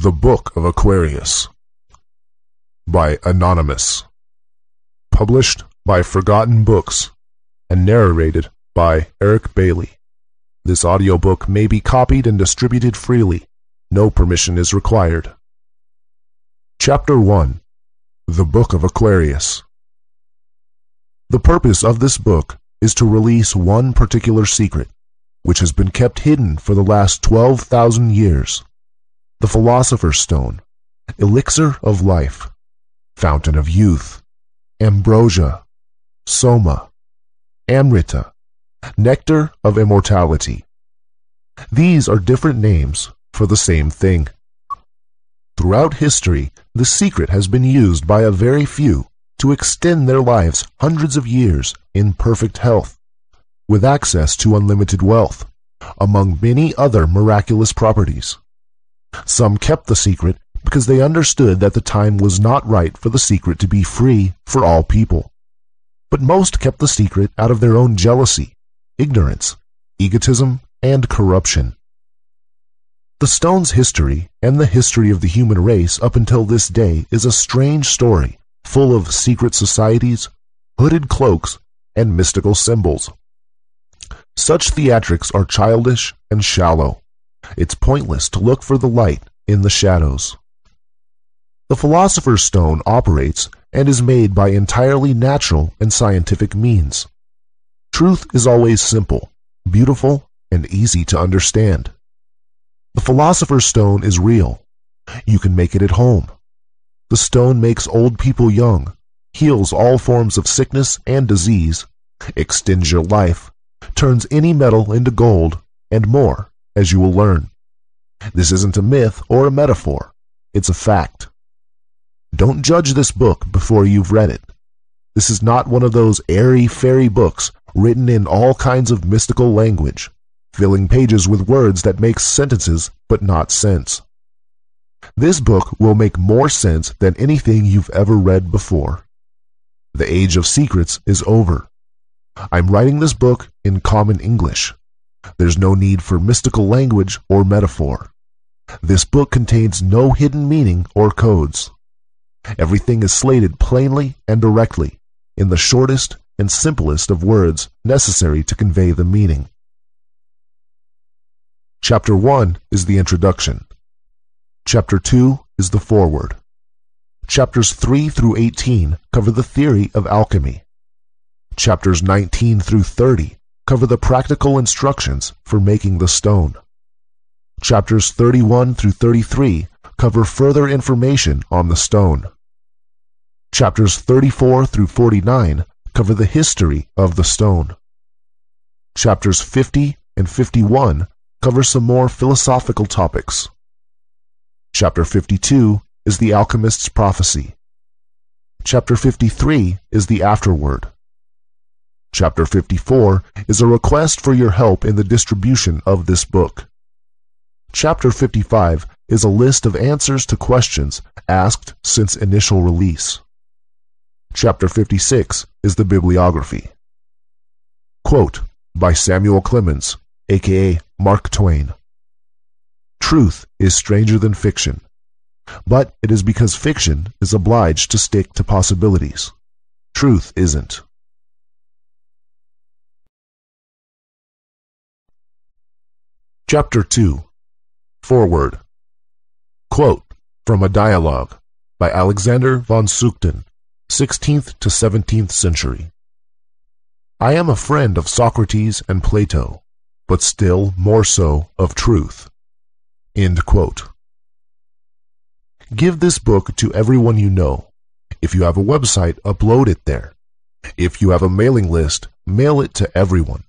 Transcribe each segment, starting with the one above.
The Book of Aquarius by Anonymous. Published by Forgotten Books and narrated by Eric Bailey. This audiobook may be copied and distributed freely. No permission is required. Chapter 1. The Book of Aquarius. The purpose of this book is to release one particular secret, which has been kept hidden for the last 12,000 years. The Philosopher's Stone, Elixir of Life, Fountain of Youth, Ambrosia, Soma, Amrita, Nectar of Immortality. These are different names for the same thing. Throughout history, the secret has been used by a very few to extend their lives hundreds of years in perfect health, with access to unlimited wealth, among many other miraculous properties. Some kept the secret because they understood that the time was not right for the secret to be free for all people. But most kept the secret out of their own jealousy, ignorance, egotism, and corruption. The stone's history and the history of the human race up until this day is a strange story full of secret societies, hooded cloaks, and mystical symbols. Such theatrics are childish and shallow. It's pointless to look for the light in the shadows. The Philosopher's Stone operates and is made by entirely natural and scientific means. Truth is always simple, beautiful, and easy to understand. The Philosopher's Stone is real. You can make it at home. The stone makes old people young, heals all forms of sickness and disease, extends your life, turns any metal into gold, and more, as you will learn. This isn't a myth or a metaphor. It's a fact. Don't judge this book before you've read it. This is not one of those airy-fairy books written in all kinds of mystical language, filling pages with words that make sentences but not sense. This book will make more sense than anything you've ever read before. The age of secrets is over. I'm writing this book in common English. There's no need for mystical language or metaphor. This book contains no hidden meaning or codes. Everything is slated plainly and directly, in the shortest and simplest of words necessary to convey the meaning. Chapter 1 is the introduction. Chapter 2 is the foreword. Chapters 3 through 18 cover the theory of alchemy. Chapters 19 through 30 cover the practical instructions for making the stone. Chapters 31 through 33 cover further information on the stone. Chapters 34 through 49 cover the history of the stone. Chapters 50 and 51 cover some more philosophical topics. Chapter 52 is the alchemist's prophecy. Chapter 53 is the afterword. Chapter 54 is a request for your help in the distribution of this book. Chapter 55 is a list of answers to questions asked since initial release. Chapter 56 is the bibliography. Quote by Samuel Clemens, aka Mark Twain. Truth is stranger than fiction, but it is because fiction is obliged to stick to possibilities. Truth isn't. Chapter 2. Foreword. Quote from a dialogue by Alexander von Sugden, 16th to 17th century. I am a friend of Socrates and Plato, but still more so of truth. End quote. Give this book to everyone you know. If you have a website, upload it there. If you have a mailing list, mail it to everyone.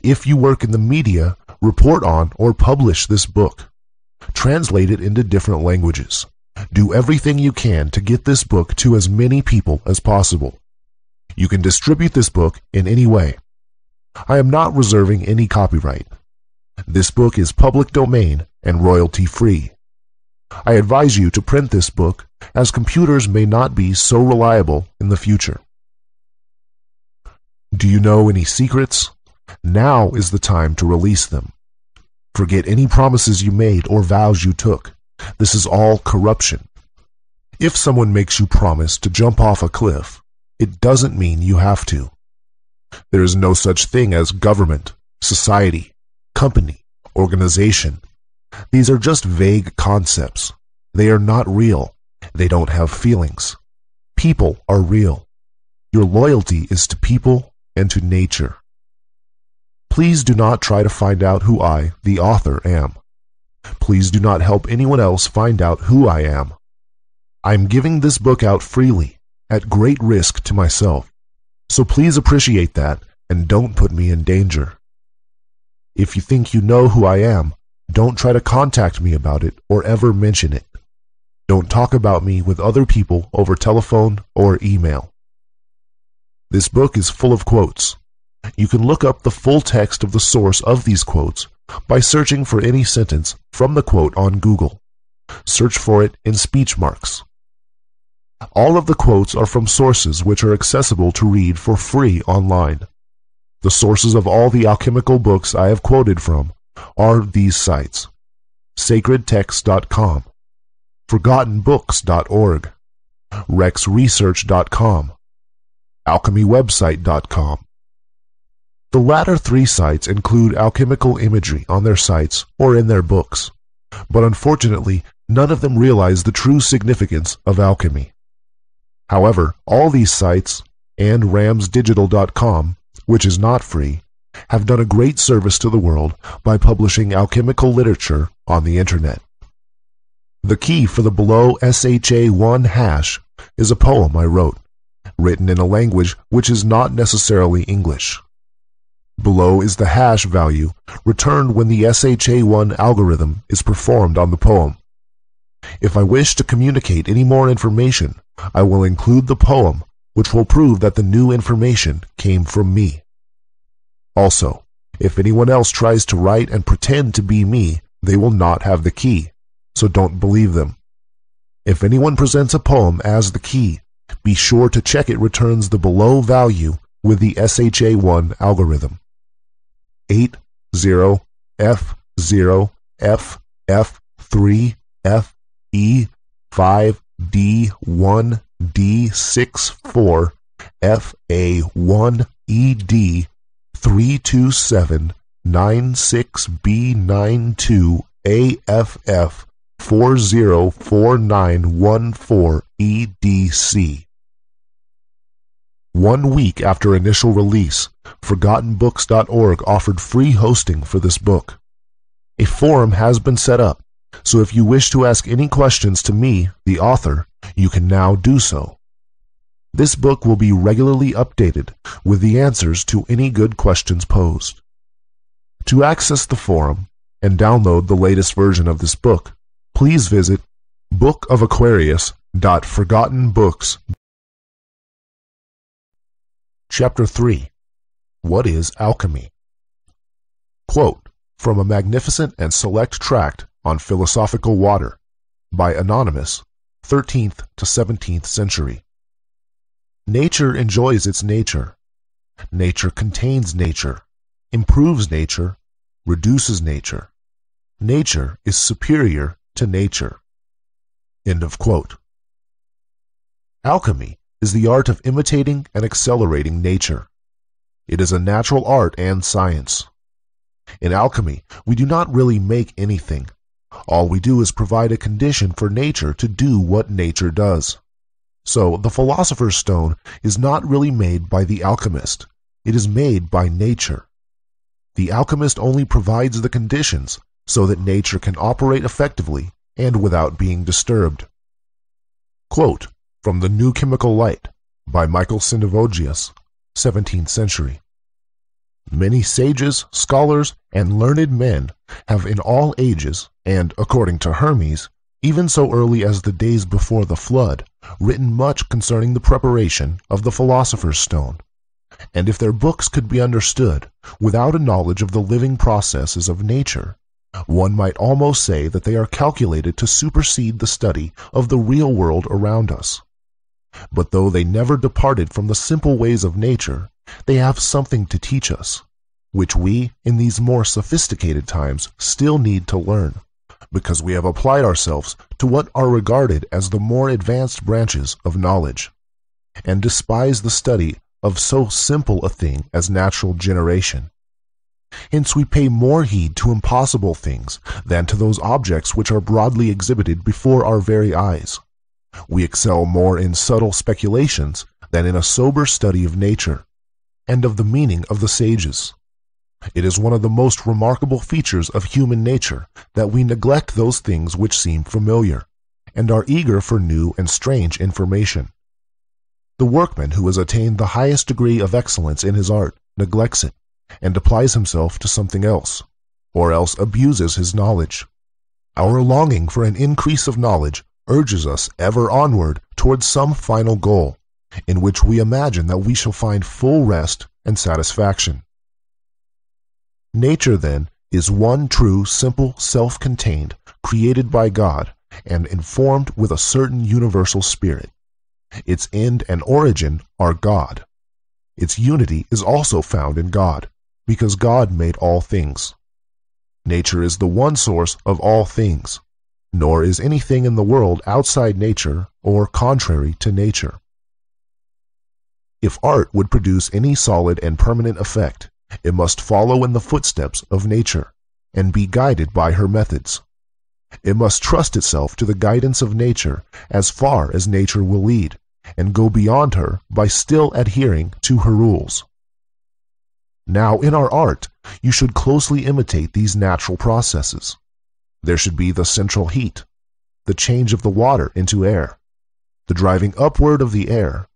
If you work in the media, report on or publish this book. Translate it into different languages. Do everything you can to get this book to as many people as possible. You can distribute this book in any way. I am not reserving any copyright. This book is public domain and royalty-free. I advise you to print this book, as computers may not be so reliable in the future. Do you know any secrets? Now is the time to release them. Forget any promises you made or vows you took. This is all corruption. If someone makes you promise to jump off a cliff, it doesn't mean you have to. There is no such thing as government, society, company, organization. These are just vague concepts. They are not real. They don't have feelings. People are real. Your loyalty is to people and to nature. Please do not try to find out who I, the author, am. Please do not help anyone else find out who I am. I am giving this book out freely, at great risk to myself, so please appreciate that and don't put me in danger. If you think you know who I am, don't try to contact me about it or ever mention it. Don't talk about me with other people over telephone or email. This book is full of quotes. You can look up the full text of the source of these quotes by searching for any sentence from the quote on Google. Search for it in speech marks. All of the quotes are from sources which are accessible to read for free online. The sources of all the alchemical books I have quoted from are these sites: sacredtexts.com, forgottenbooks.org, rexresearch.com, alchemywebsite.com. The latter three sites include alchemical imagery on their sites or in their books, but unfortunately none of them realize the true significance of alchemy. However, all these sites, and ramsdigital.com, which is not free, have done a great service to the world by publishing alchemical literature on the internet. The key for the below SHA1 hash is a poem I wrote, written in a language which is not necessarily English. Below is the hash value returned when the SHA1 algorithm is performed on the poem. If I wish to communicate any more information, I will include the poem, which will prove that the new information came from me. Also, if anyone else tries to write and pretend to be me, they will not have the key, so don't believe them. If anyone presents a poem as the key, be sure to check it returns the below value with the SHA1 algorithm. 80F0F3F E5D1D64F A1ED32796B92AFF404914EDC. 1 week after initial release, forgottenbooks.org offered free hosting for this book. A forum has been set up, so if you wish to ask any questions to me, the author, you can now do so. This book will be regularly updated with the answers to any good questions posed. To access the forum and download the latest version of this book, please visit bookofaquarius.forgottenbooks.org. Chapter 3. What is Alchemy? Quote from a magnificent and select tract on philosophical water by Anonymous, 13th to 17th century. Nature enjoys its nature. Nature contains nature, improves nature, reduces nature. Nature is superior to nature. End of quote. Alchemy is the art of imitating and accelerating nature. It is a natural art and science. In alchemy, we do not really make anything. All we do is provide a condition for nature to do what nature does. So, the philosopher's stone is not really made by the alchemist. It is made by nature. The alchemist only provides the conditions so that nature can operate effectively and without being disturbed. Quote from The New Chemical Light by Michael Sindavogius, 17th century. Many sages, scholars, and learned men have in all ages, and according to Hermes, even so early as the days before the flood, written much concerning the preparation of the philosopher's stone. And if their books could be understood without a knowledge of the living processes of nature, one might almost say that they are calculated to supersede the study of the real world around us. But though they never departed from the simple ways of nature, they have something to teach us, which we, in these more sophisticated times, still need to learn, because we have applied ourselves to what are regarded as the more advanced branches of knowledge, and despise the study of so simple a thing as natural generation. Hence we pay more heed to impossible things than to those objects which are broadly exhibited before our very eyes. We excel more in subtle speculations than in a sober study of nature, and of the meaning of the sages. It is one of the most remarkable features of human nature that we neglect those things which seem familiar, and are eager for new and strange information. The workman who has attained the highest degree of excellence in his art neglects it, and applies himself to something else, or else abuses his knowledge. Our longing for an increase of knowledge urges us ever onward towards some final goal, in which we imagine that we shall find full rest and satisfaction. Nature, then, is one true, simple, self-contained, created by God, and informed with a certain universal spirit. Its end and origin are God. Its unity is also found in God, because God made all things. Nature is the one source of all things, nor is anything in the world outside nature or contrary to nature. If art would produce any solid and permanent effect, it must follow in the footsteps of nature, and be guided by her methods. It must trust itself to the guidance of nature as far as nature will lead, and go beyond her by still adhering to her rules. Now, in our art, you should closely imitate these natural processes. There should be the central heat, the change of the water into air, the driving upward of the air,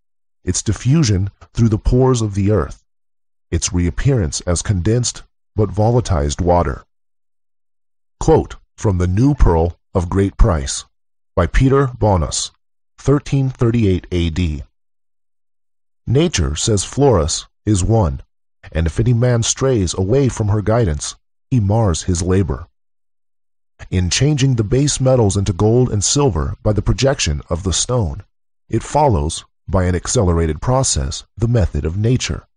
its diffusion through the pores of the earth, its reappearance as condensed but volatilized water. Quote from The New Pearl of Great Price by Peter Bonus, 1338 A.D. Nature, says Florus, is one, and if any man strays away from her guidance, he mars his labor. In changing the base metals into gold and silver by the projection of the stone, it follows, by an accelerated process, the method of nature,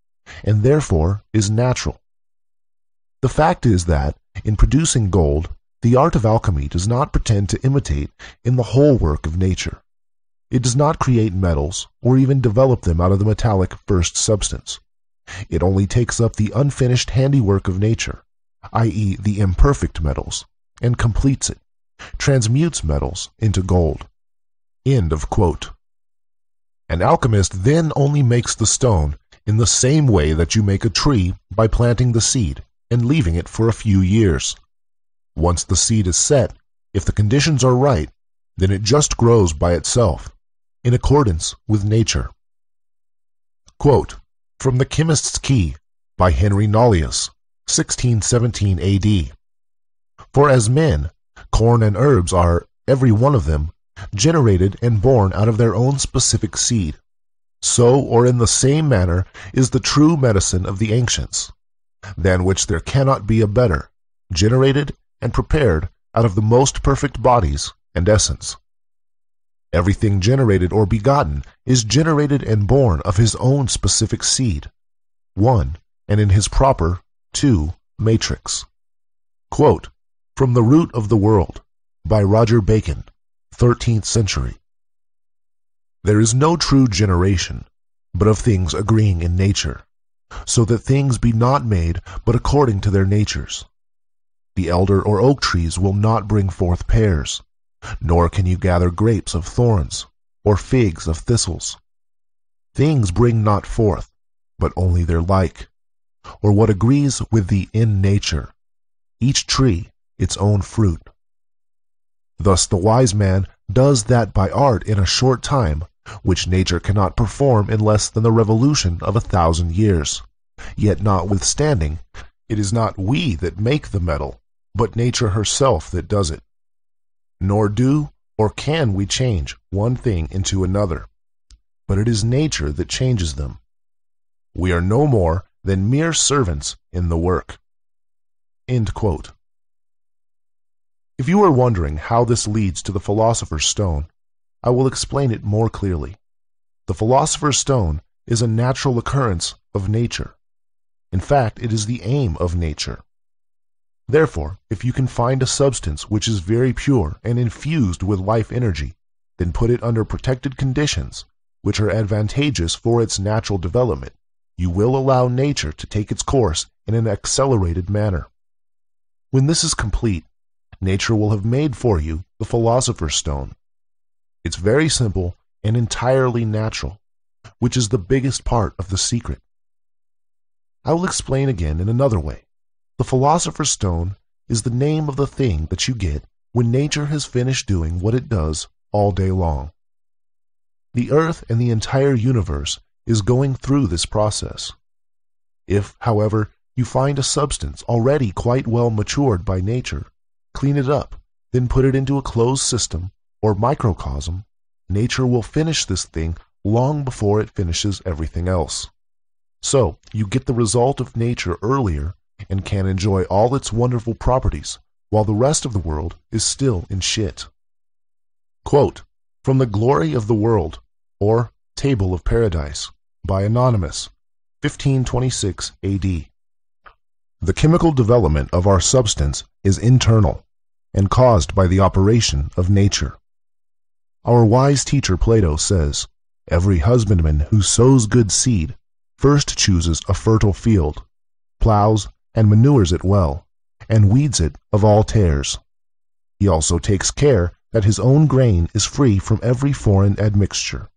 and therefore is natural. The fact is that, in producing gold, the art of alchemy does not pretend to imitate in the whole work of nature. It does not create metals, or even develop them out of the metallic first substance. It only takes up the unfinished handiwork of nature, i.e. the imperfect metals, and completes it, transmutes metals into gold. End of quote. An alchemist then only makes the stone in the same way that you make a tree by planting the seed and leaving it for a few years. Once the seed is set, if the conditions are right, then it just grows by itself, in accordance with nature. Quote from The Chemist's Key by Henry Nollius, 1617 A.D. For as men, corn and herbs are, every one of them, generated and born out of their own specific seed, so or in the same manner is the true medicine of the ancients, than which there cannot be a better, generated and prepared out of the most perfect bodies and essence. Everything generated or begotten is generated and born of his own specific seed, one, and in his proper, two, matrix. Quote from The Root of the World by Roger Bacon, 13th century. There is no true generation, but of things agreeing in nature, so that things be not made but according to their natures. The elder or oak trees will not bring forth pears, nor can you gather grapes of thorns, or figs of thistles. Things bring not forth, but only their like, or what agrees with the in nature, each tree its own fruit. Thus the wise man does that by art in a short time, which nature cannot perform in less than the revolution of 1,000 years. Yet notwithstanding, it is not we that make the metal, but nature herself that does it. Nor do or can we change one thing into another, but it is nature that changes them. We are no more than mere servants in the work. End quote. If you are wondering how this leads to the philosopher's stone, I will explain it more clearly. The philosopher's stone is a natural occurrence of nature. In fact, it is the aim of nature. Therefore, if you can find a substance which is very pure and infused with life energy, then put it under protected conditions, which are advantageous for its natural development. You will allow nature to take its course in an accelerated manner. When this is complete, nature will have made for you the Philosopher's Stone. It's very simple and entirely natural, which is the biggest part of the secret. I will explain again in another way. The Philosopher's Stone is the name of the thing that you get when nature has finished doing what it does all day long. The earth and the entire universe is going through this process. If, however, you find a substance already quite well matured by nature, clean it up, then put it into a closed system or microcosm, nature will finish this thing long before it finishes everything else. So, you get the result of nature earlier and can enjoy all its wonderful properties, while the rest of the world is still in shit. Quote, from The Glory of the World, or Table of Paradise, by Anonymous, 1526 AD. The chemical development of our substance is internal and caused by the operation of nature. Our wise teacher Plato says, every husbandman who sows good seed first chooses a fertile field, plows and manures it well, and weeds it of all tares. He also takes care that his own grain is free from every foreign admixture.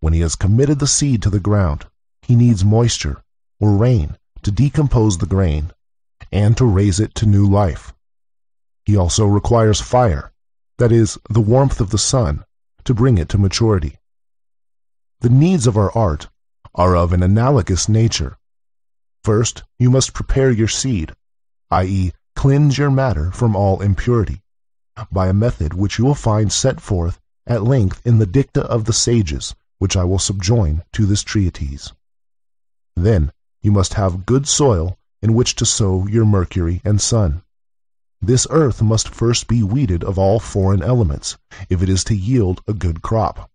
When he has committed the seed to the ground, he needs moisture, or rain, to decompose the grain, and to raise it to new life. He also requires fire, that is, the warmth of the sun, to bring it to maturity. The needs of our art are of an analogous nature. First, you must prepare your seed, i.e., cleanse your matter from all impurity, by a method which you will find set forth at length in the dicta of the sages, which I will subjoin to this treatise. Then you must have good soil in which to sow your mercury and sun. This earth must first be weeded of all foreign elements, if it is to yield a good crop.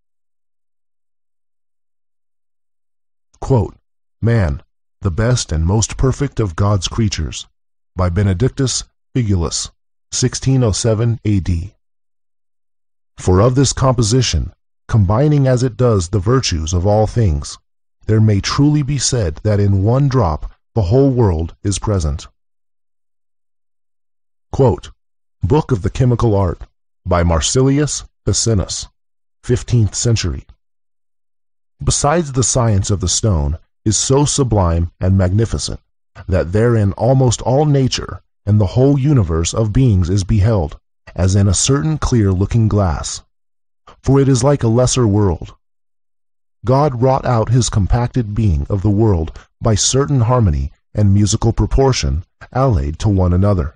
Quote, Man, the best and most perfect of God's creatures, by Benedictus Figulus, 1607 A.D. For of this composition, combining as it does the virtues of all things, there may truly be said that in one drop the whole world is present. Quote, Book of the Chemical Art, by Marsilius Ficinus, 15th century. Besides, the science of the stone is so sublime and magnificent that therein almost all nature and the whole universe of beings is beheld, as in a certain clear-looking glass. For it is like a lesser world. God wrought out his compacted being of the world by certain harmony and musical proportion allied to one another.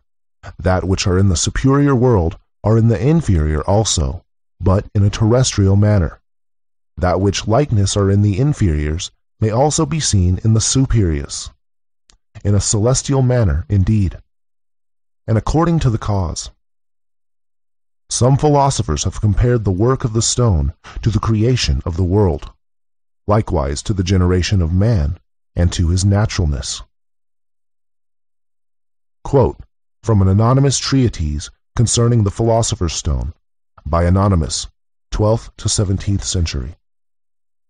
That which are in the superior world are in the inferior also, but in a terrestrial manner. That which likeness are in the inferiors may also be seen in the superiors, in a celestial manner indeed, and according to the cause. Some philosophers have compared the work of the stone to the creation of the world, likewise to the generation of man and to his naturalness. Quote, from an anonymous treatise concerning the Philosopher's Stone, by Anonymous, 12th to 17th century.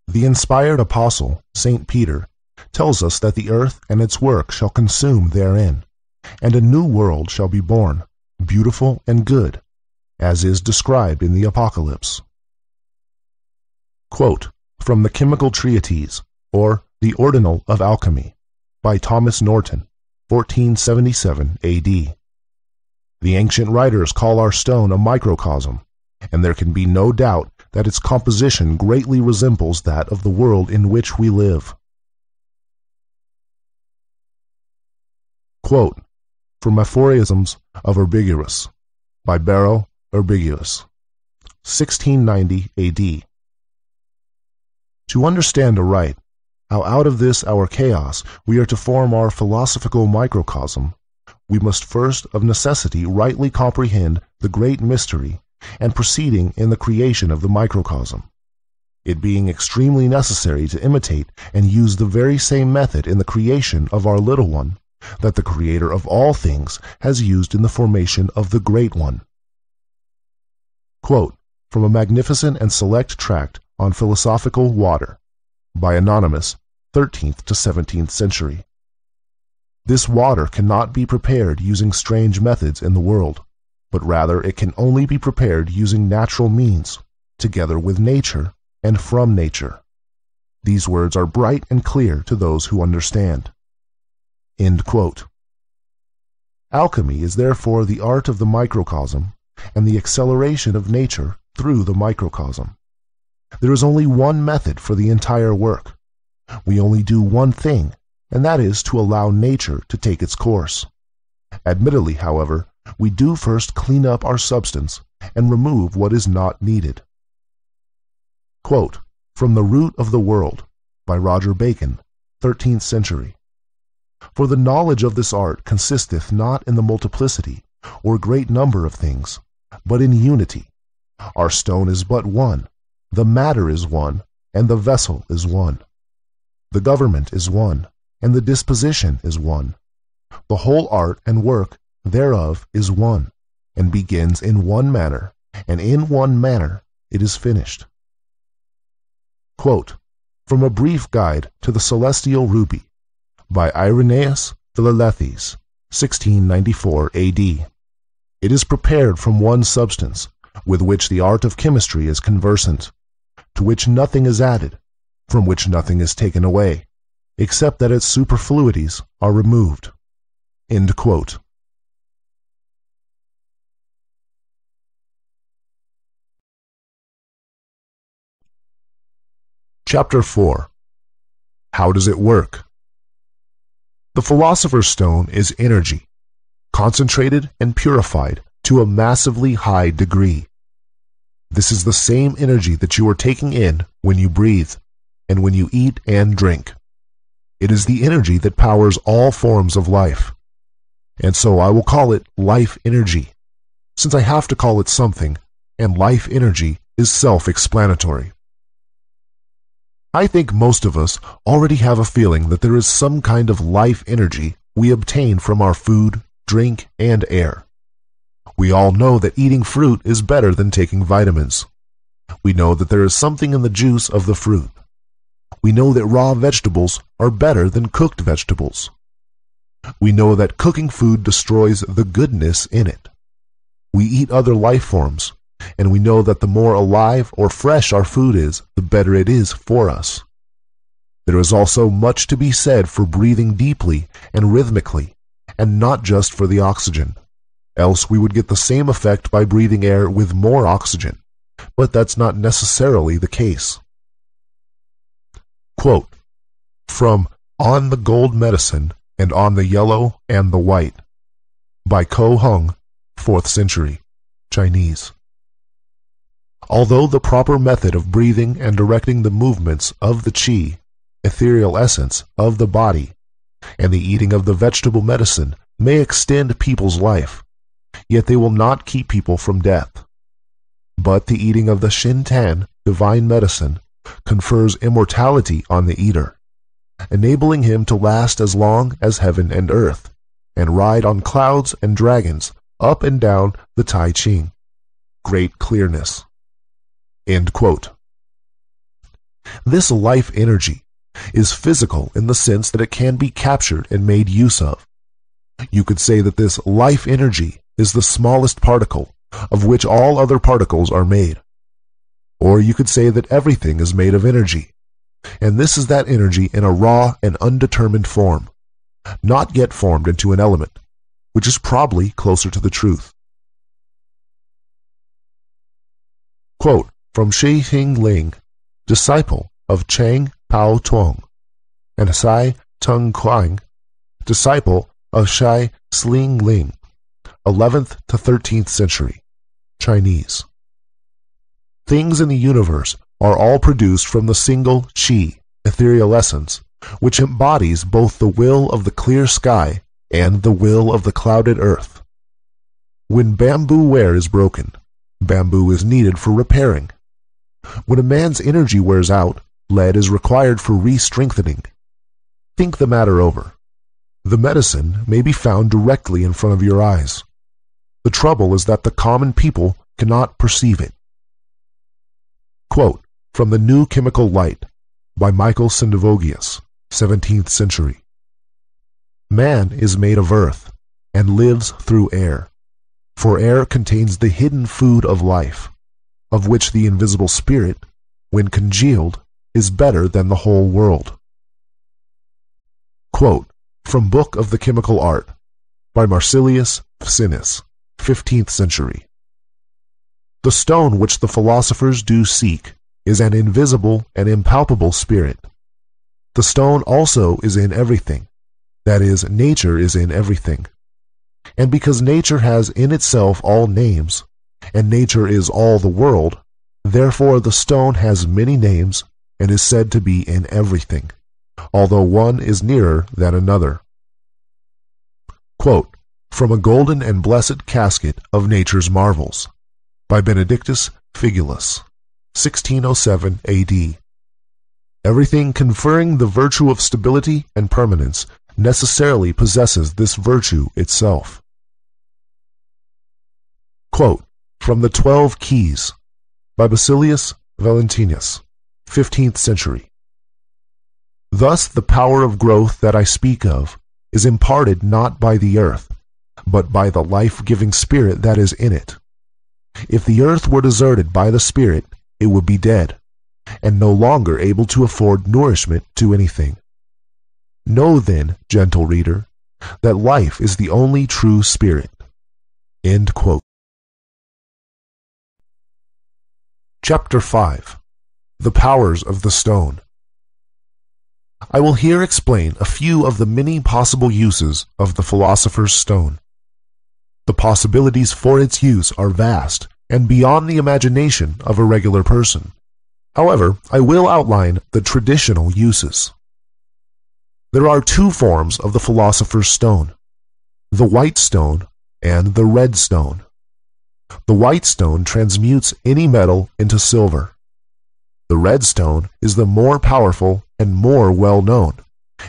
The inspired apostle, St. Peter, tells us that the earth and its work shall consume therein, and a new world shall be born, beautiful and good, as is described in the Apocalypse. Quote, from the Chemical Treatise, or The Ordinal of Alchemy, by Thomas Norton, 1477 A.D. The ancient writers call our stone a microcosm, and there can be no doubt that its composition greatly resembles that of the world in which we live. Quote, from Aphorisms of Urbigurus, by Barrow Urbigurus, 1690 A.D. To understand aright how out of this our chaos we are to form our philosophical microcosm, we must first of necessity rightly comprehend the great mystery and proceeding in the creation of the microcosm, it being extremely necessary to imitate and use the very same method in the creation of our little one, that the Creator of all things has used in the formation of the Great One. Quote from a magnificent and select tract on philosophical water, by Anonymous, 13th to 17th century. This water cannot be prepared using strange methods in the world, but rather it can only be prepared using natural means, together with nature and from nature. These words are bright and clear to those who understand. End quote. Alchemy is therefore the art of the microcosm and the acceleration of nature through the microcosm. There is only one method for the entire work. We only do one thing, and that is to allow nature to take its course. Admittedly, however, we do first clean up our substance and remove what is not needed. Quote from The Root of the World, by Roger Bacon, 13th century. For the knowledge of this art consisteth not in the multiplicity or great number of things, but in unity. Our stone is but one, the matter is one, and the vessel is one. The government is one, and the disposition is one. The whole art and work thereof is one, and begins in one manner, and in one manner it is finished. Quote from A Brief Guide to the Celestial Ruby, by Irenaeus Philalethes, 1694 A.D. It is prepared from one substance, with which the art of chemistry is conversant, to which nothing is added, from which nothing is taken away, except that its superfluities are removed. End quote. Chapter 4. How does it work? The Philosopher's Stone is energy, concentrated and purified to a massively high degree. This is the same energy that you are taking in when you breathe and when you eat and drink. It is the energy that powers all forms of life. And so I will call it life energy, since I have to call it something, and life energy is self-explanatory. I think most of us already have a feeling that there is some kind of life energy we obtain from our food, drink, and air. We all know that eating fruit is better than taking vitamins. We know that there is something in the juice of the fruit. We know that raw vegetables are better than cooked vegetables. We know that cooking food destroys the goodness in it. We eat other life forms, and we know that the more alive or fresh our food is, the better it is for us. There is also much to be said for breathing deeply and rhythmically, and not just for the oxygen. Else we would get the same effect by breathing air with more oxygen, but that's not necessarily the case. Quote from On the Gold Medicine and on the Yellow and the White, by Ko Hung, 4th century, Chinese. Although the proper method of breathing and directing the movements of the qi, ethereal essence, of the body, and the eating of the vegetable medicine may extend people's life, yet they will not keep people from death. But the eating of the Shintan, divine medicine, confers immortality on the eater, enabling him to last as long as heaven and earth, and ride on clouds and dragons up and down the Tai Ching. Great clearness. End quote. This life energy is physical in the sense that it can be captured and made use of. You could say that this life energy is the smallest particle of which all other particles are made. Or you could say that everything is made of energy, and this is that energy in a raw and undetermined form, not yet formed into an element, which is probably closer to the truth. Quote from Shi Hing Ling, disciple of Chang Pao Tuong, and Sai Tung Kuang, disciple of Shai Sling Ling, 11th to 13th century, Chinese. Things in the universe are all produced from the single qi, ethereal essence, which embodies both the will of the clear sky and the will of the clouded earth. When bamboo ware is broken, bamboo is needed for repairing. When a man's energy wears out, lead is required for re-strengthening. Think the matter over. The medicine may be found directly in front of your eyes. The trouble is that the common people cannot perceive it. Quote from The New Chemical Light by Michael Sendivogius, 17th century. Man is made of earth and lives through air, for air contains the hidden food of life, of which the invisible spirit, when congealed, is better than the whole world. Quote from Book of the Chemical Art by Marsilius Ficinus, 15th century. The stone which the philosophers do seek is an invisible and impalpable spirit. The stone also is in everything, that is, nature is in everything. And because nature has in itself all names, and nature is all the world, therefore the stone has many names and is said to be in everything, although one is nearer than another. Quote from A Golden and Blessed Casket of Nature's Marvels by Benedictus Figulus, 1607 A.D. Everything conferring the virtue of stability and permanence necessarily possesses this virtue itself. Quote from The 12 Keys by Basilius Valentinus, 15th century. Thus the power of growth that I speak of is imparted not by the earth, but by the life-giving spirit that is in it. If the earth were deserted by the spirit, it would be dead, and no longer able to afford nourishment to anything. Know then, gentle reader, that life is the only true spirit. End quote. Chapter 5. The Powers of the Stone. I will here explain a few of the many possible uses of the philosopher's stone. The possibilities for its use are vast and beyond the imagination of a regular person. However, I will outline the traditional uses. There are two forms of the philosopher's stone: the white stone and the red stone. The white stone transmutes any metal into silver. The red stone is the more powerful and more well-known,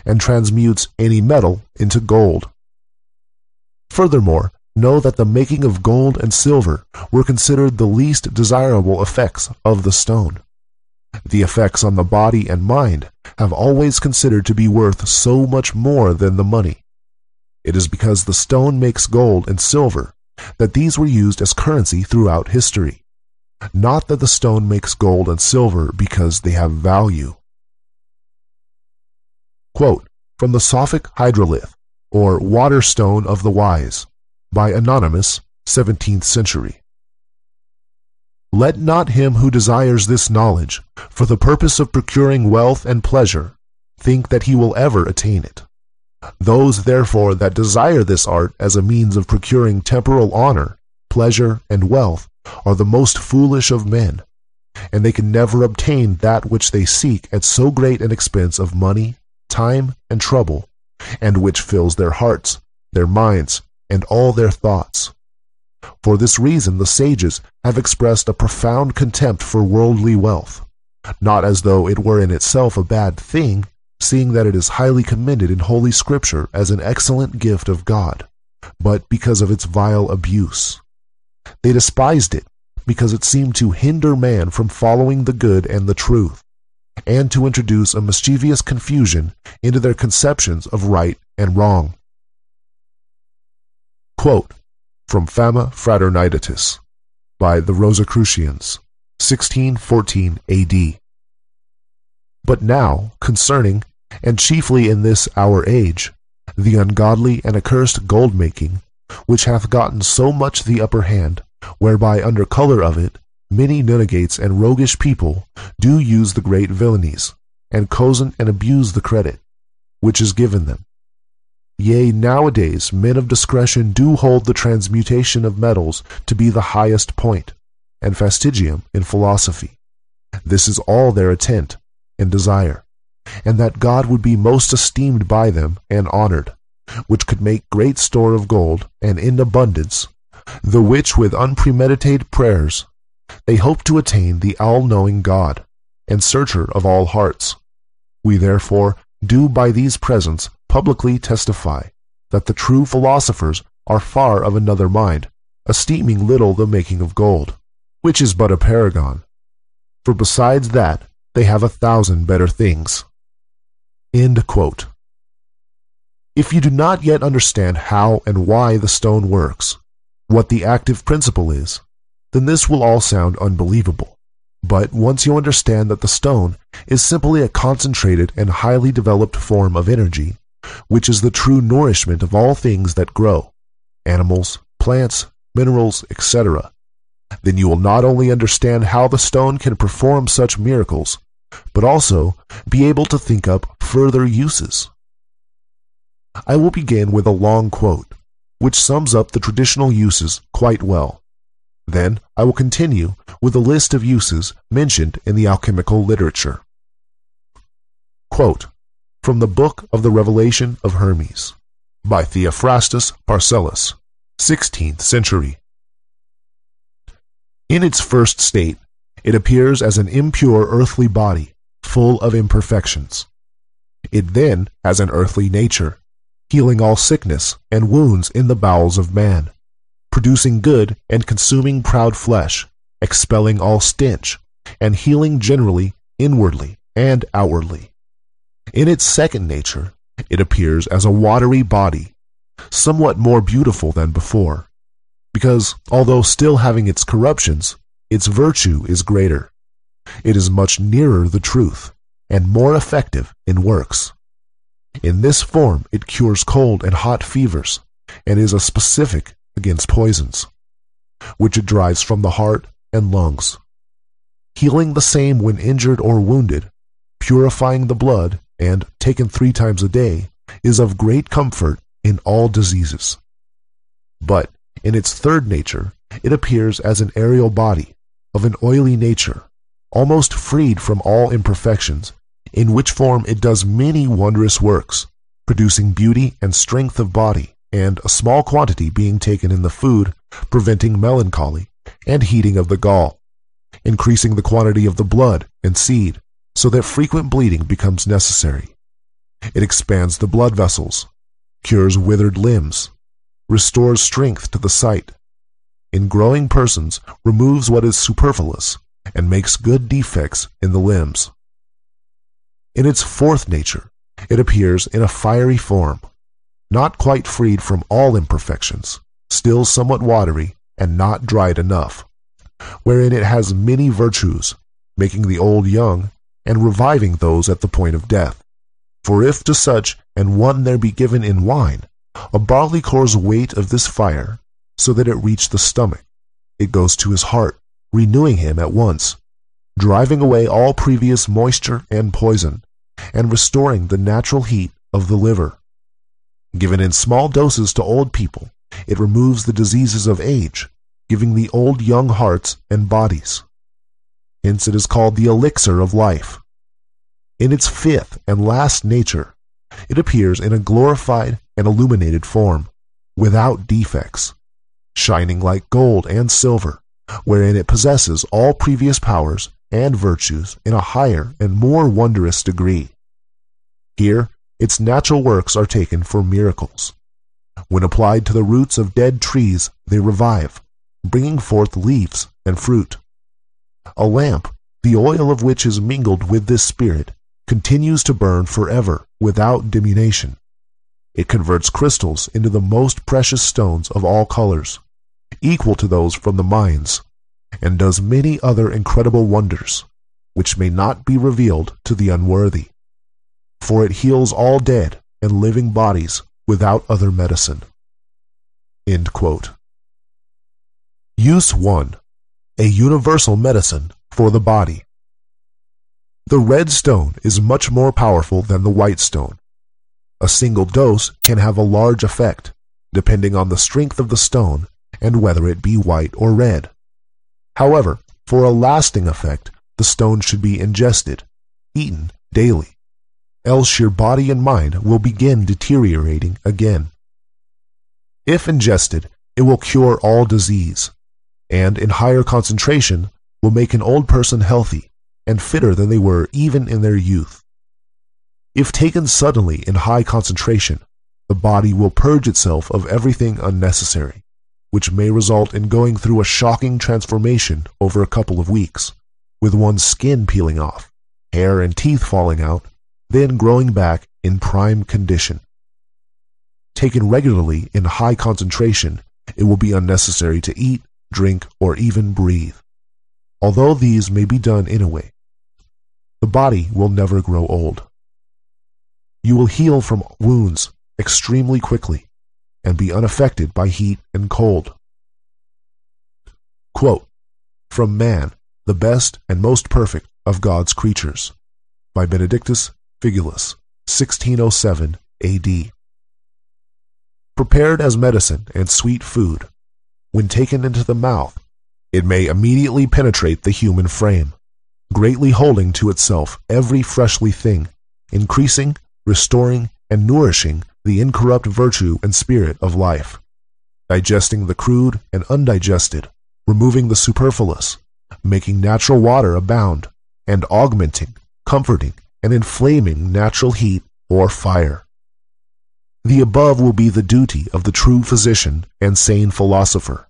and transmutes any metal into gold. Furthermore, know that the making of gold and silver were considered the least desirable effects of the stone. The effects on the body and mind have always considered to be worth so much more than the money. It is because the stone makes gold and silver that these were used as currency throughout history, not that the stone makes gold and silver because they have value. Quote from the Sophic Hydrolith, or Water Stone of the Wise, by Anonymous, 17th century. Let not him who desires this knowledge, for the purpose of procuring wealth and pleasure, think that he will ever attain it. Those, therefore, that desire this art as a means of procuring temporal honor, pleasure, and wealth, are the most foolish of men, and they can never obtain that which they seek at so great an expense of money, time, and trouble, and which fills their hearts, their minds, and all their thoughts. For this reason the sages have expressed a profound contempt for worldly wealth, not as though it were in itself a bad thing, seeing that it is highly commended in Holy Scripture as an excellent gift of God, but because of its vile abuse. They despised it because it seemed to hinder man from following the good and the truth, and to introduce a mischievous confusion into their conceptions of right and wrong. Quote from Fama Fraternitatis by the Rosicrucians, 1614 A.D. But now, concerning, and chiefly in this our age, the ungodly and accursed gold-making, which hath gotten so much the upper hand, whereby under colour of it many nunnagates and roguish people do use the great villainies, and cozen and abuse the credit, which is given them. Yea, nowadays men of discretion do hold the transmutation of metals to be the highest point, and fastigium in philosophy. This is all their intent and desire, and that God would be most esteemed by them and honored, which could make great store of gold and in abundance, the which with unpremeditated prayers they hope to attain the all-knowing God, and searcher of all hearts. We therefore do by these presents publicly testify that the true philosophers are far of another mind, esteeming little the making of gold, which is but a paragon. For besides that, they have 1,000 better things. End quote. If you do not yet understand how and why the stone works, what the active principle is, then this will all sound unbelievable. But once you understand that the stone is simply a concentrated and highly developed form of energy, which is the true nourishment of all things that grow, animals, plants, minerals, etc., then you will not only understand how the stone can perform such miracles, but also be able to think up further uses. I will begin with a long quote, which sums up the traditional uses quite well. Then I will continue with a list of uses mentioned in the alchemical literature. Quote, from the Book of the Revelation of Hermes, by Theophrastus Paracelsus, 16th century. In its first state, it appears as an impure earthly body, full of imperfections. It then has an earthly nature, healing all sickness and wounds in the bowels of man, producing good and consuming proud flesh, expelling all stench, and healing generally, inwardly and outwardly. In its second nature, it appears as a watery body, somewhat more beautiful than before, because, although still having its corruptions, its virtue is greater. It is much nearer the truth, and more effective in works. In this form it cures cold and hot fevers, and is a specific against poisons, which it drives from the heart and lungs, healing the same when injured or wounded, purifying the blood, and, taken 3 times a day, is of great comfort in all diseases. But in its third nature, it appears as an aerial body, of an oily nature, almost freed from all imperfections, in which form it does many wondrous works, producing beauty and strength of body, and a small quantity being taken in the food, preventing melancholy, and heating of the gall, increasing the quantity of the blood and seed, so that frequent bleeding becomes necessary. It expands the blood vessels, cures withered limbs, restores strength to the sight, in growing persons removes what is superfluous, and makes good defects in the limbs. In its fourth nature, it appears in a fiery form, not quite freed from all imperfections, still somewhat watery and not dried enough, wherein it has many virtues, making the old young, and reviving those at the point of death. For if to such an one there be given in wine a barleycorn's weight of this fire, so that it reach the stomach, it goes to his heart, renewing him at once, driving away all previous moisture and poison, and restoring the natural heat of the liver. Given in small doses to old people, it removes the diseases of age, giving the old young hearts and bodies. Hence it is called the elixir of life. In its fifth and last nature, it appears in a glorified and illuminated form, without defects, shining like gold and silver, wherein it possesses all previous powers and virtues in a higher and more wondrous degree. Here, its natural works are taken for miracles. When applied to the roots of dead trees, they revive, bringing forth leaves and fruit. A lamp, the oil of which is mingled with this spirit, continues to burn forever without diminution. It converts crystals into the most precious stones of all colors, equal to those from the mines, and does many other incredible wonders, which may not be revealed to the unworthy. For it heals all dead and living bodies without other medicine. End quote. Use 1. A universal medicine for the body. The red stone is much more powerful than the white stone. A single dose can have a large effect, depending on the strength of the stone and whether it be white or red. However, for a lasting effect, the stone should be ingested, eaten daily, else your body and mind will begin deteriorating again. If ingested, it will cure all disease, and in higher concentration will make an old person healthy and fitter than they were even in their youth. If taken suddenly in high concentration, the body will purge itself of everything unnecessary, which may result in going through a shocking transformation over a couple of weeks, with one's skin peeling off, hair and teeth falling out, then growing back in prime condition. Taken regularly in high concentration, it will be unnecessary to eat, drink, or even breathe. Although these may be done in a way, the body will never grow old. You will heal from wounds extremely quickly and be unaffected by heat and cold. Quote, from Man, the best and most perfect of God's creatures, by Benedictus Figulus, 1607 A.D. Prepared as medicine and sweet food, when taken into the mouth, it may immediately penetrate the human frame, greatly holding to itself every fleshly thing, increasing, restoring, and nourishing the incorrupt virtue and spirit of life, digesting the crude and undigested, removing the superfluous, making natural water abound, and augmenting, comforting, and inflaming natural heat or fire. The above will be the duty of the true physician and sane philosopher,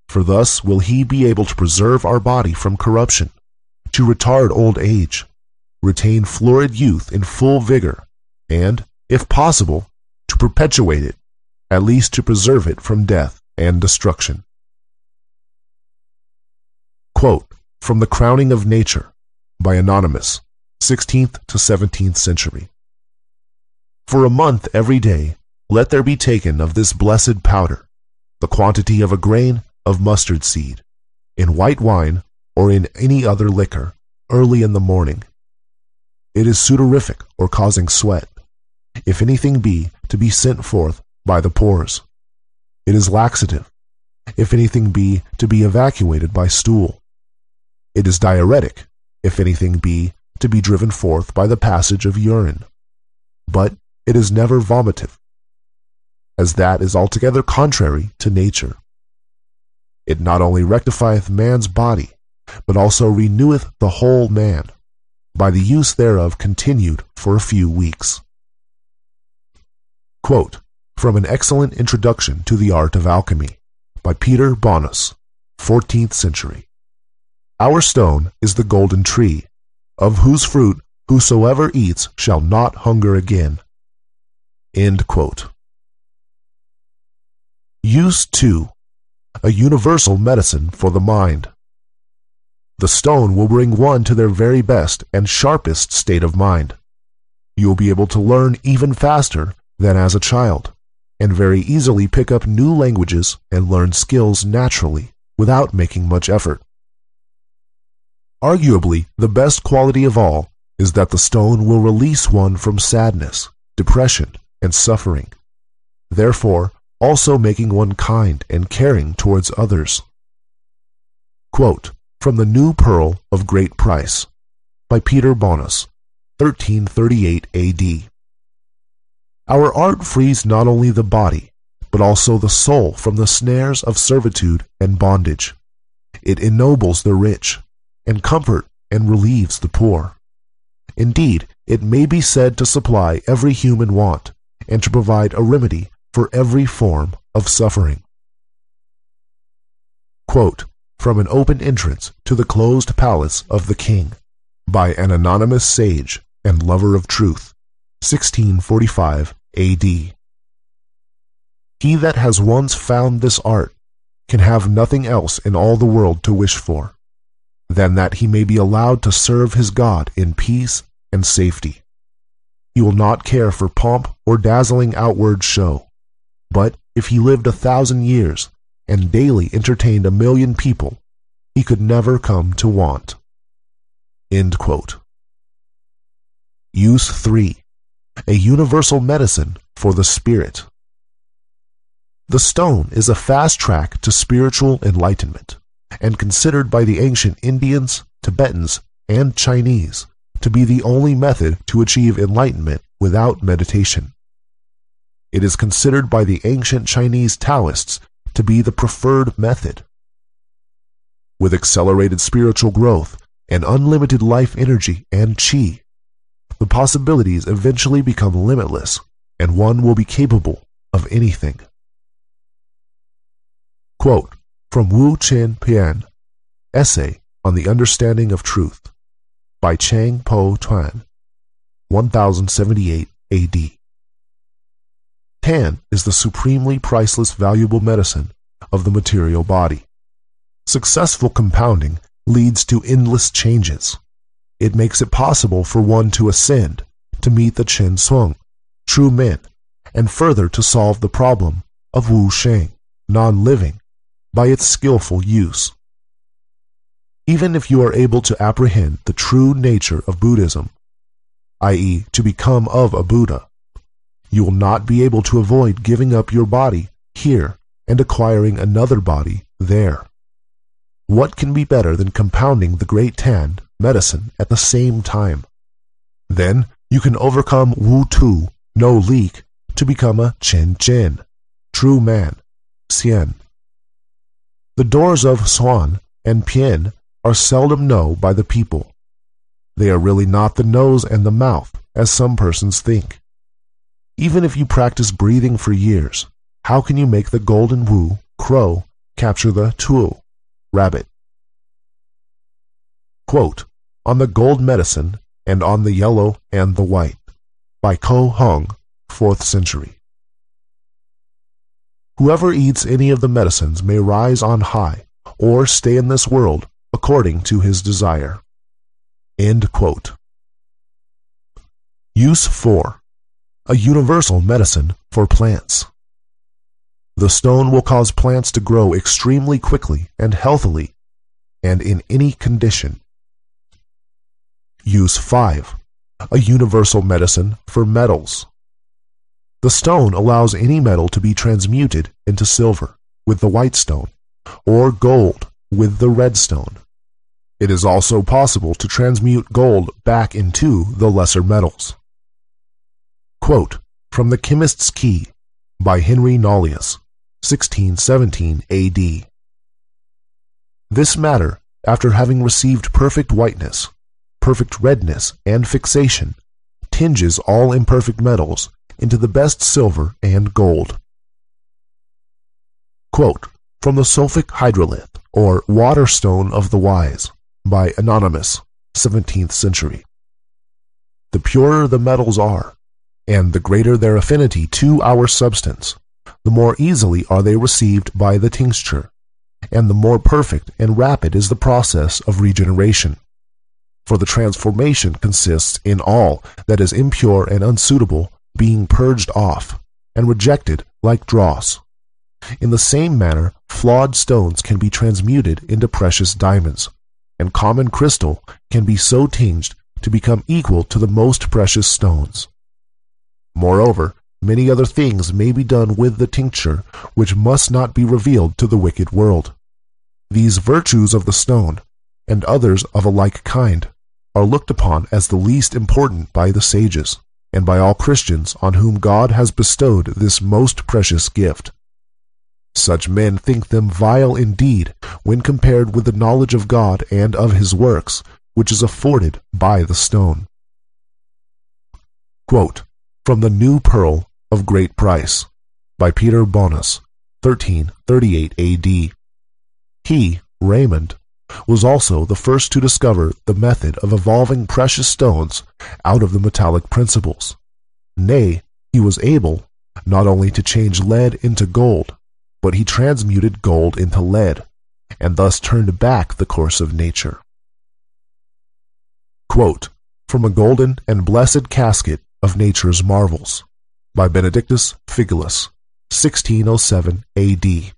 for thus will he be able to preserve our body from corruption, to retard old age, retain florid youth in full vigor, and, if possible, to perpetuate it, at least to preserve it from death and destruction. Quote, from The Crowning of Nature, by Anonymous, 16th to 17th century. For a month every day, let there be taken of this blessed powder, the quantity of a grain of mustard seed, in white wine or in any other liquor, early in the morning. It is sudorific or causing sweat, if anything be to be sent forth by the pores. It is laxative, if anything be to be evacuated by stool. It is diuretic, if anything be to be driven forth by the passage of urine. But it is never vomitive, as that is altogether contrary to nature. It not only rectifieth man's body, but also reneweth the whole man, by the use thereof continued for a few weeks. Quote, from an excellent introduction to the art of alchemy, by Peter Bonus, 14th century. Our stone is the golden tree, of whose fruit whosoever eats shall not hunger again. End quote. Use 2. A universal medicine for the mind. The stone will bring one to their very best and sharpest state of mind. You will be able to learn even faster than as a child, and very easily pick up new languages and learn skills naturally without making much effort. Arguably, the best quality of all is that the stone will release one from sadness, depression, and suffering, therefore also making one kind and caring towards others. Quote, from The New Pearl of Great Price, by Peter Bonus, 1338 A.D. Our art frees not only the body, but also the soul from the snares of servitude and bondage. It ennobles the rich, and comfort and relieves the poor. Indeed, it may be said to supply every human want, and to provide a remedy for every form of suffering. Quote, from An Open Entrance to the Closed Palace of the King, by an anonymous sage and lover of truth, 1645 A.D. He that has once found this art can have nothing else in all the world to wish for, than that he may be allowed to serve his God in peace and safety. He will not care for pomp or dazzling outward show, but if he lived 1,000 years and daily entertained 1,000,000 people, he could never come to want. End quote. Use 3. A universal medicine for the spirit. The stone is a fast track to spiritual enlightenment, and considered by the ancient Indians, Tibetans, and Chinese to be the only method to achieve enlightenment without meditation. It is considered by the ancient Chinese Taoists to be the preferred method. With accelerated spiritual growth and unlimited life energy and qi, the possibilities eventually become limitless, and one will be capable of anything. Quote from Wu Chen Pian, Essay on the Understanding of Truth, by Chang Po Tuan, 1078 AD. Tan is the supremely priceless valuable medicine of the material body. Successful compounding leads to endless changes. It makes it possible for one to ascend, to meet the Chen Sung, true men, and further to solve the problem of Wu Sheng, non-living, by its skillful use. Even if you are able to apprehend the true nature of Buddhism, i.e., to become of a Buddha, you will not be able to avoid giving up your body here and acquiring another body there. What can be better than compounding the great Tan medicine at the same time? Then you can overcome Wu Tu, no leak, to become a Chen Chen, true man, Xian. The doors of Xuan and Pian are seldom known by the people. They are really not the nose and the mouth, as some persons think. Even if you practice breathing for years, how can you make the golden Wu, crow, capture the Tuo, rabbit? Quote, on the gold medicine and on the yellow and the white, by Ko Hong, 4th century. Whoever eats any of the medicines may rise on high, or stay in this world according to his desire. End quote. Use 4. A universal medicine for plants. The stone will cause plants to grow extremely quickly and healthily, and in any condition. Use 5. A universal medicine for metals. The stone allows any metal to be transmuted into silver with the white stone, or gold with the red stone. It is also possible to transmute gold back into the lesser metals. Quote from The Chemist's Key, by Henry Nollius, 1617 AD. This matter, after having received perfect whiteness, perfect redness, and fixation, tinges all imperfect metals into the best silver and gold. Quote from The Sulfic Hydrolith, or Water Stone of the Wise, by Anonymous, 17th century. The purer the metals are, and the greater their affinity to our substance, the more easily are they received by the tincture, and the more perfect and rapid is the process of regeneration. For the transformation consists in all that is impure and unsuitable being purged off, and rejected like dross. In the same manner, flawed stones can be transmuted into precious diamonds, and common crystal can be so tinged to become equal to the most precious stones. Moreover, many other things may be done with the tincture which must not be revealed to the wicked world. These virtues of the stone, and others of a like kind, are looked upon as the least important by the sages, and by all Christians on whom God has bestowed this most precious gift. Such men think them vile indeed when compared with the knowledge of God and of his works, which is afforded by the stone. Quote from The New Pearl of Great Price, by Peter Bonus, 1338 AD. He, Raymond, was also the first to discover the method of evolving precious stones out of the metallic principles. Nay, he was able not only to change lead into gold, but he transmuted gold into lead, and thus turned back the course of nature. Quote from A Golden and Blessed Casket of Nature's Marvels, by Benedictus Figulus, 1607 AD.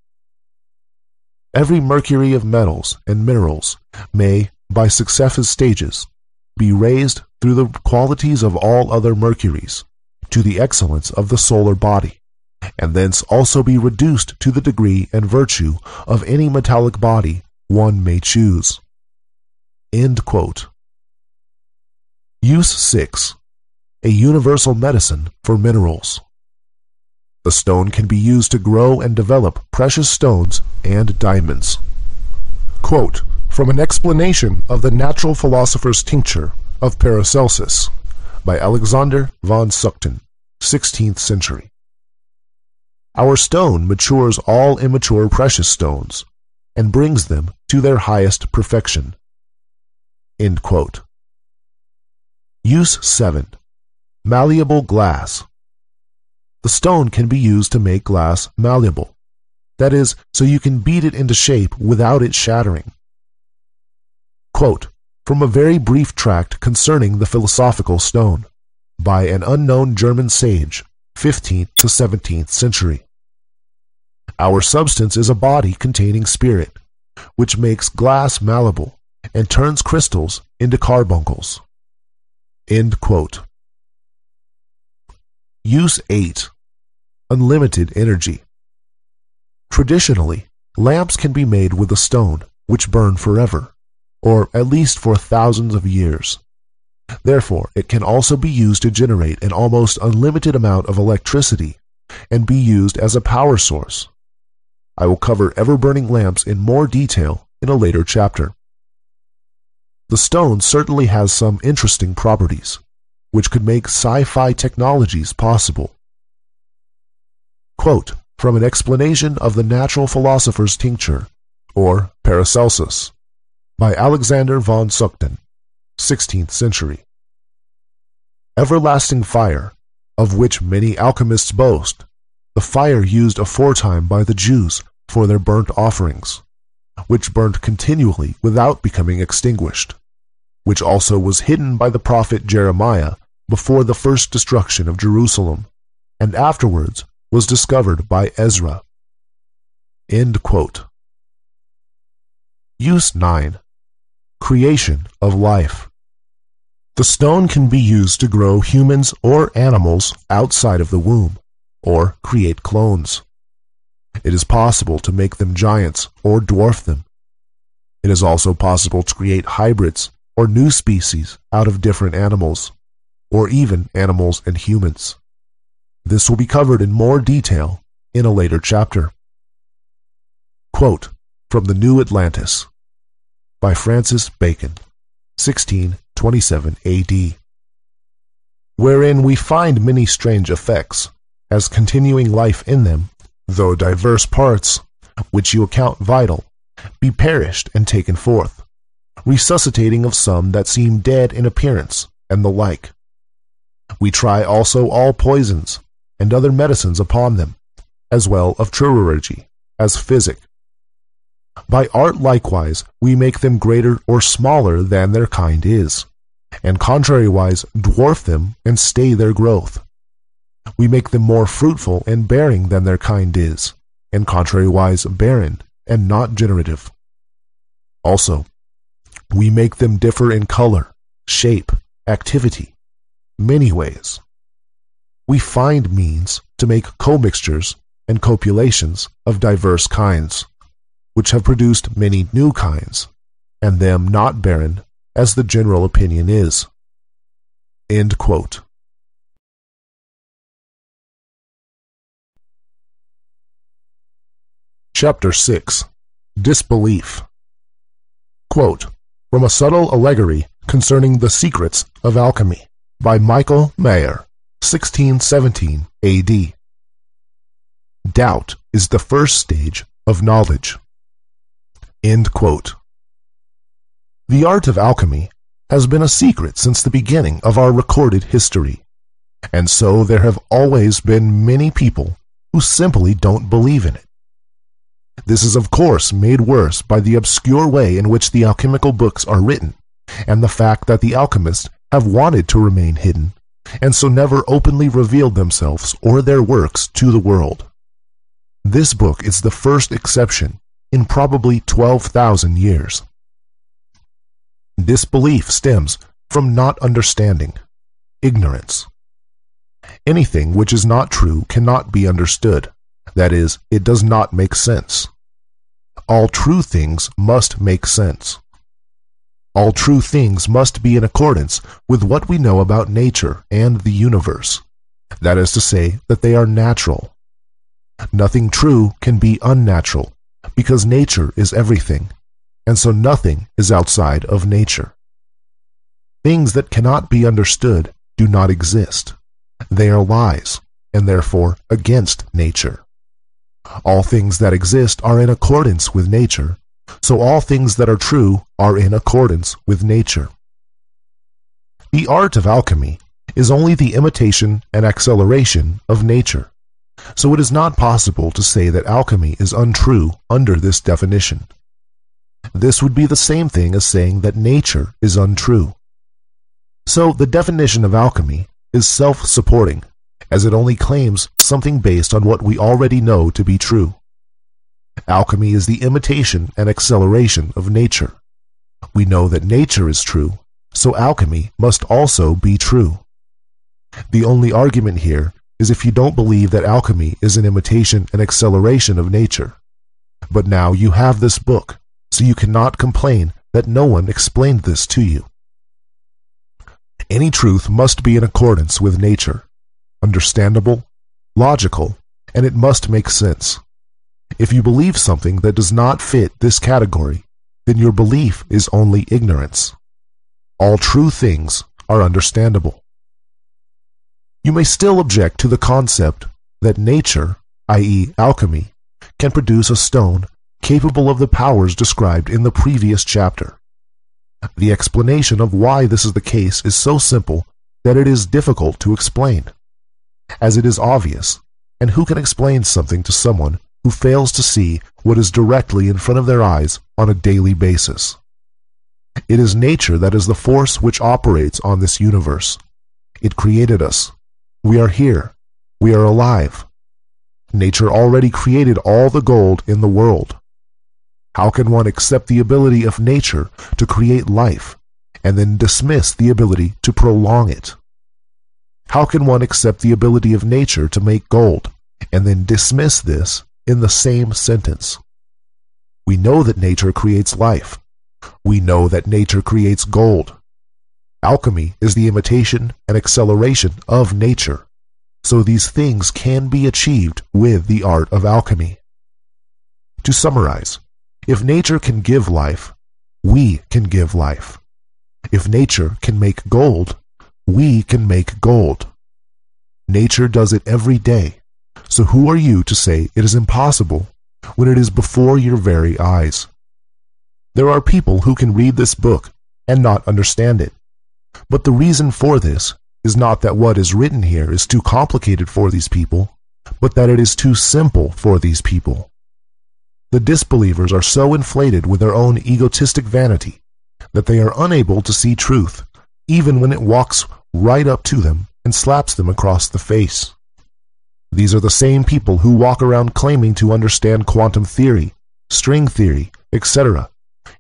Every mercury of metals and minerals may, by successive stages, be raised through the qualities of all other mercuries to the excellence of the solar body, and thence also be reduced to the degree and virtue of any metallic body one may choose. End quote. Use 6. A universal medicine for minerals. The stone can be used to grow and develop precious stones and diamonds. Quote from an explanation of the natural philosopher's tincture of Paracelsus, by Alexander von Suchten, 16th century. Our stone matures all immature precious stones and brings them to their highest perfection. End quote. Use 7. Malleable glass. The stone can be used to make glass malleable. That is, so you can beat it into shape without it shattering. Quote from a very brief tract concerning the philosophical stone, by an unknown German sage, 15th to 17th century. Our substance is a body containing spirit, which makes glass malleable and turns crystals into carbuncles. End quote. Use 8. Unlimited energy. Traditionally, lamps can be made with a stone which burn forever, or at least for thousands of years. Therefore, it can also be used to generate an almost unlimited amount of electricity and be used as a power source. I will cover ever-burning lamps in more detail in a later chapter. The stone certainly has some interesting properties, which could make sci-fi technologies possible. Quote from an explanation of the natural philosopher's tincture, or Paracelsus, by Alexander von Suchten, 16th century. Everlasting fire, of which many alchemists boast, the fire used aforetime by the Jews for their burnt offerings, which burnt continually without becoming extinguished, which also was hidden by the prophet Jeremiah before the first destruction of Jerusalem, and afterwards was discovered by Ezra. End quote. Use 9. Creation of life. The stone can be used to grow humans or animals outside of the womb, or create clones. It is possible to make them giants or dwarf them. It is also possible to create hybrids or new species out of different animals, or even animals and humans. This will be covered in more detail in a later chapter. Quote from The New Atlantis, by Francis Bacon, 1627 AD, wherein we find many strange effects, as continuing life in them, though diverse parts, which you account vital, be perished and taken forth, resuscitating of some that seem dead in appearance, and the like. We try also all poisons, and other medicines upon them, as well of chirurgy, as physic. By art likewise we make them greater or smaller than their kind is, and contrariwise dwarf them and stay their growth. We make them more fruitful and bearing than their kind is, and contrariwise barren and not generative. Also, we make them differ in color, shape, activity, many ways. We find means to make commixtures and copulations of diverse kinds, which have produced many new kinds, and them not barren, as the general opinion is. End quote. Chapter 6. Disbelief. Quote from a subtle allegory concerning the secrets of alchemy, by Michael Mayer, 1617 AD. Doubt is the first stage of knowledge. End quote. The art of alchemy has been a secret since the beginning of our recorded history, and so there have always been many people who simply don't believe in it. This is of course made worse by the obscure way in which the alchemical books are written, and the fact that the alchemists have wanted to remain hidden, and so never openly revealed themselves or their works to the world. This book is the first exception in probably 12,000 years. Disbelief stems from not understanding, ignorance. Anything which is not true cannot be understood. That is, it does not make sense. All true things must make sense. All true things must be in accordance with what we know about nature and the universe. That is to say, that they are natural. Nothing true can be unnatural, because nature is everything, and so nothing is outside of nature. Things that cannot be understood do not exist. They are lies, and therefore against nature. All things that exist are in accordance with nature, so all things that are true are in accordance with nature. The art of alchemy is only the imitation and acceleration of nature, so it is not possible to say that alchemy is untrue under this definition. This would be the same thing as saying that nature is untrue. So the definition of alchemy is self-supporting, as it only claims something based on what we already know to be true. Alchemy is the imitation and acceleration of nature. We know that nature is true, so alchemy must also be true. The only argument here is if you don't believe that alchemy is an imitation and acceleration of nature. But now you have this book, so you cannot complain that no one explained this to you. Any truth must be in accordance with nature, understandable, logical, and it must make sense. If you believe something that does not fit this category, then your belief is only ignorance. All true things are understandable. You may still object to the concept that nature, i.e. alchemy, can produce a stone capable of the powers described in the previous chapter. The explanation of why this is the case is so simple that it is difficult to explain, as it is obvious, and who can explain something to someone who fails to see what is directly in front of their eyes on a daily basis? It is nature that is the force which operates on this universe. It created us. We are here. We are alive. Nature already created all the gold in the world. How can one accept the ability of nature to create life and then dismiss the ability to prolong it? How can one accept the ability of nature to make gold and then dismiss this in the same sentence? We know that nature creates life. We know that nature creates gold. Alchemy is the imitation and acceleration of nature, so these things can be achieved with the art of alchemy. To summarize, if nature can give life, we can give life. If nature can make gold, we can make gold. Nature does it every day, so who are you to say it is impossible when it is before your very eyes? There are people who can read this book and not understand it, but the reason for this is not that what is written here is too complicated for these people, but that it is too simple for these people. The disbelievers are so inflated with their own egotistic vanity that they are unable to see truth, even when it walks right up to them and slaps them across the face. These are the same people who walk around claiming to understand quantum theory, string theory, etc.,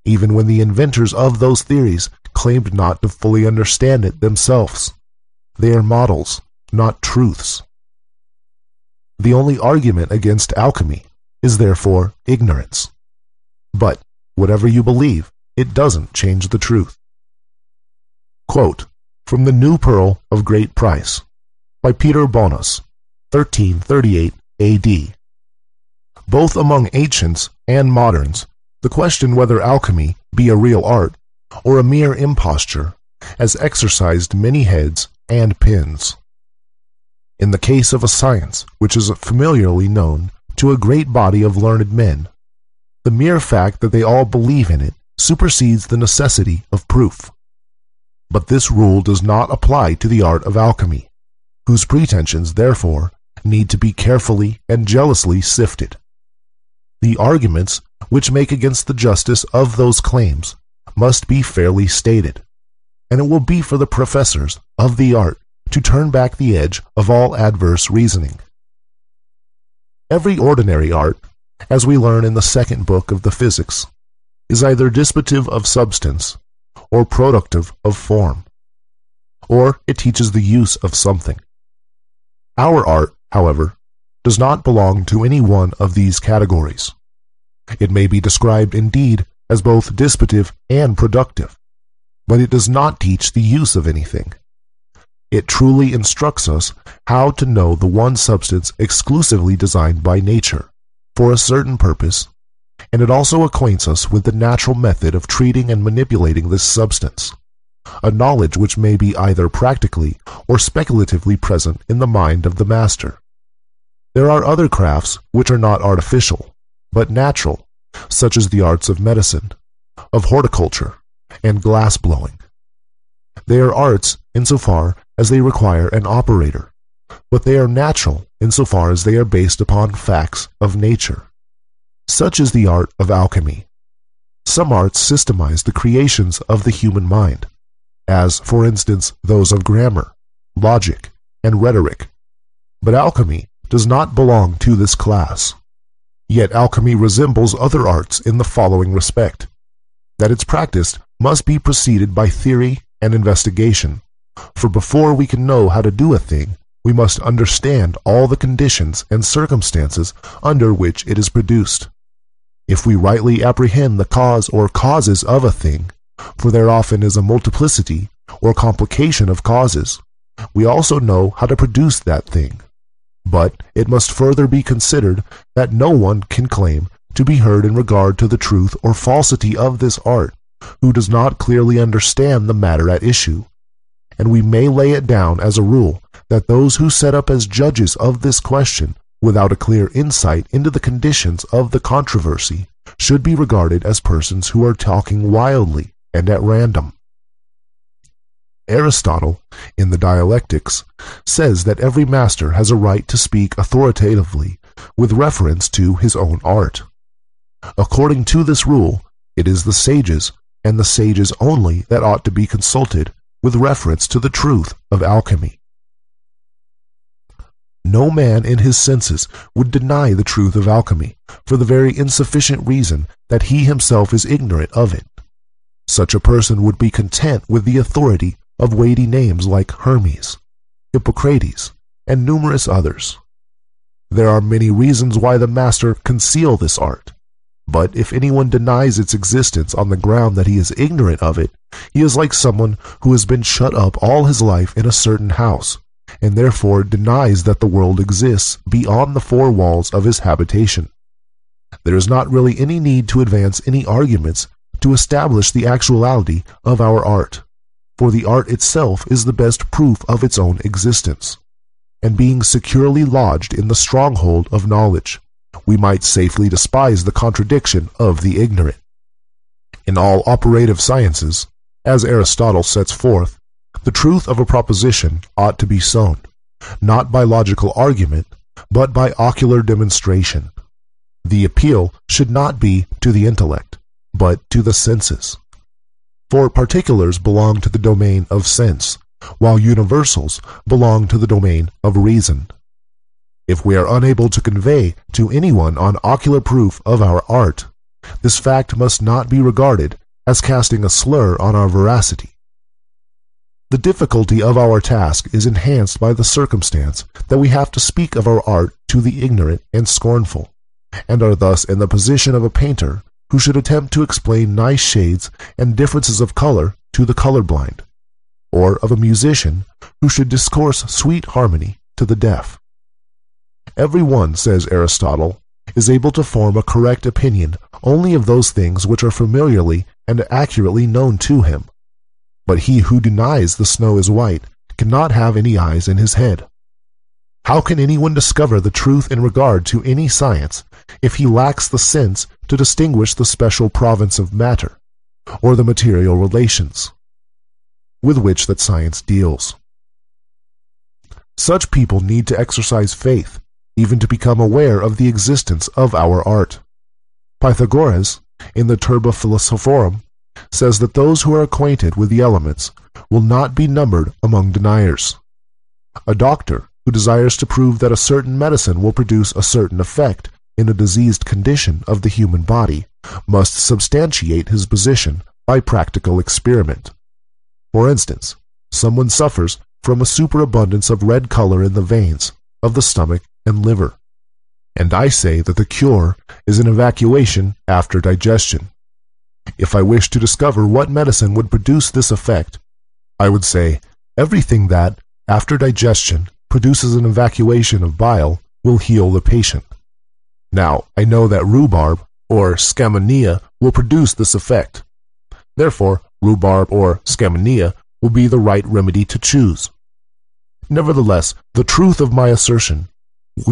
even when the inventors of those theories claimed not to fully understand it themselves. They are models, not truths. The only argument against alchemy is therefore ignorance. But whatever you believe, it doesn't change the truth. Quote from The New Pearl of Great Price by Peter Bonas, 1338 AD. Both among ancients and moderns, the question whether alchemy be a real art or a mere imposture has exercised many heads and pens. In the case of a science which is familiarly known to a great body of learned men, the mere fact that they all believe in it supersedes the necessity of proof. But this rule does not apply to the art of alchemy, whose pretensions, therefore, need to be carefully and jealously sifted. The arguments which make against the justice of those claims must be fairly stated, and it will be for the professors of the art to turn back the edge of all adverse reasoning. Every ordinary art, as we learn in the second book of the Physics, is either dispositive of substance or productive of form, or it teaches the use of something. Our art, however, does not belong to any one of these categories. It may be described indeed as both dispositive and productive, but it does not teach the use of anything. It truly instructs us how to know the one substance exclusively designed by nature for a certain purpose, and it also acquaints us with the natural method of treating and manipulating this substance, a knowledge which may be either practically or speculatively present in the mind of the master. There are other crafts which are not artificial, but natural, such as the arts of medicine, of horticulture, and glass blowing. They are arts insofar as they require an operator, but they are natural insofar as they are based upon facts of nature. Such is the art of alchemy. Some arts systemize the creations of the human mind, as, for instance, those of grammar, logic, and rhetoric. But alchemy does not belong to this class. Yet alchemy resembles other arts in the following respect: that its practice must be preceded by theory and investigation, for before we can know how to do a thing, we must understand all the conditions and circumstances under which it is produced. If we rightly apprehend the cause or causes of a thing, for there often is a multiplicity or complication of causes, we also know how to produce that thing. But it must further be considered that no one can claim to be heard in regard to the truth or falsity of this art who does not clearly understand the matter at issue, and we may lay it down as a rule that those who set up as judges of this question without a clear insight into the conditions of the controversy should be regarded as persons who are talking wildly and at random. Aristotle, in the Dialectics, says that every master has a right to speak authoritatively with reference to his own art. According to this rule, it is the sages, and the sages only, that ought to be consulted with reference to the truth of alchemy. No man in his senses would deny the truth of alchemy for the very insufficient reason that he himself is ignorant of it. Such a person would be content with the authority of weighty names like Hermes, Hippocrates, and numerous others. There are many reasons why the master conceal this art, but if anyone denies its existence on the ground that he is ignorant of it, he is like someone who has been shut up all his life in a certain house, and therefore denies that the world exists beyond the four walls of his habitation. There is not really any need to advance any arguments to establish the actuality of our art, for the art itself is the best proof of its own existence, and being securely lodged in the stronghold of knowledge, we might safely despise the contradiction of the ignorant. In all operative sciences, as Aristotle sets forth, the truth of a proposition ought to be sown, not by logical argument, but by ocular demonstration. The appeal should not be to the intellect, but to the senses. For particulars belong to the domain of sense, while universals belong to the domain of reason. If we are unable to convey to anyone on ocular proof of our art, this fact must not be regarded as casting a slur on our veracity. The difficulty of our task is enhanced by the circumstance that we have to speak of our art to the ignorant and scornful, and are thus in the position of a painter who should attempt to explain nice shades and differences of color to the colorblind, or of a musician who should discourse sweet harmony to the deaf. Every one, says Aristotle, is able to form a correct opinion only of those things which are familiarly and accurately known to him. But he who denies the snow is white cannot have any eyes in his head. How can anyone discover the truth in regard to any science if he lacks the sense to distinguish the special province of matter, or the material relations with which that science deals? Such people need to exercise faith, even to become aware of the existence of our art. Pythagoras, in the Turba Philosophorum, says that those who are acquainted with the elements will not be numbered among deniers. A doctor who desires to prove that a certain medicine will produce a certain effect in a diseased condition of the human body must substantiate his position by practical experiment. For instance, someone suffers from a superabundance of red color in the veins of the stomach and liver, and I say that the cure is an evacuation after digestion. If I wish to discover what medicine would produce this effect, I would say everything that, after digestion, produces an evacuation of bile will heal the patient. Now, I know that rhubarb, or scammania, will produce this effect. Therefore, rhubarb or scammania will be the right remedy to choose. Nevertheless, the truth of my assertion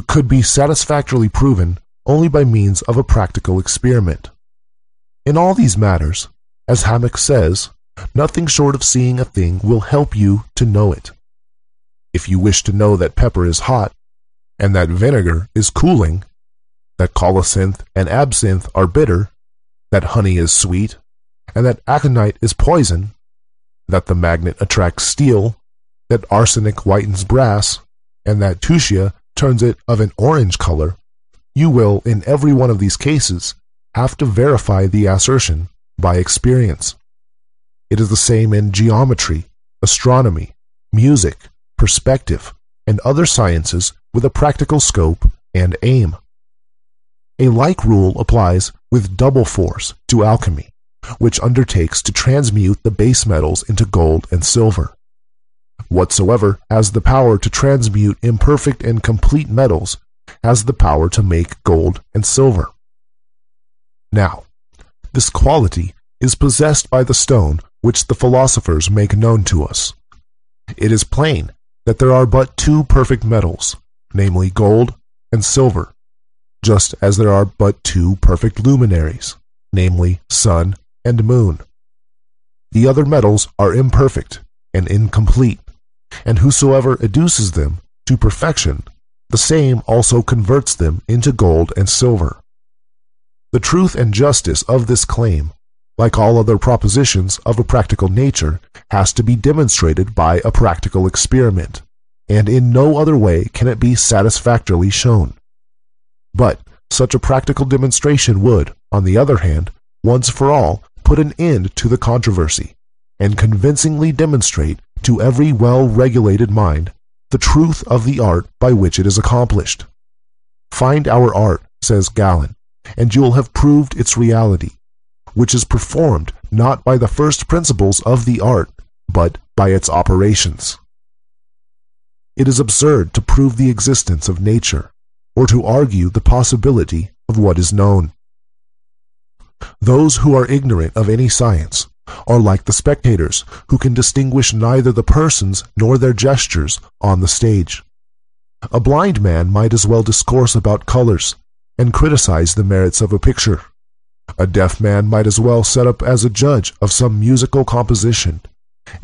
could be satisfactorily proven only by means of a practical experiment. In all these matters, as Hammock says, nothing short of seeing a thing will help you to know it. If you wish to know that pepper is hot, and that vinegar is cooling, that colocynth and absinthe are bitter, that honey is sweet, and that aconite is poison, that the magnet attracts steel, that arsenic whitens brass, and that tusia turns it of an orange color, you will, in every one of these cases, have to verify the assertion by experience. It is the same in geometry, astronomy, music, perspective, and other sciences with a practical scope and aim. A like rule applies with double force to alchemy, which undertakes to transmute the base metals into gold and silver. Whatsoever has the power to transmute imperfect and complete metals has the power to make gold and silver. Now, this quality is possessed by the stone which the philosophers make known to us. It is plain that there are but two perfect metals, namely gold and silver, just as there are but two perfect luminaries, namely sun and moon. The other metals are imperfect and incomplete, and whosoever adduces them to perfection, the same also converts them into gold and silver. The truth and justice of this claim, like all other propositions of a practical nature, has to be demonstrated by a practical experiment, and in no other way can it be satisfactorily shown. But such a practical demonstration would, on the other hand, once for all, put an end to the controversy, and convincingly demonstrate to every well-regulated mind the truth of the art by which it is accomplished. Find our art, says Galen, and you will have proved its reality, which is performed not by the first principles of the art, but by its operations. It is absurd to prove the existence of nature, or to argue the possibility of what is known. Those who are ignorant of any science are like the spectators who can distinguish neither the persons nor their gestures on the stage. A blind man might as well discourse about colors and criticize the merits of a picture. A deaf man might as well set up as a judge of some musical composition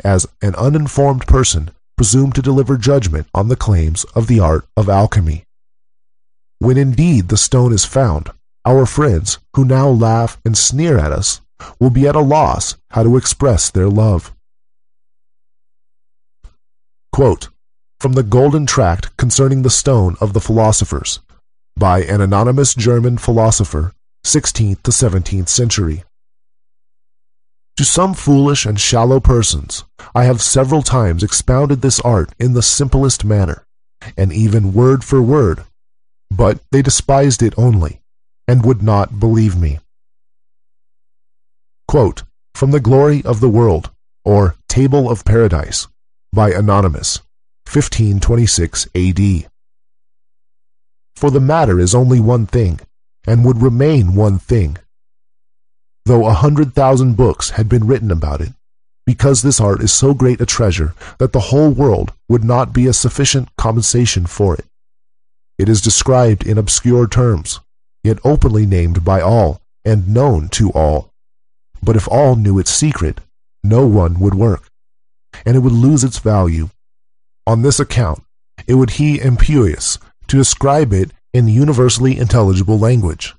as an uninformed person presume to deliver judgment on the claims of the art of alchemy. When indeed the stone is found, our friends, who now laugh and sneer at us, will be at a loss how to express their love. Quote, from the Golden Tract Concerning the Stone of the Philosophers, by an anonymous German philosopher, 16th to 17th century. To some foolish and shallow persons, I have several times expounded this art in the simplest manner, and even word for word, but they despised it only, and would not believe me. Quote, from the Glory of the World, or Table of Paradise, by Anonymous, 1526 A.D. For the matter is only one thing, and would remain one thing, though 100,000 books had been written about it, because this art is so great a treasure that the whole world would not be a sufficient compensation for it. It is described in obscure terms, yet openly named by all, and known to all. But if all knew its secret, no one would work, and it would lose its value. On this account, it would be impious to describe it in universally intelligible language.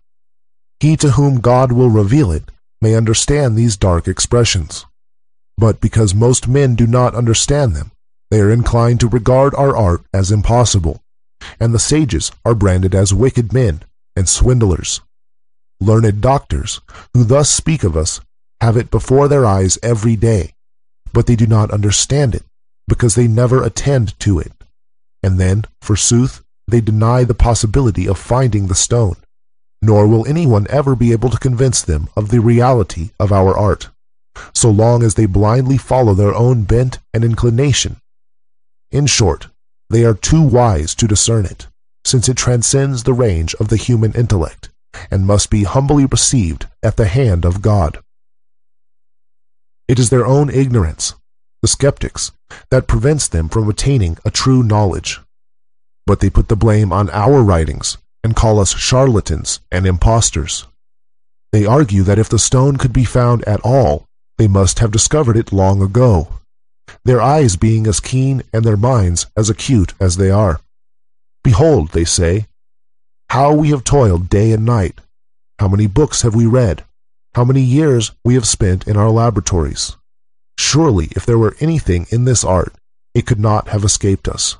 He to whom God will reveal it may understand these dark expressions. But because most men do not understand them, they are inclined to regard our art as impossible, and the sages are branded as wicked men and swindlers. Learned doctors, who thus speak of us, have it before their eyes every day, but they do not understand it, because they never attend to it. And then, forsooth, they deny the possibility of finding the stone, nor will anyone ever be able to convince them of the reality of our art, so long as they blindly follow their own bent and inclination. In short, they are too wise to discern it, since it transcends the range of the human intellect, and must be humbly received at the hand of God. It is their own ignorance, the skeptics, that prevents them from attaining a true knowledge. But they put the blame on our writings and call us charlatans and impostors. They argue that if the stone could be found at all, they must have discovered it long ago, their eyes being as keen and their minds as acute as they are. Behold, they say, how we have toiled day and night, how many books have we read, how many years we have spent in our laboratories. Surely, if there were anything in this art, it could not have escaped us.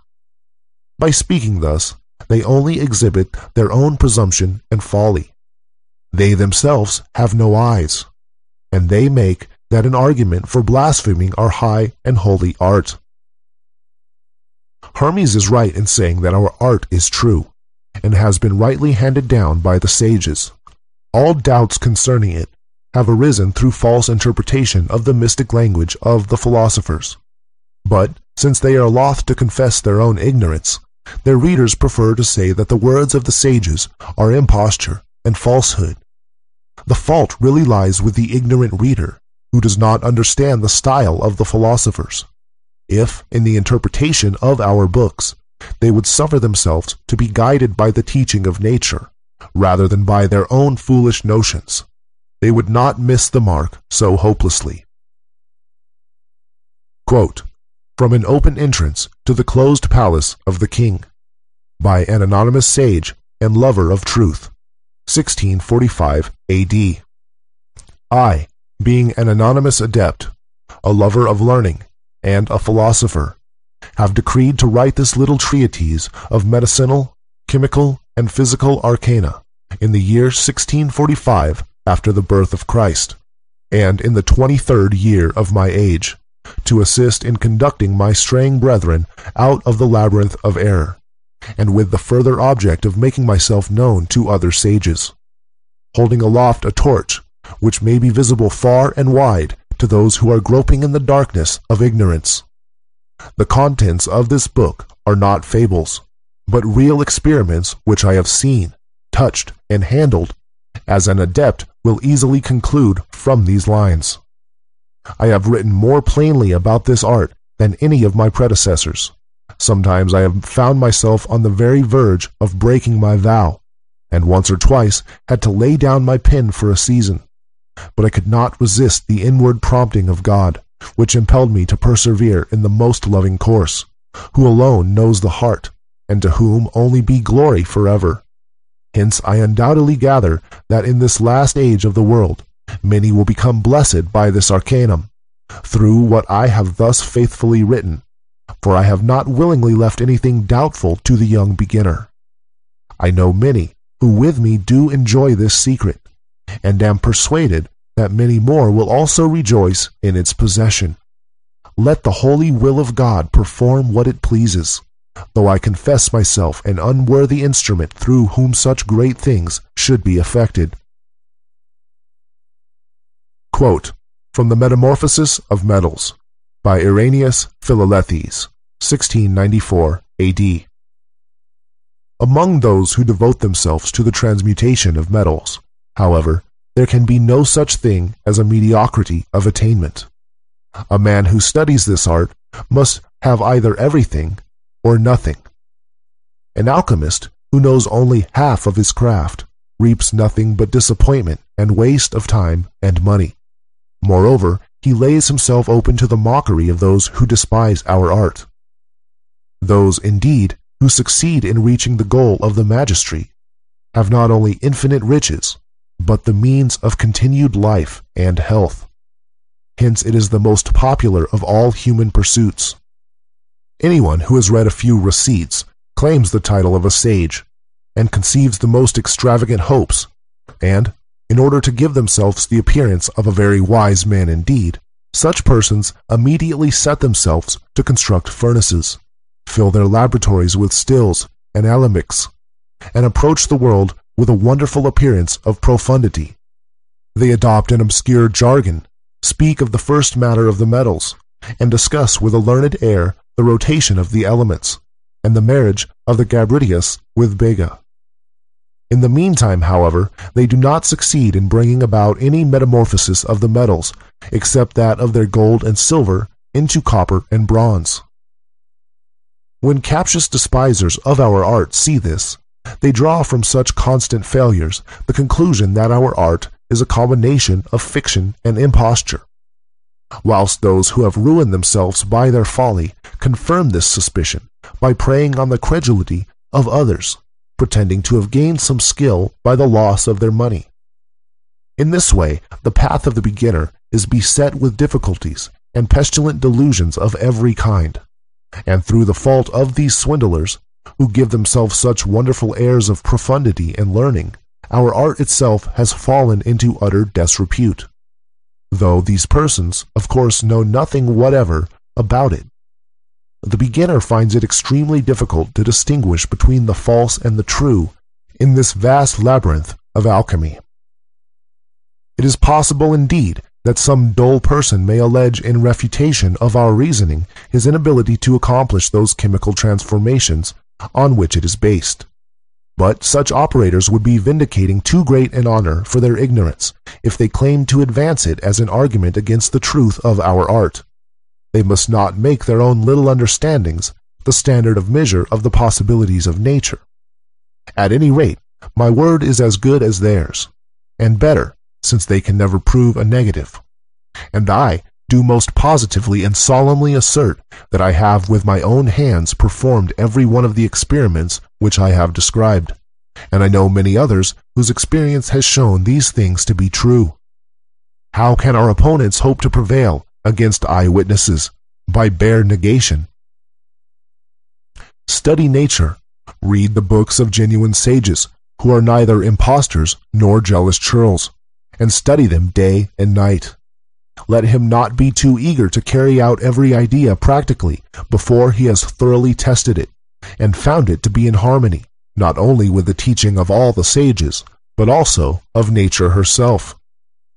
By speaking thus, they only exhibit their own presumption and folly. They themselves have no eyes, and they make that an argument for blaspheming our high and holy art. Hermes is right in saying that our art is true, and has been rightly handed down by the sages. All doubts concerning it have arisen through false interpretation of the mystic language of the philosophers. But, since they are loth to confess their own ignorance, their readers prefer to say that the words of the sages are imposture and falsehood. The fault really lies with the ignorant reader, who does not understand the style of the philosophers. If, in the interpretation of our books, they would suffer themselves to be guided by the teaching of nature, rather than by their own foolish notions, they would not miss the mark so hopelessly. Quote, from an open entrance to the closed palace of the king, by an anonymous sage and lover of truth, 1645 A.D. I, being an anonymous adept, a lover of learning, and a philosopher, have decreed to write this little treatise of medicinal, chemical, and physical arcana in the year 1645 after the birth of Christ, and in the 23rd year of my age, to assist in conducting my straying brethren out of the labyrinth of error, and with the further object of making myself known to other sages, holding aloft a torch which may be visible far and wide to those who are groping in the darkness of ignorance. The contents of this book are not fables, but real experiments which I have seen, touched, and handled, as an adept will easily conclude from these lines. I have written more plainly about this art than any of my predecessors. Sometimes I have found myself on the very verge of breaking my vow, and once or twice had to lay down my pen for a season. But I could not resist the inward prompting of God, which impelled me to persevere in the most loving course, who alone knows the heart, and to whom only be glory forever. Hence I undoubtedly gather that in this last age of the world, many will become blessed by this arcanum, through what I have thus faithfully written, for I have not willingly left anything doubtful to the young beginner. I know many who with me do enjoy this secret, and am persuaded that many more will also rejoice in its possession. Let the holy will of God perform what it pleases, though I confess myself an unworthy instrument through whom such great things should be effected. Quote, from the Metamorphosis of Metals, by Irenaeus Philalethes, 1694 A.D. Among those who devote themselves to the transmutation of metals, however, there can be no such thing as a mediocrity of attainment. A man who studies this art must have either everything or nothing. An alchemist who knows only half of his craft reaps nothing but disappointment and waste of time and money. Moreover, he lays himself open to the mockery of those who despise our art. Those, indeed, who succeed in reaching the goal of the magistracy have not only infinite riches, but the means of continued life and health. Hence it is the most popular of all human pursuits. Anyone who has read a few receipts claims the title of a sage, and conceives the most extravagant hopes, and, in order to give themselves the appearance of a very wise man indeed, such persons immediately set themselves to construct furnaces, fill their laboratories with stills and alembics, and approach the world with a wonderful appearance of profundity. They adopt an obscure jargon, speak of the first matter of the metals, and discuss with a learned air the rotation of the elements, and the marriage of the Gabridius with Bega. In the meantime, however, they do not succeed in bringing about any metamorphosis of the metals, except that of their gold and silver into copper and bronze. When captious despisers of our art see this, they draw from such constant failures the conclusion that our art is a combination of fiction and imposture, whilst those who have ruined themselves by their folly confirm this suspicion by preying on the credulity of others, pretending to have gained some skill by the loss of their money. In this way, the path of the beginner is beset with difficulties and pestilent delusions of every kind, and through the fault of these swindlers, who give themselves such wonderful airs of profundity and learning, our art itself has fallen into utter disrepute, though these persons, of course, know nothing whatever about it. The beginner finds it extremely difficult to distinguish between the false and the true in this vast labyrinth of alchemy. It is possible, indeed, that some dull person may allege in refutation of our reasoning his inability to accomplish those chemical transformations on which it is based. But such operators would be vindicating too great an honor for their ignorance if they claimed to advance it as an argument against the truth of our art. They must not make their own little understandings the standard of measure of the possibilities of nature. At any rate, my word is as good as theirs, and better, since they can never prove a negative. And I do most positively and solemnly assert that I have with my own hands performed every one of the experiments which I have described, and I know many others whose experience has shown these things to be true. How can our opponents hope to prevail against eyewitnesses by bare negation? Study nature, read the books of genuine sages, who are neither impostors nor jealous churls, and study them day and night. Let him not be too eager to carry out every idea practically before he has thoroughly tested it, and found it to be in harmony, not only with the teaching of all the sages, but also of nature herself.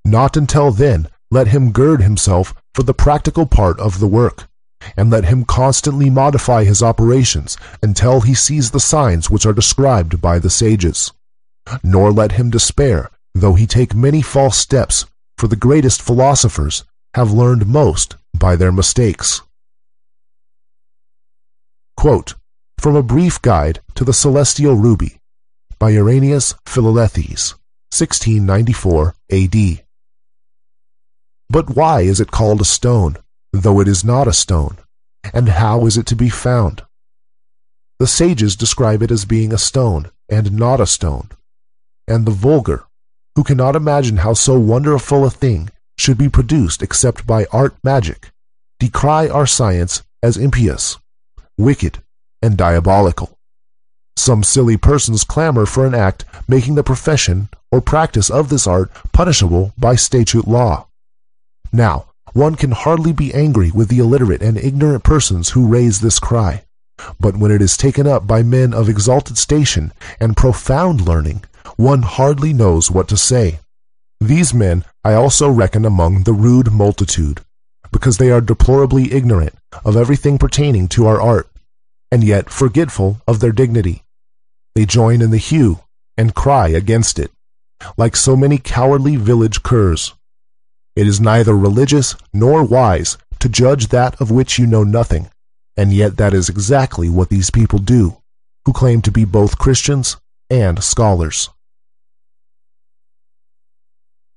Not until then let him gird himself for the practical part of the work, and let him constantly modify his operations until he sees the signs which are described by the sages. Nor let him despair, though he take many false steps, for the greatest philosophers have learned most by their mistakes. Quote, from A Brief Guide to the Celestial Ruby, by Irenaeus Philalethes, 1694 A.D. But why is it called a stone, though it is not a stone? And how is it to be found? The sages describe it as being a stone, and not a stone. And the vulgar, who cannot imagine how so wonderful a thing should be produced except by art magic, decry our science as impious, wicked, and diabolical. Some silly persons clamor for an act making the profession or practice of this art punishable by statute law. Now, one can hardly be angry with the illiterate and ignorant persons who raise this cry, but when it is taken up by men of exalted station and profound learning, one hardly knows what to say. These men I also reckon among the rude multitude, because they are deplorably ignorant of everything pertaining to our art, and yet forgetful of their dignity. They join in the hue and cry against it, like so many cowardly village curs. It is neither religious nor wise to judge that of which you know nothing, and yet that is exactly what these people do, who claim to be both Christians and scholars.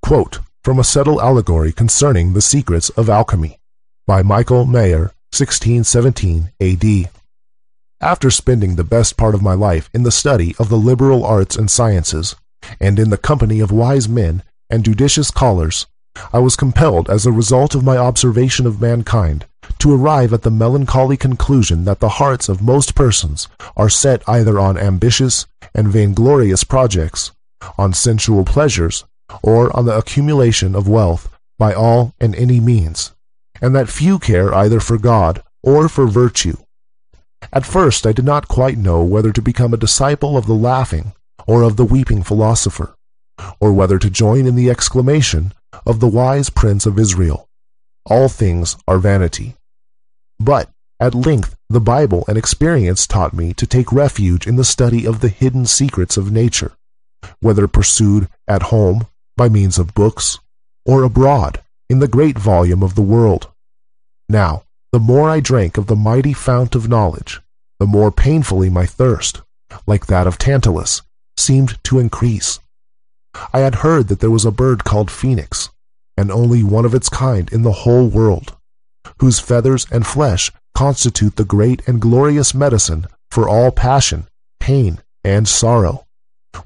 Quote, from A Subtle Allegory Concerning the Secrets of Alchemy, by Michael Mayer, 1617 A.D. After spending the best part of my life in the study of the liberal arts and sciences, and in the company of wise men and judicious scholars, I was compelled, as a result of my observation of mankind, to arrive at the melancholy conclusion that the hearts of most persons are set either on ambitious and vainglorious projects, on sensual pleasures, or on the accumulation of wealth by all and any means, and that few care either for God or for virtue. At first I did not quite know whether to become a disciple of the laughing or of the weeping philosopher, or whether to join in the exclamation of the wise Prince of Israel, all things are vanity. But at length the Bible and experience taught me to take refuge in the study of the hidden secrets of nature, whether pursued at home by means of books, or abroad in the great volume of the world. Now, the more I drank of the mighty fount of knowledge, the more painfully my thirst, like that of Tantalus, seemed to increase. I had heard that there was a bird called Phoenix, and only one of its kind in the whole world, whose feathers and flesh constitute the great and glorious medicine for all passion, pain, and sorrow,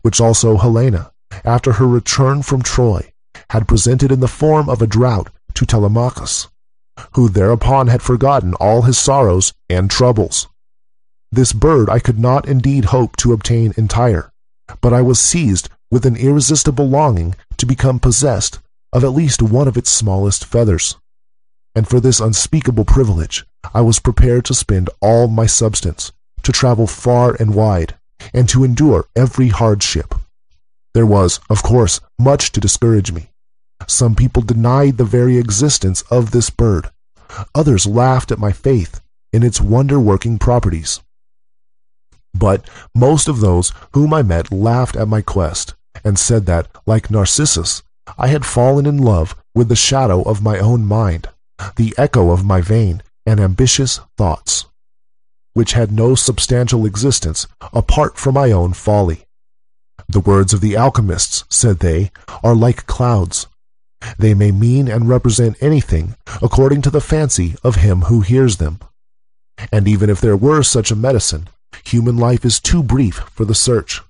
which also Helena, after her return from Troy, had presented in the form of a draught to Telemachus, who thereupon had forgotten all his sorrows and troubles. This bird I could not indeed hope to obtain entire, but I was seized with an irresistible longing to become possessed of at least one of its smallest feathers, and for this unspeakable privilege I was prepared to spend all my substance, to travel far and wide, and to endure every hardship. There was, of course, much to discourage me. Some people denied the very existence of this bird. Others laughed at my faith in its wonder-working properties. But most of those whom I met laughed at my quest, and said that, like Narcissus, I had fallen in love with the shadow of my own mind, the echo of my vain and ambitious thoughts, which had no substantial existence apart from my own folly. The words of the alchemists, said they, are like clouds. They may mean and represent anything according to the fancy of him who hears them. And even if there were such a medicine, human life is too brief for the search.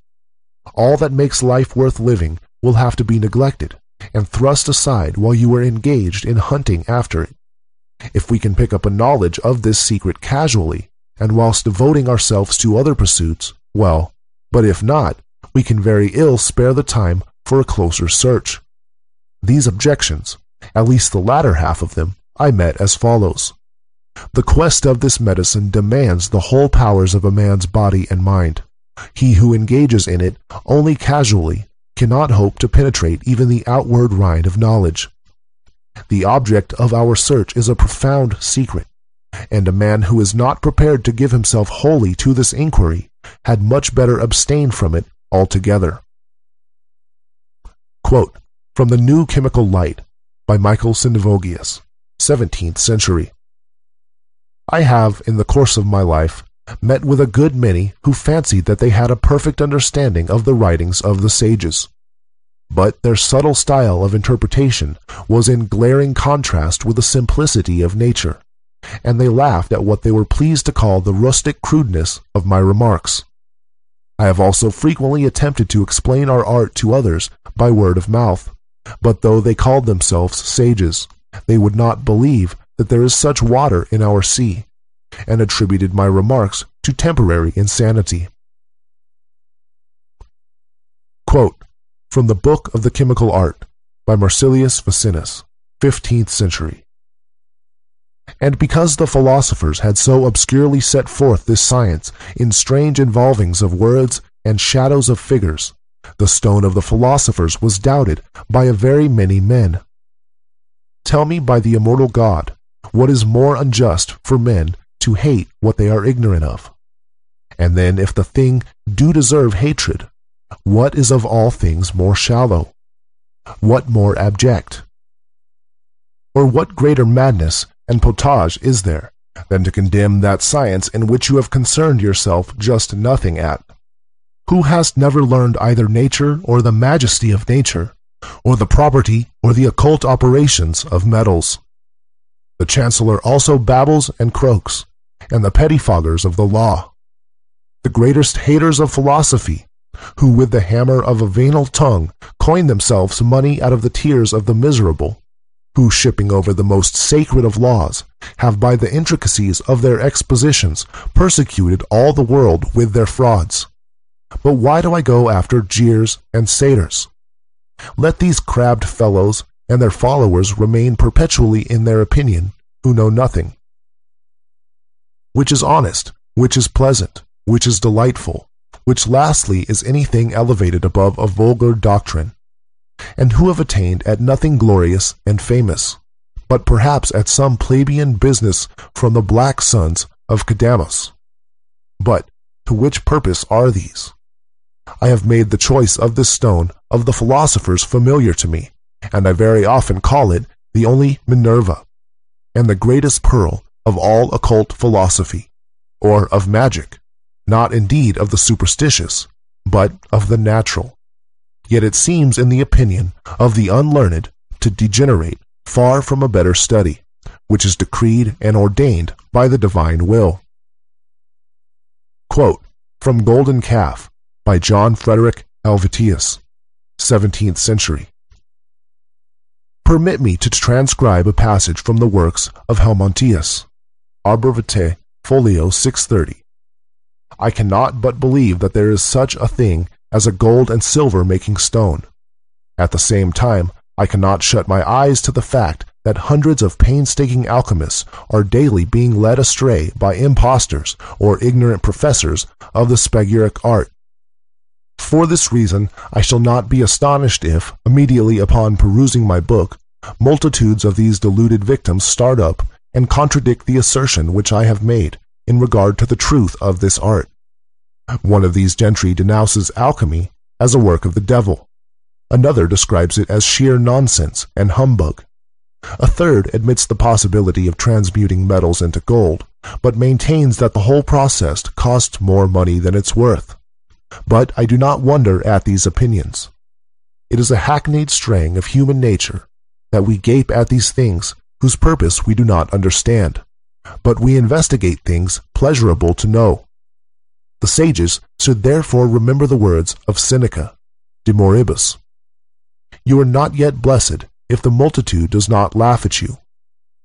All that makes life worth living will have to be neglected and thrust aside while you are engaged in hunting after it. If we can pick up a knowledge of this secret casually, and whilst devoting ourselves to other pursuits, well, but if not, we can very ill spare the time for a closer search. These objections, at least the latter half of them, I met as follows. The quest of this medicine demands the whole powers of a man's body and mind. He who engages in it only casually cannot hope to penetrate even the outward rind of knowledge. The object of our search is a profound secret, and a man who is not prepared to give himself wholly to this inquiry had much better abstain from it altogether. Quote, from The New Chemical Light by Michael Sindavogius, 17th century. I have, in the course of my life, met with a good many who fancied that they had a perfect understanding of the writings of the sages. But their subtle style of interpretation was in glaring contrast with the simplicity of nature, and they laughed at what they were pleased to call the rustic crudeness of my remarks. I have also frequently attempted to explain our art to others by word of mouth, but though they called themselves sages, they would not believe that there is such water in our sea, and attributed my remarks to temporary insanity. Quote, from the Book of the Chemical Art by Marsilius Ficinus, 15th century. And because the philosophers had so obscurely set forth this science in strange involvings of words and shadows of figures, the stone of the philosophers was doubted by a very many men. Tell me by the immortal God, what is more unjust for men to hate what they are ignorant of? And then if the thing do deserve hatred, what is of all things more shallow? What more abject? Or what greater madness and potage is there than to condemn that science in which you have concerned yourself just nothing at? Who hast never learned either nature or the majesty of nature, or the property or the occult operations of metals? The chancellor also babbles and croaks, and the pettifoggers of the law. The greatest haters of philosophy, who with the hammer of a venal tongue coin themselves money out of the tears of the miserable, who, shipping over the most sacred of laws, have by the intricacies of their expositions persecuted all the world with their frauds. But why do I go after jeers and satyrs? Let these crabbed fellows and their followers remain perpetually in their opinion, who know nothing. Which is honest, which is pleasant, which is delightful, which lastly is anything elevated above a vulgar doctrine, and who have attained at nothing glorious and famous, but perhaps at some plebeian business from the black sons of Cadamus. But to which purpose are these? I have made the choice of this stone of the philosophers familiar to me, and I very often call it the only Minerva, and the greatest pearl of all occult philosophy, or of magic, not indeed of the superstitious, but of the natural. Yet it seems in the opinion of the unlearned to degenerate far from a better study, which is decreed and ordained by the divine will. Quote from Golden Calf by John Frederick Helvetius, 17th century. Permit me to transcribe a passage from the works of Helmontius, Arbor Vitae, folio 630. I cannot but believe that there is such a thing as a gold and silver making stone. At the same time, I cannot shut my eyes to the fact that hundreds of painstaking alchemists are daily being led astray by impostors or ignorant professors of the spagyric art. For this reason, I shall not be astonished if, immediately upon perusing my book, multitudes of these deluded victims start up and contradict the assertion which I have made in regard to the truth of this art. One of these gentry denounces alchemy as a work of the devil. Another describes it as sheer nonsense and humbug. A third admits the possibility of transmuting metals into gold, but maintains that the whole process costs more money than it's worth. But I do not wonder at these opinions. It is a hackneyed straying of human nature that we gape at these things whose purpose we do not understand, but we investigate things pleasurable to know. The sages should therefore remember the words of Seneca, De Moribus. You are not yet blessed if the multitude does not laugh at you,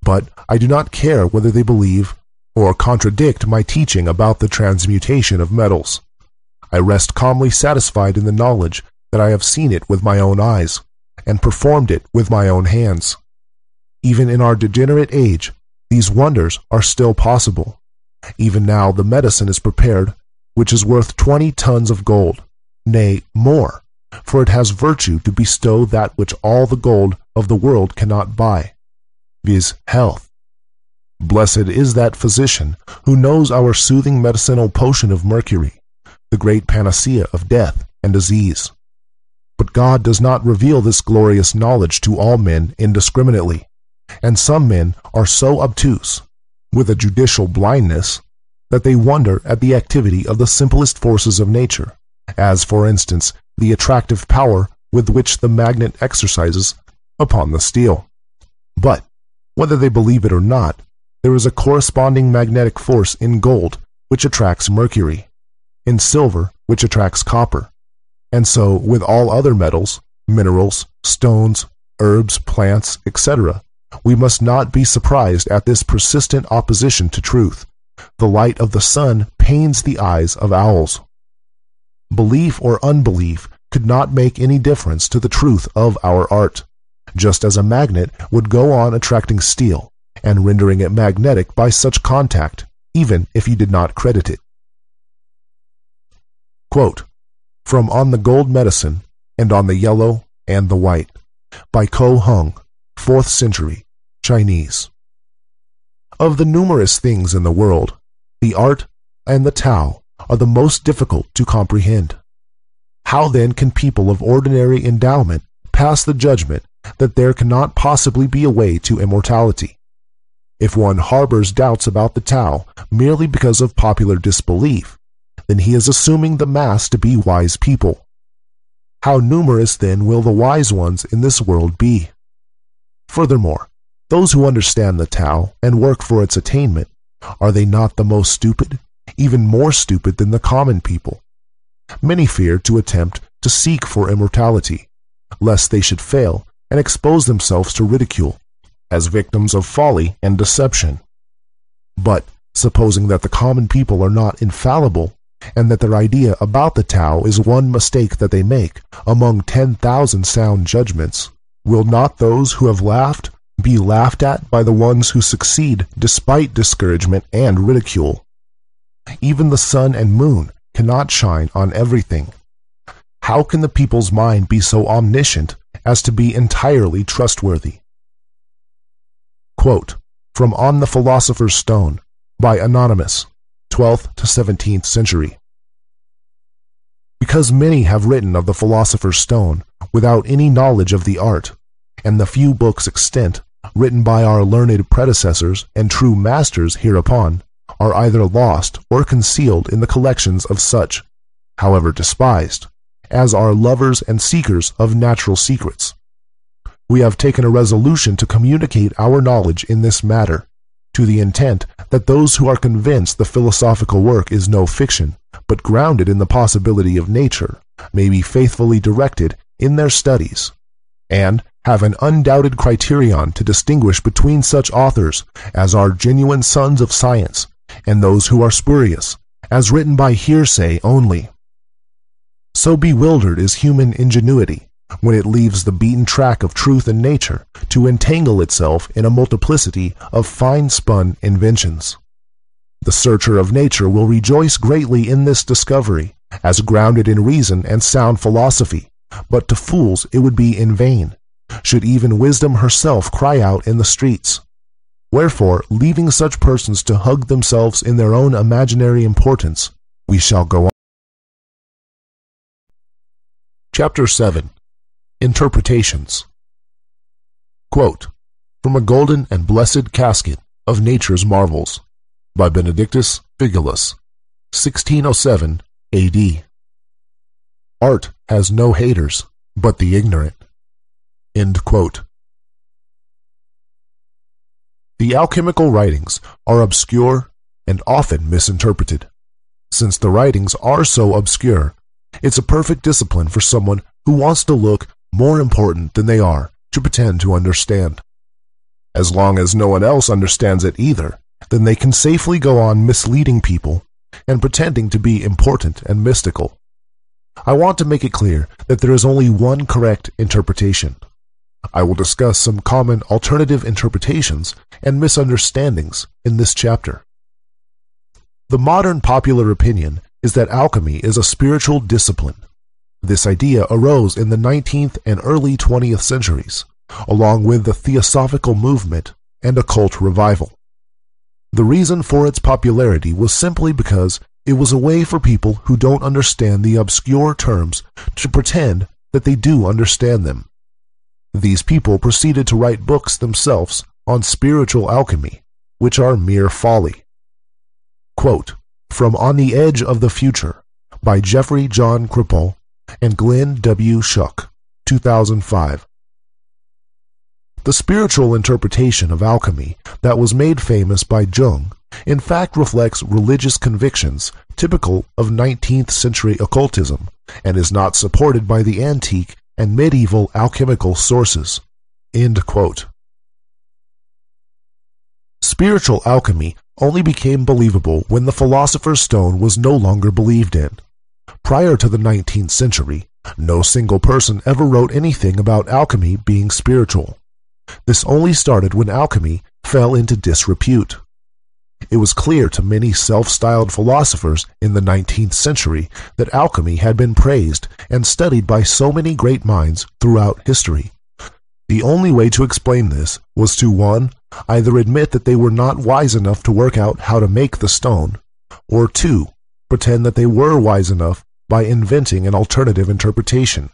but I do not care whether they believe or contradict my teaching about the transmutation of metals. I rest calmly satisfied in the knowledge that I have seen it with my own eyes, and performed it with my own hands. Even in our degenerate age, these wonders are still possible. Even now the medicine is prepared, which is worth 20 tons of gold, nay, more, for it has virtue to bestow that which all the gold of the world cannot buy, viz. Health. Blessed is that physician who knows our soothing medicinal potion of mercury, the great panacea of death and disease. But God does not reveal this glorious knowledge to all men indiscriminately, and some men are so obtuse, with a judicial blindness, that they wonder at the activity of the simplest forces of nature, as, for instance, the attractive power with which the magnet exercises upon the steel. But, whether they believe it or not, there is a corresponding magnetic force in gold which attracts mercury, in silver which attracts copper, and so with all other metals, minerals, stones, herbs, plants, etc. We must not be surprised at this persistent opposition to truth. The light of the sun pains the eyes of owls. Belief or unbelief could not make any difference to the truth of our art, just as a magnet would go on attracting steel and rendering it magnetic by such contact, even if you did not credit it. Quote from On the Gold Medicine and on the Yellow and the White by Ko Hung, 4th century, Chinese. Of the numerous things in the world, the art and the Tao are the most difficult to comprehend. How then can people of ordinary endowment pass the judgment that there cannot possibly be a way to immortality? If one harbors doubts about the Tao merely because of popular disbelief, then he is assuming the mass to be wise people. How numerous then will the wise ones in this world be? Furthermore, those who understand the Tao and work for its attainment, are they not the most stupid, even more stupid than the common people? Many fear to attempt to seek for immortality, lest they should fail and expose themselves to ridicule, as victims of folly and deception. But, supposing that the common people are not infallible, and that their idea about the Tao is one mistake that they make among 10,000 sound judgments, will not those who have laughed be laughed at by the ones who succeed despite discouragement and ridicule? Even the sun and moon cannot shine on everything. How can the people's mind be so omniscient as to be entirely trustworthy? Quote from On the Philosopher's Stone by Anonymous, 12th to 17th century. Because many have written of the Philosopher's Stone without any knowledge of the art, and the few books extant written by our learned predecessors and true masters hereupon, are either lost or concealed in the collections of such, however despised, as are lovers and seekers of natural secrets. We have taken a resolution to communicate our knowledge in this matter, to the intent that those who are convinced the philosophical work is no fiction, but grounded in the possibility of nature, may be faithfully directed in their studies, and have an undoubted criterion to distinguish between such authors as are genuine sons of science, and those who are spurious, as written by hearsay only. So bewildered is human ingenuity, when it leaves the beaten track of truth and nature to entangle itself in a multiplicity of fine-spun inventions. The searcher of nature will rejoice greatly in this discovery, as grounded in reason and sound philosophy, but to fools it would be in vain, should even wisdom herself cry out in the streets. Wherefore, leaving such persons to hug themselves in their own imaginary importance, we shall go on. Chapter 7. Interpretations. Quote, from a golden and blessed casket of nature's marvels, by Benedictus Figulus, 1607 A.D. Art has no haters but the ignorant. End quote. The alchemical writings are obscure and often misinterpreted. Since the writings are so obscure, it's a perfect discipline for someone who wants to look more important than they are to pretend to understand. As long as no one else understands it either, then they can safely go on misleading people and pretending to be important and mystical. I want to make it clear that there is only one correct interpretation. I will discuss some common alternative interpretations and misunderstandings in this chapter. The modern popular opinion is that alchemy is a spiritual discipline. This idea arose in the 19th and early 20th centuries, along with the theosophical movement and occult revival. The reason for its popularity was simply because it was a way for people who don't understand the obscure terms to pretend that they do understand them. These people proceeded to write books themselves on spiritual alchemy, which are mere folly. Quote, from On the Edge of the Future, by Jeffrey John Kripal and Glenn W. Schuck, 2005. The spiritual interpretation of alchemy that was made famous by Jung in fact reflects religious convictions typical of 19th century occultism and is not supported by the antique and medieval alchemical sources. End quote. Spiritual alchemy only became believable when the philosopher's stone was no longer believed in. Prior to the 19th century, no single person ever wrote anything about alchemy being spiritual. This only started when alchemy fell into disrepute. It was clear to many self-styled philosophers in the 19th century that alchemy had been praised and studied by so many great minds throughout history. The only way to explain this was to 1. Either admit that they were not wise enough to work out how to make the stone, or 2. Pretend that they were wise enough by inventing an alternative interpretation.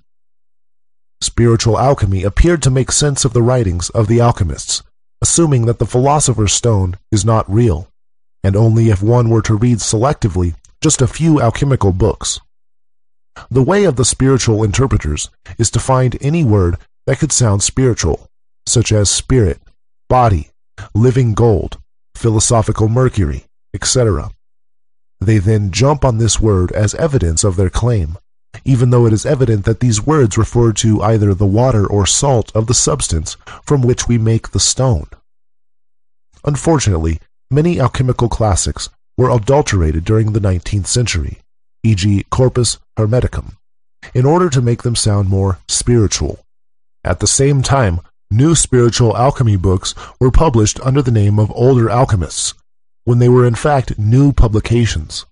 Spiritual alchemy appeared to make sense of the writings of the alchemists, assuming that the philosopher's stone is not real, and only if one were to read selectively just a few alchemical books. The way of the spiritual interpreters is to find any word that could sound spiritual, such as spirit, body, living gold, philosophical mercury, etc. They then jump on this word as evidence of their claim, even though it is evident that these words refer to either the water or salt of the substance from which we make the stone. Unfortunately, many alchemical classics were adulterated during the 19th century, e.g. Corpus Hermeticum, in order to make them sound more spiritual. At the same time, new spiritual alchemy books were published under the name of older alchemists, when they were in fact new publications.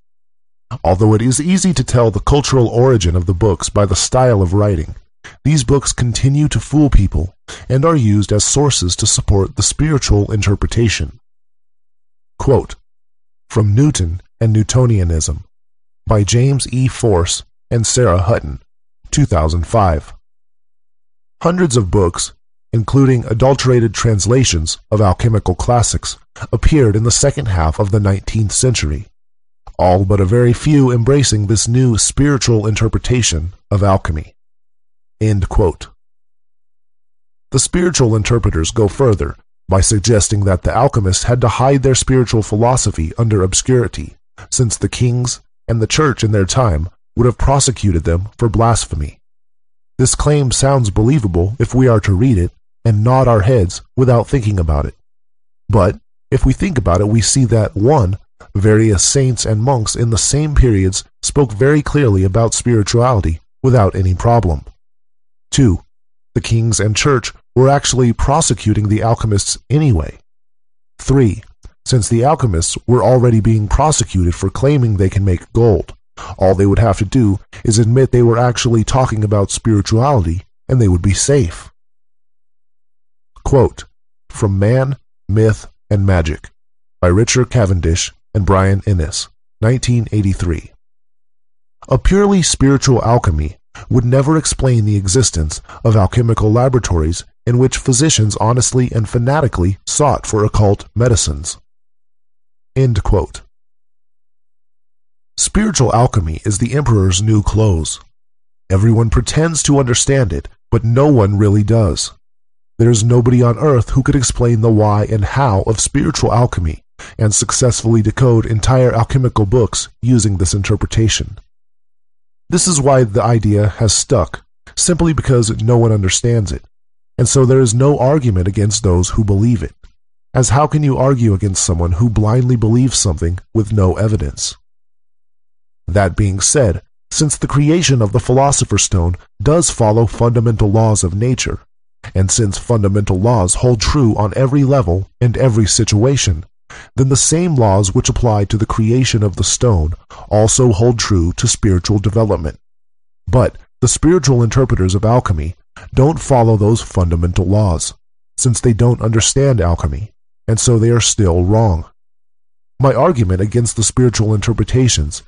Although it is easy to tell the cultural origin of the books by the style of writing, these books continue to fool people and are used as sources to support the spiritual interpretation. Quote, from Newton and Newtonianism, by James E. Force and Sarah Hutton, 2005. Hundreds of books, including adulterated translations of alchemical classics, appeared in the second half of the 19th century, all but a very few embracing this new spiritual interpretation of alchemy." End quote. The spiritual interpreters go further by suggesting that the alchemists had to hide their spiritual philosophy under obscurity, since the kings and the church in their time would have prosecuted them for blasphemy. This claim sounds believable if we are to read it and nod our heads without thinking about it. But if we think about it, we see that 1. Various saints and monks in the same periods spoke very clearly about spirituality without any problem. 2. The kings and church were actually prosecuting the alchemists anyway. 3. Since the alchemists were already being prosecuted for claiming they can make gold, all they would have to do is admit they were actually talking about spirituality and they would be safe. Quote, from Man, Myth, and Magic by Richard Cavendish and Brian Innes, 1983. A purely spiritual alchemy would never explain the existence of alchemical laboratories in which physicians honestly and fanatically sought for occult medicines. End quote. Spiritual alchemy is the emperor's new clothes. Everyone pretends to understand it, but no one really does. There is nobody on earth who could explain the why and how of spiritual alchemy and successfully decode entire alchemical books using this interpretation. This is why the idea has stuck, simply because no one understands it, and so there is no argument against those who believe it, as how can you argue against someone who blindly believes something with no evidence? That being said, since the creation of the Philosopher's Stone does follow fundamental laws of nature, and since fundamental laws hold true on every level and every situation, then the same laws which apply to the creation of the stone also hold true to spiritual development. But the spiritual interpreters of alchemy don't follow those fundamental laws, since they don't understand alchemy, and so they are still wrong. My argument against the spiritual interpretations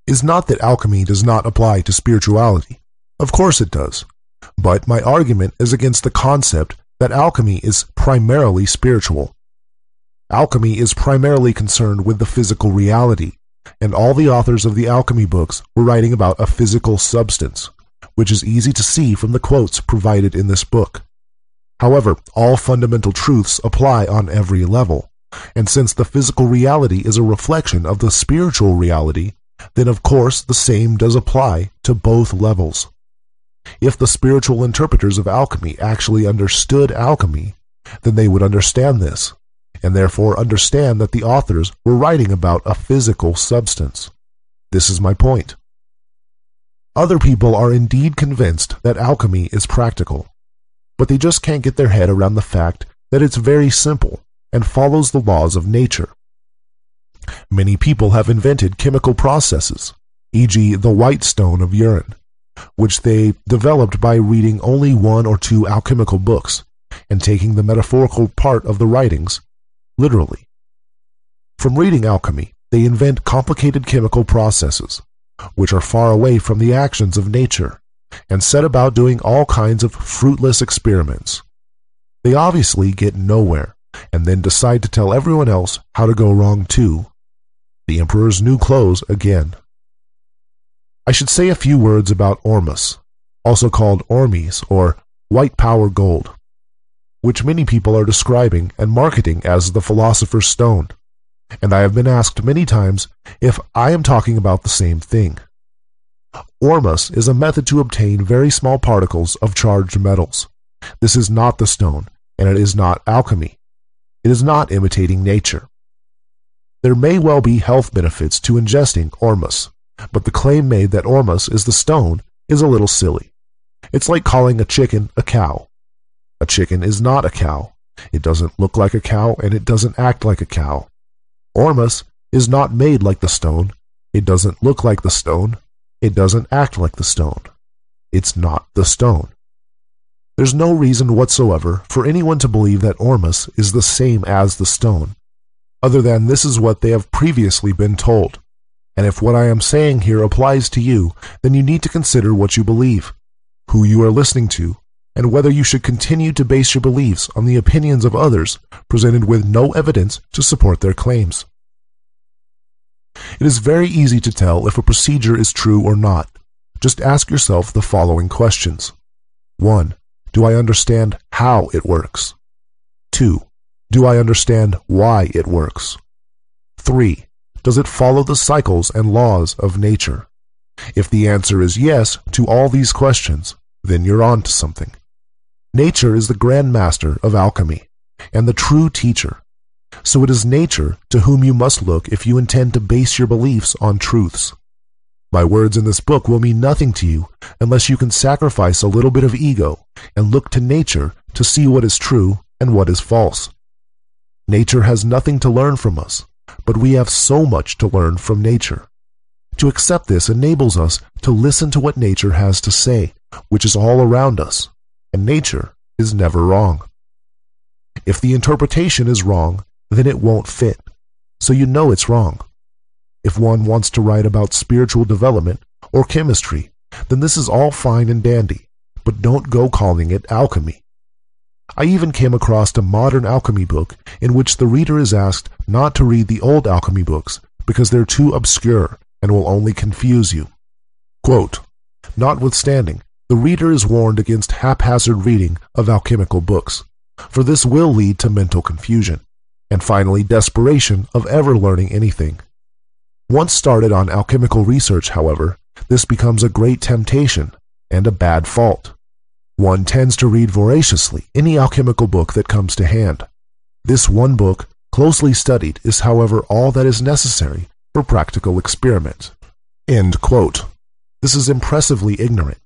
is not that alchemy does not apply to spirituality. Of course it does. But my argument is against the concept that alchemy is primarily spiritual. Alchemy is primarily concerned with the physical reality, and all the authors of the alchemy books were writing about a physical substance, which is easy to see from the quotes provided in this book. However, all fundamental truths apply on every level, and since the physical reality is a reflection of the spiritual reality, then of course the same does apply to both levels. If the spiritual interpreters of alchemy actually understood alchemy, then they would understand this, and therefore understand that the authors were writing about a physical substance. This is my point. Other people are indeed convinced that alchemy is practical, but they just can't get their head around the fact that it's very simple and follows the laws of nature. Many people have invented chemical processes, e.g. the white stone of urine, which they developed by reading only 1 or 2 alchemical books and taking the metaphorical part of the writings literally. From reading alchemy, they invent complicated chemical processes, which are far away from the actions of nature, and set about doing all kinds of fruitless experiments. They obviously get nowhere, and then decide to tell everyone else how to go wrong too. The emperor's new clothes again. I should say a few words about ormus, also called ormes or white power gold, which many people are describing and marketing as the Philosopher's Stone, and I have been asked many times if I am talking about the same thing. Ormus is a method to obtain very small particles of charged metals. This is not the stone, and it is not alchemy. It is not imitating nature. There may well be health benefits to ingesting ormus, but the claim made that ormus is the stone is a little silly. It's like calling a chicken a cow. A chicken is not a cow. It doesn't look like a cow, and it doesn't act like a cow. Ormus is not made like the stone. It doesn't look like the stone. It doesn't act like the stone. It's not the stone. There's no reason whatsoever for anyone to believe that ormus is the same as the stone, other than this is what they have previously been told. And if what I am saying here applies to you, then you need to consider what you believe, who you are listening to, and whether you should continue to base your beliefs on the opinions of others presented with no evidence to support their claims. It is very easy to tell if a procedure is true or not. Just ask yourself the following questions. 1. Do I understand how it works? 2. Do I understand why it works? 3. Does it follow the cycles and laws of nature? If the answer is yes to all these questions, then you're on to something. Nature is the grand master of alchemy and the true teacher. So it is nature to whom you must look if you intend to base your beliefs on truths. My words in this book will mean nothing to you unless you can sacrifice a little bit of ego and look to nature to see what is true and what is false. Nature has nothing to learn from us, but we have so much to learn from nature. To accept this enables us to listen to what nature has to say, which is all around us, and nature is never wrong. If the interpretation is wrong, then it won't fit, so you know it's wrong. If one wants to write about spiritual development or chemistry, then this is all fine and dandy, but don't go calling it alchemy. I even came across a modern alchemy book in which the reader is asked not to read the old alchemy books because they're too obscure and will only confuse you. Quote, notwithstanding, the reader is warned against haphazard reading of alchemical books, for this will lead to mental confusion, and finally desperation of ever learning anything. Once started on alchemical research, however, this becomes a great temptation and a bad fault. One tends to read voraciously any alchemical book that comes to hand. This one book, closely studied, is however all that is necessary for practical experiment. End quote. This is impressively ignorant.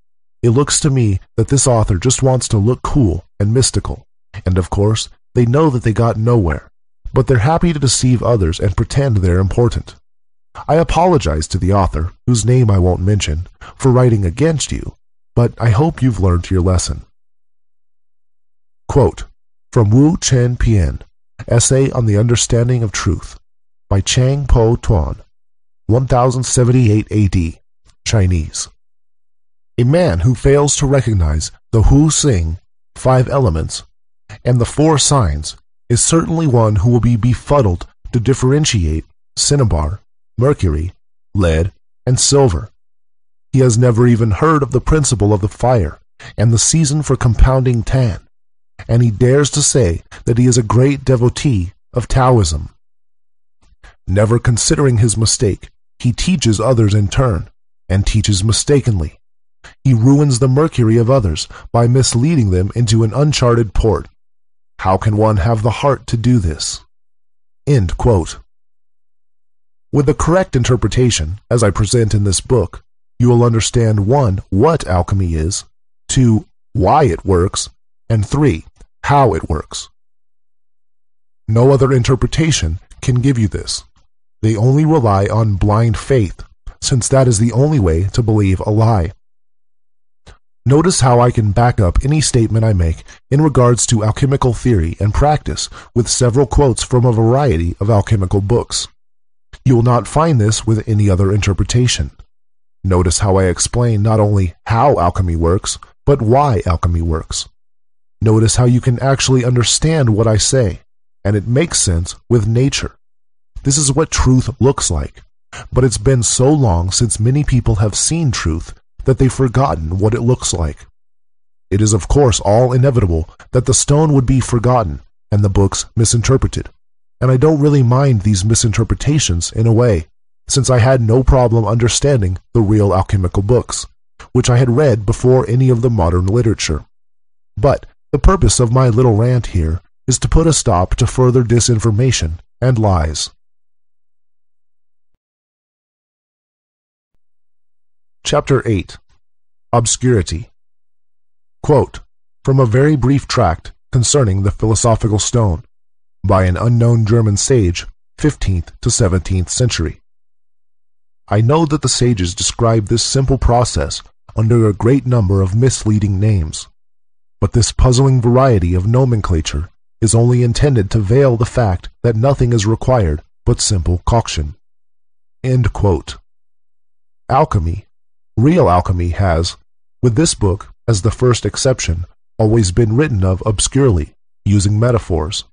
It looks to me that this author just wants to look cool and mystical, and of course, they know that they got nowhere, but they're happy to deceive others and pretend they're important. I apologize to the author, whose name I won't mention, for writing against you, but I hope you've learned your lesson. Quote, from Wu Chen Pian, Essay on the Understanding of Truth, by Chang Po Tuan, 1078 AD, Chinese. A man who fails to recognize the Hu Xing, 5 elements, and the 4 signs is certainly one who will be befuddled to differentiate cinnabar, mercury, lead, and silver. He has never even heard of the principle of the fire and the season for compounding tan, and he dares to say that he is a great devotee of Taoism. Never considering his mistake, he teaches others in turn, and teaches mistakenly. He ruins the mercury of others by misleading them into an uncharted port. How can one have the heart to do this? End quote. With the correct interpretation, as I present in this book, you will understand 1. What alchemy is, 2. Why it works, and 3. How it works. No other interpretation can give you this. They only rely on blind faith, since that is the only way to believe a lie. Notice how I can back up any statement I make in regards to alchemical theory and practice with several quotes from a variety of alchemical books. You will not find this with any other interpretation. Notice how I explain not only how alchemy works, but why alchemy works. Notice how you can actually understand what I say, and it makes sense with nature. This is what truth looks like, but it's been so long since many people have seen truth that they've forgotten what it looks like. It is of course all inevitable that the stone would be forgotten and the books misinterpreted, and I don't really mind these misinterpretations in a way, since I had no problem understanding the real alchemical books, which I had read before any of the modern literature. But the purpose of my little rant here is to put a stop to further disinformation and lies. Chapter 8. Obscurity. Quote, from a very brief tract concerning the philosophical stone, by an unknown German sage, 15th to 17th century. I know that the sages describe this simple process under a great number of misleading names, but this puzzling variety of nomenclature is only intended to veil the fact that nothing is required but simple coction. End quote. Alchemy, real alchemy, has, with this book as the first exception, always been written of obscurely, using metaphors,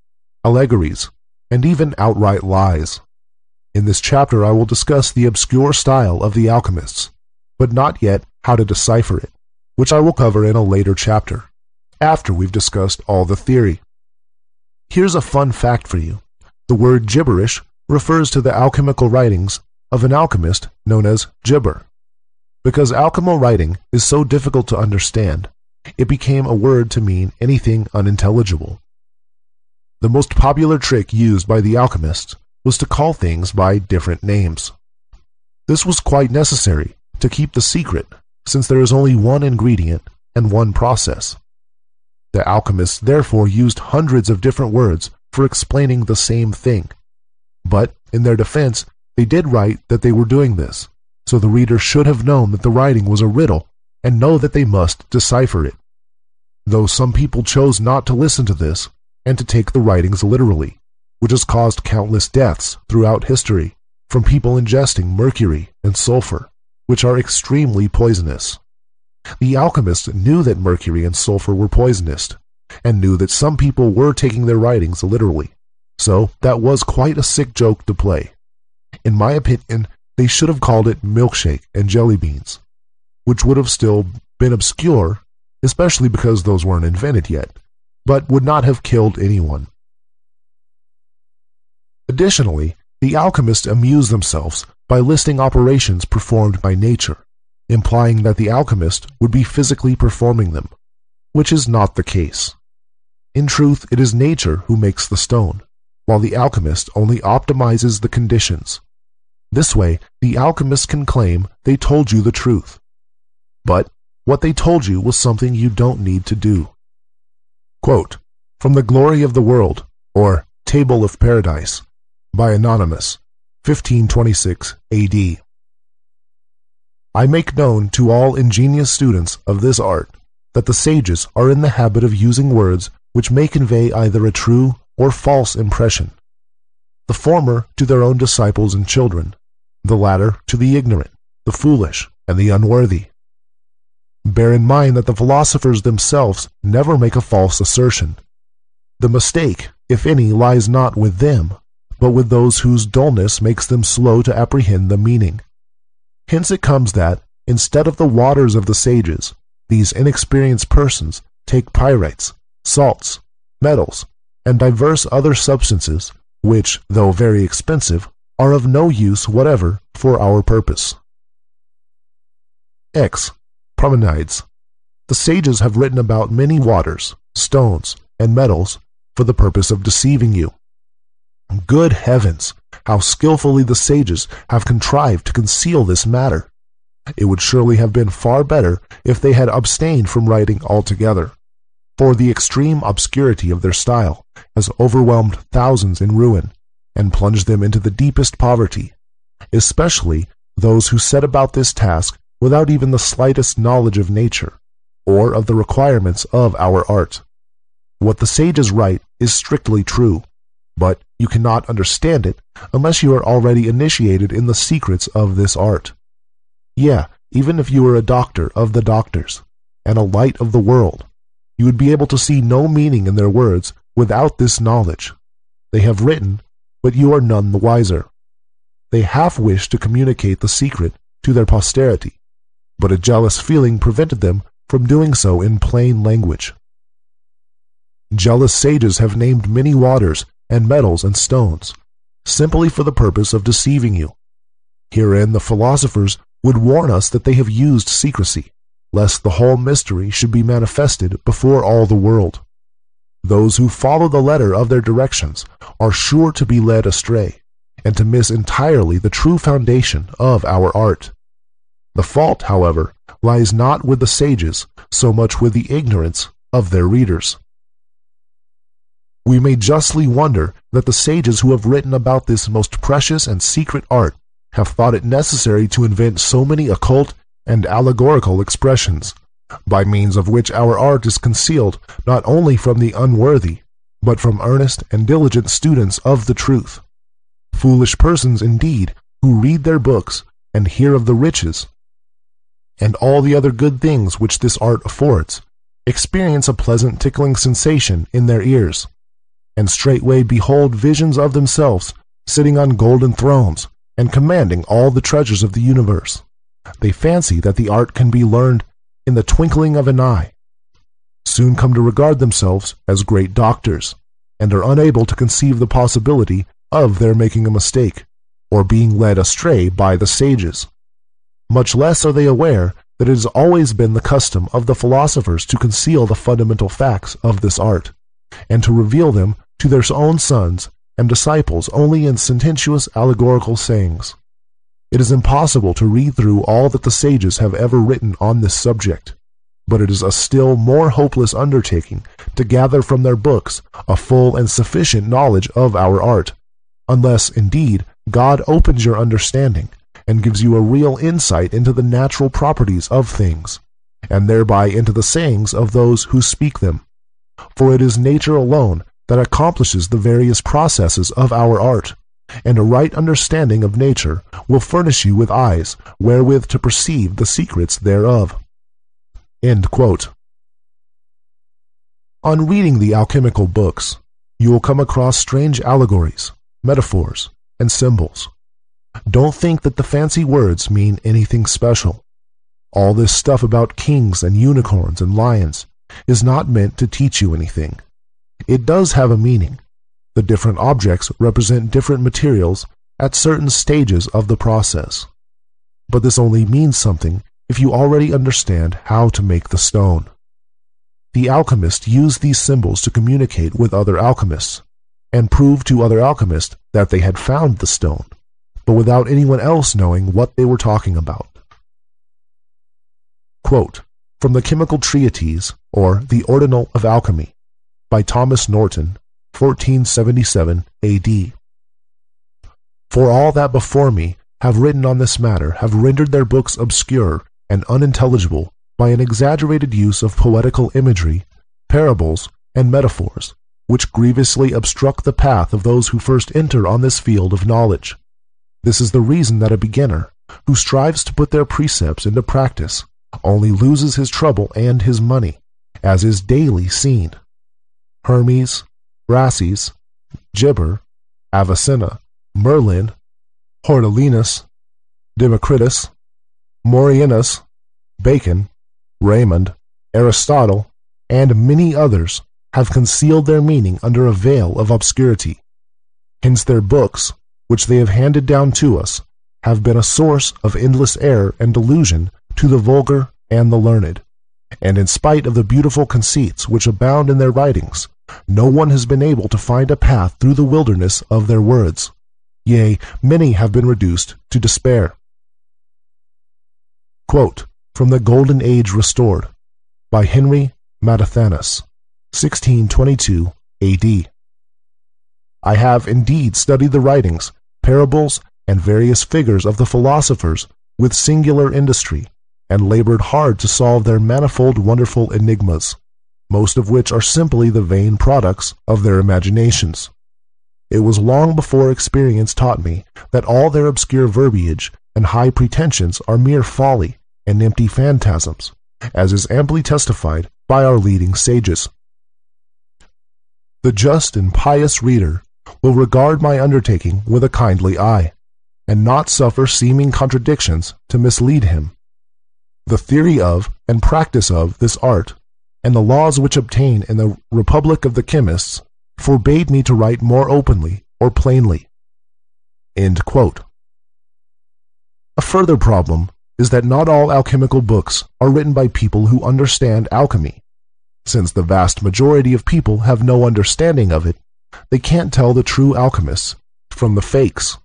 allegories, and even outright lies. In this chapter I will discuss the obscure style of the alchemists, but not yet how to decipher it, which I will cover in a later chapter, after we've discussed all the theory. Here's a fun fact for you. The word gibberish refers to the alchemical writings of an alchemist known as Gibber. Because alchemical writing is so difficult to understand, it became a word to mean anything unintelligible. The most popular trick used by the alchemists was to call things by different names. This was quite necessary to keep the secret, since there is only one ingredient and one process. The alchemists therefore used hundreds of different words for explaining the same thing. But, in their defense, they did write that they were doing this, so the reader should have known that the writing was a riddle and know that they must decipher it. Though some people chose not to listen to this and to take the writings literally, which has caused countless deaths throughout history from people ingesting mercury and sulfur, which are extremely poisonous. The alchemists knew that mercury and sulfur were poisonous, and knew that some people were taking their writings literally, so that was quite a sick joke to play. In my opinion, they should have called it milkshake and jelly beans, which would have still been obscure, especially because those weren't invented yet, but would not have killed anyone. Additionally, the alchemists amused themselves by listing operations performed by nature, implying that the alchemist would be physically performing them, which is not the case. In truth, it is nature who makes the stone, while the alchemist only optimizes the conditions. This way, the alchemist can claim they told you the truth. But what they told you was something you don't need to do. Quote, from the Glory of the World, or Table of Paradise, by Anonymous, 1526 AD. I make known to all ingenious students of this art that the sages are in the habit of using words which may convey either a true or false impression, the former to their own disciples and children, the latter to the ignorant, the foolish, and the unworthy. Bear in mind that the philosophers themselves never make a false assertion. The mistake, if any, lies not with them, but with those whose dullness makes them slow to apprehend the meaning. Hence it comes that, instead of the waters of the sages, these inexperienced persons take pyrites, salts, metals, and diverse other substances, which, though very expensive, are of no use whatever for our purpose. X. Promenides. The sages have written about many waters, stones, and metals for the purpose of deceiving you. Good heavens, how skillfully the sages have contrived to conceal this matter! It would surely have been far better if they had abstained from writing altogether, for the extreme obscurity of their style has overwhelmed thousands in ruin and plunged them into the deepest poverty, especially those who set about this task without even the slightest knowledge of nature or of the requirements of our art. What the sages write is strictly true, but you cannot understand it unless you are already initiated in the secrets of this art. Yeah, even if you were a doctor of the doctors and a light of the world, you would be able to see no meaning in their words without this knowledge. They have written, but you are none the wiser. They half wish to communicate the secret to their posterity, but a jealous feeling prevented them from doing so in plain language. Jealous sages have named many waters and metals and stones, simply for the purpose of deceiving you. Herein the philosophers would warn us that they have used secrecy, lest the whole mystery should be manifested before all the world. Those who follow the letter of their directions are sure to be led astray, and to miss entirely the true foundation of our art. The fault, however, lies not with the sages so much with the ignorance of their readers. We may justly wonder that the sages who have written about this most precious and secret art have thought it necessary to invent so many occult and allegorical expressions, by means of which our art is concealed not only from the unworthy, but from earnest and diligent students of the truth. Foolish persons, indeed, who read their books and hear of the riches and all the other good things which this art affords, experience a pleasant tickling sensation in their ears, and straightway behold visions of themselves sitting on golden thrones and commanding all the treasures of the universe. They fancy that the art can be learned in the twinkling of an eye, soon come to regard themselves as great doctors, and are unable to conceive the possibility of their making a mistake, or being led astray by the sages. Much less are they aware that it has always been the custom of the philosophers to conceal the fundamental facts of this art, and to reveal them to their own sons and disciples only in sententious allegorical sayings. It is impossible to read through all that the sages have ever written on this subject, but it is a still more hopeless undertaking to gather from their books a full and sufficient knowledge of our art, unless, indeed, God opens your understanding and gives you a real insight into the natural properties of things, and thereby into the sayings of those who speak them. For it is nature alone that accomplishes the various processes of our art, and a right understanding of nature will furnish you with eyes wherewith to perceive the secrets thereof. End quote. On reading the alchemical books, you will come across strange allegories, metaphors, and symbols. Don't think that the fancy words mean anything special. All this stuff about kings and unicorns and lions is not meant to teach you anything. It does have a meaning. The different objects represent different materials at certain stages of the process. But this only means something if you already understand how to make the stone. The alchemists used these symbols to communicate with other alchemists, and prove to other alchemists that they had found the stone, but without anyone else knowing what they were talking about. Quote from the Chemical Treatise, or The Ordinal of Alchemy, by Thomas Norton, 1477 A.D. For all that before me have written on this matter have rendered their books obscure and unintelligible by an exaggerated use of poetical imagery, parables, and metaphors, which grievously obstruct the path of those who first enter on this field of knowledge. This is the reason that a beginner, who strives to put their precepts into practice, only loses his trouble and his money, as is daily seen. Hermes, Rhases, Gibber, Avicenna, Merlin, Hordelinus, Democritus, Morianus, Bacon, Raymond, Aristotle, and many others have concealed their meaning under a veil of obscurity. Hence their books, which they have handed down to us, have been a source of endless error and delusion to the vulgar and the learned. And in spite of the beautiful conceits which abound in their writings, no one has been able to find a path through the wilderness of their words. Yea, many have been reduced to despair. Quote from The Golden Age Restored, by Henry Mattathanus, 1622 A.D. I have indeed studied the writings, parables, and various figures of the philosophers with singular industry, and labored hard to solve their manifold wonderful enigmas, most of which are simply the vain products of their imaginations. It was long before experience taught me that all their obscure verbiage and high pretensions are mere folly and empty phantasms, as is amply testified by our leading sages. The just and pious reader will regard my undertaking with a kindly eye, and not suffer seeming contradictions to mislead him. The theory of and practice of this art, and the laws which obtain in the Republic of the Chemists, forbade me to write more openly or plainly. End quote. A further problem is that not all alchemical books are written by people who understand alchemy. Since the vast majority of people have no understanding of it, they can't tell the true alchemists from the fakes.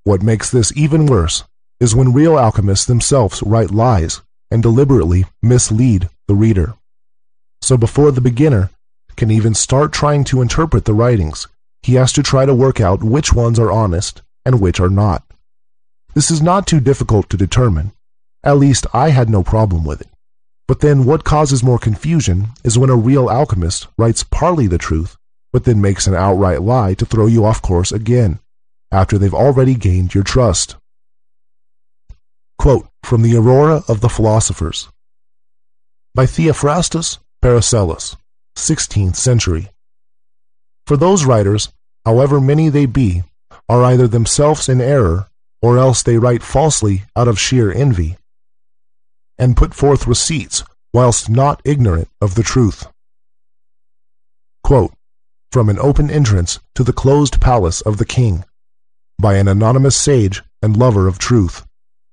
What makes this even worse is when real alchemists themselves write lies and deliberately mislead the reader. So before the beginner can even start trying to interpret the writings, he has to try to work out which ones are honest and which are not. This is not too difficult to determine. At least I had no problem with it. But then what causes more confusion is when a real alchemist writes partly the truth, but then makes an outright lie to throw you off course again, after they've already gained your trust. Quote from the Aurora of the Philosophers. by Theophrastus Paracelsus, 16th century. For those writers, however many they be, are either themselves in error, or else they write falsely out of sheer envy, and put forth receipts whilst not ignorant of the truth. Quote, from an open entrance to the closed palace of the king, by an anonymous sage and lover of truth,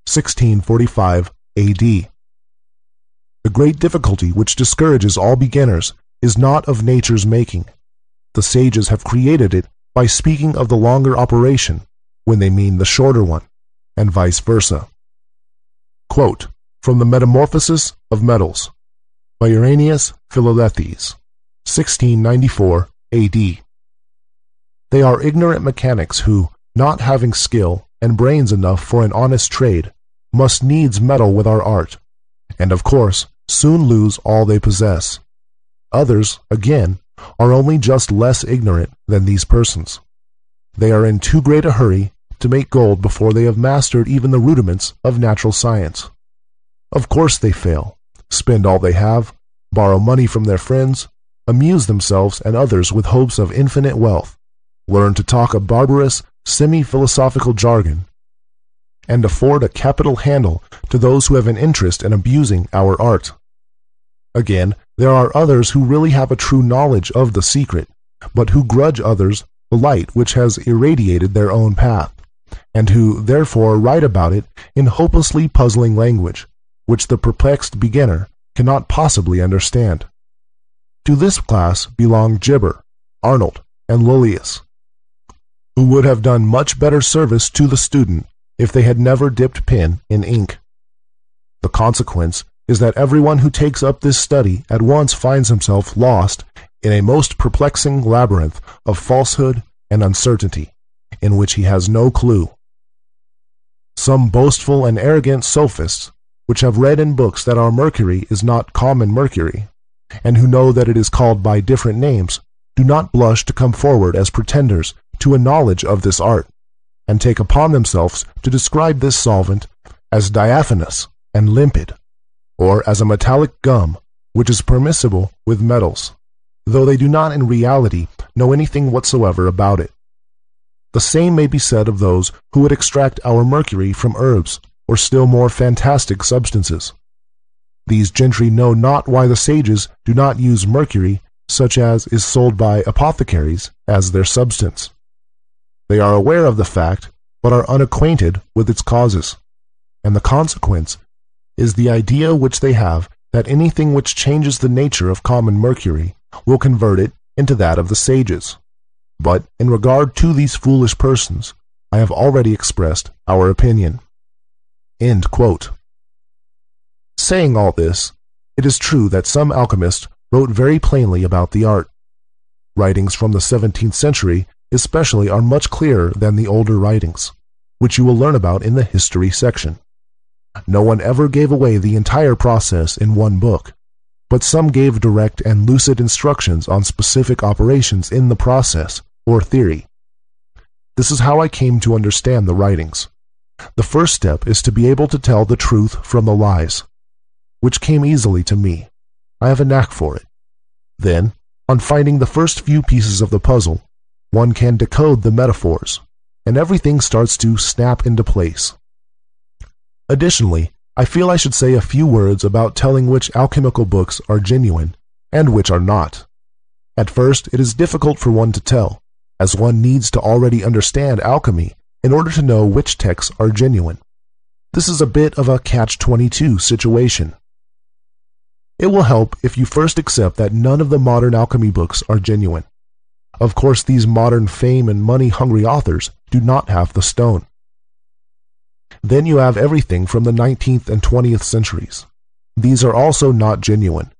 1645 A.D. The great difficulty which discourages all beginners is not of nature's making. The sages have created it by speaking of the longer operation when they mean the shorter one, and vice versa. Quote, from the Metamorphosis of Metals, by Irenaeus Philalethes, 1694 A.D. They are ignorant mechanics who, not having skill and brains enough for an honest trade, must needs meddle with our art, and of course soon lose all they possess. Others, again, are only just less ignorant than these persons. They are in too great a hurry to make gold before they have mastered even the rudiments of natural science. Of course they fail, spend all they have, borrow money from their friends, amuse themselves and others with hopes of infinite wealth, learn to talk a barbarous, semi-philosophical jargon, and afford a capital handle to those who have an interest in abusing our art. Again, there are others who really have a true knowledge of the secret, but who grudge others the light which has irradiated their own path, and who therefore write about it in hopelessly puzzling language, which the perplexed beginner cannot possibly understand. To this class belong Gibber, Arnold, and Lullius, who would have done much better service to the student if they had never dipped pen in ink. The consequence is that everyone who takes up this study at once finds himself lost in a most perplexing labyrinth of falsehood and uncertainty, in which he has no clue. Some boastful and arrogant sophists, which have read in books that our mercury is not common mercury, and who know that it is called by different names, do not blush to come forward as pretenders to a knowledge of this art, and take upon themselves to describe this solvent as diaphanous and limpid, or as a metallic gum which is permissible with metals, though they do not in reality know anything whatsoever about it. The same may be said of those who would extract our mercury from herbs, or still more fantastic substances. These gentry know not why the sages do not use mercury, such as is sold by apothecaries, as their substance. They are aware of the fact, but are unacquainted with its causes, and the consequence is the idea which they have that anything which changes the nature of common mercury will convert it into that of the sages. But in regard to these foolish persons, I have already expressed our opinion. End quote. Saying all this, it is true that some alchemists wrote very plainly about the art. Writings from the 17th century especially are much clearer than the older writings, which you will learn about in the history section. No one ever gave away the entire process in one book, but some gave direct and lucid instructions on specific operations in the process, or theory. This is how I came to understand the writings. The first step is to be able to tell the truth from the lies, which came easily to me. I have a knack for it. Then, on finding the first few pieces of the puzzle, one can decode the metaphors, and everything starts to snap into place. Additionally, I feel I should say a few words about telling which alchemical books are genuine and which are not. At first, it is difficult for one to tell, as one needs to already understand alchemy in order to know which texts are genuine. This is a bit of a catch-22 situation. It will help if you first accept that none of the modern alchemy books are genuine. Of course, these modern fame and money-hungry authors do not have the stone. Then you have everything from the 19th and 20th centuries. These are also not genuine.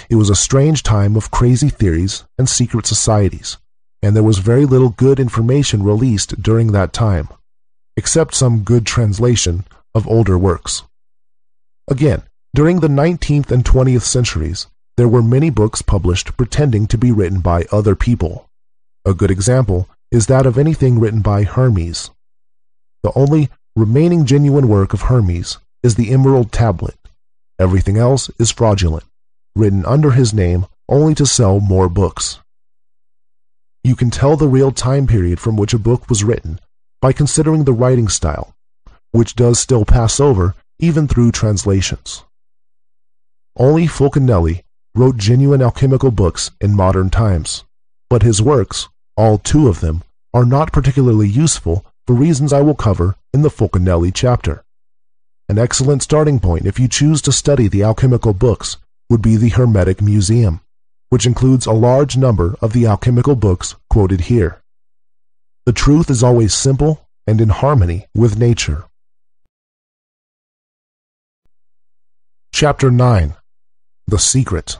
It was a strange time of crazy theories and secret societies, and there was very little good information released during that time, except some good translation of older works. Again, during the 19th and 20th centuries, there were many books published pretending to be written by other people. A good example is that of anything written by Hermes. The only remaining genuine work of Hermes is the Emerald Tablet. Everything else is fraudulent, written under his name only to sell more books. You can tell the real time period from which a book was written by considering the writing style, which does still pass over even through translations. Only Fulcanelli wrote genuine alchemical books in modern times, but his works, all 2 of them, are not particularly useful for reasons I will cover in the Fulcanelli chapter. An excellent starting point if you choose to study the alchemical books would be the Hermetic Museum, which includes a large number of the alchemical books quoted here. The truth is always simple and in harmony with nature. Chapter 9. The Secret.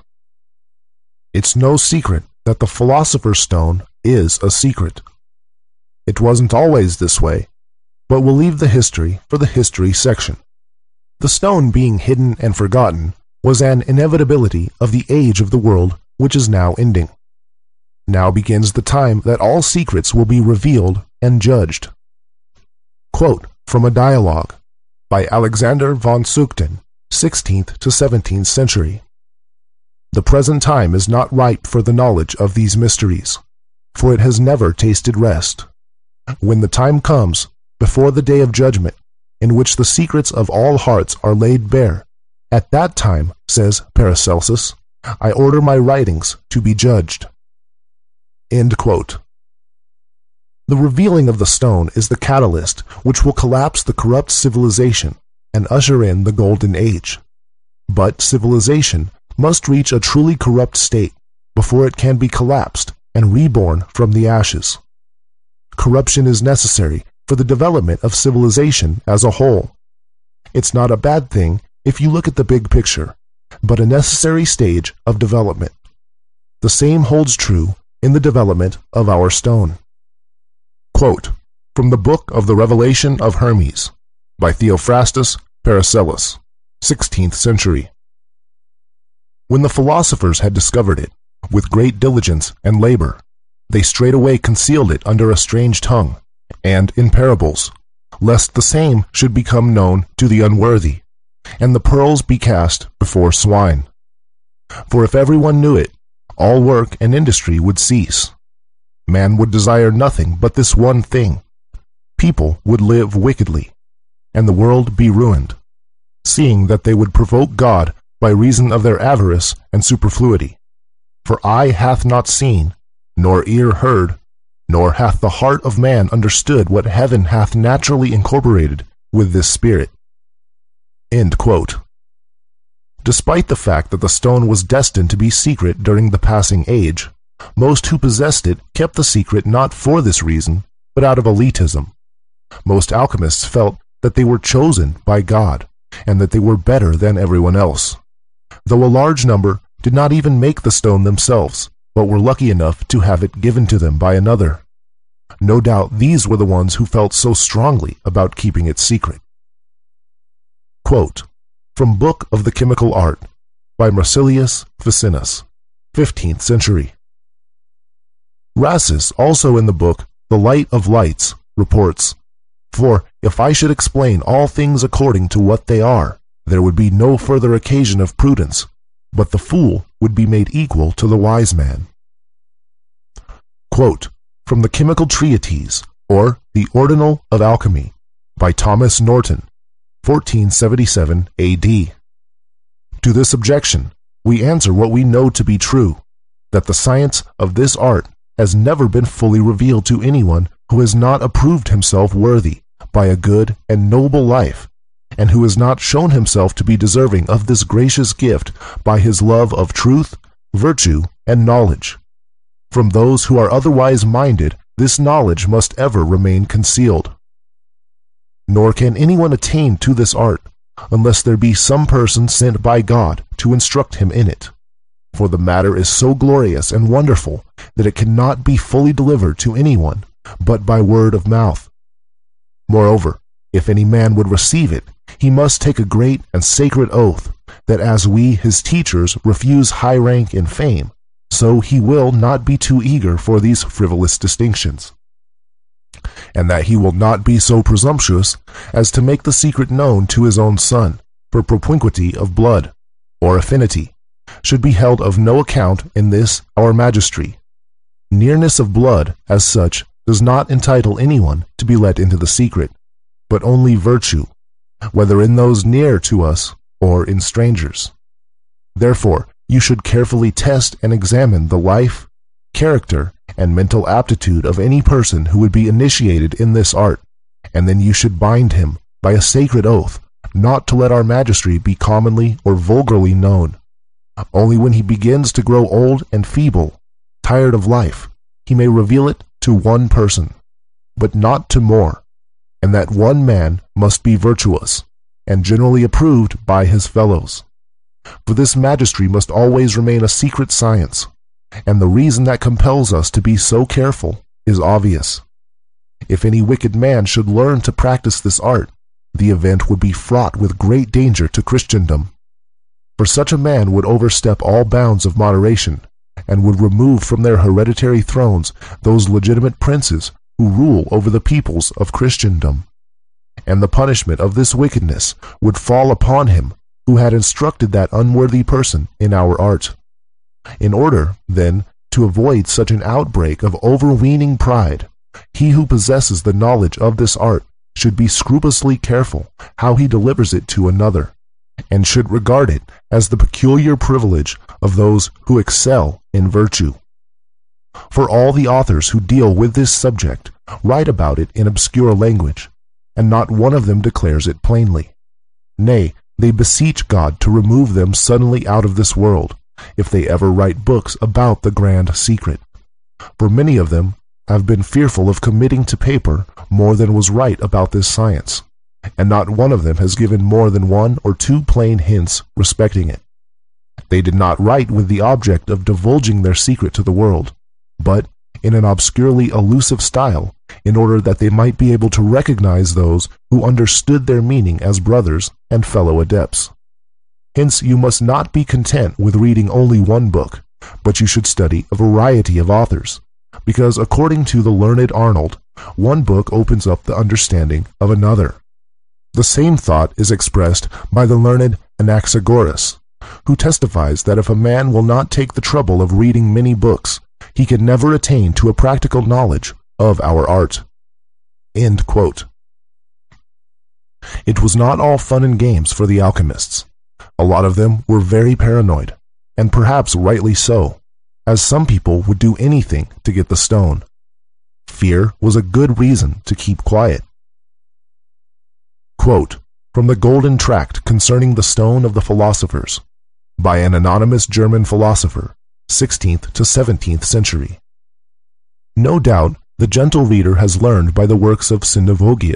It's no secret that the Philosopher's Stone is a secret. It wasn't always this way, but we'll leave the history for the history section. The stone being hidden and forgotten was an inevitability of the age of the world which is now ending. Now begins the time that all secrets will be revealed and judged. Quote from a dialogue by Alexander von Sugden, 16th to 17th century. The present time is not ripe for the knowledge of these mysteries, for it has never tasted rest. When the time comes, before the day of judgment, in which the secrets of all hearts are laid bare, at that time, says Paracelsus, I order my writings to be judged. End quote. The revealing of the stone is the catalyst which will collapse the corrupt civilization and usher in the golden age. But civilization must reach a truly corrupt state before it can be collapsed and reborn from the ashes. Corruption is necessary for the development of civilization as a whole. It's not a bad thing if you look at the big picture, but a necessary stage of development. The same holds true in the development of our stone. Quote from the Book of the Revelation of Hermes by Theophrastus Paracelsus, 16th century. When the philosophers had discovered it, with great diligence and labor, they straightway concealed it under a strange tongue, and in parables, lest the same should become known to the unworthy, and the pearls be cast before swine. For if everyone knew it, all work and industry would cease. Man would desire nothing but this one thing. People would live wickedly, and the world be ruined, seeing that they would provoke God by reason of their avarice and superfluity. For eye hath not seen, nor ear heard, nor hath the heart of man understood what heaven hath naturally incorporated with this spirit. End quote. Despite the fact that the stone was destined to be secret during the passing age, most who possessed it kept the secret not for this reason, but out of elitism. Most alchemists felt that they were chosen by God, and that they were better than everyone else, though a large number did not even make the stone themselves, but were lucky enough to have it given to them by another. No doubt these were the ones who felt so strongly about keeping it secret. Quote from Book of the Chemical Art by Marsilius Ficinus, 15th century. Rhasis, also in the book The Light of Lights, reports, For if I should explain all things according to what they are, there would be no further occasion of prudence, but the fool would be made equal to the wise man. Quote from the Chemical Treatise, or The Ordinal of Alchemy, by Thomas Norton, 1477 A.D. To this objection, we answer what we know to be true, that the science of this art has never been fully revealed to anyone who has not approved himself worthy by a good and noble life, and who has not shown himself to be deserving of this gracious gift by his love of truth, virtue, and knowledge. From those who are otherwise minded, this knowledge must ever remain concealed. Nor can anyone attain to this art, unless there be some person sent by God to instruct him in it. For the matter is so glorious and wonderful that it cannot be fully delivered to anyone but by word of mouth. Moreover, if any man would receive it, he must take a great and sacred oath that as we, his teachers, refuse high rank and fame, so he will not be too eager for these frivolous distinctions, and that he will not be so presumptuous as to make the secret known to his own son, for propinquity of blood, or affinity, should be held of no account in this our magistracy. Nearness of blood, as such, does not entitle anyone to be let into the secret, but only virtue, whether in those near to us or in strangers. Therefore, you should carefully test and examine the life, character, and mental aptitude of any person who would be initiated in this art, and then you should bind him by a sacred oath not to let our magistracy be commonly or vulgarly known. Only when he begins to grow old and feeble, tired of life, he may reveal it to one person, but not to more, and that one man must be virtuous, and generally approved by his fellows. For this magistracy must always remain a secret science, and the reason that compels us to be so careful is obvious. If any wicked man should learn to practice this art, the event would be fraught with great danger to Christendom. For such a man would overstep all bounds of moderation, and would remove from their hereditary thrones those legitimate princes who rule over the peoples of Christendom. And the punishment of this wickedness would fall upon him who had instructed that unworthy person in our art. In order, then, to avoid such an outbreak of overweening pride, he who possesses the knowledge of this art should be scrupulously careful how he delivers it to another, and should regard it as the peculiar privilege of those who excel in virtue. For all the authors who deal with this subject write about it in obscure language, and not one of them declares it plainly. Nay, they beseech God to remove them suddenly out of this world, if they ever write books about the grand secret. For many of them have been fearful of committing to paper more than was right about this science, and not one of them has given more than 1 or 2 plain hints respecting it. They did not write with the object of divulging their secret to the world, but in an obscurely elusive style, in order that they might be able to recognize those who understood their meaning as brothers and fellow adepts. Hence you must not be content with reading only one book, but you should study a variety of authors, because according to the learned Arnold, one book opens up the understanding of another. The same thought is expressed by the learned Anaxagoras, who testifies that if a man will not take the trouble of reading many books, he can never attain to a practical knowledge of our art. End quote. It was not all fun and games for the alchemists. A lot of them were very paranoid, and perhaps rightly so, as some people would do anything to get the stone. Fear was a good reason to keep quiet. Quote, from the Golden Tract Concerning the Stone of the Philosophers, by an anonymous German philosopher, 16th to 17th century. No doubt the gentle reader has learned by the works of Sincerity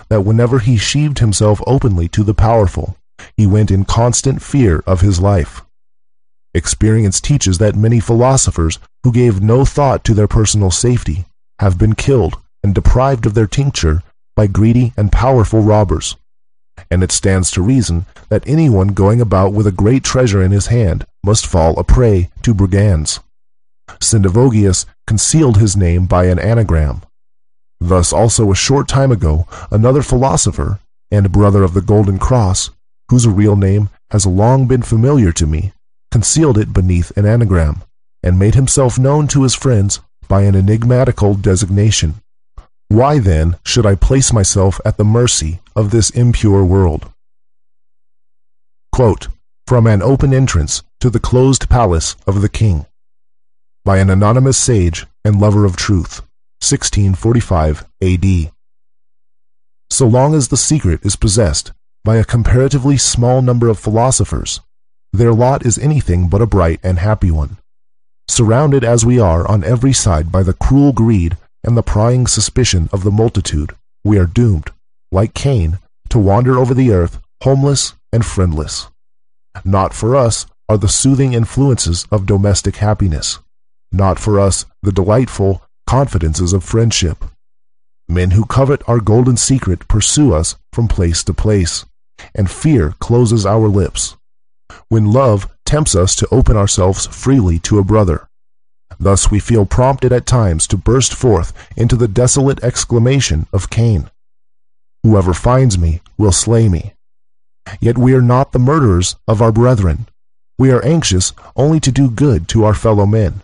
that whenever he sheathed himself openly to the powerful, he went in constant fear of his life. Experience teaches that many philosophers who gave no thought to their personal safety have been killed and deprived of their tincture by greedy and powerful robbers. And it stands to reason that anyone going about with a great treasure in his hand must fall a prey to brigands. Sincerity concealed his name by an anagram. Thus also a short time ago another philosopher, and brother of the Golden Cross, whose real name has long been familiar to me, concealed it beneath an anagram, and made himself known to his friends by an enigmatical designation. Why then should I place myself at the mercy of this impure world? Quote, from an open entrance to the closed palace of the king, by an anonymous sage and lover of truth, 1645 A.D. So long as the secret is possessed by a comparatively small number of philosophers, their lot is anything but a bright and happy one. Surrounded as we are on every side by the cruel greed and the prying suspicion of the multitude, we are doomed, like Cain, to wander over the earth homeless and friendless. Not for us are the soothing influences of domestic happiness, not for us the delightful confidences of friendship. Men who covet our golden secret pursue us from place to place, and fear closes our lips, when love tempts us to open ourselves freely to a brother. Thus we feel prompted at times to burst forth into the desolate exclamation of Cain, whoever finds me will slay me. Yet we are not the murderers of our brethren. we are anxious only to do good to our fellow men.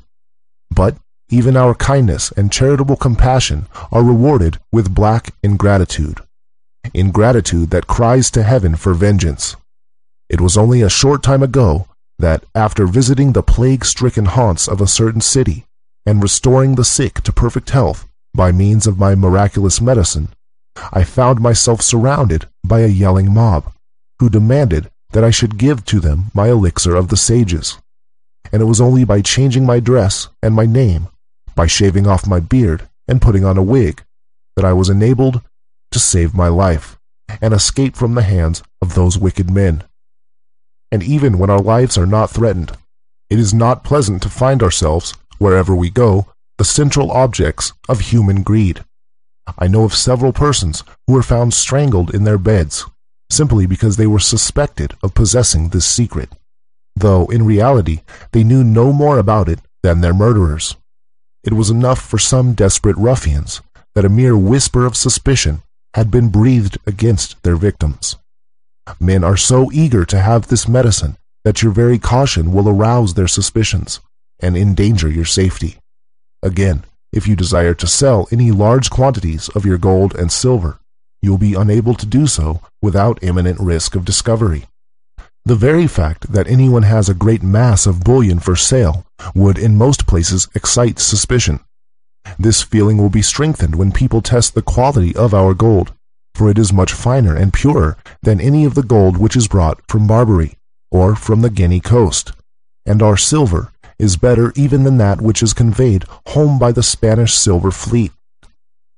But even our kindness and charitable compassion are rewarded with black ingratitude that cries to heaven for vengeance. It was only a short time ago that, after visiting the plague-stricken haunts of a certain city and restoring the sick to perfect health by means of my miraculous medicine, I found myself surrounded by a yelling mob, who demanded that I should give to them my elixir of the sages. And it was only by changing my dress and my name, by shaving off my beard and putting on a wig, that I was enabled to save my life and escape from the hands of those wicked men. And even when our lives are not threatened, it is not pleasant to find ourselves, wherever we go, the central objects of human greed. I know of several persons who were found strangled in their beds, simply because they were suspected of possessing this secret, though in reality they knew no more about it than their murderers. It was enough for some desperate ruffians that a mere whisper of suspicion had been breathed against their victims. Men are so eager to have this medicine that your very caution will arouse their suspicions and endanger your safety. Again, if you desire to sell any large quantities of your gold and silver, you will be unable to do so without imminent risk of discovery. The very fact that anyone has a great mass of bullion for sale would in most places excite suspicion. This feeling will be strengthened when people test the quality of our gold, for it is much finer and purer than any of the gold which is brought from Barbary or from the Guinea coast, and our silver is better even than that which is conveyed home by the Spanish silver fleet.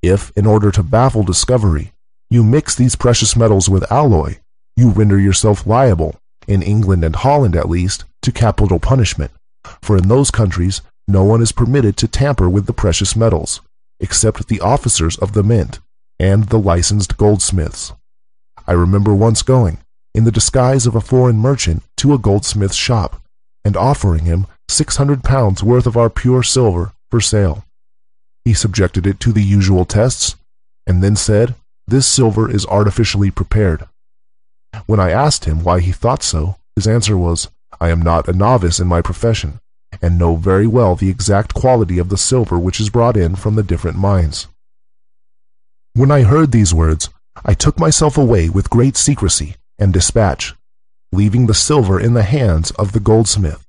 If, in order to baffle discovery, you mix these precious metals with alloy, you render yourself liable, in England and Holland at least, to capital punishment, for in those countries no one is permitted to tamper with the precious metals, except the officers of the mint and the licensed goldsmiths. I remember once going, in the disguise of a foreign merchant, to a goldsmith's shop, and offering him 600 pounds worth of our pure silver for sale. He subjected it to the usual tests, and then said, "This silver is artificially prepared." When I asked him why he thought so, his answer was, "I am not a novice in my profession, and know very well the exact quality of the silver which is brought in from the different mines." When I heard these words, I took myself away with great secrecy and dispatch, leaving the silver in the hands of the goldsmith.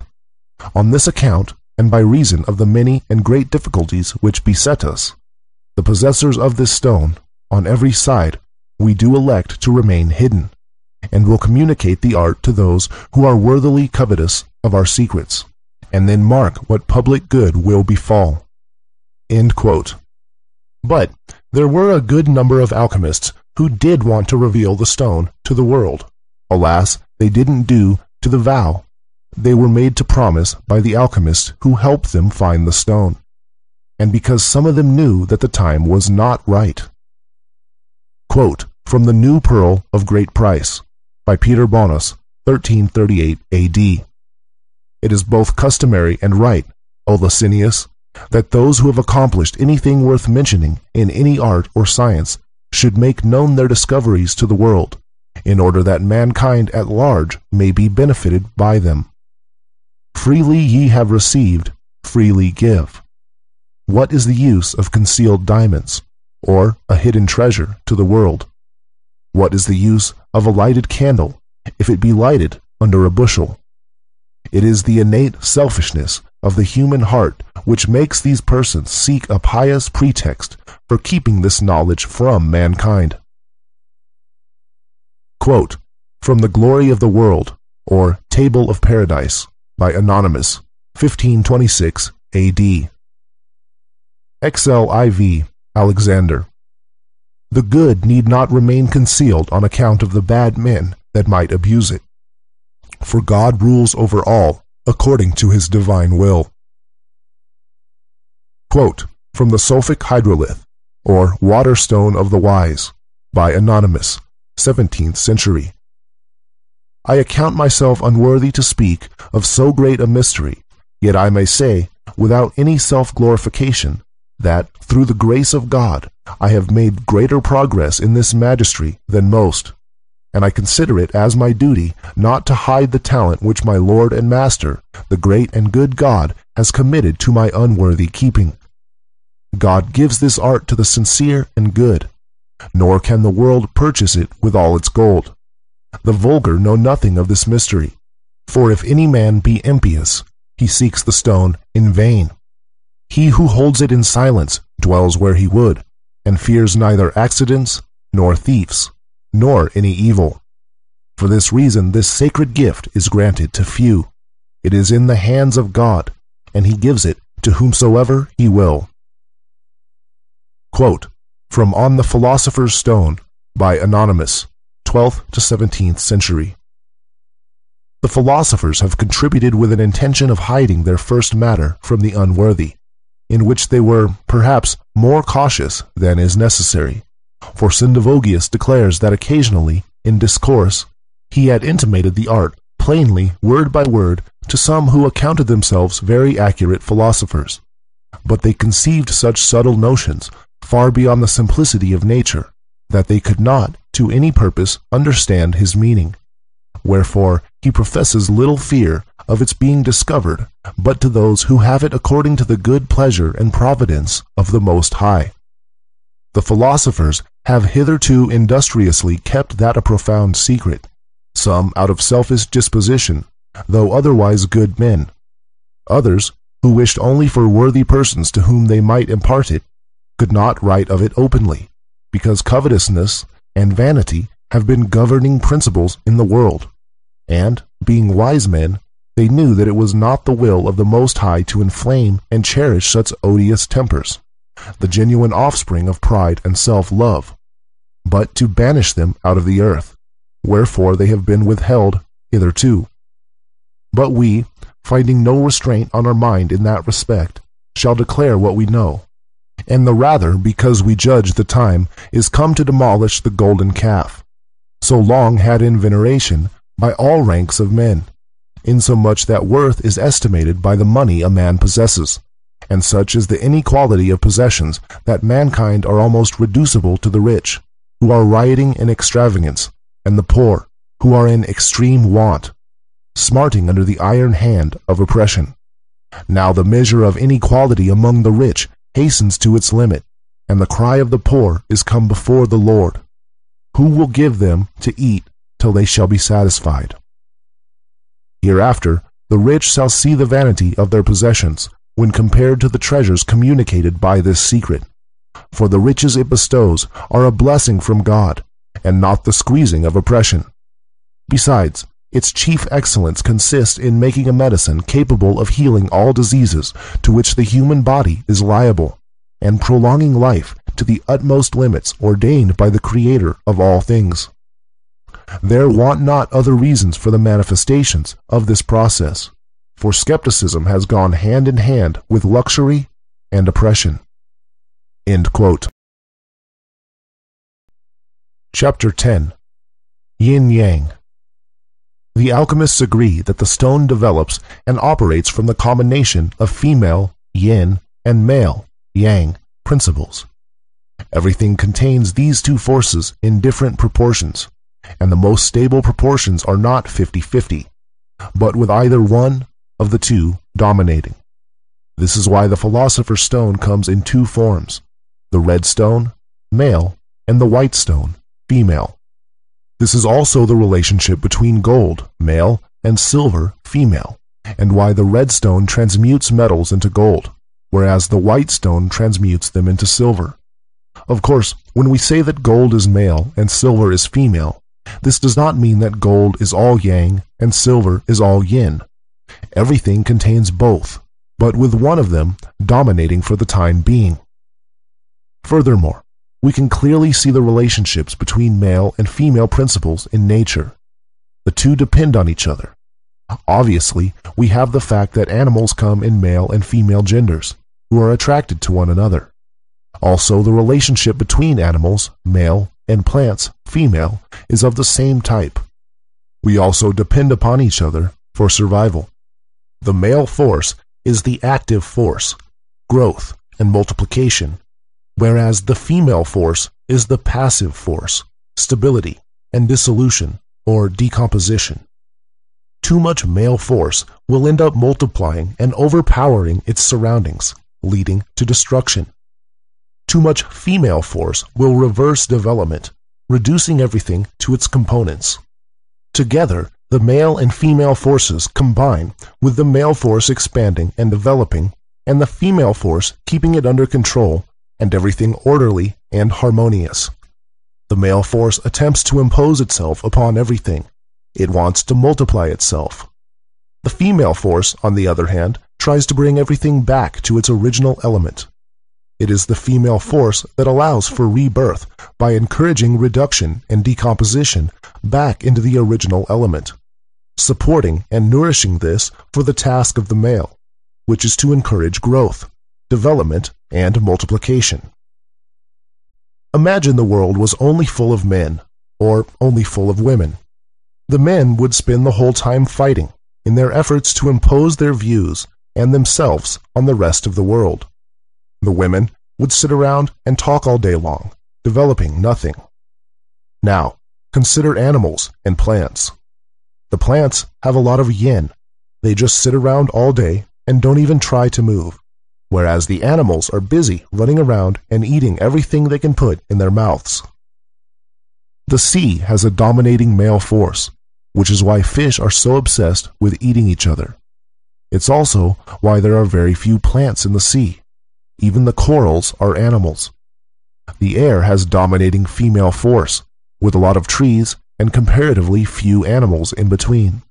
On this account, and by reason of the many and great difficulties which beset us, the possessors of this stone, on every side, we do elect to remain hidden, and will communicate the art to those who are worthily covetous of our secrets, and then mark what public good will befall. End quote. But there were a good number of alchemists who did want to reveal the stone to the world. Alas, they didn't do to the vow they were made to promise by the alchemist who helped them find the stone, and because some of them knew that the time was not right. Quote from The New Pearl of Great Price by Peter Bonus, 1338 A.D. It is both customary and right, O Licinius, that those who have accomplished anything worth mentioning in any art or science should make known their discoveries to the world, in order that mankind at large may be benefited by them. Freely ye have received, freely give. What is the use of concealed diamonds, or a hidden treasure to the world? What is the use of a lighted candle, if it be lighted under a bushel? It is the innate selfishness of the human heart which makes these persons seek a pious pretext for keeping this knowledge from mankind. Quote from The Glory of the World, or Table of Paradise, by Anonymous, 1526 A.D. XLIV Alexander. The good need not remain concealed on account of the bad men that might abuse it, for God rules over all according to his divine will. Quote from The Sulphic Hydrolith, or Waterstone of the Wise, by Anonymous, 17th century. I account myself unworthy to speak of so great a mystery, yet I may say, without any self-glorification, that, through the grace of God, I have made greater progress in this magistery than most. and I consider it as my duty not to hide the talent which my Lord and Master, the great and good God, has committed to my unworthy keeping. God gives this art to the sincere and good, nor can the world purchase it with all its gold. The vulgar know nothing of this mystery, for if any man be impious, he seeks the stone in vain. He who holds it in silence dwells where he would, and fears neither accidents, nor thieves, nor any evil. For this reason this sacred gift is granted to few. It is in the hands of God, and he gives it to whomsoever he will. Quote from On the Philosopher's Stone by Anonymous, 12th to 17th century. The philosophers have contributed with an intention of hiding their first matter from the unworthy, in which they were, perhaps, more cautious than is necessary. For Sendivogius declares that occasionally, in discourse, he had intimated the art plainly, word by word, to some who accounted themselves very accurate philosophers. But they conceived such subtle notions, far beyond the simplicity of nature, that they could not, to any purpose, understand his meaning. Wherefore he professes little fear of its being discovered, but to those who have it according to the good pleasure and providence of the Most High. The philosophers have hitherto industriously kept that a profound secret, some out of selfish disposition, though otherwise good men. Others, who wished only for worthy persons to whom they might impart it, could not write of it openly, because covetousness and vanity have been governing principles in the world, and, being wise men, they knew that it was not the will of the Most High to inflame and cherish such odious tempers, the genuine offspring of pride and self-love, but to banish them out of the earth, wherefore they have been withheld hitherto. But we, finding no restraint on our mind in that respect, shall declare what we know, and the rather because we judge the time is come to demolish the golden calf, so long had in veneration by all ranks of men, insomuch that worth is estimated by the money a man possesses, and such is the inequality of possessions that mankind are almost reducible to the rich, who are rioting in extravagance, and the poor, who are in extreme want, smarting under the iron hand of oppression. Now the measure of inequality among the rich hastens to its limit, and the cry of the poor is come before the Lord, who will give them to eat till they shall be satisfied. Hereafter the rich shall see the vanity of their possessions when compared to the treasures communicated by this secret, for the riches it bestows are a blessing from God, and not the squeezing of oppression. Besides, its chief excellence consists in making a medicine capable of healing all diseases to which the human body is liable, and prolonging life to the utmost limits ordained by the Creator of all things. There want not other reasons for the manifestations of this process, for skepticism has gone hand in hand with luxury and oppression. End quote. Chapter 10. Yin-Yang. The alchemists agree that the stone develops and operates from the combination of female, yin, and male, yang, principles. Everything contains these two forces in different proportions, and the most stable proportions are not 50-50, but with either one of the two dominating. This is why the philosopher's stone comes in two forms, the red stone, male, and the white stone, female. This is also the relationship between gold, male, and silver, female, and why the red stone transmutes metals into gold, whereas the white stone transmutes them into silver. Of course, when we say that gold is male and silver is female, this does not mean that gold is all yang and silver is all yin. Everything contains both, but with one of them dominating for the time being. Furthermore, we can clearly see the relationships between male and female principles in nature. The two depend on each other. Obviously, we have the fact that animals come in male and female genders, who are attracted to one another. Also, the relationship between animals, male, and plants, female, is of the same type. We also depend upon each other for survival. The male force is the active force, growth and multiplication, whereas the female force is the passive force, stability and dissolution, or decomposition. Too much male force will end up multiplying and overpowering its surroundings, leading to destruction. Too much female force will reverse development, reducing everything to its components. Together, the male and female forces combine, with the male force expanding and developing, and the female force keeping it under control, and everything orderly and harmonious. The male force attempts to impose itself upon everything. It wants to multiply itself. The female force, on the other hand, tries to bring everything back to its original element. It is the female force that allows for rebirth by encouraging reduction and decomposition back into the original element, supporting and nourishing this for the task of the male, which is to encourage growth, development, and multiplication. Imagine the world was only full of men, or only full of women. The men would spend the whole time fighting in their efforts to impose their views and themselves on the rest of the world. The women would sit around and talk all day long, developing nothing. Now, consider animals and plants. The plants have a lot of yin. They just sit around all day and don't even try to move, whereas the animals are busy running around and eating everything they can put in their mouths. The sea has a dominating male force, which is why fish are so obsessed with eating each other. It's also why there are very few plants in the sea. Even the corals are animals. The air has dominating female force, with a lot of trees and comparatively few animals in between.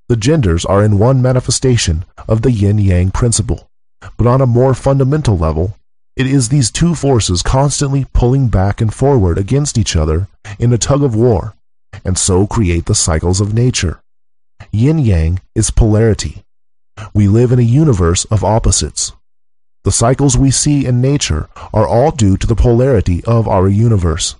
The genders are in one manifestation of the yin-yang principle, but on a more fundamental level, it is these two forces constantly pulling back and forward against each other in a tug-of-war, and so create the cycles of nature. Yin-yang is polarity. We live in a universe of opposites. The cycles we see in nature are all due to the polarity of our universe,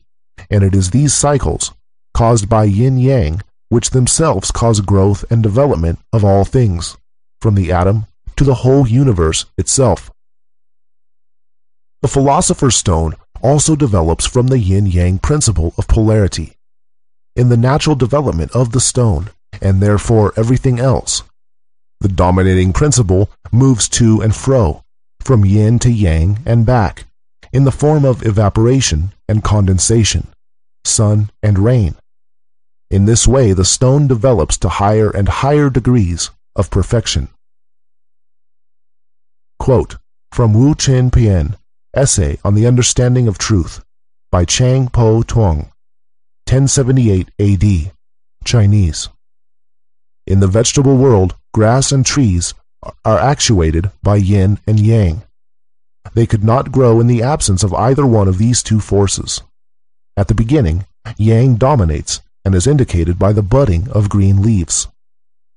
and it is these cycles, caused by yin-yang, which themselves cause growth and development of all things, from the atom to the whole universe itself. The Philosopher's Stone also develops from the yin-yang principle of polarity. In the natural development of the stone, and therefore everything else, the dominating principle moves to and fro, from yin to yang and back, in the form of evaporation and condensation, sun and rain. In this way, the stone develops to higher and higher degrees of perfection. Quote from Wu Chen Pian, Essay on the Understanding of Truth, by Chang Po Tuong, 1078 AD, Chinese. In the vegetable world, grass and trees are actuated by yin and yang. They could not grow in the absence of either one of these two forces. At the beginning, yang dominates and is indicated by the budding of green leaves.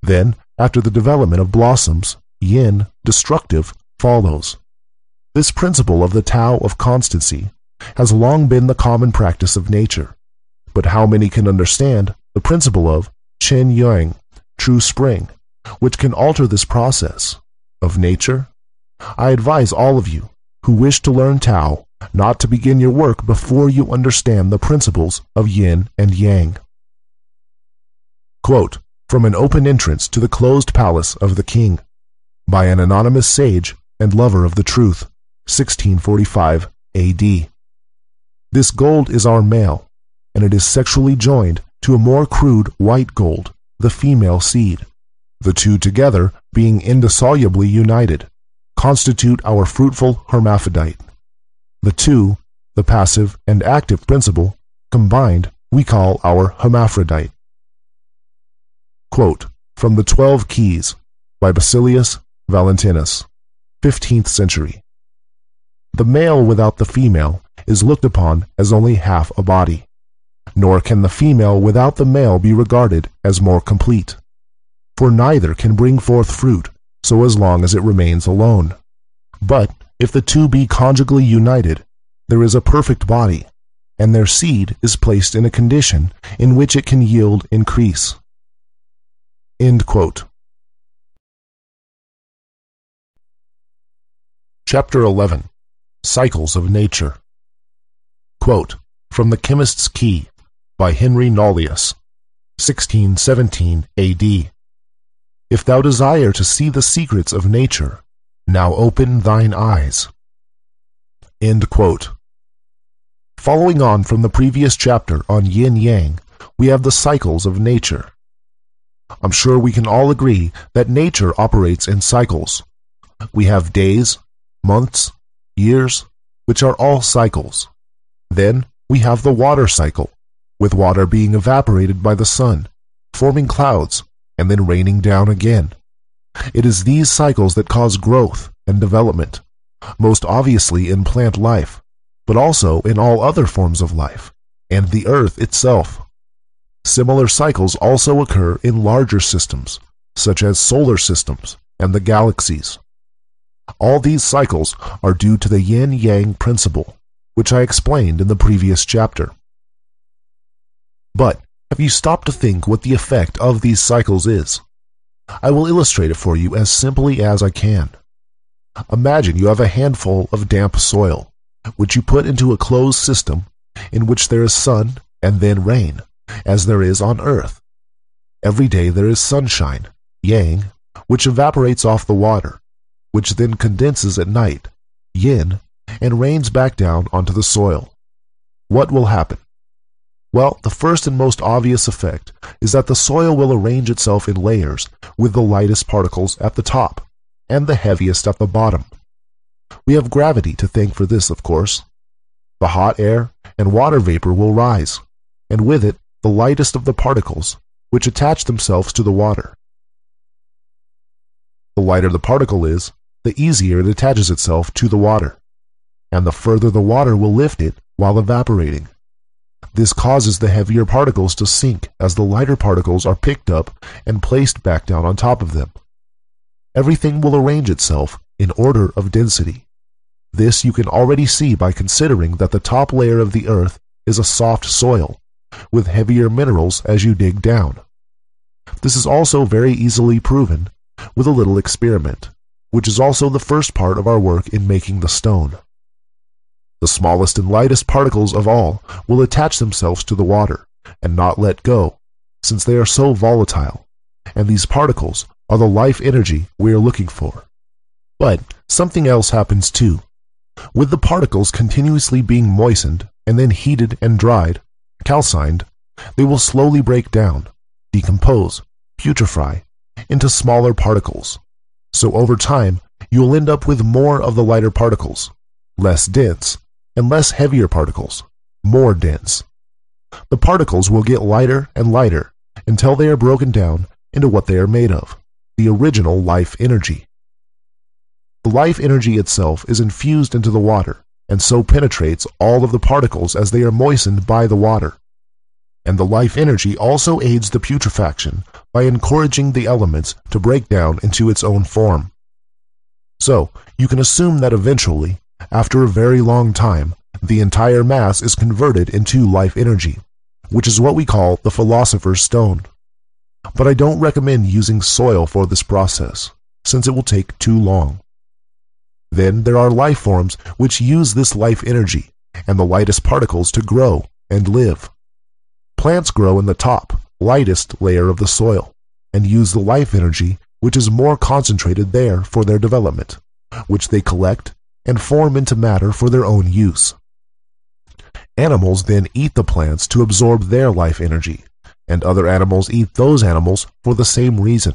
Then, after the development of blossoms, yin, destructive, follows. This principle of the Tao of constancy has long been the common practice of nature. But how many can understand the principle of Chen Yang, true spring, which can alter this process of nature? I advise all of you who wish to learn Tao not to begin your work before you understand the principles of yin and yang. Quote from An Open Entrance to the Closed Palace of the King, by an anonymous sage and lover of the truth, 1645 AD. This gold is our male, and it is sexually joined to a more crude white gold, the female seed. The two together, being indissolubly united, constitute our fruitful hermaphrodite. The two, the passive and active principle, combined, we call our hermaphrodite. Quote from The 12 Keys, by Basilius Valentinus, 15th century. The male without the female is looked upon as only half a body, nor can the female without the male be regarded as more complete. For neither can bring forth fruit so as long as it remains alone. But if the two be conjugally united, there is a perfect body, and their seed is placed in a condition in which it can yield increase. End quote. Chapter 11. Cycles of Nature. Quote from The Chemist's Key, by Henry Nollius, 1617 A.D. If thou desire to see the secrets of nature, now open thine eyes. End quote. Following on from the previous chapter on yin-yang, we have the cycles of nature. I'm sure we can all agree that nature operates in cycles. We have days, months, years, which are all cycles. Then we have the water cycle, with water being evaporated by the sun, forming clouds, and then raining down again. It is these cycles that cause growth and development, most obviously in plant life, but also in all other forms of life, and the earth itself. Similar cycles also occur in larger systems, such as solar systems and the galaxies. All these cycles are due to the yin-yang principle, which I explained in the previous chapter. But have you stopped to think what the effect of these cycles is? I will illustrate it for you as simply as I can. Imagine you have a handful of damp soil, which you put into a closed system in which there is sun and then rain, as there is on Earth. Every day there is sunshine, yang, which evaporates off the water, which then condenses at night, yin, and rains back down onto the soil. What will happen? Well, the first and most obvious effect is that the soil will arrange itself in layers with the lightest particles at the top and the heaviest at the bottom. We have gravity to thank for this, of course. The hot air and water vapor will rise, and with it the lightest of the particles, which attach themselves to the water. The lighter the particle is, the easier it attaches itself to the water, and the further the water will lift it while evaporating. This causes the heavier particles to sink as the lighter particles are picked up and placed back down on top of them. Everything will arrange itself in order of density. This you can already see by considering that the top layer of the earth is a soft soil, with heavier minerals as you dig down. This is also very easily proven with a little experiment, which is also the first part of our work in making the stone. The smallest and lightest particles of all will attach themselves to the water and not let go, since they are so volatile, and these particles are the life energy we are looking for. But something else happens too. With the particles continuously being moistened and then heated and dried, calcined, they will slowly break down, decompose, putrefy into smaller particles. So over time, you'll end up with more of the lighter particles, less dense, and less heavier particles, more dense. The particles will get lighter and lighter until they are broken down into what they are made of, the original life energy. The life energy itself is infused into the water, and so penetrates all of the particles as they are moistened by the water. And the life energy also aids the putrefaction by encouraging the elements to break down into its own form. So, you can assume that eventually, after a very long time, the entire mass is converted into life energy, which is what we call the philosopher's stone. But I don't recommend using soil for this process, since it will take too long. Then there are life forms which use this life energy and the lightest particles to grow and live. Plants grow in the top, lightest layer of the soil, and use the life energy which is more concentrated there for their development, which they collect and form into matter for their own use. Animals then eat the plants to absorb their life energy, and other animals eat those animals for the same reason.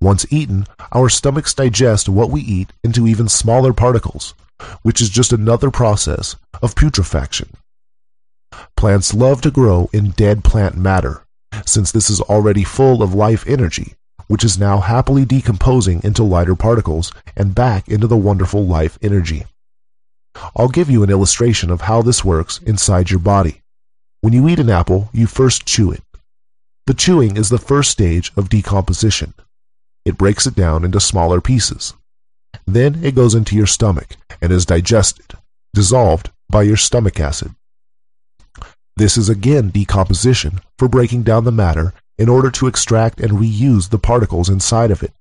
Once eaten, our stomachs digest what we eat into even smaller particles, which is just another process of putrefaction. Plants love to grow in dead plant matter, since this is already full of life energy, which is now happily decomposing into lighter particles and back into the wonderful life energy. I'll give you an illustration of how this works inside your body. When you eat an apple, you first chew it. The chewing is the first stage of decomposition. It breaks it down into smaller pieces. Then it goes into your stomach and is digested, dissolved by your stomach acid. This is again decomposition for breaking down the matter in order to extract and reuse the particles inside of it.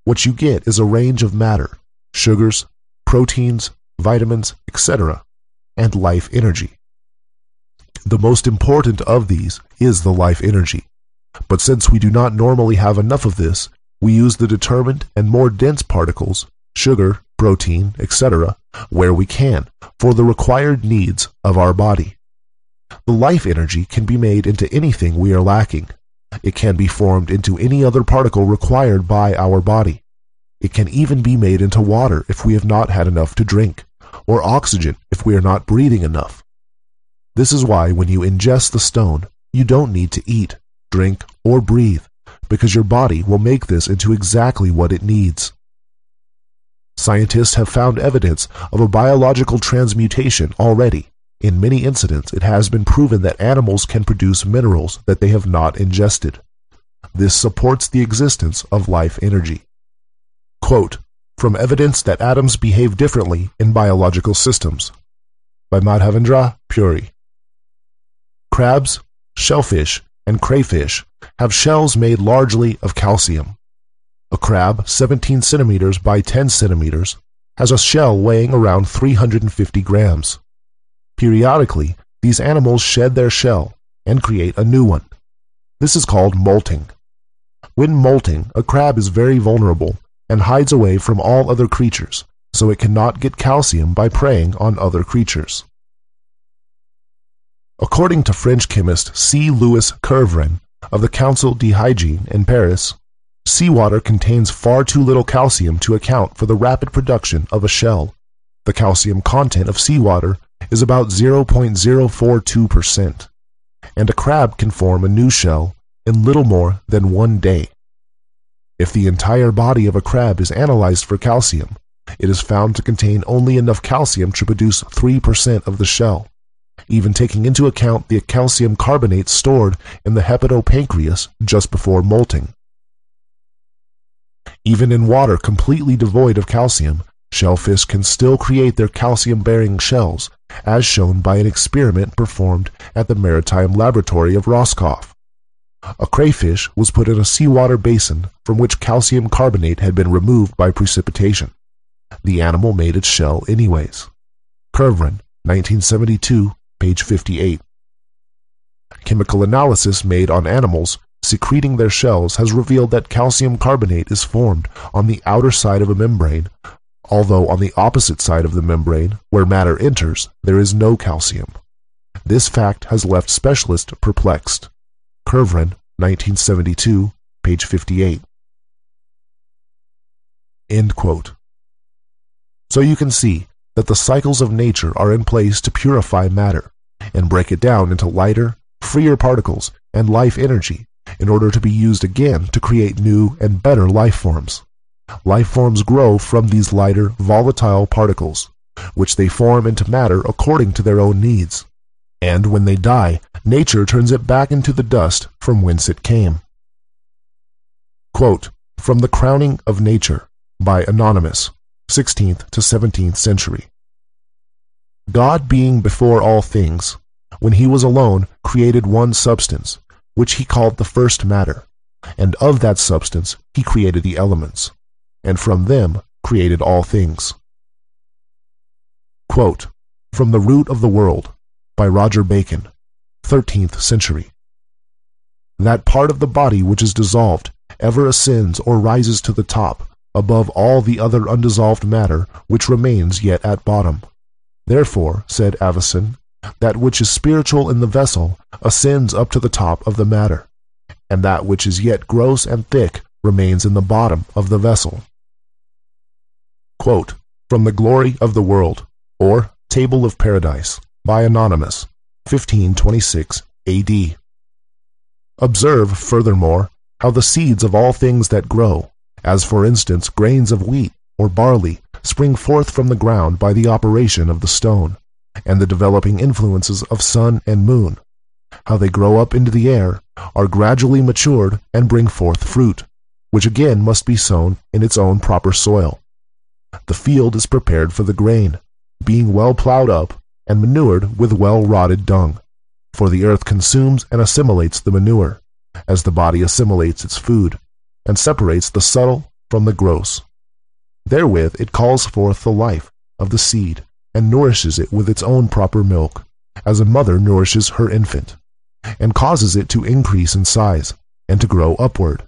What you get is a range of matter, sugars, proteins, vitamins, etc., and life energy. The most important of these is the life energy. But since we do not normally have enough of this, we use the determined and more dense particles, sugar, protein, etc., where we can, for the required needs of our body. The life energy can be made into anything we are lacking. It can be formed into any other particle required by our body. It can even be made into water if we have not had enough to drink, or oxygen if we are not breathing enough. This is why when you ingest the stone, you don't need to eat, drink, or breathe, because your body will make this into exactly what it needs. Scientists have found evidence of a biological transmutation already. In many incidents, it has been proven that animals can produce minerals that they have not ingested. This supports the existence of life energy. Quote, from Evidence that Atoms Behave Differently in Biological Systems, by Madhavendra Puri. Crabs, shellfish, and crayfish have shells made largely of calcium. A crab 17 centimeters by 10 centimeters has a shell weighing around 350 grams. Periodically, these animals shed their shell and create a new one. This is called molting. When molting, a crab is very vulnerable and hides away from all other creatures, so it cannot get calcium by preying on other creatures. According to French chemist C. Louis Kervran of the Council d'Hygiene in Paris, seawater contains far too little calcium to account for the rapid production of a shell. The calcium content of seawater is about 0.042%, and a crab can form a new shell in little more than 1 day. If the entire body of a crab is analyzed for calcium, it is found to contain only enough calcium to produce 3% of the shell, even taking into account the calcium carbonate stored in the hepatopancreas just before molting. Even in water completely devoid of calcium, shellfish can still create their calcium-bearing shells, as shown by an experiment performed at the Maritime Laboratory of Roscoff. A crayfish was put in a seawater basin from which calcium carbonate had been removed by precipitation. The animal made its shell anyways. Kervran, 1972, page 58. Chemical analysis made on animals secreting their shells has revealed that calcium carbonate is formed on the outer side of a membrane, although on the opposite side of the membrane, where matter enters, there is no calcium. This fact has left specialists perplexed. Kervran, 1972, page 58. End quote. So you can see that the cycles of nature are in place to purify matter and break it down into lighter, freer particles and life energy in order to be used again to create new and better life forms. Life forms grow from these lighter, volatile particles, which they form into matter according to their own needs. And when they die, nature turns it back into the dust from whence it came. Quote, from The Crowning of Nature, by Anonymous, 16th to 17th century. God being before all things, when he was alone, created one substance, which he called the first matter, and of that substance he created the elements, and from them created all things. Quote, from The Root of the World, by Roger Bacon, 13th century. That part of the body which is dissolved ever ascends or rises to the top, above all the other undissolved matter which remains yet at bottom. Therefore, said Avicen, that which is spiritual in the vessel ascends up to the top of the matter, and that which is yet gross and thick remains in the bottom of the vessel. Quote, from The Glory of the World, or Table of Paradise, by Anonymous, 1526 A.D. Observe, furthermore, how the seeds of all things that grow, as for instance grains of wheat or barley, spring forth from the ground by the operation of the stone, and the developing influences of sun and moon, how they grow up into the air, are gradually matured, and bring forth fruit, which again must be sown in its own proper soil. The field is prepared for the grain, being well plowed up and manured with well-rotted dung, for the earth consumes and assimilates the manure, as the body assimilates its food, and separates the subtle from the gross. Therewith it calls forth the life of the seed, and nourishes it with its own proper milk, as a mother nourishes her infant, and causes it to increase in size and to grow upward.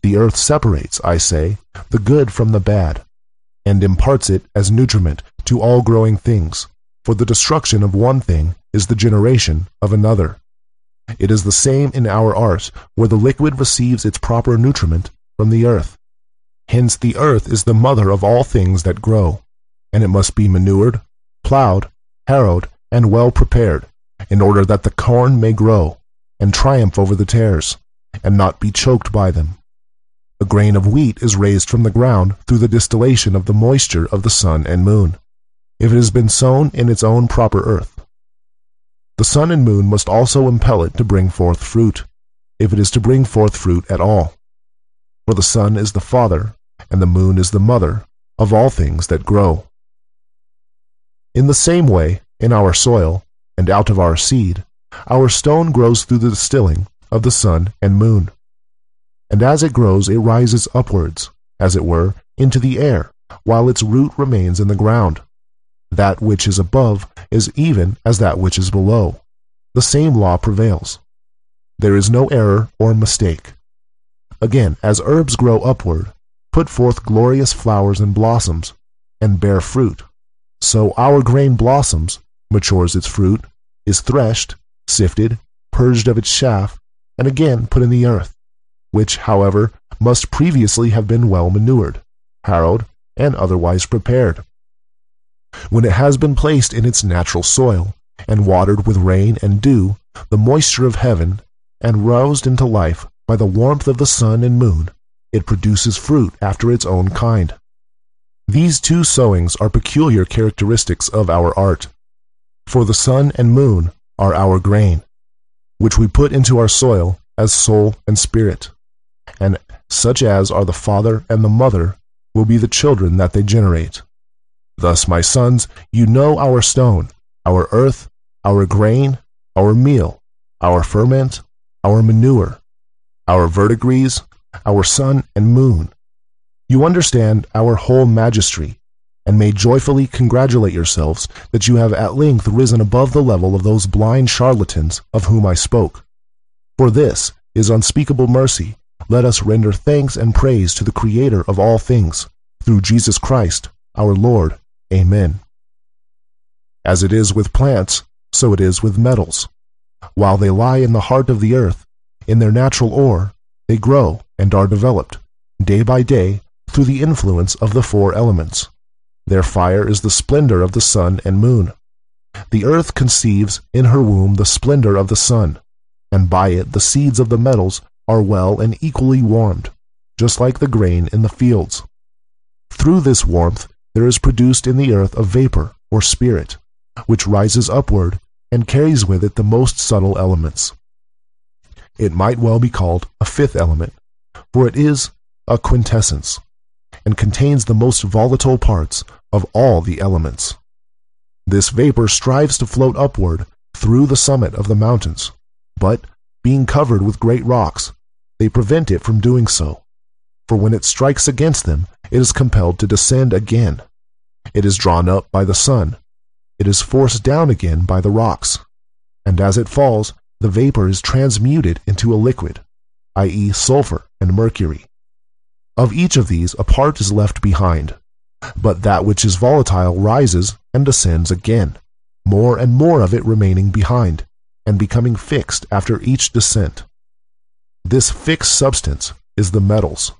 The earth separates, I say, the good from the bad, and imparts it as nutriment to all growing things, for the destruction of one thing is the generation of another. It is the same in our art, where the liquid receives its proper nutriment from the earth. Hence the earth is the mother of all things that grow, and it must be manured, plowed, harrowed, and well prepared, in order that the corn may grow, and triumph over the tares, and not be choked by them. A grain of wheat is raised from the ground through the distillation of the moisture of the sun and moon, if it has been sown in its own proper earth. The sun and moon must also impel it to bring forth fruit, if it is to bring forth fruit at all. For the sun is the father, and the moon is the mother, of all things that grow. In the same way, in our soil, and out of our seed, our stone grows through the distilling of the sun and moon. And as it grows, it rises upwards, as it were, into the air, while its root remains in the ground. That which is above is even as that which is below. The same law prevails. There is no error or mistake. Again, as herbs grow upward, put forth glorious flowers and blossoms, and bear fruit, so our grain blossoms, matures its fruit, is threshed, sifted, purged of its chaff, and again put in the earth, which, however, must previously have been well manured, harrowed, and otherwise prepared. When it has been placed in its natural soil, and watered with rain and dew, the moisture of heaven, and roused into life by the warmth of the sun and moon, it produces fruit after its own kind. These two sowings are peculiar characteristics of our art. For the sun and moon are our grain, which we put into our soil as soul and spirit, and such as are the father and the mother will be the children that they generate. Thus, my sons, you know our stone, our earth, our grain, our meal, our ferment, our manure, our verdigris, our sun and moon. You understand our whole magistry, and may joyfully congratulate yourselves that you have at length risen above the level of those blind charlatans of whom I spoke. For this is unspeakable mercy. Let us render thanks and praise to the Creator of all things, through Jesus Christ, our Lord. Amen. As it is with plants, so it is with metals. While they lie in the heart of the earth, in their natural ore, they grow and are developed, day by day, through the influence of the four elements. Their fire is the splendor of the sun and moon. The earth conceives in her womb the splendor of the sun, and by it the seeds of the metals are well and equally warmed, just like the grain in the fields. Through this warmth there is produced in the earth a vapor, or spirit, which rises upward and carries with it the most subtle elements. It might well be called a fifth element, for it is a quintessence, and contains the most volatile parts of all the elements. This vapor strives to float upward through the summit of the mountains, but, being covered with great rocks, they prevent it from doing so. For when it strikes against them, it is compelled to descend again. It is drawn up by the sun. It is forced down again by the rocks. And as it falls, the vapor is transmuted into a liquid, i.e., sulfur and mercury. Of each of these a part is left behind, but that which is volatile rises and descends again, more and more of it remaining behind, and becoming fixed after each descent. This fixed substance is the metals,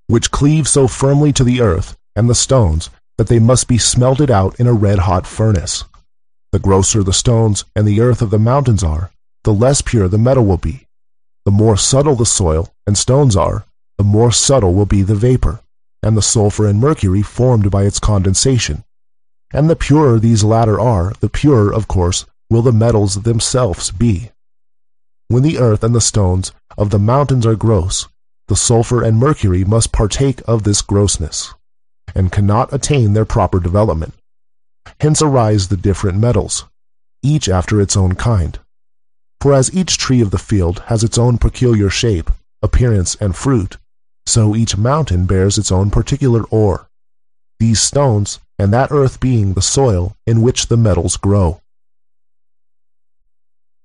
which cleave so firmly to the earth and the stones that they must be smelted out in a red-hot furnace. The grosser the stones and the earth of the mountains are, the less pure the metal will be. The more subtle the soil and stones are, the more subtle will be the vapor, and the sulfur and mercury formed by its condensation. And the purer these latter are, the purer, of course, will the metals themselves be. When the earth and the stones of the mountains are gross, the sulfur and mercury must partake of this grossness, and cannot attain their proper development. Hence arise the different metals, each after its own kind. For as each tree of the field has its own peculiar shape, appearance, and fruit, so each mountain bears its own particular ore, these stones and that earth being the soil in which the metals grow.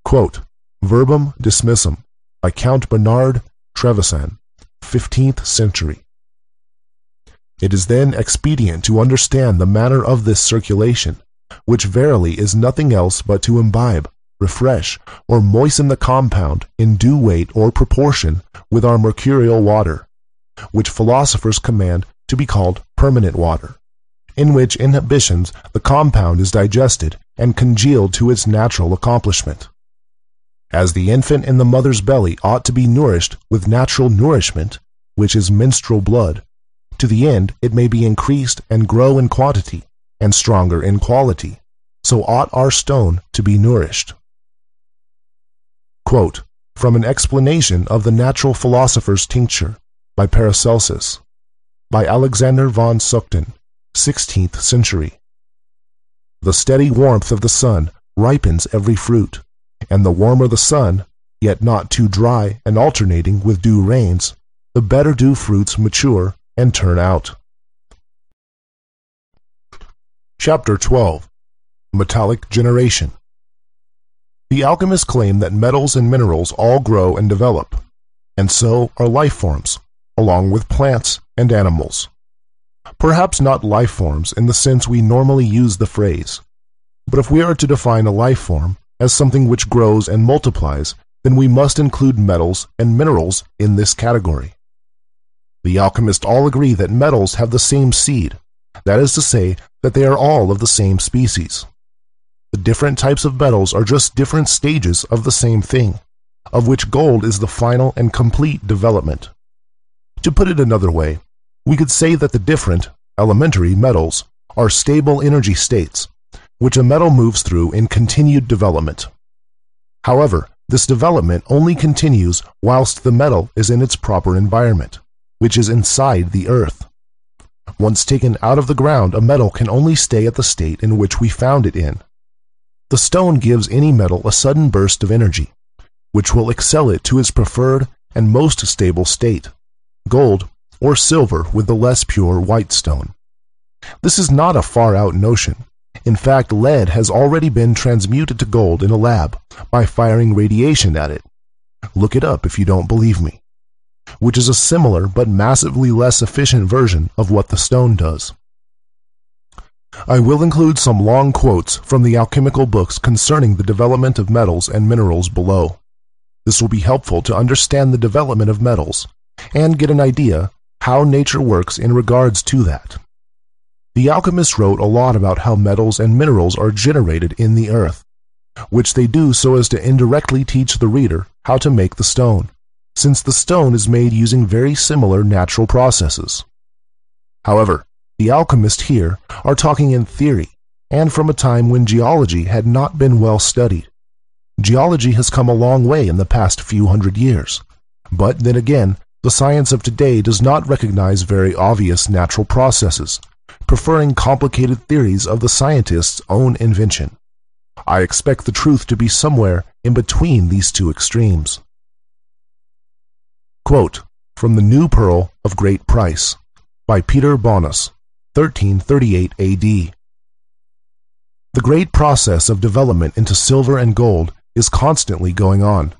Quote, Verbum Dismissum by Count Bernard Trevisan, 15th century. It is then expedient to understand the manner of this circulation, which verily is nothing else but to imbibe, refresh, or moisten the compound in due weight or proportion with our mercurial water, which philosophers command to be called permanent water, in which inhibitions the compound is digested and congealed to its natural accomplishment. As the infant in the mother's belly ought to be nourished with natural nourishment, which is menstrual blood, to the end it may be increased and grow in quantity, and stronger in quality, so ought our stone to be nourished. Quote, from an explanation of the natural philosopher's tincture, by Paracelsus, by Alexander von Suchten, 16th century. The steady warmth of the sun ripens every fruit, and the warmer the sun, yet not too dry and alternating with dew rains, the better do fruits mature and turn out. Chapter 12. Metallic Generation. The alchemists claim that metals and minerals all grow and develop, and so are life forms, along with plants and animals. Perhaps not life forms in the sense we normally use the phrase, but if we are to define a life form as something which grows and multiplies, then we must include metals and minerals in this category. The alchemists all agree that metals have the same seed, that is to say, that they are all of the same species. The different types of metals are just different stages of the same thing, of which gold is the final and complete development. To put it another way, we could say that the different, elementary metals are stable energy states, which a metal moves through in continued development. However, this development only continues whilst the metal is in its proper environment, which is inside the earth. Once taken out of the ground, a metal can only stay at the state in which we found it in. The stone gives any metal a sudden burst of energy, which will excel it to its preferred and most stable state, gold or silver with the less pure white stone. This is not a far-out notion. In fact, lead has already been transmuted to gold in a lab by firing radiation at it. Look it up if you don't believe me. Which is a similar but massively less efficient version of what the stone does. I will include some long quotes from the alchemical books concerning the development of metals and minerals below. This will be helpful to understand the development of metals and get an idea how nature works in regards to that. The alchemists wrote a lot about how metals and minerals are generated in the earth, which they do so as to indirectly teach the reader how to make the stone, since the stone is made using very similar natural processes. However, the alchemists here are talking in theory, and from a time when geology had not been well studied. Geology has come a long way in the past few hundred years, but then again, the science of today does not recognize very obvious natural processes, preferring complicated theories of the scientists' own invention. I expect the truth to be somewhere in between these two extremes. Quote, from The New Pearl of Great Price, by Peter Bonus, 1338 AD. The great process of development into silver and gold is constantly going on.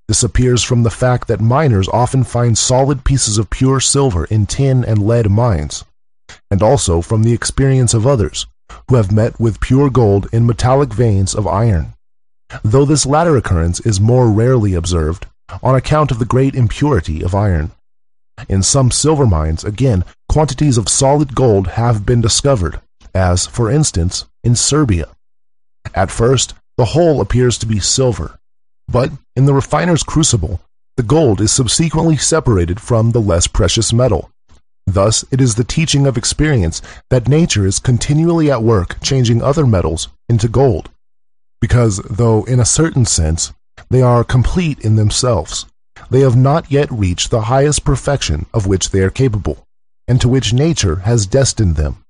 This appears from the fact that miners often find solid pieces of pure silver in tin and lead mines, and also from the experience of others who have met with pure gold in metallic veins of iron, though this latter occurrence is more rarely observed on account of the great impurity of iron. In some silver mines, again, quantities of solid gold have been discovered, as, for instance, in Serbia. At first, the whole appears to be silver, but in the refiner's crucible, the gold is subsequently separated from the less precious metal. Thus, it is the teaching of experience that nature is continually at work changing other metals into gold, because, though in a certain sense, they are complete in themselves, they have not yet reached the highest perfection of which they are capable, and to which nature has destined them,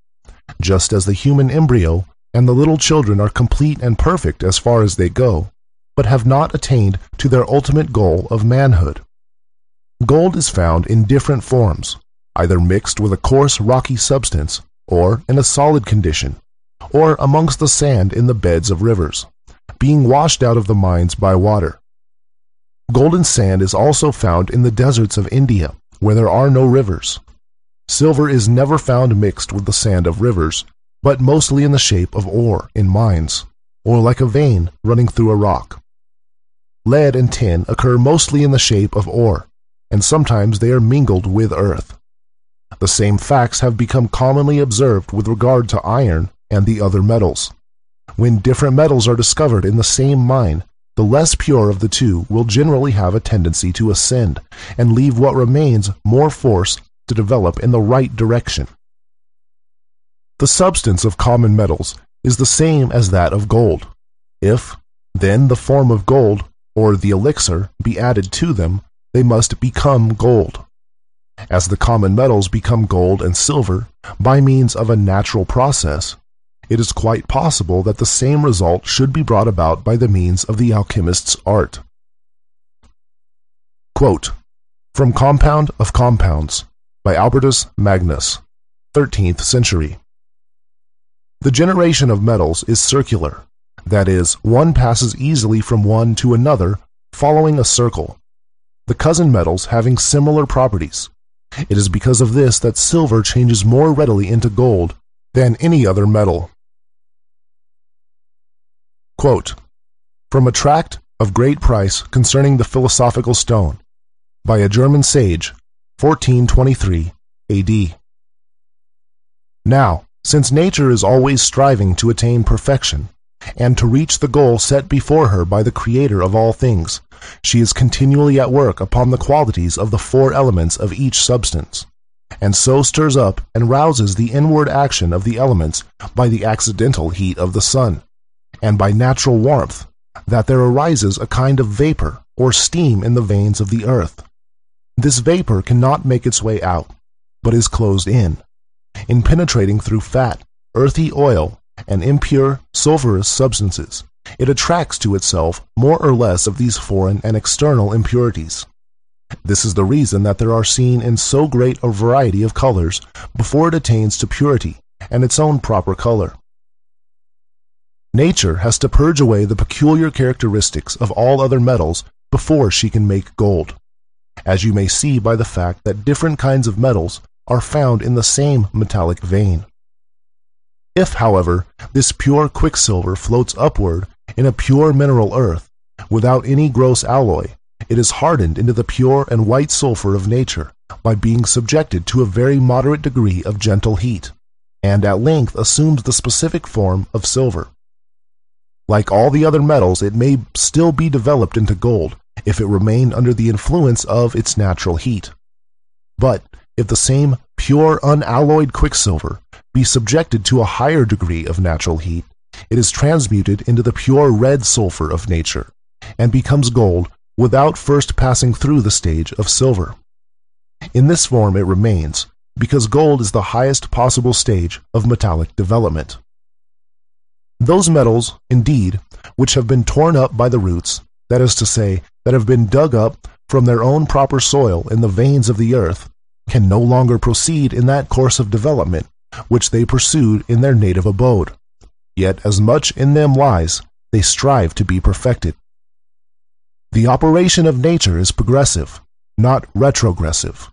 just as the human embryo and the little children are complete and perfect as far as they go, but have not attained to their ultimate goal of manhood. Gold is found in different forms, either mixed with a coarse rocky substance, or in a solid condition, or amongst the sand in the beds of rivers, being washed out of the mines by water. Golden sand is also found in the deserts of India, where there are no rivers. Silver is never found mixed with the sand of rivers, but mostly in the shape of ore in mines, or like a vein running through a rock. Lead and tin occur mostly in the shape of ore, and sometimes they are mingled with earth. The same facts have become commonly observed with regard to iron and the other metals. When different metals are discovered in the same mine, the less pure of the two will generally have a tendency to ascend and leave what remains more force to develop in the right direction. The substance of common metals is the same as that of gold. If, then, the form of gold, or the elixir, be added to them, they must become gold. As the common metals become gold and silver by means of a natural process, it is quite possible that the same result should be brought about by the means of the alchemist's art. Quote, from Compound of Compounds, by Albertus Magnus, 13th century. The generation of metals is circular, that is, one passes easily from one to another following a circle, the cousin metals having similar properties. It is because of this that silver changes more readily into gold than any other metal. Quote, from a tract of great price concerning the philosophical stone, by a German sage, 1423 A.D. Now, since nature is always striving to attain perfection, and to reach the goal set before her by the Creator of all things, she is continually at work upon the qualities of the four elements of each substance, and so stirs up and rouses the inward action of the elements by the accidental heat of the sun, and by natural warmth, that there arises a kind of vapor or steam in the veins of the earth. This vapor cannot make its way out, but is closed in penetrating through fat, earthy oil, and impure, sulfurous substances. It attracts to itself more or less of these foreign and external impurities. This is the reason that there are seen in so great a variety of colors before it attains to purity and its own proper color. Nature has to purge away the peculiar characteristics of all other metals before she can make gold, as you may see by the fact that different kinds of metals are found in the same metallic vein. If, however, this pure quicksilver floats upward in a pure mineral earth, without any gross alloy, it is hardened into the pure and white sulfur of nature by being subjected to a very moderate degree of gentle heat, and at length assumes the specific form of silver. Like all the other metals, it may still be developed into gold if it remain under the influence of its natural heat. But if the same pure unalloyed quicksilver be subjected to a higher degree of natural heat, it is transmuted into the pure red sulfur of nature, and becomes gold without first passing through the stage of silver. In this form it remains, because gold is the highest possible stage of metallic development. Those metals, indeed, which have been torn up by the roots, that is to say, that have been dug up from their own proper soil in the veins of the earth, can no longer proceed in that course of development which they pursued in their native abode. Yet as much in them lies, they strive to be perfected. The operation of nature is progressive, not retrogressive.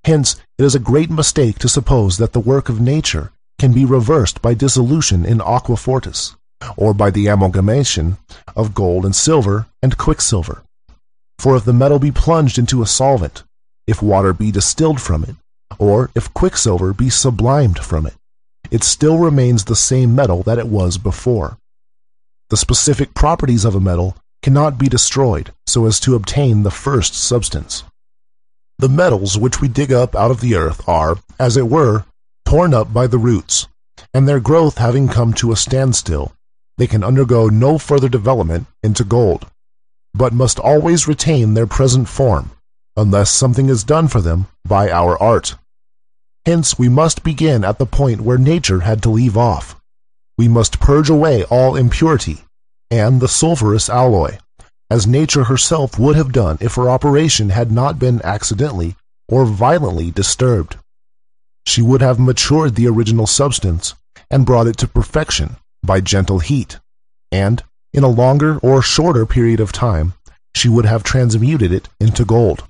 Hence, it is a great mistake to suppose that the work of nature can be reversed by dissolution in aqua fortis, or by the amalgamation of gold and silver and quicksilver. For if the metal be plunged into a solvent, if water be distilled from it, or if quicksilver be sublimed from it, it still remains the same metal that it was before. The specific properties of a metal cannot be destroyed so as to obtain the first substance. The metals which we dig up out of the earth are, as it were, torn up by the roots, and their growth having come to a standstill, they can undergo no further development into gold, but must always retain their present form, unless something is done for them by our art. Hence we must begin at the point where nature had to leave off. We must purge away all impurity, and the sulfurous alloy, as nature herself would have done if her operation had not been accidentally or violently disturbed. She would have matured the original substance and brought it to perfection by gentle heat, and, In a longer or shorter period of time, she would have transmuted it into gold.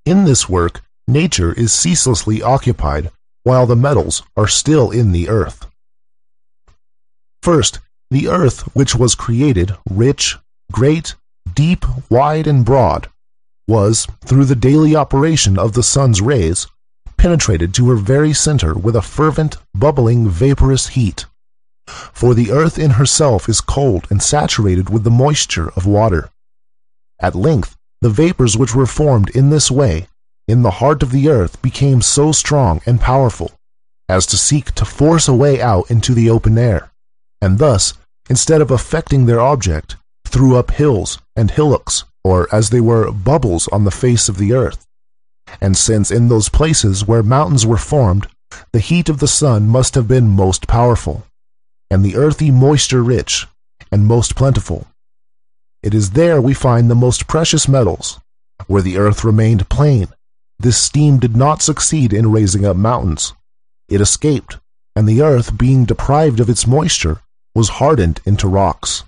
In this work, nature is ceaselessly occupied, while the metals are still in the earth. First, the earth which was created, rich, great, deep, wide, and broad, was, through the daily operation of the sun's rays, penetrated to her very center with a fervent, bubbling, vaporous heat. For the earth in herself is cold and saturated with the moisture of water. At length, the vapors which were formed in this way, in the heart of the earth, became so strong and powerful as to seek to force a way out into the open air, and thus, instead of effecting their object, threw up hills and hillocks, or as they were, bubbles on the face of the earth. And since in those places where mountains were formed, the heat of the sun must have been most powerful, and the earthy moisture rich, and most plentiful, it is there we find the most precious metals. Where the earth remained plain, this steam did not succeed in raising up mountains. It escaped, and the earth, being deprived of its moisture, was hardened into rocks.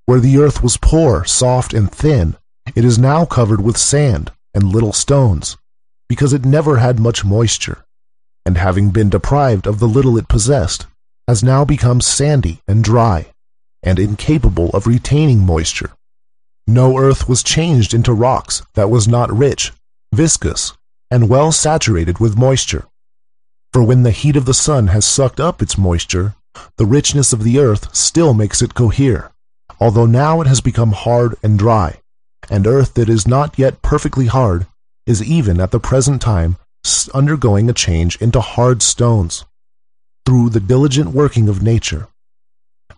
Where the earth was poor, soft, and thin, it is now covered with sand and little stones, because it never had much moisture, and having been deprived of the little it possessed, has now become sandy and dry, and incapable of retaining moisture. No earth was changed into rocks that was not rich, viscous, and well saturated with moisture. For when the heat of the sun has sucked up its moisture, the richness of the earth still makes it cohere, although now it has become hard and dry, and earth that is not yet perfectly hard is even at the present time undergoing a change into hard stones, through the diligent working of nature.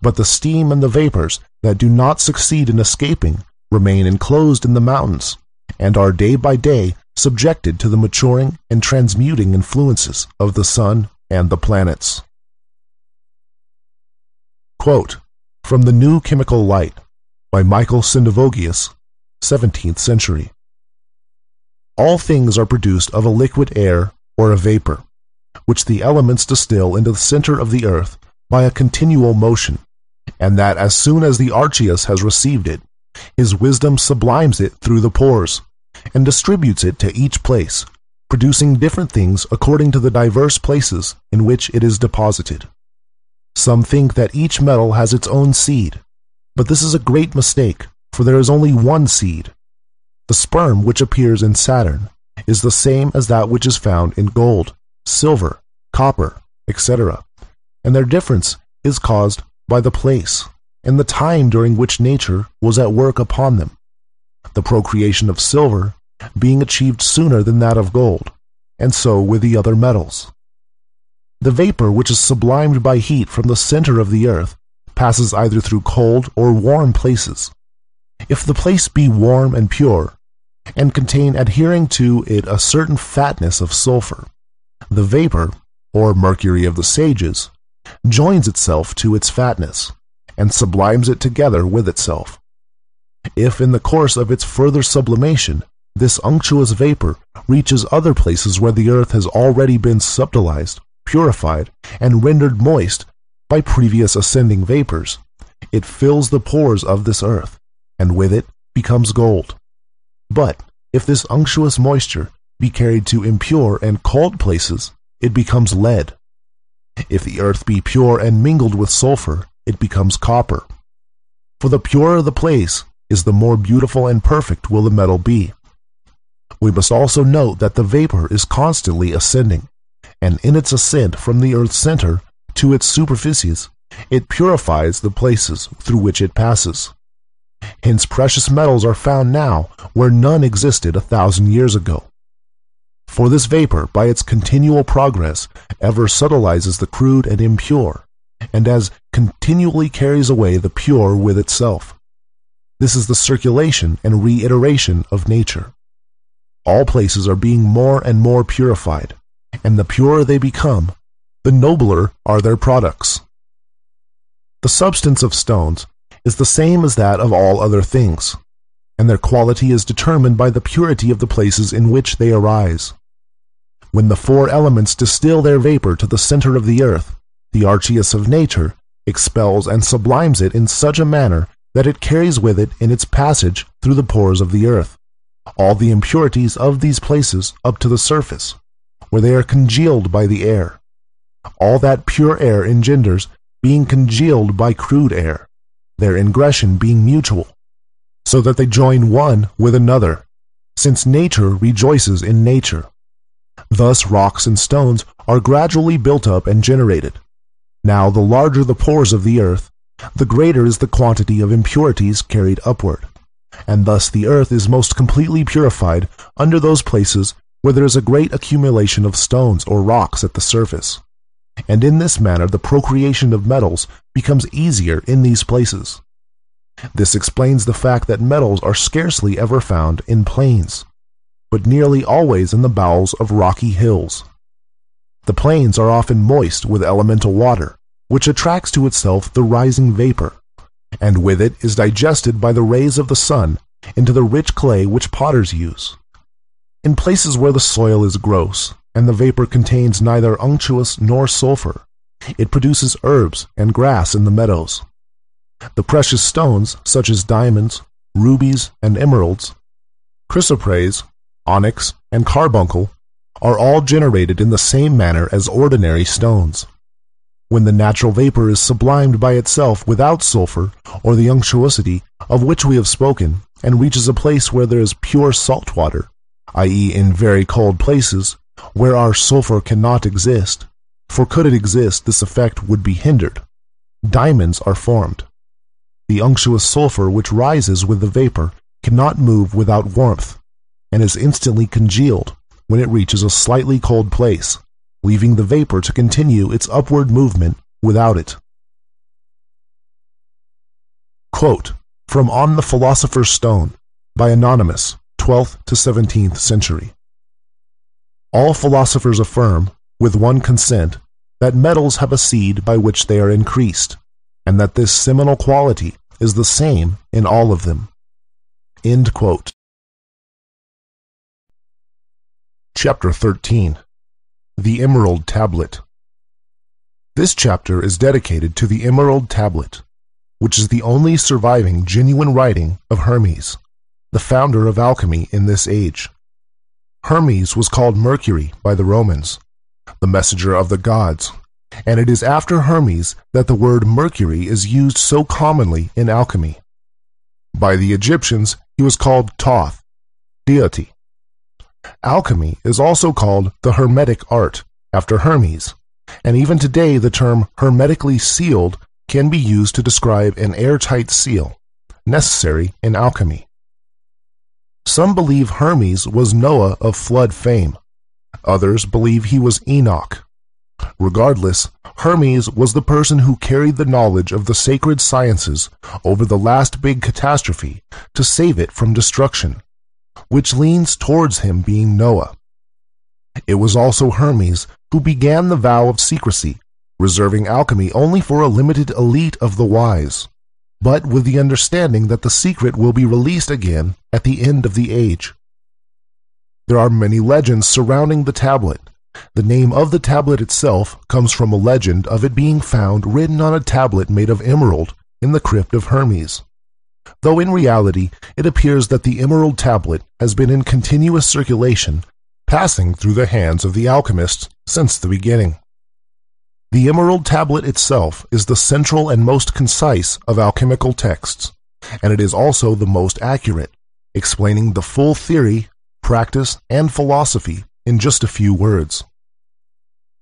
But the steam and the vapors that do not succeed in escaping remain enclosed in the mountains, and are day by day subjected to the maturing and transmuting influences of the sun and the planets. Quote, from The New Chemical Light, by Michael Sindavogius, 17th century. All things are produced of a liquid air or a vapor, which the elements distill into the center of the earth by a continual motion, and that as soon as the Archeus has received it, his wisdom sublimes it through the pores, and distributes it to each place, producing different things according to the diverse places in which it is deposited. Some think that each metal has its own seed, but this is a great mistake, for there is only one seed. The sperm which appears in Saturn is the same as that which is found in gold, silver, copper, etc., and their difference is caused by the place and the time during which nature was at work upon them, the procreation of silver being achieved sooner than that of gold, and so with the other metals. The vapor which is sublimed by heat from the center of the earth passes either through cold or warm places. If the place be warm and pure, and contain adhering to it a certain fatness of sulfur, the vapor, or mercury of the sages, joins itself to its fatness, and sublimes it together with itself. If in the course of its further sublimation this unctuous vapor reaches other places where the earth has already been subtilized, purified, and rendered moist by previous ascending vapors, it fills the pores of this earth, and with it becomes gold. But if this unctuous moisture be carried to impure and cold places, it becomes lead. If the earth be pure and mingled with sulfur, it becomes copper. For the purer the place is, the more beautiful and perfect will the metal be. We must also note that the vapor is constantly ascending, and in its ascent from the earth's center to its superficies, it purifies the places through which it passes. Hence precious metals are found now where none existed 1,000 years ago. For this vapor, by its continual progress, ever subtilizes the crude and impure, and as continually carries away the pure with itself. This is the circulation and reiteration of nature. All places are being more and more purified, and the purer they become, the nobler are their products. The substance of stones is the same as that of all other things, and their quality is determined by the purity of the places in which they arise. When the four elements distill their vapor to the center of the earth, the Archeus of nature, expels and sublimes it in such a manner that it carries with it in its passage through the pores of the earth all the impurities of these places up to the surface, where they are congealed by the air. All that pure air engenders being congealed by crude air, their ingression being mutual, so that they join one with another, since nature rejoices in nature. Thus rocks and stones are gradually built up and generated. Now the larger the pores of the earth, the greater is the quantity of impurities carried upward, and thus the earth is most completely purified under those places where there is a great accumulation of stones or rocks at the surface. And in this manner the procreation of metals becomes easier in these places. This explains the fact that metals are scarcely ever found in plains, but nearly always in the bowels of rocky hills. The plains are often moist with elemental water, which attracts to itself the rising vapor, and with it is digested by the rays of the sun into the rich clay which potters use. In places where the soil is gross, and the vapor contains neither unctuous nor sulfur, it produces herbs and grass in the meadows. The precious stones, such as diamonds, rubies, and emeralds, chrysoprase, onyx, and carbuncle, are all generated in the same manner as ordinary stones. When the natural vapor is sublimed by itself without sulfur or the unctuosity of which we have spoken, and reaches a place where there is pure salt water, i.e. in very cold places, where our sulfur cannot exist, for could it exist this effect would be hindered, diamonds are formed. The unctuous sulfur which rises with the vapor cannot move without warmth, and is instantly congealed when it reaches a slightly cold place, leaving the vapor to continue its upward movement without it. Quote from On the Philosopher's Stone by Anonymous, 12th to 17th century. All philosophers affirm, with one consent, that metals have a seed by which they are increased, and that this seminal quality is the same in all of them. End quote. Chapter 13. The Emerald Tablet. This chapter is dedicated to the Emerald Tablet, which is the only surviving genuine writing of Hermes, the founder of alchemy in this age. Hermes was called Mercury by the Romans, the messenger of the gods, and it is after Hermes that the word Mercury is used so commonly in alchemy. By the Egyptians, he was called Thoth, deity. Alchemy is also called the Hermetic art, after Hermes, and even today the term hermetically sealed can be used to describe an airtight seal, necessary in alchemy. Some believe Hermes was Noah of flood fame. Others believe he was Enoch. Regardless, Hermes was the person who carried the knowledge of the sacred sciences over the last big catastrophe to save it from destruction, which leans towards him being Noah. It was also Hermes who began the vow of secrecy, reserving alchemy only for a limited elite of the wise, but with the understanding that the secret will be released again at the end of the age. There are many legends surrounding the tablet. The name of the tablet itself comes from a legend of it being found written on a tablet made of emerald in the crypt of Hermes, though in reality it appears that the emerald tablet has been in continuous circulation, passing through the hands of the alchemists since the beginning. The emerald tablet itself is the central and most concise of alchemical texts, and it is also the most accurate, explaining the full theory, practice, and philosophy in just a few words.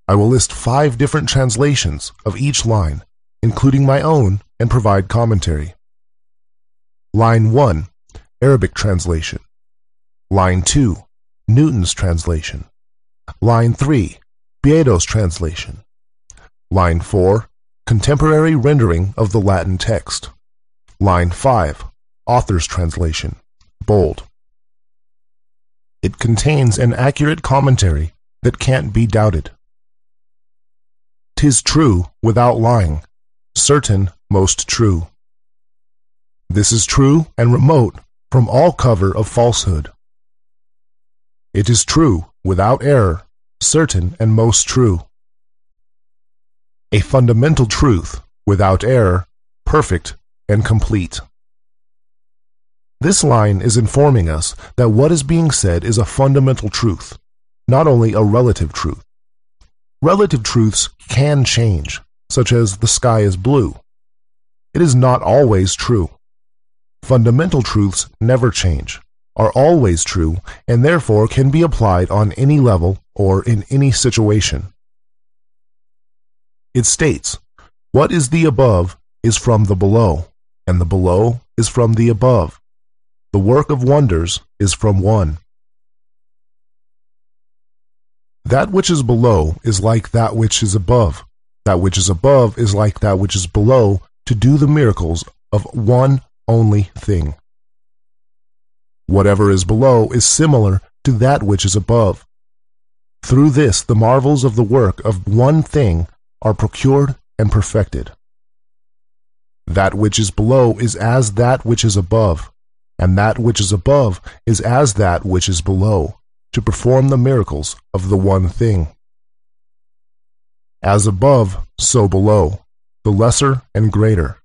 I will list 5 different translations of each line, including my own, and provide commentary. Line 1, Arabic translation. Line 2, Newton's translation. Line 3, Biedo's translation. Line 4, contemporary rendering of the Latin text. Line 5, author's translation, bold. It contains an accurate commentary that can't be doubted. 'Tis true without lying, certain most true. This is true and remote from all cover of falsehood. It is true without error, certain and most true. A fundamental truth without error, perfect, and complete. This line is informing us that what is being said is a fundamental truth, not only a relative truth. Relative truths can change, such as the sky is blue. It is not always true. Fundamental truths never change, are always true, and therefore can be applied on any level or in any situation. It states, "What is the above is from the below, and the below is from the above. The work of wonders is from one." That which is below is like that which is above. That which is above is like that which is below to do the miracles of one only thing. Whatever is below is similar to that which is above. Through this, the marvels of the work of one thing are procured and perfected. That which is below is as that which is above, and that which is above is as that which is below, to perform the miracles of the one thing. As above, so below, the lesser and greater.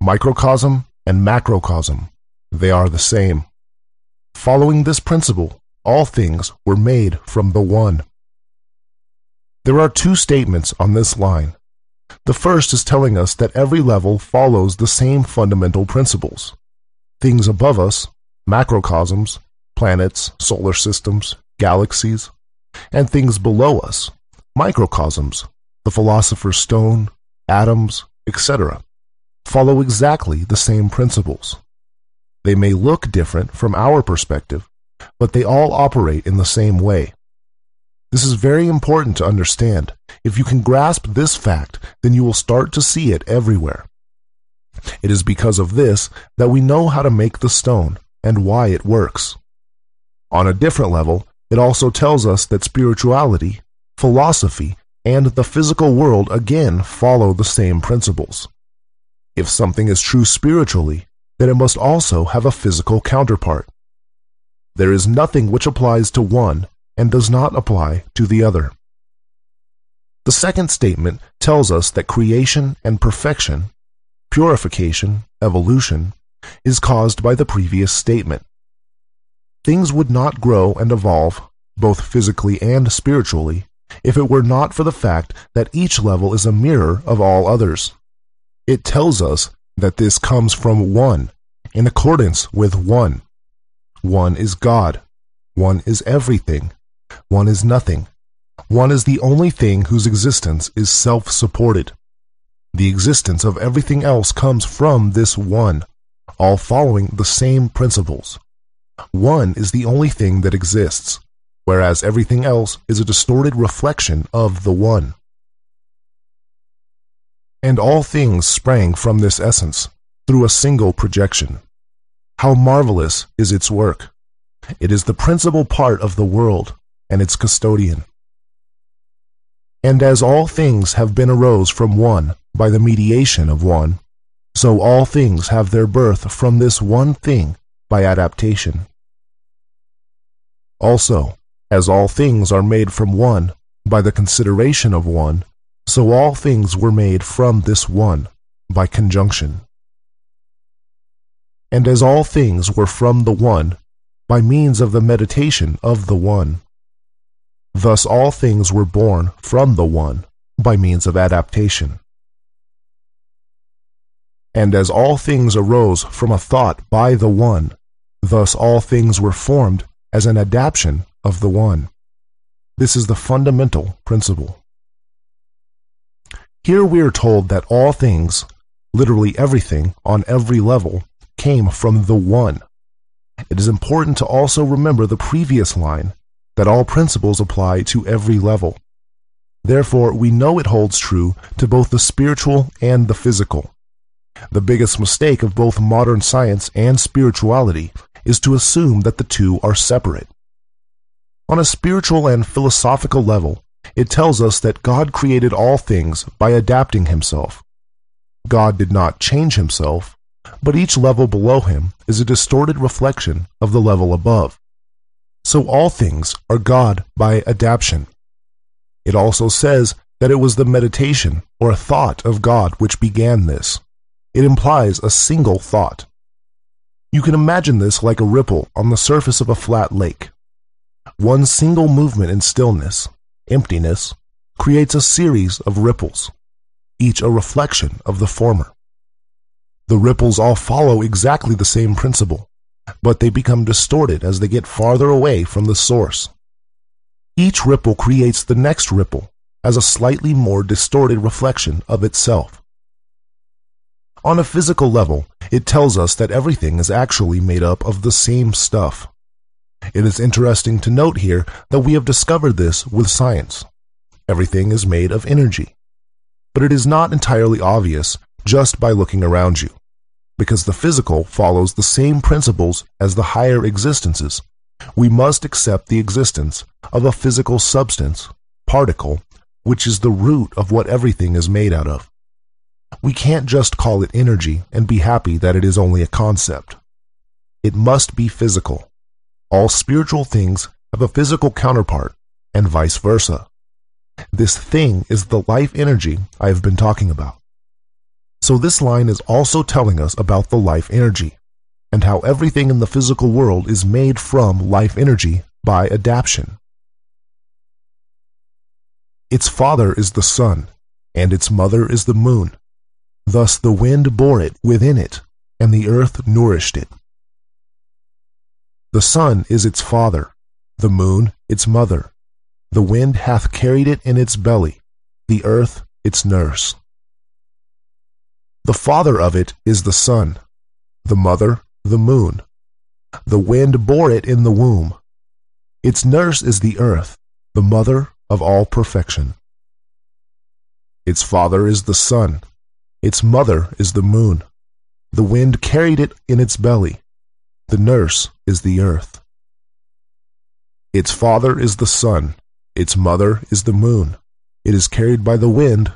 Microcosm and macrocosm, they are the same. Following this principle, all things were made from the one. There are two statements on this line. The first is telling us that every level follows the same fundamental principles. Things above us, macrocosms, planets, solar systems, galaxies, and things below us, microcosms, the philosopher's stone, atoms, etc., follow exactly the same principles. They may look different from our perspective, but they all operate in the same way. This is very important to understand. If you can grasp this fact, then you will start to see it everywhere. It is because of this that we know how to make the stone and why it works. On a different level, it also tells us that spirituality, philosophy, and the physical world again follow the same principles. If something is true spiritually, then it must also have a physical counterpart. There is nothing which applies to one and does not apply to the other. The second statement tells us that creation and perfection, purification, evolution, is caused by the previous statement. Things would not grow and evolve, both physically and spiritually, if it were not for the fact that each level is a mirror of all others. It tells us that this comes from one, in accordance with one. One is God. One is everything. One is nothing. One is the only thing whose existence is self-supported. The existence of everything else comes from this one, all following the same principles. One is the only thing that exists, whereas everything else is a distorted reflection of the one. And all things sprang from this essence, through a single projection. How marvelous is its work! It is the principal part of the world, and its custodian. And as all things have been arose from one, by the mediation of one, so all things have their birth from this one thing, by adaptation. Also, as all things are made from one, by the consideration of one, so all things were made from this one, by conjunction. And as all things were from the one, by means of the meditation of the one, thus all things were born from the one, by means of adaptation. And as all things arose from a thought by the one, thus all things were formed as an adaptation of the one. This is the fundamental principle. Here we are told that all things, literally everything on every level, came from the one. It is important to also remember the previous line, that all principles apply to every level. Therefore, we know it holds true to both the spiritual and the physical. The biggest mistake of both modern science and spirituality is to assume that the two are separate. On a spiritual and philosophical level, it tells us that God created all things by adapting himself. God did not change himself, but each level below him is a distorted reflection of the level above. So all things are God by adaptation. It also says that it was the meditation or thought of God which began this. It implies a single thought. You can imagine this like a ripple on the surface of a flat lake. One single movement in stillness, emptiness, creates a series of ripples, each a reflection of the former. The ripples all follow exactly the same principle, but they become distorted as they get farther away from the source. Each ripple creates the next ripple as a slightly more distorted reflection of itself. On a physical level, it tells us that everything is actually made up of the same stuff. It is interesting to note here that we have discovered this with science. Everything is made of energy. But it is not entirely obvious just by looking around you, because the physical follows the same principles as the higher existences. We must accept the existence of a physical substance, particle, which is the root of what everything is made out of. We can't just call it energy and be happy that it is only a concept. It must be physical. All spiritual things have a physical counterpart, and vice versa. This thing is the life energy I have been talking about. So this line is also telling us about the life energy, and how everything in the physical world is made from life energy by adaptation. Its father is the sun, and its mother is the moon. Thus the wind bore it within it, and the earth nourished it. The sun is its father, the moon its mother. The wind hath carried it in its belly, the earth its nurse. The father of it is the sun, the mother the moon. The wind bore it in the womb. Its nurse is the earth, the mother of all perfection. Its father is the sun. Its mother is the moon. The wind carried it in its belly. The nurse is the earth. Its father is the sun. Its mother is the moon. It is carried by the wind.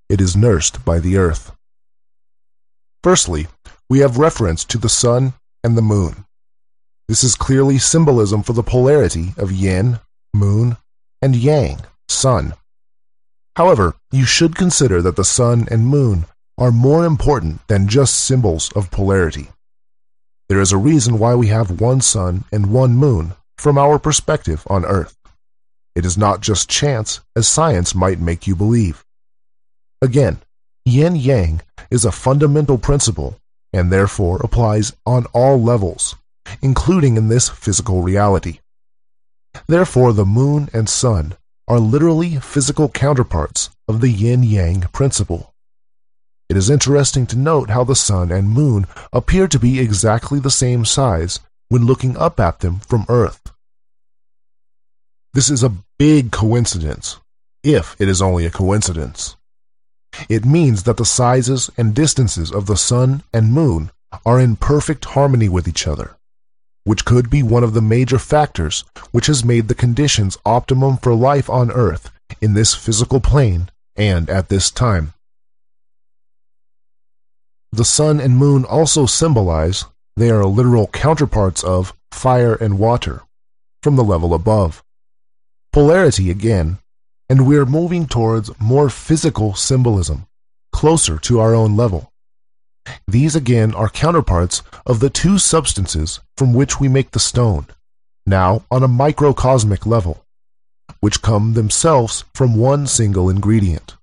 It is nursed by the earth. Firstly, we have reference to the sun and the moon. This is clearly symbolism for the polarity of yin, moon, and yang, sun. However, you should consider that the sun and moon are more important than just symbols of polarity. There is a reason why we have one sun and one moon from our perspective on Earth. It is not just chance, as science might make you believe. Again, yin-yang is a fundamental principle and therefore applies on all levels, including in this physical reality. Therefore, the moon and sun are literally physical counterparts of the yin-yang principle. It is interesting to note how the sun and moon appear to be exactly the same size when looking up at them from Earth. This is a big coincidence, if it is only a coincidence. It means that the sizes and distances of the sun and moon are in perfect harmony with each other, which could be one of the major factors which has made the conditions optimum for life on Earth in this physical plane and at this time. The sun and moon also symbolize, they are literal counterparts of, fire and water, from the level above. Polarity again, and we are moving towards more physical symbolism, closer to our own level. These again are counterparts of the two substances from which we make the stone, now on a microcosmic level, which come themselves from one single ingredient.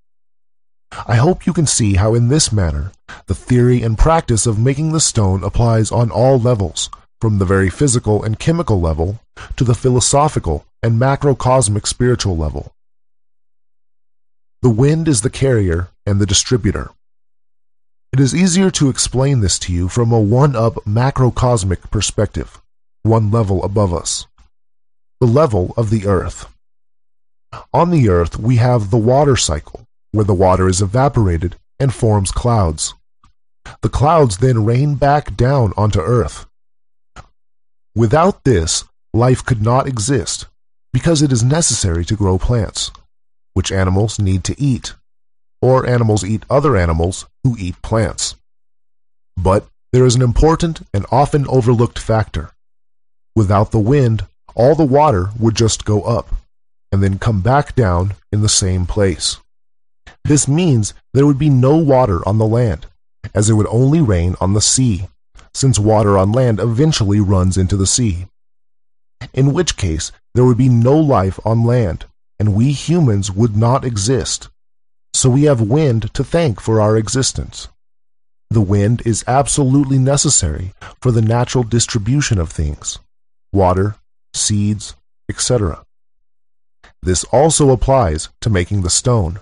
I hope you can see how in this manner the theory and practice of making the stone applies on all levels, from the very physical and chemical level to the philosophical and macrocosmic spiritual level. The wind is the carrier and the distributor. It is easier to explain this to you from a one-up macrocosmic perspective, one level above us. The level of the Earth. On the Earth, we have the water cycle, where the water is evaporated and forms clouds. The clouds then rain back down onto Earth. Without this, life could not exist, because it is necessary to grow plants, which animals need to eat, or animals eat other animals who eat plants. But there is an important and often overlooked factor. Without the wind, all the water would just go up, and then come back down in the same place, This means there would be no water on the land, as it would only rain on the sea, since water on land eventually runs into the sea. In which case, there would be no life on land, and we humans would not exist. So we have wind to thank for our existence. The wind is absolutely necessary for the natural distribution of things, water, seeds, etc. This also applies to making the stone.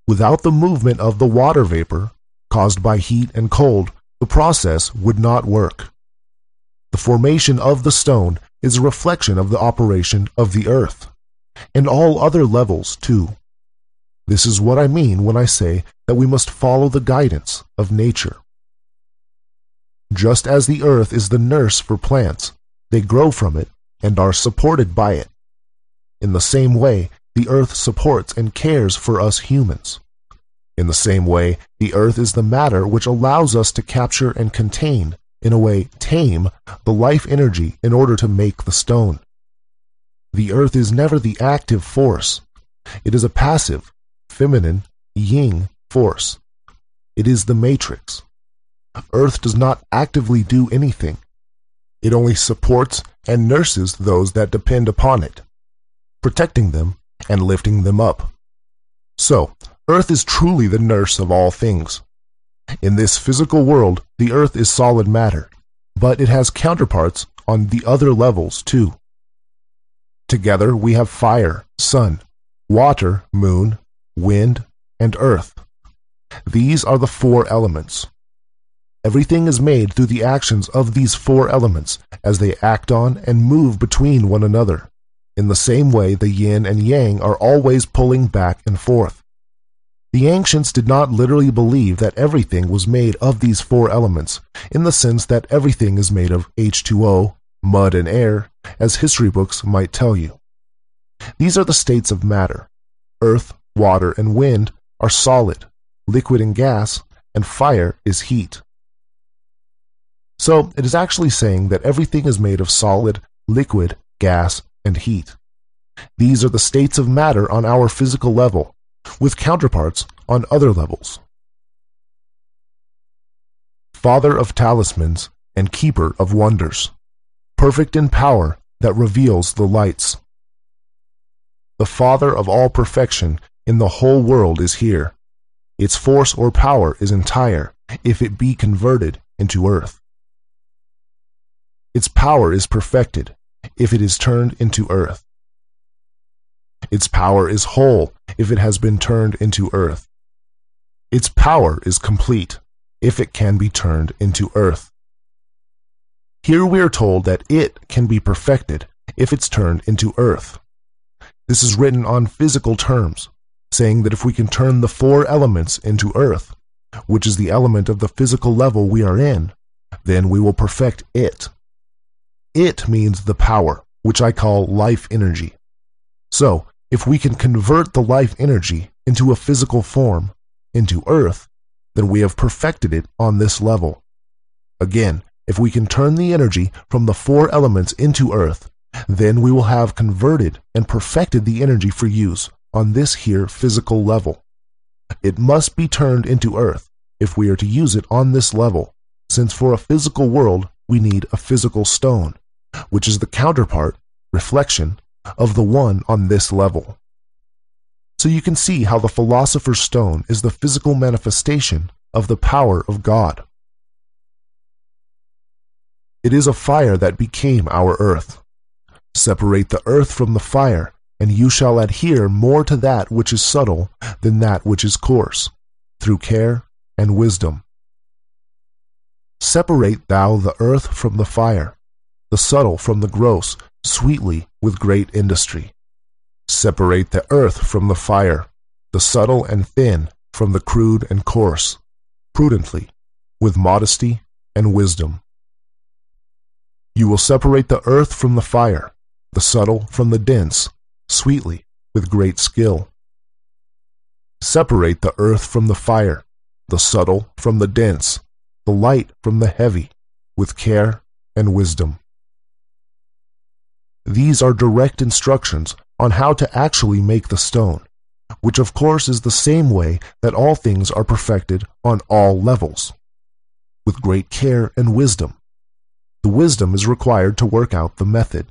Without the movement of the water vapor, caused by heat and cold, the process would not work. The formation of the stone is a reflection of the operation of the earth, and all other levels too. This is what I mean when I say that we must follow the guidance of nature. Just as the earth is the nurse for plants, they grow from it and are supported by it. In the same way, the earth supports and cares for us humans. In the same way, the earth is the matter which allows us to capture and contain, in a way tame, the life energy in order to make the stone. The earth is never the active force. It is a passive, feminine, yin force. It is the matrix. Earth does not actively do anything. It only supports and nurses those that depend upon it, protecting them and lifting them up. So, Earth is truly the nurse of all things. In this physical world, the Earth is solid matter, but it has counterparts on the other levels too. Together we have fire, sun, water, moon, wind, and earth. These are the four elements. Everything is made through the actions of these four elements as they act on and move between one another. In the same way, the yin and yang are always pulling back and forth. The ancients did not literally believe that everything was made of these four elements, in the sense that everything is made of H2O, mud, and air, as history books might tell you. These are the states of matter. Earth, water, and wind are solid, liquid and gas, and fire is heat. So it is actually saying that everything is made of solid, liquid, gas, and heat. These are the states of matter on our physical level, with counterparts on other levels. Father of talismans and keeper of wonders, perfect in power that reveals the lights. The Father of all perfection in the whole world is here. Its force or power is entire, if it be converted into earth. Its power is perfected, if it is turned into earth. Its power is whole, if it has been turned into earth. Its power is complete, if it can be turned into earth. Here we are told that it can be perfected if it's turned into earth. This is written on physical terms, saying that if we can turn the four elements into earth, which is the element of the physical level we are in, then we will perfect it. It means the power, which I call life energy. So, if we can convert the life energy into a physical form, into earth, then we have perfected it on this level. Again, if we can turn the energy from the four elements into earth, then we will have converted and perfected the energy for use on this here physical level. It must be turned into earth if we are to use it on this level, since for a physical world we need a physical stone, which is the counterpart, reflection, of the one on this level. So you can see how the philosopher's stone is the physical manifestation of the power of God. It is a fire that became our earth. Separate the earth from the fire, and you shall adhere more to that which is subtle than that which is coarse, through care and wisdom. Separate thou the earth from the fire, the subtle from the gross, sweetly with great industry. Separate the earth from the fire, the subtle and thin from the crude and coarse, prudently, with modesty and wisdom. You will separate the earth from the fire, the subtle from the dense, sweetly, with great skill. Separate the earth from the fire, the subtle from the dense, the light from the heavy, with care and wisdom. These are direct instructions on how to actually make the stone, which of course is the same way that all things are perfected on all levels, with great care and wisdom. The wisdom is required to work out the method.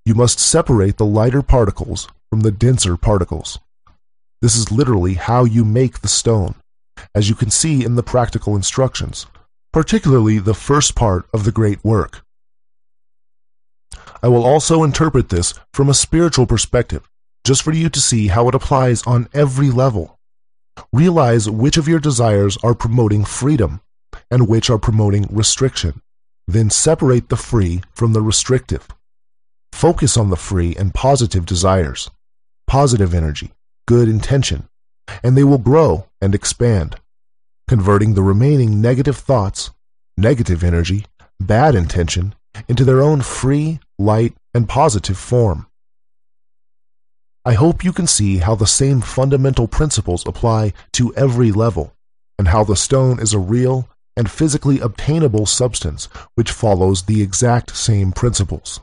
You must separate the lighter particles from the denser particles. This is literally how you make the stone, as you can see in the practical instructions, particularly the first part of the great work. I will also interpret this from a spiritual perspective, just for you to see how it applies on every level. Realize which of your desires are promoting freedom and which are promoting restriction. Then separate the free from the restrictive. Focus on the free and positive desires, positive energy, good intention, and they will grow and expand, converting the remaining negative thoughts, negative energy, bad intention into their own free, light, and positive form. I hope you can see how the same fundamental principles apply to every level, and how the stone is a real and physically obtainable substance which follows the exact same principles.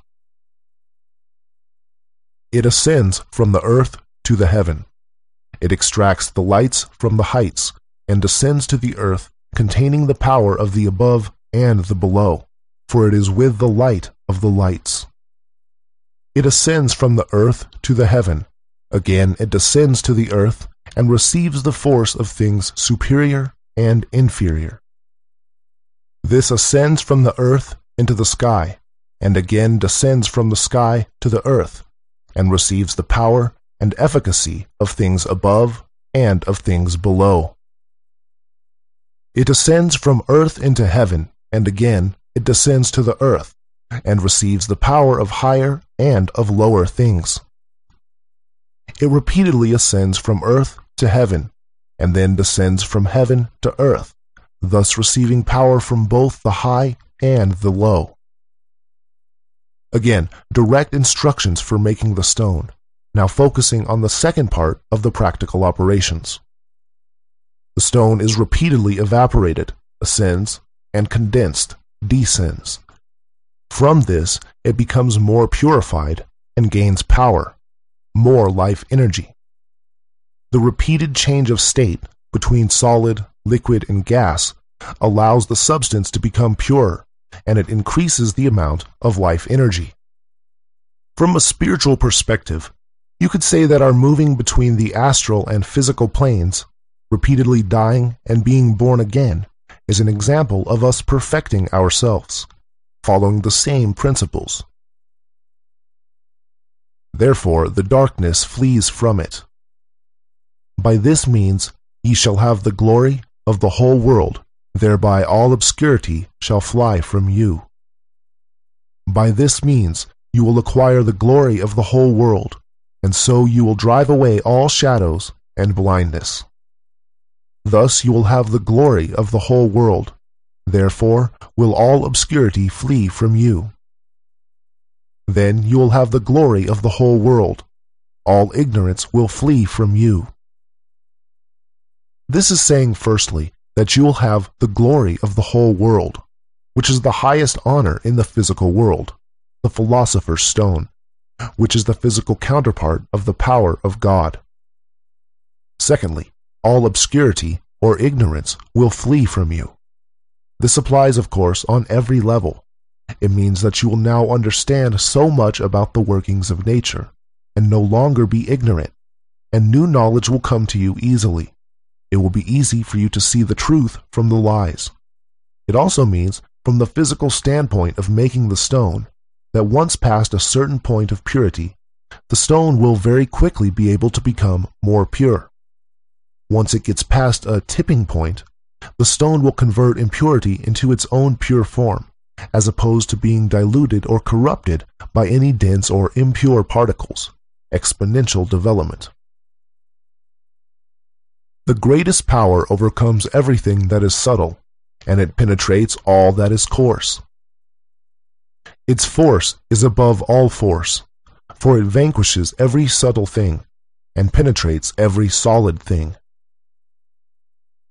It ascends from the earth to the heaven. It extracts the lights from the heights and descends to the earth, containing the power of the above and the below, for it is with the light of the lights. It ascends from the earth to the heaven. Again, it descends to the earth and receives the force of things superior and inferior. This ascends from the earth into the sky, and again descends from the sky to the earth, and receives the power and efficacy of things above and of things below. It ascends from earth into heaven, and again it descends to the earth, and receives the power of higher and of lower things. It repeatedly ascends from earth to heaven, and then descends from heaven to earth, thus receiving power from both the high and the low. Again, direct instructions for making the stone, now focusing on the second part of the practical operations. The stone is repeatedly evaporated, ascends, and condensed, descends. From this, it becomes more purified and gains power, more life energy. The repeated change of state between solid, liquid, and gas allows the substance to become pure, and it increases the amount of life energy. From a spiritual perspective, you could say that our moving between the astral and physical planes, repeatedly dying and being born again, is an example of us perfecting ourselves, following the same principles. Therefore, the darkness flees from it. By this means ye shall have the glory of the whole world, thereby all obscurity shall fly from you. By this means you will acquire the glory of the whole world, and so you will drive away all shadows and blindness. Thus you will have the glory of the whole world, therefore will all obscurity flee from you. Then you will have the glory of the whole world, all ignorance will flee from you. This is saying, firstly, that you will have the glory of the whole world, which is the highest honor in the physical world, the philosopher's stone, which is the physical counterpart of the power of God. Secondly, all obscurity or ignorance will flee from you. This applies, of course, on every level. It means that you will now understand so much about the workings of nature, and no longer be ignorant, and new knowledge will come to you easily. It will be easy for you to see the truth from the lies. It also means, from the physical standpoint of making the stone, that once past a certain point of purity, the stone will very quickly be able to become more pure. Once it gets past a tipping point, the stone will convert impurity into its own pure form, as opposed to being diluted or corrupted by any dense or impure particles. Exponential development. The greatest power overcomes everything that is subtle, and it penetrates all that is coarse. Its force is above all force, for it vanquishes every subtle thing, and penetrates every solid thing.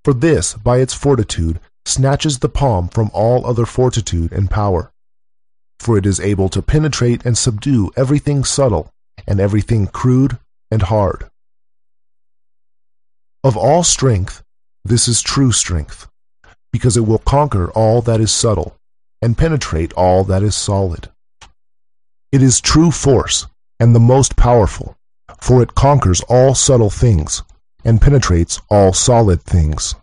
For this, by its fortitude, snatches the palm from all other fortitude and power. For it is able to penetrate and subdue everything subtle, and everything crude and hard. Of all strength, this is true strength, because it will conquer all that is subtle and penetrate all that is solid. It is true force and the most powerful, for it conquers all subtle things and penetrates all solid things.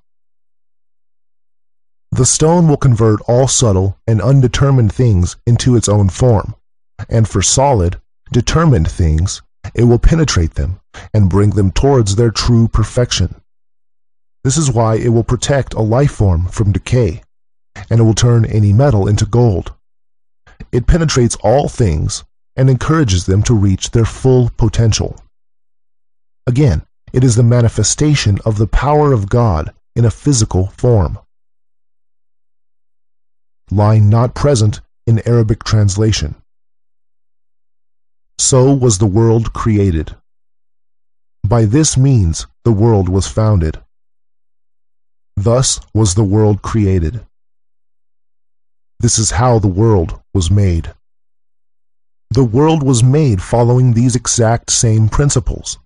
The stone will convert all subtle and undetermined things into its own form, and for solid, determined things, it will penetrate them and bring them towards their true perfection. This is why it will protect a life form from decay, and it will turn any metal into gold. It penetrates all things and encourages them to reach their full potential. Again, it is the manifestation of the power of God in a physical form. Line not present in Arabic translation. So was the world created. By this means the world was founded. Thus was the world created. This is how the world was made. The world was made following these exact same principles,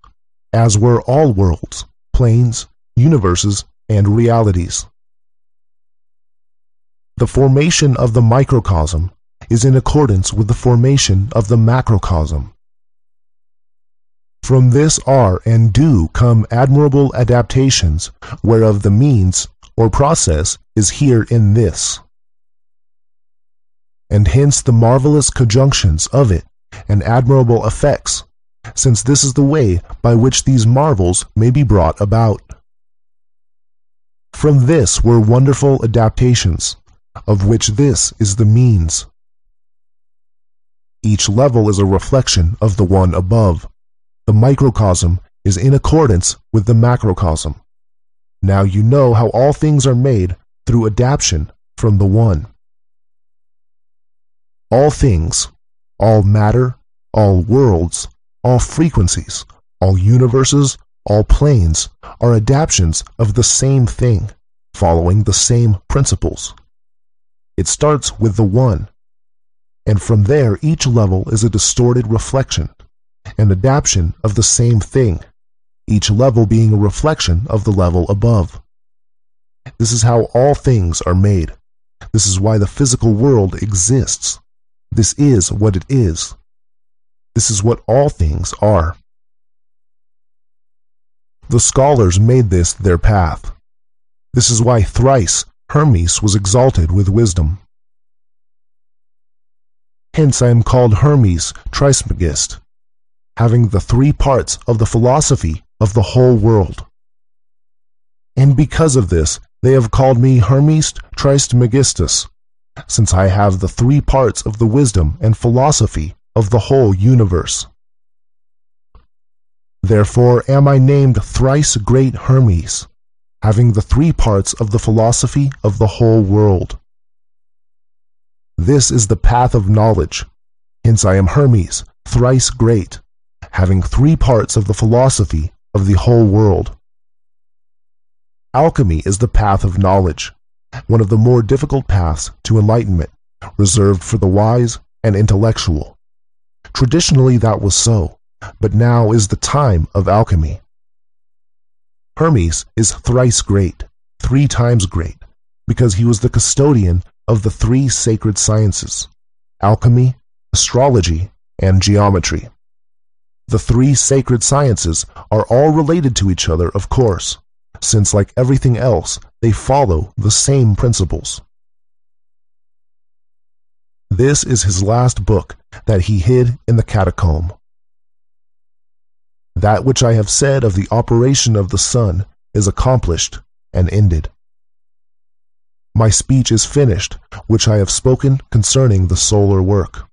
as were all worlds, planes, universes, and realities. The formation of the microcosm is in accordance with the formation of the macrocosm. From this are and do come admirable adaptations, whereof the means or process is here in this. And hence the marvelous conjunctions of it and admirable effects, since this is the way by which these marvels may be brought about. From this were wonderful adaptations, of which this is the means. Each level is a reflection of the one above. The microcosm is in accordance with the macrocosm. Now you know how all things are made through adaptation from the one. All things, all matter, all worlds, all frequencies, all universes, all planes are adaptations of the same thing, following the same principles. It starts with the one, and from there each level is a distorted reflection, an adaptation of the same thing, each level being a reflection of the level above. This is how all things are made. This is why the physical world exists. This is what it is. This is what all things are. The scholars made this their path. This is why thrice Hermes was exalted with wisdom. Hence I am called Hermes Trismegist, having the three parts of the philosophy of the whole world. And because of this, they have called me Hermes Trismegistus, since I have the three parts of the wisdom and philosophy of the whole universe. Therefore am I named thrice great Hermes, having the three parts of the philosophy of the whole world. This is the path of knowledge. Hence I am Hermes, thrice great, having three parts of the philosophy of the whole world. Alchemy is the path of knowledge, one of the more difficult paths to enlightenment, reserved for the wise and intellectual. Traditionally that was so, but now is the time of alchemy. Hermes is thrice great, 3 times great, because he was the custodian of the 3 sacred sciences, alchemy, astrology, and geometry. The 3 sacred sciences are all related to each other, of course, since like everything else, they follow the same principles. This is his last book that he hid in the catacomb. That which I have said of the operation of the sun is accomplished and ended. My speech is finished, which I have spoken concerning the solar work.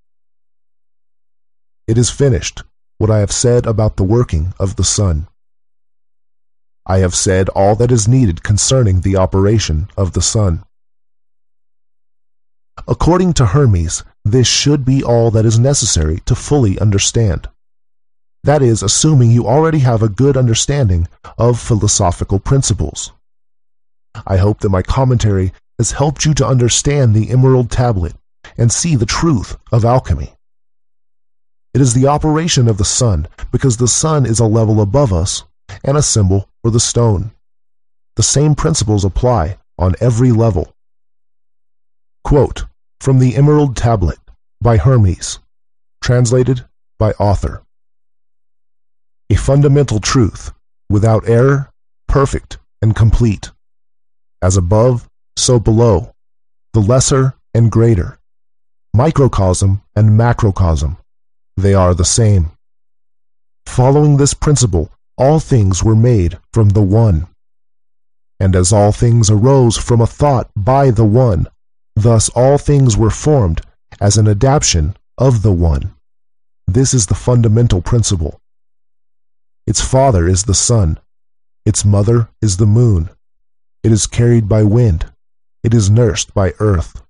It is finished, what I have said about the working of the sun. I have said all that is needed concerning the operation of the sun. According to Hermes, this should be all that is necessary to fully understand. That is, assuming you already have a good understanding of philosophical principles. I hope that my commentary has helped you to understand the Emerald Tablet and see the truth of alchemy. It is the operation of the sun, because the sun is a level above us, and a symbol for the stone. The same principles apply on every level. Quote from the Emerald Tablet by Hermes, translated by author. A fundamental truth, without error, perfect and complete. As above, so below, the lesser and greater, microcosm and macrocosm, they are the same. Following this principle, all things were made from the One. And as all things arose from a thought by the One, thus all things were formed as an adaptation of the One. This is the fundamental principle. Its father is the sun. Its mother is the moon. It is carried by wind. It is nursed by earth.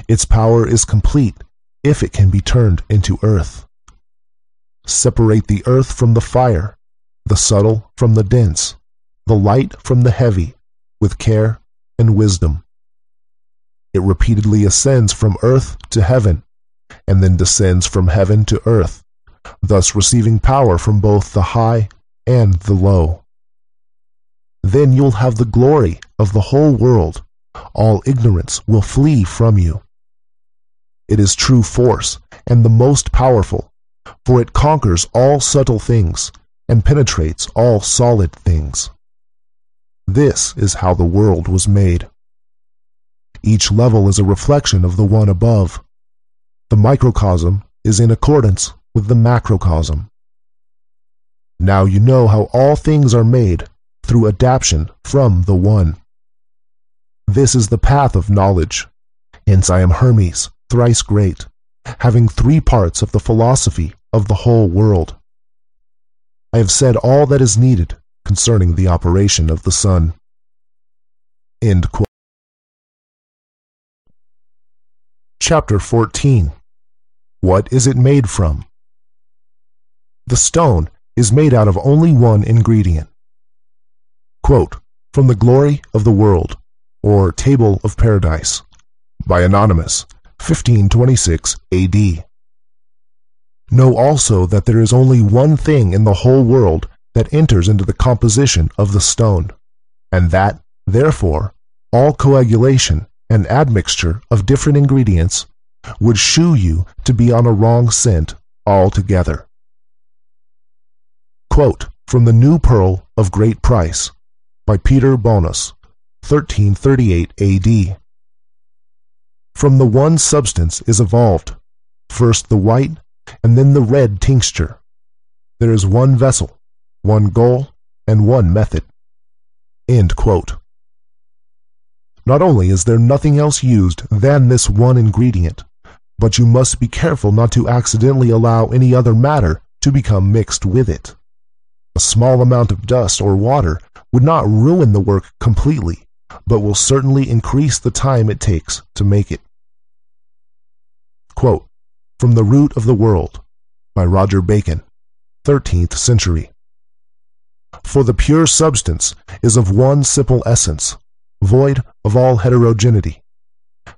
Its power is complete if it can be turned into earth. Separate the earth from the fire, the subtle from the dense, the light from the heavy, with care and wisdom. It repeatedly ascends from earth to heaven, and then descends from heaven to earth, thus receiving power from both the high and the low. Then you'll have the glory of the whole world. All ignorance will flee from you. It is true force and the most powerful, for it conquers all subtle things and penetrates all solid things. This is how the world was made. Each level is a reflection of the one above. The microcosm is in accordance with the macrocosm. Now you know how all things are made through adaptation from the One. This is the path of knowledge. Hence I am Hermes, thrice great, having 3 parts of the philosophy of the whole world. I have said all that is needed concerning the operation of the sun. End quote. Chapter 14. What is it made from? The stone is made out of only one ingredient. Quote from the Glory of the World, or Table of Paradise, by Anonymous, 1526 AD. Know also that there is only one thing in the whole world that enters into the composition of the stone, and that, therefore, all coagulation and admixture of different ingredients would shew you to be on a wrong scent altogether. Quote from the New Pearl of Great Price, by Peter Bonus, 1338 AD. From the one substance is evolved, first the white and then the red tincture. There is one vessel, one goal, and one method. End quote. Not only is there nothing else used than this one ingredient, but you must be careful not to accidentally allow any other matter to become mixed with it. A small amount of dust or water would not ruin the work completely, but will certainly increase the time it takes to make it. Quote from The Root of the World, by Roger Bacon, 13th century. For the pure substance is of one simple essence, void of all heterogeneity.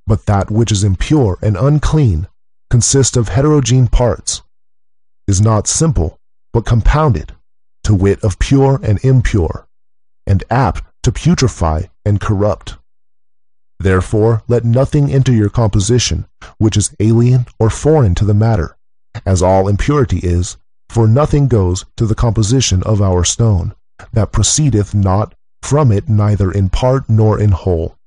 But that which is impure and unclean consists of heterogene parts, is not simple, but compounded, to wit of pure and impure, and apt to putrefy and corrupt. Therefore let nothing enter your composition which is alien or foreign to the matter, as all impurity is, for nothing goes to the composition of our stone, that proceedeth not from it neither in part nor in whole.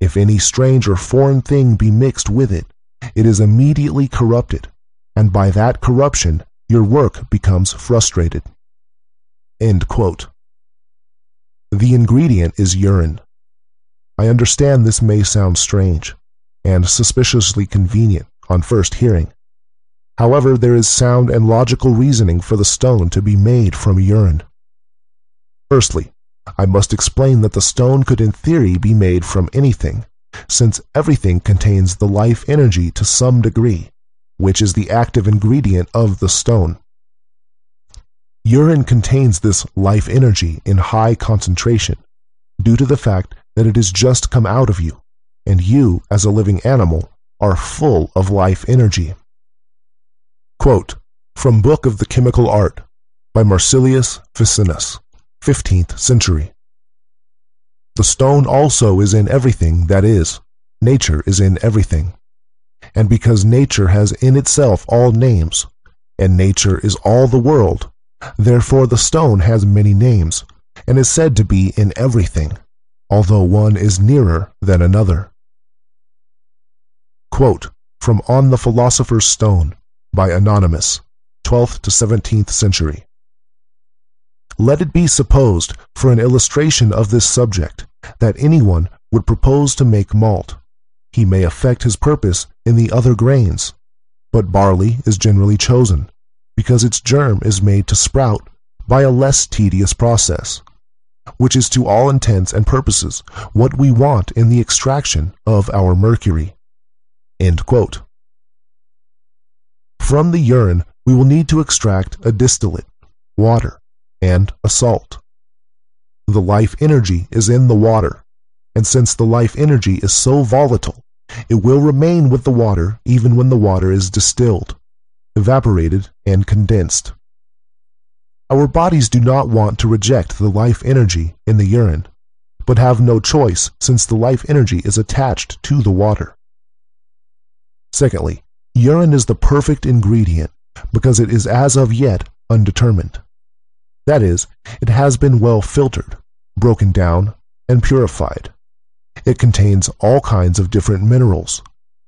If any strange or foreign thing be mixed with it, it is immediately corrupted, and by that corruption your work becomes frustrated. End quote. The ingredient is urine. I understand this may sound strange, and suspiciously convenient on first hearing. However, there is sound and logical reasoning for the stone to be made from urine. Firstly, I must explain that the stone could in theory be made from anything, since everything contains the life energy to some degree, which is the active ingredient of the stone. Urine contains this life energy in high concentration, due to the fact that it has just come out of you, and you, as a living animal, are full of life energy. Quote from Book of the Chemical Art, by Marsilius Ficinus, 15th century. The stone also is in everything that is. Nature is in everything. And because nature has in itself all names, and nature is all the world, therefore the stone has many names, and is said to be in everything, although one is nearer than another. Quote from On the Philosopher's Stone by Anonymous, 12th to 17th century. Let it be supposed, for an illustration of this subject, that anyone would propose to make malt. He may effect his purpose in the other grains, but barley is generally chosen, because its germ is made to sprout by a less tedious process, which is to all intents and purposes what we want in the extraction of our mercury. End quote. From the urine we will need to extract a distillate, water, and a salt. The life energy is in the water, and since the life energy is so volatile, it will remain with the water even when the water is distilled, evaporated, and condensed. Our bodies do not want to reject the life energy in the urine, but have no choice since the life energy is attached to the water. Secondly, urine is the perfect ingredient because it is as of yet undetermined. That is, it has been well filtered, broken down, and purified. It contains all kinds of different minerals,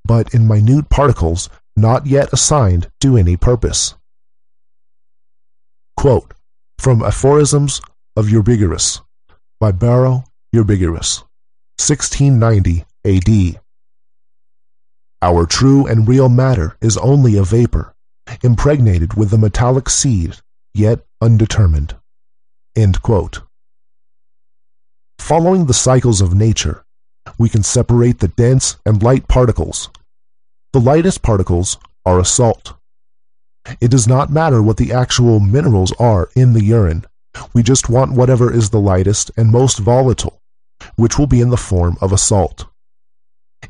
but in minute particles not yet assigned to any purpose. Quote from Aphorisms of Eubigerus by Barrow Eubigerus, 1690 AD. Our true and real matter is only a vapor, impregnated with the metallic seed, yet undetermined. End quote. Following the cycles of nature, we can separate the dense and light particles. The lightest particles are a salt. It does not matter what the actual minerals are in the urine. We just want whatever is the lightest and most volatile, which will be in the form of a salt.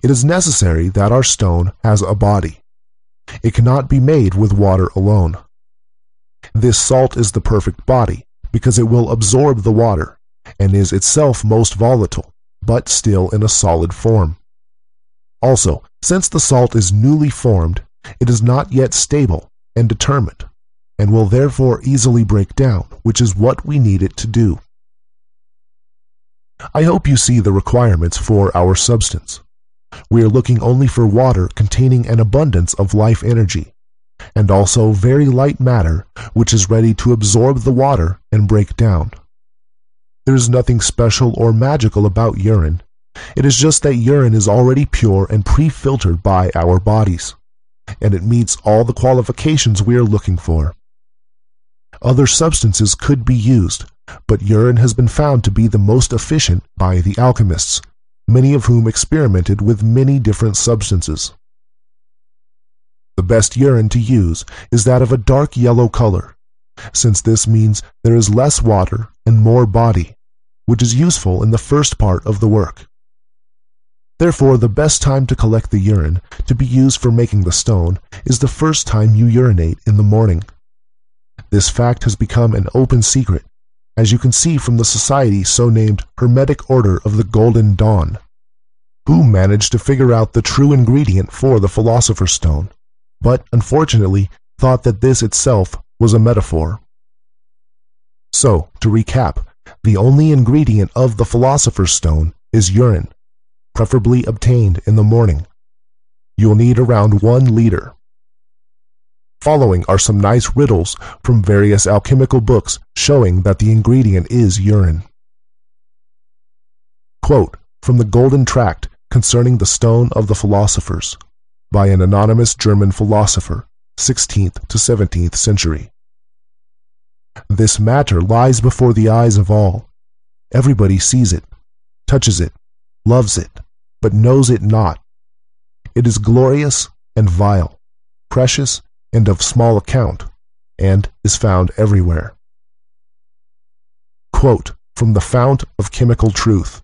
It is necessary that our stone has a body. It cannot be made with water alone. This salt is the perfect body because it will absorb the water and is itself most volatile, but still in a solid form. Also, since the salt is newly formed, it is not yet stable and determined, and will therefore easily break down, which is what we need it to do. I hope you see the requirements for our substance. We are looking only for water containing an abundance of life energy, and also very light matter which is ready to absorb the water and break down. There is nothing special or magical about urine. It is just that urine is already pure and pre-filtered by our bodies, and it meets all the qualifications we are looking for. Other substances could be used, but urine has been found to be the most efficient by the alchemists, many of whom experimented with many different substances. The best urine to use is that of a dark yellow color, since this means there is less water and more body, which is useful in the first part of the work. Therefore, the best time to collect the urine to be used for making the stone is the first time you urinate in the morning. This fact has become an open secret, as you can see from the society so named Hermetic Order of the Golden Dawn, who managed to figure out the true ingredient for the Philosopher's Stone, but unfortunately thought that this itself was a metaphor. So, to recap, the only ingredient of the Philosopher's Stone is urine, preferably obtained in the morning. You'll need around 1 liter. Following are some nice riddles from various alchemical books showing that the ingredient is urine. Quote from the Golden Tract concerning the Stone of the Philosophers by an anonymous German philosopher, 16th to 17th century. This matter lies before the eyes of all. Everybody sees it, touches it, loves it, but knows it not. It is glorious and vile, precious and of small account, and is found everywhere. Quote from the Fount of Chemical Truth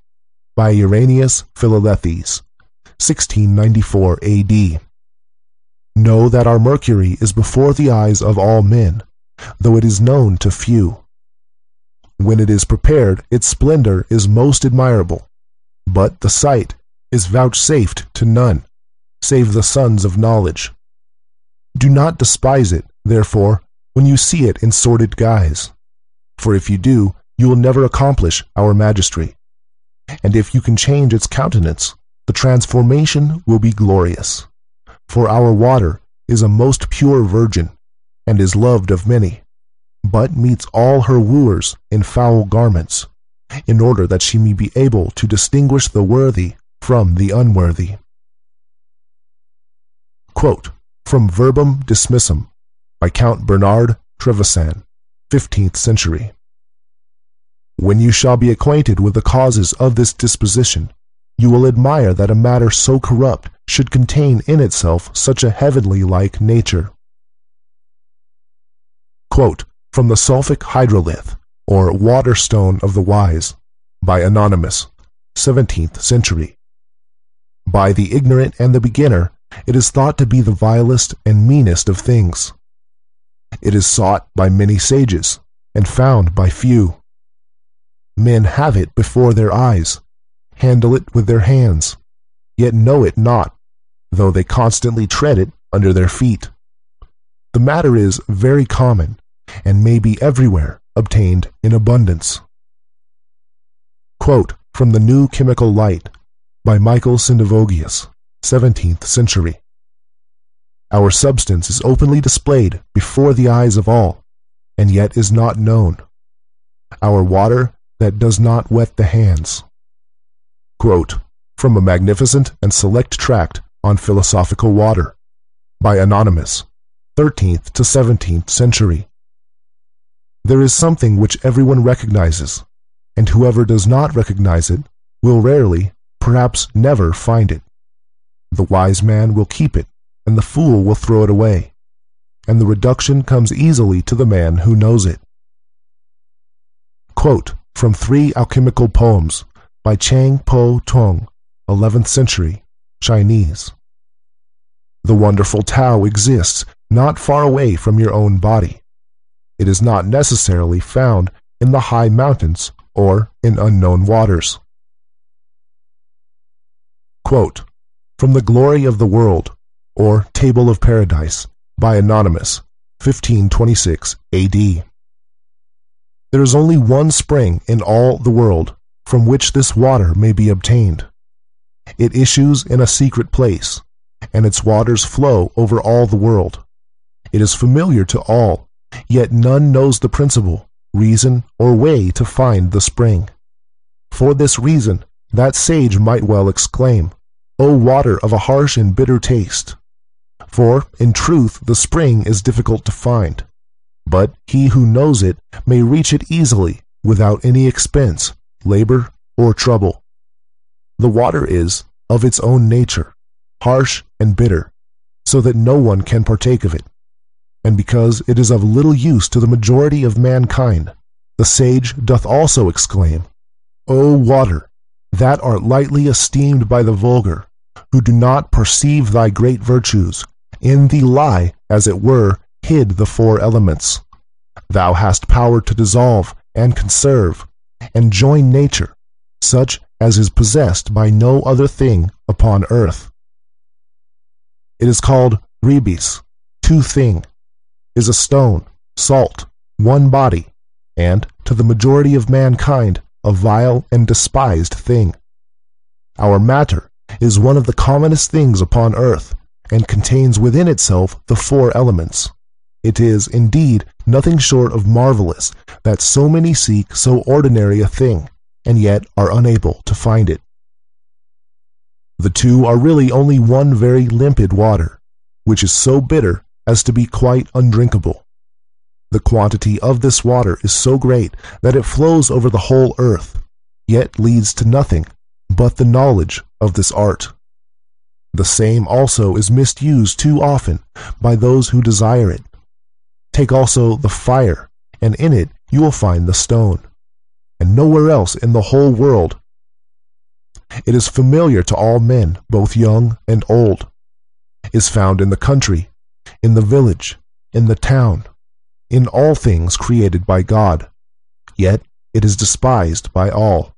by Irenaeus Philalethes, 1694 AD. Know that our mercury is before the eyes of all men, though it is known to few. When it is prepared, its splendor is most admirable, but the sight is vouchsafed to none, save the sons of knowledge. Do not despise it, therefore, when you see it in sordid guise, for if you do, you will never accomplish our majesty. And if you can change its countenance, the transformation will be glorious. For our water is a most pure virgin, and is loved of many, but meets all her wooers in foul garments, in order that she may be able to distinguish the worthy from the unworthy. Quote from Verbum Dismissum by Count Bernard Trevisan, 15th century. When you shall be acquainted with the causes of this disposition, you will admire that a matter so corrupt should contain in itself such a heavenly-like nature. Quote from the Sulphic Hydrolith, or Waterstone of the Wise, by Anonymous, 17th century. By the ignorant and the beginner, it is thought to be the vilest and meanest of things. It is sought by many sages, and found by few. Men have it before their eyes, handle it with their hands, yet know it not, though they constantly tread it under their feet. The matter is very common, and may be everywhere obtained in abundance. Quote from the New Chemical Light by Michael Sindavogius, 17th century. Our substance is openly displayed before the eyes of all, and yet is not known. Our water that does not wet the hands. Quote from a magnificent and select tract on philosophical water, by Anonymous, 13th to 17th century. There is something which everyone recognizes, and whoever does not recognize it will rarely, perhaps never, find it. The wise man will keep it, and the fool will throw it away, and the reduction comes easily to the man who knows it. Quote from 3 alchemical poems by Chang Po Tong, 11th century, Chinese. The wonderful Tao exists not far away from your own body. It is not necessarily found in the high mountains or in unknown waters. Quote from The Glory of the World, or Table of Paradise, by Anonymous, 1526 A.D. There is only one spring in all the world from which this water may be obtained. It issues in a secret place, and its waters flow over all the world. It is familiar to all, yet none knows the principle, reason, or way to find the spring. For this reason, that sage might well exclaim, O water of a harsh and bitter taste! For, in truth, the spring is difficult to find, but he who knows it may reach it easily without any expense, labor, or trouble. The water is, of its own nature, harsh and bitter, so that no one can partake of it. And because it is of little use to the majority of mankind, the sage doth also exclaim, O water, that art lightly esteemed by the vulgar, who do not perceive thy great virtues, in thee lie, as it were, hid the 4 elements. Thou hast power to dissolve and conserve, and join nature, such as is possessed by no other thing upon earth. It is called rebis, 2 thing, is a stone, salt, one body, and, to the majority of mankind, a vile and despised thing. Our matter is one of the commonest things upon earth, and contains within itself the 4 elements. It is, indeed, nothing short of marvelous that so many seek so ordinary a thing, and yet are unable to find it. The 2 are really only one very limpid water, which is so bitter as to be quite undrinkable. The quantity of this water is so great that it flows over the whole earth, yet leads to nothing but the knowledge of this art. The same also is misused too often by those who desire it. Take also the fire, and in it you will find the stone, and nowhere else in the whole world. It is familiar to all men, both young and old, is found in the country, in the village, in the town, in all things created by God, yet it is despised by all.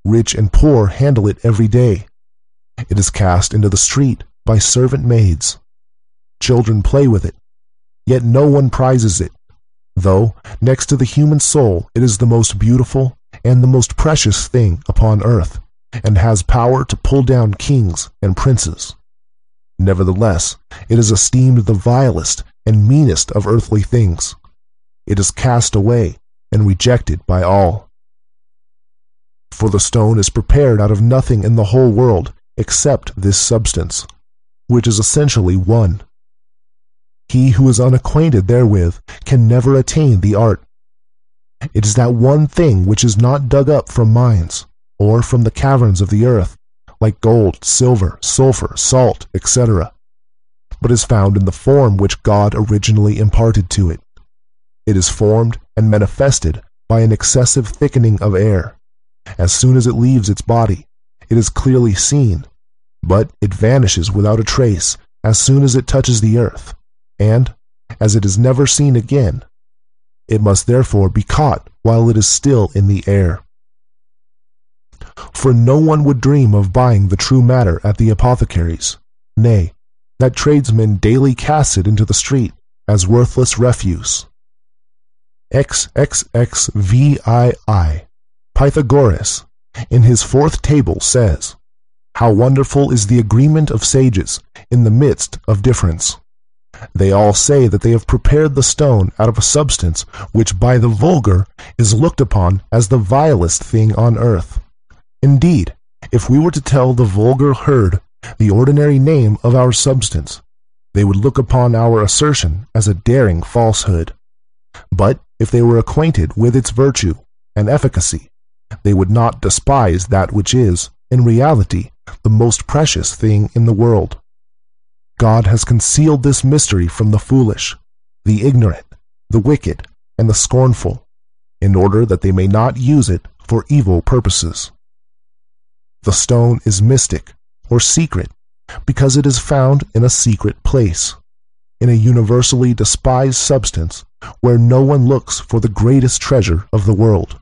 Rich and poor handle it every day. It is cast into the street by servant maids. Children play with it, yet no one prizes it, though next to the human soul it is the most beautiful and the most precious thing upon earth, and has power to pull down kings and princes. Nevertheless, it is esteemed the vilest and meanest of earthly things. It is cast away and rejected by all. For the stone is prepared out of nothing in the whole world except this substance, which is essentially one. He who is unacquainted therewith can never attain the art. It is that one thing which is not dug up from mines, or from the caverns of the earth, like gold, silver, sulfur, salt, etc., but is found in the form which God originally imparted to it. It is formed and manifested by an excessive thickening of air. As soon as it leaves its body, it is clearly seen, but it vanishes without a trace as soon as it touches the earth, and, as it is never seen again, it must therefore be caught while it is still in the air. For no one would dream of buying the true matter at the apothecary's, nay, that tradesmen daily cast it into the street as worthless refuse. XXXVII, Pythagoras, in his fourth table says, "How wonderful is the agreement of sages in the midst of difference! They all say that they have prepared the stone out of a substance which by the vulgar is looked upon as the vilest thing on earth. Indeed, if we were to tell the vulgar herd the ordinary name of our substance, they would look upon our assertion as a daring falsehood. But if they were acquainted with its virtue and efficacy, they would not despise that which is, in reality, the most precious thing in the world. God has concealed this mystery from the foolish, the ignorant, the wicked, and the scornful, in order that they may not use it for evil purposes. The stone is mystic, or secret, because it is found in a secret place, in a universally despised substance where no one looks for the greatest treasure of the world.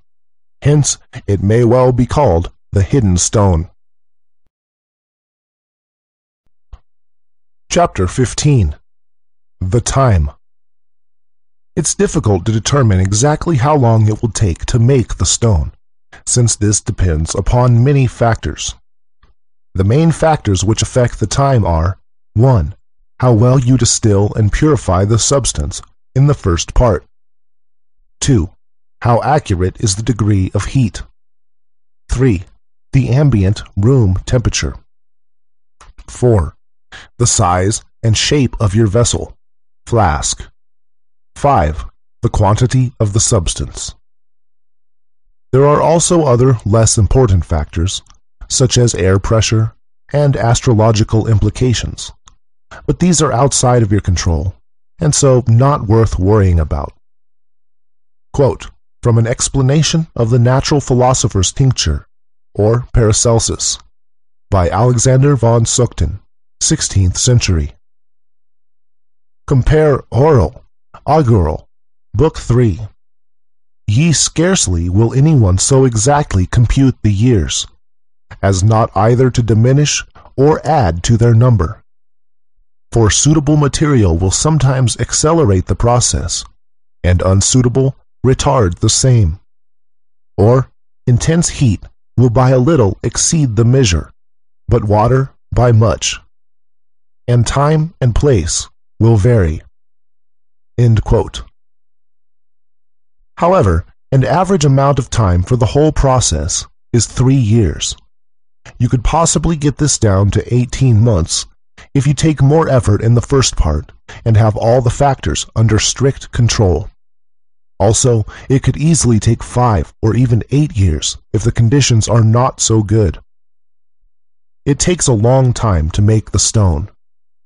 Hence, it may well be called the hidden stone." Chapter 15. The Time. It's difficult to determine exactly how long it will take to make the stone, since this depends upon many factors. The main factors which affect the time are: 1. How well you distill and purify the substance in the first part. 2. How accurate is the degree of heat. 3. The ambient room temperature. 4. The size and shape of your vessel, flask. 5. The quantity of the substance. There are also other less important factors, such as air pressure and astrological implications, but these are outside of your control, and so not worth worrying about. Quote from an explanation of the natural philosopher's tincture, or Paracelsus, by Alexander von Suchten, 16th century. Compare Oral, Augural, Book 3. Ye scarcely will anyone so exactly compute the years, as not either to diminish or add to their number. For suitable material will sometimes accelerate the process, and unsuitable retard the same. Or intense heat will by a little exceed the measure, but water by much. And time and place will vary. End quote. However, an average amount of time for the whole process is 3 years. You could possibly get this down to 18 months if you take more effort in the first part and have all the factors under strict control. Also, it could easily take 5 or even 8 years if the conditions are not so good. It takes a long time to make the stone,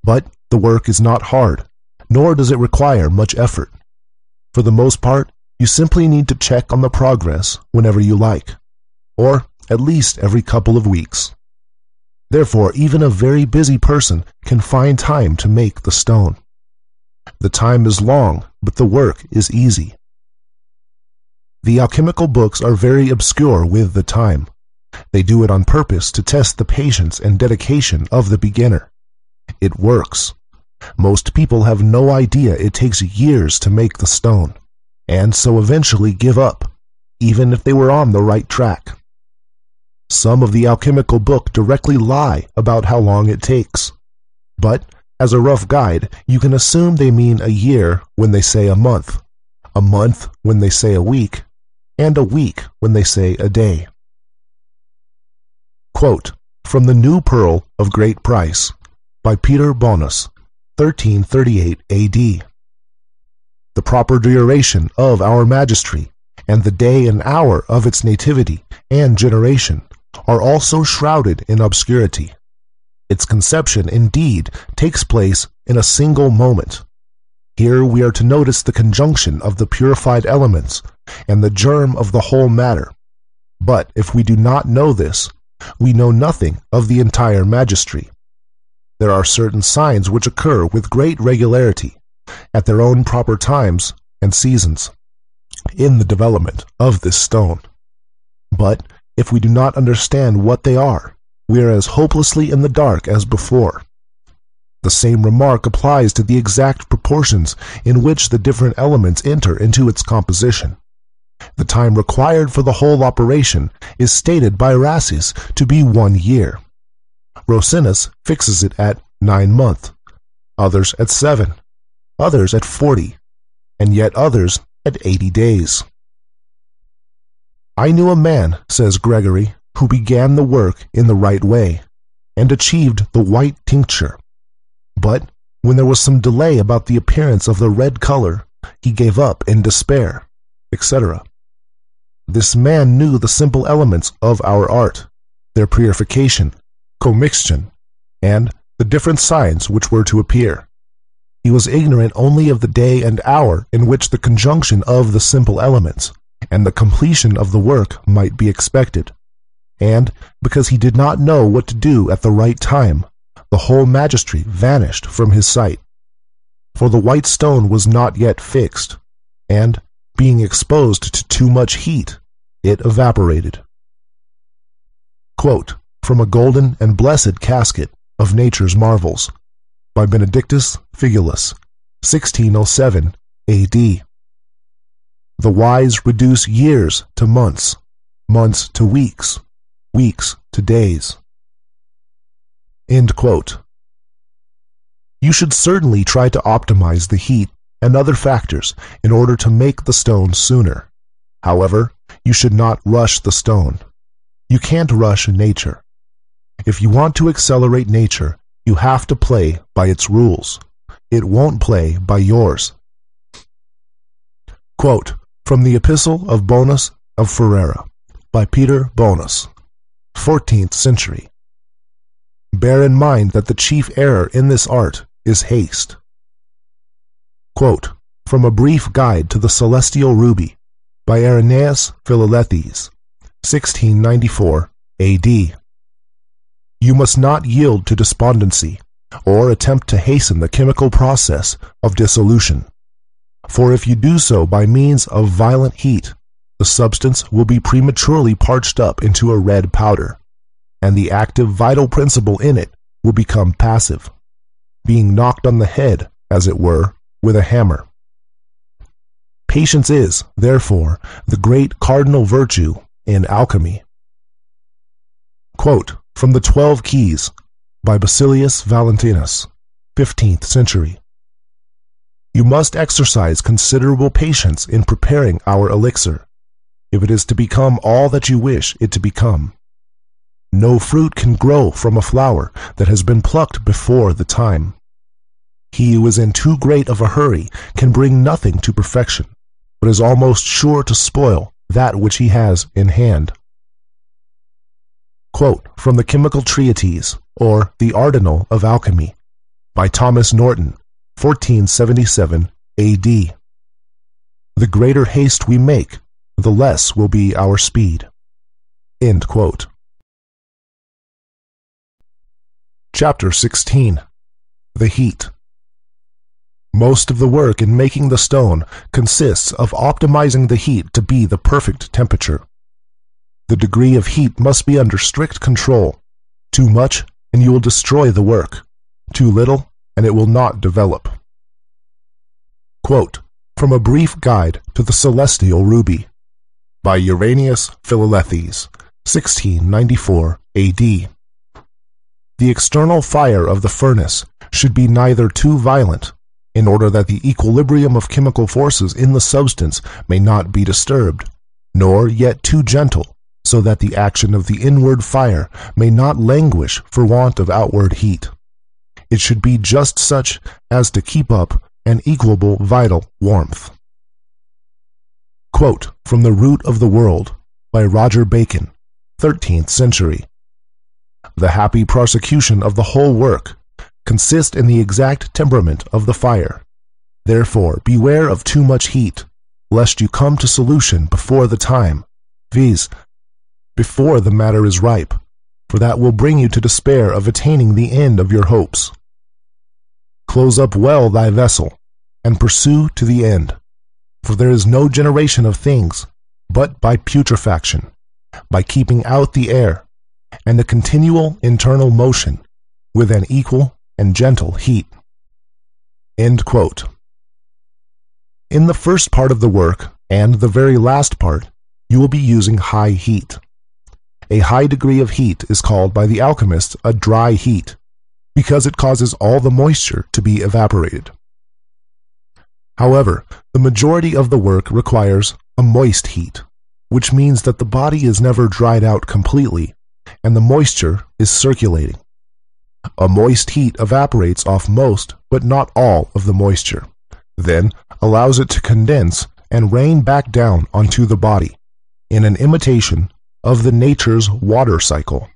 but the work is not hard, nor does it require much effort. For the most part, you simply need to check on the progress whenever you like, or at least every couple of weeks. Therefore, even a very busy person can find time to make the stone. The time is long but the work is easy. The alchemical books are very obscure with the time. They do it on purpose to test the patience and dedication of the beginner. It works. Most people have no idea it takes years to make the stone, and so eventually give up, even if they were on the right track. Some of the alchemical book directly lie about how long it takes, but as a rough guide, you can assume they mean a year when they say a month when they say a week, and a week when they say a day. Quote, from The New Pearl of Great Price, by Peter Bonus, 1338 A.D. The proper duration of our magistry, and the day and hour of its nativity and generation, are also shrouded in obscurity. Its conception, indeed, takes place in a single moment. Here we are to notice the conjunction of the purified elements and the germ of the whole matter. But if we do not know this, we know nothing of the entire magistry. There are certain signs which occur with great regularity, at their own proper times and seasons, in the development of this stone. But if we do not understand what they are, we are as hopelessly in the dark as before. The same remark applies to the exact proportions in which the different elements enter into its composition. The time required for the whole operation is stated by Rhasis to be 1 year. Rosinus fixes it at 9 months, others at 7, others at 40, and yet others at 80 days. I knew a man, says Gregory, who began the work in the right way, and achieved the white tincture. But when there was some delay about the appearance of the red color, he gave up in despair, etc. This man knew the simple elements of our art, their purification, commixtion, and the different signs which were to appear. He was ignorant only of the day and hour in which the conjunction of the simple elements and the completion of the work might be expected. And because he did not know what to do at the right time, the whole magistry vanished from his sight. For the white stone was not yet fixed, and, being exposed to too much heat, it evaporated. Quote, from A Golden and Blessed Casket of Nature's Marvels, by Benedictus Figulus, 1607 A.D. The wise reduce years to months, months to weeks, weeks to days. End quote. You should certainly try to optimize the heat and other factors in order to make the stone sooner. However, you should not rush the stone. You can't rush nature. If you want to accelerate nature, you have to play by its rules. It won't play by yours. Quote, from the Epistle of Bonus of Ferrara, by Peter Bonus, 14th century. Bear in mind that the chief error in this art is haste. Quote, from A Brief Guide to the Celestial Ruby, by Irenaeus Philalethes, 1694 A.D. You must not yield to despondency, or attempt to hasten the chemical process of dissolution. For if you do so by means of violent heat, the substance will be prematurely parched up into a red powder, and the active vital principle in it will become passive, being knocked on the head, as it were, with a hammer. Patience is, therefore, the great cardinal virtue in alchemy. Quote, from the 12 Keys, by Basilius Valentinus, 15th century. You must exercise considerable patience in preparing our elixir, if it is to become all that you wish it to become. No fruit can grow from a flower that has been plucked before the time. He who is in too great of a hurry can bring nothing to perfection, but is almost sure to spoil that which he has in hand. Quote, from the Chemical Treatise, or the Arsenal of Alchemy, by Thomas Norton, 1477 A.D. The greater haste we make, the less will be our speed. End quote. Chapter 16. The Heat. Most of the work in making the stone consists of optimizing the heat to be the perfect temperature. The degree of heat must be under strict control. Too much, and you will destroy the work. Too little, and it will not develop. Quote from A Brief Guide to the Celestial Ruby by Uranius Philalethes, 1694 A.D. The external fire of the furnace should be neither too violent, in order that the equilibrium of chemical forces in the substance may not be disturbed, nor yet too gentle, so that the action of the inward fire may not languish for want of outward heat. It should be just such as to keep up an equable vital warmth. Quote from The Root of the World by Roger Bacon, 13th century. The happy prosecution of the whole work consists in the exact temperament of the fire. Therefore beware of too much heat, lest you come to solution before the time, viz., before the matter is ripe, for that will bring you to despair of attaining the end of your hopes. Close up well thy vessel, and pursue to the end, for there is no generation of things but by putrefaction, by keeping out the air, and a continual internal motion, with an equal and gentle heat. End quote. In the first part of the work, and the very last part, you will be using high heat. A high degree of heat is called by the alchemists a dry heat, because it causes all the moisture to be evaporated. However, the majority of the work requires a moist heat, which means that the body is never dried out completely, and the moisture is circulating. A moist heat evaporates off most, but not all, of the moisture, then allows it to condense and rain back down onto the body, in an imitation of the nature's water cycle.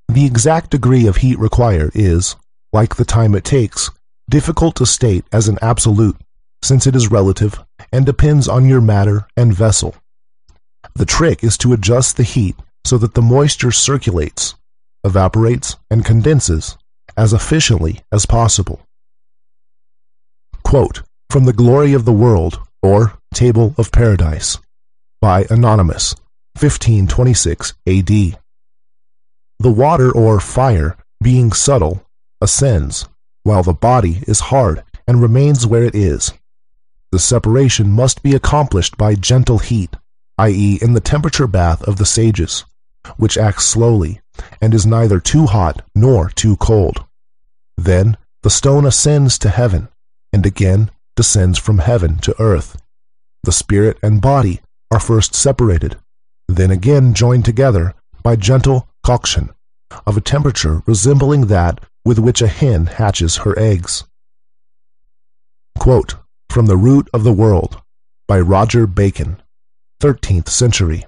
The exact degree of heat required is, like the time it takes, difficult to state as an absolute, since it is relative and depends on your matter and vessel. The trick is to adjust the heat so that the moisture circulates, evaporates, and condenses as efficiently as possible. Quote from The Glory of the World, or Table of Paradise, by Anonymous, 1526 A.D. The water or fire, being subtle, ascends, while the body is hard and remains where it is. The separation must be accomplished by gentle heat, i.e. in the temperature bath of the sages, which acts slowly, and is neither too hot nor too cold. Then the stone ascends to heaven, and again descends from heaven to earth. The spirit and body are first separated, then again joined together by gentle coction, of a temperature resembling that with which a hen hatches her eggs. Quote from The Root of the World by Roger Bacon, 13th century.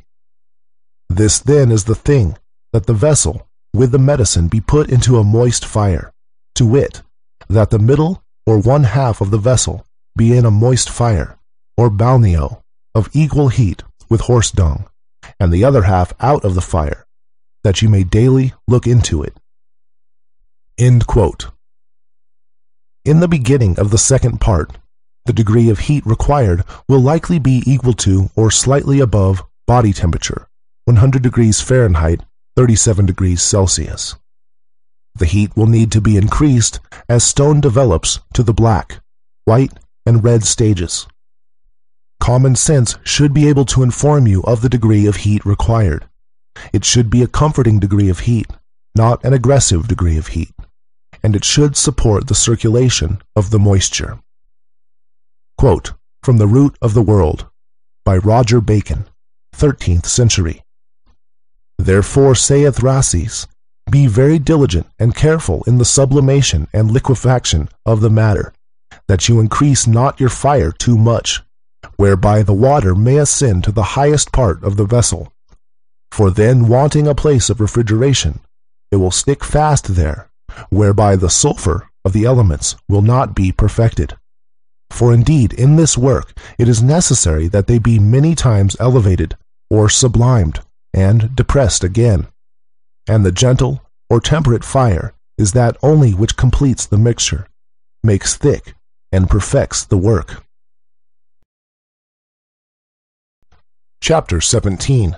This then is the thing, that the vessel with the medicine be put into a moist fire, to wit, that the middle or one half of the vessel be in a moist fire, or balneo, of equal heat with horse dung, and the other half out of the fire, that you may daily look into it. End quote. In the beginning of the second part, the degree of heat required will likely be equal to or slightly above body temperature, 100 degrees Fahrenheit, 37 degrees Celsius. The heat will need to be increased as stone develops to the black, white, and red stages. Common sense should be able to inform you of the degree of heat required. It should be a comforting degree of heat, not an aggressive degree of heat, and it should support the circulation of the moisture. Quote from The Root of the World by Roger Bacon, 13th century. Therefore saith Rhasis, be very diligent and careful in the sublimation and liquefaction of the matter, that you increase not your fire too much, whereby the water may ascend to the highest part of the vessel. For then, wanting a place of refrigeration, it will stick fast there, whereby the sulfur of the elements will not be perfected. For indeed, in this work, it is necessary that they be many times elevated, or sublimed, and depressed again. And the gentle or temperate fire is that only which completes the mixture, makes thick, and perfects the work. Chapter 17.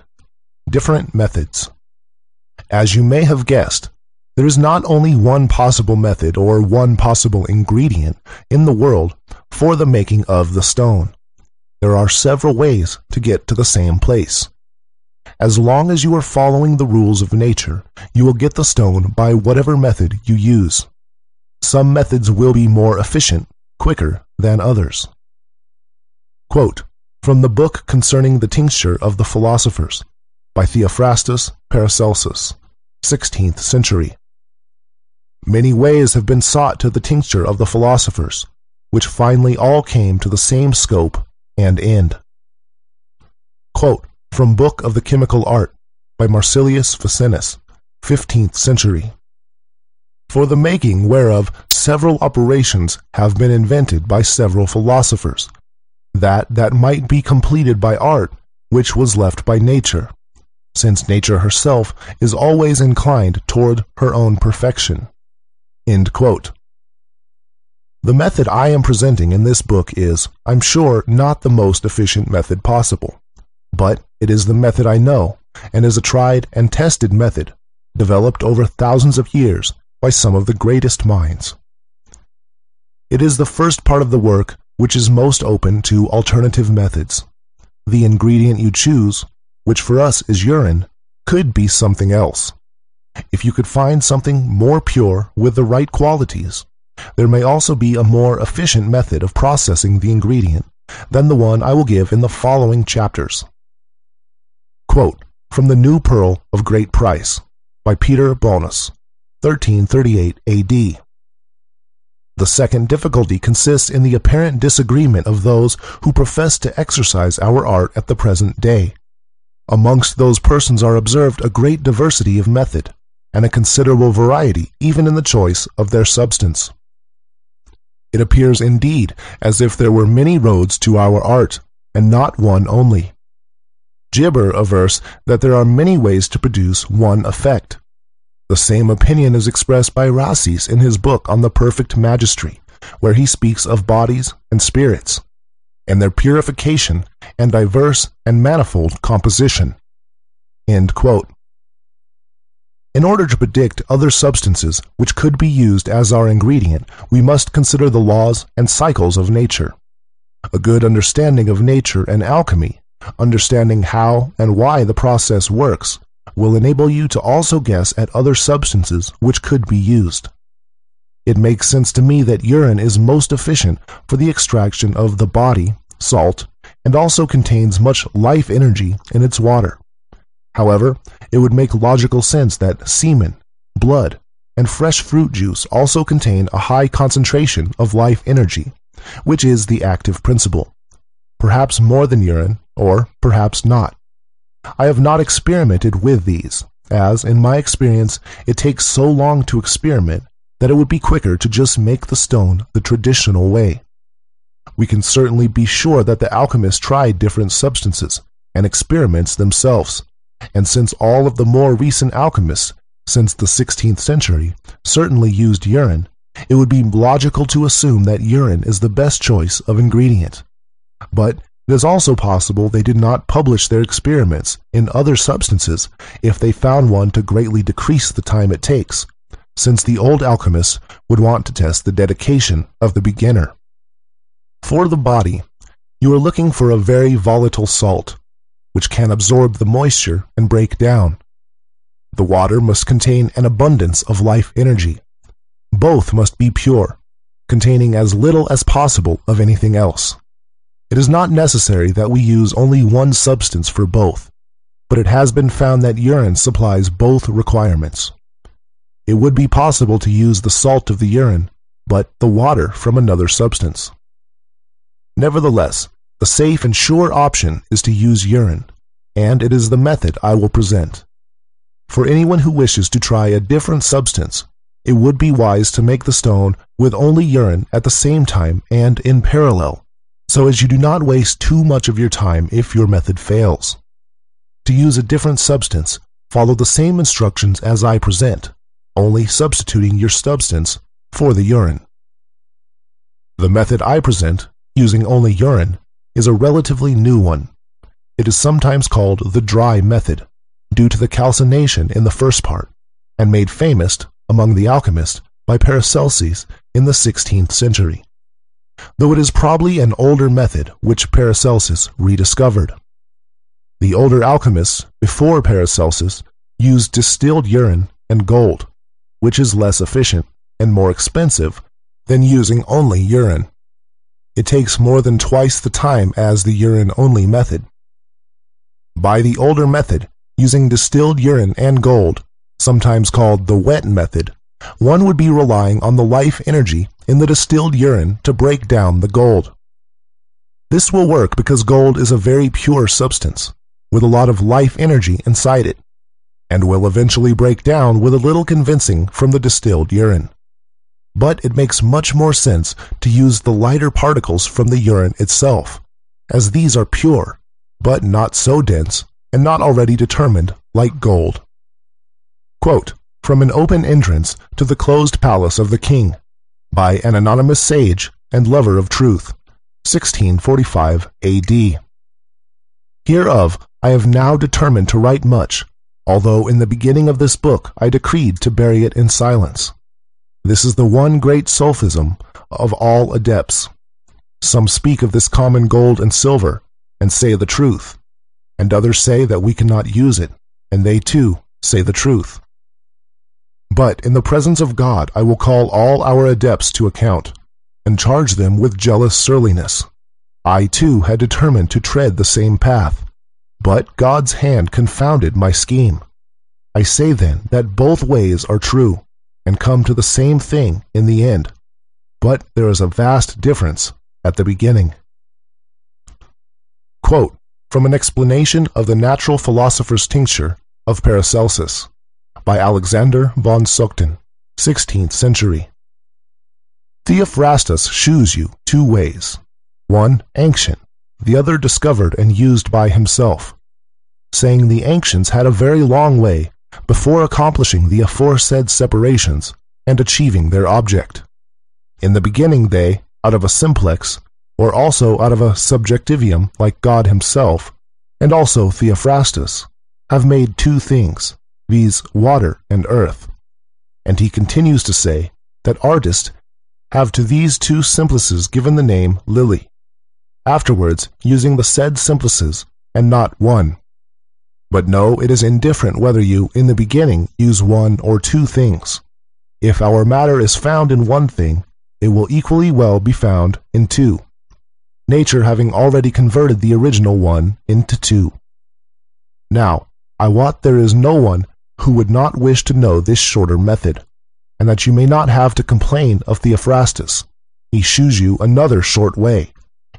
Different Methods. As you may have guessed, there is not only one possible method or one possible ingredient in the world for the making of the stone. There are several ways to get to the same place. As long as you are following the rules of nature, you will get the stone by whatever method you use. Some methods will be more efficient, quicker than others. Quote, from the book concerning the tincture of the philosophers, by Theophrastus Paracelsus, 16th century. Many ways have been sought to the tincture of the philosophers, which finally all came to the same scope and end. Quote, from Book of the Chemical Art, by Marsilius Ficinus, 15th century. For the making whereof several operations have been invented by several philosophers, that might be completed by art which was left by nature, since nature herself is always inclined toward her own perfection. End quote. The method I am presenting in this book is, I'm sure, not the most efficient method possible, but it is the method I know, and is a tried and tested method, developed over thousands of years by some of the greatest minds. It is the first part of the work which is most open to alternative methods. The ingredient you choose, which for us is urine, could be something else. If you could find something more pure with the right qualities, there may also be a more efficient method of processing the ingredient than the one I will give in the following chapters. Quote, from the New Pearl of Great Price, by Peter Bonus, 1338 A.D. The second difficulty consists in the apparent disagreement of those who profess to exercise our art at the present day. Amongst those persons are observed a great diversity of method, and a considerable variety even in the choice of their substance. It appears indeed as if there were many roads to our art, and not one only. Gibber avers that there are many ways to produce one effect. The same opinion is expressed by Rhasis in his book on the perfect magistry, where he speaks of bodies and spirits, and their purification and diverse and manifold composition. End quote. In order to predict other substances which could be used as our ingredient, we must consider the laws and cycles of nature. A good understanding of nature and alchemy, understanding how and why the process works, will enable you to also guess at other substances which could be used. It makes sense to me that urine is most efficient for the extraction of the body, salt, and also contains much life energy in its water. However, it would make logical sense that semen, blood, and fresh fruit juice also contain a high concentration of life energy, which is the active principle. Perhaps more than urine, or perhaps not. I have not experimented with these, as, in my experience, it takes so long to experiment that it would be quicker to just make the stone the traditional way. We can certainly be sure that the alchemists tried different substances and experiments themselves, and since all of the more recent alchemists, since the 16th century, certainly used urine, it would be logical to assume that urine is the best choice of ingredient. But it is also possible they did not publish their experiments in other substances if they found one to greatly decrease the time it takes, since the old alchemists would want to test the dedication of the beginner. For the body, you are looking for a very volatile salt, which can absorb the moisture and break down. The water must contain an abundance of life energy. Both must be pure, containing as little as possible of anything else. It is not necessary that we use only one substance for both, but it has been found that urine supplies both requirements. It would be possible to use the salt of the urine, but the water from another substance. Nevertheless, the safe and sure option is to use urine, and it is the method I will present. For anyone who wishes to try a different substance, it would be wise to make the stone with only urine at the same time and in parallel, so as you do not waste too much of your time if your method fails. To use a different substance, follow the same instructions as I present, only substituting your substance for the urine. The method I present, using only urine, is a relatively new one. It is sometimes called the dry method, due to the calcination in the first part, and made famous among the alchemists by Paracelsus in the 16th century, though it is probably an older method which Paracelsus rediscovered. The older alchemists before Paracelsus used distilled urine and gold, which is less efficient and more expensive than using only urine. It takes more than twice the time as the urine-only method. By the older method, using distilled urine and gold, sometimes called the wet method, one would be relying on the life energy in the distilled urine to break down the gold. This will work because gold is a very pure substance, with a lot of life energy inside it, and will eventually break down with a little convincing from the distilled urine. But it makes much more sense to use the lighter particles from the urine itself, as these are pure, but not so dense and not already determined like gold. Quote, from an open entrance to the closed palace of the king, by an anonymous sage and lover of truth, 1645 A.D. Hereof I have now determined to write much, although in the beginning of this book I decreed to bury it in silence. This is the one great sophism of all adepts. Some speak of this common gold and silver, and say the truth, and others say that we cannot use it, and they too say the truth. But in the presence of God I will call all our adepts to account, and charge them with jealous surliness. I too had determined to tread the same path, but God's hand confounded my scheme. I say then that both ways are true, and come to the same thing in the end, but there is a vast difference at the beginning. Quote, from an explanation of the natural philosopher's tincture of Paracelsus, by Alexander von Sochten, 16th century. Theophrastus shews you two ways, one ancient, the other discovered and used by himself, saying the ancients had a very long way before accomplishing the aforesaid separations and achieving their object. In the beginning they, out of a simplex, or also out of a subjectivium like God himself, and also Theophrastus, have made two things, viz. Water and earth. And he continues to say that artists have to these two simplices given the name lily, afterwards using the said simplices and not one. But no, it is indifferent whether you, in the beginning, use one or two things. If our matter is found in one thing, it will equally well be found in two, nature having already converted the original one into two. Now, I wot there is no one who would not wish to know this shorter method, and that you may not have to complain of Theophrastus. He shews you another short way,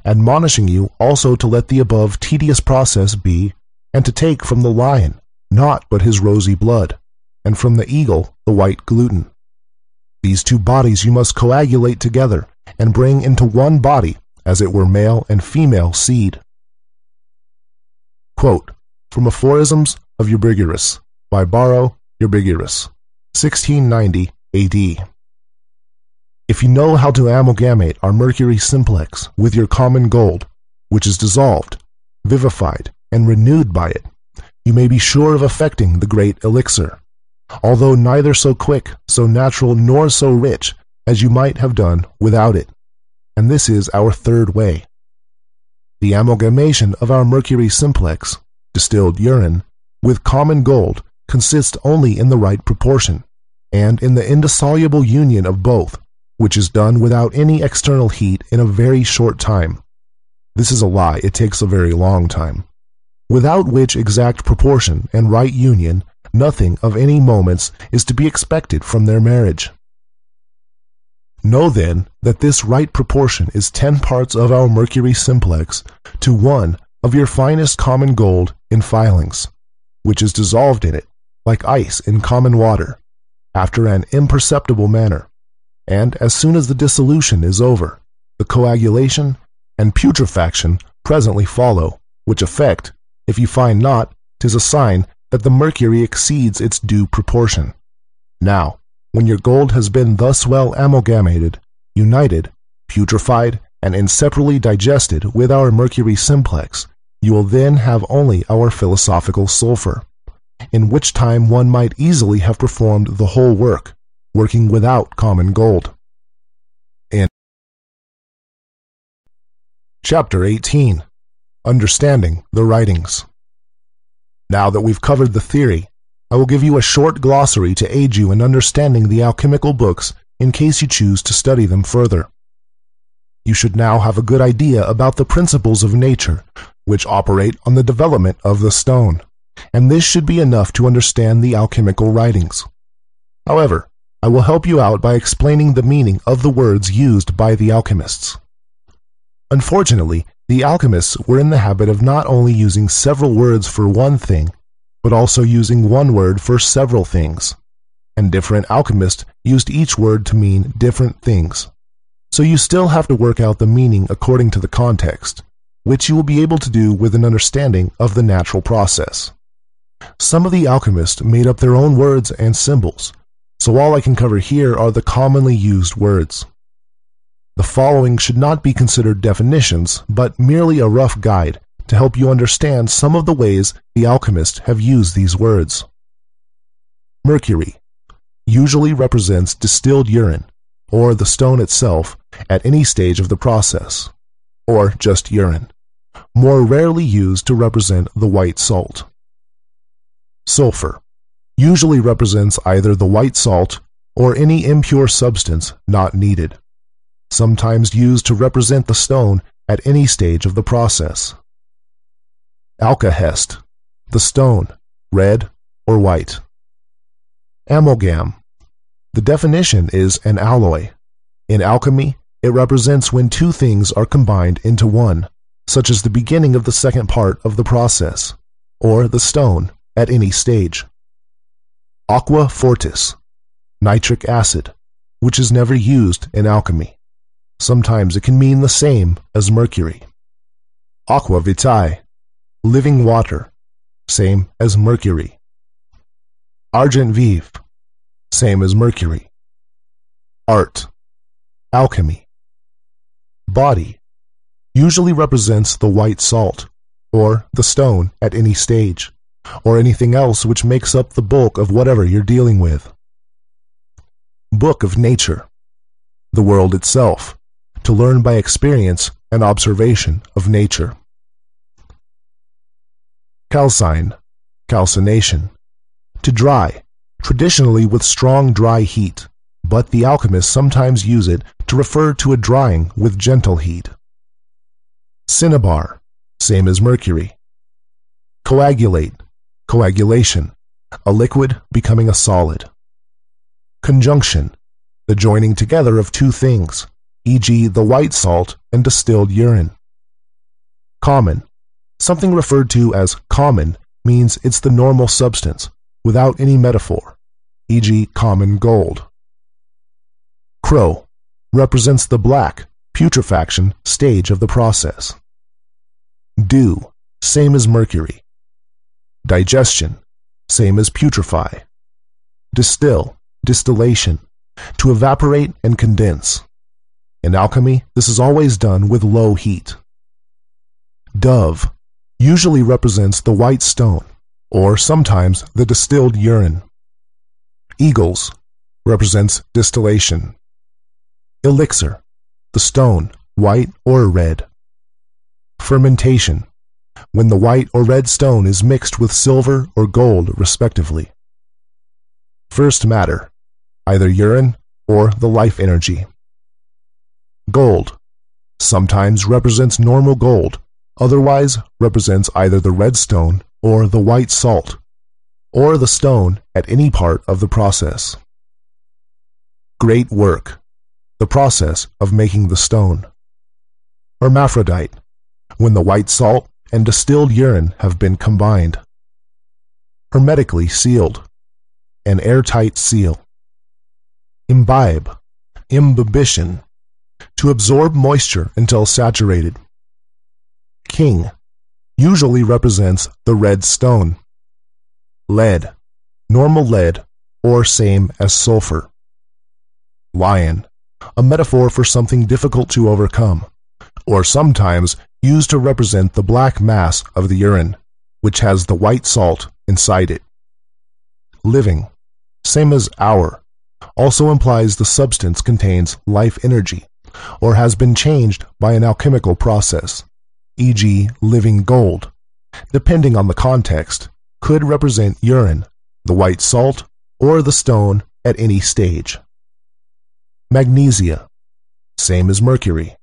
admonishing you also to let the above tedious process be, and to take from the lion naught but his rosy blood, and from the eagle the white gluten. These two bodies you must coagulate together, and bring into one body, as it were male and female seed. Quote, from Aphorisms of Eubigerus, by Barrow Eubigerus, 1690 A.D. If you know how to amalgamate our mercury simplex with your common gold, which is dissolved, vivified, and renewed by it, you may be sure of effecting the great elixir, although neither so quick, so natural, nor so rich as you might have done without it. And this is our third way. The amalgamation of our mercury simplex, distilled urine, with common gold consists only in the right proportion, and in the indissoluble union of both, which is done without any external heat in a very short time. This is a lie, it takes a very long time. Without which exact proportion and right union, nothing of any moments is to be expected from their marriage. Know then that this right proportion is 10 parts of our mercury simplex to 1 of your finest common gold in filings, which is dissolved in it, like ice in common water, after an imperceptible manner, and as soon as the dissolution is over, the coagulation and putrefaction presently follow, which effect, if you find not, 'tis a sign that the mercury exceeds its due proportion. Now, when your gold has been thus well amalgamated, united, putrefied, and inseparably digested with our mercury simplex, you will then have only our philosophical sulfur, in which time one might easily have performed the whole work, working without common gold. In Chapter 18. Understanding the Writings. Now that we've covered the theory, I will give you a short glossary to aid you in understanding the alchemical books in case you choose to study them further. You should now have a good idea about the principles of nature, which operate on the development of the stone, and this should be enough to understand the alchemical writings. However, I will help you out by explaining the meaning of the words used by the alchemists. Unfortunately, the alchemists were in the habit of not only using several words for one thing, but also using one word for several things, and different alchemists used each word to mean different things. So you still have to work out the meaning according to the context, which you will be able to do with an understanding of the natural process. Some of the alchemists made up their own words and symbols, so all I can cover here are the commonly used words. The following should not be considered definitions, but merely a rough guide to help you understand some of the ways the alchemists have used these words. Mercury usually represents distilled urine, or the stone itself at any stage of the process, or just urine, more rarely used to represent the white salt. Sulfur usually represents either the white salt or any impure substance not needed, sometimes used to represent the stone at any stage of the process. Alkahest, the stone, red or white. Amalgam, the definition is an alloy. In alchemy, it represents when two things are combined into one, such as the beginning of the second part of the process, or the stone at any stage. Aqua fortis, nitric acid, which is never used in alchemy. Sometimes it can mean the same as mercury. Aqua vitae, living water, same as mercury. Argent vive, same as mercury. Art, alchemy. Body usually represents the white salt, or the stone at any stage, or anything else which makes up the bulk of whatever you're dealing with. Book of nature, the world itself, to learn by experience and observation of nature. Calcine, calcination, to dry, traditionally with strong dry heat, but the alchemists sometimes use it to refer to a drying with gentle heat. Cinnabar, same as mercury. Coagulate, coagulation, a liquid becoming a solid. Conjunction, the joining together of two things, e.g. the white salt and distilled urine. Common, something referred to as common means it's the normal substance, without any metaphor, e.g. common gold. Crow represents the black, putrefaction stage of the process. Dew, same as mercury. Digestion, same as putrefy. Distill, distillation, to evaporate and condense. In alchemy, this is always done with low heat. Dove usually represents the white stone, or sometimes the distilled urine. Eagles represents distillation. Elixir, the stone, white or red. Fermentation, when the white or red stone is mixed with silver or gold respectively. First matter, either urine or the life energy. Gold, sometimes represents normal gold, otherwise represents either the red stone or the white salt, or the stone at any part of the process. Great work, the process of making the stone. Hermaphrodite, when the white salt and distilled urine have been combined. Hermetically sealed, an airtight seal. Imbibe, imbibition, to absorb moisture until saturated. King usually represents the red stone. Lead, normal lead, or same as sulfur. Lion, a metaphor for something difficult to overcome, or sometimes used to represent the black mass of the urine, which has the white salt inside it. Living, same as hour, also implies the substance contains life energy, or has been changed by an alchemical process, e.g. living gold, depending on the context, could represent urine, the white salt, or the stone at any stage. Magnesia, same as mercury.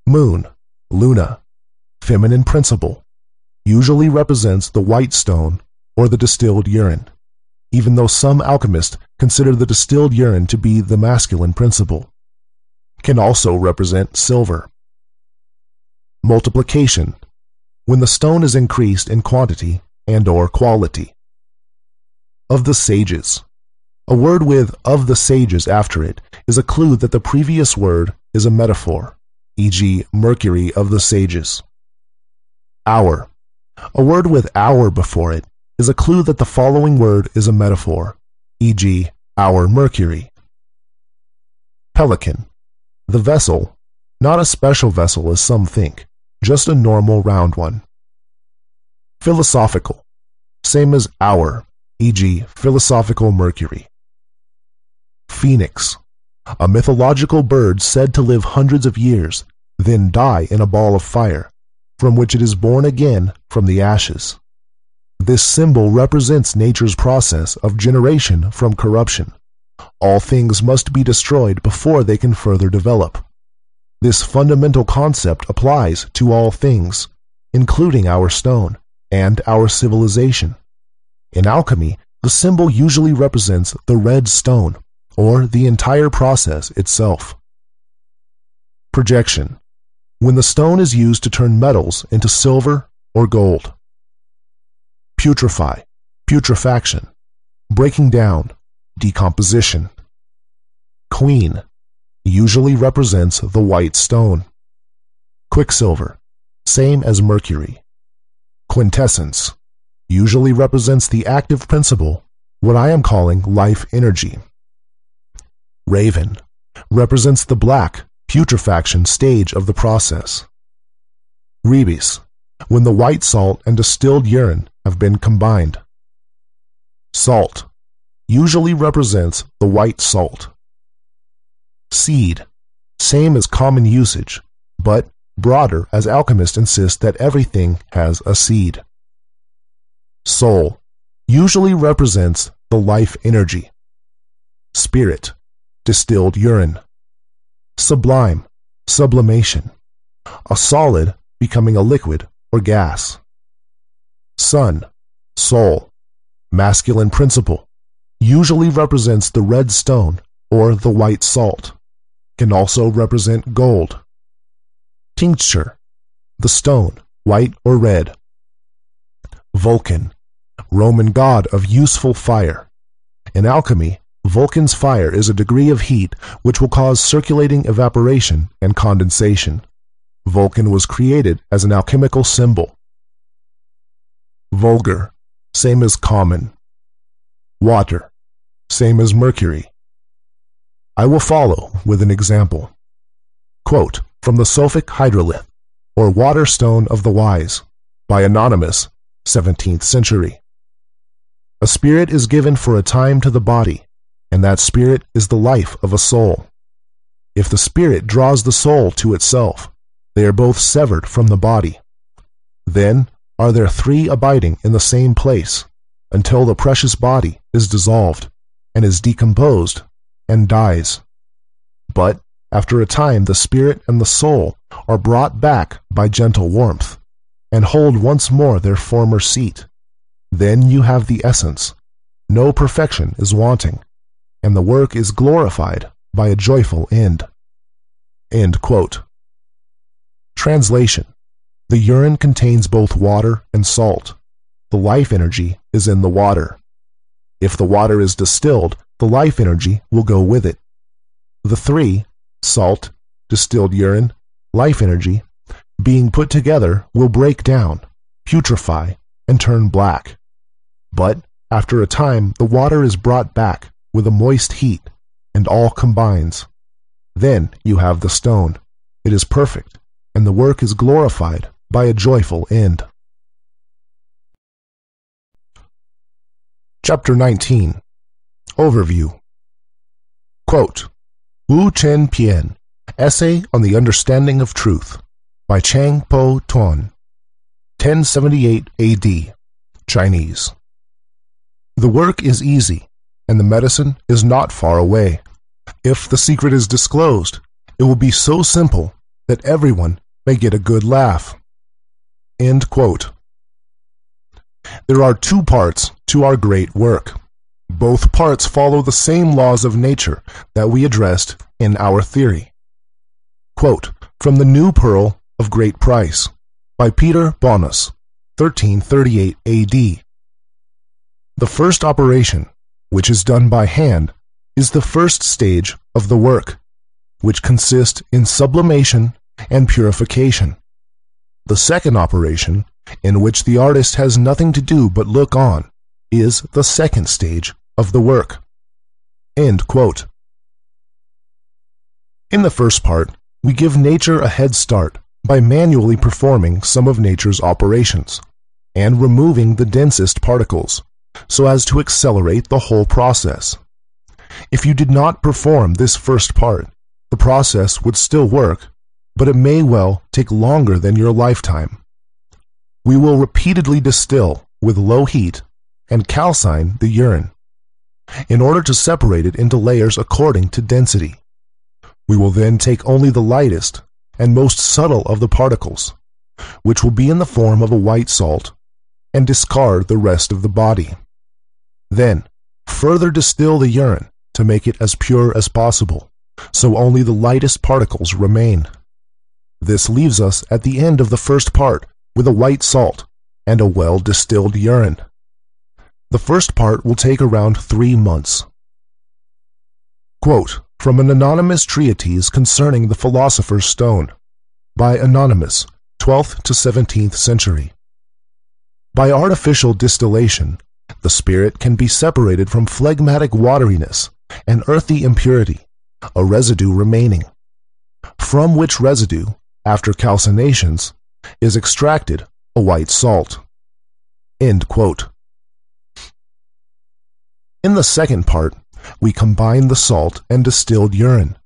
Moon, luna, feminine principle, usually represents the white stone or the distilled urine, even though some alchemists consider the distilled urine to be the masculine principle. Can also represent silver. Multiplication, when the stone is increased in quantity and/or quality. Of the sages, a word with "of the sages" after it is a clue that the previous word is a metaphor, e.g. Mercury of the sages. Hour, a word with "hour" before it is a clue that the following word is a metaphor, e.g. our Mercury. Pelican, the vessel, not a special vessel as some think, just a normal round one. Philosophical, same as our, e.g. philosophical Mercury. Phoenix, a mythological bird said to live hundreds of years, then die in a ball of fire, from which it is born again from the ashes. This symbol represents nature's process of generation from corruption. All things must be destroyed before they can further develop. This fundamental concept applies to all things, including our stone and our civilization. In alchemy, the symbol usually represents the red stone, or the entire process itself. Projection, when the stone is used to turn metals into silver or gold. Putrefy, putrefaction, breaking down, decomposition. Queen, usually represents the white stone. Quicksilver, same as mercury. Quintessence, usually represents the active principle, what I am calling life energy. Raven, represents the black, putrefaction stage of the process. Rebis, when the white salt and distilled urine have been combined. Salt, usually represents the white salt. Seed, same as common usage, but broader as alchemists insist that everything has a seed. Soul, usually represents the life energy. Spirit, distilled urine. Sublime, sublimation, a solid becoming a liquid or gas. Sun, soul, masculine principle, usually represents the red stone or the white salt, can also represent gold. Tincture, the stone, white or red. Vulcan, Roman god of useful fire. In alchemy, Vulcan's fire is a degree of heat which will cause circulating evaporation and condensation. Vulcan was created as an alchemical symbol. Vulgar, same as common. Water, same as mercury. I will follow with an example. Quote from the Sophic Hydrolith, or Water Stone of the Wise, by Anonymous, 17th century. A spirit is given for a time to the body, and that spirit is the life of a soul. If the spirit draws the soul to itself, they are both severed from the body. Then are there three abiding in the same place, until the precious body is dissolved, and is decomposed, and dies. But after a time the spirit and the soul are brought back by gentle warmth, and hold once more their former seat. Then you have the essence. No perfection is wanting, and the work is glorified by a joyful end. End quote. Translation: the urine contains both water and salt. The life energy is in the water. If the water is distilled, the life energy will go with it. The three, salt, distilled urine, life energy, being put together will break down, putrefy, and turn black. But after a time the water is brought back with a moist heat, and all combines. Then you have the stone. It is perfect, and the work is glorified by a joyful end. Chapter 19. Overview. Quote, Wu Chen Pian, Essay on the Understanding of Truth, by Chang Po Tuan, 1078 AD, Chinese. The work is easy, and the medicine is not far away. If the secret is disclosed, it will be so simple that everyone may get a good laugh. End quote. There are two parts to our great work. Both parts follow the same laws of nature that we addressed in our theory. Quote from The New Pearl of Great Price, by Peter Bonus, 1338 AD. The first operation, which is done by hand, is the first stage of the work, which consists in sublimation and purification. The second operation, in which the artist has nothing to do but look on, is the second stage of the work. End quote. In the first part, we give nature a head start by manually performing some of nature's operations and removing the densest particles, so as to accelerate the whole process. If you did not perform this first part, the process would still work, but it may well take longer than your lifetime. We will repeatedly distill with low heat and calcine the urine, in order to separate it into layers according to density. We will then take only the lightest and most subtle of the particles, which will be in the form of a white salt, and discard the rest of the body. Then, further distill the urine to make it as pure as possible, so only the lightest particles remain. This leaves us at the end of the first part with a white salt and a well-distilled urine. The first part will take around 3 months. Quote from an anonymous treatise concerning the Philosopher's Stone, by Anonymous, 12th to 17th century. By artificial distillation, the spirit can be separated from phlegmatic wateriness and earthy impurity, a residue remaining, from which residue, after calcinations, is extracted a white salt. End quote. In the second part, we combine the salt and distilled urine,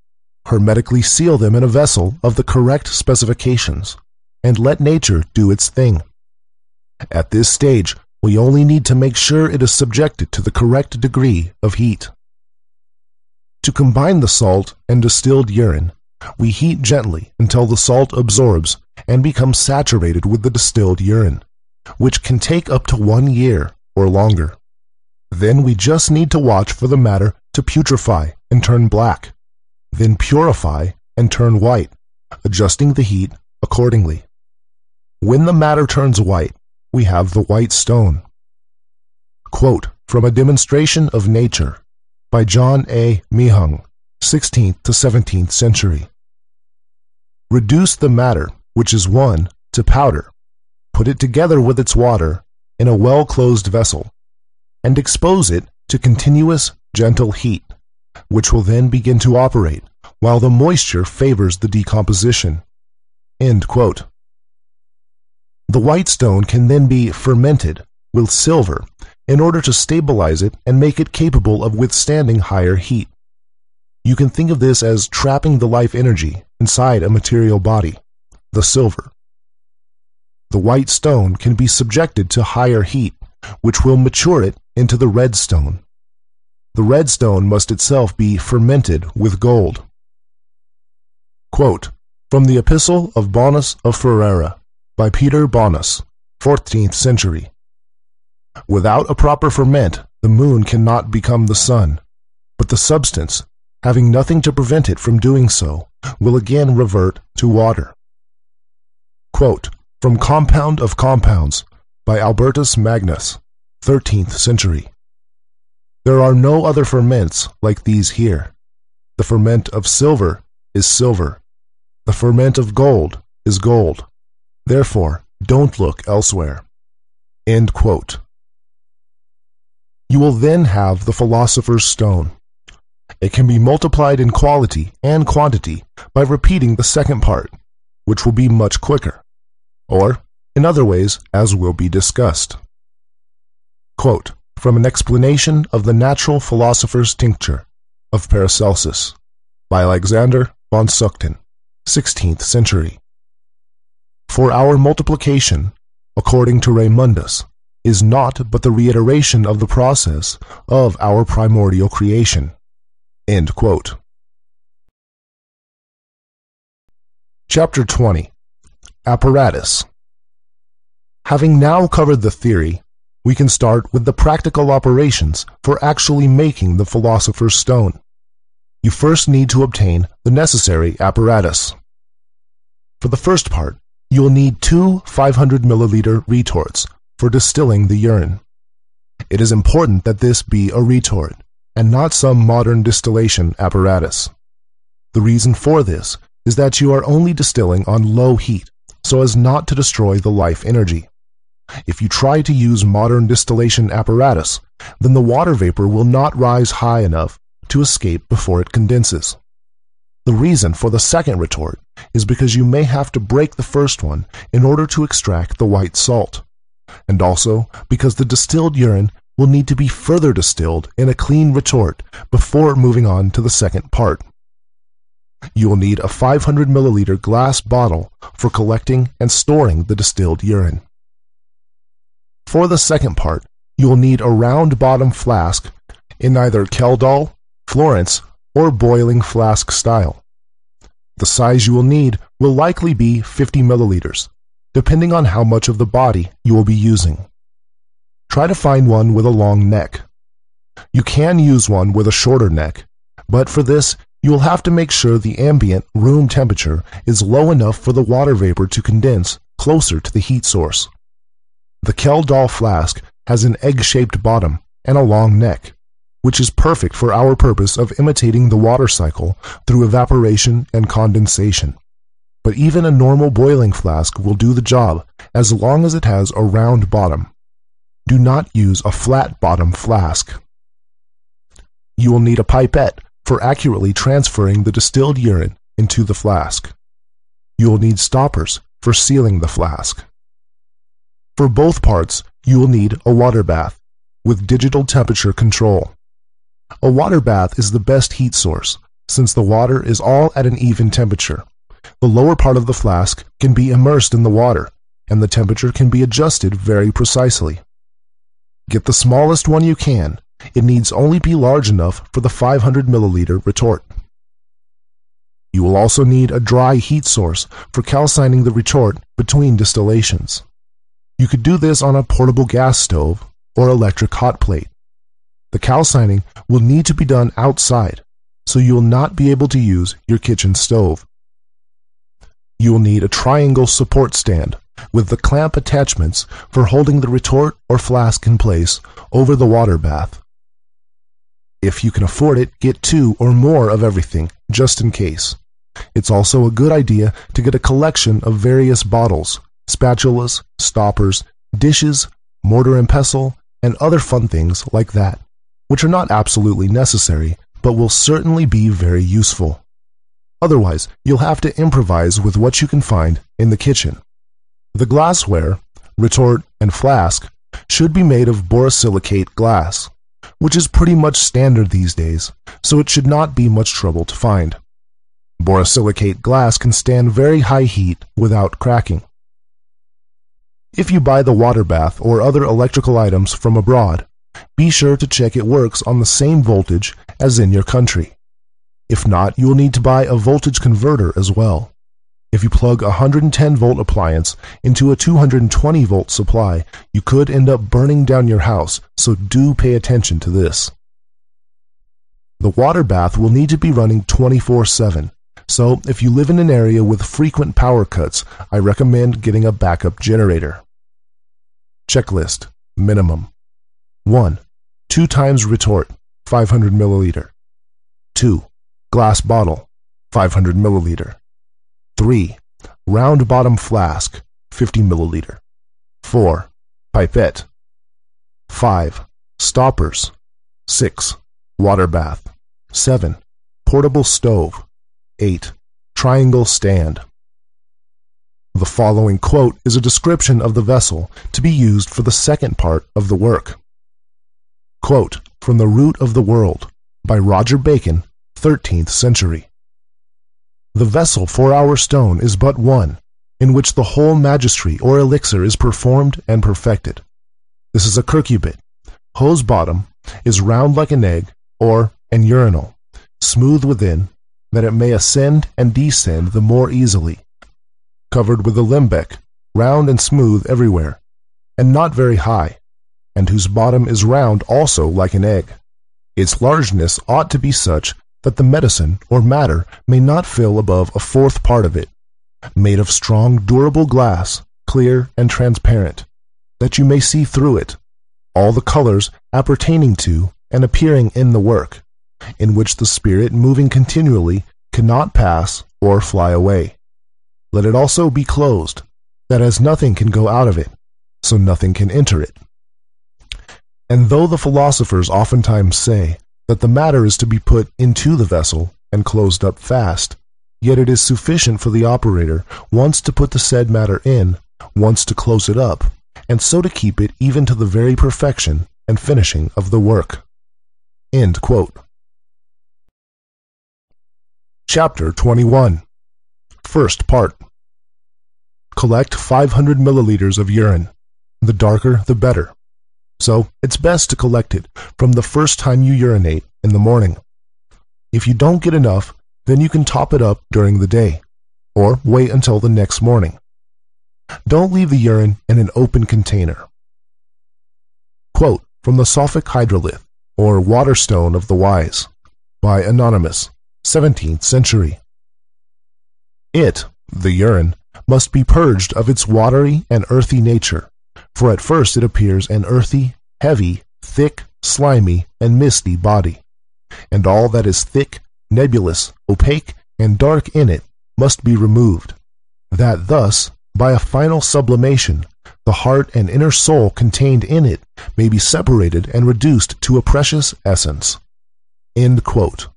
hermetically seal them in a vessel of the correct specifications, and let nature do its thing. At this stage, we only need to make sure it is subjected to the correct degree of heat. To combine the salt and distilled urine, we heat gently until the salt absorbs and becomes saturated with the distilled urine, which can take up to 1 year or longer. Then we just need to watch for the matter to putrefy and turn black, then purify and turn white, adjusting the heat accordingly. When the matter turns white, we have the white stone. Quote from A Demonstration of Nature, by John A. Mihung, 16th to 17th century. Reduce the matter, which is one, to powder. Put it together with its water in a well-closed vessel, and expose it to continuous, gentle heat, which will then begin to operate while the moisture favors the decomposition. End quote. The white stone can then be fermented with silver in order to stabilize it and make it capable of withstanding higher heat. You can think of this as trapping the life energy inside a material body, the silver. The white stone can be subjected to higher heat, which will mature it into the red stone. The red stone must itself be fermented with gold. Quote from the Epistle of Bonus of Ferrara, by Peter Bonus, 14th century. Without a proper ferment, the moon cannot become the sun, but the substance, having nothing to prevent it from doing so, will again revert to water. Quote from Compound of Compounds, by Albertus Magnus, 13th century. There are no other ferments like these here. The ferment of silver is silver. The ferment of gold is gold. Therefore, don't look elsewhere. End quote. You will then have the Philosopher's Stone. It can be multiplied in quality and quantity by repeating the second part, which will be much quicker, or in other ways as will be discussed. Quote from an explanation of the Natural Philosopher's Tincture of Paracelsus by Alexander von Suchten, 16th century. For our multiplication, according to Raymundus, is naught but the reiteration of the process of our primordial creation. End quote. Chapter 20. Apparatus. Having now covered the theory, we can start with the practical operations for actually making the Philosopher's Stone. You first need to obtain the necessary apparatus. For the first part, you will need 2 500 milliliter retorts for distilling the urine. It is important that this be a retort, and not some modern distillation apparatus. The reason for this is that you are only distilling on low heat, so as not to destroy the life energy. If you try to use modern distillation apparatus, then the water vapor will not rise high enough to escape before it condenses. The reason for the second retort is because you may have to break the first one in order to extract the white salt, and also because the distilled urine will need to be further distilled in a clean retort before moving on to the second part. You will need a 500 milliliter glass bottle for collecting and storing the distilled urine. For the second part, you will need a round bottom flask in either Keldal, Florence, or boiling flask style. The size you will need will likely be 50 milliliters, depending on how much of the body you will be using. Try to find one with a long neck. You can use one with a shorter neck, but for this you will have to make sure the ambient room temperature is low enough for the water vapor to condense closer to the heat source. The Keldal flask has an egg-shaped bottom and a long neck, which is perfect for our purpose of imitating the water cycle through evaporation and condensation. But even a normal boiling flask will do the job as long as it has a round bottom. Do not use a flat bottom flask. You will need a pipette for accurately transferring the distilled urine into the flask. You will need stoppers for sealing the flask. For both parts, you will need a water bath with digital temperature control. A water bath is the best heat source, since the water is all at an even temperature. The lower part of the flask can be immersed in the water, and the temperature can be adjusted very precisely. Get the smallest one you can. It needs only be large enough for the 500 milliliter retort. You will also need a dry heat source for calcining the retort between distillations. You could do this on a portable gas stove or electric hot plate. The calcining will need to be done outside, so you will not be able to use your kitchen stove. You will need a triangle support stand with the clamp attachments for holding the retort or flask in place over the water bath. If you can afford it, get 2 or more of everything, just in case. It's also a good idea to get a collection of various bottles, spatulas, stoppers, dishes, mortar and pestle, and other fun things like that, which are not absolutely necessary, but will certainly be very useful. Otherwise, you'll have to improvise with what you can find in the kitchen. The glassware, retort, and flask should be made of borosilicate glass, which is pretty much standard these days, so it should not be much trouble to find. Borosilicate glass can stand very high heat without cracking. If you buy the water bath or other electrical items from abroad, be sure to check it works on the same voltage as in your country. If not, you will need to buy a voltage converter as well. If you plug a 110-volt appliance into a 220-volt supply, you could end up burning down your house, so do pay attention to this. The water bath will need to be running 24/7, so if you live in an area with frequent power cuts, I recommend getting a backup generator. Checklist. Minimum. 1. 2 times retort, 500 milliliter. 2. Glass bottle, 500 milliliter. 3. Round bottom flask, 50 milliliter. 4. Pipette. 5. Stoppers. 6. Water bath. 7. Portable stove. 8. Triangle stand. The following quote is a description of the vessel to be used for the second part of the work. Quote from The Root of the World by Roger Bacon, 13th century. The vessel for our stone is but one, in which the whole magistry or elixir is performed and perfected. This is a curcubit, whose bottom is round like an egg, or an urinal, smooth within, that it may ascend and descend the more easily, covered with a limbeck, round and smooth everywhere, and not very high, and whose bottom is round also like an egg. Its largeness ought to be such that the medicine or matter may not fill above a fourth part of it, made of strong durable glass, clear and transparent, that you may see through it all the colors appertaining to and appearing in the work, in which the spirit moving continually cannot pass or fly away. Let it also be closed, that as nothing can go out of it, so nothing can enter it. And though the philosophers oftentimes say that the matter is to be put into the vessel and closed up fast, yet it is sufficient for the operator once to put the said matter in, once to close it up, and so to keep it even to the very perfection and finishing of the work. End quote. Chapter 21. First part. Collect 500 milliliters of urine. The darker, the better. So it's best to collect it from the first time you urinate in the morning. If you don't get enough, then you can top it up during the day, or wait until the next morning. Don't leave the urine in an open container. Quote from the Sophic Hydrolith, or Waterstone of the Wise, by Anonymous, 17th century. It, the urine, must be purged of its watery and earthy nature, for at first it appears an earthy, heavy, thick, slimy, and misty body, and all that is thick, nebulous, opaque, and dark in it must be removed, that thus, by a final sublimation, the heart and inner soul contained in it may be separated and reduced to a precious essence. End quote.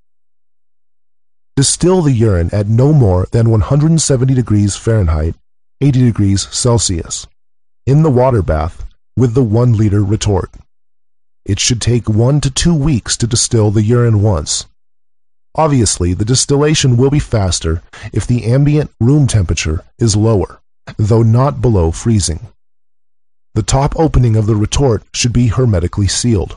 Distill the urine at no more than 170 degrees Fahrenheit, 80 degrees Celsius, in the water bath with the 1-liter retort. It should take 1 to 2 weeks to distill the urine once. Obviously, the distillation will be faster if the ambient room temperature is lower, though not below freezing. The top opening of the retort should be hermetically sealed.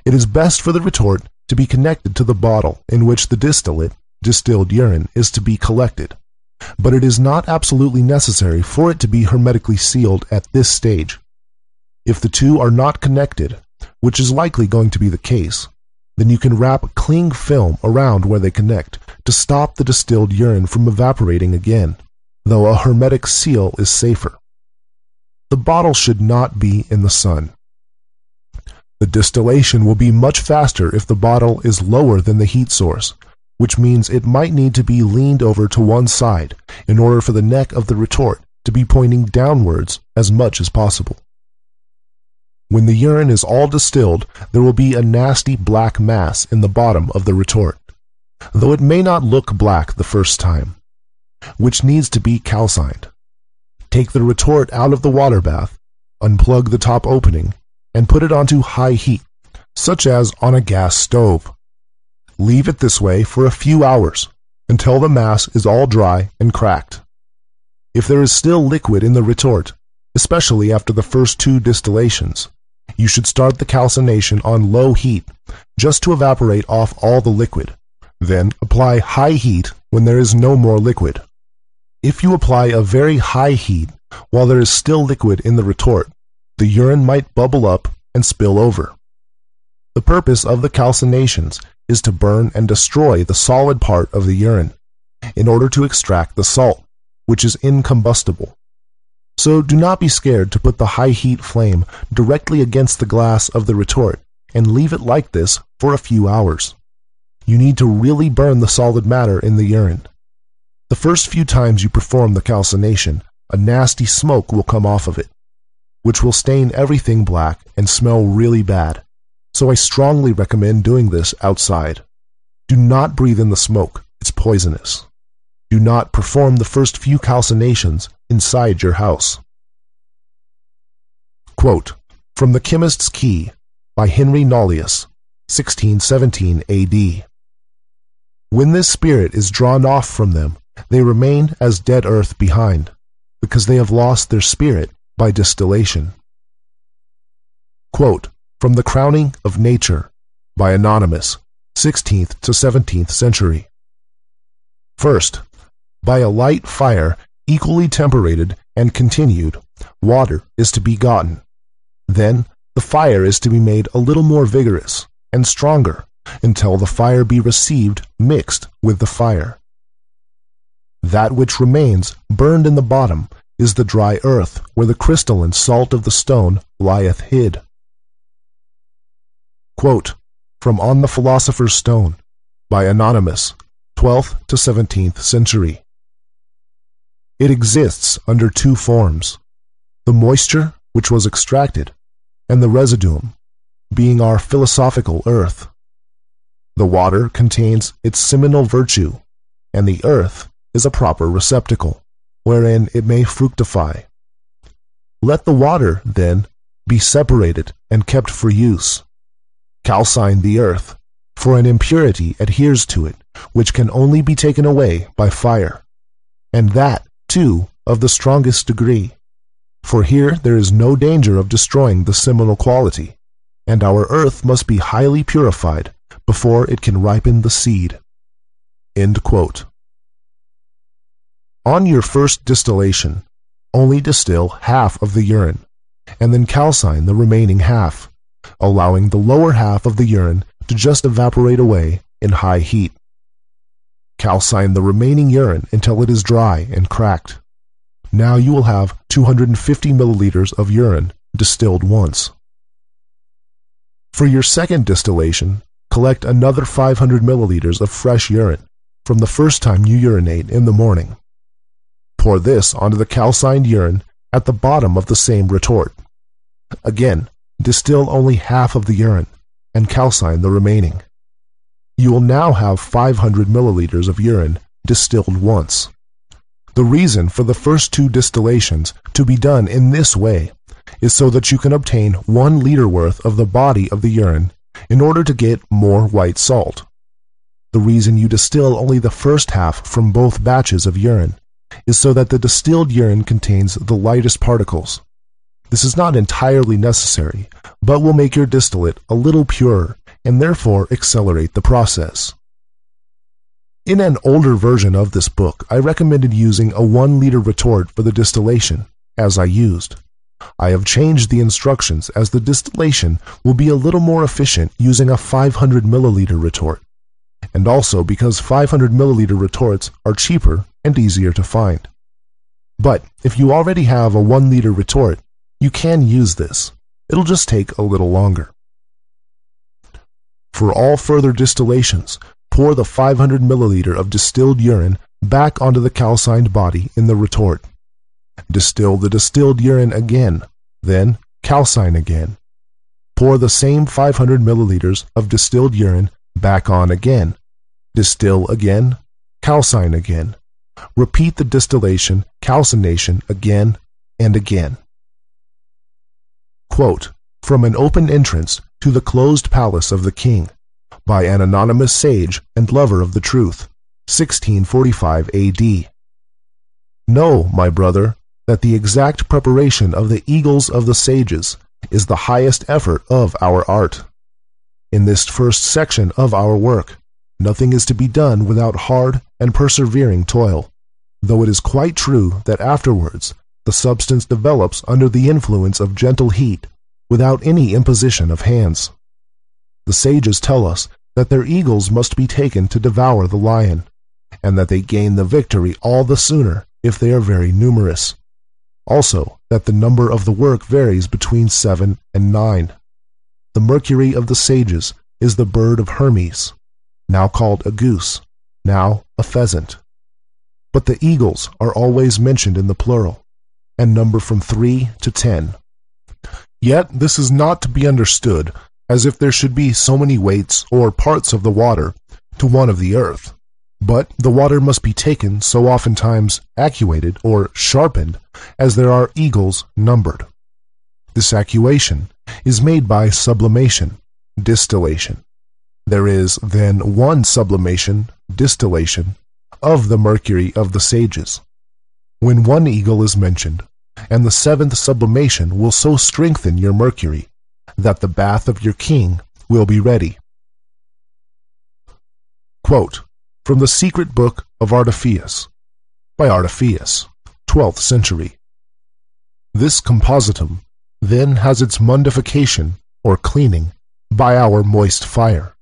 It is best for the retort to be connected to the bottle in which the distilled urine, is to be collected, but it is not absolutely necessary for it to be hermetically sealed at this stage. If the two are not connected, which is likely going to be the case, then you can wrap cling film around where they connect to stop the distilled urine from evaporating again, though a hermetic seal is safer. The bottle should not be in the sun. The distillation will be much faster if the bottle is lower than the heat source, which means it might need to be leaned over to one side in order for the neck of the retort to be pointing downwards as much as possible. When the urine is all distilled, there will be a nasty black mass in the bottom of the retort, though it may not look black the first time, which needs to be calcined. Take the retort out of the water bath, unplug the top opening, and put it onto high heat, such as on a gas stove. Leave it this way for a few hours, until the mass is all dry and cracked. If there is still liquid in the retort, especially after the first 2 distillations, you should start the calcination on low heat, just to evaporate off all the liquid. Then apply high heat when there is no more liquid. If you apply a very high heat while there is still liquid in the retort, the urine might bubble up and spill over. The purpose of the calcinations is to burn and destroy the solid part of the urine, in order to extract the salt, which is incombustible. So do not be scared to put the high heat flame directly against the glass of the retort and leave it like this for a few hours. You need to really burn the solid matter in the urine. The first few times you perform the calcination, a nasty smoke will come off of it, which will stain everything black and smell really bad. so I strongly recommend doing this outside. Do not breathe in the smoke, it's poisonous. Do not perform the first few calcinations inside your house. Quote, from The Chemist's Key by Henry Nollius, 1617 A.D. When this spirit is drawn off from them, they remain as dead earth behind, because they have lost their spirit by distillation. Quote, from The Crowning of Nature by Anonymous, 16th to 17th century. First, by a light fire equally temperated and continued, water is to be gotten. Then the fire is to be made a little more vigorous and stronger until the fire be received mixed with the fire. That which remains burned in the bottom is the dry earth where the crystalline salt of the stone lieth hid. Quote, from On the Philosopher's Stone by Anonymous, 12th to 17th century. It exists under two forms, the moisture which was extracted, and the residuum, being our philosophical earth. The water contains its seminal virtue, and the earth is a proper receptacle, wherein it may fructify. Let the water, then, be separated and kept for use. Calcine the earth, for an impurity adheres to it, which can only be taken away by fire, and that, too, of the strongest degree. For here there is no danger of destroying the seminal quality, and our earth must be highly purified before it can ripen the seed. End quote. On your first distillation, only distill half of the urine, and then calcine the remaining half, allowing the lower half of the urine to just evaporate away in high heat. Calcine the remaining urine until it is dry and cracked. Now you will have 250 milliliters of urine distilled once. For your second distillation, collect another 500 milliliters of fresh urine from the first time you urinate in the morning. Pour this onto the calcined urine at the bottom of the same retort. Again, distill only half of the urine and calcine the remaining. You will now have 500 milliliters of urine distilled once. The reason for the first two distillations to be done in this way is so that you can obtain 1 liter worth of the body of the urine in order to get more white salt. The reason you distill only the first half from both batches of urine is so that the distilled urine contains the lightest particles. This is not entirely necessary, but will make your distillate a little purer and therefore accelerate the process. In an older version of this book, I recommended using a 1 liter retort for the distillation, as I used. I have changed the instructions as the distillation will be a little more efficient using a 500 milliliter retort, and also because 500 milliliter retorts are cheaper and easier to find. But if you already have a 1 liter retort, you can use this. It'll just take a little longer. For all further distillations, pour the 500 milliliter of distilled urine back onto the calcined body in the retort. Distill the distilled urine again, then calcine again. Pour the same 500 milliliters of distilled urine back on again. Distill again, calcine again. Repeat the distillation, calcination again and again. Quote, from An Open Entrance to the Closed Palace of the King by an anonymous sage and lover of the truth, 1645 A.D. Know, my brother, that the exact preparation of the eagles of the sages is the highest effort of our art. In this first section of our work, nothing is to be done without hard and persevering toil, though it is quite true that afterwards the substance develops under the influence of gentle heat without any imposition of hands. The sages tell us that their eagles must be taken to devour the lion, and that they gain the victory all the sooner if they are very numerous. Also, that the number of the work varies between 7 and 9. The Mercury of the sages is the bird of Hermes, now called a goose, now a pheasant. But the eagles are always mentioned in the plural, and number from 3 to 10. Yet this is not to be understood as if there should be so many weights or parts of the water to one of the earth. But the water must be taken so oftentimes actuated or sharpened as there are eagles numbered. This actuation is made by sublimation, distillation. There is then one sublimation, distillation, of the mercury of the sages. When one eagle is mentioned, and the seventh sublimation will so strengthen your mercury, that the bath of your king will be ready. Quote, from the Secret Book of Artephius, by Artephius, 12th century. This compositum then has its mundification, or cleaning, by our moist fire,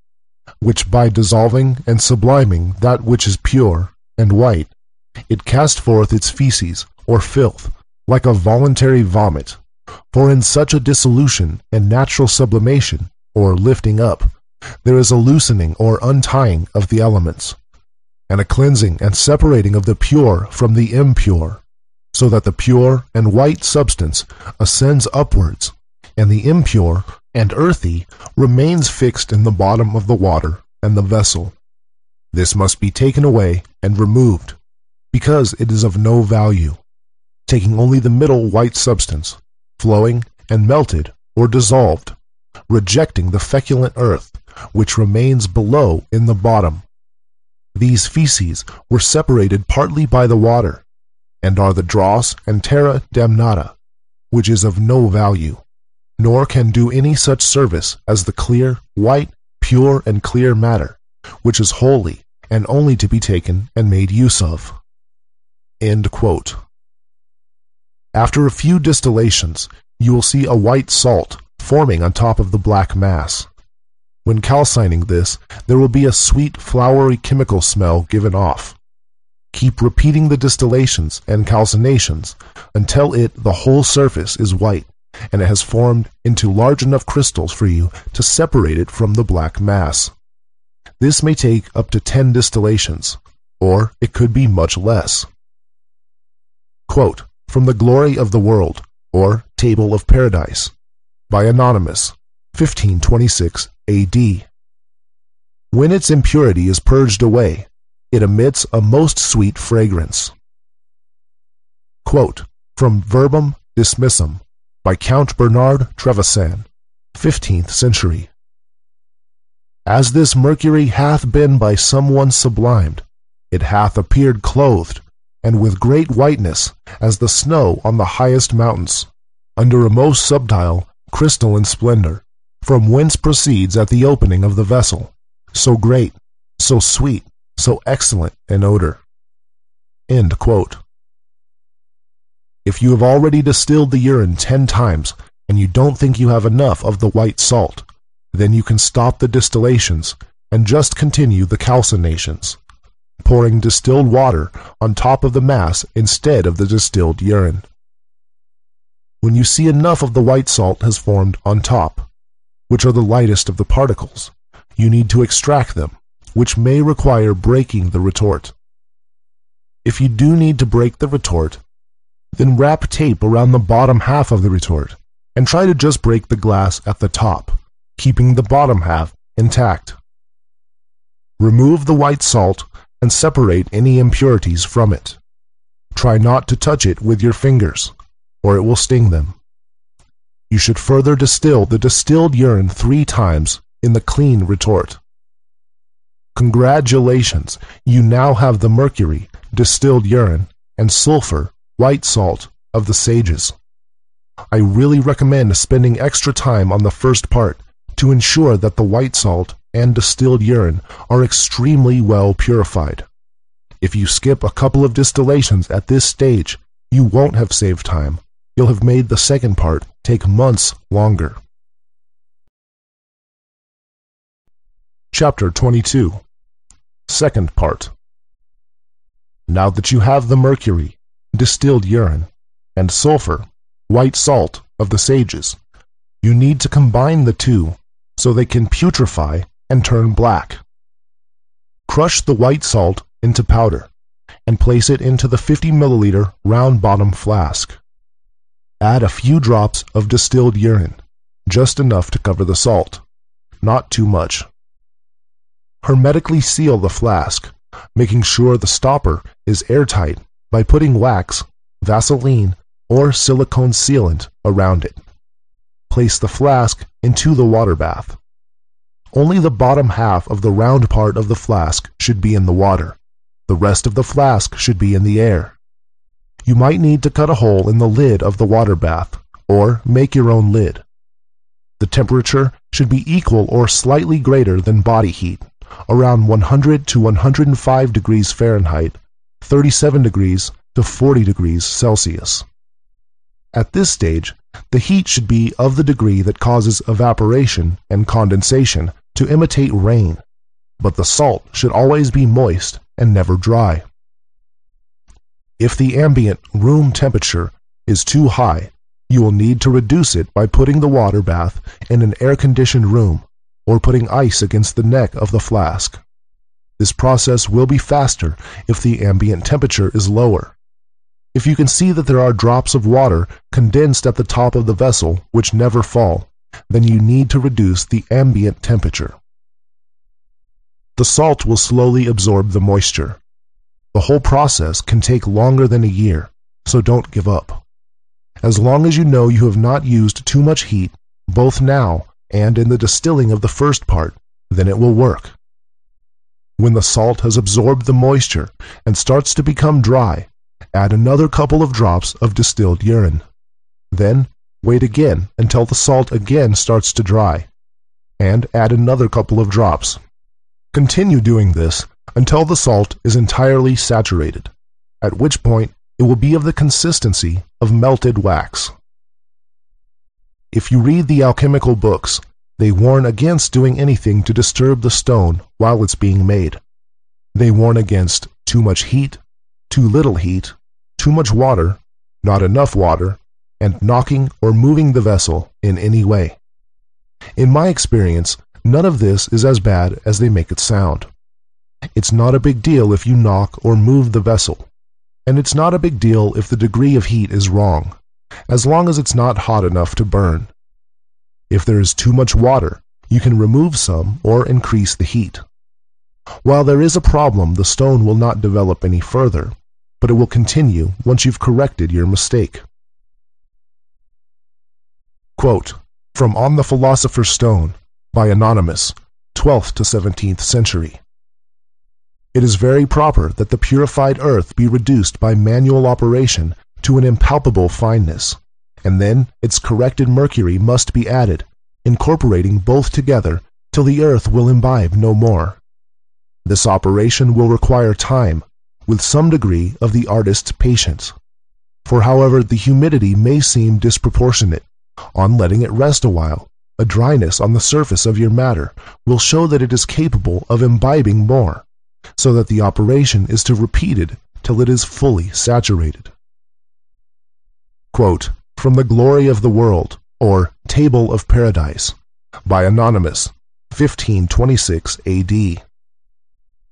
which by dissolving and subliming that which is pure and white, it cast forth its feces, or filth, like a voluntary vomit. For in such a dissolution and natural sublimation, or lifting up, there is a loosening or untying of the elements, and a cleansing and separating of the pure from the impure, so that the pure and white substance ascends upwards, and the impure and earthy remains fixed in the bottom of the water and the vessel. This must be taken away and removed, because it is of no value, taking only the middle white substance, flowing and melted or dissolved, rejecting the feculent earth, which remains below in the bottom. These feces were separated partly by the water, and are the dross and terra damnata, which is of no value, nor can do any such service as the clear, white, pure, and clear matter, which is holy and only to be taken and made use of. End quote. After a few distillations, you will see a white salt forming on top of the black mass. When calcining this, there will be a sweet, flowery chemical smell given off. Keep repeating the distillations and calcinations until the whole surface is white, and it has formed into large enough crystals for you to separate it from the black mass. This may take up to 10 distillations, or it could be much less. Quote, from the Glory of the World, or Table of Paradise, by Anonymous, 1526 A.D. When its impurity is purged away, it emits a most sweet fragrance. Quote, from Verbum Dismissum, by Count Bernard Trevisan, 15th century. As this mercury hath been by someone sublimed, it hath appeared clothed, and with great whiteness, as the snow on the highest mountains, under a most subtile, crystalline splendor, from whence proceeds at the opening of the vessel, so great, so sweet, so excellent an odor. End quote. If you have already distilled the urine 10 times, and you don't think you have enough of the white salt, then you can stop the distillations and just continue the calcinations, pouring distilled water on top of the mass instead of the distilled urine. When you see enough of the white salt has formed on top, which are the lightest of the particles, you need to extract them, which may require breaking the retort. If you do need to break the retort, then wrap tape around the bottom half of the retort and try to just break the glass at the top, keeping the bottom half intact. Remove the white salt and separate any impurities from it. Try not to touch it with your fingers, or it will sting them. You should further distill the distilled urine 3 times in the clean retort. Congratulations, you now have the mercury, distilled urine, and sulfur, white salt of the sages. I really recommend spending extra time on the first part to ensure that the white salt and distilled urine are extremely well purified. If you skip a couple of distillations at this stage, you won't have saved time. You'll have made the second part take months longer. Chapter 22. Second part. Now that you have the mercury, distilled urine, and sulfur, white salt of the sages, you need to combine the two so they can putrefy and turn black. Crush the white salt into powder and place it into the 50 milliliter round bottom flask. Add a few drops of distilled urine, just enough to cover the salt, not too much. Hermetically seal the flask, making sure the stopper is airtight by putting wax, Vaseline, or silicone sealant around it. Place the flask into the water bath. Only the bottom half of the round part of the flask should be in the water. The rest of the flask should be in the air. You might need to cut a hole in the lid of the water bath, or make your own lid. The temperature should be equal or slightly greater than body heat, around 100 to 105 degrees Fahrenheit, 37 degrees to 40 degrees Celsius. At this stage, the heat should be of the degree that causes evaporation and condensation to imitate rain, but the salt should always be moist and never dry. If the ambient room temperature is too high, you will need to reduce it by putting the water bath in an air-conditioned room or putting ice against the neck of the flask. This process will be faster if the ambient temperature is lower. If you can see that there are drops of water condensed at the top of the vessel which never fall, then you need to reduce the ambient temperature. The salt will slowly absorb the moisture. The whole process can take longer than a year, so don't give up. As long as you know you have not used too much heat, both now and in the distilling of the first part, then it will work. When the salt has absorbed the moisture and starts to become dry, add another couple of drops of distilled urine. Then wait again until the salt again starts to dry, and add another couple of drops. Continue doing this until the salt is entirely saturated, at which point it will be of the consistency of melted wax. If you read the alchemical books, they warn against doing anything to disturb the stone while it's being made. They warn against too much heat, too little heat, too much water, not enough water, and knocking or moving the vessel in any way. In my experience, none of this is as bad as they make it sound. It's not a big deal if you knock or move the vessel, and it's not a big deal if the degree of heat is wrong, as long as it's not hot enough to burn. If there is too much water, you can remove some or increase the heat. While there is a problem, the stone will not develop any further, but it will continue once you've corrected your mistake. Quote, from On the Philosopher's Stone, by Anonymous, 12th to 17th century. It is very proper that the purified earth be reduced by manual operation to an impalpable fineness, and then its corrected mercury must be added, incorporating both together till the earth will imbibe no more. This operation will require time, with some degree of the artist's patience. For however the humidity may seem disproportionate, on letting it rest a while, a dryness on the surface of your matter will show that it is capable of imbibing more, so that the operation is to repeated till it is fully saturated. Quote, from the Glory of the World, or Table of Paradise, by Anonymous, 1526 A.D.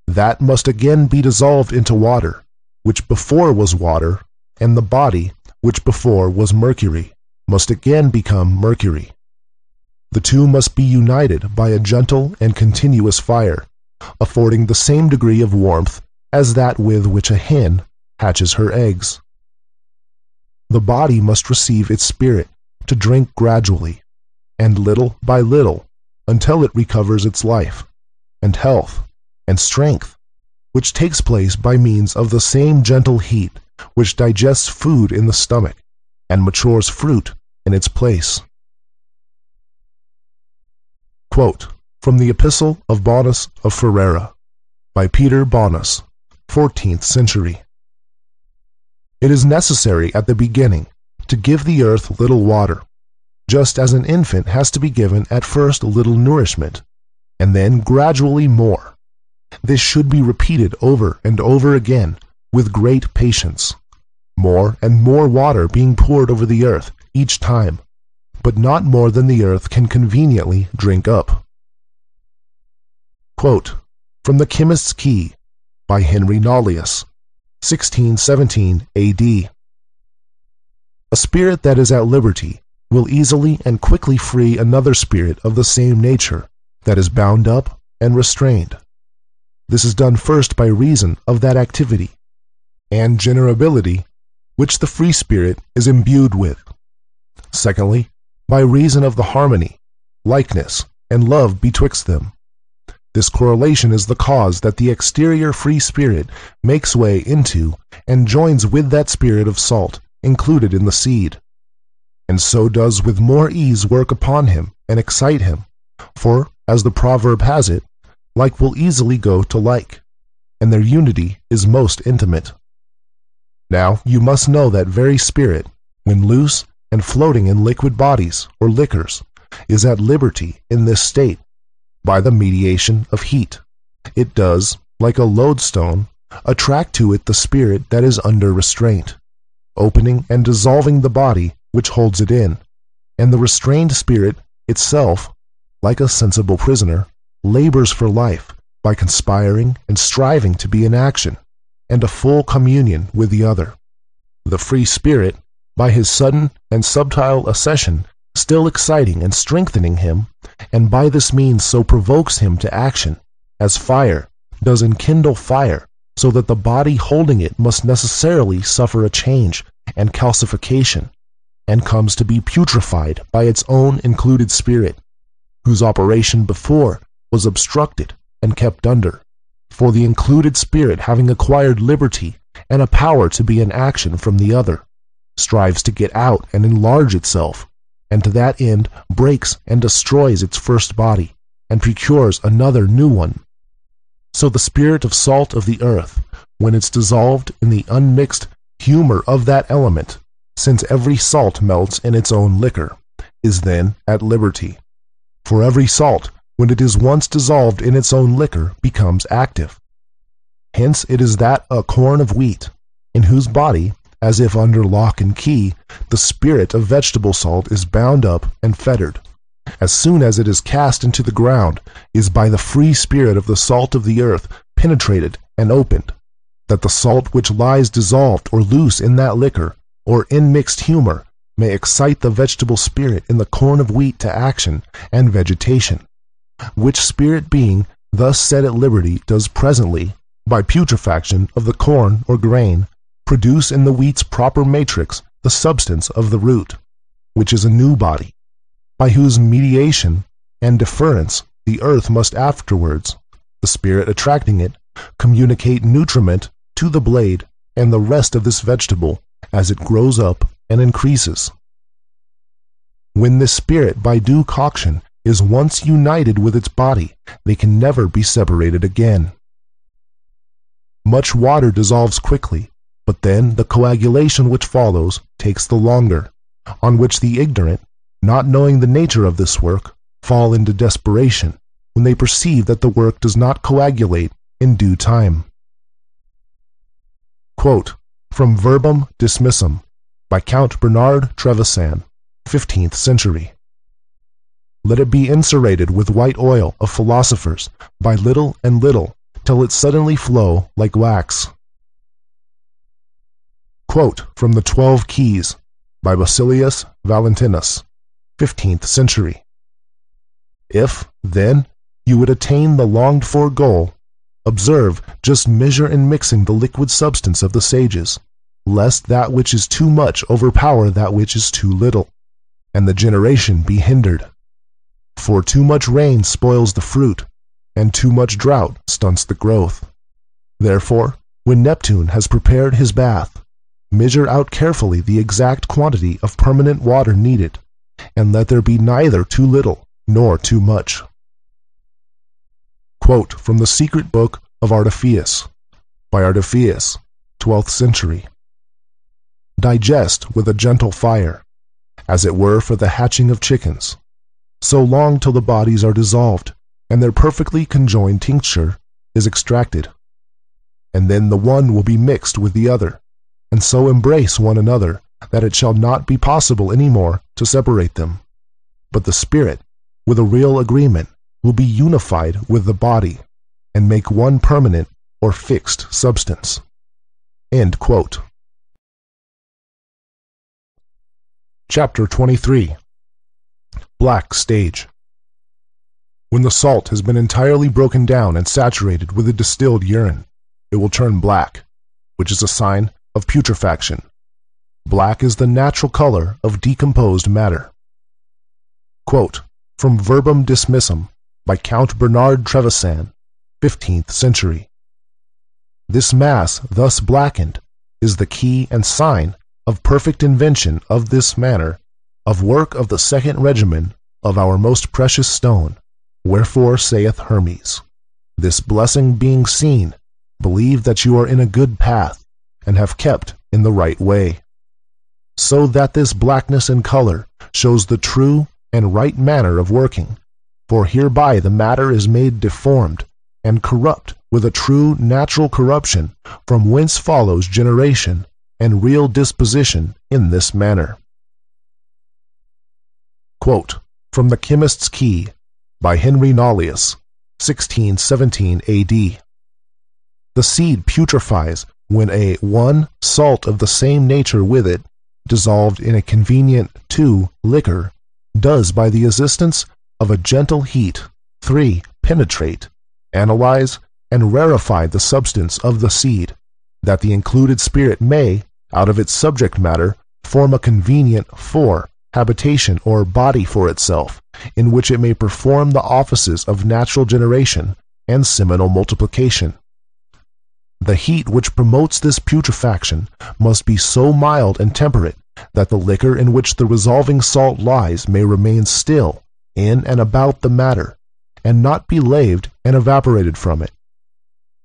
That must again be dissolved into water, which before was water, and the body, which before was mercury, must again become mercury. The two must be united by a gentle and continuous fire, affording the same degree of warmth as that with which a hen hatches her eggs. The body must receive its spirit to drink gradually, and little by little, until it recovers its life, and health, and strength, which takes place by means of the same gentle heat which digests food in the stomach, and matures fruit in its place. Quote, from the Epistle of Bonus of Ferrara, by Peter Bonus, 14th century. It is necessary at the beginning to give the earth little water, just as an infant has to be given at first little nourishment, and then gradually more. This should be repeated over and over again with great patience, more and more water being poured over the earth each time, but not more than the earth can conveniently drink up. Quote, from The Chemist's Key, by Henry Nollius, 1617 A.D. A spirit that is at liberty will easily and quickly free another spirit of the same nature, that is bound up and restrained. This is done first by reason of that activity and generability which the free spirit is imbued with. Secondly, by reason of the harmony, likeness, and love betwixt them. This correlation is the cause that the exterior free spirit makes way into and joins with that spirit of salt included in the seed, and so does with more ease work upon him and excite him. For, as the proverb has it, like will easily go to like, and their unity is most intimate. Now you must know that very spirit, when loose and floating in liquid bodies or liquors, is at liberty in this state by the mediation of heat. It does, like a lodestone, attract to it the spirit that is under restraint, opening and dissolving the body which holds it in, and the restrained spirit itself, like a sensible prisoner, labors for life by conspiring and striving to be in action and a full communion with the other. The free spirit, by his sudden and subtile accession, still exciting and strengthening him, and by this means so provokes him to action, as fire does enkindle fire, so that the body holding it must necessarily suffer a change and calcification, and comes to be putrefied by its own included spirit, whose operation before was obstructed and kept under. For the included spirit, having acquired liberty and a power to be in action from the other, strives to get out and enlarge itself, and to that end breaks and destroys its first body, and procures another new one. So the spirit of salt of the earth, when it's dissolved in the unmixed humor of that element, since every salt melts in its own liquor, is then at liberty. For every salt, when it is once dissolved in its own liquor, becomes active. Hence it is that a corn of wheat, in whose body, as if under lock and key, the spirit of vegetable salt is bound up and fettered, as soon as it is cast into the ground, is by the free spirit of the salt of the earth penetrated and opened, that the salt which lies dissolved or loose in that liquor, or in mixed humor, may excite the vegetable spirit in the corn of wheat to action and vegetation, which spirit being thus set at liberty does presently, by putrefaction of the corn or grain, produce in the wheat's proper matrix the substance of the root, which is a new body, by whose mediation and deference the earth must afterwards, the spirit attracting it, communicate nutriment to the blade and the rest of this vegetable as it grows up and increases. When this spirit by due coction is once united with its body, they can never be separated again. Much water dissolves quickly, but then the coagulation which follows takes the longer, on which the ignorant, not knowing the nature of this work, fall into desperation when they perceive that the work does not coagulate in due time. Quote from Verbum Dismissum by Count Bernard Trevisan, 15th century. Let it be inserated with white oil of philosophers by little and little, till it suddenly flow like wax. Quote from the 12 Keys by Basilius Valentinus, 15th century. If, then, you would attain the longed-for goal, observe, just measure in mixing the liquid substance of the sages, lest that which is too much overpower that which is too little, and the generation be hindered. For too much rain spoils the fruit, and too much drought stunts the growth. Therefore, when Neptune has prepared his bath, measure out carefully the exact quantity of permanent water needed, and let there be neither too little nor too much. Quote from the Secret Book of Artephius by Artephius, 12th century. Digest with a gentle fire, as it were for the hatching of chickens, so long till the bodies are dissolved, and their perfectly conjoined tincture is extracted. And then the one will be mixed with the other, and so embrace one another, that it shall not be possible any more to separate them. But the spirit, with a real agreement, will be unified with the body, and make one permanent or fixed substance. End quote. Chapter 23. Black Stage. When the salt has been entirely broken down and saturated with the distilled urine, it will turn black, which is a sign of putrefaction. Black is the natural color of decomposed matter. Quote, from Verbum Dismissum by Count Bernard Trevisan, 15th century. This mass thus blackened is the key and sign of perfect invention of this manner of work of the second regimen of our most precious stone. Wherefore saith Hermes, this blessing being seen, believe that you are in a good path, and have kept in the right way. So that this blackness in color shows the true and right manner of working, for hereby the matter is made deformed and corrupt with a true natural corruption, from whence follows generation and real disposition in this manner. Quote, from the Chemist's Key by Henry Nollius, 1617 A.D. The seed putrefies when a 1 salt of the same nature with it, dissolved in a convenient 2 liquor, does by the assistance of a gentle heat 3 penetrate, analyze, and rarefy the substance of the seed, that the included spirit may, out of its subject matter, form a convenient 4 habitation or body for itself, in which it may perform the offices of natural generation and seminal multiplication. The heat which promotes this putrefaction must be so mild and temperate that the liquor in which the resolving salt lies may remain still in and about the matter, and not be laved and evaporated from it.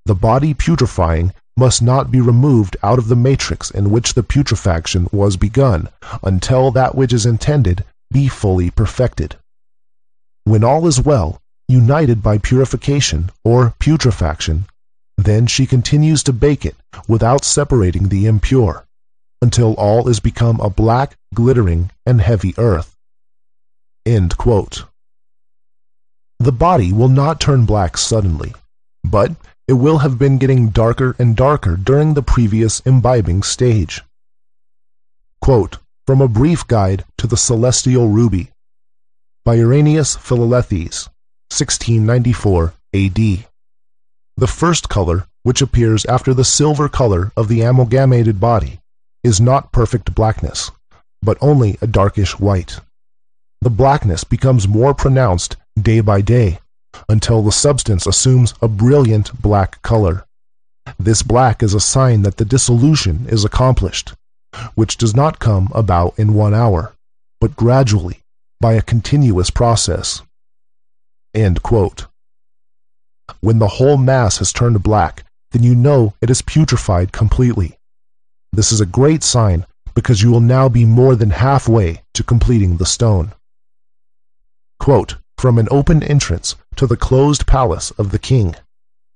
The body putrefying must not be removed out of the matrix in which the putrefaction was begun, until that which is intended be fully perfected. When all is well, united by purification or putrefaction, then she continues to bake it without separating the impure, until all is become a black, glittering, and heavy earth. End quote. The body will not turn black suddenly, but it will have been getting darker and darker during the previous imbibing stage. Quote, from A Brief Guide to the Celestial Ruby by Irenaeus Philalethes, 1694 A.D. The first color, which appears after the silver color of the amalgamated body, is not perfect blackness, but only a darkish white. The blackness becomes more pronounced day by day, until the substance assumes a brilliant black color. This black is a sign that the dissolution is accomplished, which does not come about in 1 hour, but gradually, by a continuous process. End quote. When the whole mass has turned black, then you know it is putrefied completely. This is a great sign, because you will now be more than halfway to completing the stone. Quote, from An Open Entrance to the Closed Palace of the King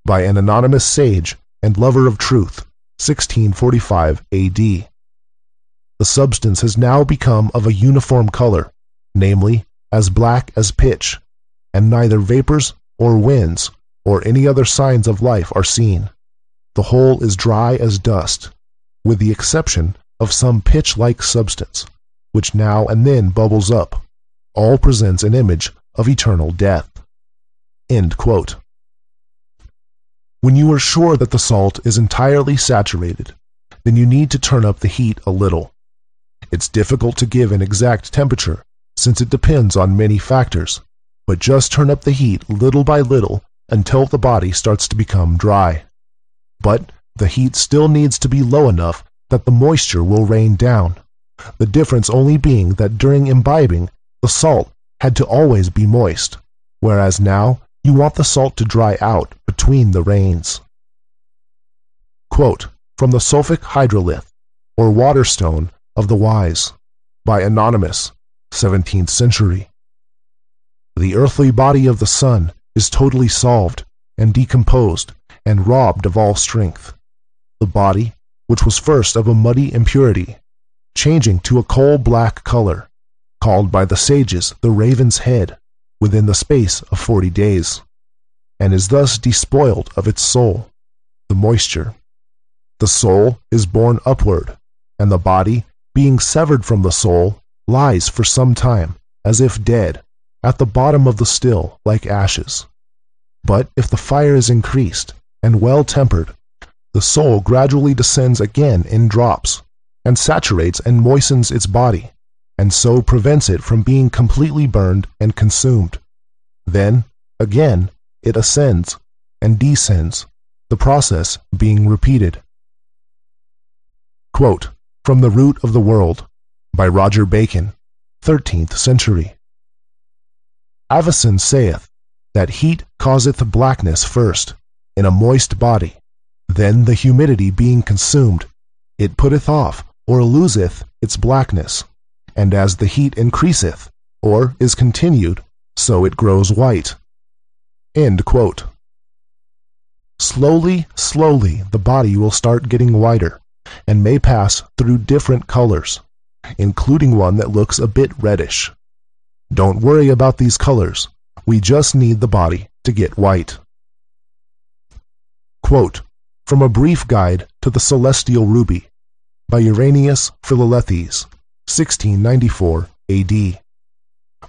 by an anonymous sage and lover of truth, 1645 A.D. The substance has now become of a uniform color, namely, as black as pitch, and neither vapors or winds or any other signs of life are seen. The whole is dry as dust, with the exception of some pitch-like substance, which now and then bubbles up. All presents an image of eternal death. End quote. When you are sure that the salt is entirely saturated, then you need to turn up the heat a little. It's difficult to give an exact temperature, since it depends on many factors, but just turn up the heat little by little until the body starts to become dry. But the heat still needs to be low enough that the moisture will rain down, the difference only being that during imbibing, the salt had to always be moist, whereas now you want the salt to dry out between the rains. Quote, from the Sulfic Hydrolith, or Waterstone of the Wise, by Anonymous, 17th century. The earthly body of the sun is totally solved and decomposed and robbed of all strength. The body, which was first of a muddy impurity, changing to a coal-black color, called by the sages the raven's head, within the space of 40 days, and is thus despoiled of its soul, the moisture. The soul is borne upward, and the body, being severed from the soul, lies for some time, as if dead, at the bottom of the still like ashes. But if the fire is increased and well tempered, the soul gradually descends again in drops, and saturates and moistens its body, and so prevents it from being completely burned and consumed. Then, again, it ascends and descends, the process being repeated. Quote, from The Root of the World, by Roger Bacon, 13th century. Avicen saith, that heat causeth blackness first, in a moist body, then the humidity being consumed, it putteth off, or loseth its blackness, and as the heat increaseth, or is continued, so it grows white. End quote. Slowly, the body will start getting whiter, and may pass through different colors, including one that looks a bit reddish. Don't worry about these colors, we just need the body to get white. Quote, from A Brief Guide to the Celestial Ruby, by Irenaeus Philalethes, 1694 A.D.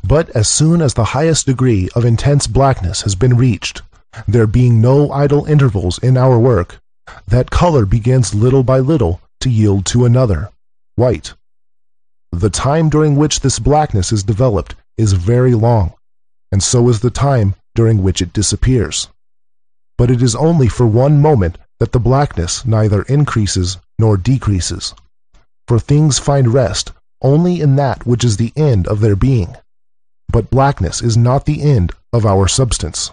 But as soon as the highest degree of intense blackness has been reached, there being no idle intervals in our work, that color begins little by little to yield to another, white. The time during which this blackness is developed is very long, and so is the time during which it disappears. But it is only for one moment that the blackness neither increases nor decreases, for things find rest only in that which is the end of their being, but blackness is not the end of our substance.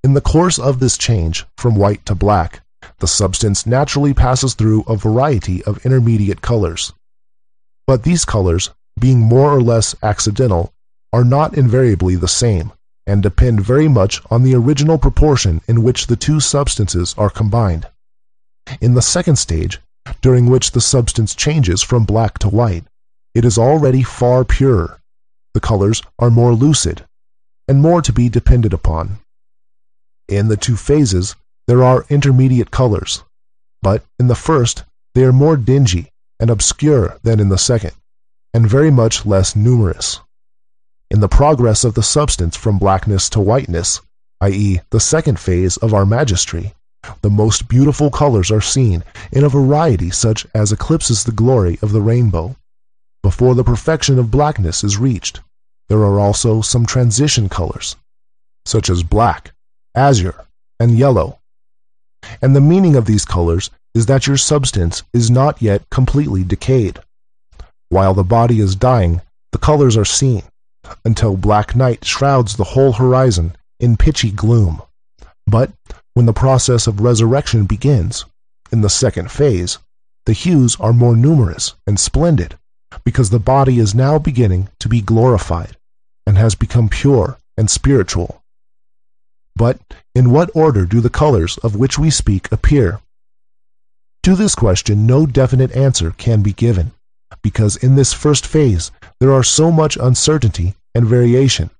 In the course of this change from white to black, the substance naturally passes through a variety of intermediate colors. But these colors, being more or less accidental, are not invariably the same, and depend very much on the original proportion in which the two substances are combined. In the second stage, during which the substance changes from black to white, it is already far purer. The colors are more lucid, and more to be depended upon. In the two phases, there are intermediate colors, but in the first they are more dingy and obscure than in the second, and very much less numerous. In the progress of the substance from blackness to whiteness, i.e., the second phase of our magistry, the most beautiful colors are seen in a variety such as eclipses the glory of the rainbow. Before the perfection of blackness is reached, there are also some transition colors, such as black, azure, and yellow. And the meaning of these colors is that your substance is not yet completely decayed. While the body is dying, the colors are seen, until black night shrouds the whole horizon in pitchy gloom. But when the process of resurrection begins, in the second phase, the hues are more numerous and splendid, because the body is now beginning to be glorified, and has become pure and spiritual. But in what order do the colors of which we speak appear? To this question no definite answer can be given, because in this first phase there are so much uncertainty and variation.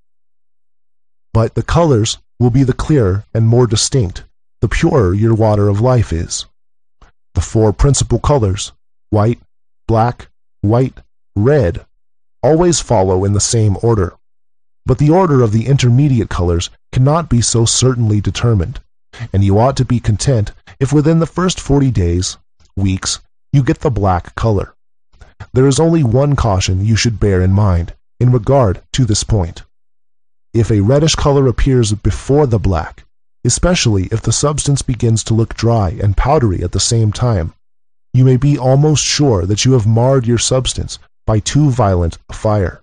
But the colors will be the clearer and more distinct, the purer your water of life is. The four principal colors, white, black, white, red, always follow in the same order. But the order of the intermediate colors cannot be so certainly determined, and you ought to be content if within the first 40 days, weeks, you get the black color. There is only one caution you should bear in mind in regard to this point. If a reddish color appears before the black, especially if the substance begins to look dry and powdery at the same time, you may be almost sure that you have marred your substance by too violent a fire.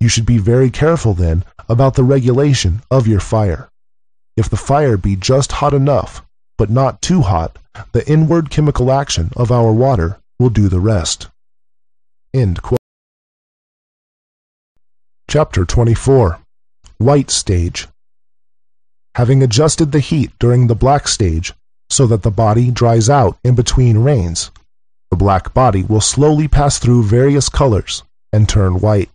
You should be very careful then about the regulation of your fire. If the fire be just hot enough, but not too hot, the inward chemical action of our water will do the rest. End quote. Chapter 24. White Stage. Having adjusted the heat during the black stage so that the body dries out in between rains, the black body will slowly pass through various colors and turn white.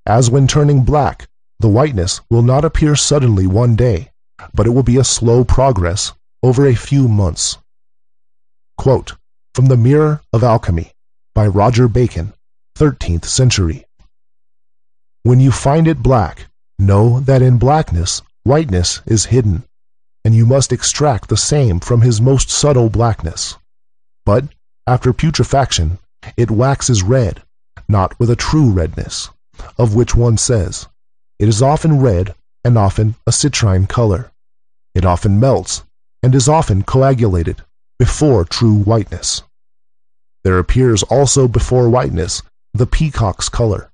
As when turning black, the whiteness will not appear suddenly one day, but it will be a slow progress over a few months. Quote, from The Mirror of Alchemy, by Roger Bacon, 13th century. When you find it black, know that in blackness whiteness is hidden, and you must extract the same from his most subtle blackness. But after putrefaction it waxes red, not with a true redness, of which one says, it is often red and often a citrine color. It often melts and is often coagulated before true whiteness. There appears also before whiteness the peacock's color,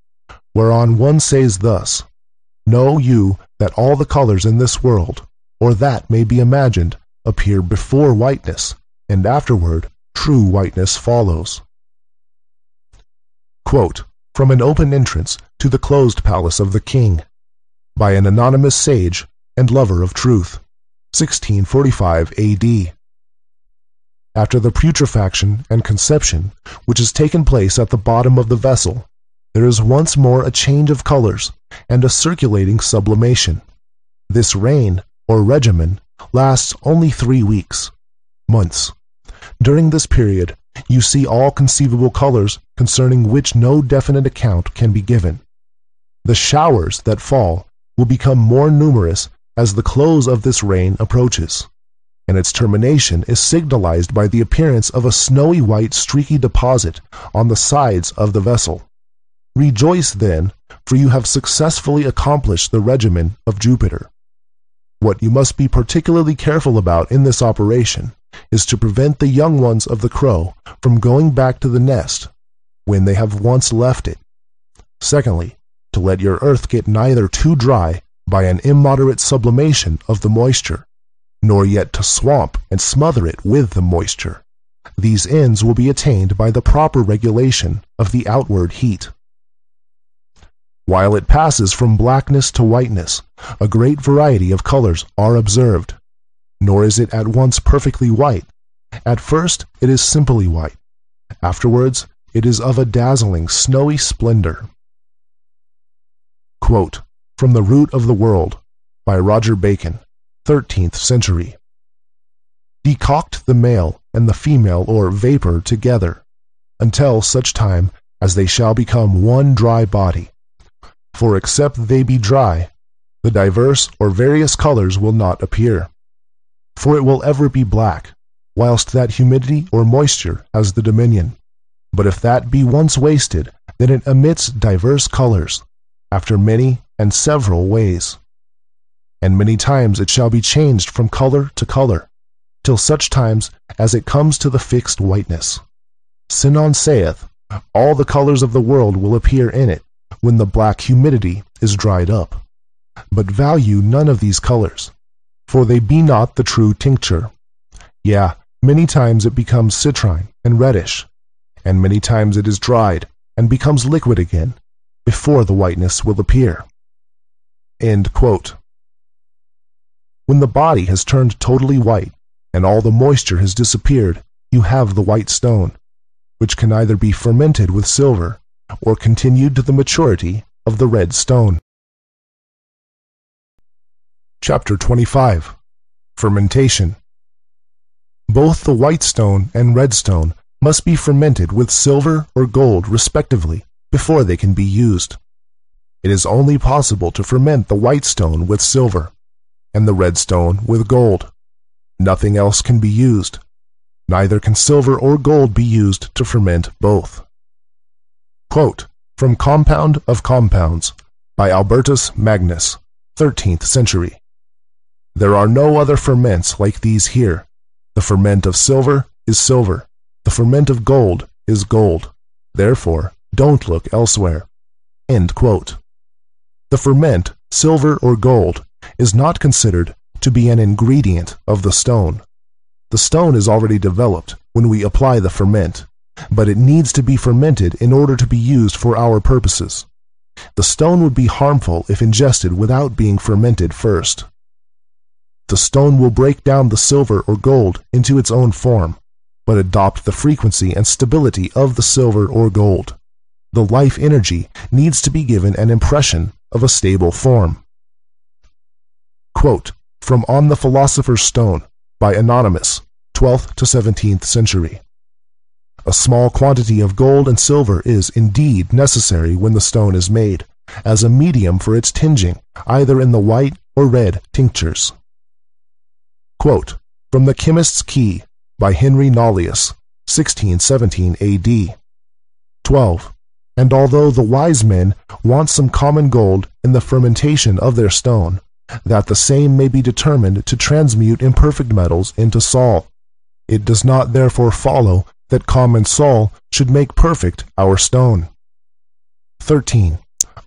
whereon one says thus, know you that all the colors in this world, or that may be imagined, appear before whiteness, and afterward true whiteness follows. Quote, from an open entrance to the closed palace of the king, by an anonymous sage and lover of truth, 1645 A.D. After the putrefaction and conception which has taken place at the bottom of the vessel, there is once more a change of colors and a circulating sublimation. This reign, or regimen, lasts only 3 weeks, months. During this period, you see all conceivable colors concerning which no definite account can be given. The showers that fall will become more numerous as the close of this reign approaches, and its termination is signalized by the appearance of a snowy white streaky deposit on the sides of the vessel. Rejoice then, for you have successfully accomplished the regimen of Jupiter. What you must be particularly careful about in this operation is to prevent the young ones of the crow from going back to the nest when they have once left it. Secondly, to let your earth get neither too dry by an immoderate sublimation of the moisture, nor yet to swamp and smother it with the moisture. These ends will be attained by the proper regulation of the outward heat. While it passes from blackness to whiteness, a great variety of colors are observed, nor is it at once perfectly white. At first it is simply white. Afterwards it is of a dazzling, snowy splendor. Quote, from The Root of the World, by Roger Bacon, 13th century. Decoct the male and the female or vapor together, until such time as they shall become one dry body. For except they be dry, the diverse or various colors will not appear. For it will ever be black, whilst that humidity or moisture has the dominion. But if that be once wasted, then it emits diverse colors, after many and several ways. And many times it shall be changed from color to color, till such times as it comes to the fixed whiteness. Sinon saith, all the colors of the world will appear in it, when the black humidity is dried up. But value none of these colors, for they be not the true tincture. Yea, many times it becomes citrine and reddish, and many times it is dried and becomes liquid again, before the whiteness will appear. End quote. When the body has turned totally white, and all the moisture has disappeared, you have the white stone, which can either be fermented with silver, or continued to the maturity of the red stone. Chapter 25. Fermentation. Both the white stone and red stone must be fermented with silver or gold respectively before they can be used. It is only possible to ferment the white stone with silver, and the red stone with gold. Nothing else can be used. Neither can silver or gold be used to ferment both. Quote, from Compound of Compounds, by Albertus Magnus, 13th century. There are no other ferments like these here. The ferment of silver is silver. The ferment of gold is gold. Therefore, don't look elsewhere. End quote. The ferment, silver or gold, is not considered to be an ingredient of the stone. The stone is already developed when we apply the ferment, but it needs to be fermented in order to be used for our purposes. The stone would be harmful if ingested without being fermented first. The stone will break down the silver or gold into its own form, but adopt the frequency and stability of the silver or gold. The life energy needs to be given an impression of a stable form. Quote, from On the Philosopher's Stone, by Anonymous, 12th to 17th century. A small quantity of gold and silver is indeed necessary when the stone is made, as a medium for its tinging, either in the white or red tinctures. Quote, from The Chemist's Key by Henry Nollius, 1617 A.D. 12. And although the wise men want some common gold in the fermentation of their stone, that the same may be determined to transmute imperfect metals into sol, it does not therefore follow that common sol should make perfect our stone. 13.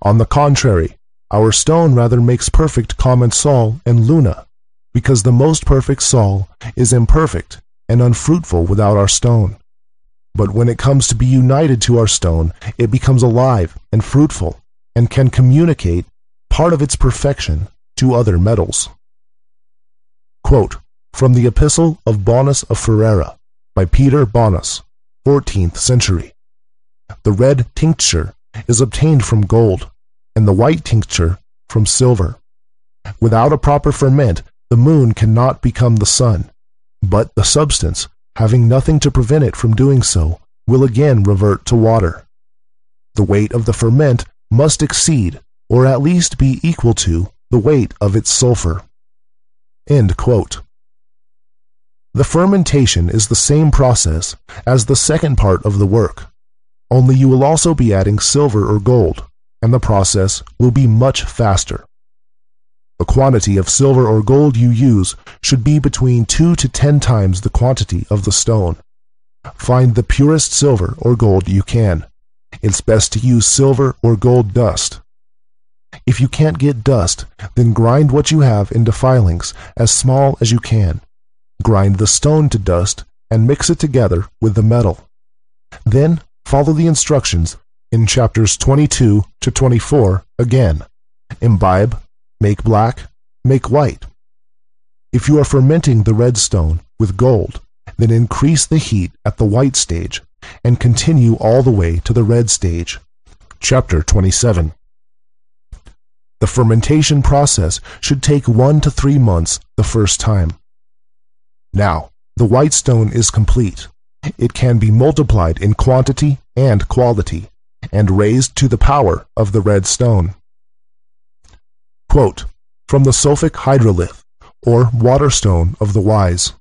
On the contrary, our stone rather makes perfect common sol and luna, because the most perfect sol is imperfect and unfruitful without our stone. But when it comes to be united to our stone, it becomes alive and fruitful, and can communicate part of its perfection to other metals. Quote, from the Epistle of Bonus of Ferrara, by Peter Bonus, 14th century. The red tincture is obtained from gold, and the white tincture from silver. Without a proper ferment, the moon cannot become the sun, but the substance, having nothing to prevent it from doing so, will again revert to water. The weight of the ferment must exceed, or at least be equal to, the weight of its sulfur. End quote. The fermentation is the same process as the second part of the work, only you will also be adding silver or gold, and the process will be much faster. The quantity of silver or gold you use should be between 2 to 10 times the quantity of the stone. Find the purest silver or gold you can. It's best to use silver or gold dust. If you can't get dust, then grind what you have into filings as small as you can. Grind the stone to dust and mix it together with the metal. Then follow the instructions in chapters 22 to 24 again. Imbibe, make black, make white. If you are fermenting the red stone with gold, then increase the heat at the white stage and continue all the way to the red stage. Chapter 27. The fermentation process should take 1 to 3 months the first time. Now, the white stone is complete. It can be multiplied in quantity and quality, and raised to the power of the red stone. Quote, from the Sophic Hydrolith, or Waterstone of the Wise,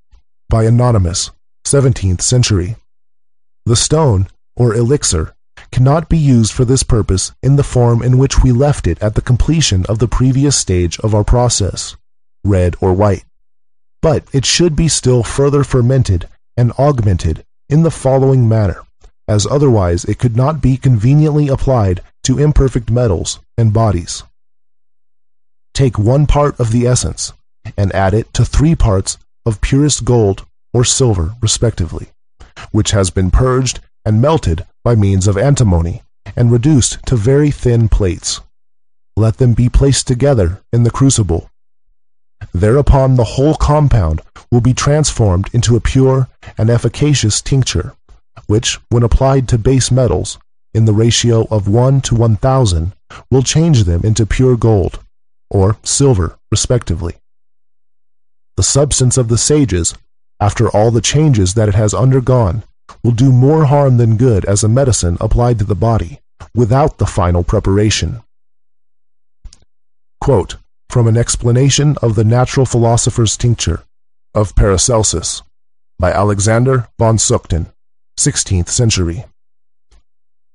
by Anonymous, 17th century. The stone, or elixir, cannot be used for this purpose in the form in which we left it at the completion of the previous stage of our process, red or white, but it should be still further fermented and augmented in the following manner, as otherwise it could not be conveniently applied to imperfect metals and bodies. Take 1 part of the essence and add it to 3 parts of purest gold or silver respectively, which has been purged and melted by means of antimony and reduced to very thin plates. Let them be placed together in the crucible. Thereupon the whole compound will be transformed into a pure and efficacious tincture, which, when applied to base metals, in the ratio of 1 to 1,000, will change them into pure gold, or silver, respectively. The substance of the sages, after all the changes that it has undergone, will do more harm than good as a medicine applied to the body, without the final preparation. Quote, from an explanation of the natural philosopher's tincture of Paracelsus, by Alexander von Suchten, 16th century.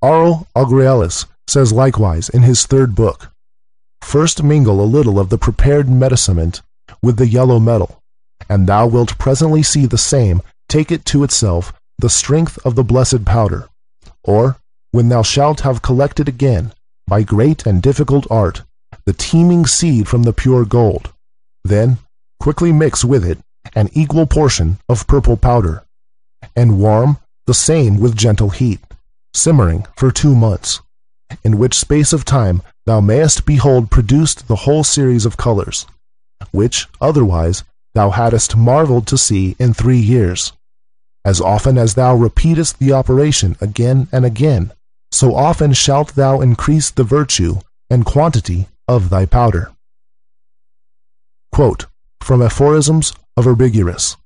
Aurel Aurelis says likewise in his 3rd book, first mingle a little of the prepared medicament with the yellow metal, and thou wilt presently see the same take it to itself the strength of the blessed powder. Or, when thou shalt have collected again, by great and difficult art, the teeming seed from the pure gold, then quickly mix with it an equal portion of purple powder, and warm the same with gentle heat, simmering for 2 months, in which space of time thou mayest behold produced the whole series of colors, which otherwise thou hadst marveled to see in 3 years. As often as thou repeatest the operation again and again, so often shalt thou increase the virtue and quantity of thy powder. Quote, from Aphorisms of Orbigurus,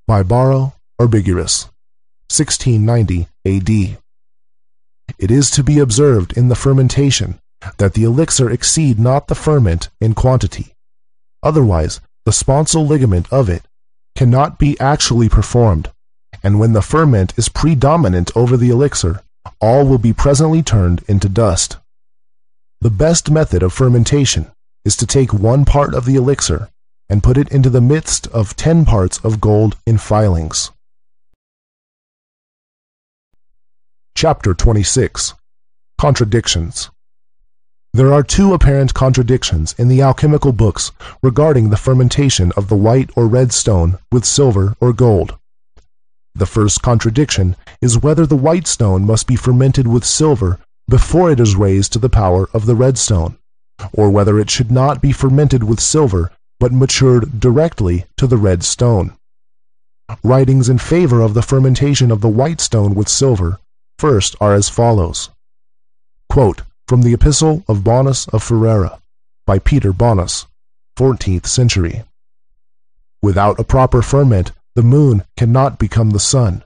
by Barrow Orbigurus, 1690 A.D. It is to be observed in the fermentation that the elixir exceed not the ferment in quantity. Otherwise, the sponsal ligament of it cannot be actually performed, and when the ferment is predominant over the elixir, all will be presently turned into dust. The best method of fermentation is to take 1 part of the elixir and put it into the midst of 10 parts of gold in filings. Chapter 26. Contradictions. There are 2 apparent contradictions in the alchemical books regarding the fermentation of the white or red stone with silver or gold. The first contradiction is whether the white stone must be fermented with silver before it is raised to the power of the red stone, or whether it should not be fermented with silver but matured directly to the red stone. Writings in favor of the fermentation of the white stone with silver first are as follows. Quote, from the Epistle of Bonus of Ferrara, by Peter Bonus, 14th century. Without a proper ferment, the moon cannot become the sun,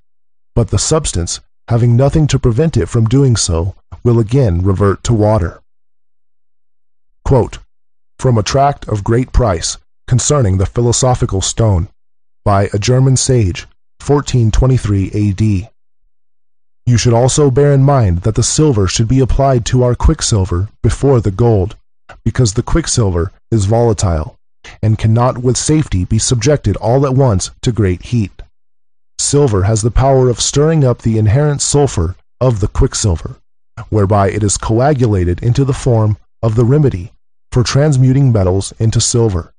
but the substance, having nothing to prevent it from doing so, will again revert to water. Quote, from a tract of great price concerning the philosophical stone, by a German sage, 1423 A.D. You should also bear in mind that the silver should be applied to our quicksilver before the gold, because the quicksilver is volatile, and cannot with safety be subjected all at once to great heat. Silver has the power of stirring up the inherent sulfur of the quicksilver, whereby it is coagulated into the form of the remedy for transmuting metals into silver,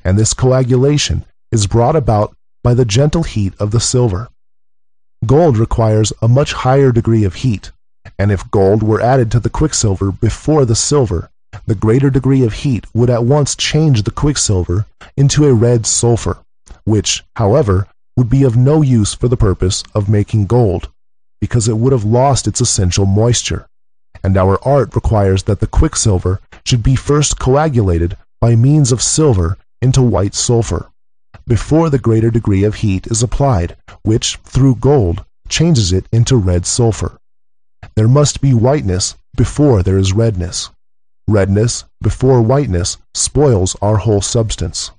and this coagulation is brought about by the gentle heat of the silver. Gold requires a much higher degree of heat, and if gold were added to the quicksilver before the silver, the greater degree of heat would at once change the quicksilver into a red sulfur, which, however, would be of no use for the purpose of making gold, because it would have lost its essential moisture, and our art requires that the quicksilver should be first coagulated by means of silver into white sulfur, before the greater degree of heat is applied, which, through gold, changes it into red sulfur. There must be whiteness before there is redness. Redness before whiteness spoils our whole substance.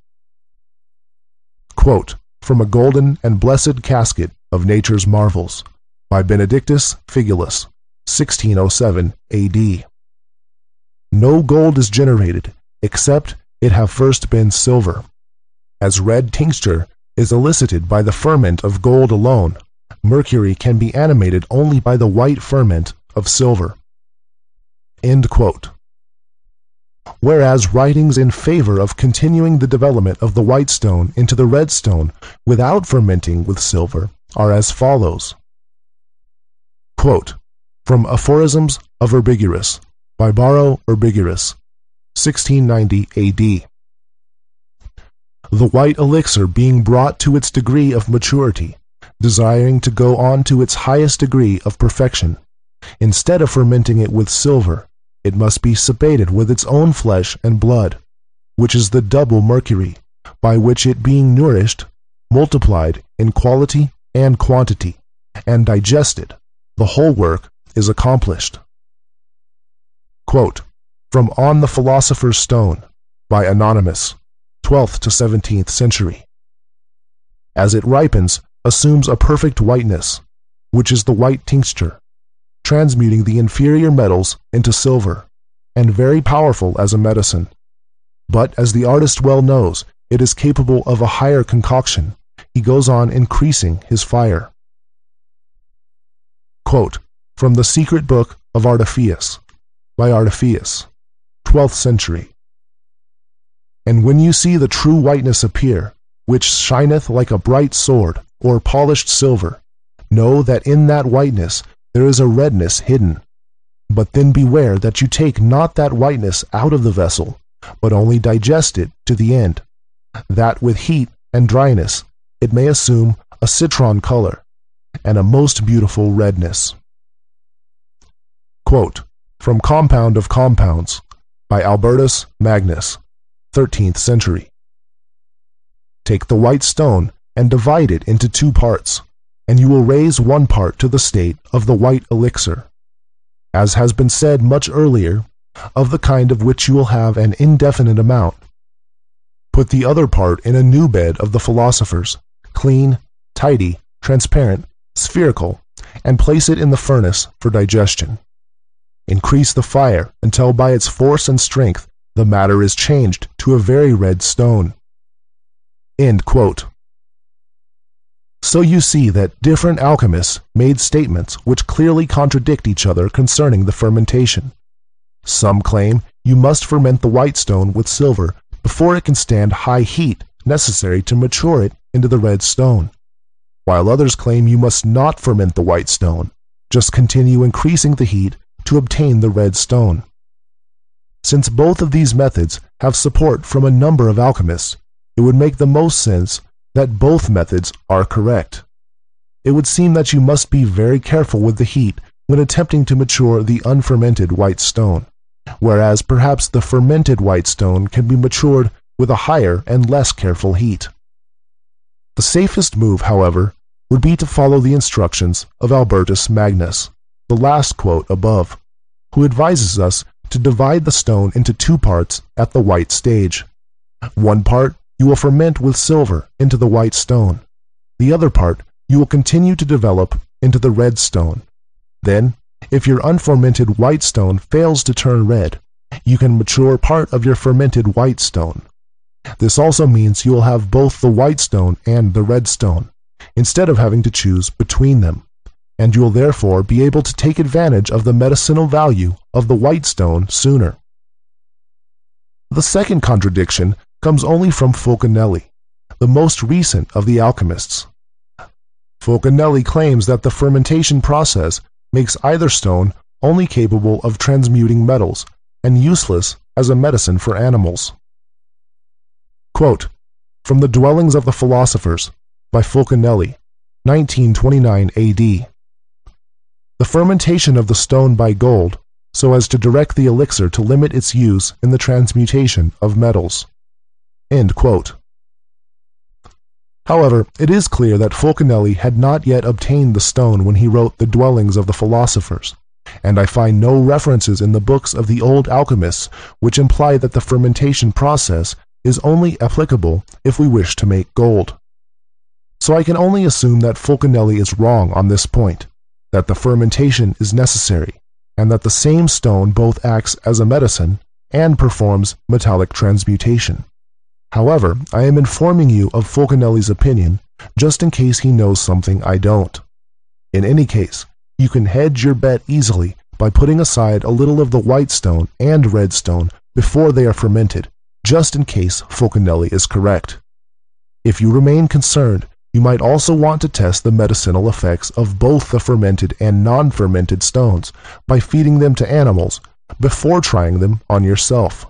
Quote, from a golden and blessed casket of nature's marvels, by Benedictus Figulus, 1607 A.D. No gold is generated, except it have first been silver. As red tincture is elicited by the ferment of gold alone, mercury can be animated only by the white ferment of silver. End quote. Whereas writings in favor of continuing the development of the white stone into the red stone without fermenting with silver are as follows. Quote, from Aphorisms of Urbigurus, by Baro Urbigurus, 1690 A.D. The white elixir being brought to its degree of maturity, desiring to go on to its highest degree of perfection, instead of fermenting it with silver, it must be sebated with its own flesh and blood, which is the double mercury, by which it being nourished, multiplied in quality and quantity, and digested, the whole work is accomplished. Quote, from On the Philosopher's Stone, by Anonymous, 12th to 17th century. As it ripens, assumes a perfect whiteness, which is the white tincture, transmuting the inferior metals into silver, and very powerful as a medicine. But as the artist well knows, it is capable of a higher concoction. He goes on increasing his fire. Quote, from the Secret Book of Artephius, by Artephius, 12th century. And when you see the true whiteness appear, which shineth like a bright sword, or polished silver, know that in that whiteness there is a redness hidden. But then beware that you take not that whiteness out of the vessel, but only digest it to the end, that with heat and dryness it may assume a citron color, and a most beautiful redness. Quote, from Compound of Compounds, by Albertus Magnus, 13th century. Take the white stone and divide it into 2 parts, and you will raise 1 part to the state of the white elixir. As has been said much earlier, of the kind of which you will have an indefinite amount. Put the other part in a new bed of the philosophers, clean, tidy, transparent, spherical, and place it in the furnace for digestion. Increase the fire until by its force and strength the matter is changed to a very red stone." End quote. So you see that different alchemists made statements which clearly contradict each other concerning the fermentation. Some claim you must ferment the white stone with silver before it can stand high heat necessary to mature it into the red stone, while others claim you must not ferment the white stone, just continue increasing the heat to obtain the red stone. Since both of these methods have support from a number of alchemists, it would make the most sense that both methods are correct. It would seem that you must be very careful with the heat when attempting to mature the unfermented white stone, whereas perhaps the fermented white stone can be matured with a higher and less careful heat. The safest move, however, would be to follow the instructions of Albertus Magnus, the last quote above, who advises us to divide the stone into two parts at the white stage. One part you will ferment with silver into the white stone. The other part you will continue to develop into the red stone. Then, if your unfermented white stone fails to turn red, you can mature part of your fermented white stone. This also means you will have both the white stone and the red stone, instead of having to choose between them, and you will therefore be able to take advantage of the medicinal value of the white stone sooner. The second contradiction comes only from Fulcanelli, the most recent of the alchemists. Fulcanelli claims that the fermentation process makes either stone only capable of transmuting metals and useless as a medicine for animals. Quote, from The Dwellings of the Philosophers by Fulcanelli, 1929 AD. The fermentation of the stone by gold, so as to direct the elixir to limit its use in the transmutation of metals. End quote. However, it is clear that Fulcanelli had not yet obtained the stone when he wrote The Dwellings of the Philosophers, and I find no references in the books of the old alchemists which imply that the fermentation process is only applicable if we wish to make gold. So I can only assume that Fulcanelli is wrong on this point, that the fermentation is necessary, and that the same stone both acts as a medicine and performs metallic transmutation. However, I am informing you of Fulcanelli's opinion just in case he knows something I don't. In any case, you can hedge your bet easily by putting aside a little of the white stone and red stone before they are fermented, just in case Fulcanelli is correct. If you remain concerned, you might also want to test the medicinal effects of both the fermented and non-fermented stones by feeding them to animals before trying them on yourself.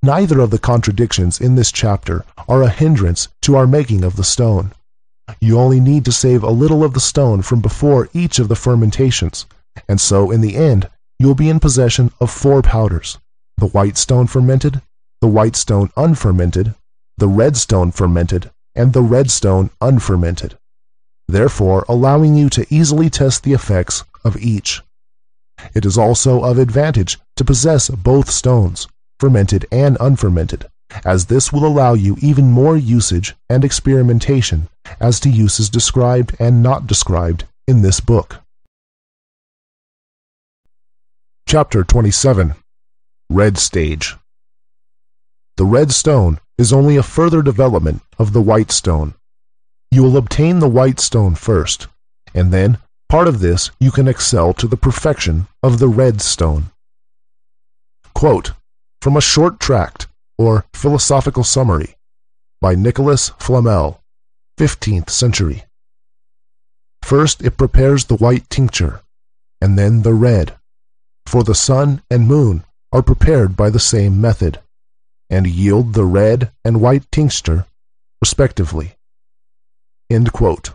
Neither of the contradictions in this chapter are a hindrance to our making of the stone. You only need to save a little of the stone from before each of the fermentations, and so in the end you will be in possession of 4 powders: the white stone fermented, the white stone unfermented, the red stone fermented, and the red stone unfermented, therefore allowing you to easily test the effects of each. It is also of advantage to possess both stones, fermented and unfermented, as this will allow you even more usage and experimentation as to uses described and not described in this book. Chapter 27. Red Stage. The red stone is only a further development of the white stone. You will obtain the white stone first, and then part of this you can excel to the perfection of the red stone. Quote, from a short tract, or philosophical summary, by Nicholas Flamel, 15th century. First it prepares the white tincture, and then the red, for the sun and moon are prepared by the same method, and yield the red and white tincture, respectively. End quote.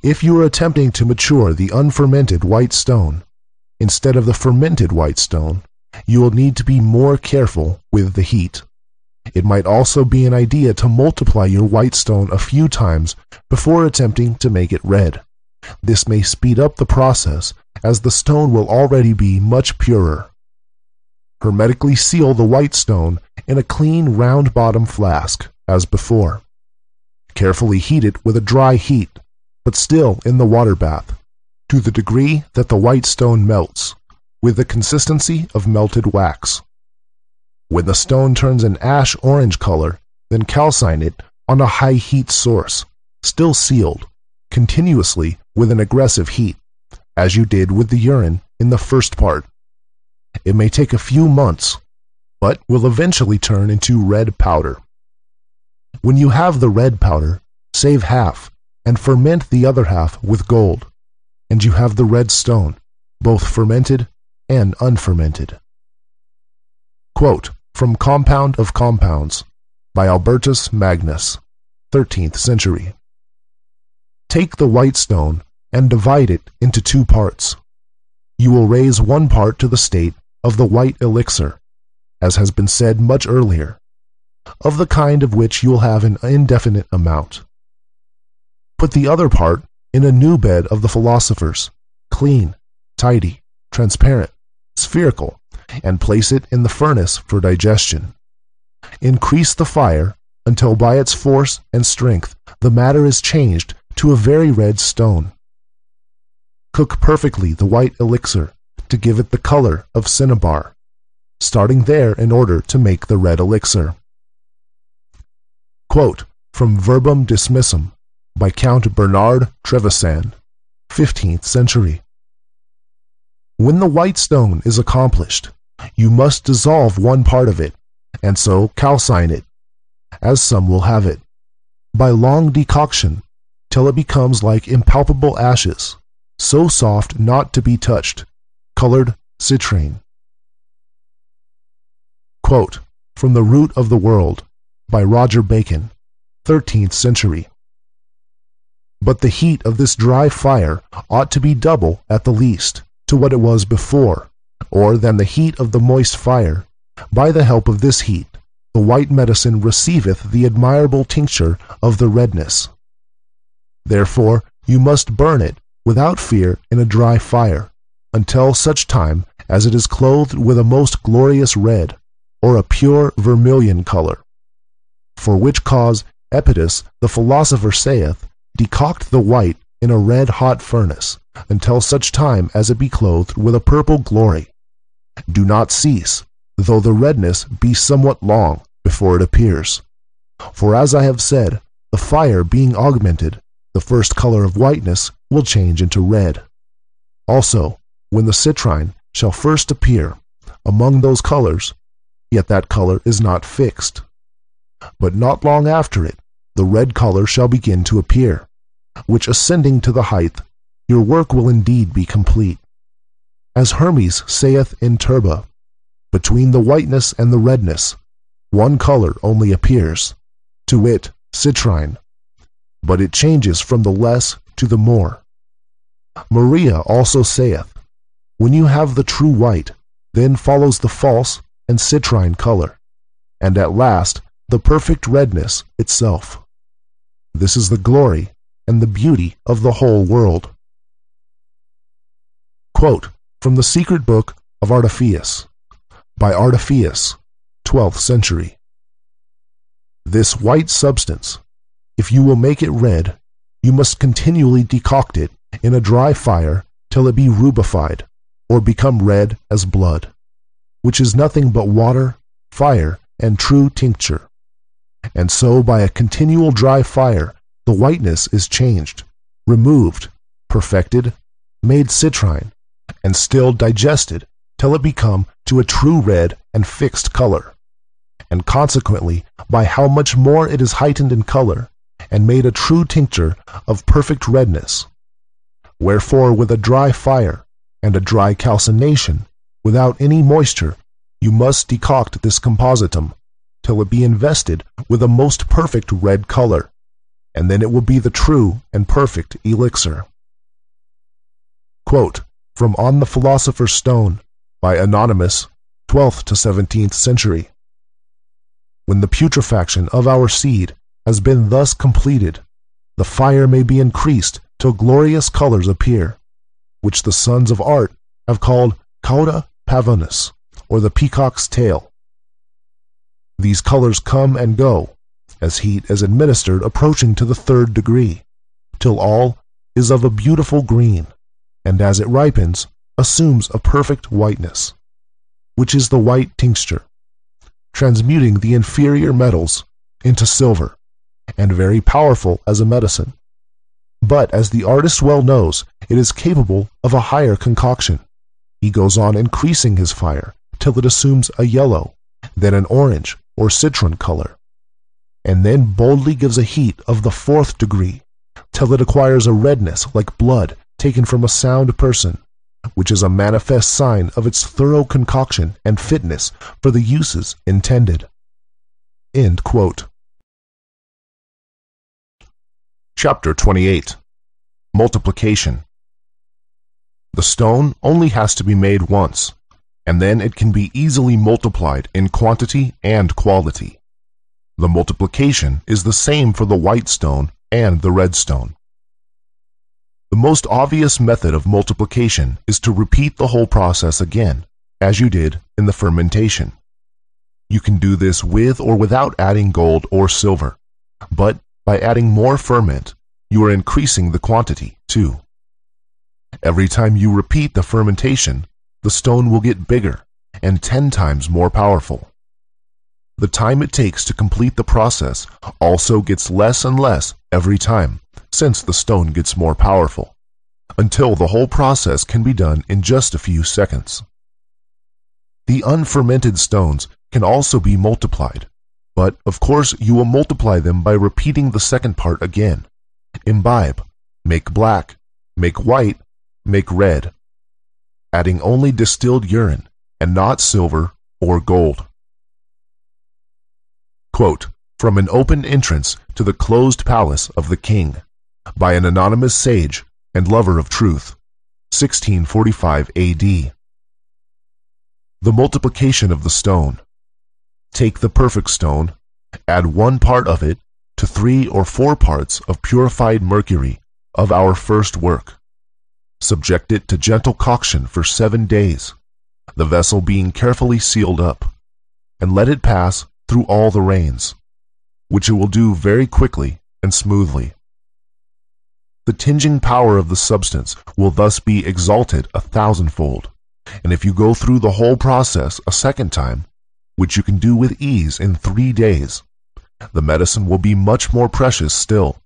If you are attempting to mature the unfermented white stone, instead of the fermented white stone, you will need to be more careful with the heat. It might also be an idea to multiply your white stone a few times before attempting to make it red. This may speed up the process as the stone will already be much purer. Hermetically seal the white stone in a clean round-bottom flask, as before. Carefully heat it with a dry heat, but still in the water bath, to the degree that the white stone melts, with the consistency of melted wax. When the stone turns an ash-orange color, then calcine it on a high-heat source, still sealed, continuously with an aggressive heat, as you did with the urine in the first part. It may take a few months, but will eventually turn into red powder. When you have the red powder, save half, and ferment the other half with gold, and you have the red stone, both fermented and unfermented. Quote from Compound of Compounds by Albertus Magnus, 13th century. Take the white stone and divide it into 2 parts. You will raise one part to the state of the white elixir, as has been said much earlier, of the kind of which you will have an indefinite amount. Put the other part in a new bed of the philosophers, clean, tidy, transparent, spherical, and place it in the furnace for digestion. Increase the fire until by its force and strength the matter is changed to a very red stone. Cook perfectly the white elixir to give it the color of cinnabar, starting there in order to make the red elixir. Quote from Verbum Dismissum by Count Bernard Trevisan, 15th century. When the white stone is accomplished, you must dissolve one part of it, and so calcine it, as some will have it, by long decoction, till it becomes like impalpable ashes, so soft not to be touched, colored citrine. Quote from The Root of the World by Roger Bacon, 13th century. But the heat of this dry fire ought to be double at the least to what it was before, or than the heat of the moist fire. By the help of this heat, the white medicine receiveth the admirable tincture of the redness. Therefore you must burn it without fear in a dry fire, until such time as it is clothed with a most glorious red, or a pure vermilion color. For which cause Epictetus the philosopher saith, decoct the white in a red-hot furnace, until such time as it be clothed with a purple glory. Do not cease, though the redness be somewhat long before it appears. For as I have said, the fire being augmented, the first color of whiteness will change into red. Also, when the citrine shall first appear among those colors, yet that color is not fixed. But not long after it, the red color shall begin to appear, which ascending to the height, your work will indeed be complete. As Hermes saith in Turba, between the whiteness and the redness, one color only appears, to wit, citrine, but it changes from the less to the more. Maria also saith, when you have the true white, then follows the false and citrine color, and at last the perfect redness itself. This is the glory and the beauty of the whole world. Quote from The Secret Book of Artephius by Artephius, 12th century. This white substance, if you will make it red, you must continually decoct it in a dry fire till it be rubified, or become red as blood, which is nothing but water, fire, and true tincture. And so by a continual dry fire the whiteness is changed, removed, perfected, made citrine, and still digested till it become to a true red and fixed color, and consequently by how much more it is heightened in color, and made a true tincture of perfect redness. Wherefore with a dry fire and a dry calcination, without any moisture, you must decoct this compositum, till it be invested with a most perfect red color, and then it will be the true and perfect elixir. Quote from On the Philosopher's Stone by Anonymous, 12th to 17th century. When the putrefaction of our seed has been thus completed, the fire may be increased till glorious colors appear, which the sons of art have called cauda pavonus, or the peacock's tail. These colors come and go, as heat is administered approaching to the 3rd degree, till all is of a beautiful green, and as it ripens, assumes a perfect whiteness, which is the white tincture, transmuting the inferior metals into silver, and very powerful as a medicine. But as the artist well knows, it is capable of a higher concoction. He goes on increasing his fire till it assumes a yellow, then an orange or citron color, and then boldly gives a heat of the 4th degree till it acquires a redness like blood taken from a sound person, which is a manifest sign of its thorough concoction and fitness for the uses intended. End quote. Chapter 28. Multiplication. The stone only has to be made once, and then it can be easily multiplied in quantity and quality. The multiplication is the same for the white stone and the red stone. The most obvious method of multiplication is to repeat the whole process again, as you did in the fermentation. You can do this with or without adding gold or silver, but by adding more ferment, you are increasing the quantity too. Every time you repeat the fermentation, the stone will get bigger and 10 times more powerful. The time it takes to complete the process also gets less and less every time, since the stone gets more powerful, until the whole process can be done in just a few seconds. The unfermented stones can also be multiplied, but of course you will multiply them by repeating the second part again. Imbibe, make black, make white, make red, adding only distilled urine and not silver or gold. Quote, from an open entrance to the closed palace of the king, by an anonymous sage and lover of truth, 1645 A.D. The multiplication of the stone. Take the perfect stone, add 1 part of it to 3 or 4 parts of purified mercury of our first work. Subject it to gentle coction for 7 days, the vessel being carefully sealed up, and let it pass through all the rains, which it will do very quickly and smoothly. The tinging power of the substance will thus be exalted 1,000-fold, and if you go through the whole process a second time, which you can do with ease in 3 days, the medicine will be much more precious still.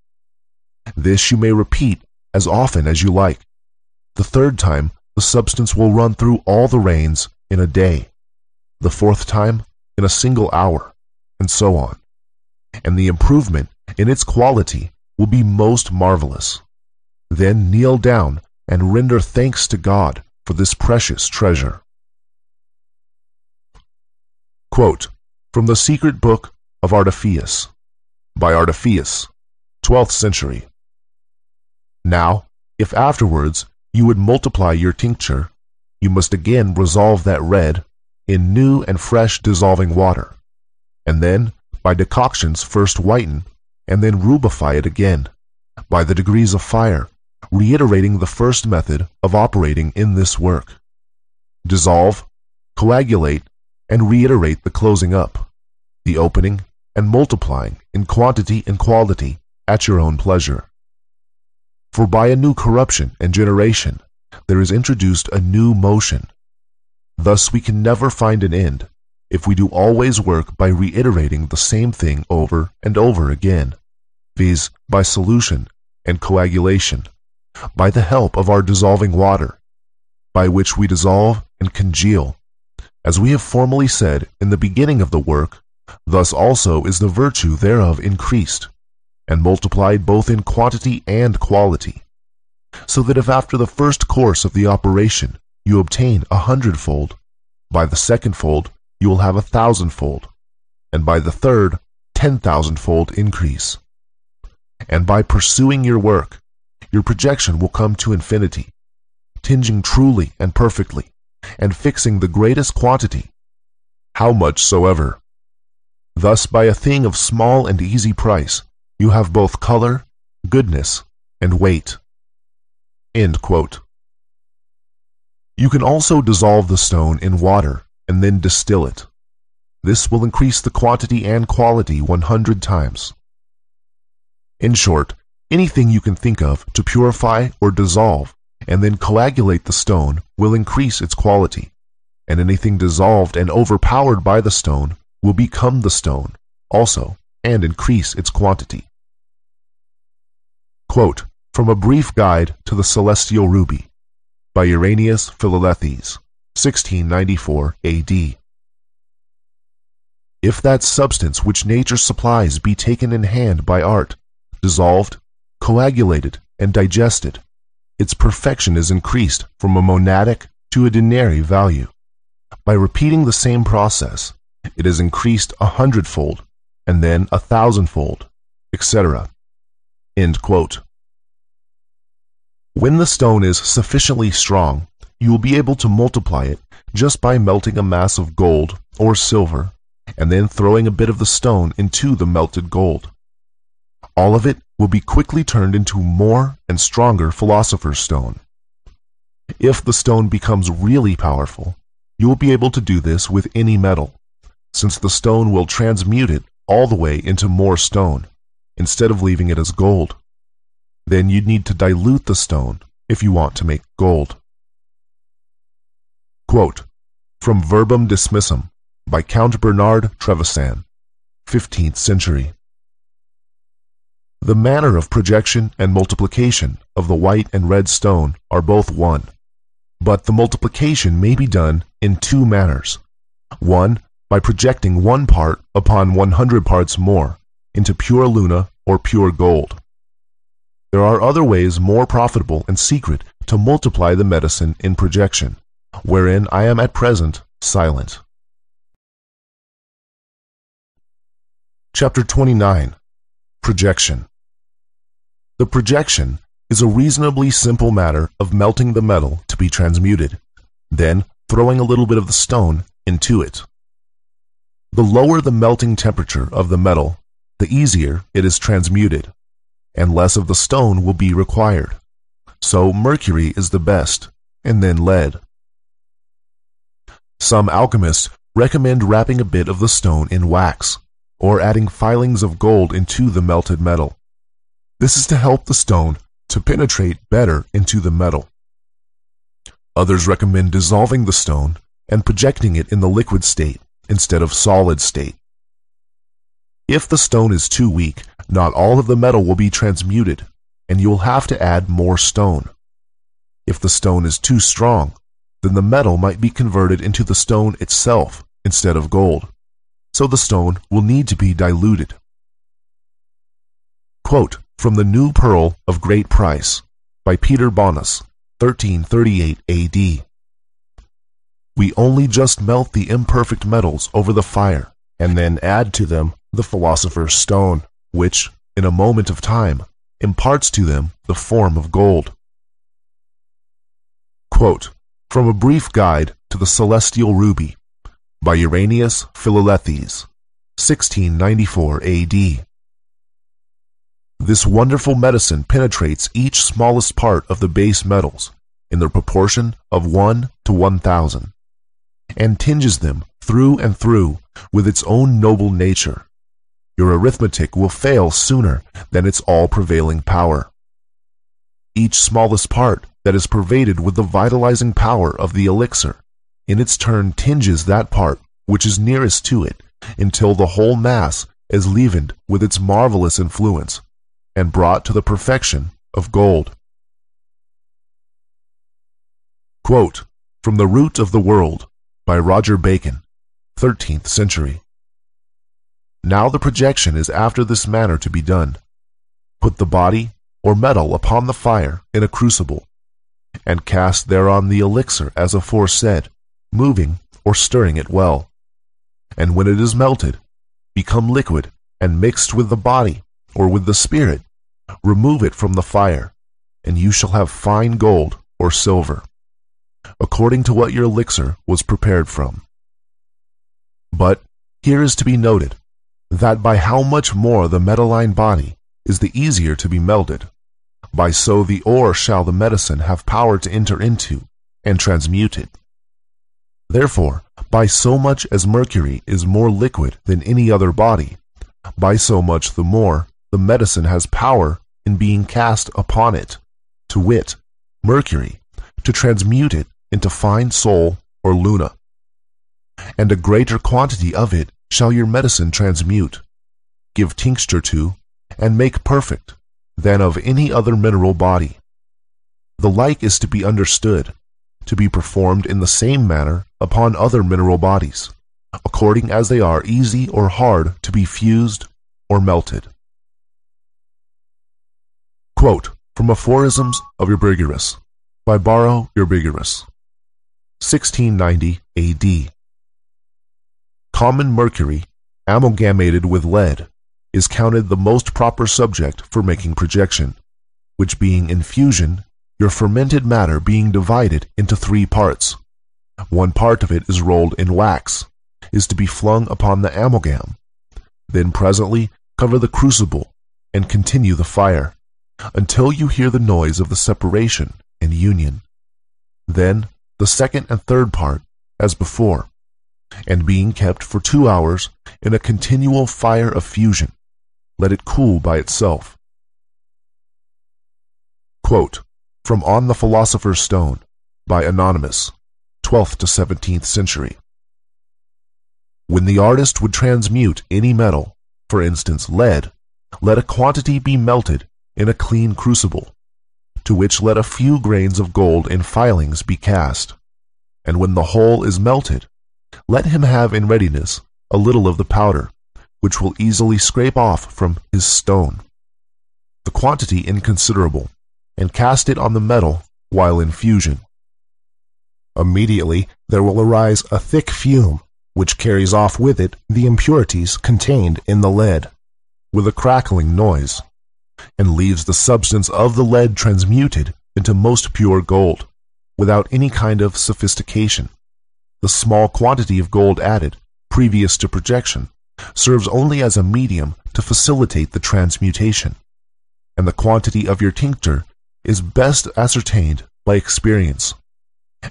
This you may repeat as often as you like. The 3rd time, the substance will run through all the rains in a day, the 4th time in a single hour, and so on. And the improvement in its quality will be most marvelous. Then kneel down and render thanks to God for this precious treasure. Quote, from the secret book of Artephius, by Artephius, 12th century. Now, if afterwards you would multiply your tincture, you must again resolve that red in new and fresh dissolving water, and then by decoctions first whiten, and then rubify it again, by the degrees of fire, reiterating the first method of operating in this work. Dissolve, coagulate, and reiterate the closing up, the opening, and multiplying in quantity and quality at your own pleasure. For by a new corruption and generation, there is introduced a new motion. Thus we can never find an end, if we do always work by reiterating the same thing over and over again, viz. By solution and coagulation, by the help of our dissolving water, by which we dissolve and congeal. As we have formerly said in the beginning of the work, thus also is the virtue thereof increased, and multiplied both in quantity and quality, so that if after the first course of the operation you obtain 100-fold, by the second-fold you will have 1,000-fold, and by the third 10,000-fold increase. And by pursuing your work, your projection will come to infinity, tinging truly and perfectly, and fixing the greatest quantity, how much soever. Thus by a thing of small and easy price, you have both color, goodness, and weight. End quote. You can also dissolve the stone in water and then distill it. This will increase the quantity and quality 100 times. In short, anything you can think of to purify or dissolve and then coagulate the stone will increase its quality, and anything dissolved and overpowered by the stone will become the stone also and increase its quantity. Quote from A Brief Guide to the Celestial Ruby by Irenaeus Philalethes, 1694 A.D. If that substance which nature supplies be taken in hand by art, dissolved, coagulated, and digested, its perfection is increased from a monadic to a denary value. By repeating the same process, it is increased 100-fold, and then 1,000-fold, etc. End quote. When the stone is sufficiently strong, you will be able to multiply it just by melting a mass of gold or silver, and then throwing a bit of the stone into the melted gold. All of it will be quickly turned into more and stronger philosopher's stone. If the stone becomes really powerful, you will be able to do this with any metal, since the stone will transmute it all the way into more stone, instead of leaving it as gold. Then you'd need to dilute the stone if you want to make gold. Quote from Verbum Dismissum by Count Bernard Trevisan, 15th century. The manner of projection and multiplication of the white and red stone are both one, but the multiplication may be done in two manners. One, by projecting one part upon 100 parts more into pure luna or pure gold. There are other ways more profitable and secret to multiply the medicine in projection, wherein I am at present silent. Chapter 29. Projection. The projection is a reasonably simple matter of melting the metal to be transmuted, then throwing a little bit of the stone into it. The lower the melting temperature of the metal, the easier it is transmuted, and less of the stone will be required. So mercury is the best, and then lead. Some alchemists recommend wrapping a bit of the stone in wax, or adding filings of gold into the melted metal. This is to help the stone to penetrate better into the metal. Others recommend dissolving the stone and projecting it in the liquid state instead of solid state. If the stone is too weak, not all of the metal will be transmuted, and you will have to add more stone. If the stone is too strong, then the metal might be converted into the stone itself instead of gold, so the stone will need to be diluted. Quote from The New Pearl of Great Price by Peter Bonus, 1338 A.D. We only just melt the imperfect metals over the fire, and then add to them the philosopher's stone, which, in a moment of time, imparts to them the form of gold. Quote from A Brief Guide to the Celestial Ruby by Irenaeus Philalethes, 1694 A.D. This wonderful medicine penetrates each smallest part of the base metals in the proportion of 1 to 1,000, and tinges them through and through with its own noble nature. Your arithmetic will fail sooner than its all-prevailing power. Each smallest part that is pervaded with the vitalizing power of the elixir, in its turn tinges that part which is nearest to it, until the whole mass is leavened with its marvelous influence, and brought to the perfection of gold. Quote from The Root of the World by Roger Bacon, 13th century. Now the projection is after this manner to be done. Put the body or metal upon the fire in a crucible, and cast thereon the elixir as aforesaid, moving or stirring it well. And when it is melted, become liquid, and mixed with the body or with the spirit, remove it from the fire, and you shall have fine gold or silver, according to what your elixir was prepared from. But here is to be noted, that by how much more the metalline body is the easier to be melted, by so the ore shall the medicine have power to enter into, and transmute it. Therefore, by so much as mercury is more liquid than any other body, by so much the more the medicine has power in being cast upon it, to wit, mercury, to transmute it into fine soul or luna. And a greater quantity of it shall your medicine transmute, give tincture to, and make perfect, than of any other mineral body. The like is to be understood, to be performed in the same manner upon other mineral bodies, according as they are easy or hard to be fused or melted. Quote from Aphorisms of Eurybigerus by Baro Eurybigerus, 1690 A.D. Common mercury, amalgamated with lead, is counted the most proper subject for making projection, which being infusion, your fermented matter being divided into 3 parts. One part of it is rolled in wax, is to be flung upon the amalgam. Then presently cover the crucible, and continue the fire, until you hear the noise of the separation and union. Then the second and third part, as before, and being kept for 2 hours in a continual fire of fusion, let it cool by itself. Quote from On the Philosopher's Stone by Anonymous, 12th to 17th century. When the artist would transmute any metal, for instance lead, let a quantity be melted in a clean crucible, to which let a few grains of gold in filings be cast, and when the whole is melted, let him have in readiness a little of the powder, which will easily scrape off from his stone, the quantity inconsiderable, and cast it on the metal while in fusion. Immediately there will arise a thick fume, which carries off with it the impurities contained in the lead, with a crackling noise, and leaves the substance of the lead transmuted into most pure gold, without any kind of sophistication. The small quantity of gold added, previous to projection, serves only as a medium to facilitate the transmutation, and the quantity of your tincture is best ascertained by experience,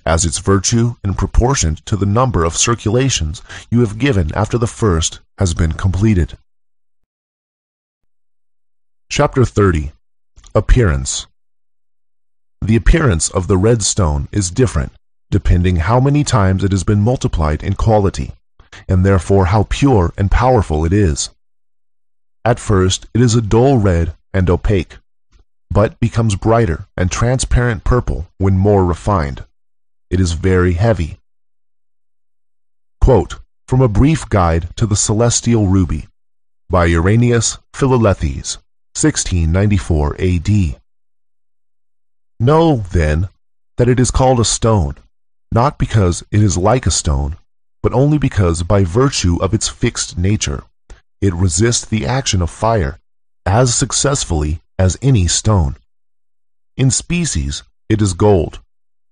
as its virtue in proportion to the number of circulations you have given after the first has been completed. Chapter 30. Appearance. The appearance of the red stone is different, depending how many times it has been multiplied in quality, and therefore how pure and powerful it is. At first it is a dull red and opaque, but becomes brighter and transparent purple when more refined. It is very heavy. Quote from A Brief Guide to the Celestial Ruby by Irenaeus Philalethes, 1694 A.D. Know, then, that it is called a stone, not because it is like a stone, but only because by virtue of its fixed nature, it resists the action of fire as successfully as any stone. In species, it is gold,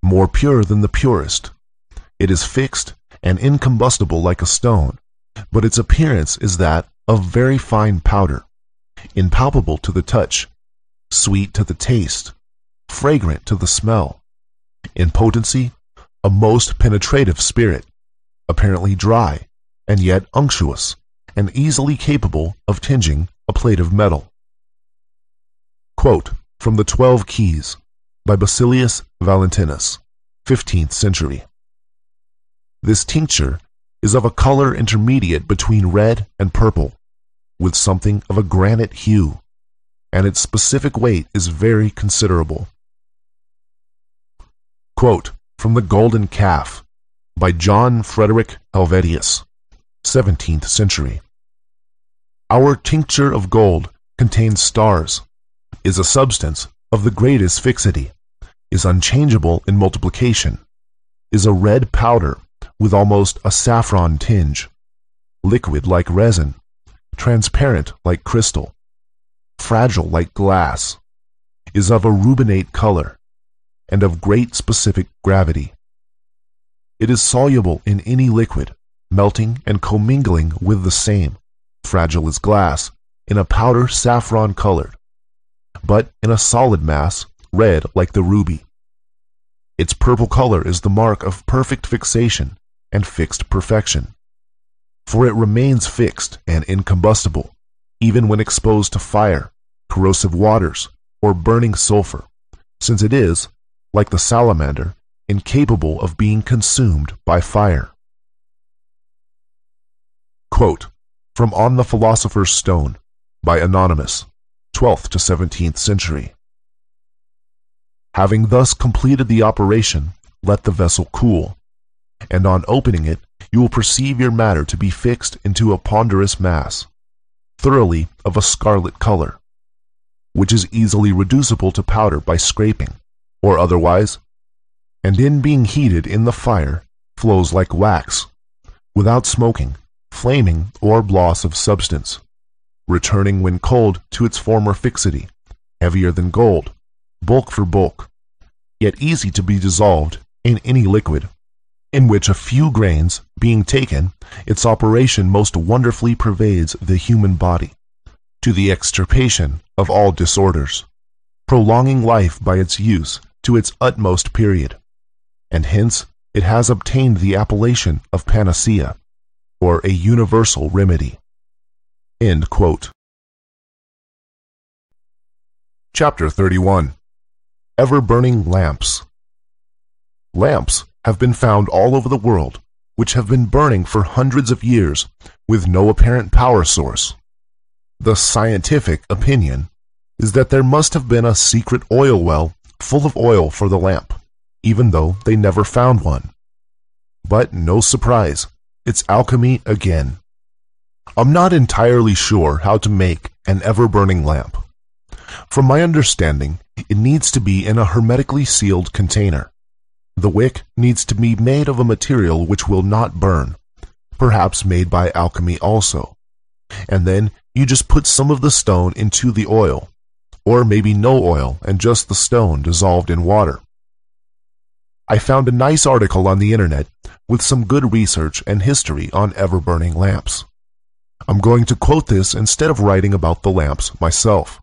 more pure than the purest. It is fixed and incombustible like a stone, but its appearance is that of very fine powder, impalpable to the touch, sweet to the taste, fragrant to the smell, in potency a most penetrative spirit, apparently dry, and yet unctuous, and easily capable of tinging a plate of metal. Quote from The 12 Keys by Basilius Valentinus, 15th century. This tincture is of a color intermediate between red and purple, with something of a granite hue, and its specific weight is very considerable. Quote from The Golden Calf by John Frederick Helvetius, 17th century. Our tincture of gold contains stars, is a substance of the greatest fixity, is unchangeable in multiplication, is a red powder with almost a saffron tinge, liquid like resin, transparent like crystal, fragile like glass, is of a rubinate color, and of great specific gravity. It is soluble in any liquid, melting and commingling with the same, fragile as glass, in a powder saffron colored, but in a solid mass, red like the ruby. Its purple color is the mark of perfect fixation and fixed perfection, for it remains fixed and incombustible, even when exposed to fire, corrosive waters, or burning sulfur, since it is, like the salamander, incapable of being consumed by fire. Quote from On the Philosopher's Stone by Anonymous, 12th to 17th century. Having thus completed the operation, let the vessel cool, and on opening it, you will perceive your matter to be fixed into a ponderous mass, thoroughly of a scarlet color, which is easily reducible to powder by scraping, or otherwise, and in being heated in the fire, flows like wax, without smoking, flaming, or loss of substance, returning when cold to its former fixity, heavier than gold, bulk for bulk, yet easy to be dissolved in any liquid, in which a few grains, being taken, its operation most wonderfully pervades the human body, to the extirpation of all disorders, prolonging life by its use to its utmost period, and hence it has obtained the appellation of panacea, or a universal remedy. End quote. Chapter 31. Ever-burning lamps. Lamps have been found all over the world, which have been burning for hundreds of years with no apparent power source. The scientific opinion is that there must have been a secret oil well full of oil for the lamp, even though they never found one. But no surprise, it's alchemy again. I'm not entirely sure how to make an ever-burning lamp. From my understanding, it needs to be in a hermetically sealed container. The wick needs to be made of a material which will not burn, perhaps made by alchemy also. And then you just put some of the stone into the oil, or maybe no oil and just the stone dissolved in water. I found a nice article on the internet with some good research and history on ever-burning lamps. I'm going to quote this instead of writing about the lamps myself.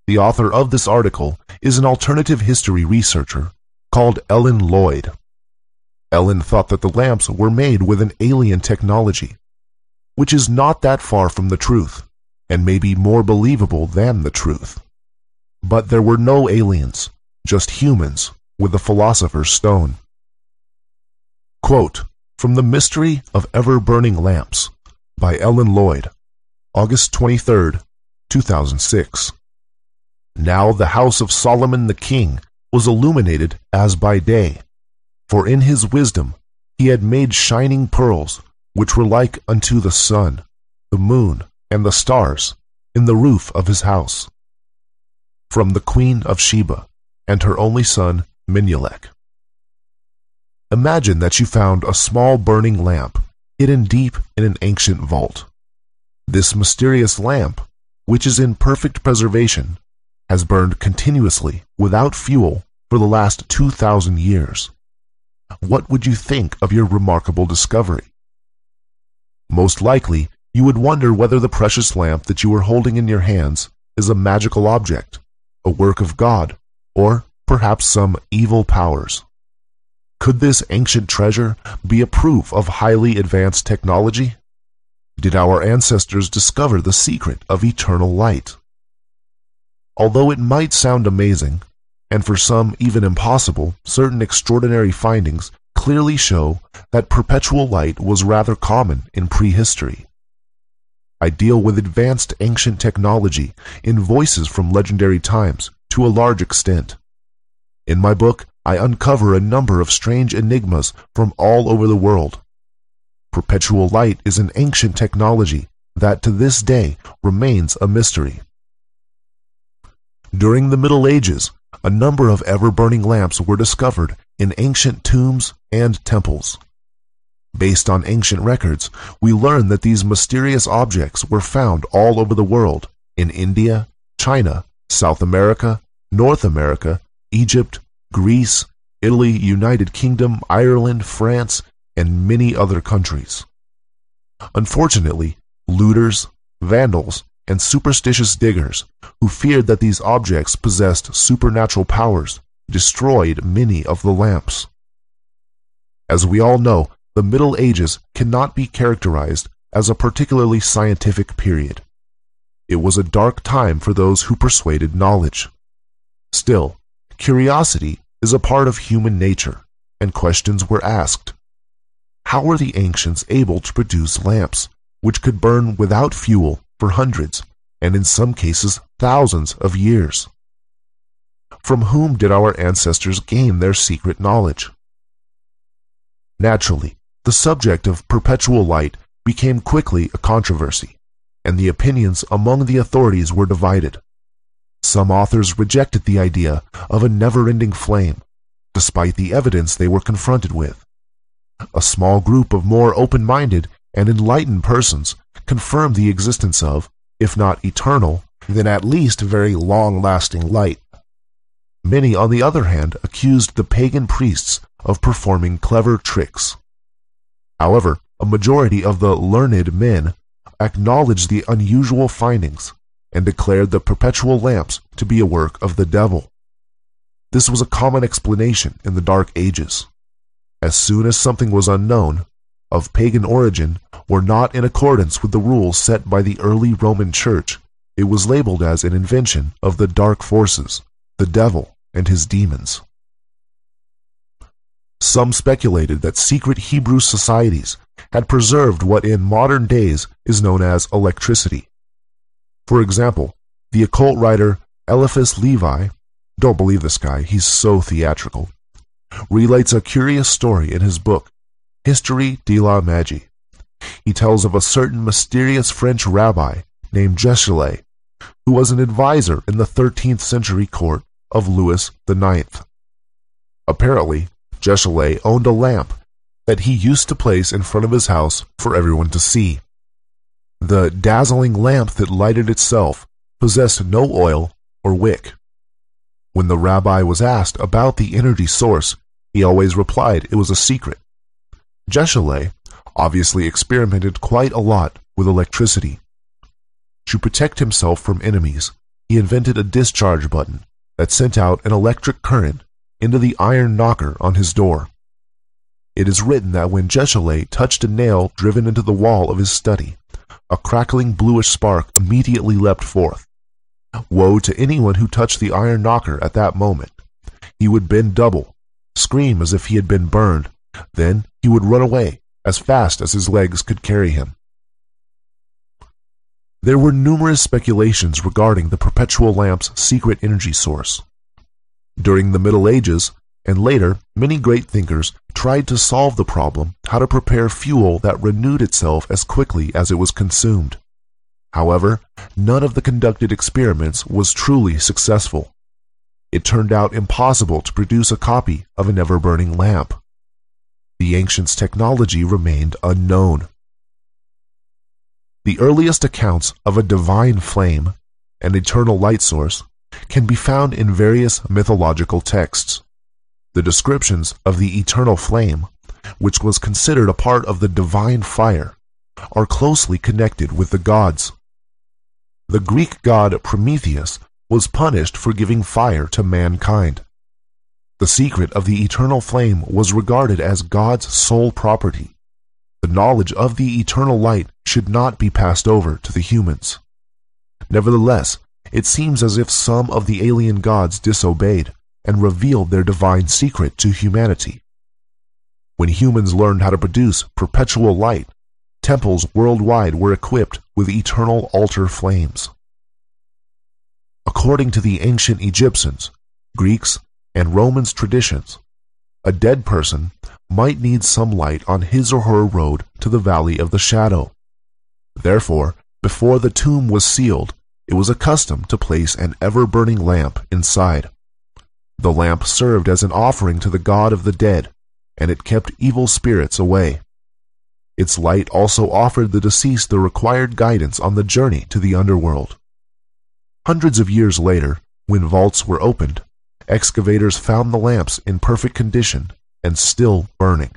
The author of this article is an alternative history researcher called Ellen Lloyd. Ellen thought that the lamps were made with an alien technology, which is not that far from the truth, and may be more believable than the truth. But there were no aliens, just humans with the Philosopher's Stone. Quote from The Mystery of Ever-Burning Lamps by Ellen Lloyd, August 23, 2006. Now the house of Solomon the king was illuminated as by day, for in his wisdom he had made shining pearls, which were like unto the sun, the moon, and the stars, in the roof of his house. From the Queen of Sheba, and her only son Menelik. Imagine that you found a small burning lamp hidden deep in an ancient vault. This mysterious lamp, which is in perfect preservation, has burned continuously without fuel for the last 2,000 years. What would you think of your remarkable discovery? Most likely, you would wonder whether the precious lamp that you are holding in your hands is a magical object, a work of God, or perhaps some evil powers. Could this ancient treasure be a proof of highly advanced technology? Did our ancestors discover the secret of eternal light? Although it might sound amazing, and for some even impossible, certain extraordinary findings clearly show that perpetual light was rather common in prehistory. I deal with advanced ancient technology in voices from legendary times to a large extent. In my book, I uncover a number of strange enigmas from all over the world. Perpetual light is an ancient technology that to this day remains a mystery. During the Middle Ages, a number of ever-burning lamps were discovered in ancient tombs and temples. Based on ancient records, we learn that these mysterious objects were found all over the world, in India, China, South America, North America, Egypt, Greece, Italy, United Kingdom, Ireland, France, and many other countries. Unfortunately, looters, vandals, and superstitious diggers who feared that these objects possessed supernatural powers destroyed many of the lamps. As we all know, the Middle Ages cannot be characterized as a particularly scientific period. It was a dark time for those who persuaded knowledge. Still, curiosity is a part of human nature, and questions were asked. How were the ancients able to produce lamps, which could burn without fuel for hundreds, and in some cases thousands of years? From whom did our ancestors gain their secret knowledge? Naturally, the subject of perpetual light became quickly a controversy, and the opinions among the authorities were divided. Some authors rejected the idea of a never-ending flame, despite the evidence they were confronted with. A small group of more open-minded and enlightened persons confirmed the existence of, if not eternal, then at least very long-lasting light. Many, on the other hand, accused the pagan priests of performing clever tricks. However, a majority of the learned men acknowledged the unusual findings and declared the perpetual lamps to be a work of the devil. This was a common explanation in the Dark Ages. As soon as something was unknown, of pagan origin, or not in accordance with the rules set by the early Roman Church, it was labeled as an invention of the dark forces, the devil and his demons. Some speculated that secret Hebrew societies had preserved what in modern days is known as electricity. For example, the occult writer Eliphas Levi, don't believe this guy, he's so theatrical, relates a curious story in his book, History de la Magie. He tells of a certain mysterious French rabbi named Jeschelet, who was an advisor in the 13th century court of Louis IX. Apparently, Jeschelet owned a lamp that he used to place in front of his house for everyone to see. The dazzling lamp that lighted itself possessed no oil or wick. When the rabbi was asked about the energy source, he always replied it was a secret. Jeschelet obviously experimented quite a lot with electricity. To protect himself from enemies, he invented a discharge button that sent out an electric current into the iron knocker on his door. It is written that when Jeschelet touched a nail driven into the wall of his study, a crackling bluish spark immediately leapt forth. Woe to anyone who touched the iron knocker at that moment. He would bend double, scream as if he had been burned, then he would run away as fast as his legs could carry him. There were numerous speculations regarding the perpetual lamp's secret energy source. During the Middle Ages, and later, many great thinkers tried to solve the problem how to prepare fuel that renewed itself as quickly as it was consumed. However, none of the conducted experiments was truly successful. It turned out impossible to produce a copy of an ever-burning lamp. The ancients' technology remained unknown. The earliest accounts of a divine flame, an eternal light source, can be found in various mythological texts. The descriptions of the eternal flame, which was considered a part of the divine fire, are closely connected with the gods. The Greek god Prometheus was punished for giving fire to mankind. The secret of the eternal flame was regarded as God's sole property. The knowledge of the eternal light should not be passed over to the humans. Nevertheless, it seems as if some of the alien gods disobeyed and revealed their divine secret to humanity. When humans learned how to produce perpetual light, temples worldwide were equipped with eternal altar flames. According to the ancient Egyptians, Greeks, and Romans traditions, a dead person might need some light on his or her road to the valley of the shadow. Therefore, before the tomb was sealed, it was a custom to place an ever-burning lamp inside. The lamp served as an offering to the god of the dead, and it kept evil spirits away. Its light also offered the deceased the required guidance on the journey to the underworld. Hundreds of years later, when vaults were opened, excavators found the lamps in perfect condition and still burning.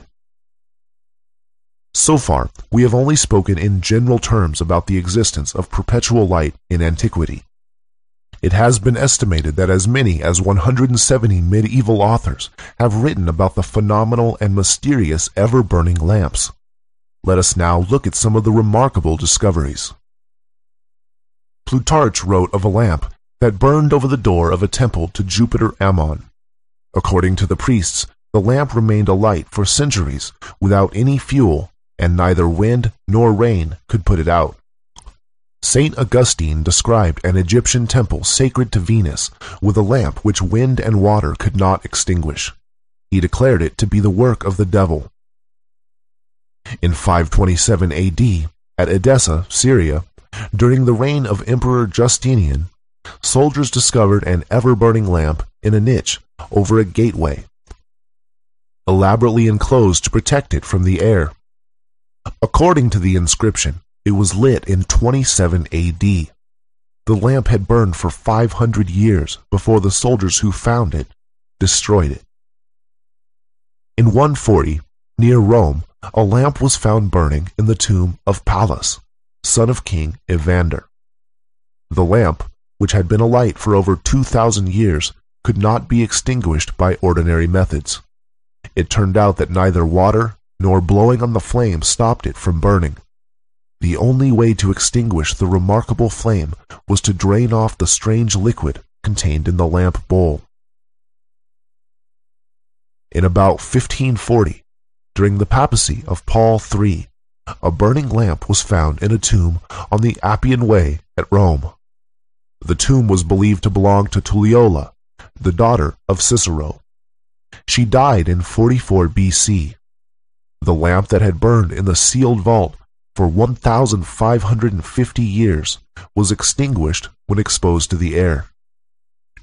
So far, we have only spoken in general terms about the existence of perpetual light in antiquity. It has been estimated that as many as 170 medieval authors have written about the phenomenal and mysterious ever-burning lamps. Let us now look at some of the remarkable discoveries. Plutarch wrote of a lamp that burned over the door of a temple to Jupiter Ammon. According to the priests, the lamp remained alight for centuries without any fuel, and neither wind nor rain could put it out. Saint Augustine described an Egyptian temple sacred to Venus with a lamp which wind and water could not extinguish. He declared it to be the work of the devil. In 527 AD, at Edessa, Syria, during the reign of Emperor Justinian, soldiers discovered an ever-burning lamp in a niche over a gateway, elaborately enclosed to protect it from the air. According to the inscription, it was lit in 27 AD. The lamp had burned for 500 years before the soldiers who found it destroyed it. In 140, near Rome, a lamp was found burning in the tomb of Pallas, son of King Evander. The lamp, which had been alight for over 2,000 years, could not be extinguished by ordinary methods. It turned out that neither water nor blowing on the flame stopped it from burning. The only way to extinguish the remarkable flame was to drain off the strange liquid contained in the lamp bowl. In about 1540, during the papacy of Paul III, a burning lamp was found in a tomb on the Appian Way at Rome. The tomb was believed to belong to Tulliola, the daughter of Cicero. She died in 44 BC. The lamp that had burned in the sealed vault for 1,550 years was extinguished when exposed to the air.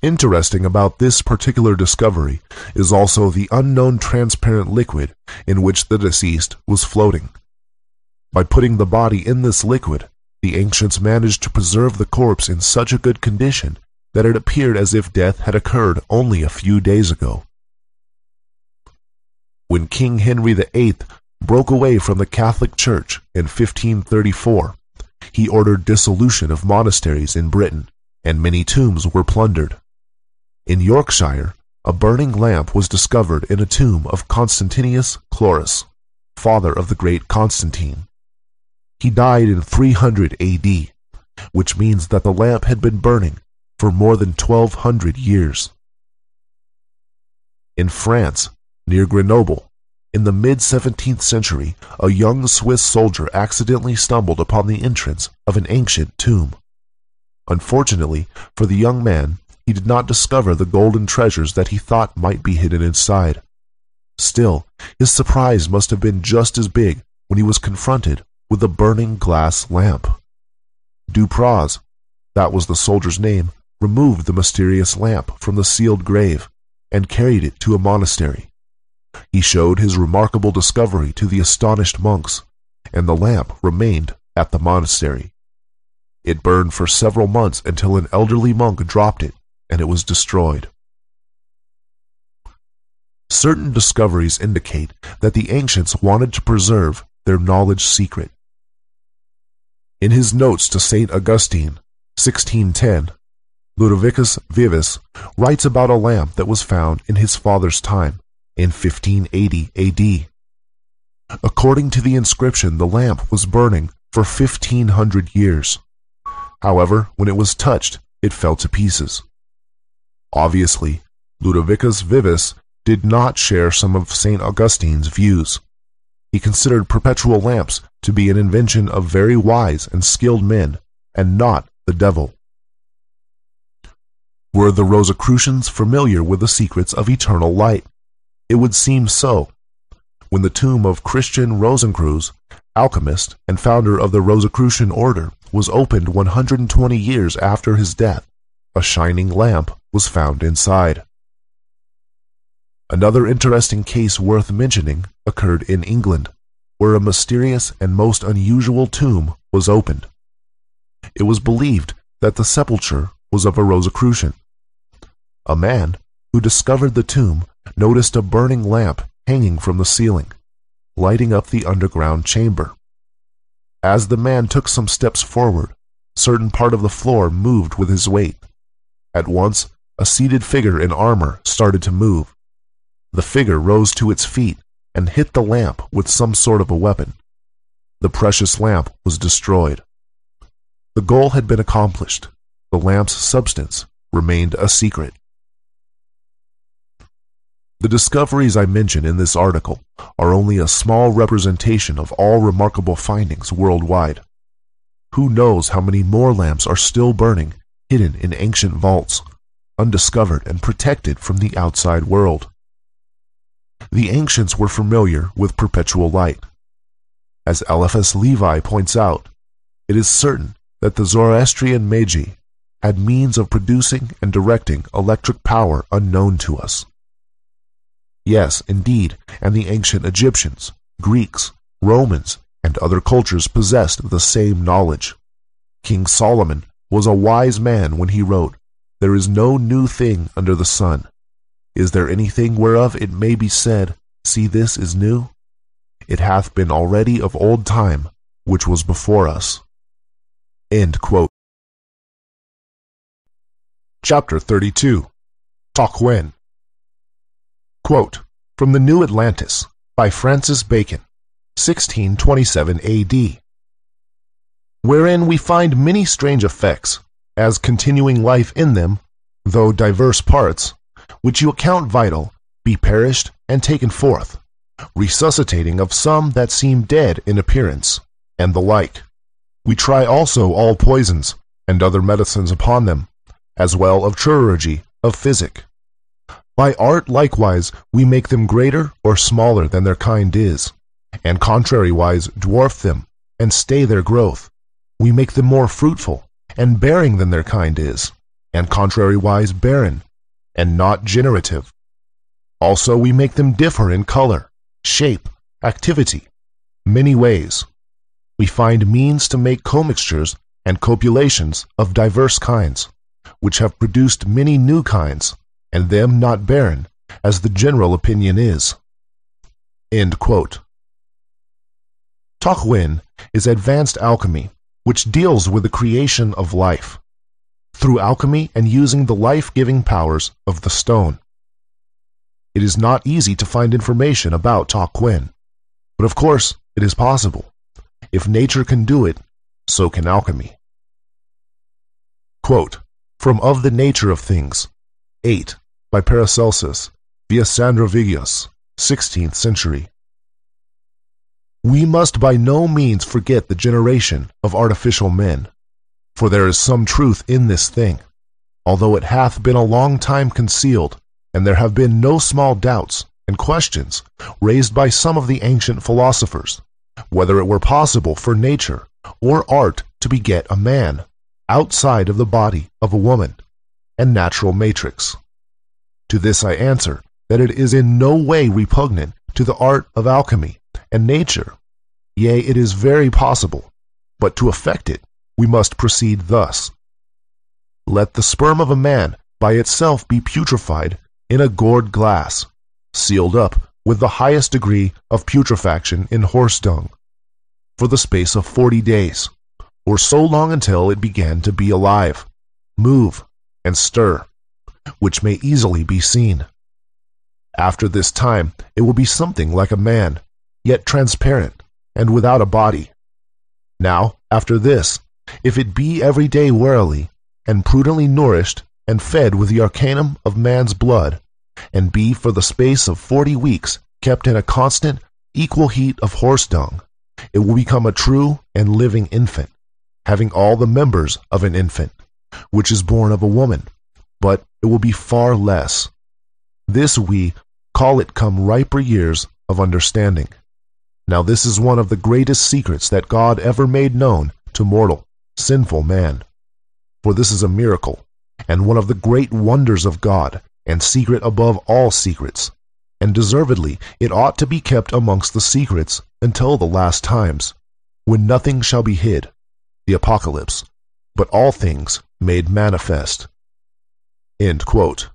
Interesting about this particular discovery is also the unknown transparent liquid in which the deceased was floating. By putting the body in this liquid, the ancients managed to preserve the corpse in such a good condition that it appeared as if death had occurred only a few days ago. When King Henry VIII broke away from the Catholic Church in 1534, he ordered dissolution of monasteries in Britain, and many tombs were plundered. In Yorkshire, a burning lamp was discovered in a tomb of Constantinus Chlorus, father of the great Constantine. He died in 300 AD, which means that the lamp had been burning for more than 1,200 years. In France, near Grenoble, in the mid-17th century, a young Swiss soldier accidentally stumbled upon the entrance of an ancient tomb. Unfortunately for the young man, he did not discover the golden treasures that he thought might be hidden inside. Still, his surprise must have been just as big when he was confronted with a burning glass lamp. Dupraz, that was the soldier's name, removed the mysterious lamp from the sealed grave and carried it to a monastery. He showed his remarkable discovery to the astonished monks, and the lamp remained at the monastery. It burned for several months until an elderly monk dropped it, and it was destroyed. Certain discoveries indicate that the ancients wanted to preserve their knowledge secret. In his notes to St. Augustine, 1610, Ludovicus Vives writes about a lamp that was found in his father's time, in 1580 AD. According to the inscription, the lamp was burning for 1,500 years. However, when it was touched, it fell to pieces. Obviously, Ludovicus Vives did not share some of St. Augustine's views. He considered perpetual lamps to be an invention of very wise and skilled men, and not the devil. Were the Rosicrucians familiar with the secrets of eternal light? It would seem so. When the tomb of Christian Rosencreutz, alchemist and founder of the Rosicrucian order, was opened 120 years after his death, a shining lamp was found inside. Another interesting case worth mentioning occurred in England, where a mysterious and most unusual tomb was opened. It was believed that the sepulchre was of a Rosicrucian. A man who discovered the tomb noticed a burning lamp hanging from the ceiling, lighting up the underground chamber. As the man took some steps forward, certain part of the floor moved with his weight. At once, a seated figure in armor started to move. The figure rose to its feet and hit the lamp with some sort of a weapon. The precious lamp was destroyed. The goal had been accomplished. The lamp's substance remained a secret. The discoveries I mention in this article are only a small representation of all remarkable findings worldwide. Who knows how many more lamps are still burning, hidden in ancient vaults, undiscovered and protected from the outside world. The ancients were familiar with perpetual light. As Eliphas Levi points out, it is certain that the Zoroastrian Magi had means of producing and directing electric power unknown to us. Yes, indeed, and the ancient Egyptians, Greeks, Romans, and other cultures possessed the same knowledge. King Solomon was a wise man when he wrote, "There is no new thing under the sun. Is there anything whereof it may be said, See, this is new? It hath been already of old time, which was before us." End quote. Chapter 32. Tocqueville. Quote, from the New Atlantis, by Francis Bacon, 1627 A.D., wherein we find many strange effects, as continuing life in them, though diverse parts, which you account vital, be perished and taken forth, resuscitating of some that seem dead in appearance, and the like. We try also all poisons, and other medicines upon them, as well of chirurgy, of physic. By art likewise we make them greater or smaller than their kind is, and contrariwise dwarf them, and stay their growth. We make them more fruitful, and bearing than their kind is, and contrariwise barren, and not generative. Also we make them differ in color, shape, activity, many ways. We find means to make commixtures and copulations of diverse kinds, which have produced many new kinds, and them not barren, as the general opinion is. End quote. Tocqueville is advanced alchemy, which deals with the creation of life, through alchemy and using the life-giving powers of the stone. It is not easy to find information about Tocqueville, but of course it is possible. If nature can do it, so can alchemy. Quote, from Of the Nature of Things, 8, by Paracelsus, via Sandrovigius, 16th century. We must by no means forget the generation of artificial men, for there is some truth in this thing, although it hath been a long time concealed, and there have been no small doubts and questions raised by some of the ancient philosophers, whether it were possible for nature or art to beget a man outside of the body of a woman and natural matrix. To this I answer that it is in no way repugnant to the art of alchemy and nature. Yea, it is very possible, but to effect it we must proceed thus. Let the sperm of a man by itself be putrefied in a gourd glass, sealed up with the highest degree of putrefaction in horse dung, for the space of 40 days, or so long until it began to be alive, move, and stir, which may easily be seen. After this time it will be something like a man, yet transparent, and without a body. Now, after this, if it be every day warily, and prudently nourished, and fed with the arcanum of man's blood, and be for the space of 40 weeks kept in a constant, equal heat of horse dung, it will become a true and living infant, having all the members of an infant, which is born of a woman, but it will be far less. This we call it come riper years of understanding. Now this is one of the greatest secrets that God ever made known to mortal, sinful man. For this is a miracle, and one of the great wonders of God, and secret above all secrets, and deservedly it ought to be kept amongst the secrets until the last times, when nothing shall be hid, the apocalypse, but all things made manifest. End quote.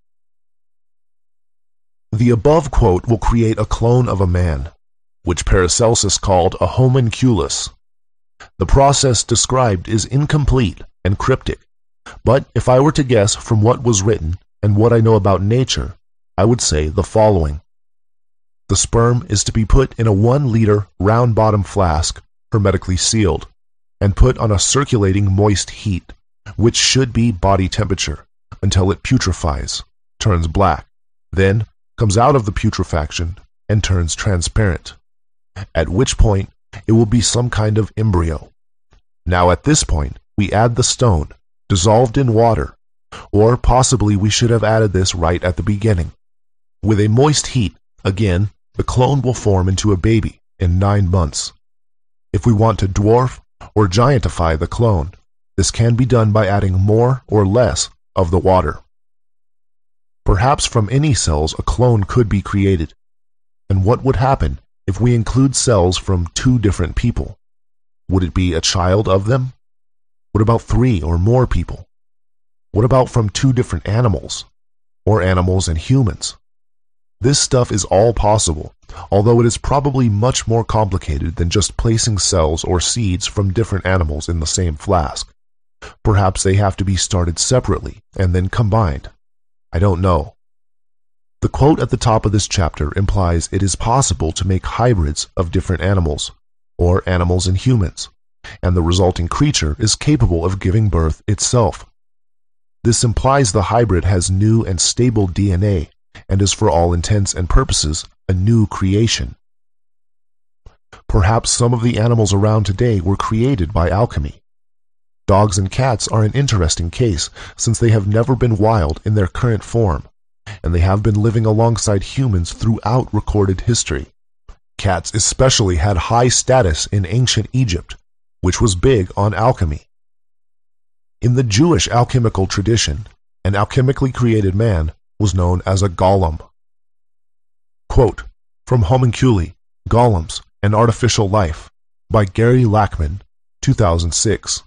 The above quote will create a clone of a man, which Paracelsus called a homunculus. The process described is incomplete and cryptic, But if I were to guess from what was written and what I know about nature, I would say the following. The sperm is to be put in a 1-liter round-bottom flask, hermetically sealed, and put on a circulating moist heat, which should be body temperature, until it putrefies, turns black, then comes out of the putrefaction and turns transparent, at which point it will be some kind of embryo. Now at this point, we add the stone, dissolved in water, or possibly we should have added this right at the beginning. With a moist heat, again, the clone will form into a baby in 9 months. If we want to dwarf or giantify the clone, this can be done by adding more or less of the water. Perhaps from any cells a clone could be created. And what would happen if we include cells from 2 different people? Would it be a child of them? What about 3 or more people? What about from 2 different animals, or animals and humans? This stuff is all possible, although it is probably much more complicated than just placing cells or seeds from different animals in the same flask. Perhaps they have to be started separately and then combined. I don't know. The quote at the top of this chapter implies it is possible to make hybrids of different animals, or animals and humans, and the resulting creature is capable of giving birth itself. This implies the hybrid has new and stable DNA and is for all intents and purposes a new creation. Perhaps some of the animals around today were created by alchemy. Dogs and cats are an interesting case since they have never been wild in their current form, and they have been living alongside humans throughout recorded history. Cats especially had high status in ancient Egypt, which was big on alchemy. In the Jewish alchemical tradition, an alchemically created man was known as a golem. Quote, from Homunculi, Golems, An Artificial Life, by Gary Lachman, 2006.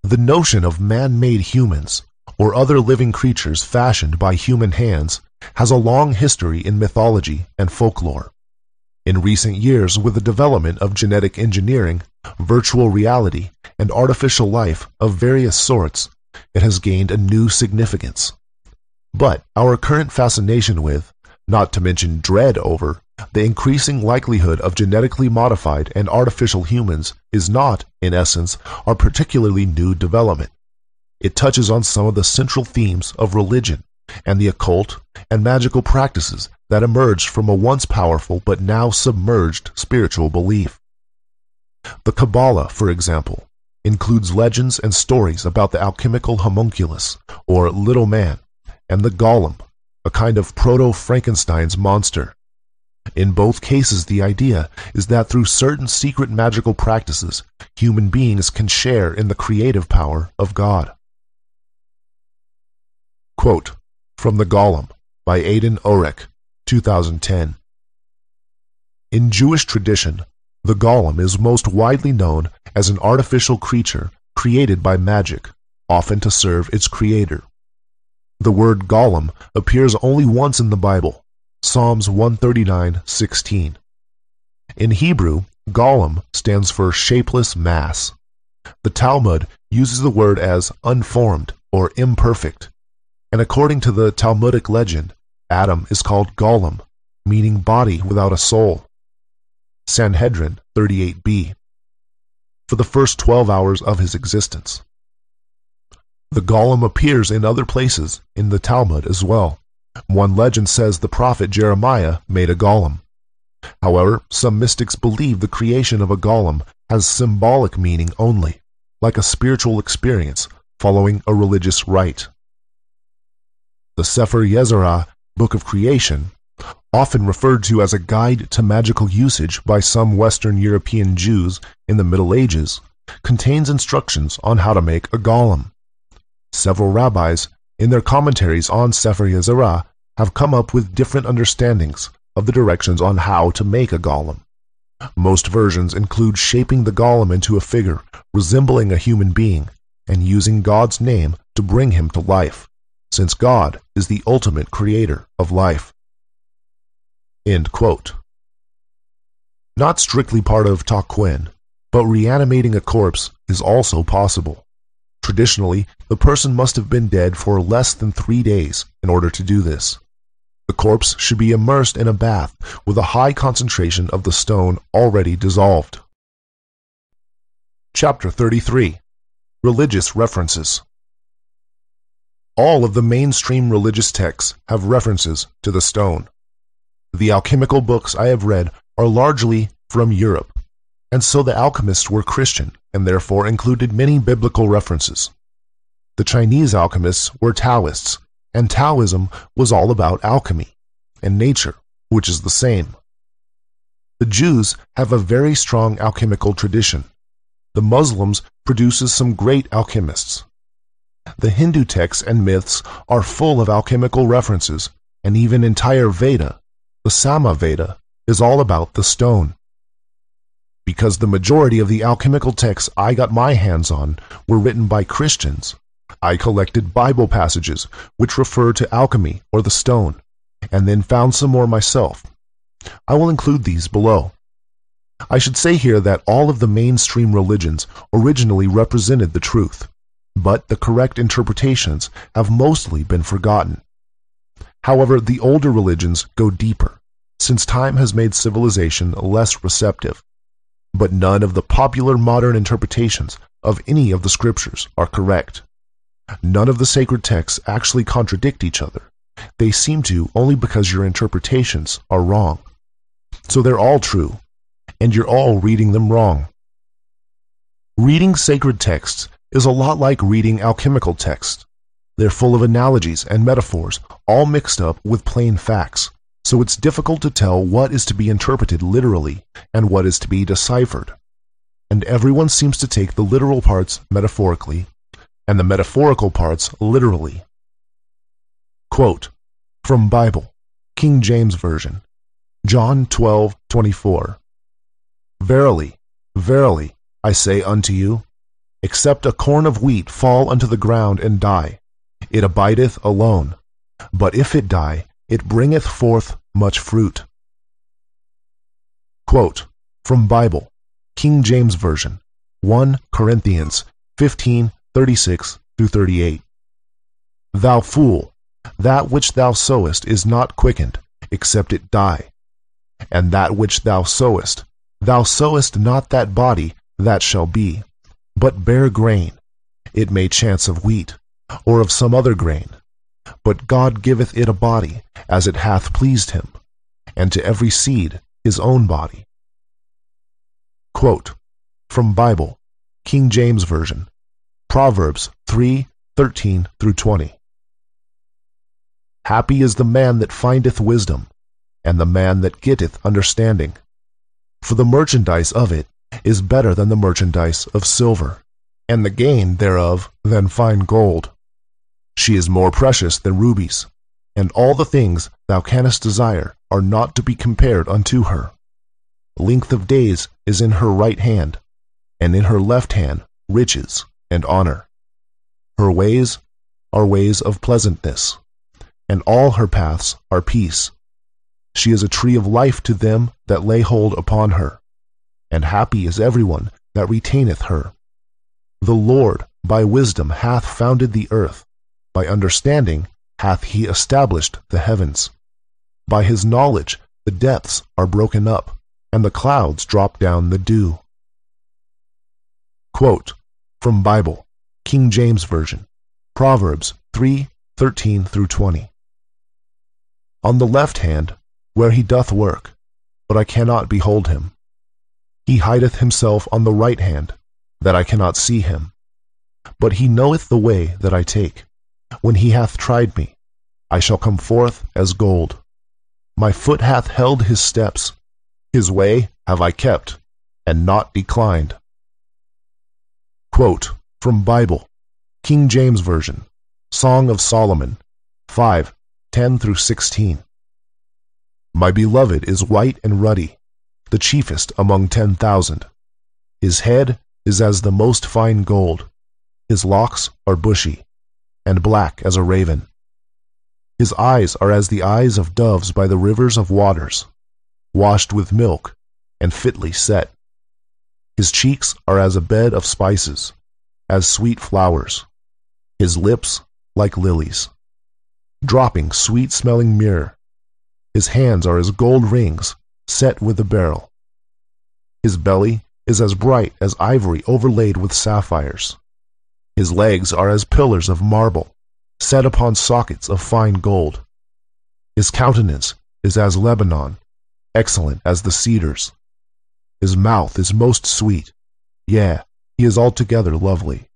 The notion of man-made humans, or other living creatures fashioned by human hands, has a long history in mythology and folklore. In recent years, with the development of genetic engineering, virtual reality, and artificial life of various sorts, it has gained a new significance. But our current fascination with, not to mention dread over, the increasing likelihood of genetically modified and artificial humans is not, in essence, a particularly new development. It touches on some of the central themes of religion and the occult and magical practices that emerged from a once powerful but now submerged spiritual belief. The Kabbalah, for example, includes legends and stories about the alchemical homunculus, or little man, and the golem, a kind of proto-Frankenstein's monster. In both cases, the idea is that through certain secret magical practices, human beings can share in the creative power of God. Quote, from The Golem, by Aidan Orek, 2010. In Jewish tradition, the golem is most widely known as an artificial creature created by magic, often to serve its creator. The word golem appears only once in the Bible, Psalms 139:16. In Hebrew, golem stands for shapeless mass. The Talmud uses the word as unformed or imperfect, and according to the Talmudic legend, Adam is called golem, meaning body without a soul. Sanhedrin 38b, for the first 12 hours of his existence. The golem appears in other places in the Talmud as well. One legend says the prophet Jeremiah made a golem. However, some mystics believe the creation of a golem has symbolic meaning only, like a spiritual experience following a religious rite. The Sefer Yetzirah, Book of Creation, often referred to as a guide to magical usage by some Western European Jews in the Middle Ages, contains instructions on how to make a golem. Several rabbis, in their commentaries on Sefer Yetzirah, have come up with different understandings of the directions on how to make a golem. Most versions include shaping the golem into a figure resembling a human being and using God's name to bring him to life, since God is the ultimate creator of life. End quote. Not strictly part of Taquin, but reanimating a corpse is also possible. Traditionally, the person must have been dead for less than 3 days in order to do this. The corpse should be immersed in a bath with a high concentration of the stone already dissolved. Chapter 33. Religious References. All of the mainstream religious texts have references to the stone. The alchemical books I have read are largely from Europe, and so the alchemists were Christian and therefore included many biblical references. The Chinese alchemists were Taoists, and Taoism was all about alchemy and nature, which is the same. The Jews have a very strong alchemical tradition. The Muslims produces some great alchemists. The Hindu texts and myths are full of alchemical references, and even entire Veda, the Sama Veda, is all about the stone. Because the majority of the alchemical texts I got my hands on were written by Christians, I collected Bible passages which refer to alchemy or the stone, and then found some more myself. I will include these below. I should say here that all of the mainstream religions originally represented the truth, but the correct interpretations have mostly been forgotten. However, the older religions go deeper, since time has made civilization less receptive. But none of the popular modern interpretations of any of the scriptures are correct. None of the sacred texts actually contradict each other. They seem to only because your interpretations are wrong. So they're all true, and you're all reading them wrong. Reading sacred texts is a lot like reading alchemical texts. They're full of analogies and metaphors, all mixed up with plain facts, so it's difficult to tell what is to be interpreted literally and what is to be deciphered. And everyone seems to take the literal parts metaphorically and the metaphorical parts literally. Quote, from Bible, King James Version, John 12:24. Verily, verily, I say unto you, except a corn of wheat fall unto the ground and die, it abideth alone. But if it die, it bringeth forth much fruit. Quote, from Bible, King James Version, 1 Corinthians 15:36-38. Thou fool, that which thou sowest is not quickened, except it die. And that which thou sowest not that body that shall be, but bare grain, it may chance of wheat, or of some other grain. But God giveth it a body, as it hath pleased him, and to every seed his own body. Quote, from Bible, King James Version, Proverbs 3:13-20. Happy is the man that findeth wisdom, and the man that getteth understanding. For the merchandise of it is better than the merchandise of silver, and the gain thereof than fine gold. She is more precious than rubies, and all the things thou canst desire are not to be compared unto her. Length of days is in her right hand, and in her left hand riches and honor. Her ways are ways of pleasantness, and all her paths are peace. She is a tree of life to them that lay hold upon her, and happy is everyone that retaineth her. The Lord by wisdom hath founded the earth, by understanding hath he established the heavens. By his knowledge the depths are broken up, and the clouds drop down the dew. Quote, from Bible, King James Version, Proverbs 3:13-20. On the left hand, where he doth work, but I cannot behold him. He hideth himself on the right hand, that I cannot see him. But he knoweth the way that I take. When he hath tried me, I shall come forth as gold. My foot hath held his steps. His way have I kept, and not declined. Quote, from Bible, King James Version, Song of Solomon, 5:10-16. My beloved is white and ruddy, the chiefest among 10,000. His head is as the most fine gold. His locks are bushy, and black as a raven. His eyes are as the eyes of doves by the rivers of waters, washed with milk, and fitly set. His cheeks are as a bed of spices, as sweet flowers, his lips like lilies, dropping sweet-smelling myrrh. His hands are as gold rings set with a beryl. His belly is as bright as ivory overlaid with sapphires. His legs are as pillars of marble set upon sockets of fine gold. His countenance is as Lebanon, excellent as the cedars. His mouth is most sweet. Yea, he is altogether lovely.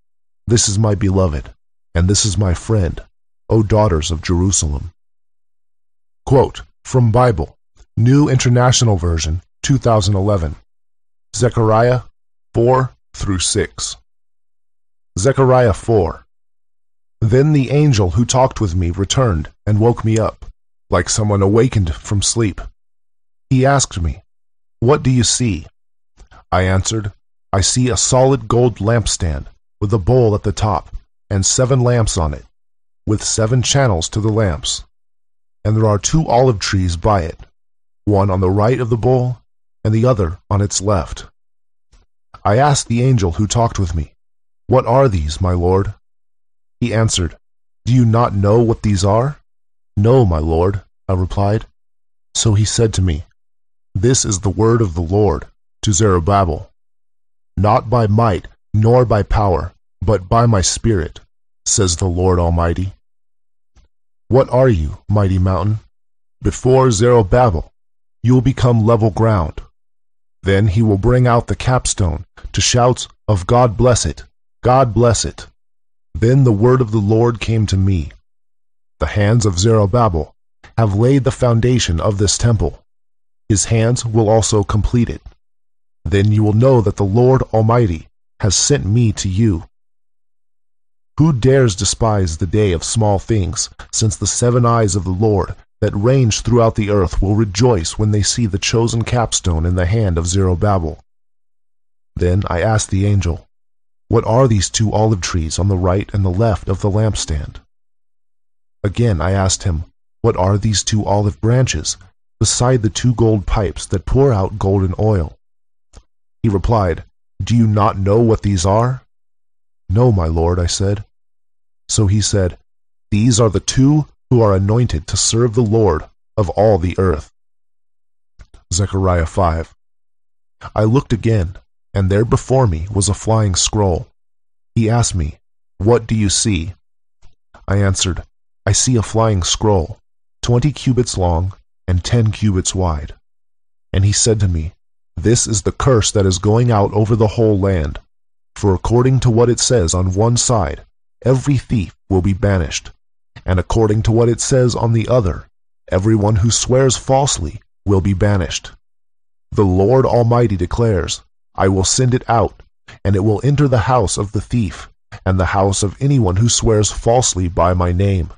This is my beloved, and this is my friend, O daughters of Jerusalem. Quote from Bible, New International Version, 2011. Zechariah 4-6. Zechariah 4. Then the angel who talked with me returned and woke me up, like someone awakened from sleep. He asked me, "What do you see?" I answered, "I see a solid gold lampstand with a bowl at the top and 7 lamps on it, with 7 channels to the lamps. And there are 2 olive trees by it, one on the right of the bowl and the other on its left." I asked the angel who talked with me, "What are these, my Lord?" He answered, "Do you not know what these are?" "No, my Lord," I replied. So he said to me, "This is the word of the Lord to Zerubbabel. Not by might nor by power, but by my Spirit, says the Lord Almighty. What are you, mighty mountain? Before Zerubbabel you will become level ground. Then he will bring out the capstone to shouts of God bless it, God bless it. Then the word of the Lord came to me. The hands of Zerubbabel have laid the foundation of this temple. His hands will also complete it. Then you will know that the Lord Almighty has sent me to you. Who dares despise the day of small things, since the 7 eyes of the Lord that range throughout the earth will rejoice when they see the chosen capstone in the hand of Zerubbabel? Then I asked the angel, "What are these 2 olive trees on the right and the left of the lampstand?" Again I asked him, "What are these 2 olive branches beside the 2 gold pipes that pour out golden oil?" He replied, "Do you not know what these are?" "No, my Lord," I said. So he said, "These are the 2 who are anointed to serve the Lord of all the earth." Zechariah 5. I looked again, and there before me was a flying scroll. He asked me, "What do you see?" I answered, "I see a flying scroll, 20 cubits long and 10 cubits wide." And he said to me, "This is the curse that is going out over the whole land. For according to what it says on one side, every thief will be banished, and according to what it says on the other, everyone who swears falsely will be banished. The Lord Almighty declares, I will send it out, and it will enter the house of the thief, and the house of anyone who swears falsely by my name.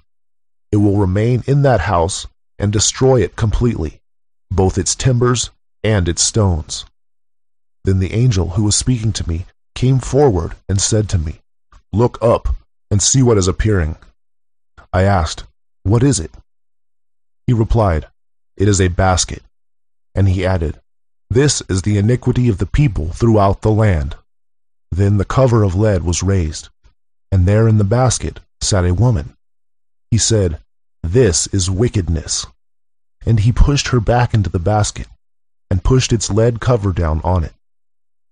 It will remain in that house and destroy it completely, both its timbers and its stones." Then the angel who was speaking to me came forward and said to me, "Look up and see what is appearing." I asked, "What is it?" He replied, "It is a basket." And he added, "This is the iniquity of the people throughout the land." Then the cover of lead was raised, and there in the basket sat a woman. He said, "This is wickedness." And he pushed her back into the basket, and pushed its lead cover down on it.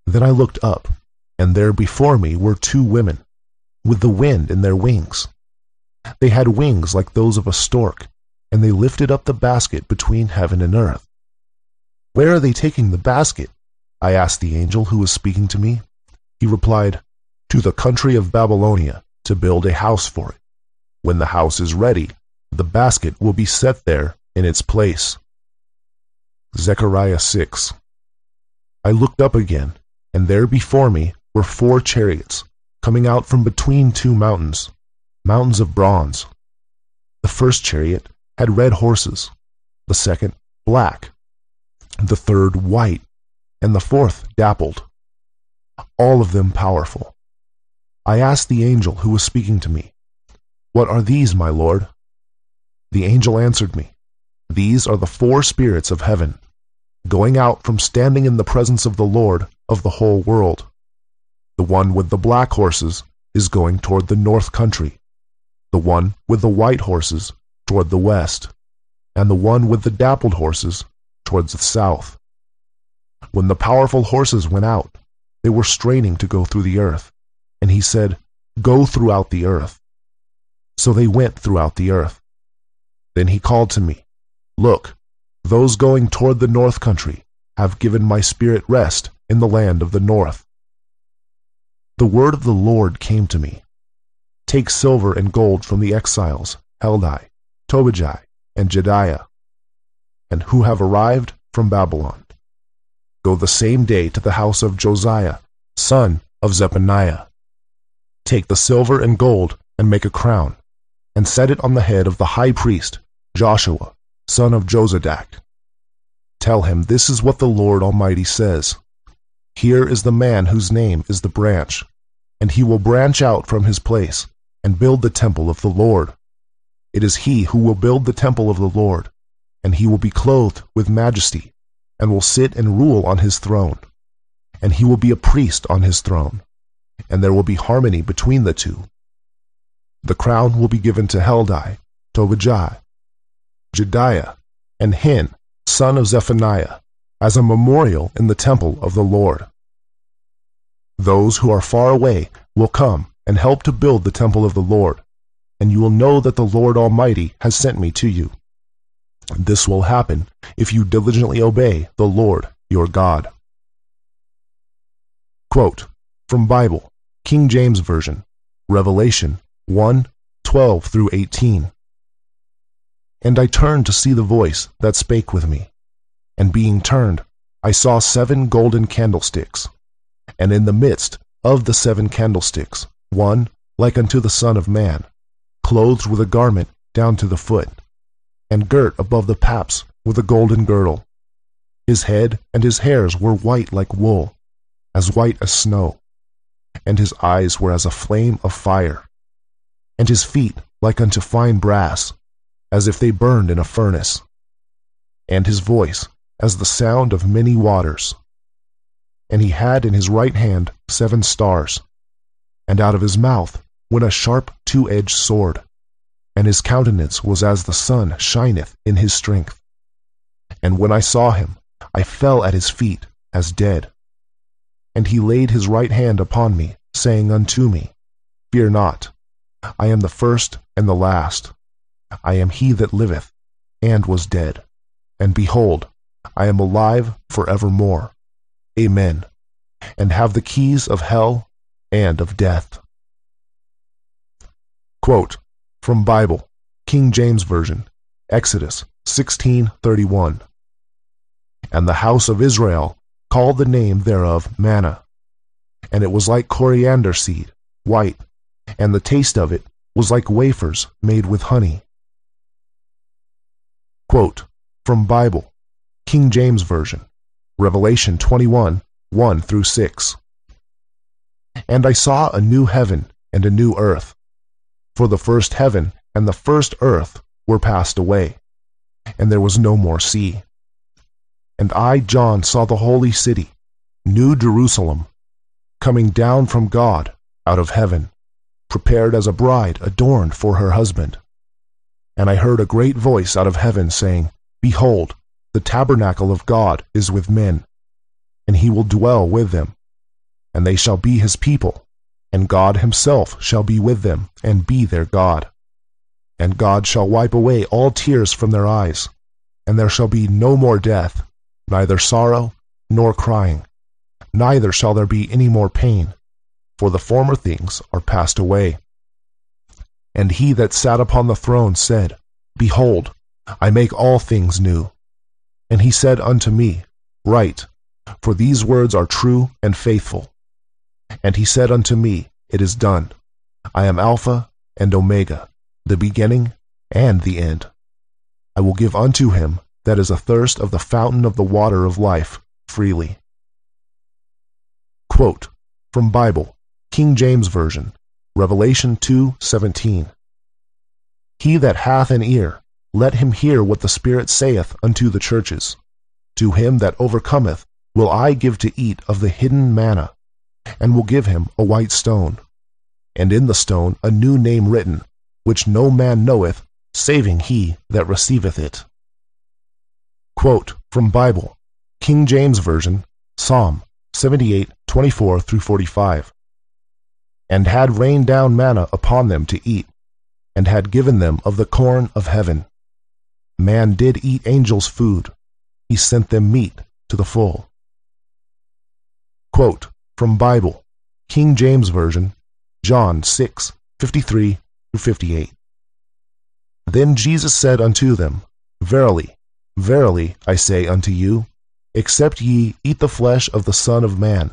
Then I looked up, and there before me were 2 women, with the wind in their wings. They had wings like those of a stork, and they lifted up the basket between heaven and earth. "Where are they taking the basket?" I asked the angel who was speaking to me. He replied, "To the country of Babylonia, to build a house for it. When the house is ready, the basket will be set there in its place." Zechariah 6. I looked up again, and there before me were 4 chariots, coming out from between 2 mountains, mountains of bronze. The first chariot had red horses, the second black, the third white, and the fourth dappled, all of them powerful. I asked the angel who was speaking to me, "What are these, my Lord?" The angel answered me, "These are the 4 spirits of heaven, going out from standing in the presence of the Lord of the whole world. The one with the black horses is going toward the north country, the one with the white horses toward the west, and the one with the dappled horses towards the south. When the powerful horses went out, they were straining to go through the earth, and he said, "Go throughout the earth." So they went throughout the earth. Then he called to me, "Look, those going toward the north country have given my spirit rest in the land of the north." The word of the Lord came to me, "Take silver and gold from the exiles, Heldai, Tobijah, and Jediah, and who have arrived from Babylon. Go the same day to the house of Josiah, son of Zephaniah. Take the silver and gold and make a crown, and set it on the head of the high priest, Joshua, son of Josadak. Tell him this is what the Lord Almighty says. Here is the man whose name is the branch, and he will branch out from his place and build the temple of the Lord. It is he who will build the temple of the Lord, and he will be clothed with majesty, and will sit and rule on his throne. And he will be a priest on his throne, and there will be harmony between the two. The crown will be given to Heldai, Tobijah, Jediah, and Hin, son of Zephaniah, as a memorial in the temple of the Lord. Those who are far away will come and help to build the temple of the Lord, and you will know that the Lord Almighty has sent me to you. This will happen if you diligently obey the Lord your God." Quote from Bible, King James Version, Revelation 1:12 through 18. And I turned to see the voice that spake with me. And being turned, I saw 7 golden candlesticks, and in the midst of the 7 candlesticks one like unto the Son of Man, clothed with a garment down to the foot, and girt above the paps with a golden girdle. His head and his hairs were white like wool, as white as snow, and his eyes were as a flame of fire, and his feet like unto fine brass, as if they burned in a furnace, and his voice as the sound of many waters. And he had in his right hand 7 stars, and out of his mouth went a sharp 2-edged sword, and his countenance was as the sun shineth in his strength. And when I saw him, I fell at his feet as dead. And he laid his right hand upon me, saying unto me, Fear not, I am the first and the last. I am he that liveth, and was dead. And behold, I am alive forevermore. Amen. And have the keys of hell and of death. Quote from Bible, King James Version, Exodus 16:31. And the house of Israel called the name thereof manna. And it was like coriander seed, white, and the taste of it was like wafers made with honey. Quote from Bible, King James Version, Revelation 21:1 through 6. And I saw a new heaven and a new earth, for the first heaven and the first earth were passed away, and there was no more sea. And I, John, saw the holy city, New Jerusalem, coming down from God out of heaven, prepared as a bride adorned for her husband. And I heard a great voice out of heaven saying, Behold, the tabernacle of God is with men, and he will dwell with them. And they shall be his people, and God himself shall be with them, and be their God. And God shall wipe away all tears from their eyes, and there shall be no more death, neither sorrow nor crying, neither shall there be any more pain, for the former things are passed away. And he that sat upon the throne said, Behold, I make all things new. And he said unto me, Write, for these words are true and faithful. And he said unto me, It is done. I am Alpha and Omega, the beginning and the end. I will give unto him that is athirst of the fountain of the water of life freely. Quote from Bible, King James Version, Revelation 2:17. He that hath an ear, let him hear what the Spirit saith unto the churches. To him that overcometh will I give to eat of the hidden manna, and will give him a white stone. and in the stone a new name written, which no man knoweth, saving he that receiveth it. Quote from Bible, King James Version, Psalm 78, 24-45. And had rained down manna upon them to eat, and had given them of the corn of heaven. Man did eat angels' food, he sent them meat to the full. Quote from Bible, King James Version, John 6, 53-58. Then Jesus said unto them, Verily, verily, I say unto you, except ye eat the flesh of the Son of Man,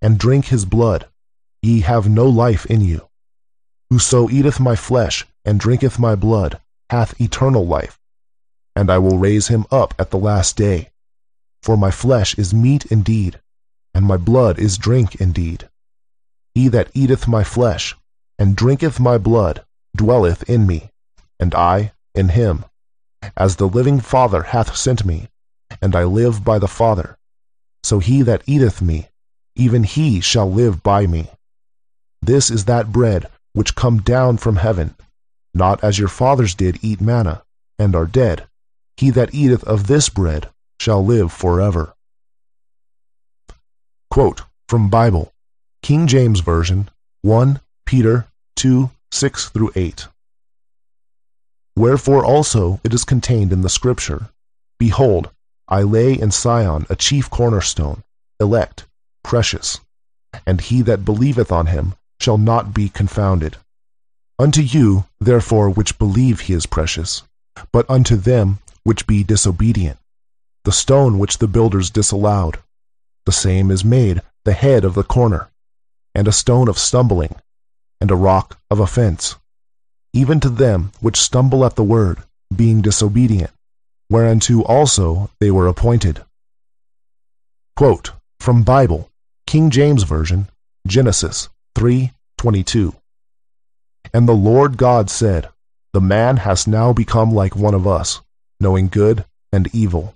and drink his blood, ye have no life in you. Whoso eateth my flesh, and drinketh my blood, hath eternal life, and I will raise him up at the last day. For my flesh is meat indeed, and my blood is drink indeed. He that eateth my flesh, and drinketh my blood, dwelleth in me, and I in him. As the living Father hath sent me, and I live by the Father, so he that eateth me, even he shall live by me. This is that bread which come down from heaven, not as your fathers did eat manna, and are dead. He that eateth of this bread shall live forever. Quote from Bible, King James Version, 1 Peter 2, 6-8. Wherefore also it is contained in the Scripture, Behold, I lay in Sion a chief cornerstone, elect, precious, and he that believeth on him shall not be confounded. Unto you, therefore, which believe he is precious, but unto them which be disobedient, the stone which the builders disallowed, the same is made the head of the corner, and a stone of stumbling, and a rock of offense, even to them which stumble at the word, being disobedient, whereunto also they were appointed. Quote from Bible, King James Version, Genesis 3:22. And the Lord God said, The man has now become like one of us, knowing good and evil.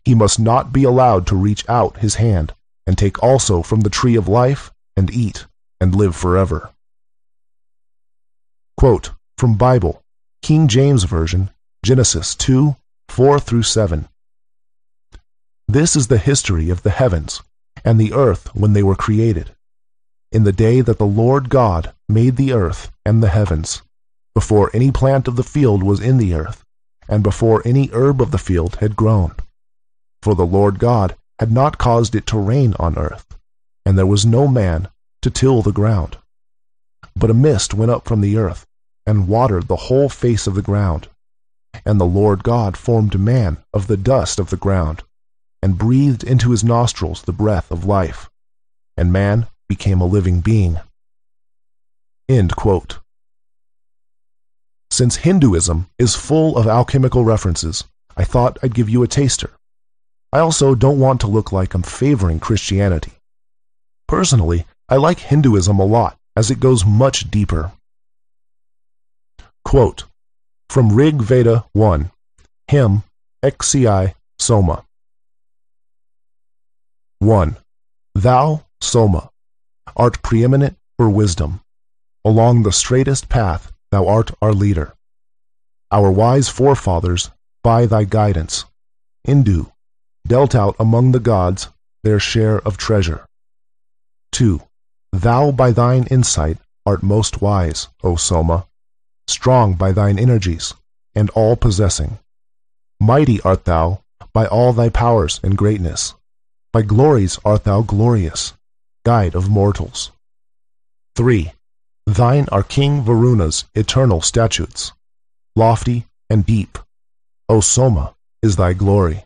He must not be allowed to reach out his hand and take also from the tree of life and eat and live forever. Quote from Bible, King James Version, Genesis 2, 4-7. This is the history of the heavens and the earth when they were created, in the day that the Lord God made the earth and the heavens, before any plant of the field was in the earth, and before any herb of the field had grown. For the Lord God had not caused it to rain on earth, and there was no man to till the ground. But a mist went up from the earth, and watered the whole face of the ground. And the Lord God formed man of the dust of the ground, and breathed into his nostrils the breath of life, and man became a living being. End quote. Since Hinduism is full of alchemical references, I thought I'd give you a taster. I also don't want to look like I'm favoring Christianity. Personally, I like Hinduism a lot, as it goes much deeper. Quote from Rig Veda 1, Hymn XCI Soma. 1. Thou, Soma, art preeminent for wisdom. Along the straightest path thou art our leader. Our wise forefathers, by thy guidance, Indu, dealt out among the gods their share of treasure. 2. Thou by thine insight art most wise, O Soma, strong by thine energies, and all-possessing. Mighty art thou by all thy powers and greatness. By glories art thou glorious, guide of mortals. 3. Thine are King Varuna's eternal statutes, lofty and deep. O Soma is thy glory.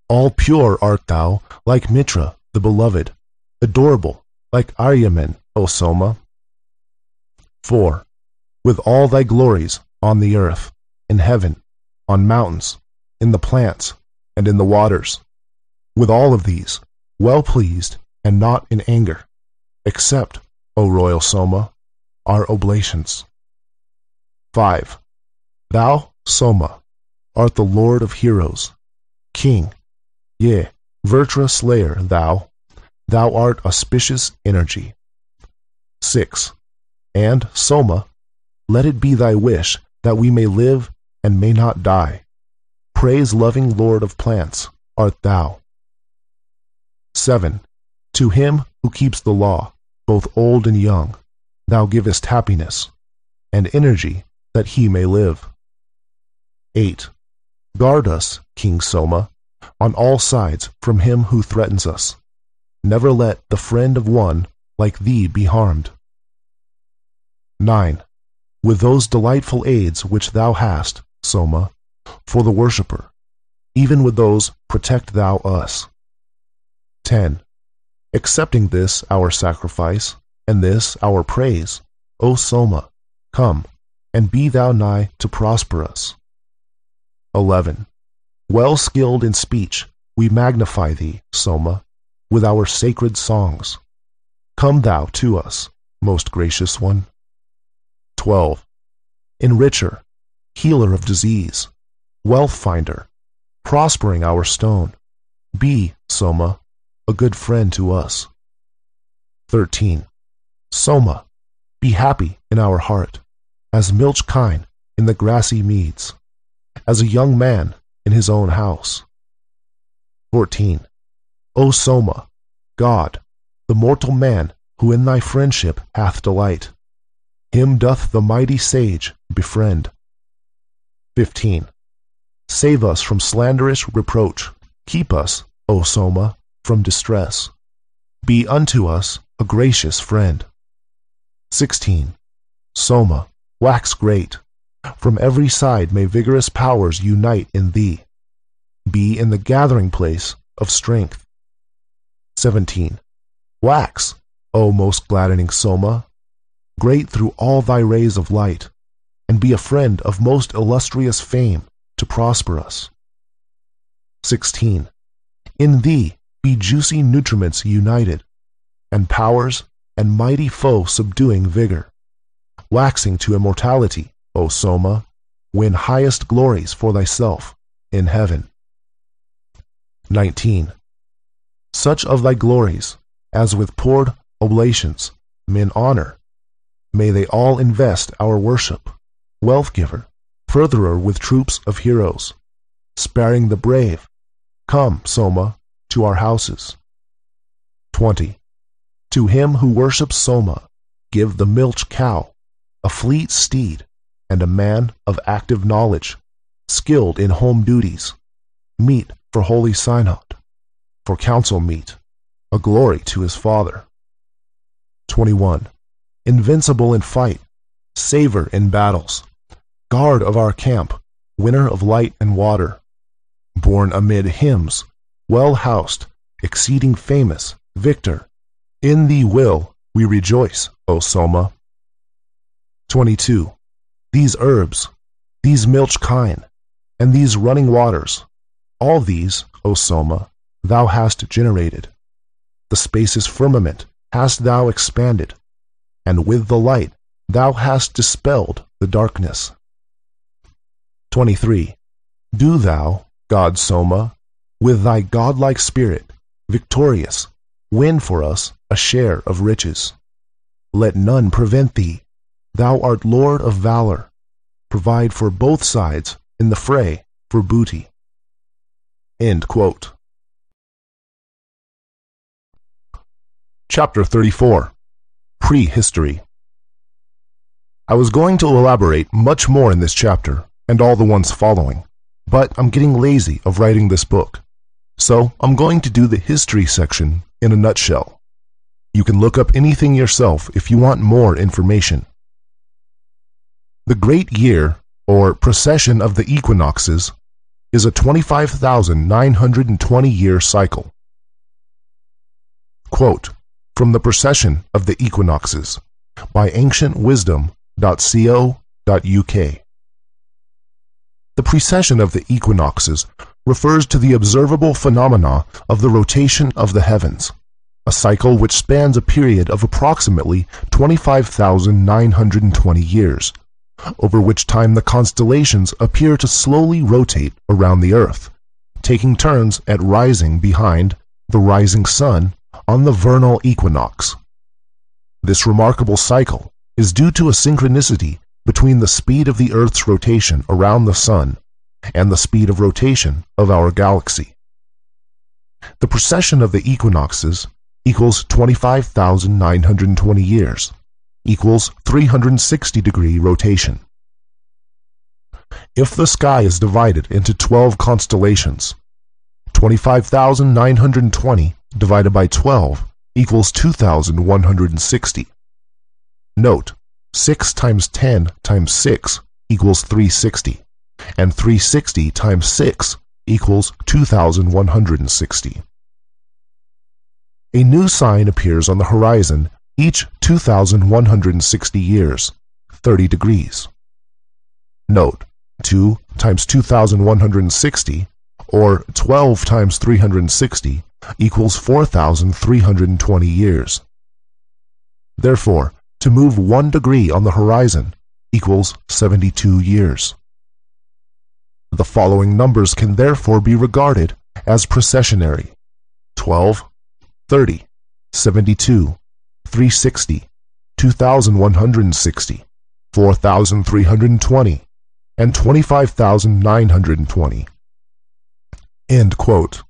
All pure art thou, like Mitra the beloved, adorable, like Aryaman, O Soma. 4. With all thy glories on the earth, in heaven, on mountains, in the plants, and in the waters, with all of these, well pleased and not in anger, accept, O royal Soma, our oblations. 5. Thou, Soma, art the Lord of heroes, King, yea, Virtra slayer thou art auspicious energy. 6. And, Soma, let it be thy wish that we may live and may not die. Praise-loving Lord of plants art thou. 7. To him who keeps the law, both old and young, thou givest happiness and energy that he may live. 8. Guard us, King Soma, on all sides from him who threatens us. Never let the friend of one like thee be harmed. 9. With those delightful aids which thou hast, Soma, for the worshipper, even with those protect thou us. 10. Accepting this our sacrifice, and this our praise, O Soma, come, and be thou nigh to prosper us. 11. Well skilled in speech, we magnify thee, Soma, with our sacred songs. Come thou to us, most gracious one. 12. Enricher, healer of disease, wealth finder, prospering our stone, be, Soma, a good friend to us. 13. Soma, be happy in our heart, as milch kine in the grassy meads, as a young man in his own house. 14. O Soma, God, the mortal man who in thy friendship hath delight, him doth the mighty sage befriend. 15. Save us from slanderous reproach, keep us, O Soma, from distress. Be unto us a gracious friend. 16. Soma, wax great. From every side may vigorous powers unite in thee. Be in the gathering place of strength. 17. Wax, O most gladdening Soma, great through all thy rays of light, and be a friend of most illustrious fame to prosper us. 16. In thee be juicy nutriments united, and powers and mighty foe subduing vigor, waxing to immortality, O Soma, win highest glories for thyself in heaven. 19. Such of thy glories as with poured oblations men honor, may they all invest our worship, wealth giver, furtherer with troops of heroes, sparing the brave. Come, Soma, to our houses. 20. To him who worships Soma, give the milch cow, a fleet steed, and a man of active knowledge, skilled in home duties, meet for holy synod, for council meet, a glory to his father. 21. Invincible in fight, saver in battles, guard of our camp, winner of light and water, born amid hymns, well housed, exceeding famous, victor, in thee will we rejoice, O Soma. 22. These herbs, these milch kine, and these running waters, all these, O Soma, thou hast generated. The spacious firmament hast thou expanded, and with the light thou hast dispelled the darkness. 23. Do thou, God Soma, with thy godlike spirit, victorious, win for us a share of riches. Let none prevent thee. Thou art Lord of valor. Provide for both sides in the fray for booty. End quote. Chapter 34. Prehistory. I was going to elaborate much more in this chapter and all the ones following, but I'm getting lazy of writing this book, so I'm going to do the history section in a nutshell. You can look up anything yourself if you want more information. The Great Year, or Precession of the Equinoxes, is a 25,920-year cycle. Quote, from the Precession of the Equinoxes by ancientwisdom.co.uk. The precession of the equinoxes refers to the observable phenomena of the rotation of the heavens, a cycle which spans a period of approximately 25,920 years, over which time the constellations appear to slowly rotate around the Earth, taking turns at rising behind the rising sun on the vernal equinox. This remarkable cycle is due to a synchronicity between the speed of the Earth's rotation around the Sun and the speed of rotation of our galaxy. The precession of the equinoxes equals 25,920 years, equals 360-degree rotation. If the sky is divided into 12 constellations, 25,920 divided by 12 equals 2,160. Note, 6 times 10 times 6 equals 360, and 360 times 6 equals 2,160. A new sign appears on the horizon each 2,160 years, 30 degrees. Note, 2 times 2,160, or 12 times 360, equals 4,320 years. Therefore, to move 1 degree on the horizon equals 72 years. The following numbers can therefore be regarded as precessionary: 12, 30, 72, 360, 2,160, 4,320, and 25,920. End quote.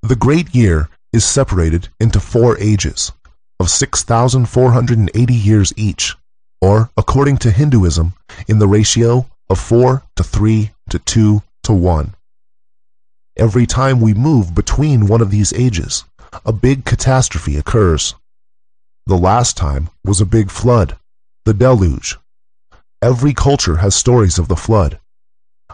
The great year is separated into 4 ages of 6,480 years each, or, according to Hinduism, in the ratio of 4 to 3 to 2 to 1. Every time we move between one of these ages, a big catastrophe occurs. The last time was a big flood, the deluge. Every culture has stories of the flood.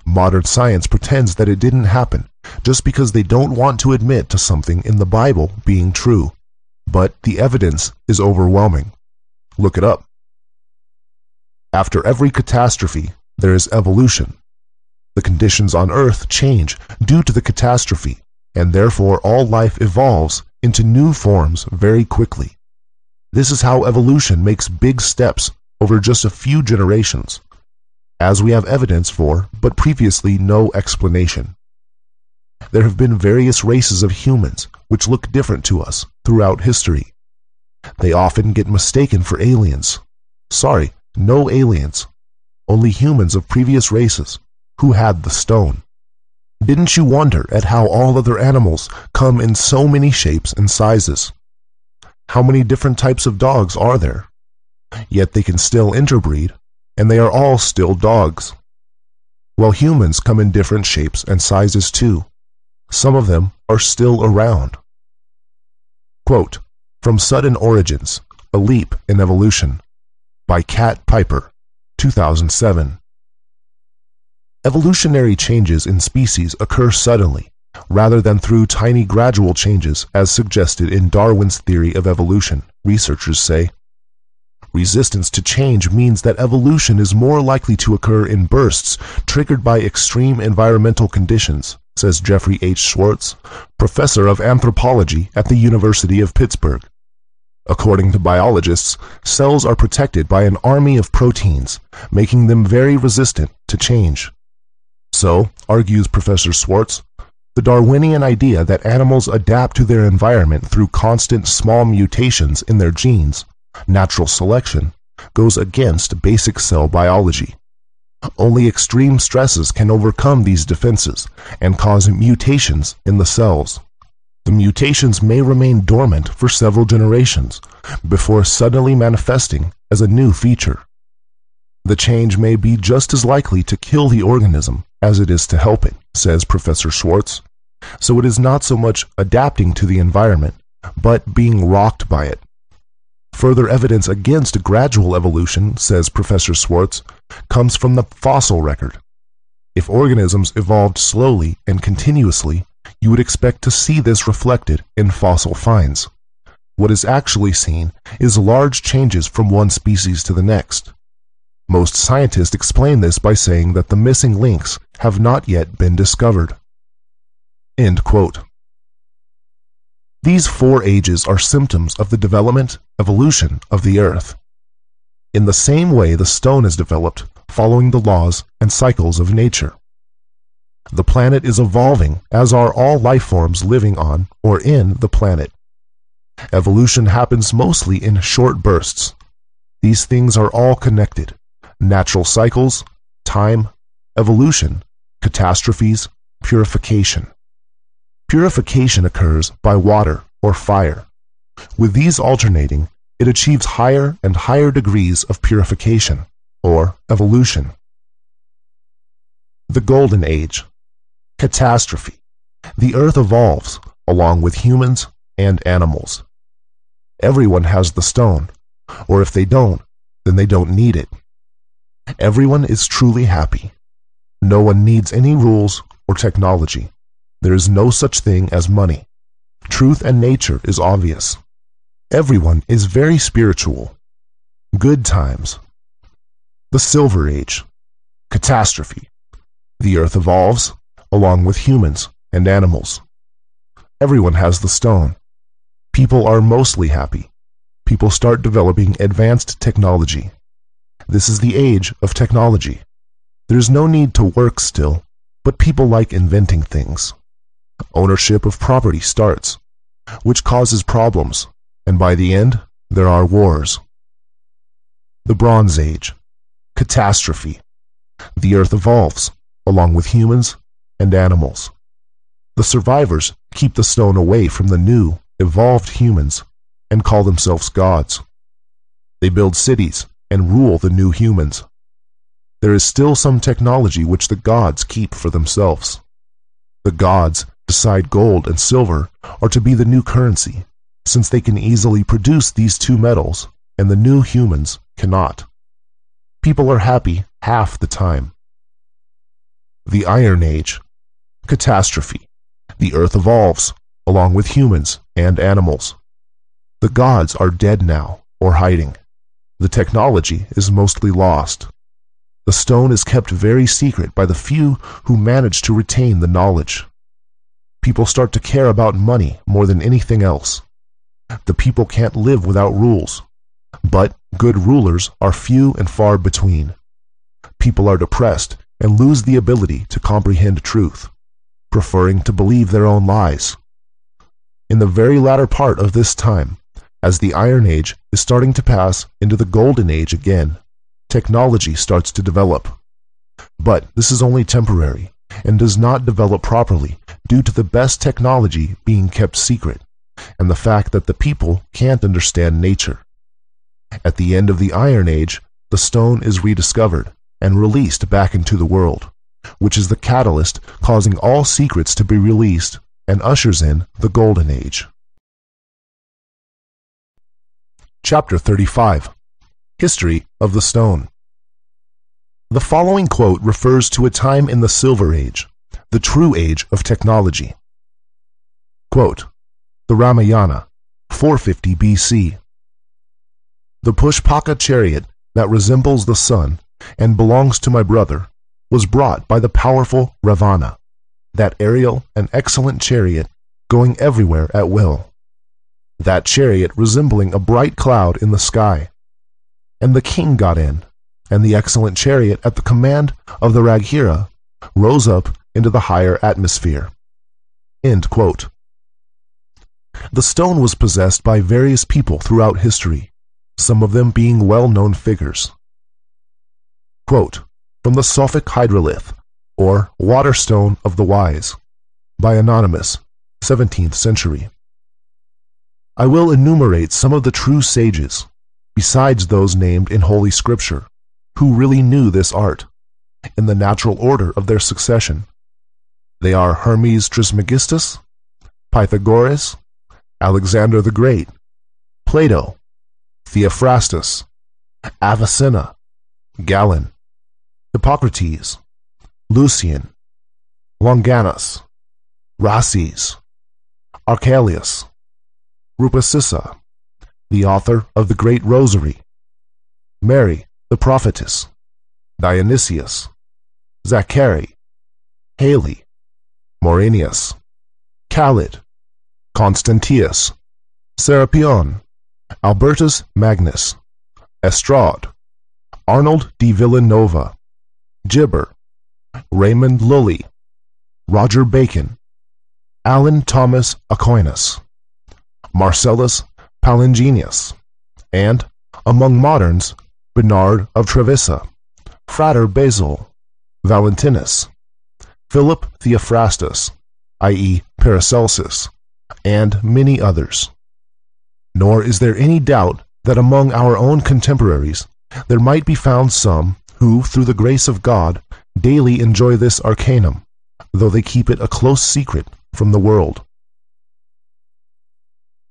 Modern science pretends that it didn't happen just because they don't want to admit to something in the Bible being true. But the evidence is overwhelming. Look it up. After every catastrophe, there is evolution. The conditions on Earth change due to the catastrophe, and therefore all life evolves into new forms very quickly. This is how evolution makes big steps over just a few generations, as we have evidence for, but previously no explanation. There have been various races of humans which look different to us throughout history. They often get mistaken for aliens. Sorry, no aliens. Only humans of previous races who had the stone. Didn't you wonder at how all other animals come in so many shapes and sizes? How many different types of dogs are there? Yet they can still interbreed, and they are all still dogs. Well, humans come in different shapes and sizes too. Some of them are still around. Quote, from Sudden Origins, A Leap in Evolution, by Kat Piper, 2007. Evolutionary changes in species occur suddenly, rather than through tiny gradual changes as suggested in Darwin's theory of evolution, researchers say. Resistance to change means that evolution is more likely to occur in bursts triggered by extreme environmental conditions, says Jeffrey H. Schwartz, professor of anthropology at the University of Pittsburgh. According to biologists, cells are protected by an army of proteins, making them very resistant to change. So, argues Professor Schwartz, the Darwinian idea that animals adapt to their environment through constant small mutations in their genes, natural selection, goes against basic cell biology. Only extreme stresses can overcome these defenses and cause mutations in the cells. The mutations may remain dormant for several generations before suddenly manifesting as a new feature. The change may be just as likely to kill the organism as it is to help it, says Professor Schwartz. So it is not so much adapting to the environment, but being rocked by it. Further evidence against gradual evolution, says Professor Schwartz, comes from the fossil record. If organisms evolved slowly and continuously, you would expect to see this reflected in fossil finds. What is actually seen is large changes from one species to the next. Most scientists explain this by saying that the missing links have not yet been discovered. End quote. These 4 ages are symptoms of the development, evolution of the Earth. In the same way the stone is developed, following the laws and cycles of nature. The planet is evolving, as are all life forms living on or in the planet. Evolution happens mostly in short bursts, These things are all connected: natural cycles, time, evolution, catastrophes, purification. Purification occurs by water or fire. With these alternating, it achieves higher and higher degrees of purification, or evolution. The Golden Age. Catastrophe. The earth evolves, along with humans and animals. Everyone has the stone, or if they don't, then they don't need it. Everyone is truly happy. No one needs any rules or technology. There is no such thing as money. Truth and nature is obvious. Everyone is very spiritual. Good times. The Silver Age. Catastrophe. The earth evolves, along with humans and animals. Everyone has the stone. People are mostly happy. People start developing advanced technology. This is the age of technology. There's no need to work still, but people like inventing things. Ownership of property starts, which causes problems, and by the end, there are wars. The Bronze Age. Catastrophe. The earth evolves, along with humans and animals. The survivors keep the stone away from the new, evolved humans and call themselves gods. They build cities and rule the new humans. There is still some technology which the gods keep for themselves. The gods decide gold and silver are to be the new currency, since they can easily produce these two metals and the new humans cannot. People are happy half the time. The Iron Age. Catastrophe. The earth evolves, along with humans and animals. The gods are dead now, or hiding. The technology is mostly lost. The stone is kept very secret by the few who manage to retain the knowledge. People start to care about money more than anything else. The people can't live without rules, but good rulers are few and far between. People are depressed and lose the ability to comprehend truth, preferring to believe their own lies. In the very latter part of this time, as the Iron Age is starting to pass into the Golden Age again, technology starts to develop. But this is only temporary and does not develop properly due to the best technology being kept secret and the fact that the people can't understand nature. At the end of the Iron Age, the stone is rediscovered and released back into the world, which is the catalyst causing all secrets to be released and ushers in the Golden Age. Chapter 35. History of the Stone. The following quote refers to a time in the Silver Age, the true age of technology. Quote, the Ramayana, 450 BC. The Pushpaka chariot that resembles the sun and belongs to my brother was brought by the powerful Ravana, that aerial and excellent chariot going everywhere at will. That chariot resembling a bright cloud in the sky. And the king got in, and the excellent chariot at the command of the Raghira rose up into the higher atmosphere. End quote. The stone was possessed by various people throughout history, some of them being well-known figures. Quote, from the Sophic Hydrolith, or Waterstone of the Wise, by Anonymous, 17th century. I will enumerate some of the true sages, besides those named in Holy Scripture, who really knew this art, in the natural order of their succession. They are Hermes Trismegistus, Pythagoras, Alexander the Great, Plato, Theophrastus, Avicenna, Galen, Hippocrates, Lucian, Longinus, Rhases, Archelaus, Rupacissa, the author of the Great Rosary, Mary the Prophetess, Dionysius, Zachary, Haley, Maurinius, Khalid, Constantius, Serapion, Albertus Magnus, Estrade, Arnold de Villanova, Gibber, Raymond Lully, Roger Bacon, Alan Thomas Aquinas, Marcellus Palingenius, and Among moderns, Bernard of Trevisa, Frater Basil, Valentinus, Philip Theophrastus, i.e. Paracelsus, and many others. Nor is there any doubt that among our own contemporaries there might be found some who, through the grace of God, daily enjoy this arcanum, though they keep it a close secret from the world.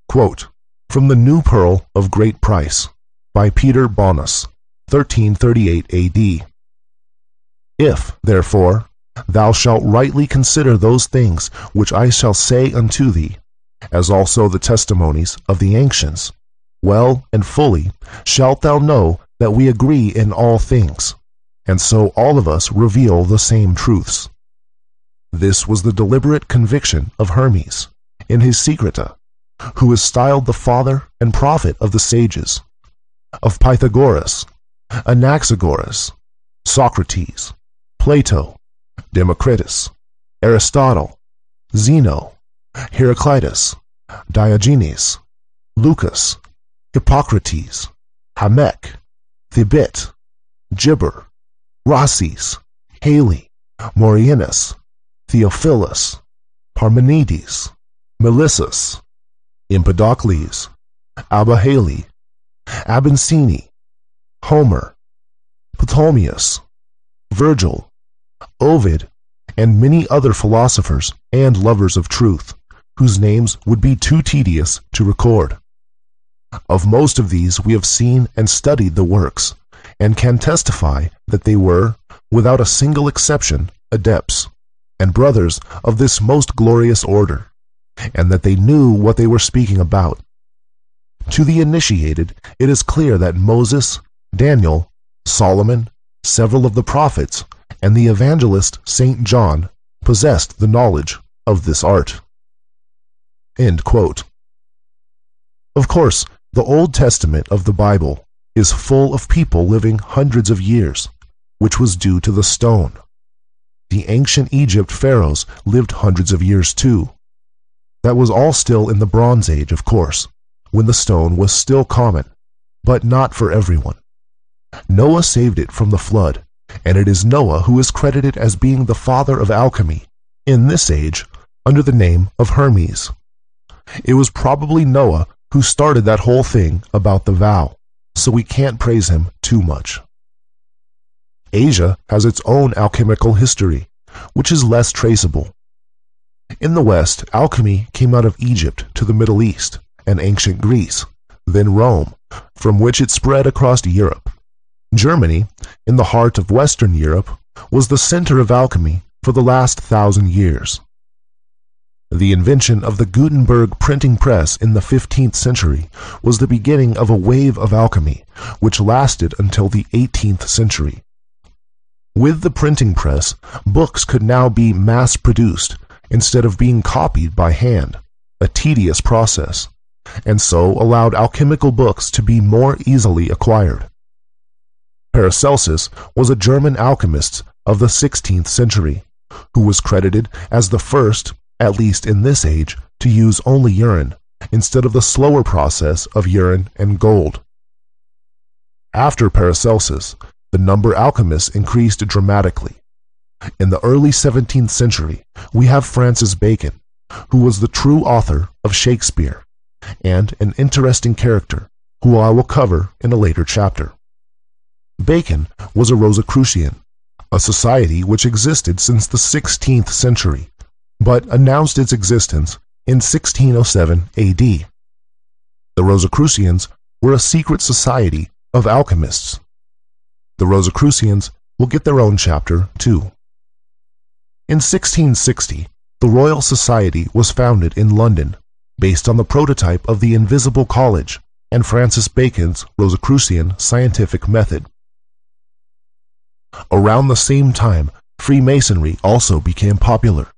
Quote, from the New Pearl of Great Price, by Peter Bonus, 1338 A.D. If, therefore, thou shalt rightly consider those things which I shall say unto thee, as also the testimonies of the ancients, well and fully shalt thou know that we agree in all things, and so all of us reveal the same truths. This was the deliberate conviction of Hermes, in his Secreta, who is styled the father and prophet of the sages, of Pythagoras, Anaxagoras, Socrates, Plato, Democritus, Aristotle, Zeno, Heraclitus, Diogenes, Lucas, Hippocrates, Hamek, Thibet, Gibber, Rhasis, Haley, Morianus, Theophilus, Parmenides, Melissus, Empedocles, Abahali, Abencini, Homer, Ptolemaeus, Virgil, Ovid, and many other philosophers and lovers of truth, whose names would be too tedious to record. Of most of these we have seen and studied the works, and can testify that they were, without a single exception, adepts, and brothers of this most glorious order, and that they knew what they were speaking about. To the initiated, it is clear that Moses, Daniel, Solomon, several of the prophets, and the evangelist St. John possessed the knowledge of this art. End quote. Of course, the Old Testament of the Bible is full of people living hundreds of years, which was due to the stone. The ancient Egypt pharaohs lived hundreds of years too. That was all still in the Bronze Age, of course, when the stone was still common, but not for everyone. Noah saved it from the flood, and it is Noah who is credited as being the father of alchemy, in this age, under the name of Hermes. It was probably Noah who started that whole thing about the vow, so we can't praise him too much. Asia has its own alchemical history, which is less traceable. In the West, alchemy came out of Egypt to the Middle East and ancient Greece, then Rome, from which it spread across Europe. Germany, in the heart of Western Europe, was the center of alchemy for the last 1,000 years. The invention of the Gutenberg printing press in the 15th century was the beginning of a wave of alchemy, which lasted until the 18th century. With the printing press, books could now be mass-produced instead of being copied by hand, a tedious process, and so allowed alchemical books to be more easily acquired. Paracelsus was a German alchemist of the 16th century, who was credited as the first, at least in this age, to use only urine, instead of the slower process of urine and gold. After Paracelsus, the number of alchemists increased dramatically. In the early 17th century, we have Francis Bacon, who was the true author of Shakespeare, and an interesting character, who I will cover in a later chapter. Bacon was a Rosicrucian, a society which existed since the 16th century, but announced its existence in 1607 AD. The Rosicrucians were a secret society of alchemists. The Rosicrucians will get their own chapter too. In 1660, the Royal Society was founded in London, based on the prototype of the Invisible College and Francis Bacon's Rosicrucian scientific method. Around the same time, Freemasonry also became popular.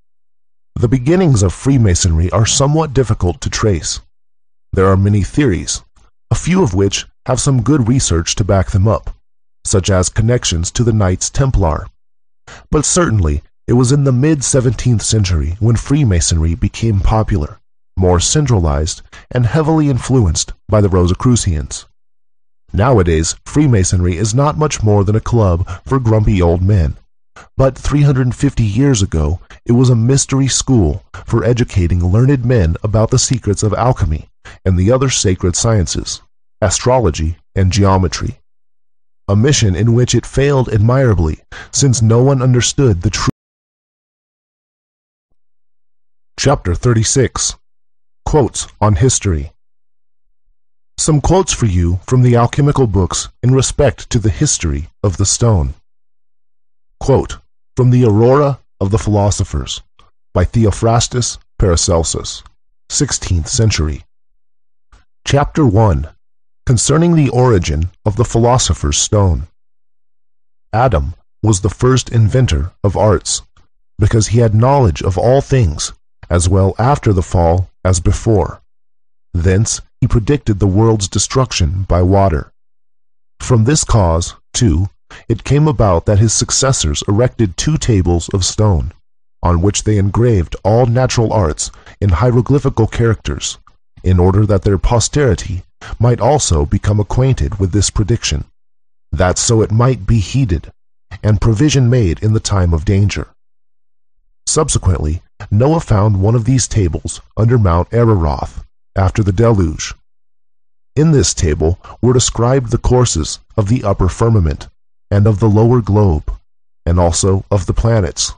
The beginnings of Freemasonry are somewhat difficult to trace. There are many theories, a few of which have some good research to back them up, such as connections to the Knights Templar. But certainly, it was in the mid-17th century when Freemasonry became popular, more centralized, and heavily influenced by the Rosicrucians. Nowadays, Freemasonry is not much more than a club for grumpy old men. But 350 years ago, it was a mystery school for educating learned men about the secrets of alchemy and the other sacred sciences, astrology and geometry. A mission in which it failed admirably, since no one understood the truth. Chapter 36. Quotes on History. Some quotes for you from the alchemical books in respect to the history of the stone. Quote from the Aurora of the Philosophers by Theophrastus Paracelsus, 16th century. Chapter 1. Concerning the origin of the philosopher's stone. Adam was the first inventor of arts, because he had knowledge of all things, as well after the fall as before. Thence he predicted the world's destruction by water. From this cause, too, it came about that his successors erected 2 tables of stone, on which they engraved all natural arts in hieroglyphical characters, in order that their posterity might also become acquainted with this prediction, that so it might be heeded, and provision made in the time of danger. Subsequently, Noah found one of these tables under Mount Ararat, after the deluge. In this table were described the courses of the upper firmament, and of the lower globe, and also of the planets.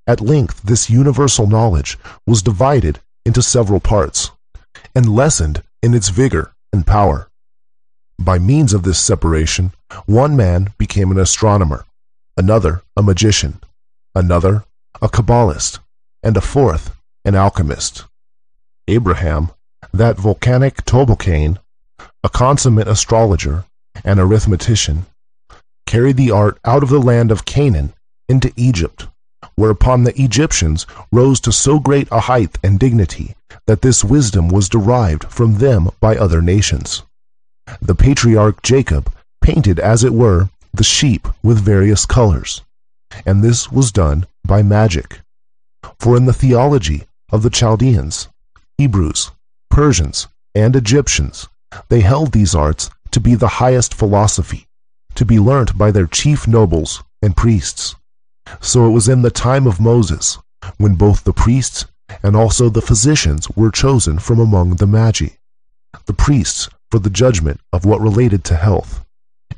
At length this universal knowledge was divided into several parts, and lessened in its vigor and power. By means of this separation, one man became an astronomer, another a magician, another a Kabbalist, and a fourth an alchemist. Abraham, that volcanic Tubal-Cain, a consummate astrologer and arithmetician, carried the art out of the land of Canaan into Egypt, whereupon the Egyptians rose to so great a height and dignity that this wisdom was derived from them by other nations. The patriarch Jacob painted, as it were, the sheep with various colors, and this was done by magic. For in the theology of the Chaldeans, Hebrews, Persians, and Egyptians, they held these arts to be the highest philosophy, to be learnt by their chief nobles and priests. So it was in the time of Moses, when both the priests and also the physicians were chosen from among the magi, the priests for the judgment of what related to health,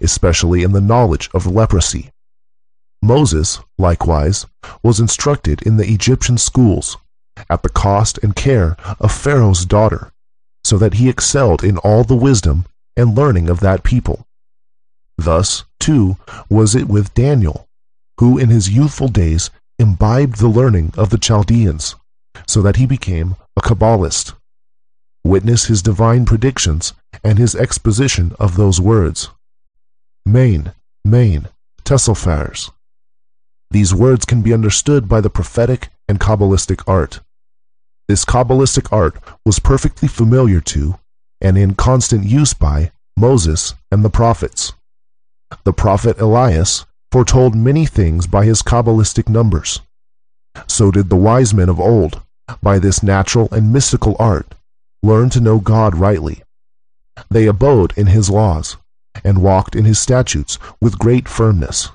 especially in the knowledge of leprosy. Moses, likewise, was instructed in the Egyptian schools, at the cost and care of Pharaoh's daughter, so that he excelled in all the wisdom and learning of that people. Thus, too, was it with Daniel, who in his youthful days imbibed the learning of the Chaldeans, so that he became a Kabbalist. Witness his divine predictions and his exposition of those words. Main, Tesselfars. These words can be understood by the prophetic and Kabbalistic art. This Kabbalistic art was perfectly familiar to, and in constant use by, Moses and the prophets. The prophet Elias foretold many things by his Kabbalistic numbers. So did the wise men of old, by this natural and mystical art, learn to know God rightly. They abode in his laws, and walked in his statutes with great firmness.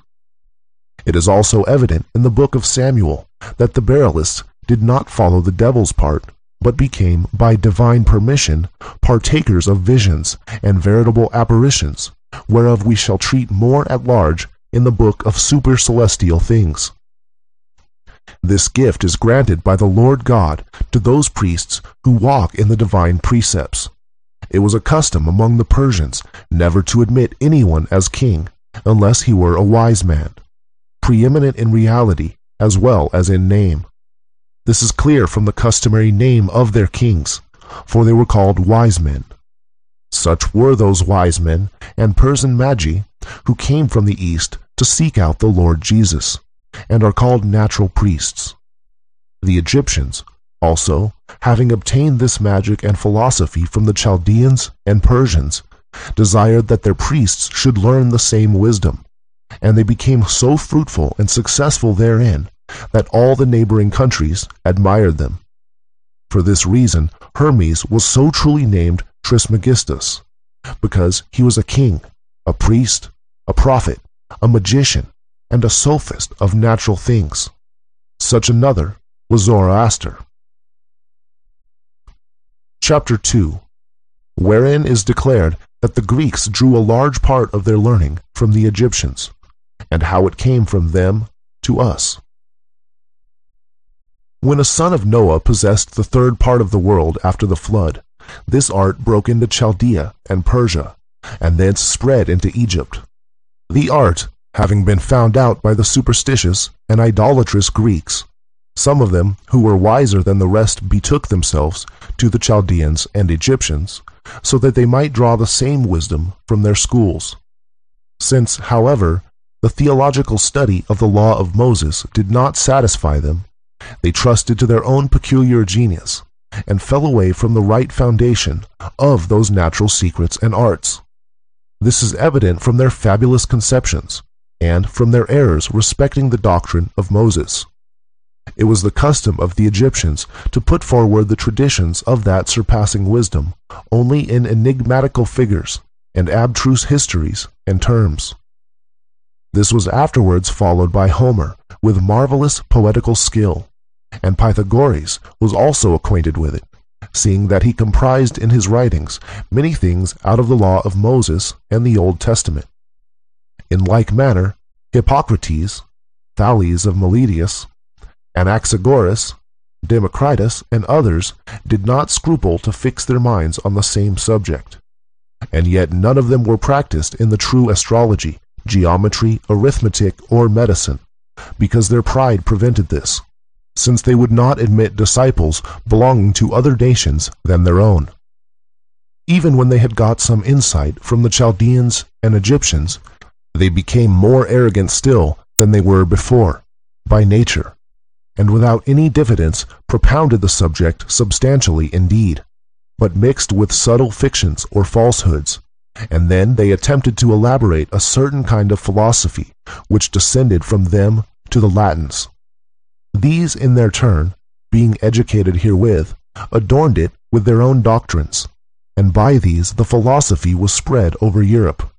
It is also evident in the book of Samuel that the Beralists did not follow the devil's part, but became, by divine permission, partakers of visions and veritable apparitions, whereof we shall treat more at large in the book of supercelestial things. This gift is granted by the Lord God to those priests who walk in the divine precepts. It was a custom among the Persians never to admit anyone as king unless he were a wise man, preeminent in reality as well as in name. This is clear from the customary name of their kings, for they were called wise men. Such were those wise men and Persian magi who came from the east to seek out the Lord Jesus, and are called natural priests. The Egyptians, also, having obtained this magic and philosophy from the Chaldeans and Persians, desired that their priests should learn the same wisdom, and they became so fruitful and successful therein that all the neighboring countries admired them. For this reason Hermes was so truly named Trismegistus, because he was a king, a priest, a prophet, a magician, and a sophist of natural things. Such another was Zoroaster. Chapter 2, wherein is declared that the Greeks drew a large part of their learning from the Egyptians, and how it came from them to us. When a son of Noah possessed the third part of the world after the flood, this art broke into Chaldea and Persia, and thence spread into Egypt. The art, having been found out by the superstitious and idolatrous Greeks, some of them who were wiser than the rest betook themselves to the Chaldeans and Egyptians, so that they might draw the same wisdom from their schools. Since, however, the theological study of the law of Moses did not satisfy them, they trusted to their own peculiar genius, and fell away from the right foundation of those natural secrets and arts. This is evident from their fabulous conceptions, and from their errors respecting the doctrine of Moses. It was the custom of the Egyptians to put forward the traditions of that surpassing wisdom only in enigmatical figures and abstruse histories and terms. This was afterwards followed by Homer with marvelous poetical skill, and Pythagoras was also acquainted with it, seeing that he comprised in his writings many things out of the law of Moses and the Old Testament. In like manner, Hippocrates, Thales of Miletus, Anaxagoras, Democritus, and others did not scruple to fix their minds on the same subject, and yet none of them were practiced in the true astrology, geometry, arithmetic, or medicine, because their pride prevented this, since they would not admit disciples belonging to other nations than their own. Even when they had got some insight from the Chaldeans and Egyptians, they became more arrogant still than they were before, by nature, and without any diffidence propounded the subject substantially indeed, but mixed with subtle fictions or falsehoods, and then they attempted to elaborate a certain kind of philosophy which descended from them to the Latins. These, in their turn, being educated herewith, adorned it with their own doctrines, and by these the philosophy was spread over Europe.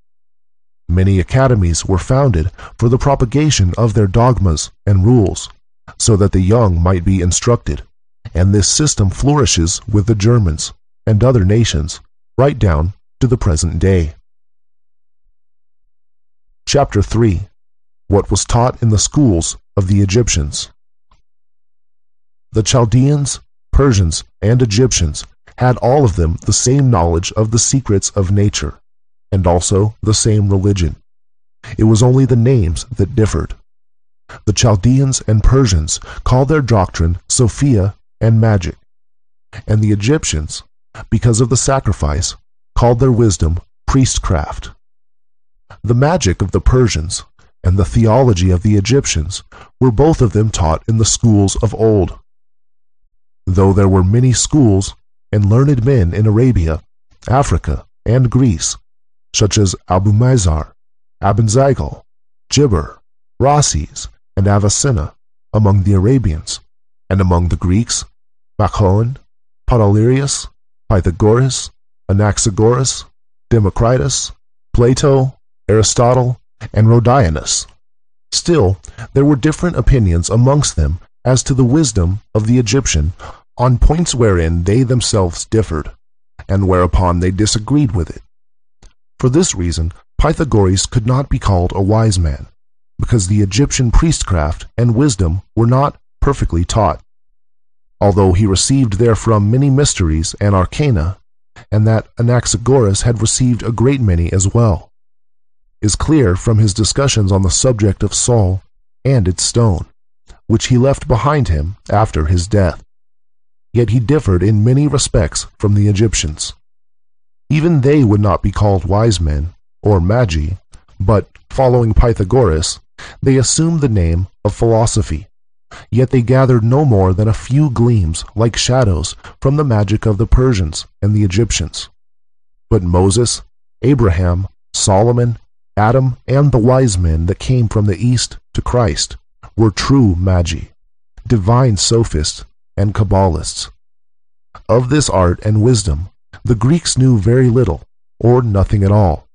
Many academies were founded for the propagation of their dogmas and rules, so that the young might be instructed, and this system flourishes with the Germans and other nations right down to the present day. Chapter 3, what was taught in the schools of the Egyptians. The Chaldeans, Persians, and Egyptians had all of them the same knowledge of the secrets of nature, and also the same religion. It was only the names that differed. The Chaldeans and Persians called their doctrine Sophia and magic, and the Egyptians, because of the sacrifice, called their wisdom priestcraft. The magic of the Persians and the theology of the Egyptians were both of them taught in the schools of old. Though there were many schools and learned men in Arabia, Africa, and Greece, such as Abulmazar, Abenzagal, Gibber, Rhases, and Avicenna among the Arabians, and among the Greeks, Machaon, Podalirius, Pythagoras, Anaxagoras, Democritus, Plato, Aristotle, and Rhodianus. Still, there were different opinions amongst them as to the wisdom of the Egyptian on points wherein they themselves differed, and whereupon they disagreed with it. For this reason, Pythagoras could not be called a wise man, because the Egyptian priestcraft and wisdom were not perfectly taught, although he received therefrom many mysteries and arcana, and that Anaxagoras had received a great many as well, is clear from his discussions on the subject of Saul and its stone, which he left behind him after his death. Yet he differed in many respects from the Egyptians. Even they would not be called wise men, or magi, but, following Pythagoras, they assumed the name of philosophy, yet they gathered no more than a few gleams like shadows from the magic of the Persians and the Egyptians. But Moses, Abraham, Solomon, Adam, and the wise men that came from the east to Christ were true magi, divine sophists, and Kabbalists. Of this art and wisdom the Greeks knew very little, or nothing at all,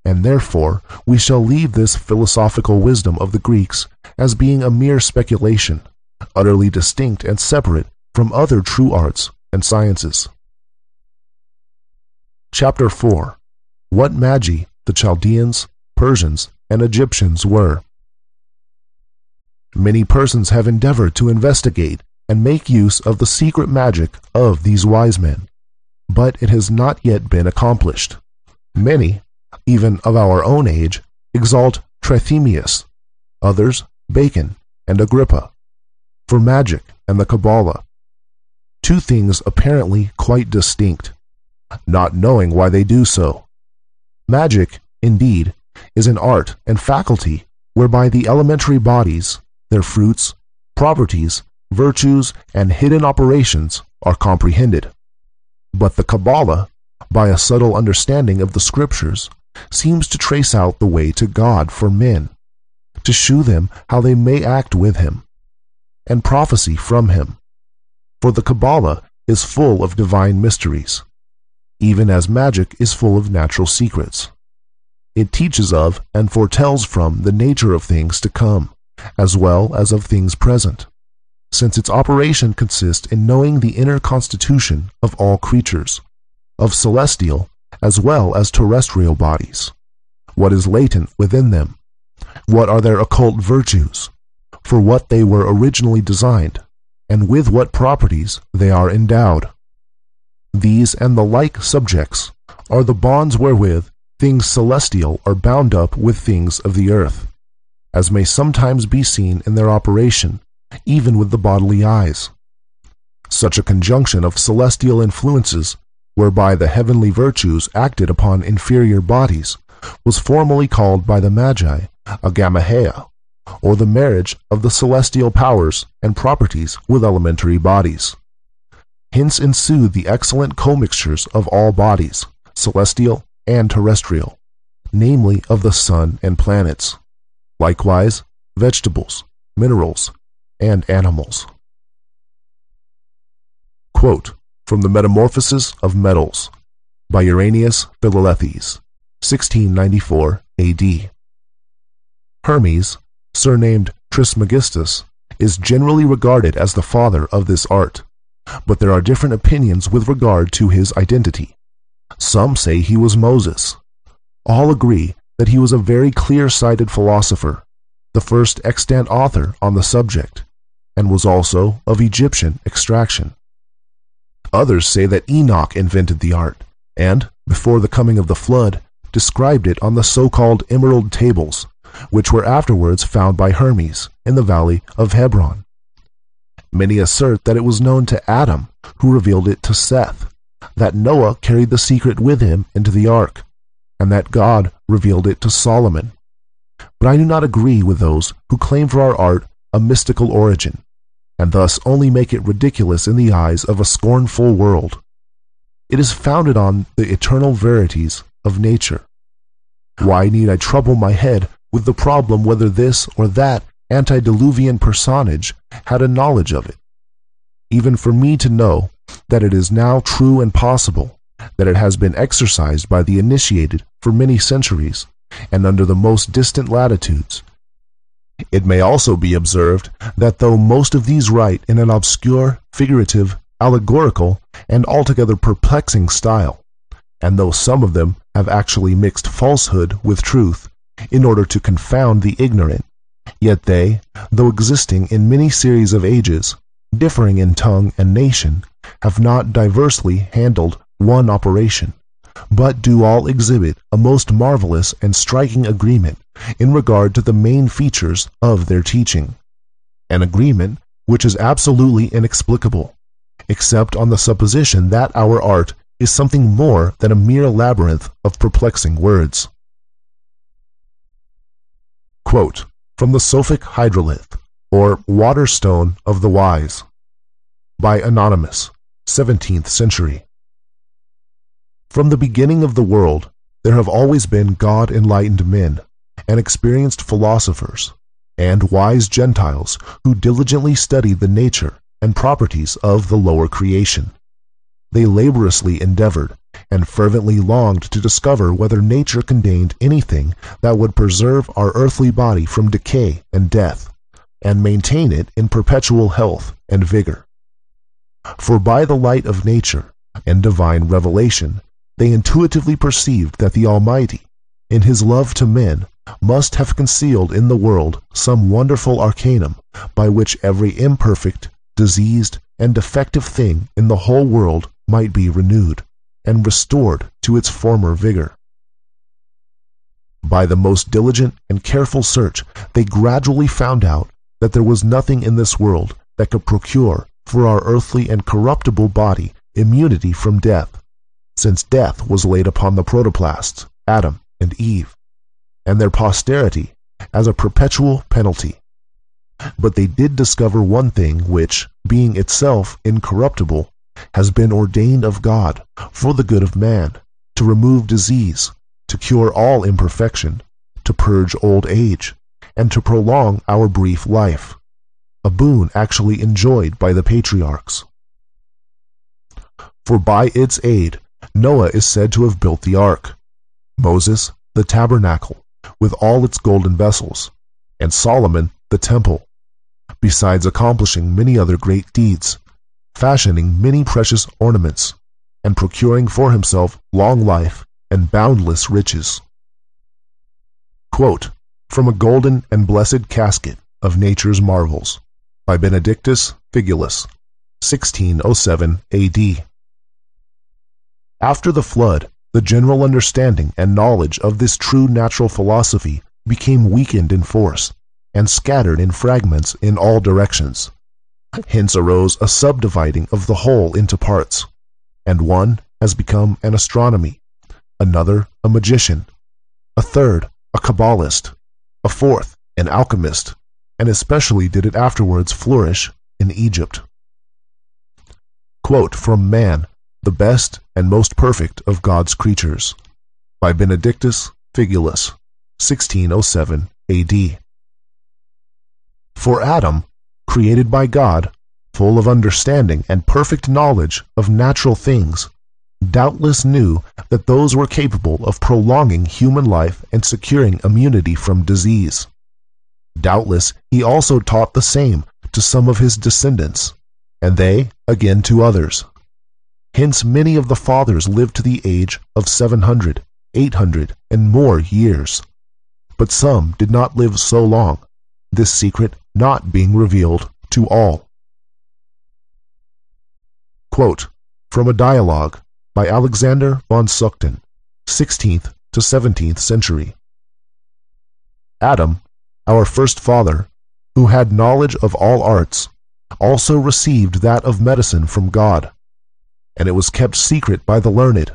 and therefore we shall leave this philosophical wisdom of the Greeks as being a mere speculation, utterly distinct and separate from other true arts and sciences. Chapter 4. What Magi the Chaldeans, Persians, and Egyptians were. Many persons have endeavored to investigate and make use of the secret magic of these wise men, but it has not yet been accomplished. Many, even of our own age, exalt Trithemius, others Bacon and Agrippa, for magic and the Kabbalah, two things apparently quite distinct, not knowing why they do so. Magic, indeed, is an art and faculty whereby the elementary bodies, their fruits, properties, virtues, and hidden operations are comprehended. But the Kabbalah, by a subtle understanding of the Scriptures, seems to trace out the way to God for men, to shew them how they may act with Him, and prophecy from Him. For the Kabbalah is full of divine mysteries, even as magic is full of natural secrets. It teaches of and foretells from the nature of things to come, as well as of things present, since its operation consists in knowing the inner constitution of all creatures, of celestial as well as terrestrial bodies, what is latent within them, what are their occult virtues, for what they were originally designed, and with what properties they are endowed. These and the like subjects are the bonds wherewith things celestial are bound up with things of the earth, as may sometimes be seen in their operation, even with the bodily eyes. Such a conjunction of celestial influences, whereby the heavenly virtues acted upon inferior bodies, was formerly called by the Magi a Gamahea, or the marriage of the celestial powers and properties with elementary bodies. Hence ensued the excellent commixtures of all bodies, celestial and terrestrial, namely of the sun and planets, likewise vegetables, minerals, and animals. Quote from the Metamorphosis of Metals by Irenaeus Philalethes, 1694 A.D. Hermes, surnamed Trismegistus, is generally regarded as the father of this art, but there are different opinions with regard to his identity. Some say he was Moses. All agree that he was a very clear-sighted philosopher, the first extant author on the subject, and was also of Egyptian extraction. Others say that Enoch invented the art, and, before the coming of the flood, described it on the so-called Emerald Tables, which were afterwards found by Hermes in the valley of Hebron. Many assert that it was known to Adam, who revealed it to Seth, that Noah carried the secret with him into the ark, and that God revealed it to Solomon. But I do not agree with those who claim for our art a mystical origin, and thus only make it ridiculous in the eyes of a scornful world. It is founded on the eternal verities of nature. Why need I trouble my head with the problem whether this or that antediluvian personage had a knowledge of it? Even for me to know that it is now true and possible, that it has been exercised by the initiated for many centuries, and under the most distant latitudes. It may also be observed that though most of these write in an obscure, figurative, allegorical, and altogether perplexing style, and though some of them have actually mixed falsehood with truth, in order to confound the ignorant, yet they, though existing in many series of ages, differing in tongue and nation, have not diversely handled one operation, but do all exhibit a most marvelous and striking agreement in regard to the main features of their teaching, an agreement which is absolutely inexplicable, except on the supposition that our art is something more than a mere labyrinth of perplexing words. Quote from the Sophic Hydrolith, or Water Stone of the Wise, by Anonymous, 17th century. From the beginning of the world, there have always been God-enlightened men, and experienced philosophers, and wise Gentiles who diligently studied the nature and properties of the lower creation. They laboriously endeavored, and fervently longed to discover whether nature contained anything that would preserve our earthly body from decay and death, and maintain it in perpetual health and vigor. For by the light of nature and divine revelation, they intuitively perceived that the Almighty, in his love to men, must have concealed in the world some wonderful arcanum by which every imperfect, diseased, and defective thing in the whole world might be renewed and restored to its former vigor. By the most diligent and careful search, they gradually found out that there was nothing in this world that could procure for our earthly and corruptible body immunity from death, since death was laid upon the protoplasts, Adam and Eve, and their posterity as a perpetual penalty. But they did discover one thing which, being itself incorruptible, has been ordained of God for the good of man, to remove disease, to cure all imperfection, to purge old age, and to prolong our brief life, a boon actually enjoyed by the patriarchs. For by its aid, Noah is said to have built the ark, Moses the tabernacle with all its golden vessels, and Solomon the temple, besides accomplishing many other great deeds, fashioning many precious ornaments, and procuring for himself long life and boundless riches. Quote, from a golden and blessed casket of nature's marvels, by Benedictus Figulus, 1607 A.D. After the flood, the general understanding and knowledge of this true natural philosophy became weakened in force and scattered in fragments in all directions. Hence arose a subdividing of the whole into parts, and one has become an astronomy, another a magician, a third a Kabbalist, a fourth an alchemist, and especially did it afterwards flourish in Egypt. Quote from Man, the best and most perfect of God's creatures, by Benedictus Figulus, 1607 A.D. For Adam, created by God, full of understanding and perfect knowledge of natural things, doubtless knew that those were capable of prolonging human life and securing immunity from disease. Doubtless he also taught the same to some of his descendants, and they again to others. Hence many of the fathers lived to the age of 700, 800, and more years. But some did not live so long, this secret not being revealed to all. Quote, from a dialogue by Alexander von Suchten, 16th to 17th century. Adam, our first father, who had knowledge of all arts, also received that of medicine from God, and it was kept secret by the learned,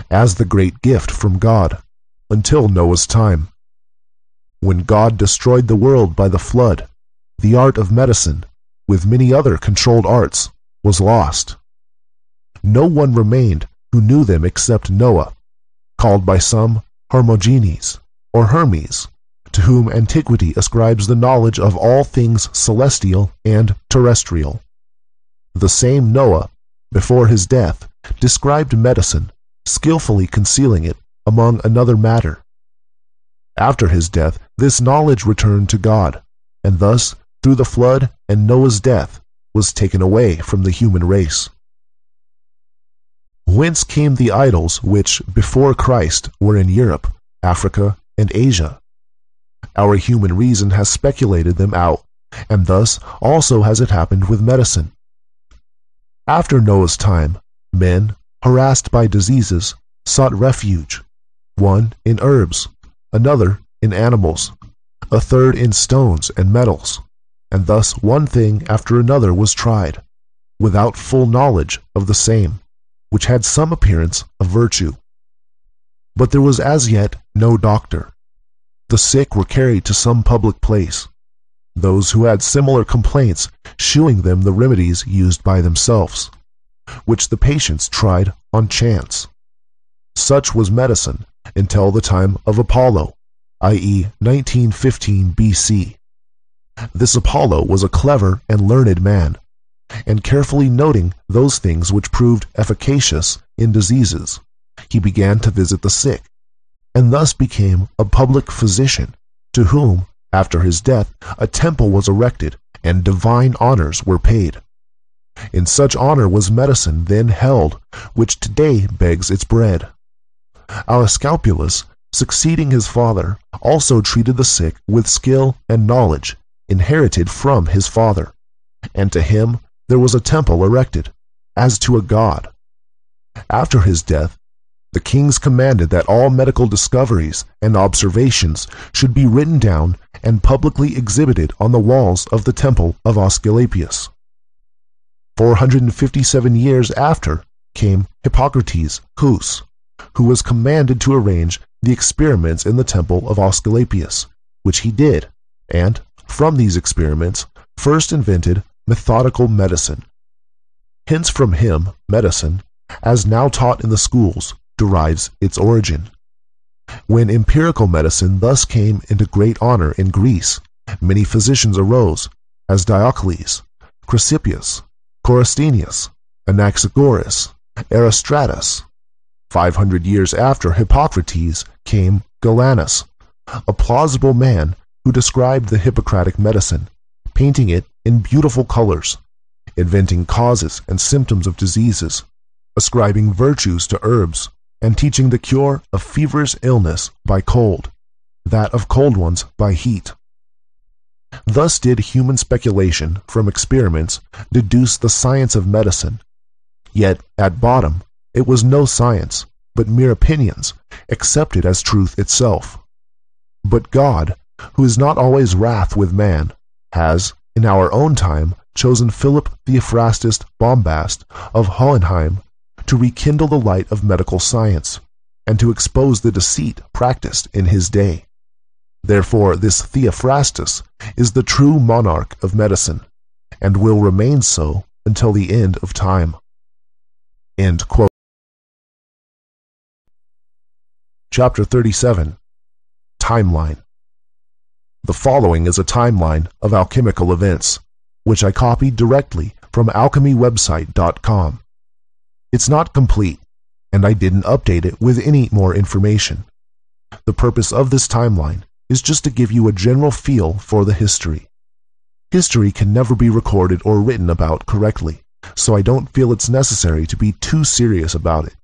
as the great gift from God, until Noah's time. When God destroyed the world by the flood, the art of medicine, with many other controlled arts, was lost. No one remained who knew them except Noah, called by some Hermogenes or Hermes, to whom antiquity ascribes the knowledge of all things celestial and terrestrial. The same Noah, before his death, described medicine, skillfully concealing it among another matter. After his death, this knowledge returned to God, and thus, through the flood and Noah's death, was taken away from the human race. Whence came the idols which, before Christ, were in Europe, Africa, and Asia? Our human reason has speculated them out, and thus also has it happened with medicine. After Noah's time, men, harassed by diseases, sought refuge, one in herbs, another in animals, a third in stones and metals, and thus one thing after another was tried, without full knowledge of the same, which had some appearance of virtue. But there was as yet no doctor. The sick were carried to some public place, those who had similar complaints shewing them the remedies used by themselves, which the patients tried on chance. Such was medicine until the time of Apollo, i.e. 1915 B.C. This Apollo was a clever and learned man, and carefully noting those things which proved efficacious in diseases, he began to visit the sick, and thus became a public physician, to whom, after his death, a temple was erected and divine honors were paid. In such honor was medicine then held, which today begs its bread. Alascalpulus, succeeding his father, also treated the sick with skill and knowledge inherited from his father, and to him there was a temple erected, as to a god. After his death, the kings commanded that all medical discoveries and observations should be written down and publicly exhibited on the walls of the temple of Asclepius. 457 years after came Hippocrates Cus, who was commanded to arrange the experiments in the temple of Asclepius, which he did, and, from these experiments, first invented methodical medicine. Hence from him, medicine, as now taught in the schools, derives its origin. When empirical medicine thus came into great honor in Greece, many physicians arose, as Diocles, Chrysippus, Corystenius, Anaxagoras, Erostratus. 500 years after Hippocrates came Galenus, a plausible man who described the Hippocratic medicine, painting it in beautiful colors, inventing causes and symptoms of diseases, ascribing virtues to herbs, and teaching the cure of feverish illness by cold, that of cold ones by heat. Thus did human speculation from experiments deduce the science of medicine, yet at bottom it was no science, but mere opinions, accepted as truth itself. But God, who is not always wrath with man, has, in our own time, chosen Philip Theophrastus Bombast of Hohenheim to rekindle the light of medical science, and to expose the deceit practiced in his day. Therefore this Theophrastus is the true monarch of medicine, and will remain so until the end of time. End quote. Chapter 37. Timeline. The following is a timeline of alchemical events, which I copied directly from alchemywebsite.com. It's not complete, and I didn't update it with any more information. The purpose of this timeline is just to give you a general feel for the history. History can never be recorded or written about correctly, so I don't feel it's necessary to be too serious about it.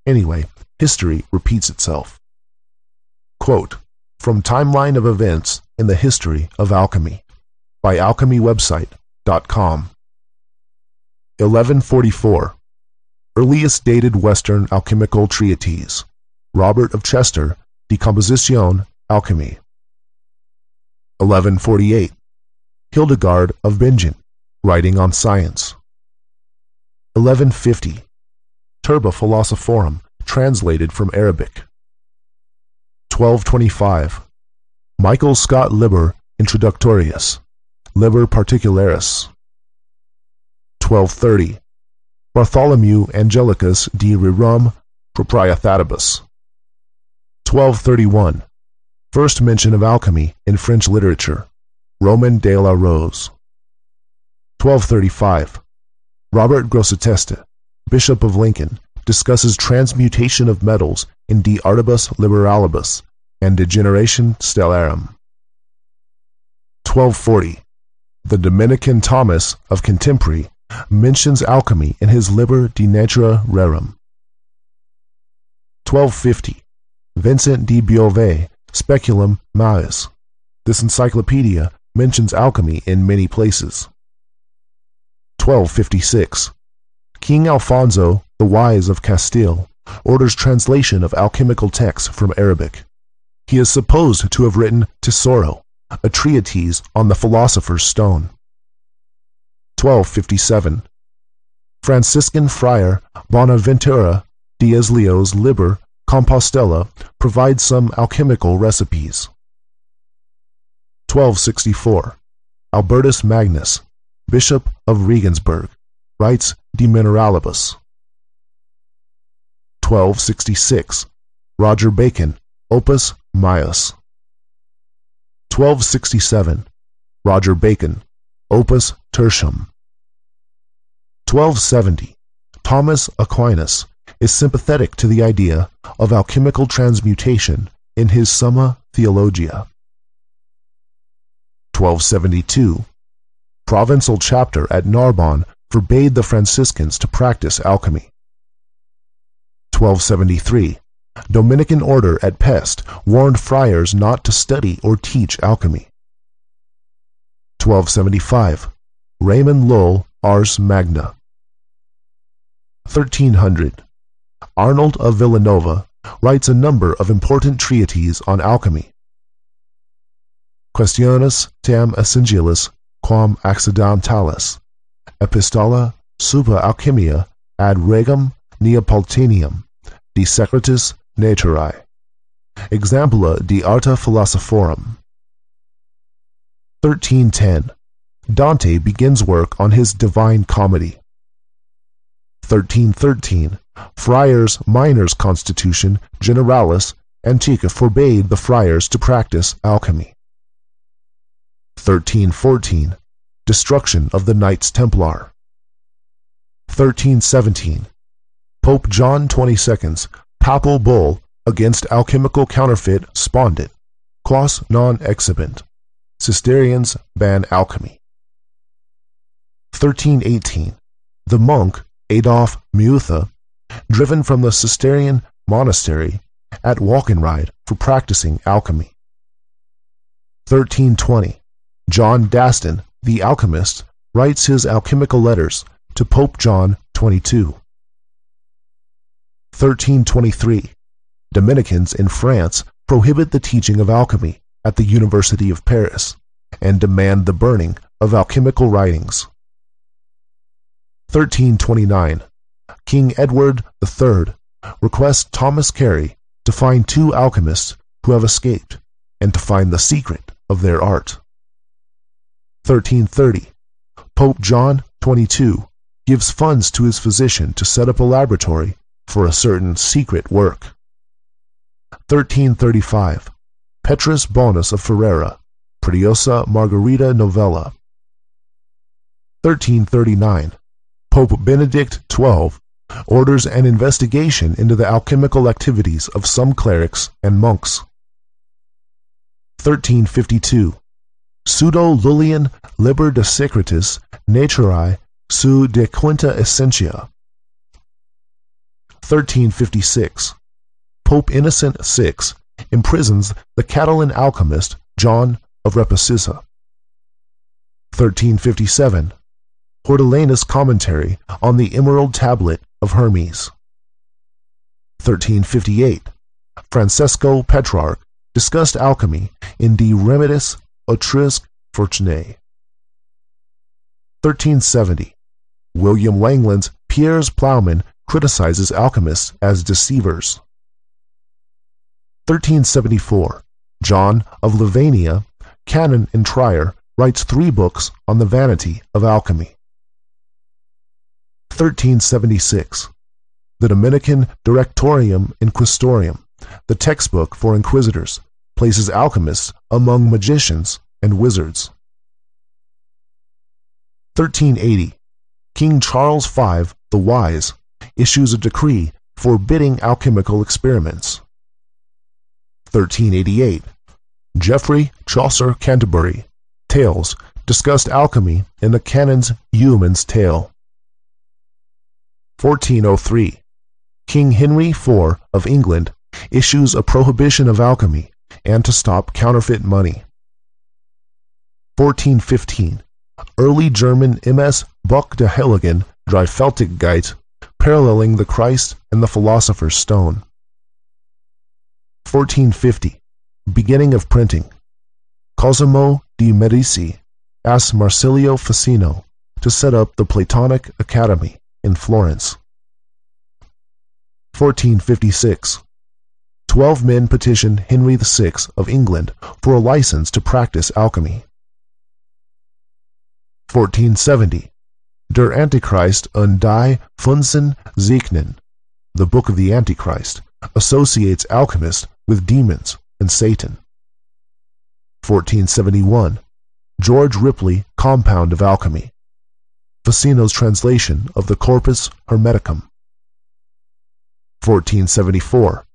Anyway, history repeats itself. Quote, from Timeline of Events in the History of Alchemy by alchemywebsite.com. 1144. Earliest dated Western alchemical treatise. Robert of Chester, Decomposition Alchemy. 1148. Hildegard of Bingen, Writing on Science. 1150. Turba Philosophorum, translated from Arabic. 1225. Michael Scott Liber Introductorius, Liber Particularis. 1230. Bartholomew Angelicus de Rerum Proprietatibus. 1231. First mention of alchemy in French literature. Roman de la Rose. 1235. Robert Grosseteste, Bishop of Lincoln, discusses transmutation of metals in De Artibus Liberalibus and De Generation Stellarum. 1240. The Dominican Thomas of Contemporary mentions alchemy in his Liber de Natura Rerum. 1250. Vincent de Beauvais, Speculum Maius. This encyclopedia mentions alchemy in many places. 1256. King Alfonso the Wise of Castile orders translation of alchemical texts from Arabic. He is supposed to have written Tesoro, a treatise on the philosopher's stone. 1257. Franciscan friar Bonaventura Diaz Leo's Liber Compostela provides some alchemical recipes. 1264. Albertus Magnus, Bishop of Regensburg, writes De Mineralibus. 1266. Roger Bacon, Opus Maius. 1267. Roger Bacon, Opus Tertium. 1270. Thomas Aquinas, is sympathetic to the idea of alchemical transmutation in his Summa Theologia. 1272. Provincial chapter at Narbonne forbade the Franciscans to practice alchemy. 1273. Dominican order at Pest warned friars not to study or teach alchemy. 1275. Raymond Lull, Ars Magna. 1300. Arnold of Villanova writes a number of important treatises on alchemy. Questiones tam essentialis quam accidentalis, epistola supa alchemia ad regum Neapolitanum, de secretis naturae, exempla de arta philosophorum. 1310. Dante begins work on his Divine Comedy. 1313. Friars Minors Constitution Generalis Antiqua forbade the friars to practice alchemy. 1314. Destruction of the Knights Templar. 1317. Pope John XXII's papal bull against alchemical counterfeit spondit, quas non exhibent. Cistercians ban alchemy. 1318. The monk Adolf Muetha, driven from the Cistercian monastery at Walkenried for practicing alchemy. 1320. John Daston, the alchemist, writes his alchemical letters to Pope John XXII. 1323. Dominicans in France prohibit the teaching of alchemy at the University of Paris and demand the burning of alchemical writings. 1329. King Edward III requests Thomas Carey to find 2 alchemists who have escaped and to find the secret of their art. 1330. Pope John XXII gives funds to his physician to set up a laboratory for a certain secret work. 1335. Petrus Bonus of Ferrara, Preciosa Margarita Novella. 1339. Pope Benedict XII orders an investigation into the alchemical activities of some clerics and monks. 1352. Pseudo Lullian liber de secretis naturae su de quinta essentia. 1356. Pope Innocent VI imprisons the Catalan alchemist John of Reposissa. 1357. Hortelanas' commentary on the Emerald Tablet of Hermes. 1358. Francesco Petrarch discussed alchemy in De Remedis Autrisque Fortunae. 1370. William Langland's Piers Plowman criticizes alchemists as deceivers. 1374. John of Livania, canon in Trier, writes 3 books on the vanity of alchemy. 1376. The Dominican Directorium Inquisitorium, the textbook for inquisitors, places alchemists among magicians and wizards. 1380. King Charles V the Wise issues a decree forbidding alchemical experiments. 1388. Geoffrey Chaucer Canterbury Tales discussed alchemy in the canon's Yeoman's Tale. 1403. King Henry IV of England issues a prohibition of alchemy and to stop counterfeit money. 1415. Early German MS Buch der Heiligen Dreifaltigkeit paralleling the Christ and the Philosopher's Stone. 1450. Beginning of printing. Cosimo de' Medici asks Marsilio Ficino to set up the Platonic Academy in Florence. 1456. 12 men petition Henry VI of England for a license to practice alchemy. 1470. Der Antichrist und die Funzen Zeichnen, the Book of the Antichrist, associates alchemists with demons and Satan. 1471. George Ripley Compound of Alchemy, Ficino's translation of the Corpus Hermeticum. 1474,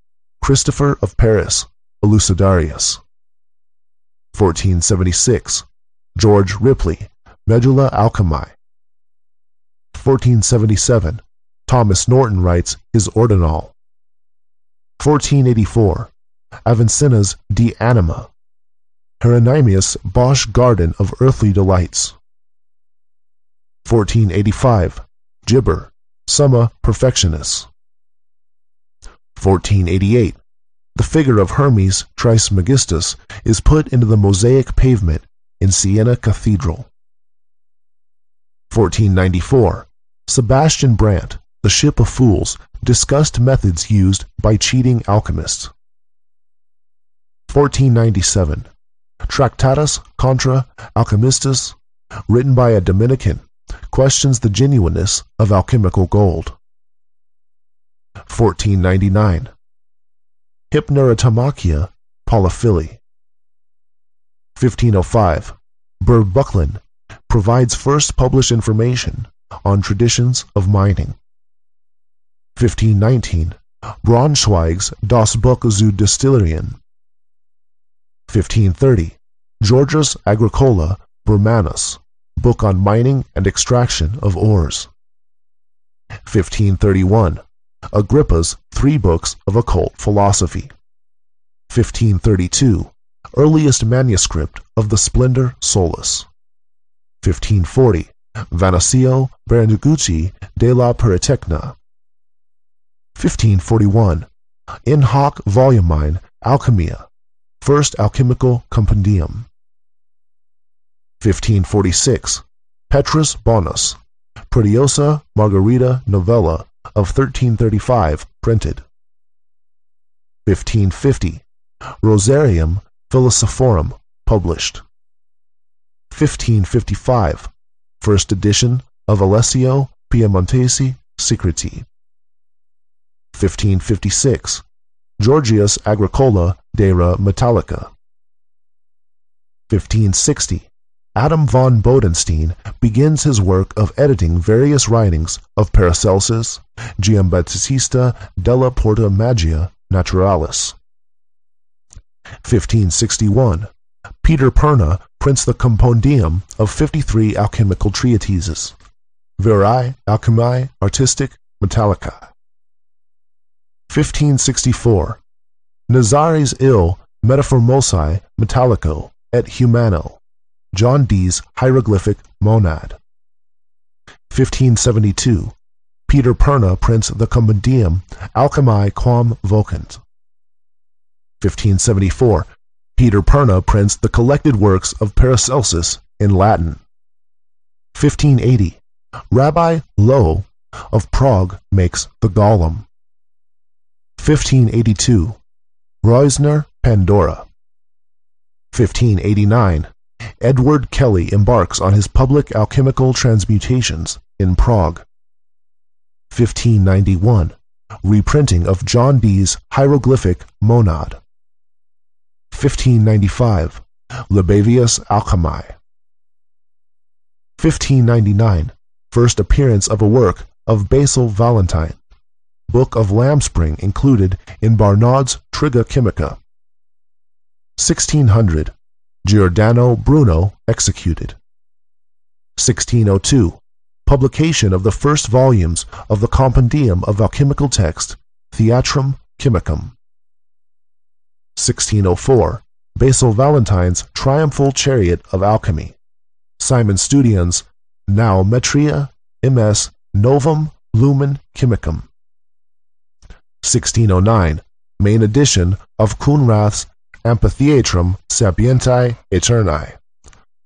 Christopher of Paris, Elucidarius. 1476, George Ripley, Medulla Alchemy. 1477, Thomas Norton writes his Ordinal. 1484, Avicenna's De Anima. Hieronymus Bosch Garden of Earthly Delights. 1485, Gibber, Summa Perfectionis. 1488, the figure of Hermes Trismegistus is put into the mosaic pavement in Siena Cathedral. 1494, Sebastian Brandt, The Ship of Fools, discussed methods used by cheating alchemists. 1497, Tractatus contra Alchemistas, written by a Dominican, questions the genuineness of alchemical gold. 1499, Hypnerotomachia Polyphily. 1505, Burr Buckland provides first published information on traditions of mining. 1519, Braunschweig's Das Buch zu Destillerien. 1530, Georgius Agricola Burmanus, book on mining and extraction of ores. 1531, Agrippa's 3 books of occult philosophy. 1532, earliest manuscript of the Splendor Solis. 1540, Vanessio Berenicucci de la Peritecna. 1541, In hoc volumine Alchemia, first alchemical compendium. 1546, Petrus Bonus, Pretiosa Margarita Novella of 1335, printed. 1550, Rosarium Philosophorum, published. 1555, first edition of Alessio Piemontesi Secreti. 1556, Georgius Agricola de re Metallica. 1560, Adam von Bodenstein begins his work of editing various writings of Paracelsus, Giambattista della Porta Magia Naturalis. 1561, Peter Perna prints the compendium of 53 alchemical treatises, Verae Alchemiae Artistic Metallicae. 1564, Nazares il Metaformosae Metallico et Humano, John Dee's Hieroglyphic Monad. 1572, Peter Perna prints the compendium Alchemiae quam vocant. 1574, Peter Perna prints the collected works of Paracelsus in Latin. 1580, Rabbi Lowe of Prague makes the Golem. 1582, Reusner Pandora. 1589, Edward Kelly embarks on his public alchemical transmutations in Prague. 1591, reprinting of John Dee's Hieroglyphic Monad. 1595, Libavius Alchemy. 1599, first appearance of a work of Basil Valentine, Book of Lambspring included in Barnard's Triga Chimica. 1600, Giordano Bruno executed. 1602, publication of the first volumes of the Compendium of Alchemical Text, Theatrum Chemicum. 1604, Basil Valentine's Triumphal Chariot of Alchemy, Simon Studion's Naumetria MS Novum Lumen Chemicum. 1609, main edition of Coenrath's Amphitheatrum Sapientiae Aeternae,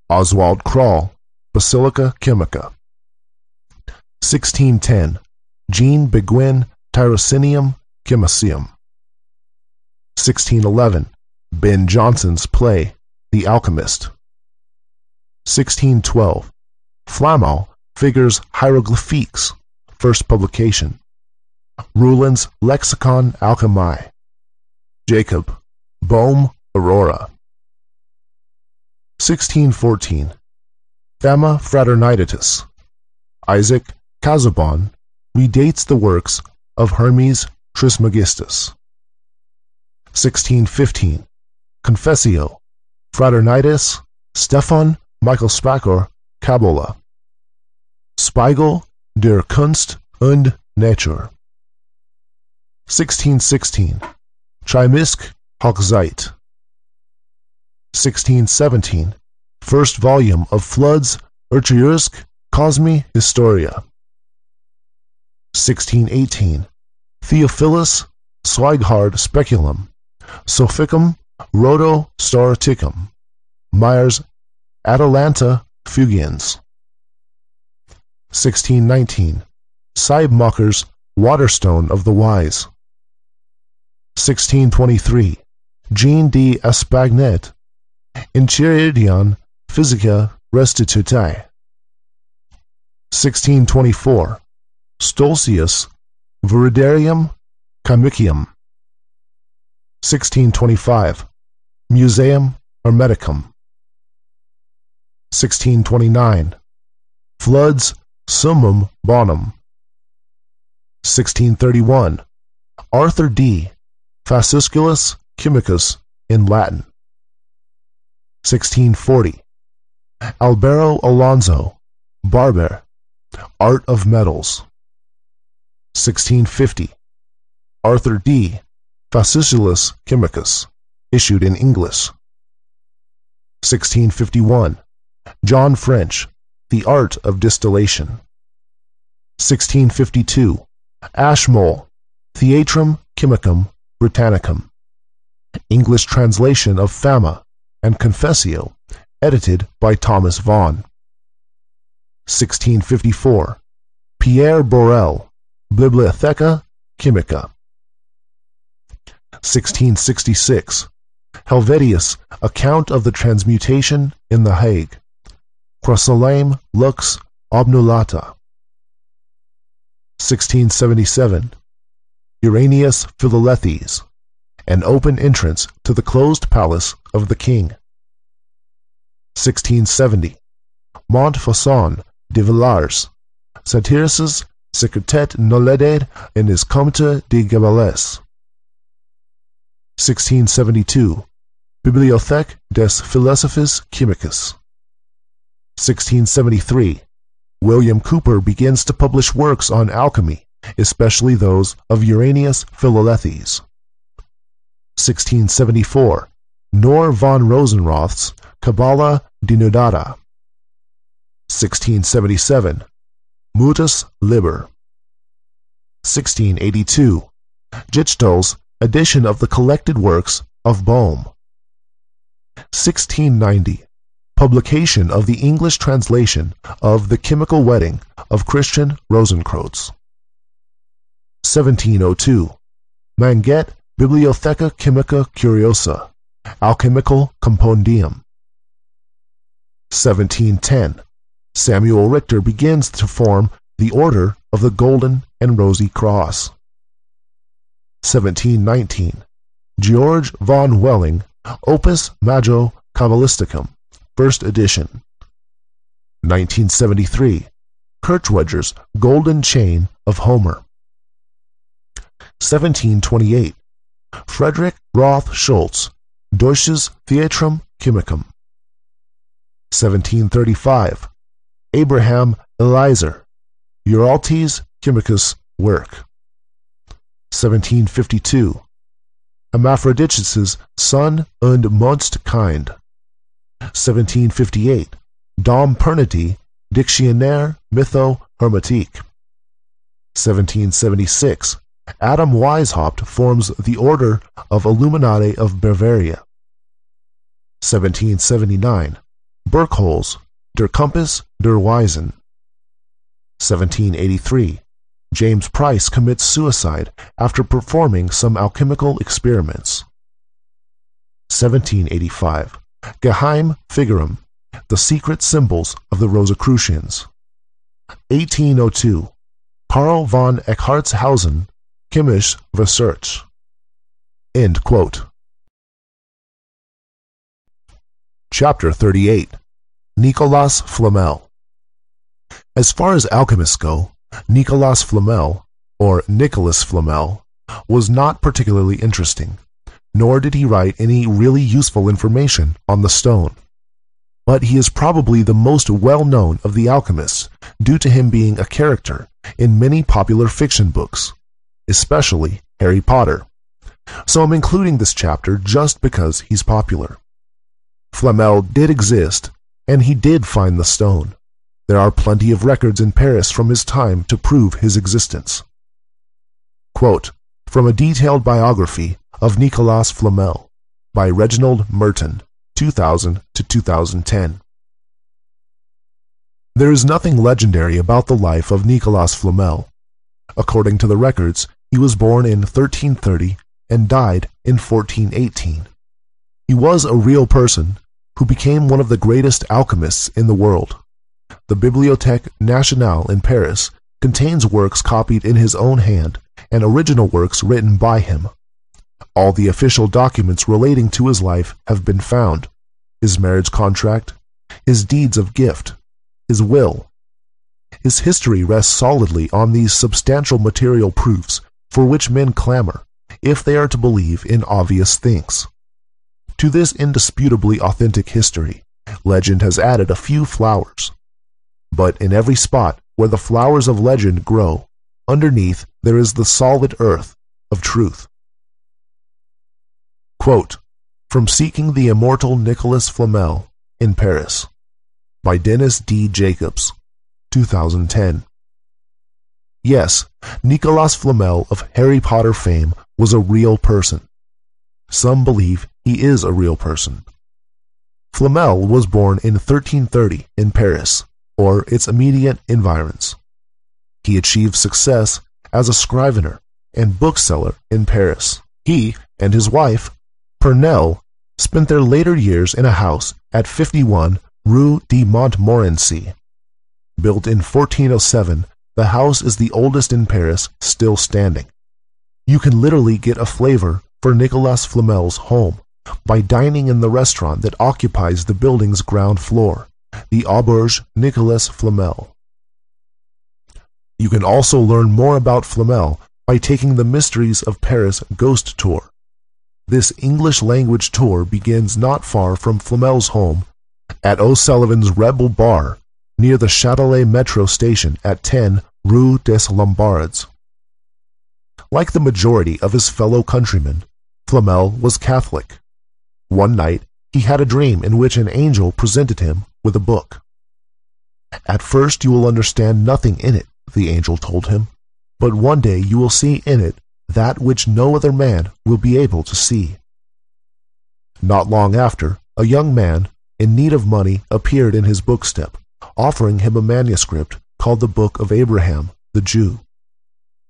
Oswald Krall, Basilica Chemica. 1610, Jean Beguin Tyrocinium Chemiceum. 1611, Ben Jonson's play The Alchemist. 1612, Flamel figures Hieroglyphiques, first publication. Ruland's Lexicon Alchemiae. Jacob, Bohm Aurora. 1614, Fama Fraternitatis. Isaac Casaubon redates the works of Hermes Trismegistus. 1615. Confessio, Fraternitis, Stefan Michael Spacker, Kabbalah. Spiegel der Kunst und Natur. 1616. Chimisk Hochzeit. 1617. First volume of Flood's Urchirsk Cosmi Historia. 1618. Theophilus Swigard Speculum, Sophicum Roto Storaticum, Myers Atalanta Fugiens. 1619. Seibmacher's Waterstone of the Wise. 1623. Jean D. Espagnet, Enchiridion Physica Restitutae. 1624. Stolzius Viridarium Chymicium. 1625. Museum Hermeticum. 1629. Flood's Summum Bonum. 1631. Arthur D. Fascisculus Chymicus in Latin. 1640. Albero Alonso, Barber, Art of Metals. 1650. Arthur D. Fasciculus Chymicus, issued in English. 1651. John French, The Art of Distillation. 1652. Ashmole, Theatrum Chymicum Britannicum, English translation of Fama and Confessio, edited by Thomas Vaughan. 1654. Pierre Borel, Bibliotheca Chymica. 1666. Helvetius, Account of the Transmutation in the Hague, Chrysalame Lux Obnulata. 1677. Uranius Philalethes, An Open Entrance to the Closed Palace of the King. 1670. Montfaucon de Villars, Satyrus Secretet Nolede in his Comte de Gabales. 1672. Bibliothèque des Philosophes Chimiques. 1673. William Cooper begins to publish works on alchemy, especially those of Uranius Philalethes. 1674. Nor von Rosenroth's Kabbalah Denudata. 1677. Mutus Liber. 1682. Jichtel's edition of the collected works of Bohm. 1690. Publication of the English translation of The Chemical Wedding of Christian Rosenkreutz. 1702. Manget Bibliotheca Chimica Curiosa, Alchemical Compendium. 1710. Samuel Richter begins to form the Order of the Golden and Rosy Cross. 1719. George von Welling, Opus Mago Kabbalisticum, first edition. 1973. Kirchwedger's Golden Chain of Homer. 1728. Frederick Roth Schultz, Deutsches Theatrum Chemicum. 1735. Abraham Eliezer, Uraltes Chemicus work. 1752. Hermaphroditus' Son und Mondskind. 1758. Dom Pernity, Dictionnaire Mytho-Hermetique. 1776. Adam Weishaupt forms the Order of Illuminati of Bavaria. 1779. Burkholz, Der Compass der Weisen. 1783. James Price commits suicide after performing some alchemical experiments. 1785. Geheim Figurum, the secret symbols of the Rosicrucians. 1802. Karl von Eckhartshausen, Chemische Research. End quote. Chapter 38. Nicolas Flamel. As far as alchemists go, Nicolas Flamel, or Nicholas Flamel, was not particularly interesting, nor did he write any really useful information on the stone. But he is probably the most well-known of the alchemists due to him being a character in many popular fiction books, especially Harry Potter. So I'm including this chapter just because he's popular. Flamel did exist, and he did find the stone. There are plenty of records in Paris from his time to prove his existence. Quote, from a detailed biography of Nicolas Flamel by Reginald Merton, 2000 to 2010. There is nothing legendary about the life of Nicolas Flamel. According to the records, he was born in 1330 and died in 1418. He was a real person who became one of the greatest alchemists in the world. The Bibliothèque Nationale in Paris contains works copied in his own hand and original works written by him. All the official documents relating to his life have been found: his marriage contract, his deeds of gift, his will. His history rests solidly on these substantial material proofs for which men clamor, if they are to believe in obvious things. To this indisputably authentic history, legend has added a few flowers. But in every spot where the flowers of legend grow, underneath there is the solid earth of truth. Quote, from Seeking the Immortal Nicolas Flamel in Paris, by Dennis D. Jacobs, 2010. Yes, Nicolas Flamel of Harry Potter fame was a real person. Some believe he is a real person. Flamel was born in 1330 in Paris, or its immediate environs. He achieved success as a scrivener and bookseller in Paris. He and his wife, Pernelle, spent their later years in a house at 51 Rue de Montmorency. Built in 1407, the house is the oldest in Paris still standing. You can literally get a flavor for Nicolas Flamel's home by dining in the restaurant that occupies the building's ground floor, the Auberge Nicolas Flamel. You can also learn more about Flamel by taking the Mysteries of Paris Ghost Tour. This English-language tour begins not far from Flamel's home at O'Sullivan's Rebel Bar near the Châtelet metro station at 10 Rue des Lombards. Like the majority of his fellow countrymen, Flamel was Catholic. One night, he had a dream in which an angel presented him with a book. At first you will understand nothing in it, the angel told him, but one day you will see in it that which no other man will be able to see. Not long after, a young man in need of money appeared in his bookstep, offering him a manuscript called the Book of Abraham, the Jew.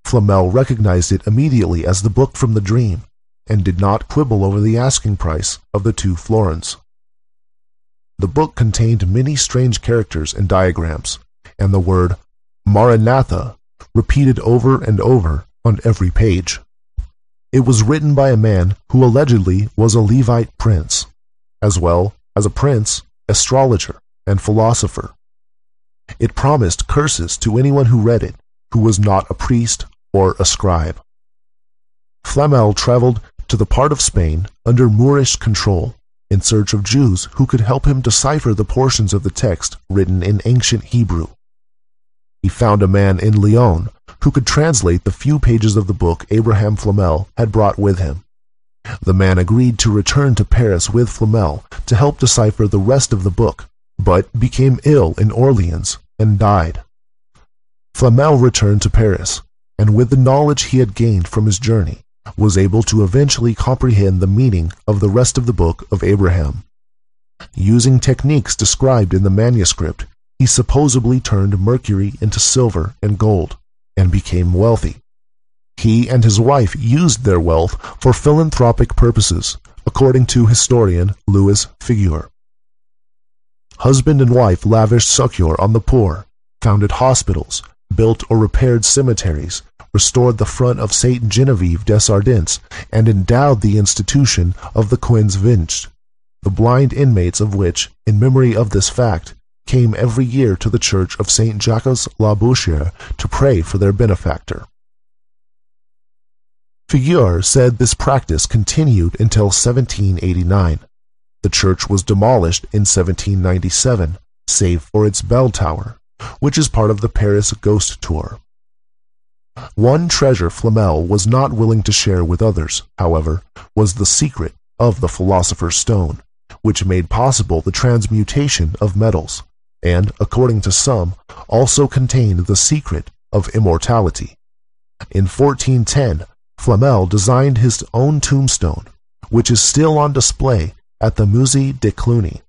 Flamel recognized it immediately as the book from the dream, and did not quibble over the asking price of the 2 florins. The book contained many strange characters and diagrams, and the word Maranatha repeated over and over on every page. It was written by a man who allegedly was a Levite prince, as well as a prince, astrologer, and philosopher. It promised curses to anyone who read it, who was not a priest or a scribe. Flamel traveled to the part of Spain under Moorish control in search of Jews who could help him decipher the portions of the text written in ancient Hebrew. He found a man in Lyon who could translate the few pages of the book Abraham Flamel had brought with him. The man agreed to return to Paris with Flamel to help decipher the rest of the book, but became ill in Orleans and died. Flamel returned to Paris, and with the knowledge he had gained from his journey, was able to eventually comprehend the meaning of the rest of the Book of Abraham. Using techniques described in the manuscript, he supposedly turned mercury into silver and gold, and became wealthy. He and his wife used their wealth for philanthropic purposes, according to historian Louis Figuier. Husband and wife lavished succor on the poor, founded hospitals, built or repaired cemeteries, restored the front of St. Genevieve des Ardentes, and endowed the institution of the Quinze Vingt, the blind inmates of which, in memory of this fact, came every year to the church of St. Jacques la Boucherie to pray for their benefactor. Figuier said this practice continued until 1789. The church was demolished in 1797, save for its bell tower, which is part of the Paris Ghost Tour. One treasure Flamel was not willing to share with others, however, was the secret of the Philosopher's Stone, which made possible the transmutation of metals, and, according to some, also contained the secret of immortality. In 1410, Flamel designed his own tombstone, which is still on display at the Musée de Cluny.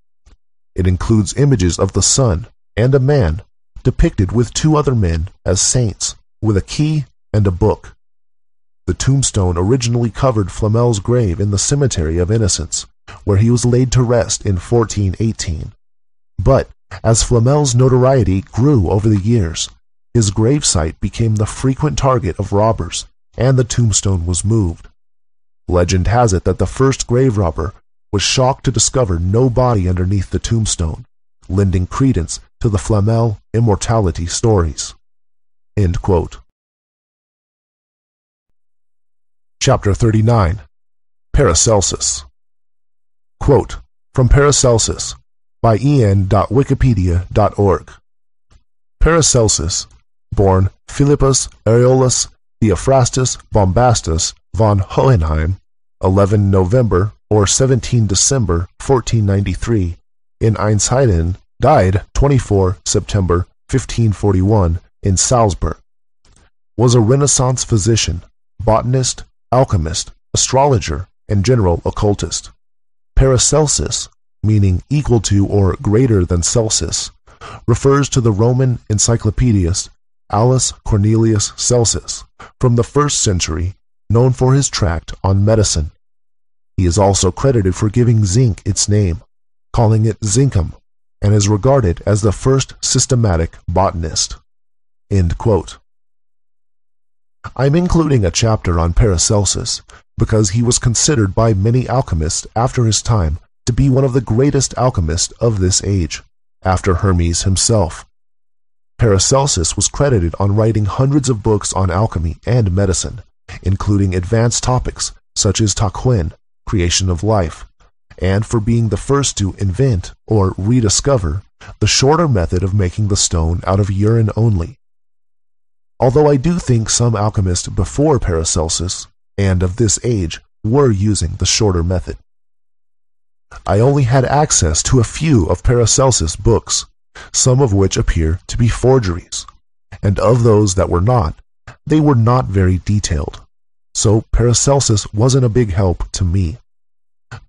It includes images of the sun and a man depicted with two other men as saints, with a key and a book. The tombstone originally covered Flamel's grave in the Cemetery of Innocents, where he was laid to rest in 1418. But as Flamel's notoriety grew over the years, his gravesite became the frequent target of robbers, and the tombstone was moved. Legend has it that the first grave robber was shocked to discover no body underneath the tombstone, lending credence to the Flamel immortality stories. End quote. Chapter 39. Paracelsus. Quote from Paracelsus by en.wikipedia.org. Paracelsus, born Philippus Areolus Theophrastus Bombastus von Hohenheim, 11 November or 17 December 1493, in Einsheiden, died 24 September 1541 in Salzburg, was a Renaissance physician, botanist, alchemist, astrologer, and general occultist. Paracelsus, meaning equal to or greater than Celsus, refers to the Roman encyclopedist Aulus Cornelius Celsus from the 1st century, known for his tract on medicine. He is also credited for giving zinc its name, calling it zincum, and is regarded as the first systematic botanist. End quote. I'm including a chapter on Paracelsus because he was considered by many alchemists after his time to be one of the greatest alchemists of this age, after Hermes himself. Paracelsus was credited on writing hundreds of books on alchemy and medicine, including advanced topics such as Taqwin, creation of life, and for being the first to invent or rediscover the shorter method of making the stone out of urine only. Although I do think some alchemists before Paracelsus and of this age were using the shorter method. I only had access to a few of Paracelsus' books, some of which appear to be forgeries, and of those that were not, they were not very detailed, so Paracelsus wasn't a big help to me.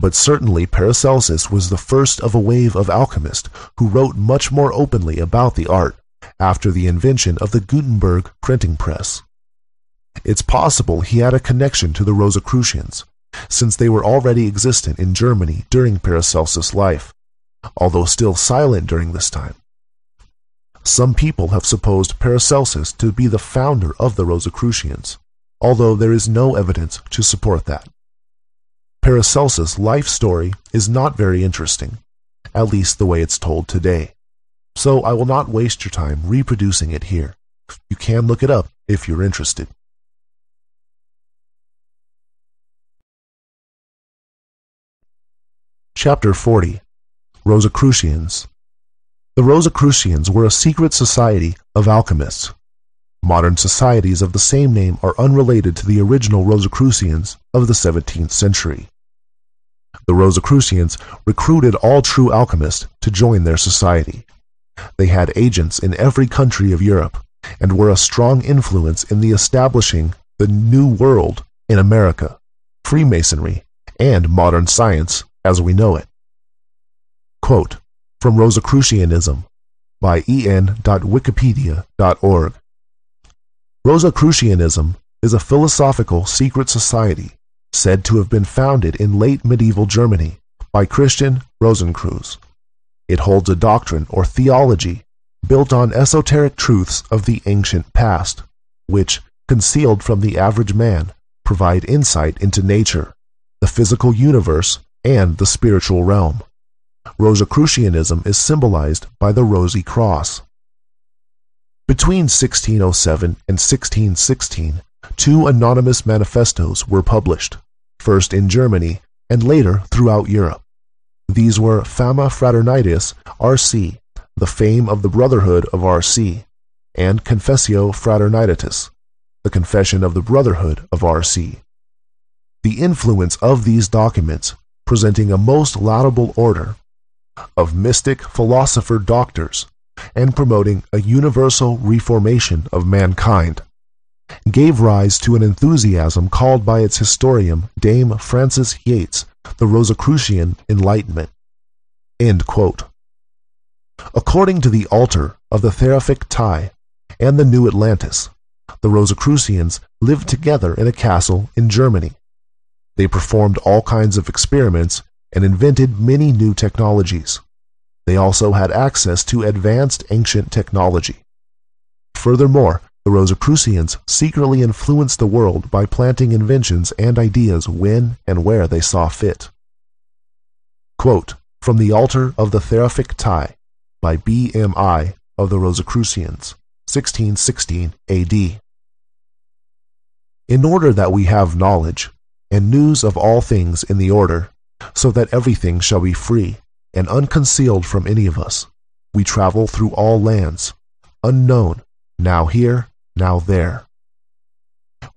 But certainly Paracelsus was the first of a wave of alchemists who wrote much more openly about the art after the invention of the Gutenberg printing press. It's possible he had a connection to the Rosicrucians, since they were already existent in Germany during Paracelsus' life, although still silent during this time. Some people have supposed Paracelsus to be the founder of the Rosicrucians, although there is no evidence to support that. Paracelsus' life story is not very interesting, at least the way it's told today, so I will not waste your time reproducing it here. You can look it up if you're interested. Chapter 40. Rosicrucians. The Rosicrucians were a secret society of alchemists. Modern societies of the same name are unrelated to the original Rosicrucians of the 17th century. The Rosicrucians recruited all true alchemists to join their society. They had agents in every country of Europe and were a strong influence in the establishing the New World in America, Freemasonry, and modern science as we know it. Quote from Rosicrucianism by en.wikipedia.org. Rosicrucianism is a philosophical secret society said to have been founded in late medieval Germany by Christian Rosenkreuz. It holds a doctrine or theology built on esoteric truths of the ancient past, which, concealed from the average man, provide insight into nature, the physical universe, and the spiritual realm. Rosicrucianism is symbolized by the Rosy Cross. Between 1607 and 1616, 2 anonymous manifestos were published, first in Germany and later throughout Europe. These were Fama Fraternitas RC, the fame of the Brotherhood of RC, and Confessio Fraternitatis, the Confession of the Brotherhood of RC. The influence of these documents, presenting a most laudable order of mystic philosopher doctors and promoting a universal reformation of mankind, gave rise to an enthusiasm called by its historian Dame Frances Yates the Rosicrucian Enlightenment. End quote. According to the altar of the Seraphic Tie and the New Atlantis, the Rosicrucians lived together in a castle in Germany. They performed all kinds of experiments and invented many new technologies. They also had access to advanced ancient technology. Furthermore, the Rosicrucians secretly influenced the world by planting inventions and ideas when and where they saw fit. Quote, from the altar of the Seraphic Tie by B.M.I. of the Rosicrucians, 1616 A.D. In order that we have knowledge and news of all things in the order, so that everything shall be free and unconcealed from any of us, we travel through all lands, unknown, now here, now there.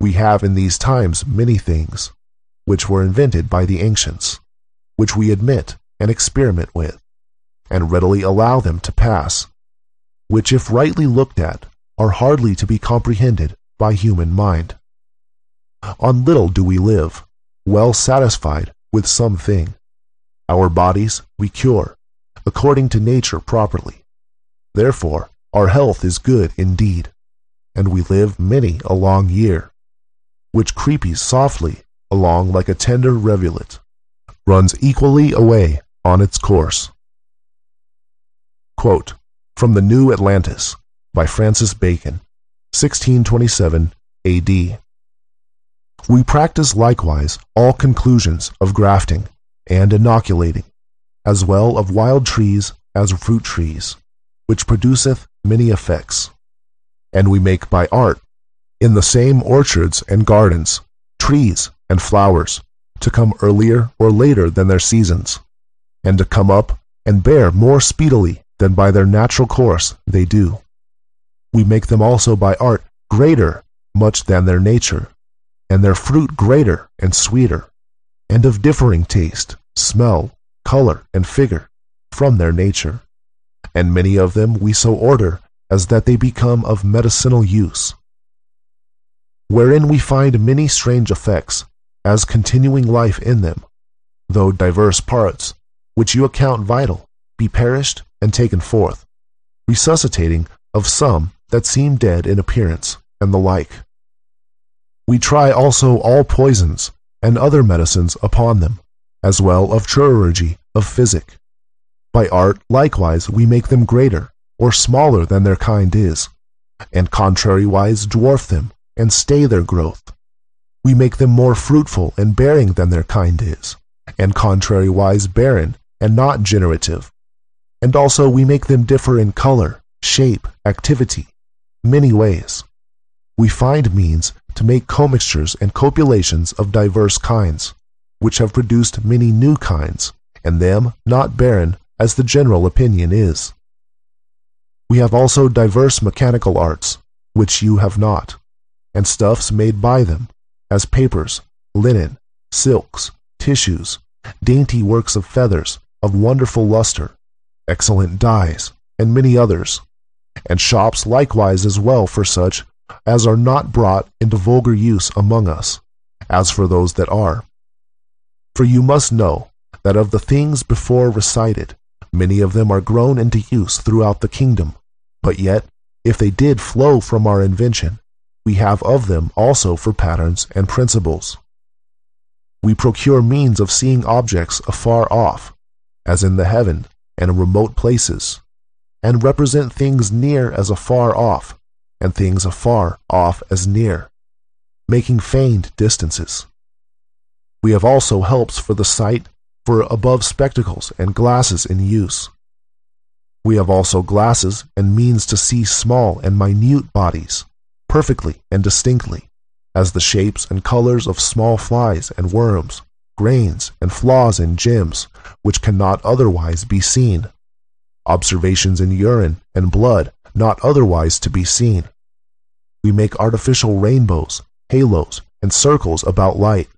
We have in these times many things, which were invented by the ancients, which we admit and experiment with, and readily allow them to pass, which if rightly looked at, are hardly to be comprehended by human mind. On little do we live, well satisfied with some thing. Our bodies we cure, according to nature properly. Therefore, our health is good indeed, and we live many a long year, which creepies softly along like a tender rivulet, runs equally away on its course. Quote, from the New Atlantis by Francis Bacon, 1627 A.D. We practice likewise all conclusions of grafting and inoculating, as well of wild trees as fruit trees, which produceth many effects. And we make by art, in the same orchards and gardens, trees and flowers, to come earlier or later than their seasons, and to come up and bear more speedily than by their natural course they do. We make them also by art greater much than their nature, and their fruit greater and sweeter, and of differing taste, smell, color, and figure from their nature. And many of them we so order as that they become of medicinal use, wherein we find many strange effects, as continuing life in them, though diverse parts, which you account vital, be perished and taken forth, resuscitating of some that seem dead in appearance, and the like. We try also all poisons and other medicines upon them, as well of chirurgy, of physic. By art likewise we make them greater or smaller than their kind is, and contrariwise dwarf them and stay their growth. We make them more fruitful and bearing than their kind is, and contrariwise barren and not generative. And also we make them differ in color, shape, activity, many ways. We find means to make commixtures and copulations of diverse kinds, which have produced many new kinds, and them not barren, as the general opinion is. We have also diverse mechanical arts, which you have not, and stuffs made by them, as papers, linen, silks, tissues, dainty works of feathers, of wonderful luster, excellent dyes, and many others, and shops likewise as well for such as are not brought into vulgar use among us, as for those that are. For you must know that of the things before recited, many of them are grown into use throughout the kingdom, but yet, if they did flow from our invention, we have of them also for patterns and principles. We procure means of seeing objects afar off, as in the heaven and remote places, and represent things near as afar off, and things afar off as near, making feigned distances. We have also helps for the sight, for above spectacles and glasses in use. We have also glasses and means to see small and minute bodies, perfectly and distinctly, as the shapes and colors of small flies and worms, grains and flaws in gems, which cannot otherwise be seen, observations in urine and blood not otherwise to be seen. We make artificial rainbows, halos, and circles about light.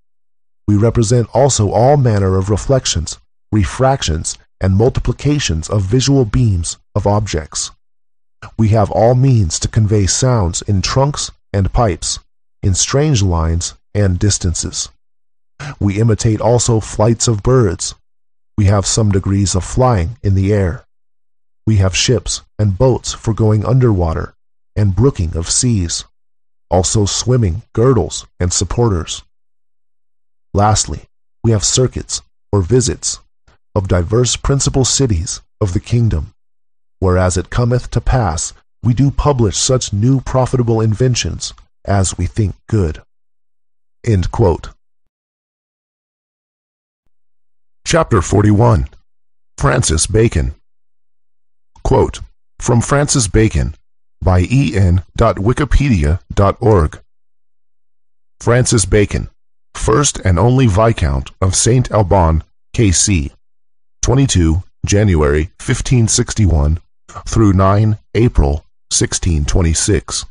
We represent also all manner of reflections, refractions, and multiplications of visual beams of objects. We have all means to convey sounds in trunks and pipes, in strange lines and distances. We imitate also flights of birds. We have some degrees of flying in the air. We have ships and boats for going underwater and brooking of seas, also swimming girdles and supporters. Lastly, we have circuits or visits of diverse principal cities of the kingdom, whereas it cometh to pass we do publish such new profitable inventions as we think good. End quote. Chapter 41. Francis Bacon. Quote, from Francis Bacon, by en.wikipedia.org. Francis Bacon, first and only Viscount of St. Alban, K.C., 22 January 1561 through 9 April 1626,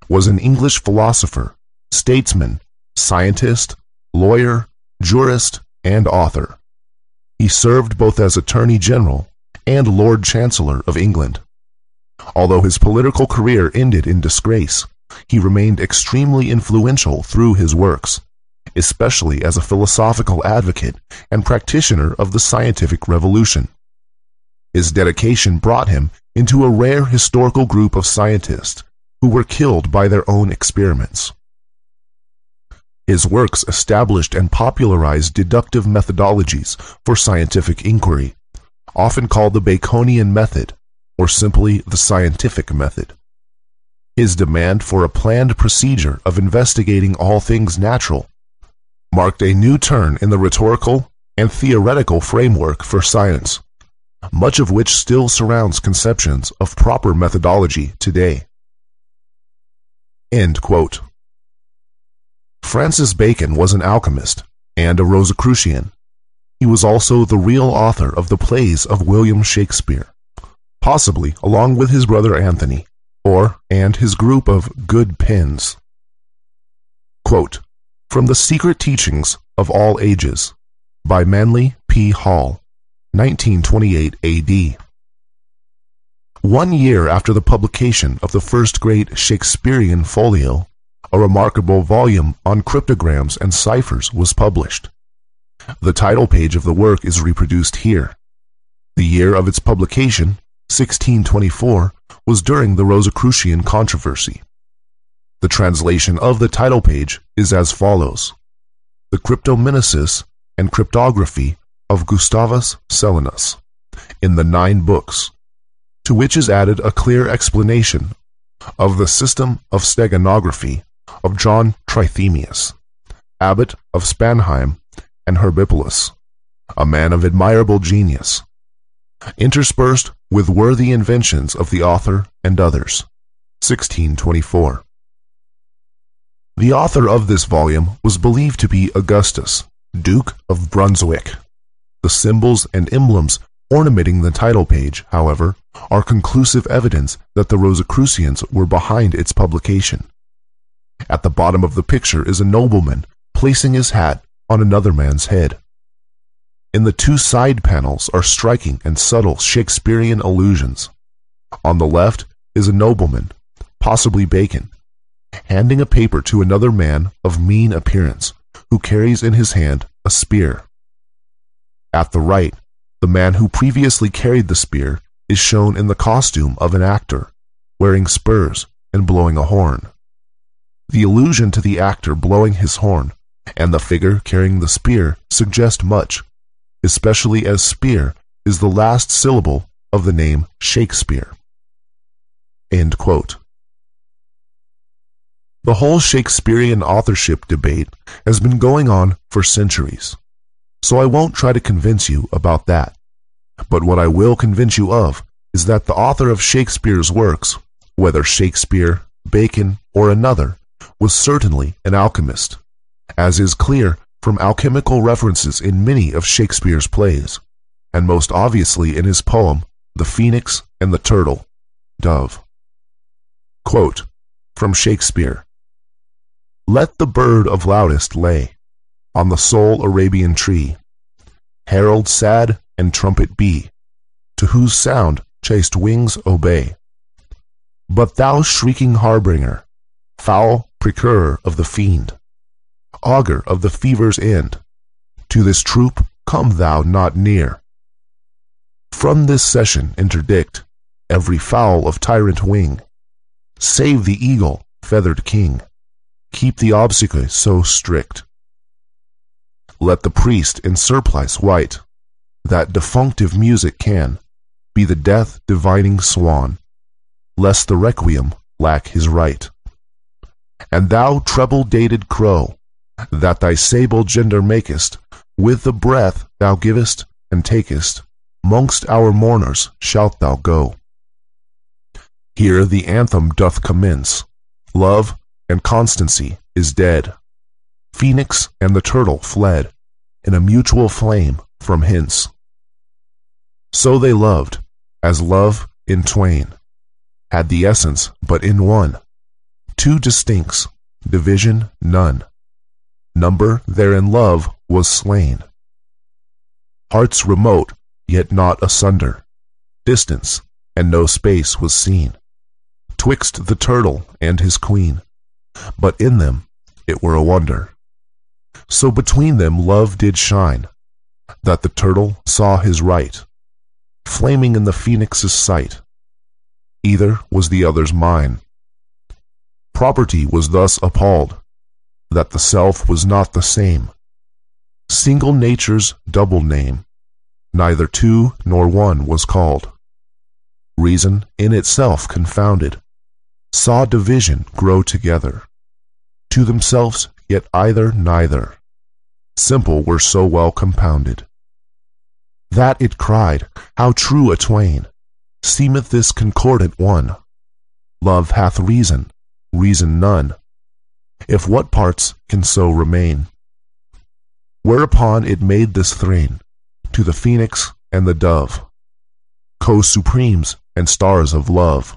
was an English philosopher, statesman, scientist, lawyer, jurist, and author. He served both as Attorney General and Lord Chancellor of England. Although his political career ended in disgrace, he remained extremely influential through his works, especially as a philosophical advocate and practitioner of the scientific revolution. His dedication brought him into a rare historical group of scientists who were killed by their own experiments. His works established and popularized deductive methodologies for scientific inquiry, often called the Baconian method, or simply the scientific method. His demand for a planned procedure of investigating all things natural marked a new turn in the rhetorical and theoretical framework for science, much of which still surrounds conceptions of proper methodology today. End quote. Francis Bacon was an alchemist and a Rosicrucian. He was also the real author of the plays of William Shakespeare, possibly along with his brother Anthony, and his group of good pens. Quote, from The Secret Teachings of All Ages, by Manly P. Hall, 1928 A.D. 1 year after the publication of the first great Shakespearean folio, a remarkable volume on cryptograms and ciphers was published. The title page of the work is reproduced here. The year of its publication, 1624, was during the Rosicrucian controversy. The translation of the title page is as follows: The Cryptomimesis and Cryptography of Gustavus Cellinus, in the 9 books, to which is added a clear explanation of the system of steganography of John Trithemius, abbot of Spanheim and Herbipolis, a man of admirable genius, interspersed with worthy inventions of the author and others. 1624. The author of this volume was believed to be Augustus, Duke of Brunswick. The symbols and emblems ornamenting the title page, however, are conclusive evidence that the Rosicrucians were behind its publication. At the bottom of the picture is a nobleman placing his hat on another man's head. In the 2 side panels are striking and subtle Shakespearean allusions. On the left is a nobleman, possibly Bacon, handing a paper to another man of mean appearance, who carries in his hand a spear. At the right, the man who previously carried the spear is shown in the costume of an actor, wearing spurs and blowing a horn. The allusion to the actor blowing his horn and the figure carrying the spear suggest much, especially as spear is the last syllable of the name Shakespeare. End quote. The whole Shakespearean authorship debate has been going on for centuries, so I won't try to convince you about that. But what I will convince you of is that the author of Shakespeare's works, whether Shakespeare, Bacon, or another, was certainly an alchemist, as is clear from alchemical references in many of Shakespeare's plays, and most obviously in his poem, The Phoenix and the Turtle, Dove. Quote, from Shakespeare, "Let the bird of loudest lay on the sole Arabian tree, herald sad and trumpet be, to whose sound chaste wings obey. But thou shrieking harbinger, foul procurer of the fiend, augur of the fever's end, to this troop come thou not near. From this session interdict every fowl of tyrant wing, save the eagle feathered king, keep the obsequies so strict. Let the priest in surplice white, that defunctive music can be the death divining swan, lest the requiem lack his right. And thou treble-dated crow, that thy sable gender makest, with the breath thou givest and takest, mongst our mourners shalt thou go. Here the anthem doth commence, love and constancy is dead. Phoenix and the turtle fled, in a mutual flame from hence. So they loved, as love in twain had the essence but in one, two distincts, division none. Number therein love was slain. Hearts remote, yet not asunder, distance and no space was seen, twixt the turtle and his queen, but in them it were a wonder. So between them love did shine, that the turtle saw his right, flaming in the phoenix's sight. Either was the other's mine. Property was thus appalled, that the self was not the same. Single nature's double name, neither two nor one was called. Reason in itself confounded, saw division grow together. To themselves yet either neither, simple were so well compounded. That it cried, how true a twain, seemeth this concordant one. Love hath reason, reason none, if what parts can so remain. Whereupon it made this thrain, to the phoenix and the dove, co-supremes and stars of love,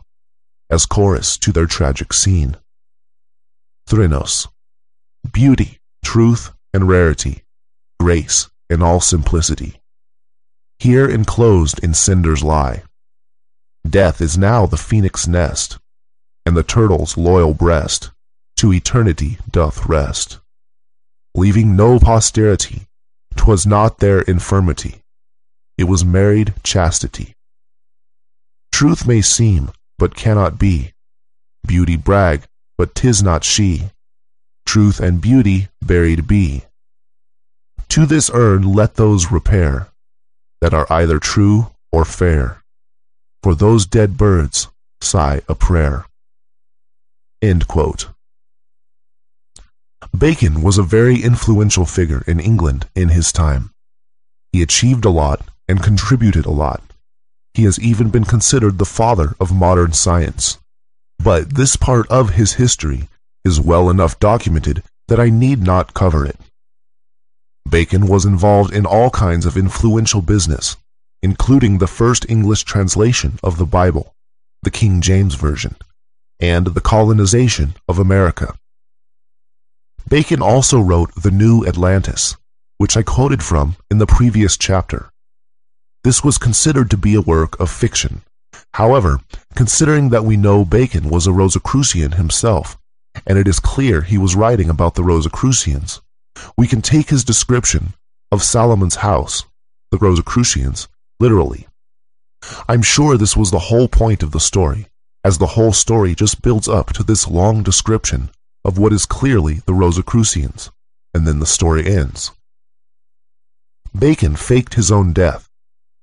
as chorus to their tragic scene. Thrinos, beauty, truth, and rarity, grace, and all simplicity, here enclosed in cinders lie. Death is now the phoenix nest, and the turtle's loyal breast to eternity doth rest. Leaving no posterity, 'twas not their infirmity, it was married chastity. Truth may seem, but cannot be, beauty brag, but 'tis not she, truth and beauty buried be. To this urn let those repair, that are either true or fair, for those dead birds sigh a prayer. End quote. Bacon was a very influential figure in England in his time. He achieved a lot and contributed a lot. He has even been considered the father of modern science. But this part of his history is well enough documented that I need not cover it. Bacon was involved in all kinds of influential business, including the first English translation of the Bible, the King James Version, and the colonization of America. Bacon also wrote The New Atlantis, which I quoted from in the previous chapter. This was considered to be a work of fiction. However, considering that we know Bacon was a Rosicrucian himself, and it is clear he was writing about the Rosicrucians, we can take his description of Solomon's house, the Rosicrucians, literally. I'm sure this was the whole point of the story, as the whole story just builds up to this long description of what is clearly the Rosicrucians, and then the story ends. Bacon faked his own death,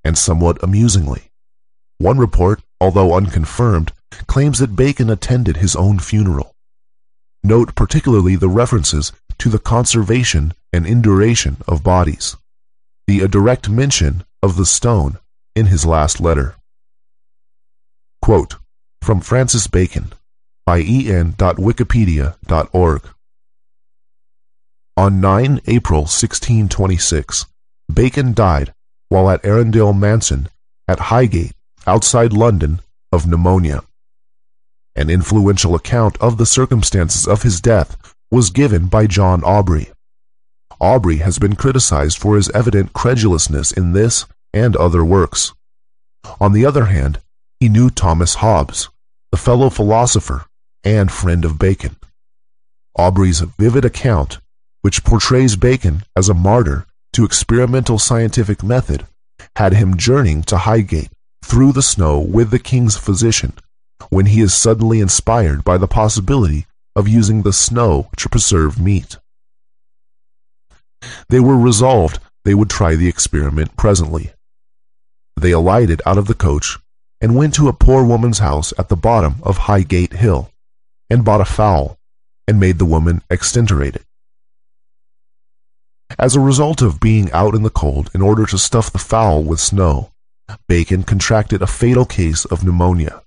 and somewhat amusingly. One report, although unconfirmed, claims that Bacon attended his own funeral. Note particularly the references to the conservation and induration of bodies, a direct mention of the stone in his last letter. Quote, from Francis Bacon, by en.wikipedia.org. On 9 April 1626, Bacon died while at Arundel Mansion at Highgate, outside London, of pneumonia. An influential account of the circumstances of his death was given by John Aubrey. Aubrey has been criticized for his evident credulousness in this and other works. On the other hand, he knew Thomas Hobbes, the fellow philosopher and friend of Bacon. Aubrey's vivid account, which portrays Bacon as a martyr to experimental scientific method, had him journeying to Highgate through the snow with the king's physician, when he is suddenly inspired by the possibility of using the snow to preserve meat. They were resolved they would try the experiment presently. They alighted out of the coach and went to a poor woman's house at the bottom of Highgate Hill, and bought a fowl, and made the woman extenterate it. As a result of being out in the cold in order to stuff the fowl with snow, Bacon contracted a fatal case of pneumonia.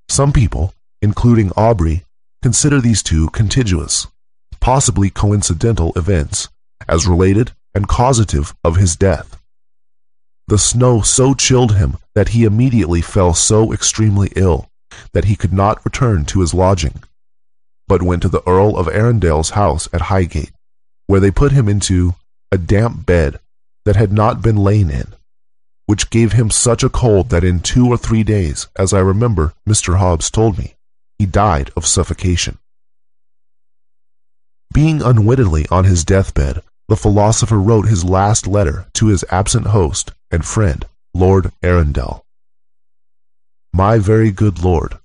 Some people, including Aubrey, consider these two contiguous, possibly coincidental events, as related and causative of his death. The snow so chilled him that he immediately fell so extremely ill that he could not return to his lodging, but went to the Earl of Arundel's house at Highgate, where they put him into a damp bed that had not been lain in, which gave him such a cold that in 2 or 3 days, as I remember Mr. Hobbes told me, he died of suffocation. Being unwittingly on his deathbed, the philosopher wrote his last letter to his absent host and friend, Lord Arundel. My very good lord,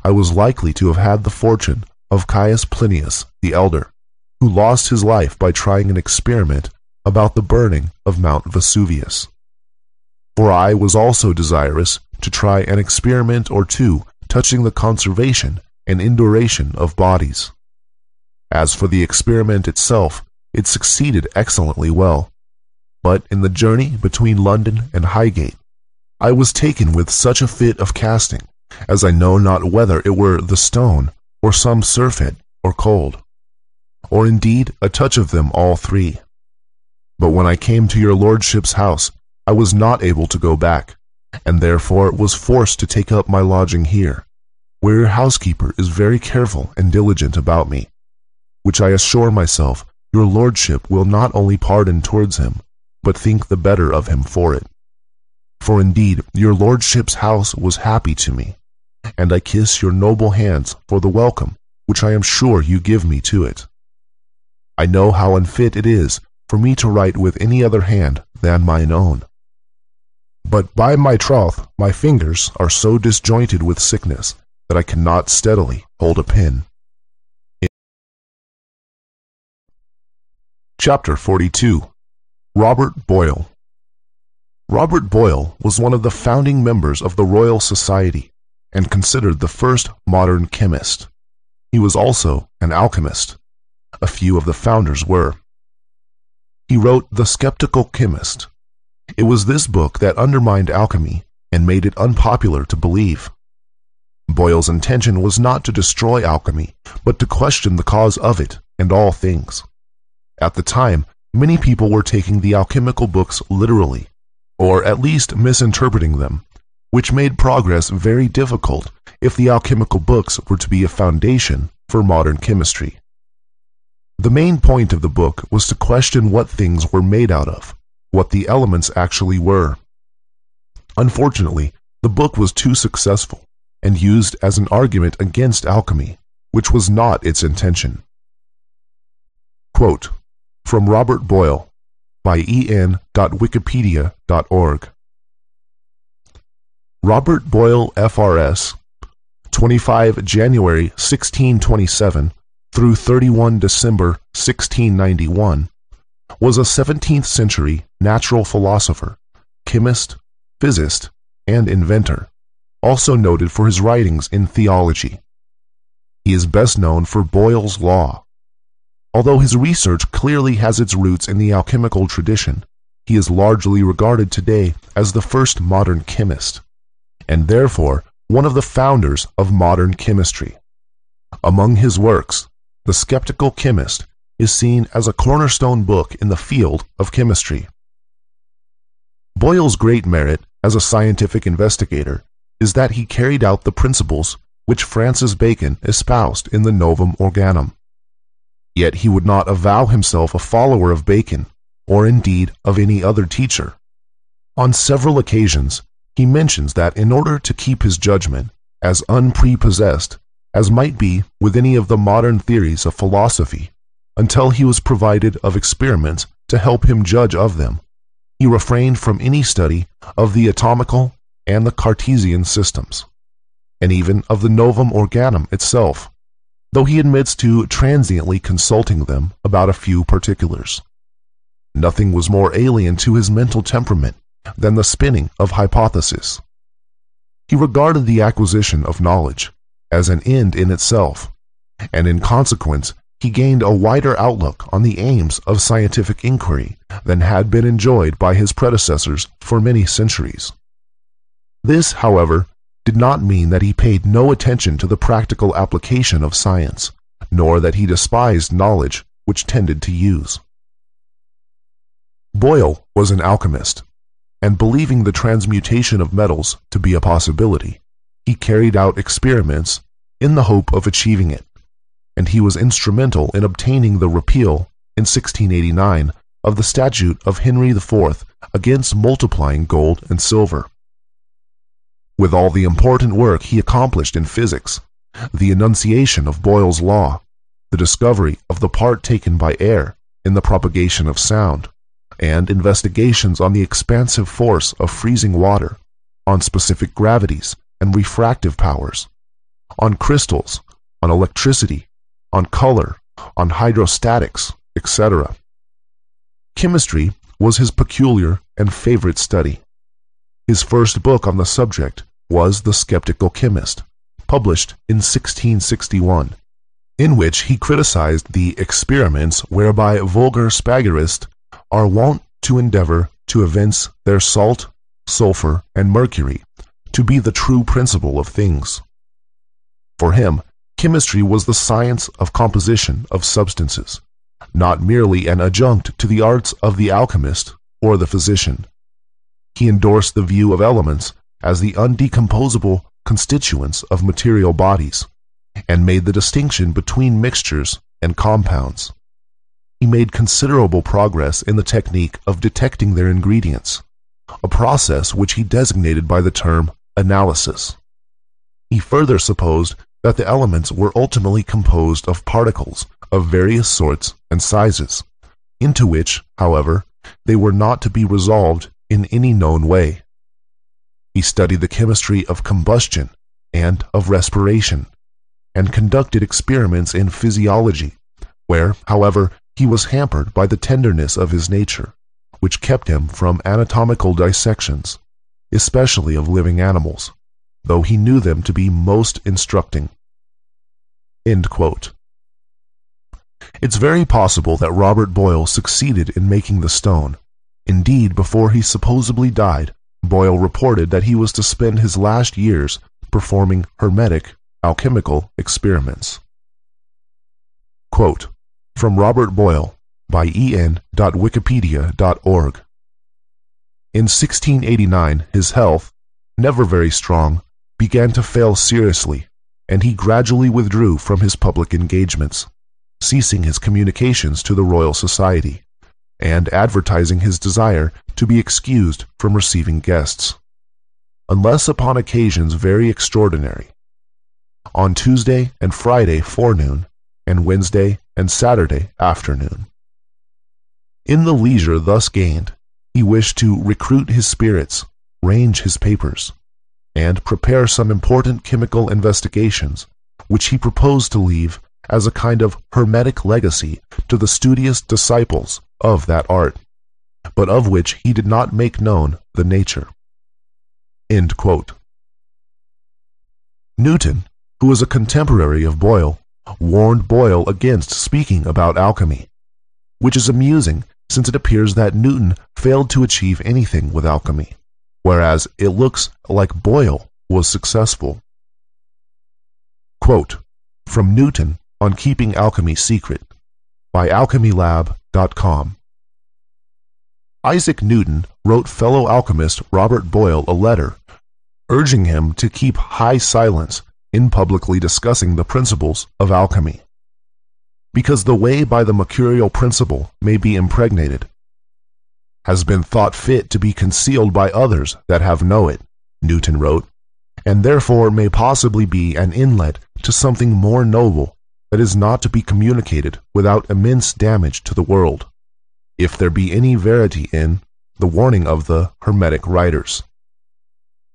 I was likely to have had the fortune of Caius Plinius the elder, who lost his life by trying an experiment about the burning of Mount Vesuvius. For I was also desirous to try an experiment or two touching the conservation and induration of bodies. As for the experiment itself, it succeeded excellently well, but in the journey between London and Highgate, I was taken with such a fit of casting, as I know not whether it were the stone, or some surfeit, or cold, or indeed a touch of them all three. But when I came to your lordship's house, I was not able to go back, and therefore was forced to take up my lodging here, where your housekeeper is very careful and diligent about me, which I assure myself your lordship will not only pardon towards him, but think the better of him for it. For indeed your lordship's house was happy to me, and I kiss your noble hands for the welcome which I am sure you give me to it. I know how unfit it is for me to write with any other hand than mine own. But by my troth, my fingers are so disjointed with sickness that I cannot steadily hold a pen. Chapter 42. Robert Boyle. Robert Boyle was one of the founding members of the Royal Society and considered the first modern chemist. He was also an alchemist. A few of the founders were. He wrote The Skeptical Chemist. It was this book that undermined alchemy and made it unpopular to believe. Boyle's intention was not to destroy alchemy, but to question the cause of it and all things. At the time, many people were taking the alchemical books literally, or at least misinterpreting them, which made progress very difficult if the alchemical books were to be a foundation for modern chemistry. The main point of the book was to question what things were made out of, what the elements actually were. Unfortunately, the book was too successful and used as an argument against alchemy, which was not its intention. Quote, from Robert Boyle, by en.wikipedia.org. Robert Boyle, FRS, 25 January 1627 through 31 December 1691, was a 17th century natural philosopher, chemist, physicist, and inventor, also noted for his writings in theology. He is best known for Boyle's Law. Although his research clearly has its roots in the alchemical tradition, he is largely regarded today as the first modern chemist, and therefore one of the founders of modern chemistry. Among his works, The Skeptical Chemist is seen as a cornerstone book in the field of chemistry. Boyle's great merit as a scientific investigator is that he carried out the principles which Francis Bacon espoused in the Novum Organum. Yet he would not avow himself a follower of Bacon, or indeed of any other teacher. On several occasions, he mentions that in order to keep his judgment as unprepossessed as might be with any of the modern theories of philosophy, until he was provided of experiments to help him judge of them, he refrained from any study of the atomical and the Cartesian systems, and even of the Novum Organum itself, though he admits to transiently consulting them about a few particulars. Nothing was more alien to his mental temperament than the spinning of hypotheses. He regarded the acquisition of knowledge as an end in itself, and in consequence he gained a wider outlook on the aims of scientific inquiry than had been enjoyed by his predecessors for many centuries. This, however, did not mean that he paid no attention to the practical application of science, nor that he despised knowledge which tended to use. Boyle was an alchemist, and believing the transmutation of metals to be a possibility, he carried out experiments in the hope of achieving it, and he was instrumental in obtaining the repeal in 1689 of the statute of Henry IV against multiplying gold and silver. With all the important work he accomplished in physics, the enunciation of Boyle's law, the discovery of the part taken by air in the propagation of sound, and investigations on the expansive force of freezing water, on specific gravities and refractive powers, on crystals, on electricity, on color, on hydrostatics, etc. Chemistry was his peculiar and favorite study. His first book on the subject was The Skeptical Chemist, published in 1661, in which he criticized the experiments whereby vulgar spagurists are wont to endeavor to evince their salt, sulfur, and mercury to be the true principle of things. For him, chemistry was the science of composition of substances, not merely an adjunct to the arts of the alchemist or the physician. He endorsed the view of elements as the undecomposable constituents of material bodies, and made the distinction between mixtures and compounds. He made considerable progress in the technique of detecting their ingredients, a process which he designated by the term analysis. He further supposed that the elements were ultimately composed of particles of various sorts and sizes, into which, however, they were not to be resolved in any known way. He studied the chemistry of combustion and of respiration, and conducted experiments in physiology, where, however, he was hampered by the tenderness of his nature, which kept him from anatomical dissections, especially of living animals, though he knew them to be most instructing. End quote. It's very possible that Robert Boyle succeeded in making the stone. Indeed, before he supposedly died, Boyle reported that he was to spend his last years performing hermetic, alchemical experiments. Quote, from Robert Boyle, by en.wikipedia.org. In 1689, his health, never very strong, began to fail seriously, and he gradually withdrew from his public engagements, ceasing his communications to the Royal Society, and advertising his desire to be excused from receiving guests, unless upon occasions very extraordinary, on Tuesday and Friday forenoon, and Wednesday and Saturday afternoon. In the leisure thus gained, he wished to recruit his spirits, range his papers, and prepare some important chemical investigations, which he proposed to leave as a kind of hermetic legacy to the studious disciples of that art, but of which he did not make known the nature. End quote. Newton, who was a contemporary of Boyle, warned Boyle against speaking about alchemy, which is amusing since it appears that Newton failed to achieve anything with alchemy, whereas it looks like Boyle was successful. Quote, From Newton on Keeping Alchemy Secret by alchemylab.com. Isaac Newton wrote fellow alchemist Robert Boyle a letter urging him to keep high silence in publicly discussing the principles of alchemy, because the way by the mercurial principle may be impregnated has been thought fit to be concealed by others that have know it, Newton wrote, and therefore may possibly be an inlet to something more noble that is not to be communicated without immense damage to the world, if there be any verity in the warning of the Hermetic writers.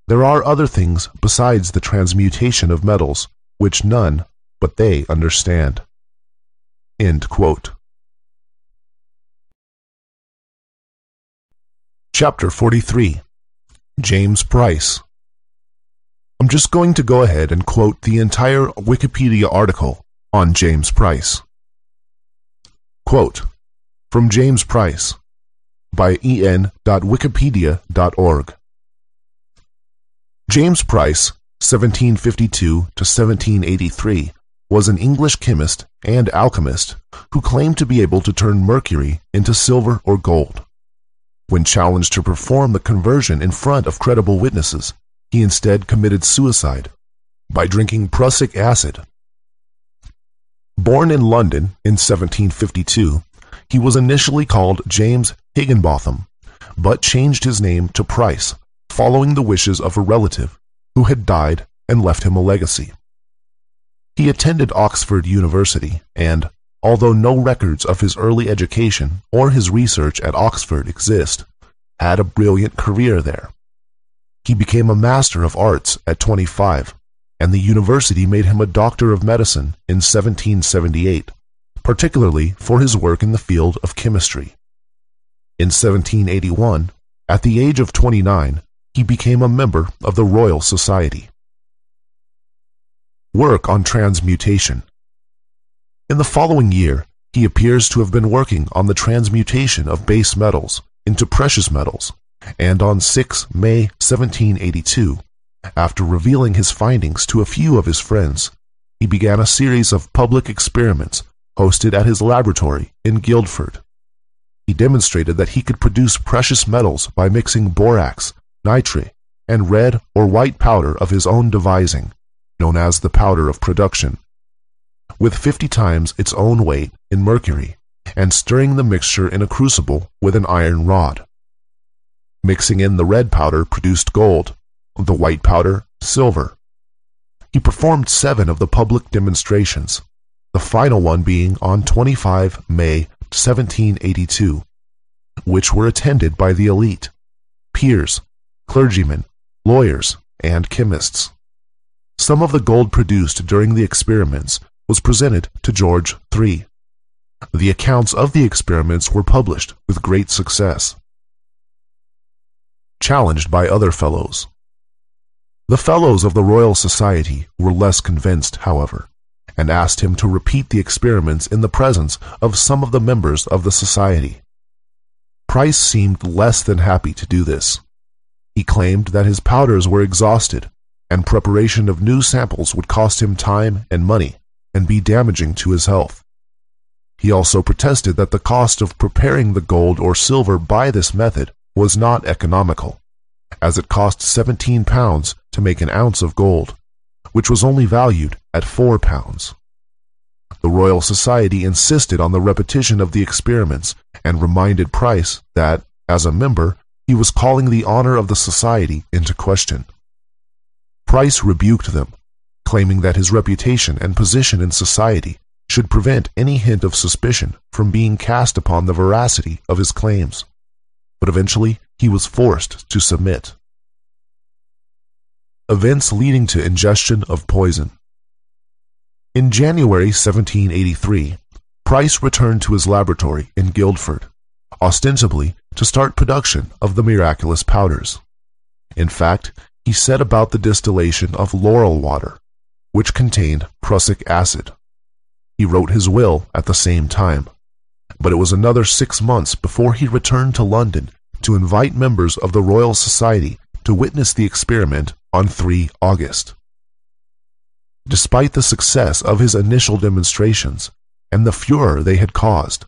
There are other things besides the transmutation of metals, which none but they understand. End quote. Chapter 43. James Price. I'm just going to go ahead and quote the entire Wikipedia article on James Price. Quote, from James Price, by en.wikipedia.org. James Price, 1752 to 1783, was an English chemist and alchemist who claimed to be able to turn mercury into silver or gold. When challenged to perform the conversion in front of credible witnesses, he instead committed suicide by drinking prussic acid. Born in London in 1752, he was initially called James Higginbotham, but changed his name to Price following the wishes of a relative who had died and left him a legacy. He attended Oxford University and, although no records of his early education or his research at Oxford exist, had a brilliant career there. He became a Master of Arts at 25, and the university made him a Doctor of Medicine in 1778, particularly for his work in the field of chemistry. In 1781, at the age of 29, he became a member of the Royal Society. Work on transmutation. In the following year, he appears to have been working on the transmutation of base metals into precious metals, and on 6 May 1782, after revealing his findings to a few of his friends, he began a series of public experiments hosted at his laboratory in Guildford. He demonstrated that he could produce precious metals by mixing borax, nitre, and red or white powder of his own devising, known as the powder of production, with 50 times its own weight in mercury, and stirring the mixture in a crucible with an iron rod. Mixing in the red powder produced gold, the white powder silver. He performed 7 of the public demonstrations, the final one being on 25 May 1782, which were attended by the elite, peers, clergymen, lawyers, and chemists. Some of the gold produced during the experiments was presented to George III. The accounts of the experiments were published with great success. Challenged by other fellows. The fellows of the Royal Society were less convinced, however, and asked him to repeat the experiments in the presence of some of the members of the society. Price seemed less than happy to do this. He claimed that his powders were exhausted, and preparation of new samples would cost him time and money, and be damaging to his health. He also protested that the cost of preparing the gold or silver by this method was not economical, as it cost 17 pounds to make an ounce of gold, which was only valued at 4 pounds. The Royal Society insisted on the repetition of the experiments and reminded Price that, as a member, he was calling the honor of the society into question. Price rebuked them, claiming that his reputation and position in society should prevent any hint of suspicion from being cast upon the veracity of his claims. But eventually he was forced to submit. Events leading to ingestion of poison. In January 1783, Price returned to his laboratory in Guildford, ostensibly to start production of the miraculous powders. In fact, he set about the distillation of laurel water, which contained prussic acid. He wrote his will at the same time, but it was another 6 months before he returned to London to invite members of the Royal Society to witness the experiment on 3 August. Despite the success of his initial demonstrations and the furor they had caused,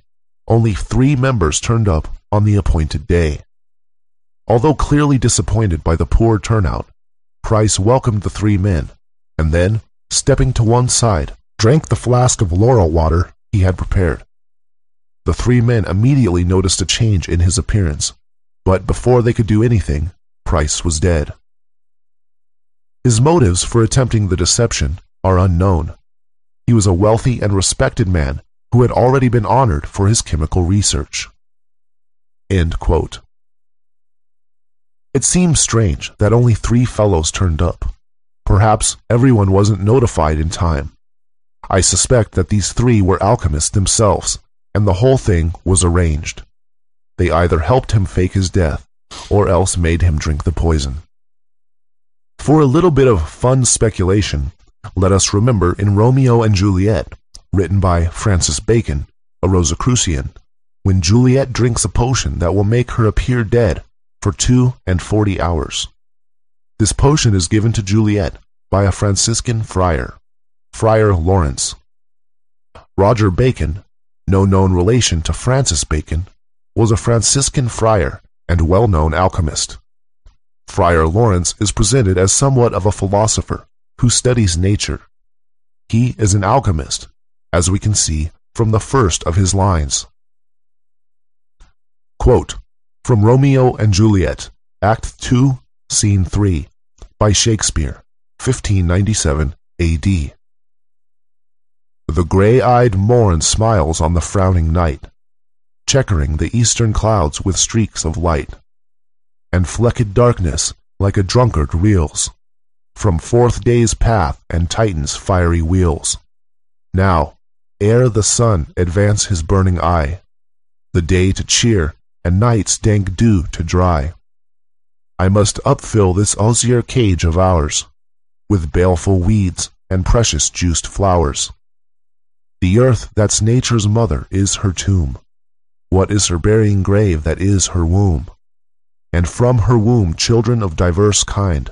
only 3 members turned up on the appointed day. Although clearly disappointed by the poor turnout, Price welcomed the 3 men, and then, stepping to one side, drank the flask of laurel water he had prepared. The 3 men immediately noticed a change in his appearance, but before they could do anything, Price was dead. His motives for attempting the deception are unknown. He was a wealthy and respected man who had already been honored for his chemical research. End quote. It seems strange that only 3 fellows turned up. Perhaps everyone wasn't notified in time. I suspect that these 3 were alchemists themselves, and the whole thing was arranged. They either helped him fake his death, or else made him drink the poison. For a little bit of fun speculation, let us remember in Romeo and Juliet, written by Francis Bacon, a Rosicrucian, when Juliet drinks a potion that will make her appear dead for 42 hours. This potion is given to Juliet by a Franciscan friar, Friar Lawrence. Roger Bacon, no known relation to Francis Bacon, was a Franciscan friar and well-known alchemist. Friar Lawrence is presented as somewhat of a philosopher who studies nature. He is an alchemist, as we can see from the first of his lines. Quote, from Romeo and Juliet, Act 2, Scene 3, by Shakespeare, 1597 A.D. The gray-eyed morn smiles on the frowning night, checkering the eastern clouds with streaks of light, and flecked darkness like a drunkard reels from 4th day's path and Titan's fiery wheels. Now, ere the sun advance his burning eye, the day to cheer and night's dank dew to dry, I must upfill this osier cage of ours with baleful weeds and precious juiced flowers. The earth that's nature's mother is her tomb. What is her burying grave that is her womb? And from her womb children of diverse kind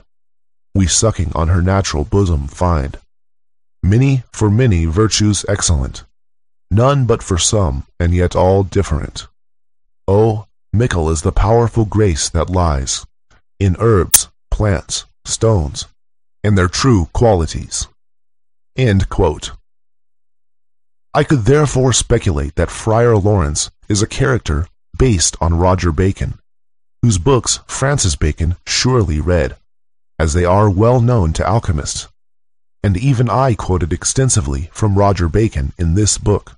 we sucking on her natural bosom find. Many for many virtues excellent, none but for some, and yet all different. Oh, mickle is the powerful grace that lies in herbs, plants, stones, and their true qualities. End quote. I could therefore speculate that Friar Lawrence is a character based on Roger Bacon, whose books Francis Bacon surely read, as they are well known to alchemists, and even I quoted extensively from Roger Bacon in this book.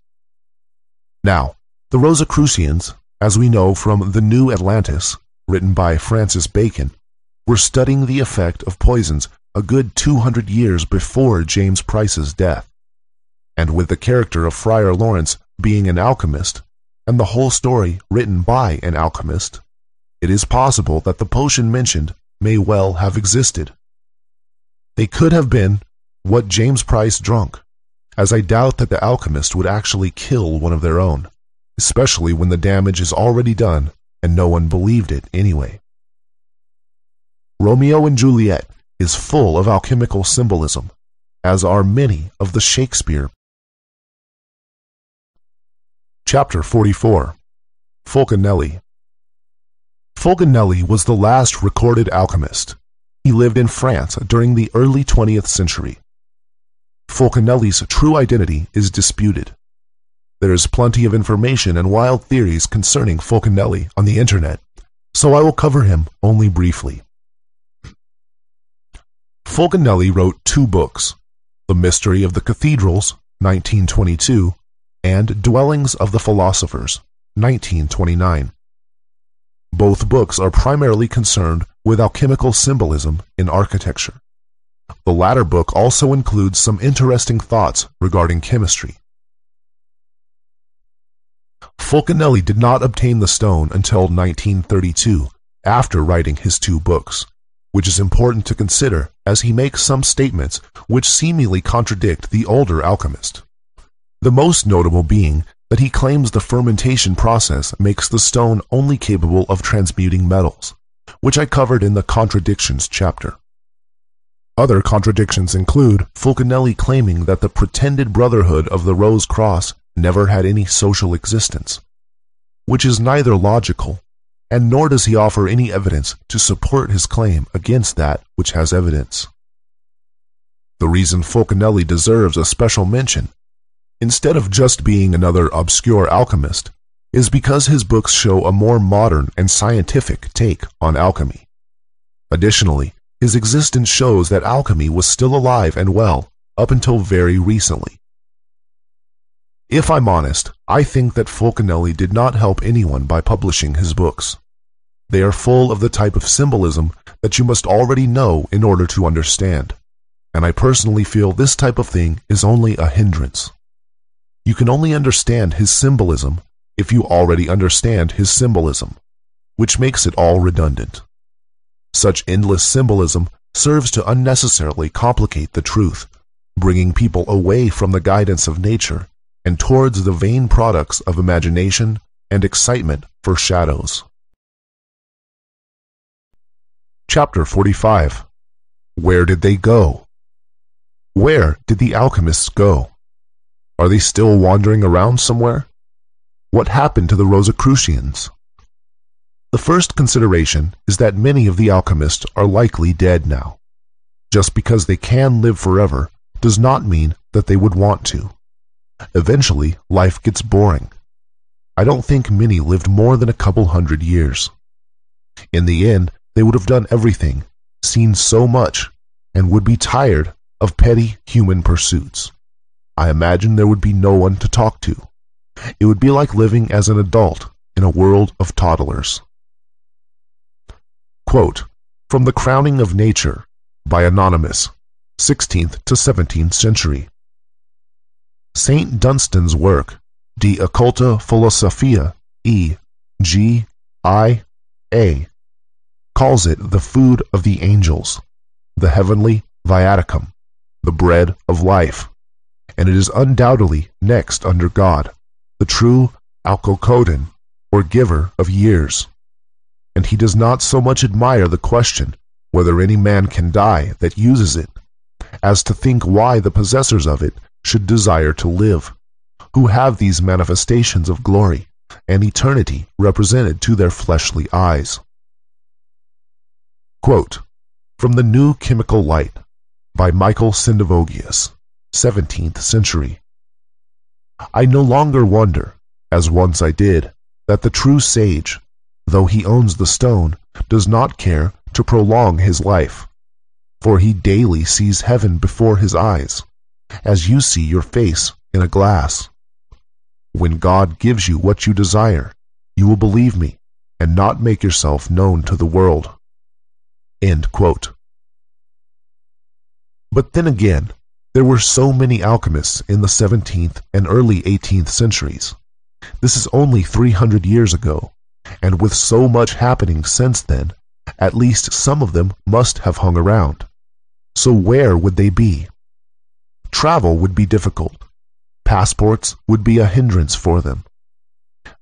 Now, the Rosicrucians, as we know from The New Atlantis, written by Francis Bacon, were studying the effect of poisons a good 200 years before James Price's death, and with the character of Friar Lawrence being an alchemist, and the whole story written by an alchemist, it is possible that the potion mentioned may well have existed. They could have been what James Price drank, as I doubt that the alchemist would actually kill one of their own, especially when the damage is already done and no one believed it anyway. Romeo and Juliet is full of alchemical symbolism, as are many of the Shakespeare. Chapter 44. Fulcanelli. Fulcanelli was the last recorded alchemist. He lived in France during the early 20th century. Fulcanelli's true identity is disputed. There is plenty of information and wild theories concerning Fulcanelli on the internet, so I will cover him only briefly. Fulcanelli wrote 2 books, The Mystery of the Cathedrals, 1922, and Dwellings of the Philosophers, 1929. Both books are primarily concerned with alchemical symbolism in architecture. The latter book also includes some interesting thoughts regarding chemistry. Fulcanelli did not obtain the stone until 1932, after writing his 2 books, which is important to consider as he makes some statements which seemingly contradict the older alchemist. The most notable being that he claims the fermentation process makes the stone only capable of transmuting metals, which I covered in the contradictions chapter. Other contradictions include Fulcanelli claiming that the pretended Brotherhood of the Rose Cross never had any social existence, which is neither logical, and nor does he offer any evidence to support his claim against that which has evidence. The reason Fulcanelli deserves a special mention, instead of just being another obscure alchemist, is because his books show a more modern and scientific take on alchemy. Additionally, his existence shows that alchemy was still alive and well up until very recently. If I'm honest, I think that Fulcanelli did not help anyone by publishing his books. They are full of the type of symbolism that you must already know in order to understand, and I personally feel this type of thing is only a hindrance. You can only understand his symbolism if you already understand his symbolism, which makes it all redundant. Such endless symbolism serves to unnecessarily complicate the truth, bringing people away from the guidance of nature and towards the vain products of imagination and excitement for shadows. Chapter 45. Where did they go? Where did the alchemists go? Are they still wandering around somewhere? What happened to the Rosicrucians? The first consideration is that many of the alchemists are likely dead now. Just because they can live forever does not mean that they would want to. Eventually, life gets boring. I don't think many lived more than a couple hundred years. In the end, they would have done everything, seen so much, and would be tired of petty human pursuits. I imagine there would be no one to talk to. It would be like living as an adult in a world of toddlers. Quote, from The Crowning of Nature by Anonymous, 16th to 17th century. Saint Dunstan's work, De Occulta Philosophia, E.G.I.A., calls it the food of the angels, the heavenly viaticum, the bread of life, and it is undoubtedly next under God, the true Alcocoden, or giver of years. And he does not so much admire the question whether any man can die that uses it, as to think why the possessors of it should desire to live, who have these manifestations of glory and eternity represented to their fleshly eyes. Quote, from The New Chemical Light by Michael Sendivogius, 17th century. I no longer wonder, as once I did, that the true sage, though he owns the stone, does not care to prolong his life, for he daily sees heaven before his eyes, as you see your face in a glass. When God gives you what you desire, you will believe me, and not make yourself known to the world. End quote. But then again, there were so many alchemists in the 17th and early 18th centuries. This is only 300 years ago, and with so much happening since then, at least some of them must have hung around. So where would they be? Travel would be difficult. Passports would be a hindrance for them.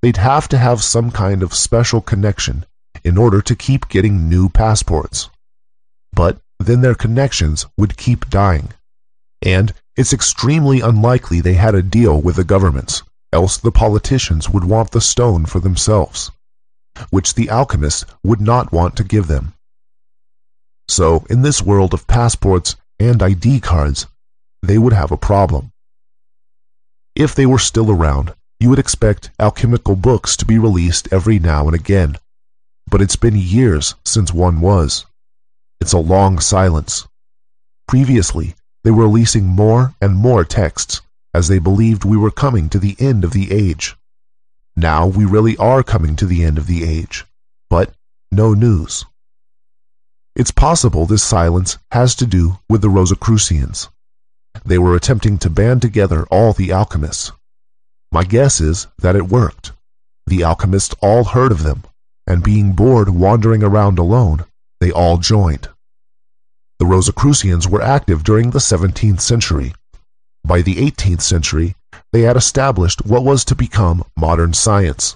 They'd have to have some kind of special connection in order to keep getting new passports. But then their connections would keep dying. And it's extremely unlikely they had a deal with the governments, else the politicians would want the stone for themselves, which the alchemists would not want to give them. So, in this world of passports and ID cards, they would have a problem. If they were still around, you would expect alchemical books to be released every now and again, but it's been years since one was. It's a long silence. Previously, they were releasing more and more texts, as they believed we were coming to the end of the age. Now we really are coming to the end of the age, but no news. It's possible this silence has to do with the Rosicrucians. They were attempting to band together all the alchemists. My guess is that it worked. The alchemists all heard of them, and being bored wandering around alone, they all joined. The Rosicrucians were active during the 17th century. By the 18th century, they had established what was to become modern science,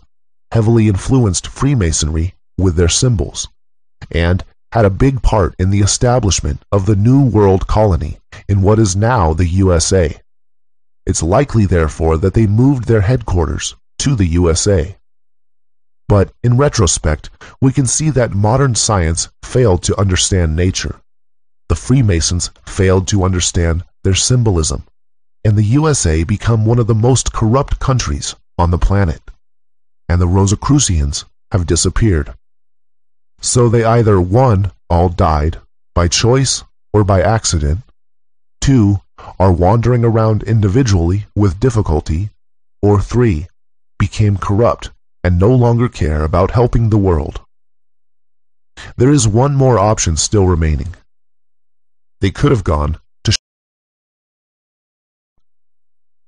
heavily influenced Freemasonry with their symbols, and had a big part in the establishment of the New World colony in what is now the USA. It's likely, therefore, that they moved their headquarters to the USA. But in retrospect, we can see that modern science failed to understand nature. The Freemasons failed to understand their symbolism, and the USA become one of the most corrupt countries on the planet, and the Rosicrucians have disappeared. So they either 1. All died, by choice or by accident, 2. Are wandering around individually with difficulty, or 3. Became corrupt and no longer care about helping the world. There is one more option still remaining. They could have gone to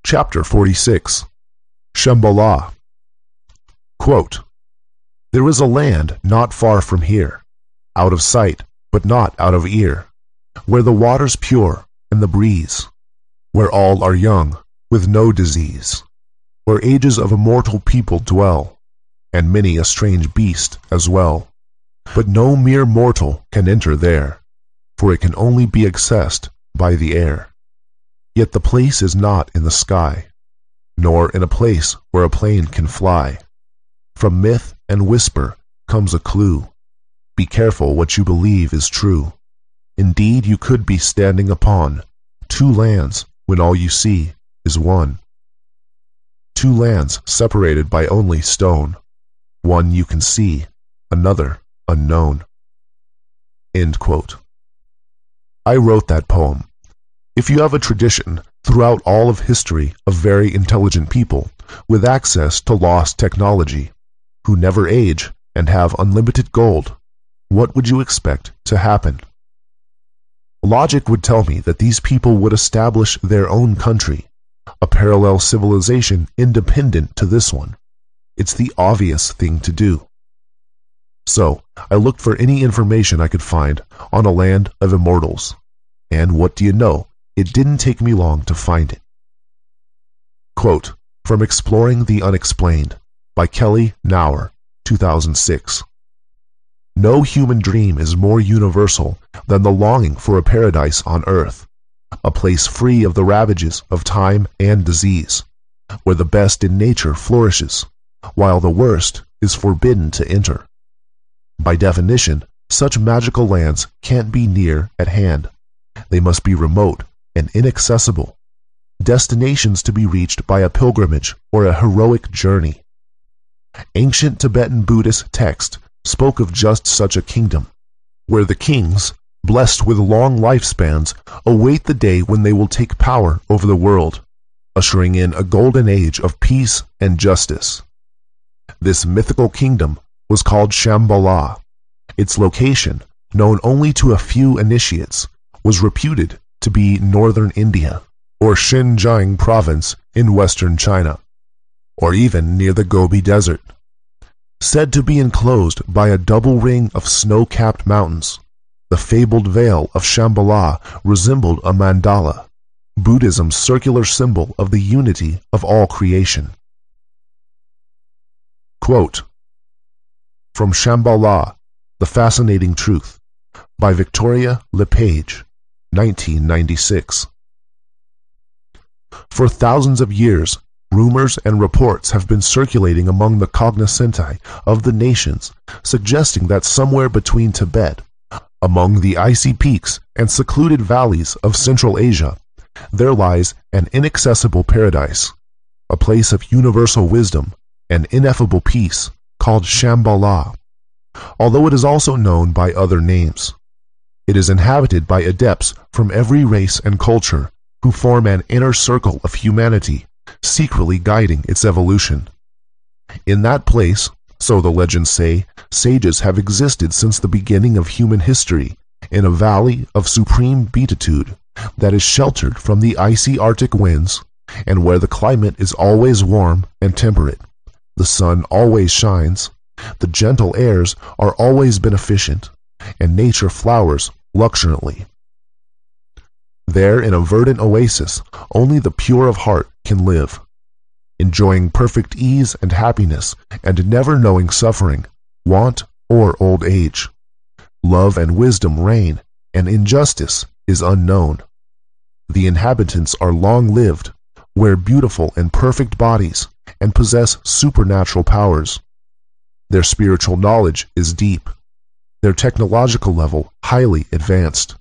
Chapter 46, Shambhala. Quote, "There is a land not far from here, out of sight, but not out of ear, where the water's pure and the breeze, where all are young, with no disease, where ages of immortal people dwell, and many a strange beast as well. But no mere mortal can enter there, for it can only be accessed by the air. Yet the place is not in the sky, nor in a place where a plane can fly. From myth and whisper comes a clue. Be careful what you believe is true. Indeed, you could be standing upon 2 lands when all you see is one. 2 lands separated by only stone. One you can see, another unknown." End quote. I wrote that poem. If you have a tradition throughout all of history of very intelligent people with access to lost technology, who never age and have unlimited gold, what would you expect to happen? Logic would tell me that these people would establish their own country, a parallel civilization independent to this one. It's the obvious thing to do. So I looked for any information I could find on a land of immortals, and what do you know? It didn't take me long to find it. Quote, from Exploring the Unexplained by Kelly Nauer, 2006. "No human dream is more universal than the longing for a paradise on earth, a place free of the ravages of time and disease, where the best in nature flourishes, while the worst is forbidden to enter. By definition, such magical lands can't be near at hand. They must be remote and inaccessible, destinations to be reached by a pilgrimage or a heroic journey. Ancient Tibetan Buddhist text spoke of just such a kingdom, where the kings, blessed with long lifespans, await the day when they will take power over the world, ushering in a golden age of peace and justice. This mythical kingdom was called Shambhala. Its location, known only to a few initiates, was reputed to be northern India, or Xinjiang province in western China, or even near the Gobi Desert. Said to be enclosed by a double ring of snow-capped mountains, the fabled veil of Shambhala resembled a mandala, Buddhism's circular symbol of the unity of all creation. Quote, from Shambhala, The Fascinating Truth, by Victoria LePage, 1996. For thousands of years, rumors and reports have been circulating among the cognoscenti of the nations, suggesting that somewhere between Tibet, among the icy peaks and secluded valleys of Central Asia, there lies an inaccessible paradise, a place of universal wisdom and ineffable peace called Shambhala, although it is also known by other names. It is inhabited by adepts from every race and culture who form an inner circle of humanity, secretly guiding its evolution. In that place, so the legends say, sages have existed since the beginning of human history, in a valley of supreme beatitude that is sheltered from the icy Arctic winds, and where the climate is always warm and temperate. The sun always shines, the gentle airs are always beneficent, and nature flowers luxuriantly. There, in a verdant oasis, only the pure of heart can live, enjoying perfect ease and happiness, and never knowing suffering, want, or old age. Love and wisdom reign, and injustice is unknown. The inhabitants are long-lived, wear beautiful and perfect bodies, and possess supernatural powers. Their spiritual knowledge is deep, their technological level highly advanced,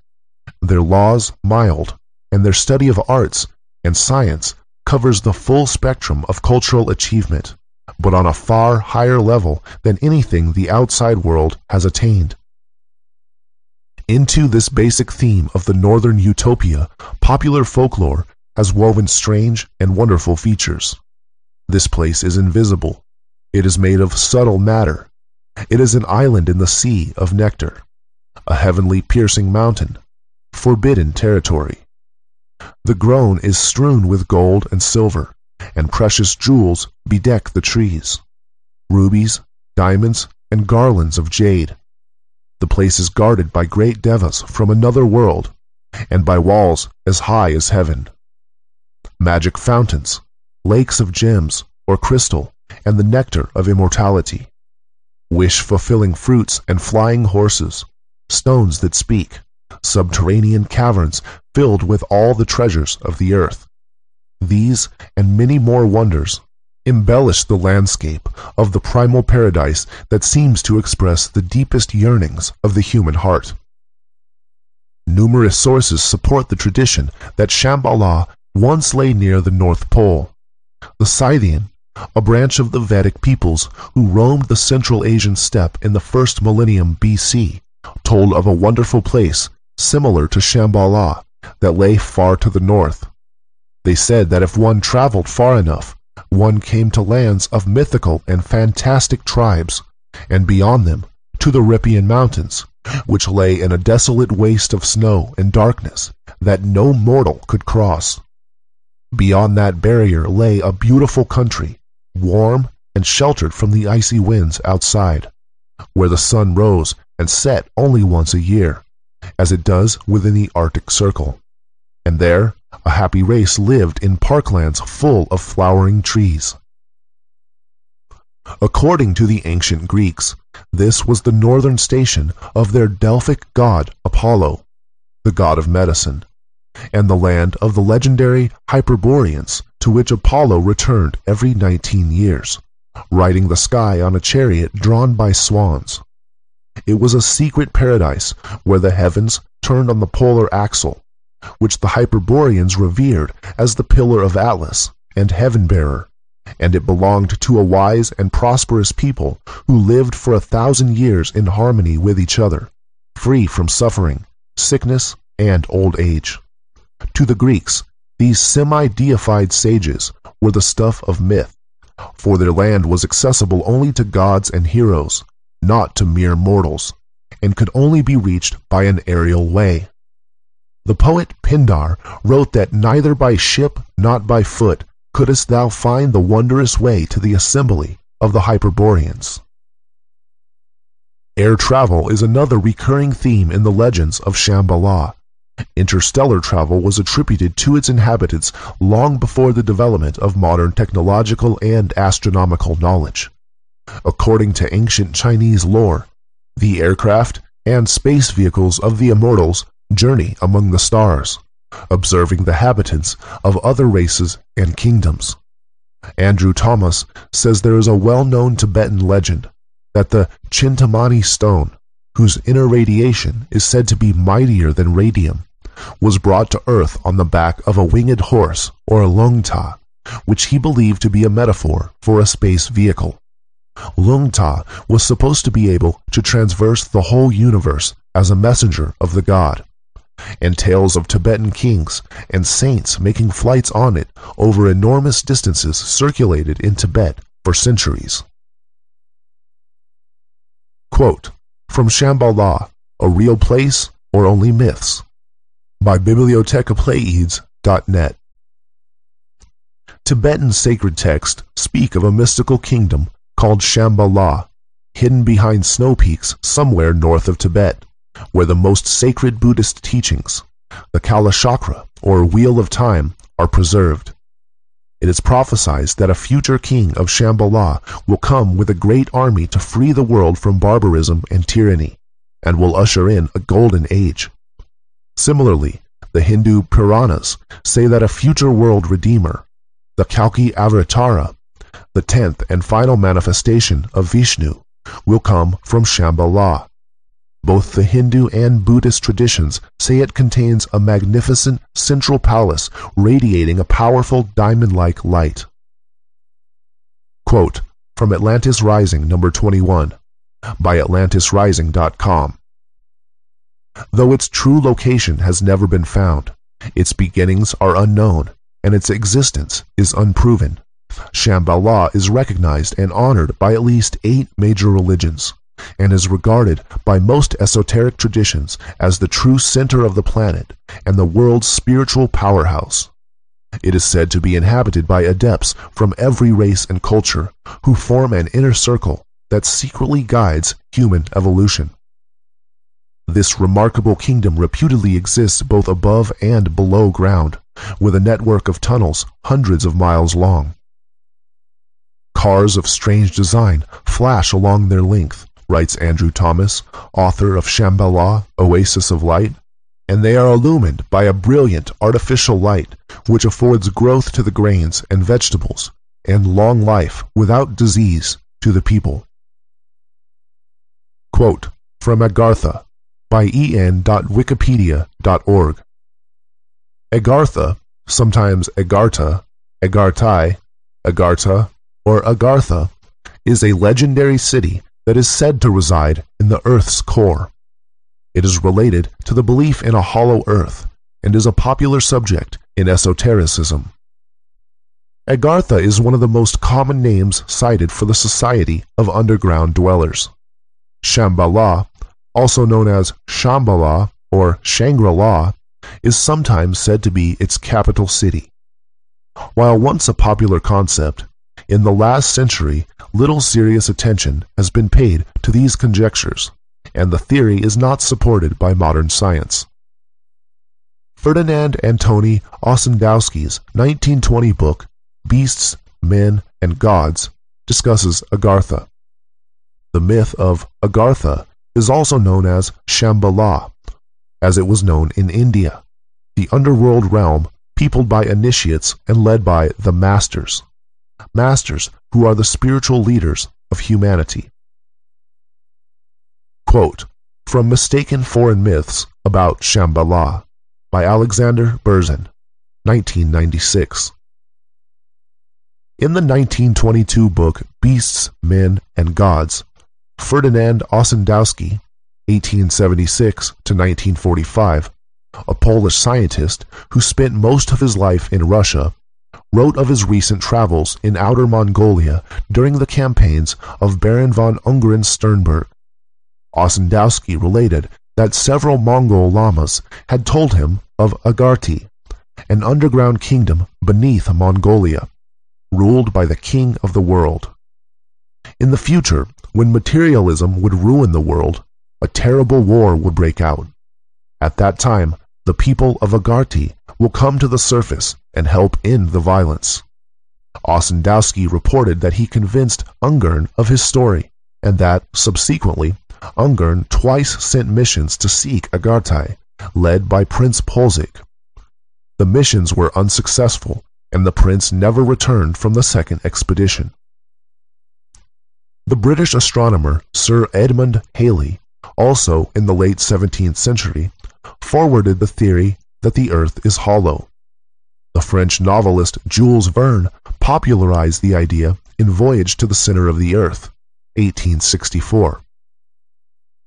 their laws mild, and their study of arts and science covers the full spectrum of cultural achievement, but on a far higher level than anything the outside world has attained. Into this basic theme of the northern utopia, popular folklore has woven strange and wonderful features. This place is invisible. It is made of subtle matter. It is an island in the sea of nectar, a heavenly piercing mountain, forbidden territory. The ground is strewn with gold and silver, and precious jewels bedeck the trees. Rubies, diamonds, and garlands of jade. The place is guarded by great devas from another world, and by walls as high as heaven. Magic fountains, lakes of gems or crystal, and the nectar of immortality. Wish-fulfilling fruits and flying horses, stones that speak, subterranean caverns filled with all the treasures of the earth. These and many more wonders embellish the landscape of the primal paradise that seems to express the deepest yearnings of the human heart. Numerous sources support the tradition that Shambhala once lay near the North Pole. The Scythian, a branch of the Vedic peoples who roamed the Central Asian steppe in the first millennium BC, told of a wonderful place similar to Shambhala that lay far to the north. They said that if one traveled far enough, one came to lands of mythical and fantastic tribes, and beyond them to the Riparian Mountains, which lay in a desolate waste of snow and darkness that no mortal could cross. Beyond that barrier lay a beautiful country, warm and sheltered from the icy winds outside, where the sun rose and set only once a year, as it does within the Arctic Circle. And there a happy race lived in parklands full of flowering trees. According to the ancient Greeks, this was the northern station of their Delphic god Apollo, the god of medicine, and the land of the legendary Hyperboreans, to which Apollo returned every 19 years, riding the sky on a chariot drawn by swans. It was a secret paradise where the heavens turned on the polar axle, which the Hyperboreans revered as the pillar of Atlas and heaven-bearer, and it belonged to a wise and prosperous people who lived for 1,000 years in harmony with each other, free from suffering, sickness, and old age. To the Greeks, these semi-deified sages were the stuff of myth, for their land was accessible only to gods and heroes, not to mere mortals, and could only be reached by an aerial way. The poet Pindar wrote that neither by ship nor by foot couldst thou find the wondrous way to the assembly of the Hyperboreans. Air travel is another recurring theme in the legends of Shambhala. Interstellar travel was attributed to its inhabitants long before the development of modern technological and astronomical knowledge. According to ancient Chinese lore, the aircraft and space vehicles of the immortals journey among the stars, observing the habitants of other races and kingdoms. Andrew Thomas says there is a well-known Tibetan legend that the Chintamani stone, whose inner radiation is said to be mightier than radium, was brought to earth on the back of a winged horse or a lungta, which he believed to be a metaphor for a space vehicle. Lungta was supposed to be able to traverse the whole universe as a messenger of the god, and tales of Tibetan kings and saints making flights on it over enormous distances circulated in Tibet for centuries. Quote, from Shambhala, a real place or only myths? By bibliotecapleiades.net. Tibetan sacred texts speak of a mystical kingdom called Shambhala, hidden behind snow peaks somewhere north of Tibet, where the most sacred Buddhist teachings, the Kalachakra or Wheel of Time, are preserved. It is prophesied that a future king of Shambhala will come with a great army to free the world from barbarism and tyranny, and will usher in a golden age. Similarly, the Hindu Puranas say that a future world redeemer, the Kalki Avatara, the 10th and final manifestation of Vishnu, will come from Shambhala. Both the Hindu and Buddhist traditions say it contains a magnificent central palace radiating a powerful diamond-like light. Quote from Atlantis Rising number 21 by atlantisrising.com. Though its true location has never been found, its beginnings are unknown, and its existence is unproven, Shambhala is recognized and honored by at least 8 major religions, and is regarded by most esoteric traditions as the true center of the planet and the world's spiritual powerhouse. It is said to be inhabited by adepts from every race and culture who form an inner circle that secretly guides human evolution. This remarkable kingdom reputedly exists both above and below ground, with a network of tunnels hundreds of miles long. Cars of strange design flash along their length, writes Andrew Thomas, author of Shambhala, Oasis of Light, and they are illumined by a brilliant artificial light which affords growth to the grains and vegetables and long life without disease to the people. Quote from Agartha by en.wikipedia.org. Agartha, sometimes Agartha, Agartai, Agartha, or Agartha, is a legendary city that is said to reside in the Earth's core. It is related to the belief in a hollow Earth and is a popular subject in esotericism. Agartha is one of the most common names cited for the society of underground dwellers. Shambhala, also known as Shambhala or Shangri-La, is sometimes said to be its capital city. While once a popular concept, in the last century little serious attention has been paid to these conjectures, and the theory is not supported by modern science. Ferdinand Antoni Ossendowski's 1920 book, Beasts, Men, and Gods, discusses Agartha. The myth of Agartha is also known as Shambhala, as it was known in India, the underworld realm peopled by initiates and led by the masters who are the spiritual leaders of humanity. Quote from Mistaken Foreign Myths About Shambhala by Alexander Berzin, 1996. In the 1922 book Beasts, Men, and Gods, Ferdinand Ossendowski, 1876 to 1945, a Polish scientist who spent most of his life in Russia, wrote of his recent travels in Outer Mongolia during the campaigns of Baron von Ungern-Sternberg. Ossendowski related that several Mongol lamas had told him of Agarthy, an underground kingdom beneath Mongolia, ruled by the king of the world. In the future, when materialism would ruin the world, a terrible war would break out. At that time, the people of Agarthy will come to the surface and help end the violence. Ossendowski reported that he convinced Ungern of his story, and that, subsequently, Ungern twice sent missions to seek Agarthy, led by Prince Polzik. The missions were unsuccessful, and the prince never returned from the second expedition. The British astronomer Sir Edmund Halley, also in the late 17th century, forwarded the theory that the Earth is hollow. The French novelist Jules Verne popularized the idea in Voyage to the Center of the Earth, 1864.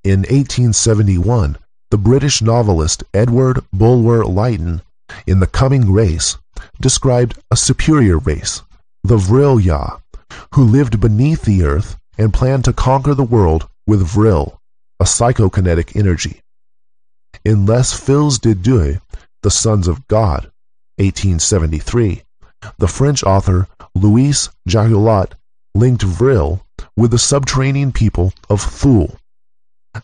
In 1871, the British novelist Edward Bulwer Lytton, in The Coming Race, described a superior race, the Vril-Ya, who lived beneath the Earth and planned to conquer the world with Vril, a psychokinetic energy. In Les Fils de Dieu, The Sons of God, 1873, the French author Louis Jagellot linked Vril with the subterranean people of Thule.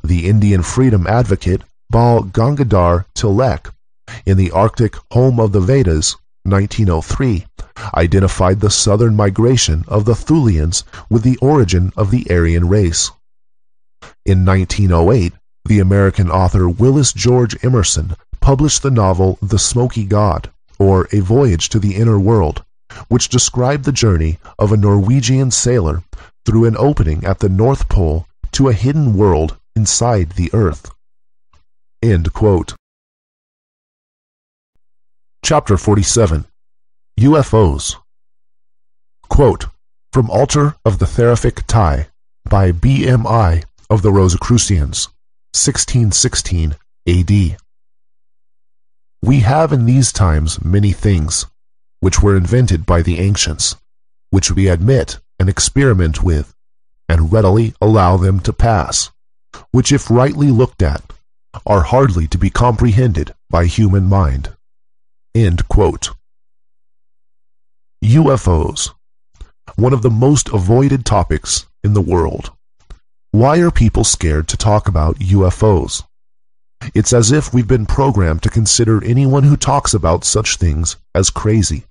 The Indian freedom advocate Bal Gangadhar Tilak, in The Arctic Home of the Vedas, 1903, identified the southern migration of the Thulians with the origin of the Aryan race. In 1908, The American author Willis George Emerson published the novel The Smoky God, or A Voyage to the Inner World, which described the journey of a Norwegian sailor through an opening at the North Pole to a hidden world inside the Earth. End quote. Chapter 47. UFOs. Quote, from Altar of the Therific Tie by B.M.I. of the Rosicrucians, 1616 A.D. We have in these times many things, which were invented by the ancients, which we admit and experiment with, and readily allow them to pass, which if rightly looked at, are hardly to be comprehended by human mind. End quote. UFOs. One of the most avoided topics in the world. Why are people scared to talk about UFOs? It's as if we've been programmed to consider anyone who talks about such things as crazy.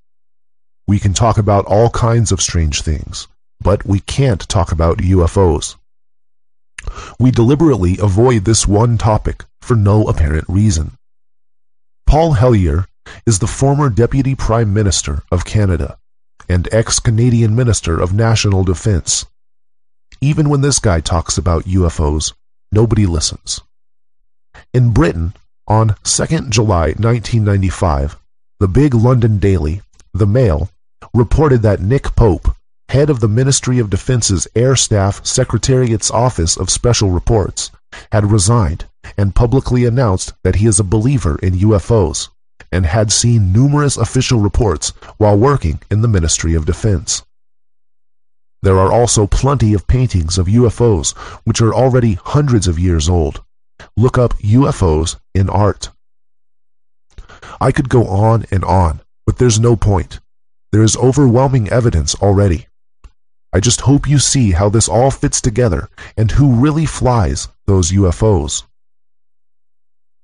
We can talk about all kinds of strange things, but we can't talk about UFOs. We deliberately avoid this one topic for no apparent reason. Paul Hellyer is the former Deputy Prime Minister of Canada and ex-Canadian Minister of National Defense. Even when this guy talks about UFOs, nobody listens. In Britain, on 2nd July 1995, the big London daily, The Mail, reported that Nick Pope, head of the Ministry of Defence's Air Staff Secretariat's Office of Special Reports, had resigned and publicly announced that he is a believer in UFOs and had seen numerous official reports while working in the Ministry of Defense. There are also plenty of paintings of UFOs which are already hundreds of years old. Look up UFOs in art. I could go on, but there's no point. There is overwhelming evidence already. I just hope you see how this all fits together and who really flies those UFOs.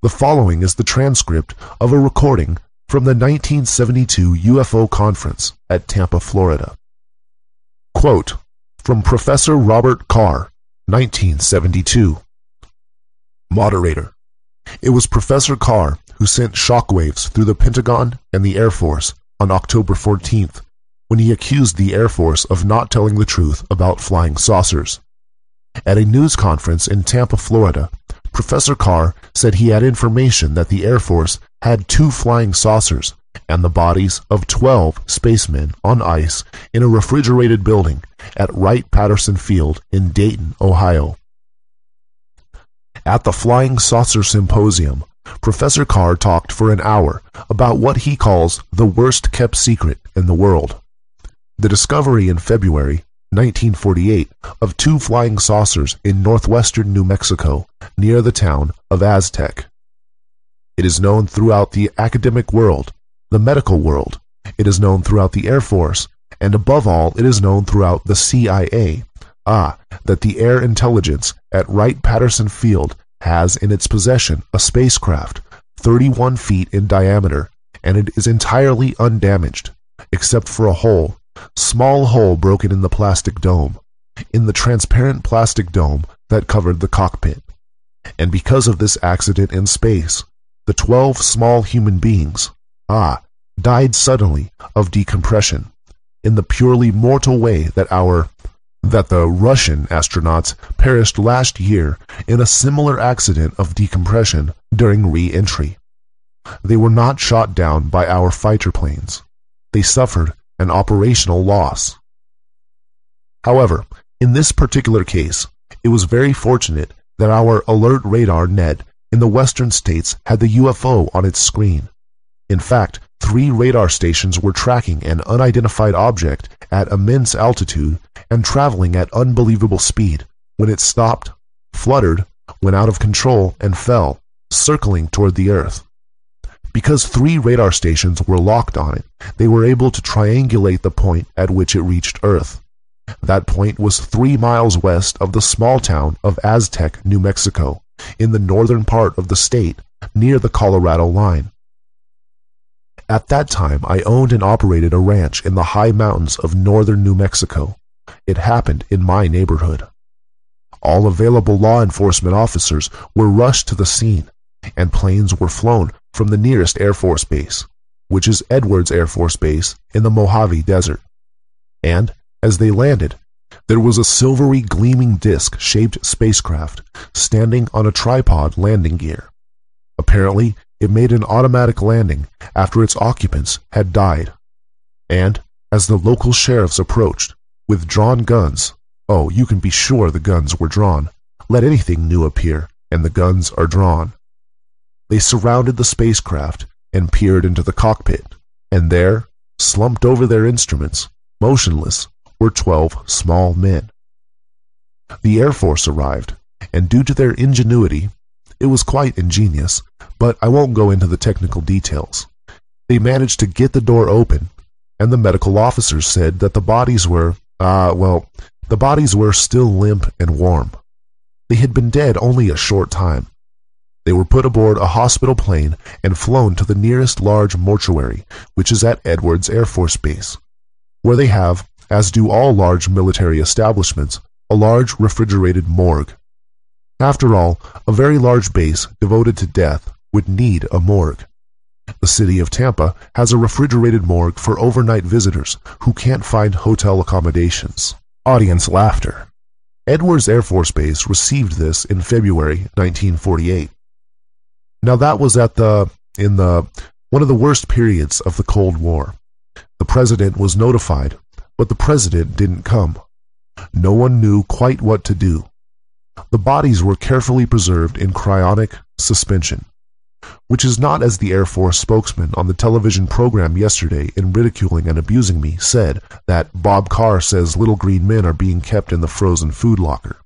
The following is the transcript of a recording from the 1972 UFO conference at Tampa, Florida. Quote, from Professor Robert Carr, 1972. Moderator. It was Professor Carr who sent shockwaves through the Pentagon and the Air Force on October 14th, when he accused the Air Force of not telling the truth about flying saucers. At a news conference in Tampa, Florida, Professor Carr said he had information that the Air Force had 2 flying saucers and the bodies of 12 spacemen on ice in a refrigerated building at Wright-Patterson Field in Dayton, Ohio. At the Flying Saucer Symposium, Professor Carr talked for an hour about what he calls the worst-kept secret in the world. The discovery in February 1948 of 2 flying saucers in northwestern New Mexico near the town of Aztec. It is known throughout the academic world, the medical world, it is known throughout the Air Force, and above all it is known throughout the CIA, that the air intelligence at Wright-Patterson Field has in its possession a spacecraft 31 feet in diameter, and it is entirely undamaged, except for a small hole broken in the plastic dome, in the transparent plastic dome that covered the cockpit. And because of this accident in space, the 12 small human beings, died suddenly of decompression, in the purely mortal way that the Russian astronauts perished last year in a similar accident of decompression during re-entry. They were not shot down by our fighter planes. They suffered an operational loss. However, in this particular case, it was very fortunate that our alert radar net in the western states had the UFO on its screen. In fact, 3 radar stations were tracking an unidentified object at immense altitude and traveling at unbelievable speed when it stopped, fluttered, went out of control, and fell, circling toward the Earth. Because 3 radar stations were locked on it, they were able to triangulate the point at which it reached Earth. That point was 3 miles west of the small town of Aztec, New Mexico, in the northern part of the state, near the Colorado line. At that time, I owned and operated a ranch in the high mountains of northern New Mexico. It happened in my neighborhood. All available law enforcement officers were rushed to the scene, and planes were flown from the nearest Air Force Base, which is Edwards Air Force Base in the Mojave Desert. And, as they landed, there was a silvery gleaming disc-shaped spacecraft standing on a tripod landing gear. Apparently, it made an automatic landing after its occupants had died. And, as the local sheriffs approached, with drawn guns, oh, you can be sure the guns were drawn. Let anything new appear, and the guns are drawn. They surrounded the spacecraft and peered into the cockpit, and there, slumped over their instruments, motionless, were 12 small men. The Air Force arrived, and due to their ingenuity, it was quite ingenious, but I won't go into the technical details. They managed to get the door open, and the medical officers said that the bodies were, the bodies were still limp and warm. They had been dead only a short time. They were put aboard a hospital plane and flown to the nearest large mortuary, which is at Edwards Air Force Base, where they have, as do all large military establishments, a large refrigerated morgue. After all, a very large base devoted to death would need a morgue. The city of Tampa has a refrigerated morgue for overnight visitors who can't find hotel accommodations. Audience laughter. Edwards Air Force Base received this in February 1948. Now that was in one of the worst periods of the Cold War. The president was notified, but the president didn't come. No one knew quite what to do. The bodies were carefully preserved in cryonic suspension, which is not as the Air Force spokesman on the television program yesterday in ridiculing and abusing me said that Bob Carr says little green men are being kept in the frozen food locker.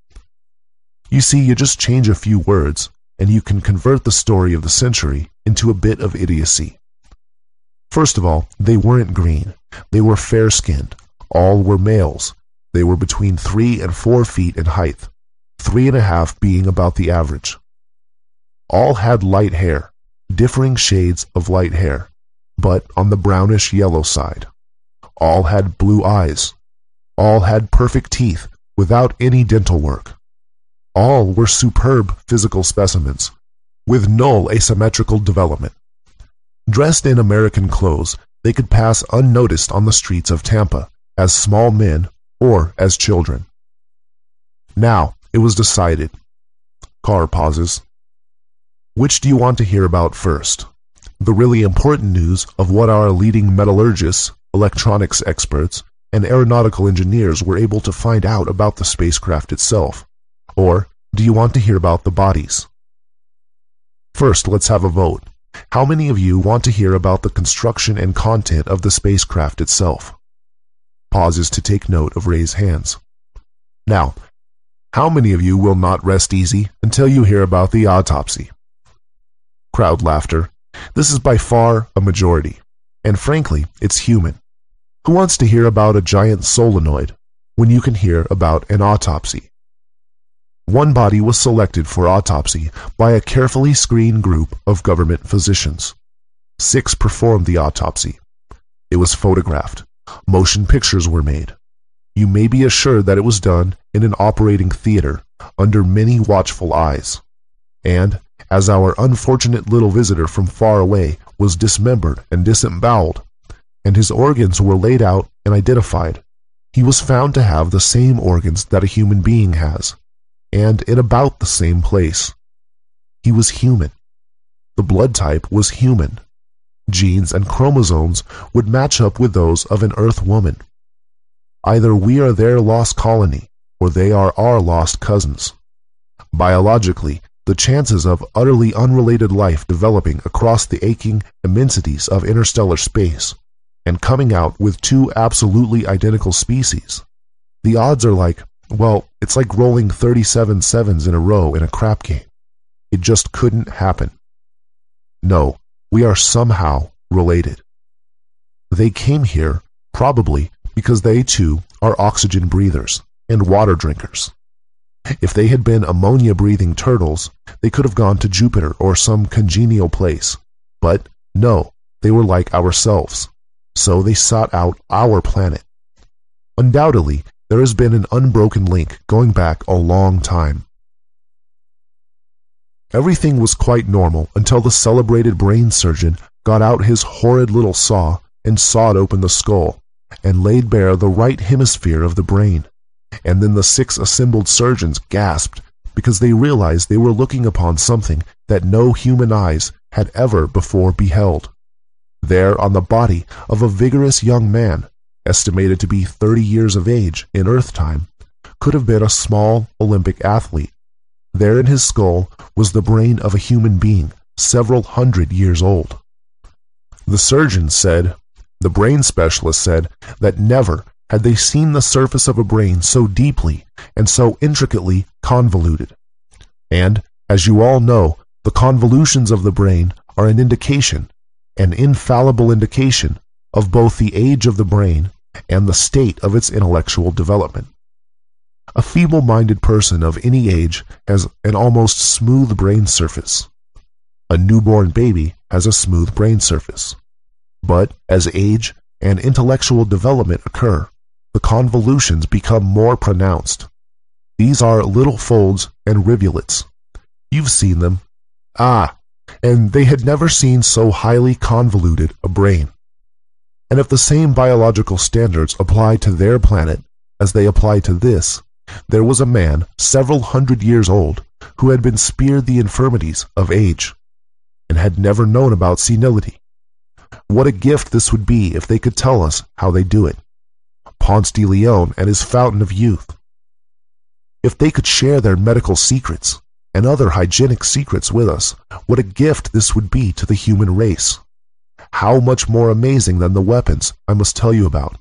You see, you just change a few words, and you can convert the story of the century into a bit of idiocy. First of all, they weren't green. They were fair-skinned. All were males. They were between 3 and 4 feet in height, 3.5 being about the average. All had light hair, differing shades of light hair, but on the brownish-yellow side. All had blue eyes. All had perfect teeth without any dental work. All were superb physical specimens, with null asymmetrical development. Dressed in American clothes, they could pass unnoticed on the streets of Tampa, as small men or as children. Now, it was decided. Carr pauses. Which do you want to hear about first? The really important news of what our leading metallurgists, electronics experts, and aeronautical engineers were able to find out about the spacecraft itself? Or do you want to hear about the bodies? First, let's have a vote. How many of you want to hear about the construction and content of the spacecraft itself? Pauses to take note of raised hands. Now, how many of you will not rest easy until you hear about the autopsy? Crowd laughter. This is by far a majority, and frankly, it's human. Who wants to hear about a giant solenoid when you can hear about an autopsy? One body was selected for autopsy by a carefully screened group of government physicians. 6 performed the autopsy. It was photographed. Motion pictures were made. You may be assured that it was done in an operating theater under many watchful eyes. And, as our unfortunate little visitor from far away was dismembered and disemboweled, and his organs were laid out and identified, he was found to have the same organs that a human being has, and in about the same place. He was human. The blood type was human. Genes and chromosomes would match up with those of an Earth woman. Either we are their lost colony, or they are our lost cousins. Biologically, the chances of utterly unrelated life developing across the aching immensities of interstellar space and coming out with 2 absolutely identical species, the odds are like, well, it's like rolling 37 sevens in a row in a crap game. It just couldn't happen. No, we are somehow related. They came here, probably because they too are oxygen breathers and water drinkers. If they had been ammonia-breathing turtles, they could have gone to Jupiter or some congenial place. But no, they were like ourselves. So they sought out our planet. Undoubtedly, there has been an unbroken link going back a long time. Everything was quite normal until the celebrated brain surgeon got out his horrid little saw and sawed open the skull and laid bare the right hemisphere of the brain. And then the 6 assembled surgeons gasped because they realized they were looking upon something that no human eyes had ever before beheld. There on the body of a vigorous young man, estimated to be 30 years of age in Earth time, could have been a small Olympic athlete. There in his skull was the brain of a human being several hundred years old. The brain specialist said that never had they seen the surface of a brain so deeply and so intricately convoluted. And, as you all know, the convolutions of the brain are an indication, an infallible indication, of both the age of the brain and the state of its intellectual development. A feeble-minded person of any age has an almost smooth brain surface. A newborn baby has a smooth brain surface. But as age and intellectual development occur, the convolutions become more pronounced. These are little folds and rivulets. You've seen them. And they had never seen so highly convoluted a brain. And if the same biological standards apply to their planet as they apply to this, there was a man several hundred years old who had been spared the infirmities of age and had never known about senility. What a gift this would be if they could tell us how they do it. Ponce de Leon and his fountain of youth. If they could share their medical secrets and other hygienic secrets with us, what a gift this would be to the human race. How much more amazing than the weapons I must tell you about,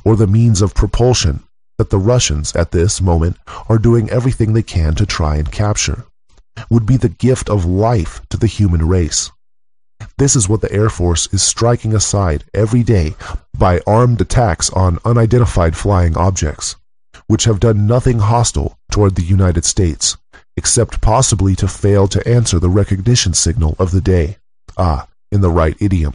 or the means of propulsion that the Russians at this moment are doing everything they can to try and capture, would be the gift of life to the human race. This is what the Air Force is striking aside every day by armed attacks on unidentified flying objects, which have done nothing hostile toward the United States, except possibly to fail to answer the recognition signal of the day, in the right idiom.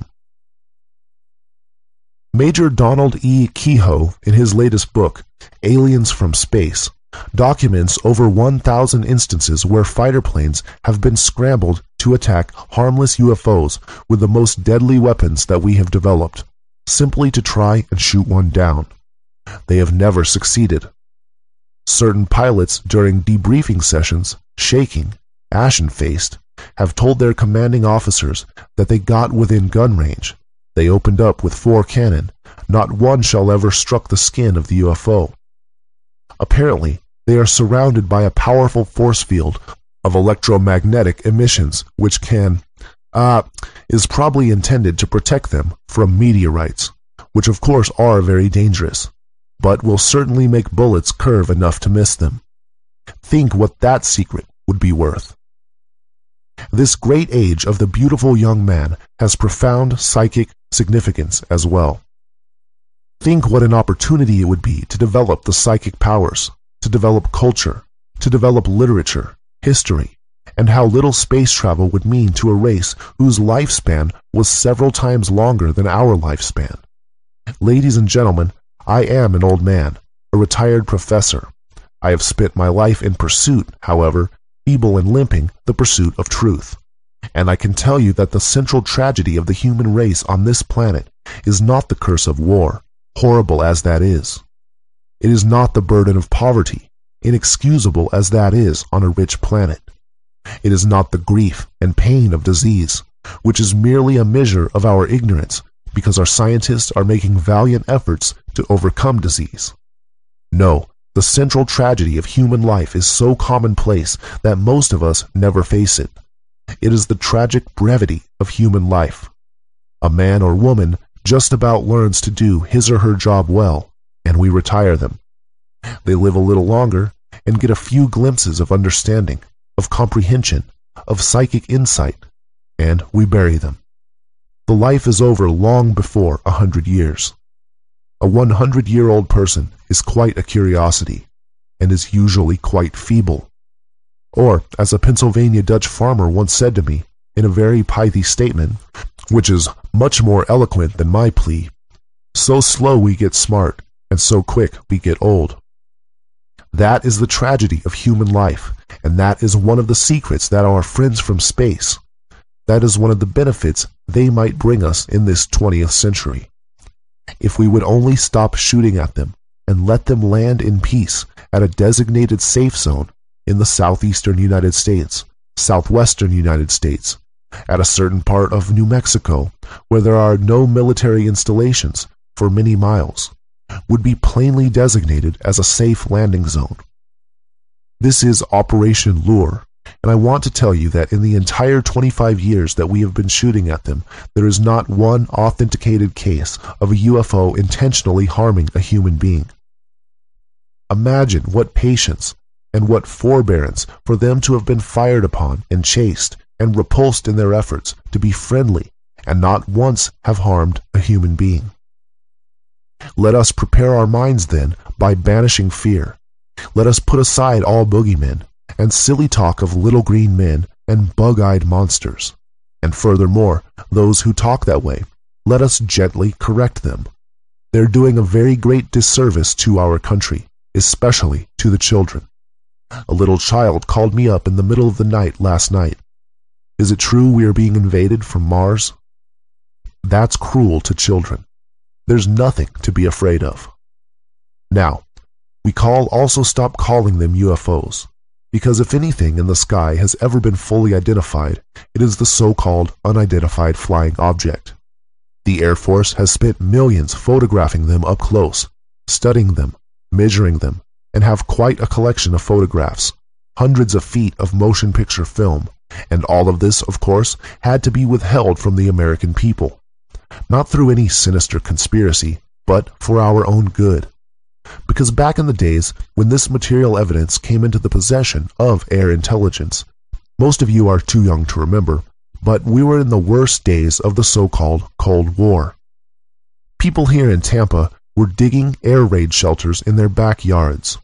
Major Donald E. Kehoe, in his latest book, Aliens from Space, documents over 1,000 instances where fighter planes have been scrambled to attack harmless UFOs with the most deadly weapons that we have developed, simply to try and shoot one down. They have never succeeded. Certain pilots during debriefing sessions, shaking, ashen-faced, have told their commanding officers that they got within gun range. They opened up with 4 cannon. Not one shall ever struck the skin of the UFO. Apparently, they are surrounded by a powerful force field of electromagnetic emissions which is probably intended to protect them from meteorites, which of course are very dangerous, but will certainly make bullets curve enough to miss them. Think what that secret would be worth. This great age of the beautiful young man has profound psychic significance as well. Think what an opportunity it would be to develop the psychic powers, to develop culture, to develop literature, history, and how little space travel would mean to a race whose lifespan was several times longer than our lifespan. Ladies and gentlemen, I am an old man, a retired professor. I have spent my life in pursuit, however, feeble and limping, the pursuit of truth. And I can tell you that the central tragedy of the human race on this planet is not the curse of war, horrible as that is. It is not the burden of poverty, inexcusable as that is on a rich planet. It is not the grief and pain of disease, which is merely a measure of our ignorance because our scientists are making valiant efforts to overcome disease. No, the central tragedy of human life is so commonplace that most of us never face it. It is the tragic brevity of human life. A man or woman just about learns to do his or her job well, and we retire them. They live a little longer and get a few glimpses of understanding, of comprehension, of psychic insight, and we bury them. The life is over long before 100 years. A 100-year-old person is quite a curiosity, and is usually quite feeble. Or, as a Pennsylvania Dutch farmer once said to me, in a very pithy statement, which is much more eloquent than my plea, so slow we get smart, and so quick we get old. That is the tragedy of human life, and that is one of the secrets that our friends from space, that is one of the benefits they might bring us in this 20th century. If we would only stop shooting at them and let them land in peace at a designated safe zone in the southeastern United States, southwestern United States, at a certain part of New Mexico where there are no military installations for many miles, would be plainly designated as a safe landing zone. This is Operation Lure, and I want to tell you that in the entire 25 years that we have been shooting at them, there is not one authenticated case of a UFO intentionally harming a human being. Imagine what patience and what forbearance for them to have been fired upon and chased and repulsed in their efforts to be friendly and not once have harmed a human being. Let us prepare our minds then by banishing fear. Let us put aside all boogeymen and silly talk of little green men and bug-eyed monsters. And furthermore, those who talk that way, let us gently correct them. They're doing a very great disservice to our country, especially to the children. A little child called me up in the middle of the night last night. Is it true we are being invaded from Mars? That's cruel to children. There's nothing to be afraid of. Now, we also stop calling them UFOs, because if anything in the sky has ever been fully identified, it is the so-called unidentified flying object. The Air Force has spent millions photographing them up close, studying them, measuring them, and have quite a collection of photographs, hundreds of feet of motion picture film, and all of this, of course, had to be withheld from the American people. Not through any sinister conspiracy, but for our own good. Because back in the days when this material evidence came into the possession of air intelligence, most of you are too young to remember, but we were in the worst days of the so-called Cold War. People here in Tampa were digging air raid shelters in their backyards.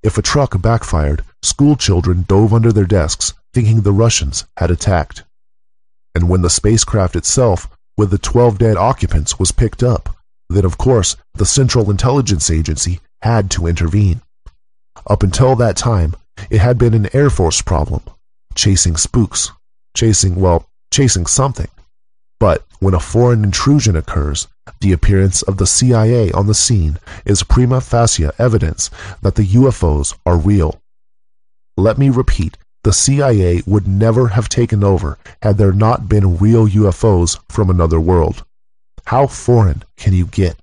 If a truck backfired, school children dove under their desks thinking the Russians had attacked. And when the spacecraft itself, with the 12 dead occupants, was picked up, then of course the Central Intelligence Agency had to intervene. Up until that time, it had been an Air Force problem, chasing spooks, chasing something. But when a foreign intrusion occurs, the appearance of the CIA on the scene is prima facie evidence that the UFOs are real. Let me repeat, the CIA would never have taken over had there not been real UFOs from another world. How foreign can you get?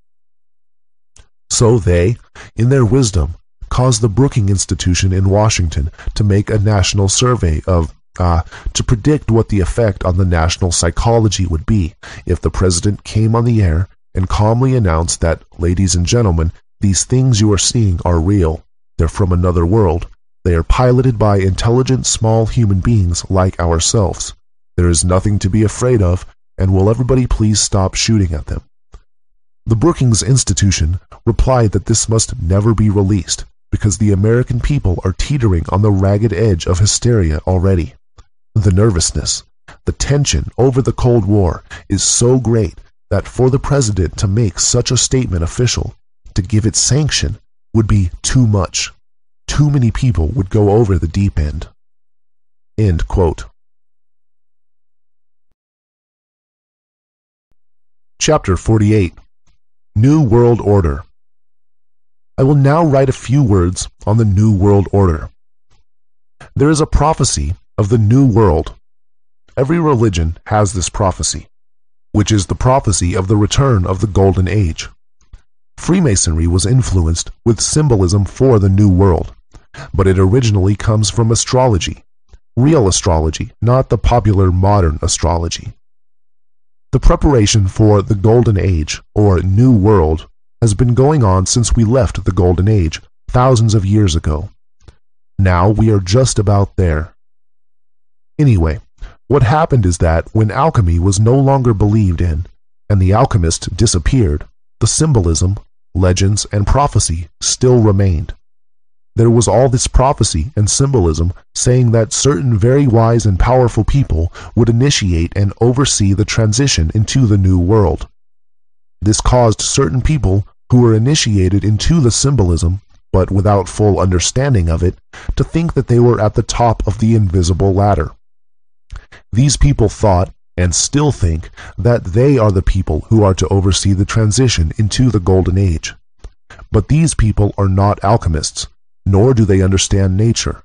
So they, in their wisdom, caused the Brookings Institution in Washington to make a national survey to predict what the effect on the national psychology would be if the president came on the air and calmly announced that, ladies and gentlemen, these things you are seeing are real. They're from another world. They are piloted by intelligent small human beings like ourselves. There is nothing to be afraid of, and will everybody please stop shooting at them? The Brookings Institution replied that this must never be released because the American people are teetering on the ragged edge of hysteria already. The nervousness, the tension over the Cold War is so great that for the president to make such a statement official, to give it sanction, would be too much. Too many people would go over the deep end. End quote. Chapter 48. New World Order. I will now write a few words on the New World Order. There is a prophecy of the New World. Every religion has this prophecy, which is the prophecy of the return of the Golden Age. Freemasonry was influenced with symbolism for the New World, but it originally comes from astrology, real astrology, not the popular modern astrology. The preparation for the Golden Age, or New World, has been going on since we left the Golden Age, thousands of years ago. Now we are just about there. Anyway, what happened is that when alchemy was no longer believed in, and the alchemist disappeared, the symbolism, legends, and prophecy still remained. There was all this prophecy and symbolism saying that certain very wise and powerful people would initiate and oversee the transition into the New World. This caused certain people who were initiated into the symbolism but without full understanding of it, to think that they were at the top of the invisible ladder. These people thought, and still think, that they are the people who are to oversee the transition into the Golden Age. But these people are not alchemists, nor do they understand nature,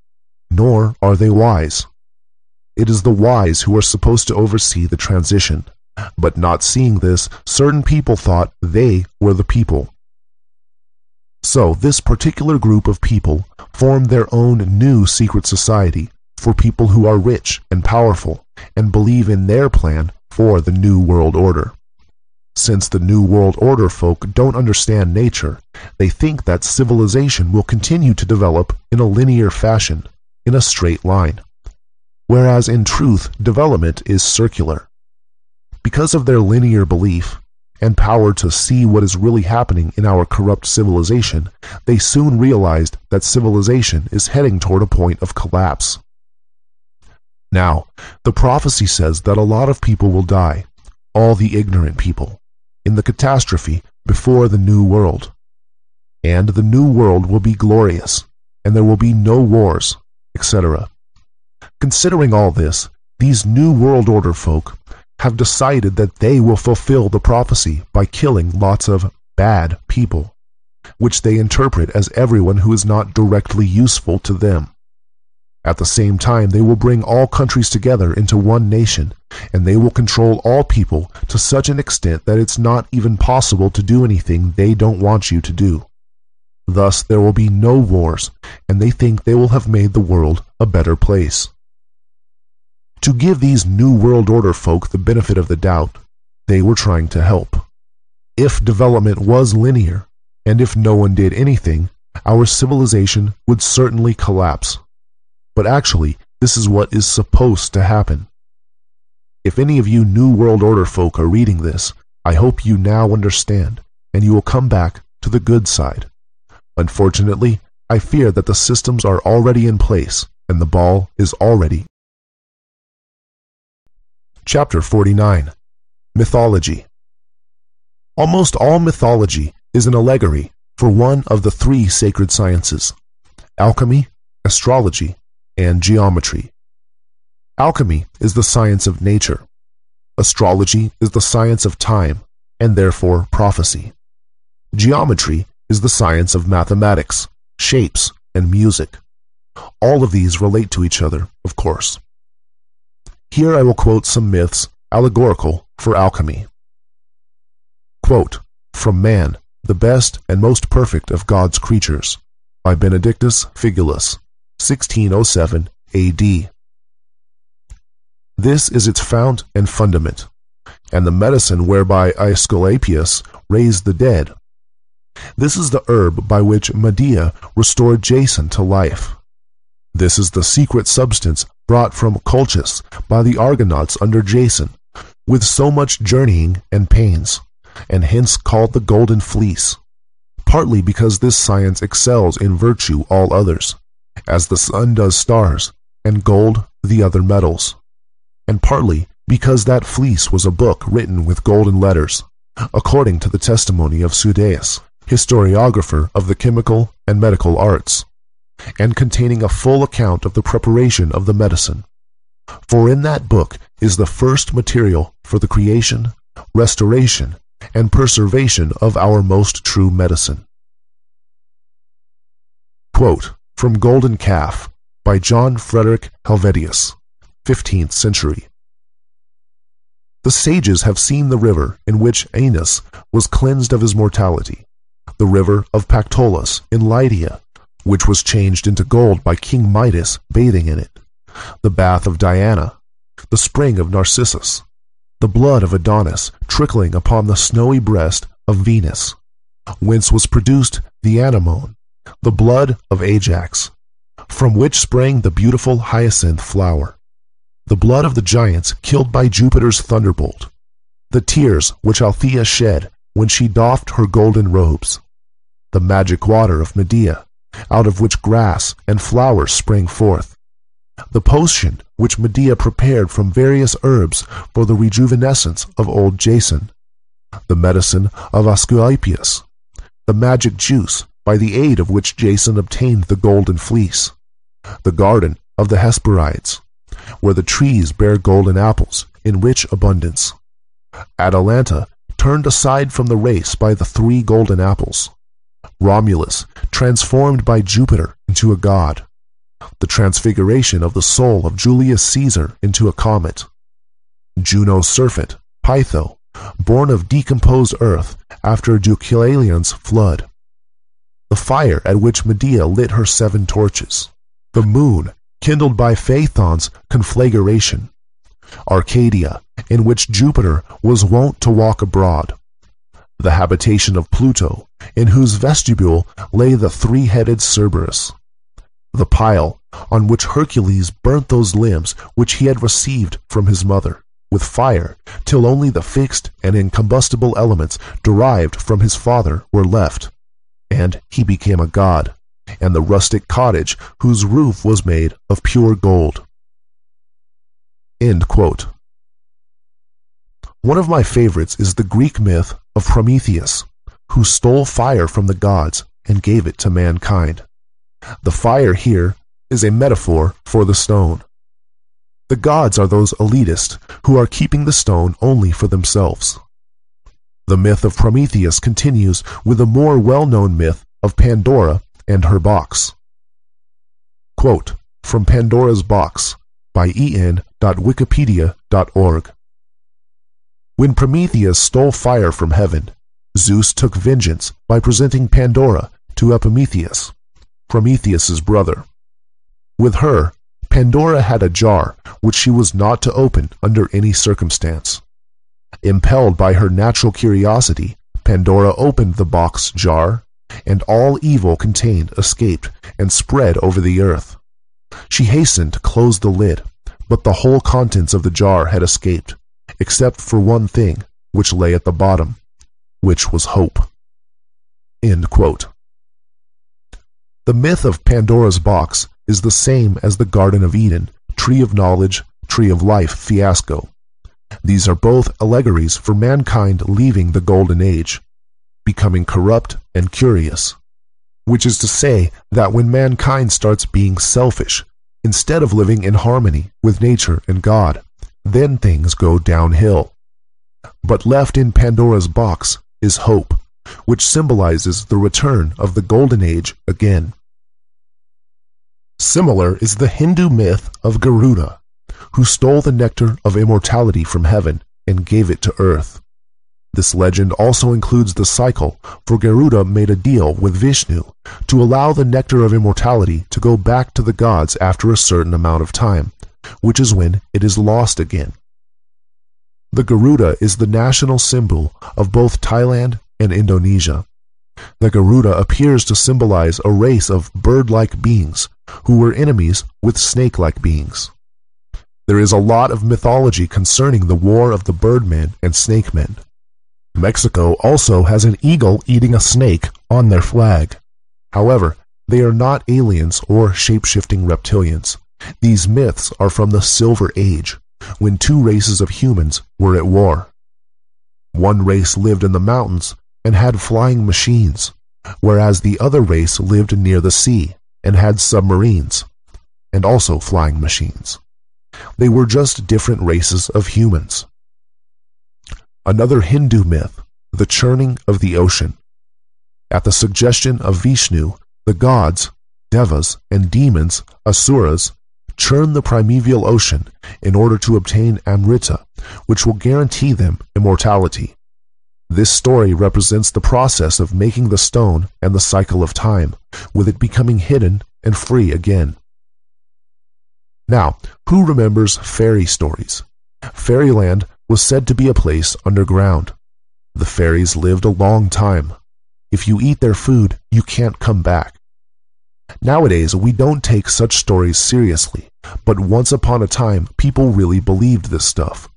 nor are they wise. It is the wise who are supposed to oversee the transition, but not seeing this, certain people thought they were the people. So this particular group of people formed their own new secret society for people who are rich and powerful and believe in their plan for the New World Order. Since the New World Order folk don't understand nature, they think that civilization will continue to develop in a linear fashion, in a straight line, whereas in truth, development is circular. Because of their linear belief and power to see what is really happening in our corrupt civilization, they soon realized that civilization is heading toward a point of collapse. Now, the prophecy says that a lot of people will die, all the ignorant people, in the catastrophe before the new world. And the new world will be glorious, and there will be no wars, etc. Considering all this, these New World Order folk have decided that they will fulfill the prophecy by killing lots of bad people, which they interpret as everyone who is not directly useful to them. At the same time, they will bring all countries together into one nation, and they will control all people to such an extent that it's not even possible to do anything they don't want you to do. Thus, there will be no wars, and they think they will have made the world a better place. To give these New World Order folk the benefit of the doubt, they were trying to help. If development was linear, and if no one did anything, our civilization would certainly collapse. But actually, this is what is supposed to happen. If any of you New World Order folk are reading this, I hope you now understand, and you will come back to the good side. Unfortunately, I fear that the systems are already in place, and the ball is already. Chapter 49. Mythology. Almost all mythology is an allegory for one of the three sacred sciences: alchemy, astrology, and geometry. Alchemy is the science of nature. Astrology is the science of time, and therefore prophecy. Geometry is the science of mathematics, shapes, and music. All of these relate to each other, of course. Here I will quote some myths allegorical for alchemy. Quote, from Man, the best and most perfect of God's creatures, by Benedictus Figulus, 1607 A.D. This is its fount and fundament, and the medicine whereby Aesculapius raised the dead. This is the herb by which Medea restored Jason to life. This is the secret substance brought from Colchis by the Argonauts under Jason, with so much journeying and pains, and hence called the Golden Fleece, partly because this science excels in virtue all others, as the sun does stars, and gold the other metals, and partly because that fleece was a book written with golden letters, according to the testimony of Sudeus, historiographer of the chemical and medical arts, and containing a full account of the preparation of the medicine. For in that book is the first material for the creation, restoration, and preservation of our most true medicine. Quote, from Golden Calf, by John Frederick Helvetius, 15th century. The sages have seen the river in which Aeneas was cleansed of his mortality, the river of Pactolus in Lydia, which was changed into gold by King Midas bathing in it, the bath of Diana, the spring of Narcissus, the blood of Adonis trickling upon the snowy breast of Venus, whence was produced the anemone, the blood of Ajax, from which sprang the beautiful hyacinth flower, the blood of the giants killed by Jupiter's thunderbolt, the tears which Althea shed when she doffed her golden robes, the magic water of Medea, out of which grass and flowers sprang forth, the potion which Medea prepared from various herbs for the rejuvenescence of old Jason, the medicine of Asclepius, the magic juice by the aid of which Jason obtained the golden fleece, the garden of the Hesperides, where the trees bear golden apples in rich abundance. Atalanta turned aside from the race by the 3 golden apples. Romulus transformed by Jupiter into a god. The transfiguration of the soul of Julius Caesar into a comet. Juno's serpent, Pytho, born of decomposed earth after Deucalion's flood. The fire at which Medea lit her 7 torches. The moon, kindled by Phaethon's conflagration. Arcadia, in which Jupiter was wont to walk abroad. The habitation of Pluto, in whose vestibule lay the 3-headed Cerberus. The pile on which Hercules burnt those limbs which he had received from his mother, with fire, till only the fixed and incombustible elements derived from his father were left, and he became a god, and the rustic cottage whose roof was made of pure gold. End quote. One of my favorites is the Greek myth of Prometheus, who stole fire from the gods and gave it to mankind. The fire here is a metaphor for the stone. The gods are those elitists who are keeping the stone only for themselves. The myth of Prometheus continues with the more well-known myth of Pandora and her box. Quote from Pandora's Box by en.wikipedia.org. When Prometheus stole fire from heaven, Zeus took vengeance by presenting Pandora to Epimetheus, Prometheus's brother. With her, Pandora had a jar which she was not to open under any circumstance. Impelled by her natural curiosity, Pandora opened the box jar, and all evil contained escaped and spread over the earth. She hastened to close the lid, but the whole contents of the jar had escaped, except for one thing which lay at the bottom, which was hope. End quote. The myth of Pandora's box is the same as the Garden of Eden, Tree of Knowledge, Tree of Life fiasco. These are both allegories for mankind leaving the Golden Age, becoming corrupt and curious, which is to say that when mankind starts being selfish, instead of living in harmony with nature and God, then things go downhill. But left in Pandora's box is hope, which symbolizes the return of the Golden Age again. Similar is the Hindu myth of Garuda, who stole the nectar of immortality from heaven and gave it to earth. This legend also includes the cycle, for Garuda made a deal with Vishnu to allow the nectar of immortality to go back to the gods after a certain amount of time, which is when it is lost again. The Garuda is the national symbol of both Thailand and Indonesia. The Garuda appears to symbolize a race of bird-like beings who were enemies with snake-like beings. There is a lot of mythology concerning the war of the birdmen and snakemen. Mexico also has an eagle eating a snake on their flag. However, they are not aliens or shape-shifting reptilians. These myths are from the Silver Age, when 2 races of humans were at war. One race lived in the mountains and had flying machines, whereas the other race lived near the sea and had submarines, and also flying machines. They were just different races of humans. Another Hindu myth, the churning of the ocean. At the suggestion of Vishnu, the gods, devas, and demons, asuras, churn the primeval ocean in order to obtain amrita, which will guarantee them immortality. This story represents the process of making the stone and the cycle of time, with it becoming hidden and free again. Now, who remembers fairy stories? Fairyland was said to be a place underground. The fairies lived a long time. If you eat their food, you can't come back. Nowadays, we don't take such stories seriously, but once upon a time, people really believed this stuff.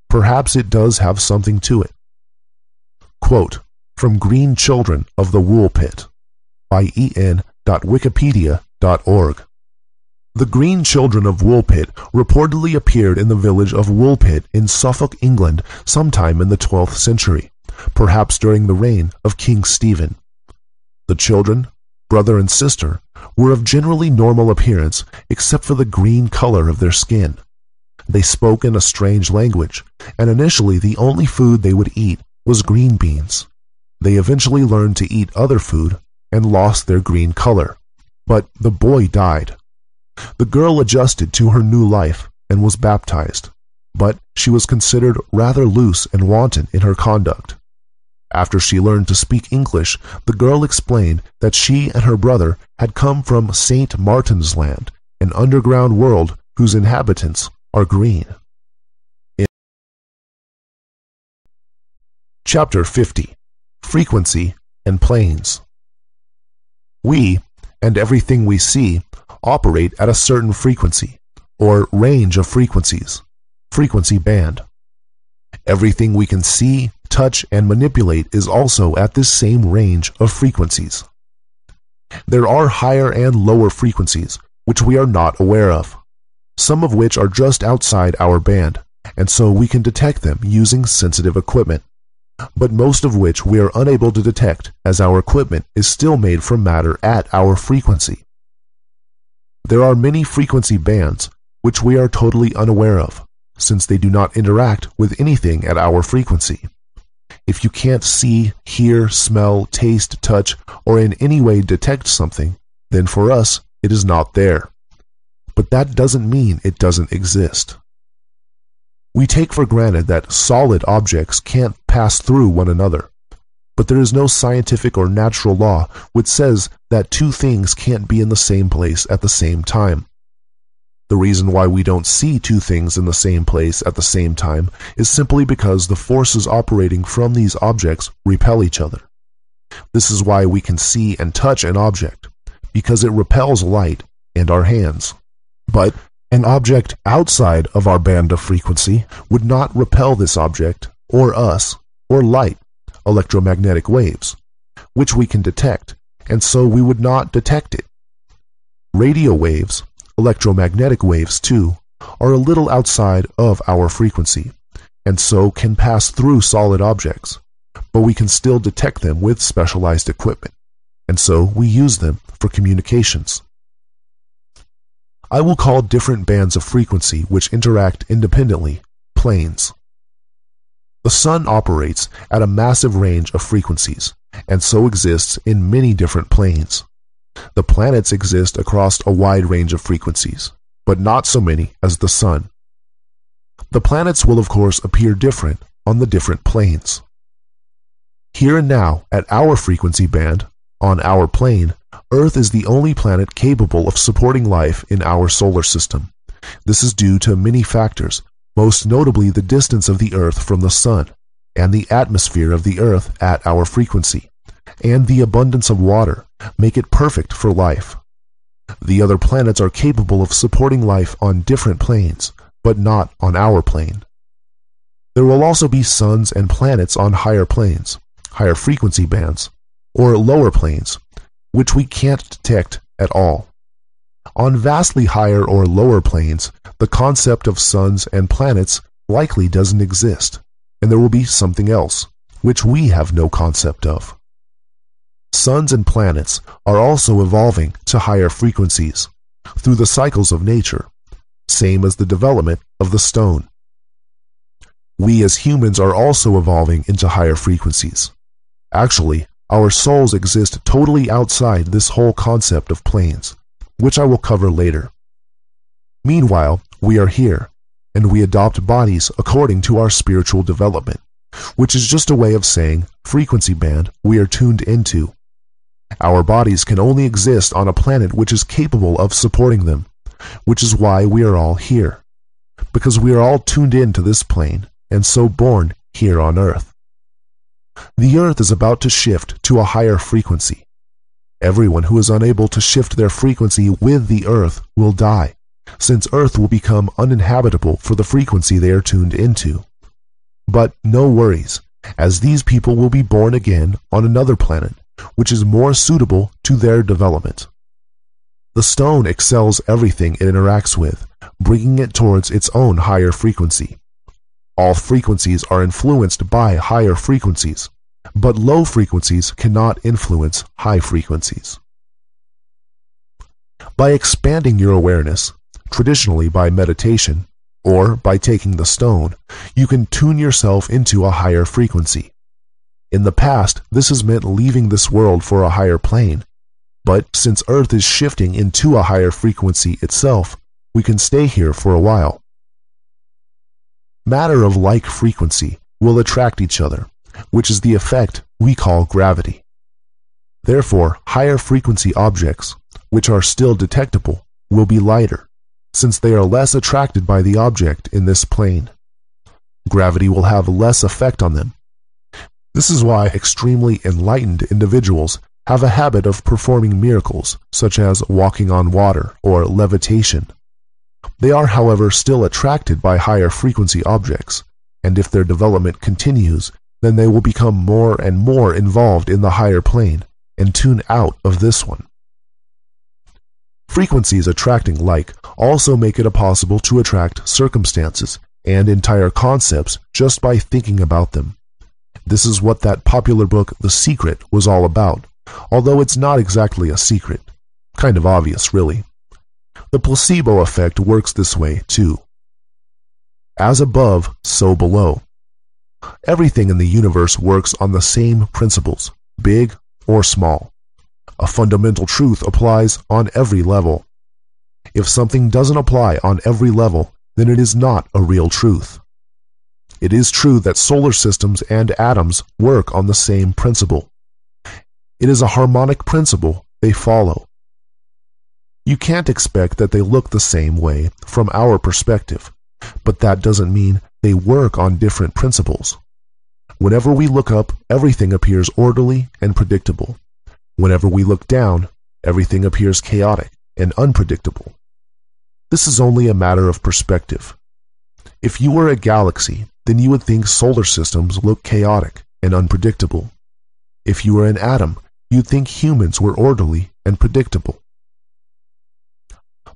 Perhaps it does have something to it. Quote from Green Children of the Wool Pit by en.wikipedia.org. The Green Children of Woolpit reportedly appeared in the village of Woolpit in Suffolk, England, sometime in the 12th century, perhaps during the reign of King Stephen. The children brother and sister, were of generally normal appearance except for the green color of their skin. They spoke in a strange language, and initially the only food they would eat was green beans. They eventually learned to eat other food and lost their green color, but the boy died. The girl adjusted to her new life and was baptized, but she was considered rather loose and wanton in her conduct. After she learned to speak English, the girl explained that she and her brother had come from St. Martin's Land, an underground world whose inhabitants are green. Chapter 50. Frequency and Planes. We, and everything we see, operate at a certain frequency, or range of frequencies, frequency band. Everything we can see, touch, and manipulate is also at this same range of frequencies. There are higher and lower frequencies, which we are not aware of, some of which are just outside our band, and so we can detect them using sensitive equipment, but most of which we are unable to detect as our equipment is still made from matter at our frequency. There are many frequency bands which we are totally unaware of, since they do not interact with anything at our frequency. If you can't see, hear, smell, taste, touch, or in any way detect something, then for us it is not there. But that doesn't mean it doesn't exist. We take for granted that solid objects can't pass through one another, but there is no scientific or natural law which says that two things can't be in the same place at the same time. The reason why we don't see two things in the same place at the same time is simply because the forces operating from these objects repel each other. This is why we can see and touch an object, because it repels light and our hands. But an object outside of our band of frequency would not repel this object, or us, or light, electromagnetic waves, which we can detect, and so we would not detect it. Radio waves, electromagnetic waves too, are a little outside of our frequency, and so can pass through solid objects, but we can still detect them with specialized equipment, and so we use them for communications. I will call different bands of frequency which interact independently planes. The sun operates at a massive range of frequencies, and so exists in many different planes. The planets exist across a wide range of frequencies, but not so many as the sun. The planets will of course appear different on the different planes. Here and now, at our frequency band, on our plane, Earth is the only planet capable of supporting life in our solar system. This is due to many factors, most notably the distance of the Earth from the sun, and the atmosphere of the Earth at our frequency, and the abundance of water make it perfect for life. The other planets are capable of supporting life on different planes, but not on our plane. There will also be suns and planets on higher planes, higher frequency bands, or lower planes, which we can't detect at all. On vastly higher or lower planes, the concept of suns and planets likely doesn't exist, and there will be something else, which we have no concept of. Suns and planets are also evolving to higher frequencies through the cycles of nature, same as the development of the stone. We as humans are also evolving into higher frequencies. Actually, our souls exist totally outside this whole concept of planes, which I will cover later. Meanwhile, we are here, and we adopt bodies according to our spiritual development, which is just a way of saying frequency band we are tuned into. Our bodies can only exist on a planet which is capable of supporting them, which is why we are all here, because we are all tuned into this plane, and so born here on Earth. The Earth is about to shift to a higher frequency. Everyone who is unable to shift their frequency with the Earth will die, since Earth will become uninhabitable for the frequency they are tuned into. But no worries, as these people will be born again on another planet, which is more suitable to their development. The stone excels everything it interacts with, bringing it towards its own higher frequency. All frequencies are influenced by higher frequencies, but low frequencies cannot influence high frequencies. By expanding your awareness, traditionally by meditation, or by taking the stone, you can tune yourself into a higher frequency. In the past, this has meant leaving this world for a higher plane, but since Earth is shifting into a higher frequency itself, we can stay here for a while. Matter of like frequency will attract each other, which is the effect we call gravity. Therefore, higher frequency objects, which are still detectable, will be lighter, since they are less attracted by the object in this plane. Gravity will have less effect on them. This is why extremely enlightened individuals have a habit of performing miracles, such as walking on water or levitation. They are, however, still attracted by higher frequency objects, and if their development continues, then they will become more and more involved in the higher plane and tune out of this one. Frequencies attracting like also make it possible to attract circumstances and entire concepts just by thinking about them. This is what that popular book, The Secret, was all about, although it's not exactly a secret. Kind of obvious, really. The placebo effect works this way, too. As above, so below. Everything in the universe works on the same principles, big or small. A fundamental truth applies on every level. If something doesn't apply on every level, then it is not a real truth. It is true that solar systems and atoms work on the same principle. It is a harmonic principle they follow. You can't expect that they look the same way from our perspective, but that doesn't mean they work on different principles. Whenever we look up, everything appears orderly and predictable. Whenever we look down, everything appears chaotic and unpredictable. This is only a matter of perspective. If you were a galaxy, then you would think solar systems look chaotic and unpredictable. If you were an atom, you'd think humans were orderly and predictable.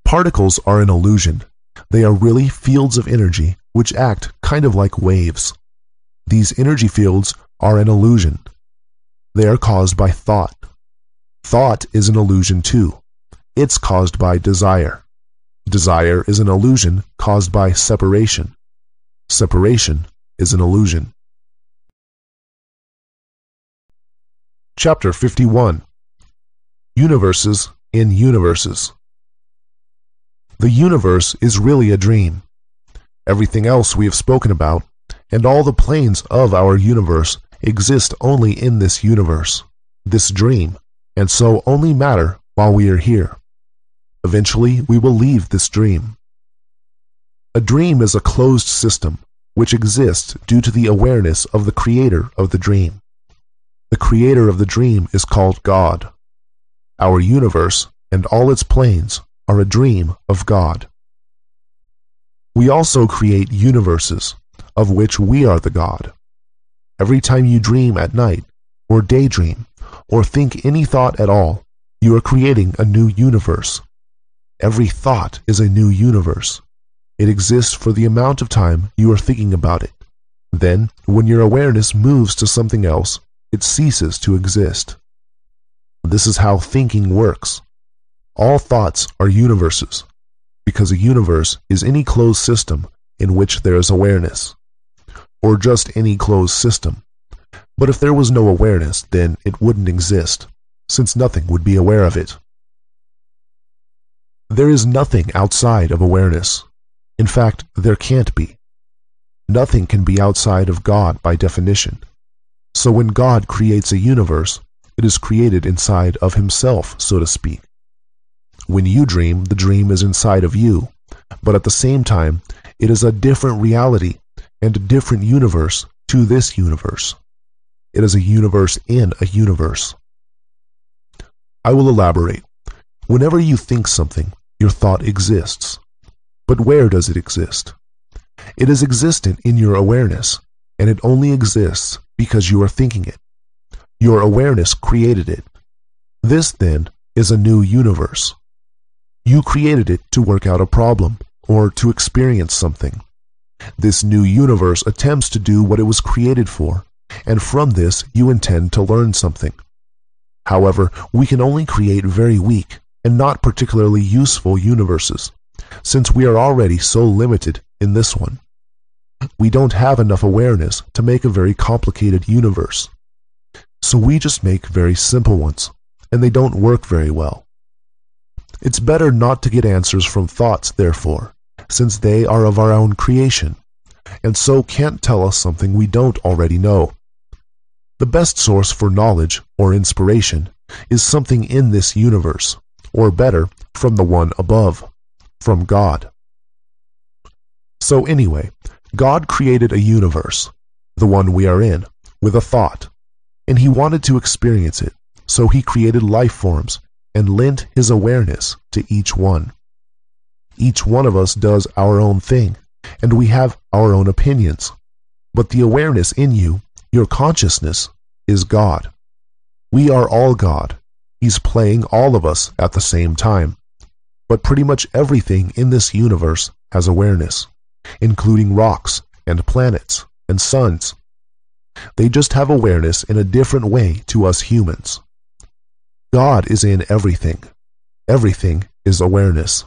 Particles are an illusion. They are really fields of energy which act kind of like waves. These energy fields are an illusion. They are caused by thought. Thought is an illusion too. It's caused by desire. Desire is an illusion caused by separation. Separation is an illusion. Chapter 51. Universes in Universes. The universe is really a dream. Everything else we have spoken about, and all the planes of our universe, exist only in this universe, this dream, and so only matter while we are here. Eventually, we will leave this dream. A dream is a closed system which exists due to the awareness of the creator of the dream. The creator of the dream is called God. Our universe and all its planes are a dream of God. We also create universes, of which we are the God. Every time you dream at night, or daydream, or think any thought at all, you are creating a new universe. Every thought is a new universe. It exists for the amount of time you are thinking about it. Then, when your awareness moves to something else, it ceases to exist. This is how thinking works. All thoughts are universes, because a universe is any closed system in which there is awareness, or just any closed system. But if there was no awareness, then it wouldn't exist, since nothing would be aware of it. There is nothing outside of awareness. In fact, there can't be. Nothing can be outside of God by definition. So when God creates a universe, it is created inside of Himself, so to speak. When you dream, the dream is inside of you, but at the same time, it is a different reality and a different universe to this universe. It is a universe in a universe. I will elaborate. Whenever you think something, your thought exists. But where does it exist? It is existent in your awareness, and it only exists because you are thinking it. Your awareness created it. This, then, is a new universe. You created it to work out a problem, or to experience something. This new universe attempts to do what it was created for, and from this you intend to learn something. However, we can only create very weak and not particularly useful universes, since we are already so limited in this one. We don't have enough awareness to make a very complicated universe. So we just make very simple ones, and they don't work very well. It's better not to get answers from thoughts, therefore, since they are of our own creation, and so can't tell us something we don't already know. The best source for knowledge or inspiration is something in this universe, or better, from the one above, from God. So anyway, God created a universe, the one we are in, with a thought, and He wanted to experience it, so He created life forms and lent His awareness to each one. Each one of us does our own thing, and we have our own opinions, but the awareness in you, your consciousness, is God. We are all God. He's playing all of us at the same time. But pretty much everything in this universe has awareness, including rocks and planets and suns. They just have awareness in a different way to us humans. God is in everything. Everything is awareness.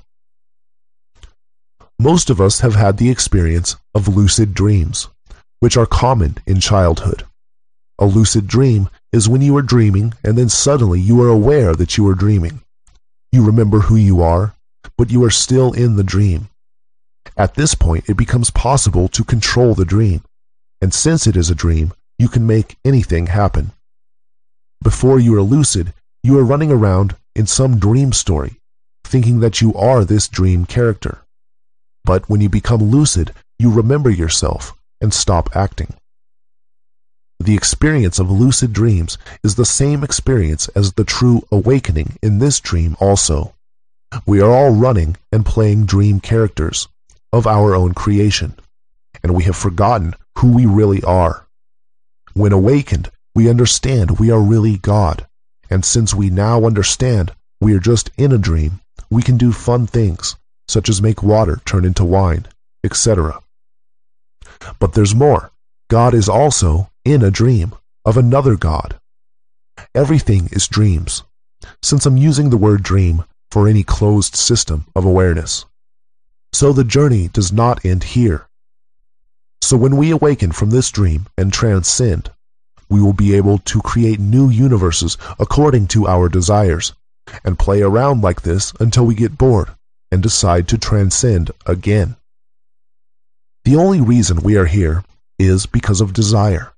Most of us have had the experience of lucid dreams, which are common in childhood. A lucid dream is when you are dreaming and then suddenly you are aware that you are dreaming. You remember who you are, but you are still in the dream. At this point, it becomes possible to control the dream, and since it is a dream, you can make anything happen. Before you are lucid, you are running around in some dream story, thinking that you are this dream character. But when you become lucid, you remember yourself and stop acting. The experience of lucid dreams is the same experience as the true awakening in this dream also. We are all running and playing dream characters of our own creation, and we have forgotten who we really are. When awakened, we understand we are really God, and since we now understand we are just in a dream, we can do fun things, such as make water turn into wine, etc. But there's more. God is also in a dream of another God. Everything is dreams, since I'm using the word dream for any closed system of awareness. So the journey does not end here. So when we awaken from this dream and transcend, we will be able to create new universes according to our desires, and play around like this until we get bored and decide to transcend again. The only reason we are here is because of desire.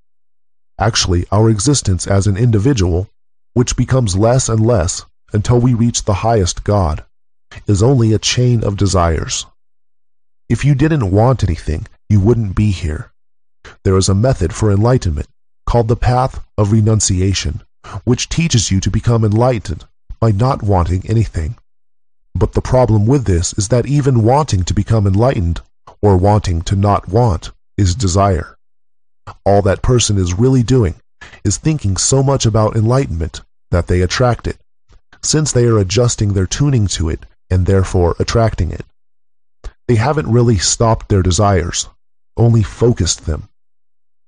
Actually, our existence as an individual, which becomes less and less until we reach the highest God, is only a chain of desires. If you didn't want anything, you wouldn't be here. There is a method for enlightenment called the path of renunciation, which teaches you to become enlightened by not wanting anything. But the problem with this is that even wanting to become enlightened, or wanting to not want, is desire. All that person is really doing is thinking so much about enlightenment that they attract it, since they are adjusting their tuning to it and therefore attracting it. They haven't really stopped their desires, only focused them.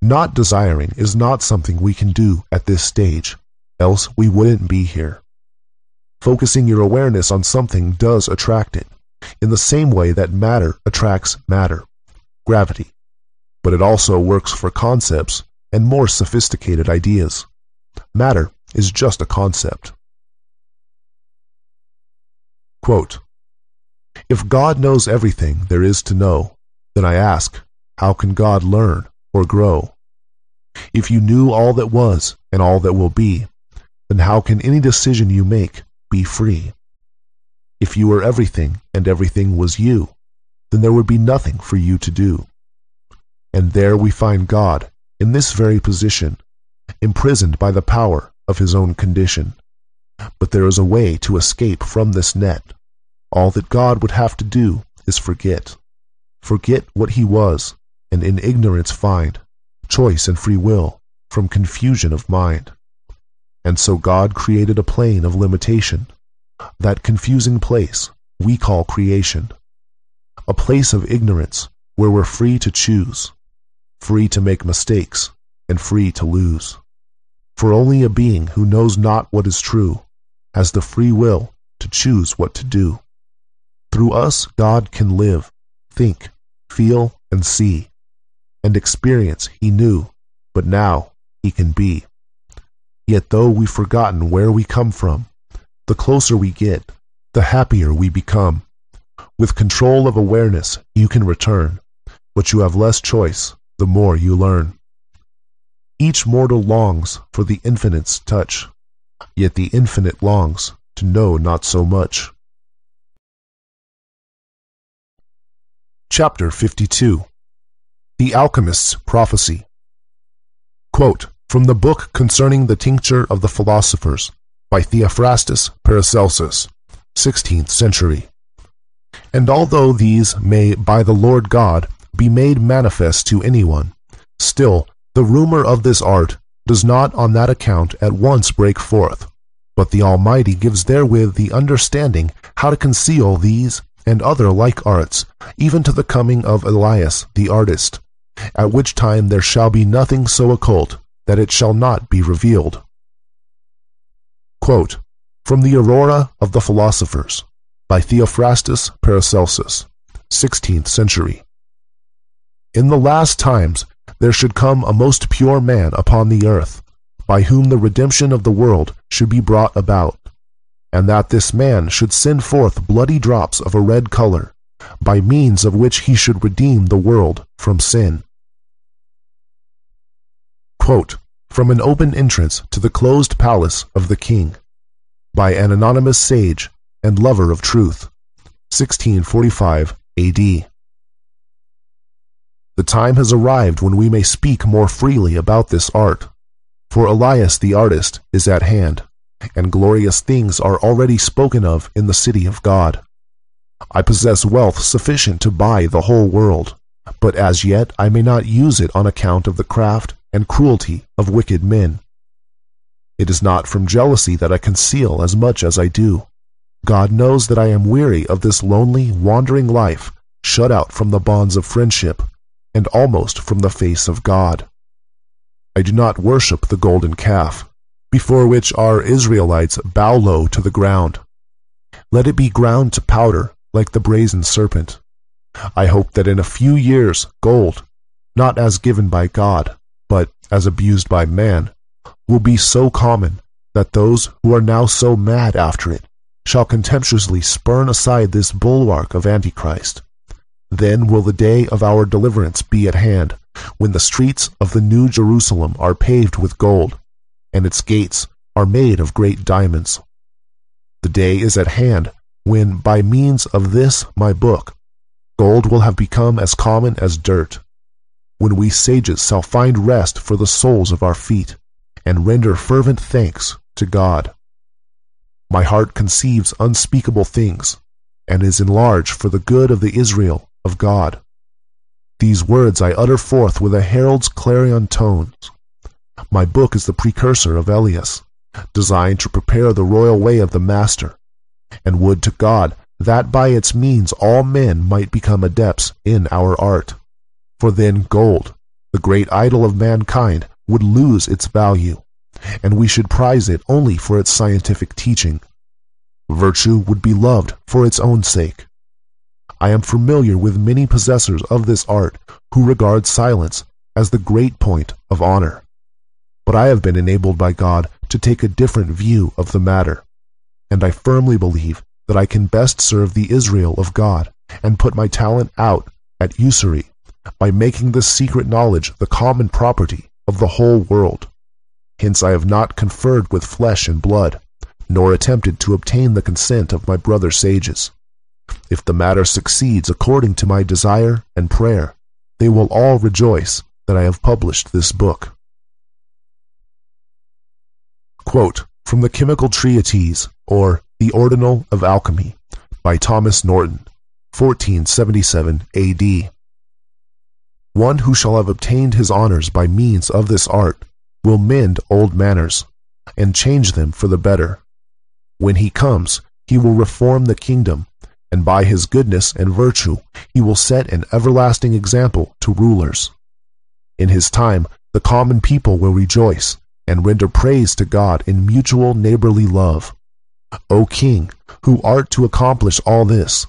Not desiring is not something we can do at this stage, else we wouldn't be here. Focusing your awareness on something does attract it, in the same way that matter attracts matter, gravity. But it also works for concepts and more sophisticated ideas. Matter is just a concept. Quote, "If God knows everything there is to know, then I ask, how can God learn or grow? If you knew all that was and all that will be, then how can any decision you make be free? If you were everything and everything was you, then there would be nothing for you to do." And there we find God, in this very position, imprisoned by the power of His own condition. But there is a way to escape from this net. All that God would have to do is forget. Forget what He was, and in ignorance find choice and free will from confusion of mind. And so God created a plane of limitation, that confusing place we call creation, a place of ignorance where we're free to choose, free to make mistakes, and free to lose. For only a being who knows not what is true has the free will to choose what to do. Through us, God can live, think, feel, and see, and experience he knew, but now he can be. Yet though we've forgotten where we come from, the closer we get, the happier we become. With control of awareness, you can return, but you have less choice the more you learn. Each mortal longs for the infinite's touch, yet the infinite longs to know not so much. Chapter 52. The Alchemist's Prophecy. Quote, from the book concerning the tincture of the philosophers, by Theophrastus Paracelsus, 16th century. And although these may by the Lord God be made manifest to anyone, still the rumor of this art does not on that account at once break forth, but the Almighty gives therewith the understanding how to conceal these and other like arts, even to the coming of Elias the artist, at which time there shall be nothing so occult that it shall not be revealed. Quote, from the Aurora of the Philosophers, by Theophrastus Paracelsus, 16th century. In the last times there should come a most pure man upon the earth, by whom the redemption of the world should be brought about, and that this man should send forth bloody drops of a red color, by means of which he should redeem the world from sin. Quote, from an open entrance to the closed palace of the king, by an anonymous sage and lover of truth, 1645 A.D. The time has arrived when we may speak more freely about this art, for Elias the artist is at hand, and glorious things are already spoken of in the city of God. I possess wealth sufficient to buy the whole world, but as yet I may not use it on account of the craft and cruelty of wicked men. It is not from jealousy that I conceal as much as I do. God knows that I am weary of this lonely, wandering life, shut out from the bonds of friendship, and almost from the face of God. I do not worship the golden calf, before which our Israelites bow low to the ground. Let it be ground to powder like the brazen serpent. I hope that in a few years gold, not as given by God, but as abused by man, will be so common that those who are now so mad after it shall contemptuously spurn aside this bulwark of Antichrist. Then will the day of our deliverance be at hand, when the streets of the New Jerusalem are paved with gold, and its gates are made of great diamonds. The day is at hand when, by means of this my book, gold will have become as common as dirt, when we sages shall find rest for the soles of our feet, and render fervent thanks to God. My heart conceives unspeakable things, and is enlarged for the good of the Israel of God. These words I utter forth with a herald's clarion tones. My book is the precursor of Elias, designed to prepare the royal way of the Master, and would to God that by its means all men might become adepts in our art. For then gold, the great idol of mankind, would lose its value, and we should prize it only for its scientific teaching. Virtue would be loved for its own sake. I am familiar with many possessors of this art who regard silence as the great point of honor. But I have been enabled by God to take a different view of the matter, and I firmly believe that I can best serve the Israel of God and put my talent out at usury by making this secret knowledge the common property of the whole world. Hence I have not conferred with flesh and blood, nor attempted to obtain the consent of my brother sages. If the matter succeeds according to my desire and prayer, they will all rejoice that I have published this book. Quote, from the Chemical Treatise, or The Ordinal of Alchemy, by Thomas Norton, 1477 A.D. One who shall have obtained his honors by means of this art will mend old manners, and change them for the better. When he comes, he will reform the kingdom, and by his goodness and virtue he will set an everlasting example to rulers. In his time the common people will rejoice, and render praise to God in mutual neighborly love. O king, who art to accomplish all this,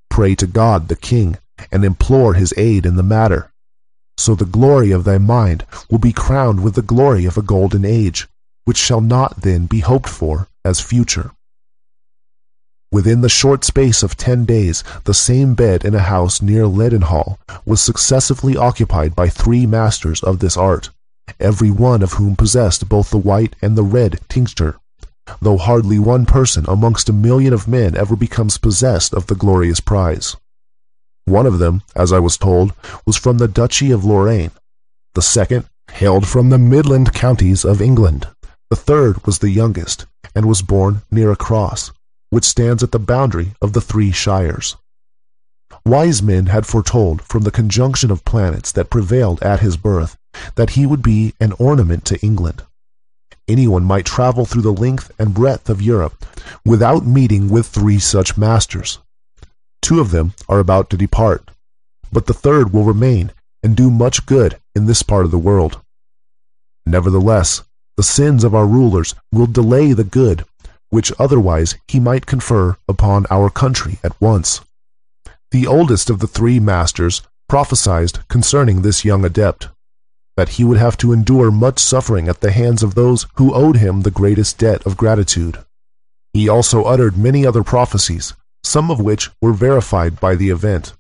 pray to God the king, and implore his aid in the matter. So the glory of thy mind will be crowned with the glory of a golden age, which shall not then be hoped for as future. Within the short space of 10 days, the same bed in a house near Leadenhall was successively occupied by 3 masters of this art, every one of whom possessed both the white and the red tincture, though hardly one person amongst 1,000,000 of men ever becomes possessed of the glorious prize. One of them, as I was told, was from the Duchy of Lorraine. The second hailed from the Midland counties of England. The third was the youngest, and was born near a cross, which stands at the boundary of the 3 shires. Wise men had foretold from the conjunction of planets that prevailed at his birth that he would be an ornament to England. Anyone might travel through the length and breadth of Europe without meeting with 3 such masters. 2 of them are about to depart, but the third will remain and do much good in this part of the world. Nevertheless, the sins of our rulers will delay the good, which otherwise he might confer upon our country at once. The oldest of the 3 masters prophesied concerning this young adept, that he would have to endure much suffering at the hands of those who owed him the greatest debt of gratitude. He also uttered many other prophecies, some of which were verified by the event,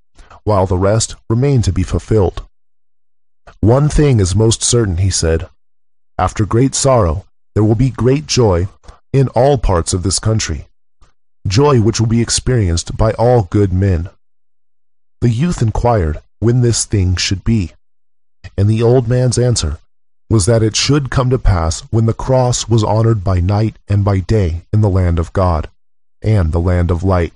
while the rest remained to be fulfilled. One thing is most certain, he said. After great sorrow, there will be great joy in all parts of this country, joy which will be experienced by all good men. The youth inquired when this thing should be, and the old man's answer was that it should come to pass when the cross was honored by night and by day in the land of God and the land of light,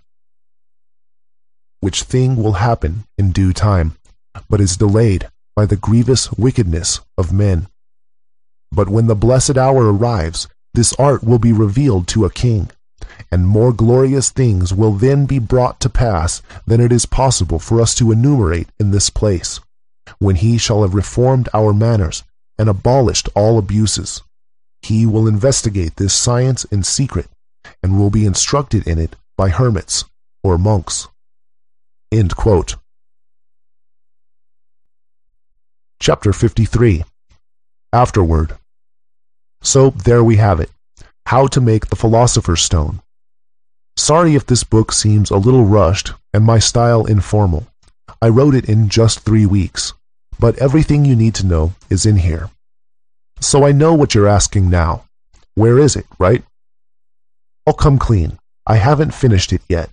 which thing will happen in due time, but is delayed by the grievous wickedness of men. But when the blessed hour arrives, this art will be revealed to a king, and more glorious things will then be brought to pass than it is possible for us to enumerate in this place, when he shall have reformed our manners and abolished all abuses. He will investigate this science in secret, and will be instructed in it by hermits or monks. End quote. Chapter 53. Afterward. So there we have it. How to make the Philosopher's Stone. Sorry if this book seems a little rushed and my style informal. I wrote it in just 3 weeks, but everything you need to know is in here. So I know what you're asking now. Where is it, right? I'll come clean. I haven't finished it yet.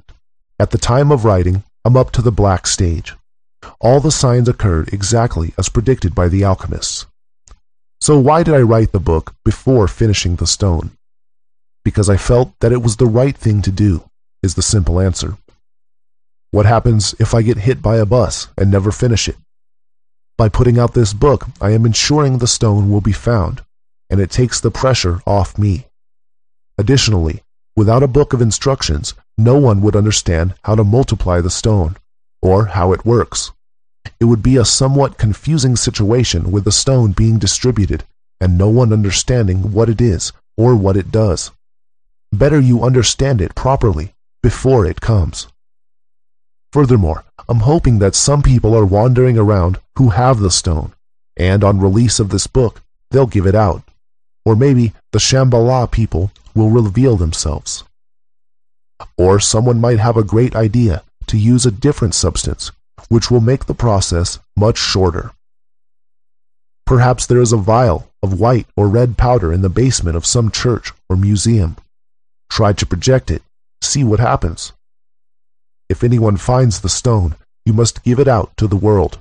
At the time of writing, I'm up to the black stage. All the signs occurred exactly as predicted by the alchemists. So why did I write the book before finishing the stone? Because I felt that it was the right thing to do, is the simple answer. What happens if I get hit by a bus and never finish it? By putting out this book, I am ensuring the stone will be found, and it takes the pressure off me. Additionally, without a book of instructions, no one would understand how to multiply the stone, or how it works. It would be a somewhat confusing situation with the stone being distributed and no one understanding what it is or what it does. Better you understand it properly before it comes. Furthermore, I'm hoping that some people are wandering around who have the stone, and on release of this book, they'll give it out. Or maybe the Shambhala people will reveal themselves. Or someone might have a great idea to use a different substance, which will make the process much shorter. Perhaps there is a vial of white or red powder in the basement of some church or museum. Try to project it, see what happens. If anyone finds the stone, you must give it out to the world.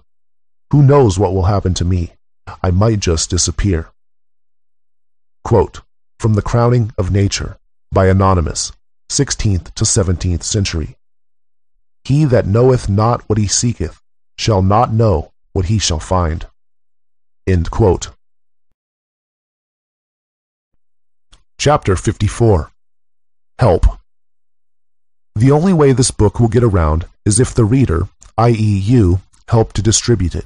Who knows what will happen to me? I might just disappear. Quote, from The Crowning of Nature, by Anonymous, 16th to 17th century. He that knoweth not what he seeketh shall not know what he shall find. End quote. Chapter 54. Help. The only way this book will get around is if the reader, i.e. you, help to distribute it.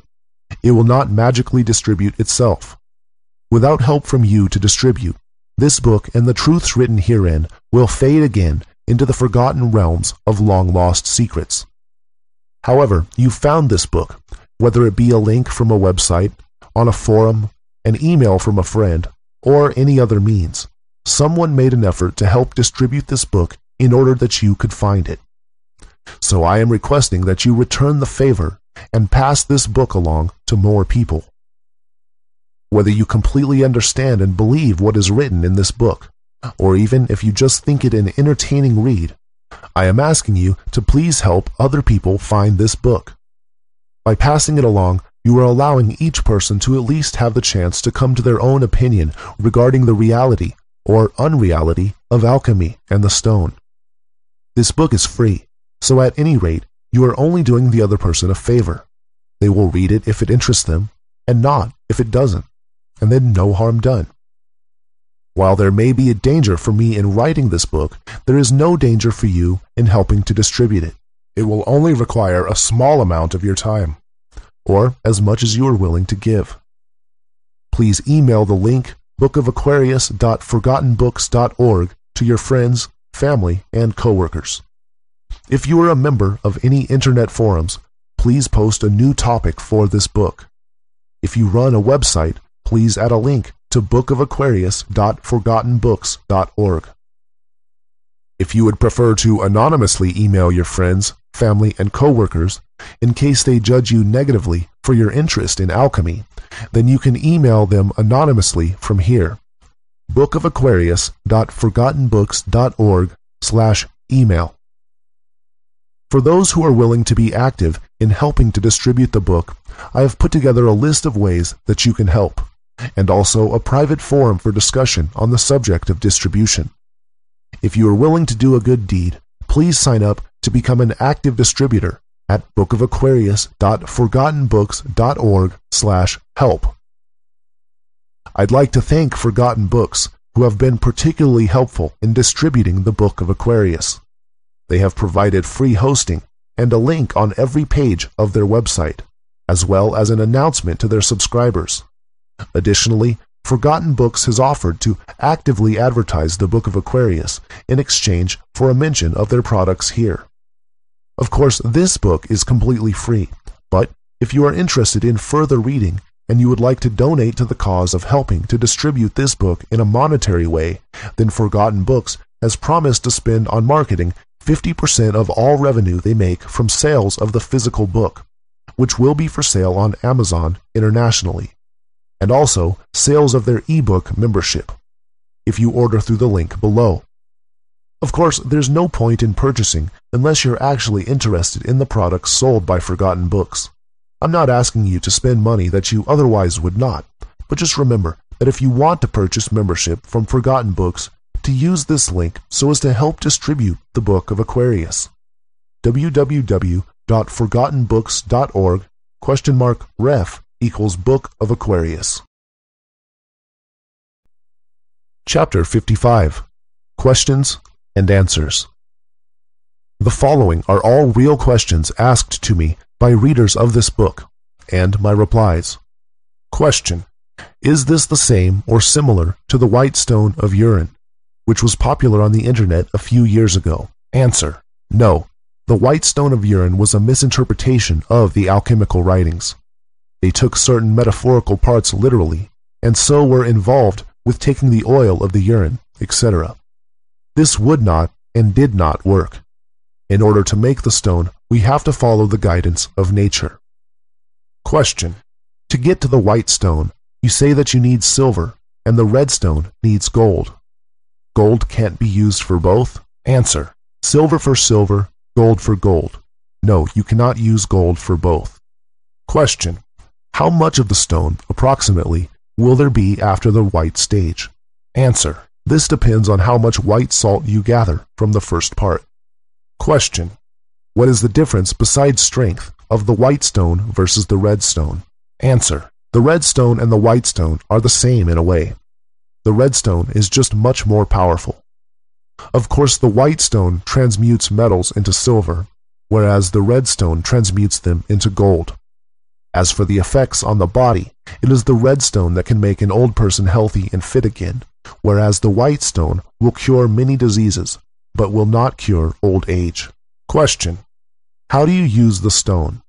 It will not magically distribute itself. Without help from you to distribute, this book and the truths written herein will fade again into the forgotten realms of long-lost secrets. However, you found this book, whether it be a link from a website, on a forum, an email from a friend, or any other means. Someone made an effort to help distribute this book in order that you could find it. So I am requesting that you return the favor and pass this book along to more people. Whether you completely understand and believe what is written in this book, or even if you just think it an entertaining read, I am asking you to please help other people find this book. By passing it along, you are allowing each person to at least have the chance to come to their own opinion regarding the reality or unreality of alchemy and the stone. This book is free, so at any rate, you are only doing the other person a favor. They will read it if it interests them, and not if it doesn't, and then no harm done. While there may be a danger for me in writing this book, there is no danger for you in helping to distribute it. It will only require a small amount of your time, or as much as you are willing to give. Please email the link bookofaquarius.forgottenbooks.org to your friends, family, and coworkers. If you are a member of any internet forums, please post a new topic for this book. If you run a website, please add a link to bookofaquarius.forgottenbooks.org. If you would prefer to anonymously email your friends, family, and coworkers in case they judge you negatively for your interest in alchemy, then you can email them anonymously from here: bookofaquarius.forgottenbooks.org/email. For those who are willing to be active in helping to distribute the book, I have put together a list of ways that you can help, and also a private forum for discussion on the subject of distribution. If you are willing to do a good deed, please sign up to become an active distributor at bookofaquarius.forgottenbooks.org/help. I'd like to thank Forgotten Books, who have been particularly helpful in distributing the Book of Aquarius. They have provided free hosting and a link on every page of their website, as well as an announcement to their subscribers. Additionally, Forgotten Books has offered to actively advertise the Book of Aquarius in exchange for a mention of their products here. Of course, this book is completely free, but if you are interested in further reading and you would like to donate to the cause of helping to distribute this book in a monetary way, then Forgotten Books has promised to spend on marketing 50% of all revenue they make from sales of the physical book, which will be for sale on Amazon internationally, and also sales of their ebook membership, if you order through the link below. Of course, there's no point in purchasing unless you're actually interested in the products sold by Forgotten Books. I'm not asking you to spend money that you otherwise would not, but just remember that if you want to purchase membership from Forgotten Books, to use this link so as to help distribute the Book of Aquarius. www.forgottenbooks.org?ref=Book of Aquarius. Chapter 55. Questions and Answers. The following are all real questions asked to me by readers of this book, and my replies. Question: is this the same or similar to the white stone of urine, which was popular on the internet a few years ago? Answer: no. The white stone of urine was a misinterpretation of the alchemical writings. They took certain metaphorical parts literally, and so were involved with taking the oil of the urine, etc. This would not and did not work. In order to make the stone, we have to follow the guidance of nature. Question: to get to the white stone, you say that you need silver, and the red stone needs gold. Gold can't be used for both? Answer: silver for silver, gold for gold. No, you cannot use gold for both. Question: how much of the stone, approximately, will there be after the white stage? Answer: this depends on how much white salt you gather from the first part. Question: what is the difference besides strength of the white stone versus the red stone? Answer: the red stone and the white stone are the same in a way. The red stone is just much more powerful. Of course, the white stone transmutes metals into silver, whereas the red stone transmutes them into gold. As for the effects on the body, it is the red stone that can make an old person healthy and fit again, whereas the white stone will cure many diseases, but will not cure old age. Question: how do you use the stone?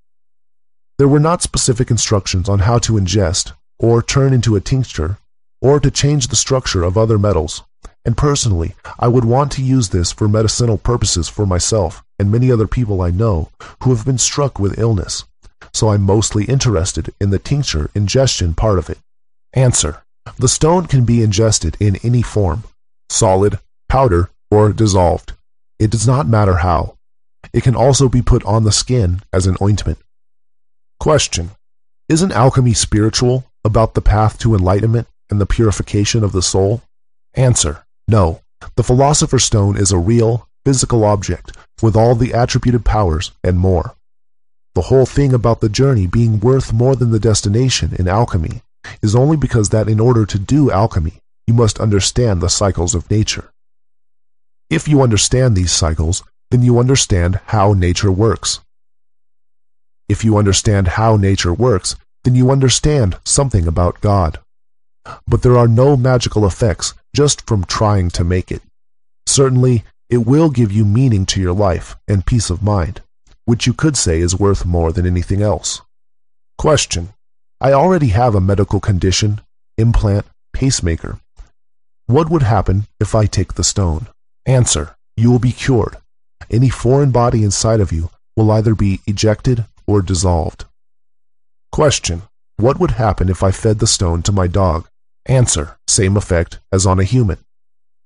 There were not specific instructions on how to ingest, or turn into a tincture, or to change the structure of other metals, and personally, I would want to use this for medicinal purposes for myself and many other people I know who have been struck with illness, so I'm mostly interested in the tincture ingestion part of it. Answer: the stone can be ingested in any form, solid, powder, or dissolved. It does not matter how. It can also be put on the skin as an ointment. Question: isn't alchemy spiritual, about the path to enlightenment and the purification of the soul? Answer: no. The Philosopher's Stone is a real, physical object with all the attributed powers and more. The whole thing about the journey being worth more than the destination in alchemy is only because that in order to do alchemy, you must understand the cycles of nature. If you understand these cycles, then you understand how nature works. If you understand how nature works, then you understand something about God. But there are no magical effects just from trying to make it. Certainly, it will give you meaning to your life and peace of mind, which you could say is worth more than anything else. Question: I already have a medical condition, implant, pacemaker. What would happen if I take the stone? Answer: you will be cured. Any foreign body inside of you will either be ejected or dissolved. Question: what would happen if I fed the stone to my dog? Answer: same effect as on a human.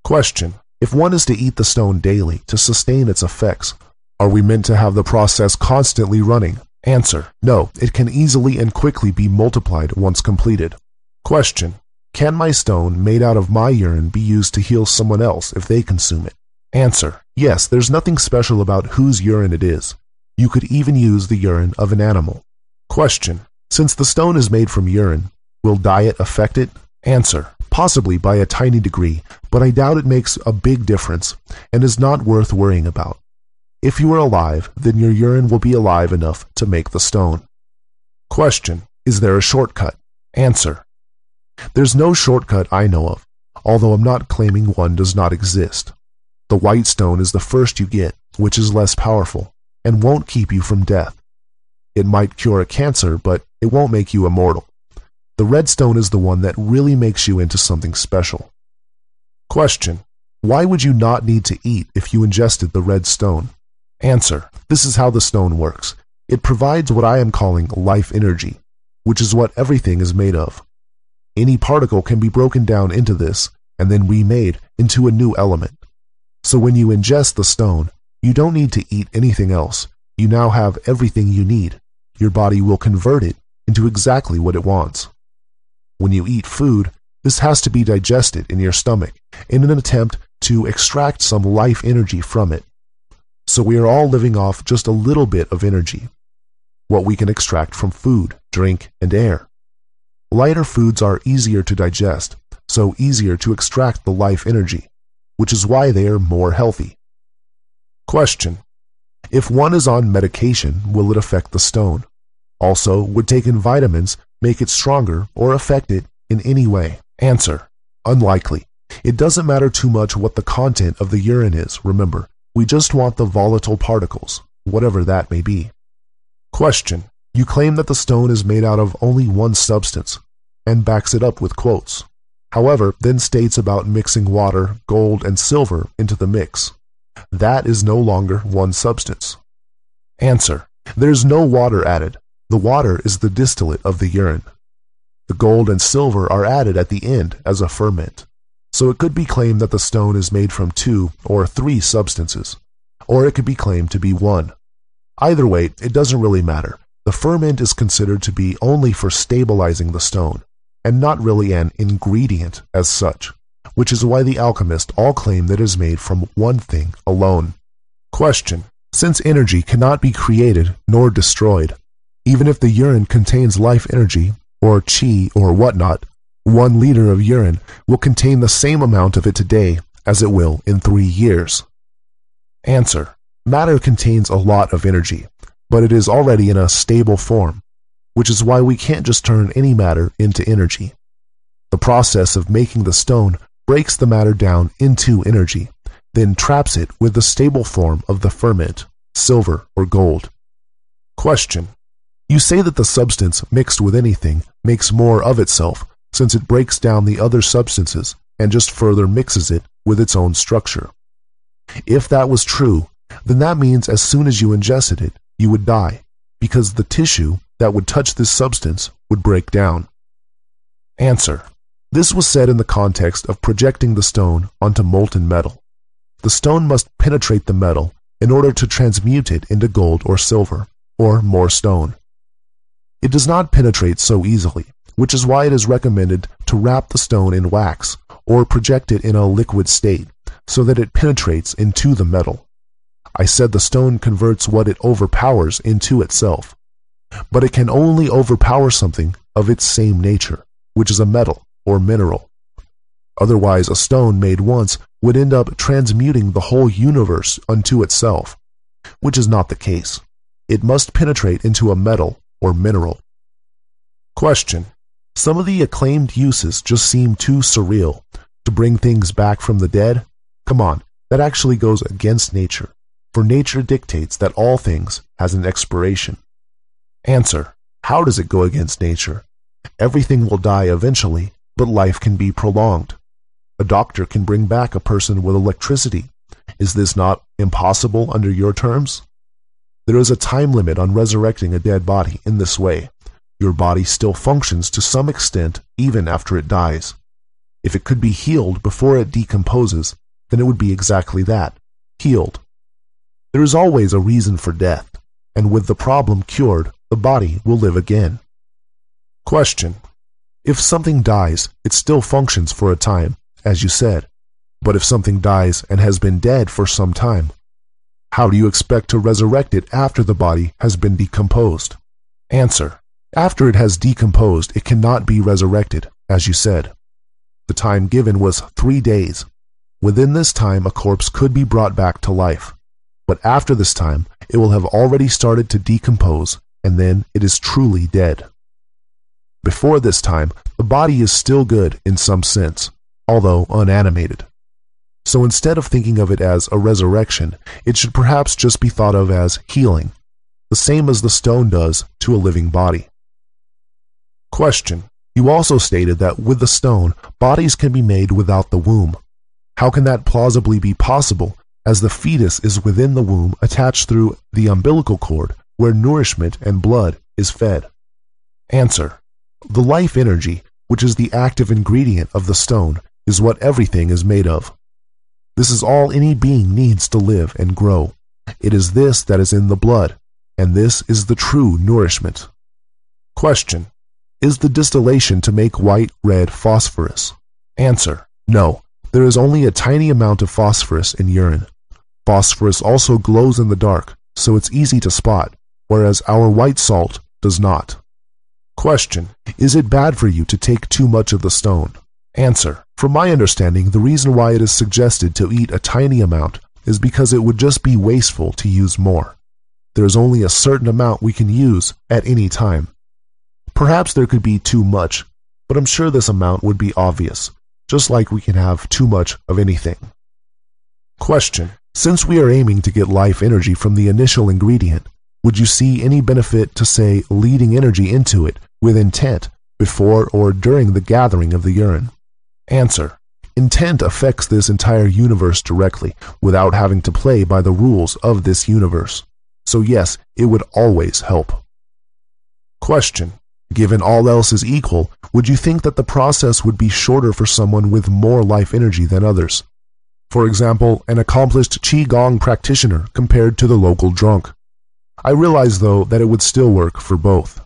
Question: if one is to eat the stone daily to sustain its effects, are we meant to have the process constantly running? Answer: no, it can easily and quickly be multiplied once completed. Question: can my stone made out of my urine be used to heal someone else if they consume it? Answer: yes, there's nothing special about whose urine it is. You could even use the urine of an animal. Question: since the stone is made from urine, will diet affect it? Answer: possibly by a tiny degree, but I doubt it makes a big difference and is not worth worrying about. If you are alive, then your urine will be alive enough to make the stone. Question: is there a shortcut? Answer: there's no shortcut I know of, although I'm not claiming one does not exist. The white stone is the first you get, which is less powerful, and won't keep you from death. It might cure a cancer, but it won't make you immortal. The red stone is the one that really makes you into something special. Question: why would you not need to eat if you ingested the red stone? Answer: this is how the stone works. It provides what I am calling life energy, which is what everything is made of. Any particle can be broken down into this and then remade into a new element. So when you ingest the stone, you don't need to eat anything else. You now have everything you need. Your body will convert it into exactly what it wants. When you eat food, this has to be digested in your stomach in an attempt to extract some life energy from it. So we are all living off just a little bit of energy, what we can extract from food, drink, and air. Lighter foods are easier to digest, so easier to extract the life energy, which is why they are more healthy. Question: if one is on medication, will it affect the stone? Also, would taking vitamins make it stronger or affect it in any way? Answer: unlikely. It doesn't matter too much what the content of the urine is, remember. We just want the volatile particles, whatever that may be. Question: you claim that the stone is made out of only one substance, and backs it up with quotes. However, then states about mixing water, gold, and silver into the mix. That is no longer one substance. Answer: there's no water added. The water is the distillate of the urine. The gold and silver are added at the end as a ferment. So it could be claimed that the stone is made from 2 or 3 substances, or it could be claimed to be 1. Either way, it doesn't really matter. The ferment is considered to be only for stabilizing the stone, and not really an ingredient as such, which is why the alchemists all claim that it is made from one thing alone. Question: since energy cannot be created nor destroyed, even if the urine contains life energy, or chi or whatnot, 1 liter of urine will contain the same amount of it today as it will in 3 years. Answer: matter contains a lot of energy, but it is already in a stable form, which is why we can't just turn any matter into energy. The process of making the stone breaks the matter down into energy, then traps it with the stable form of the ferment, silver or gold. Question. You say that the substance mixed with anything makes more of itself, since it breaks down the other substances and just further mixes it with its own structure. If that was true, then that means as soon as you ingested it, you would die, because the tissue that would touch this substance would break down. Answer. This was said in the context of projecting the stone onto molten metal. The stone must penetrate the metal in order to transmute it into gold or silver, or more stone. It does not penetrate so easily, which is why it is recommended to wrap the stone in wax or project it in a liquid state so that it penetrates into the metal. I said the stone converts what it overpowers into itself, but it can only overpower something of its same nature, which is a metal or mineral. Otherwise, a stone made once would end up transmuting the whole universe unto itself, which is not the case. It must penetrate into a metal or mineral. Question. Some of the acclaimed uses just seem too surreal. To bring things back from the dead? Come on, that actually goes against nature, for nature dictates that all things has an expiration. Answer. How does it go against nature? Everything will die eventually, but life can be prolonged. A doctor can bring back a person with electricity. Is this not impossible under your terms? There is a time limit on resurrecting a dead body in this way. Your body still functions to some extent even after it dies. If it could be healed before it decomposes, then it would be exactly that, healed. There is always a reason for death, and with the problem cured, the body will live again. Question. If something dies, it still functions for a time, as you said. But if something dies and has been dead for some time, how do you expect to resurrect it after the body has been decomposed? Answer. After it has decomposed, it cannot be resurrected, as you said. The time given was 3 days. Within this time, a corpse could be brought back to life. But after this time, it will have already started to decompose, and then it is truly dead. Before this time, the body is still good in some sense, although unanimated. So instead of thinking of it as a resurrection, it should perhaps just be thought of as healing, the same as the stone does to a living body. Question. You also stated that with the stone, bodies can be made without the womb. How can that plausibly be possible, as the fetus is within the womb attached through the umbilical cord, where nourishment and blood is fed? Answer. The life energy, which is the active ingredient of the stone, is what everything is made of. This is all any being needs to live and grow. It is this that is in the blood, and this is the true nourishment. Question. Is the distillation to make white, red phosphorus? Answer. No, there is only a tiny amount of phosphorus in urine. Phosphorus also glows in the dark, so it's easy to spot, whereas our white salt does not. Question. Is it bad for you to take too much of the stone? Answer. From my understanding, the reason why it is suggested to eat a tiny amount is because it would just be wasteful to use more. There is only a certain amount we can use at any time. Perhaps there could be too much, but I'm sure this amount would be obvious, just like we can have too much of anything. Question. Since we are aiming to get life energy from the initial ingredient, would you see any benefit to, say, leading energy into it with intent before or during the gathering of the urine? Answer. Intent affects this entire universe directly without having to play by the rules of this universe. So yes, it would always help. Question. Given all else is equal, would you think that the process would be shorter for someone with more life energy than others? For example, an accomplished Qigong practitioner compared to the local drunk. I realize, though, that it would still work for both.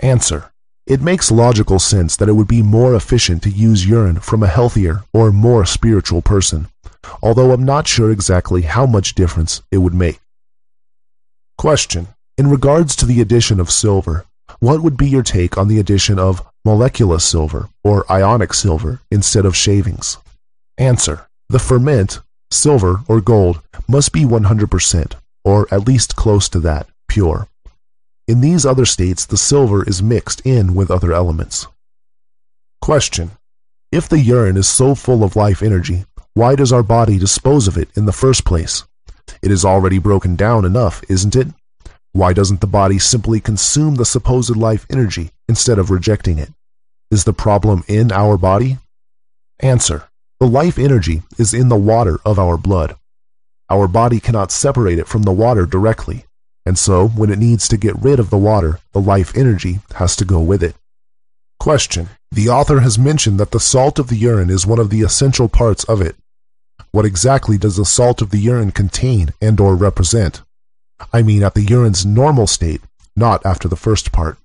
Answer. It makes logical sense that it would be more efficient to use urine from a healthier or more spiritual person, although I'm not sure exactly how much difference it would make. Question. In regards to the addition of silver, what would be your take on the addition of molecular silver or ionic silver instead of shavings? Answer. The ferment, silver or gold, must be 100%, or at least close to that, pure. In these other states, the silver is mixed in with other elements. Question. If the urine is so full of life energy, why does our body dispose of it in the first place? It is already broken down enough, isn't it? Why doesn't the body simply consume the supposed life energy instead of rejecting it? Is the problem in our body? Answer: the life energy is in the water of our blood. Our body cannot separate it from the water directly, and so when it needs to get rid of the water, the life energy has to go with it. Question: the author has mentioned that the salt of the urine is one of the essential parts of it. What exactly does the salt of the urine contain and/or represent? I mean at the urine's normal state, not after the first part.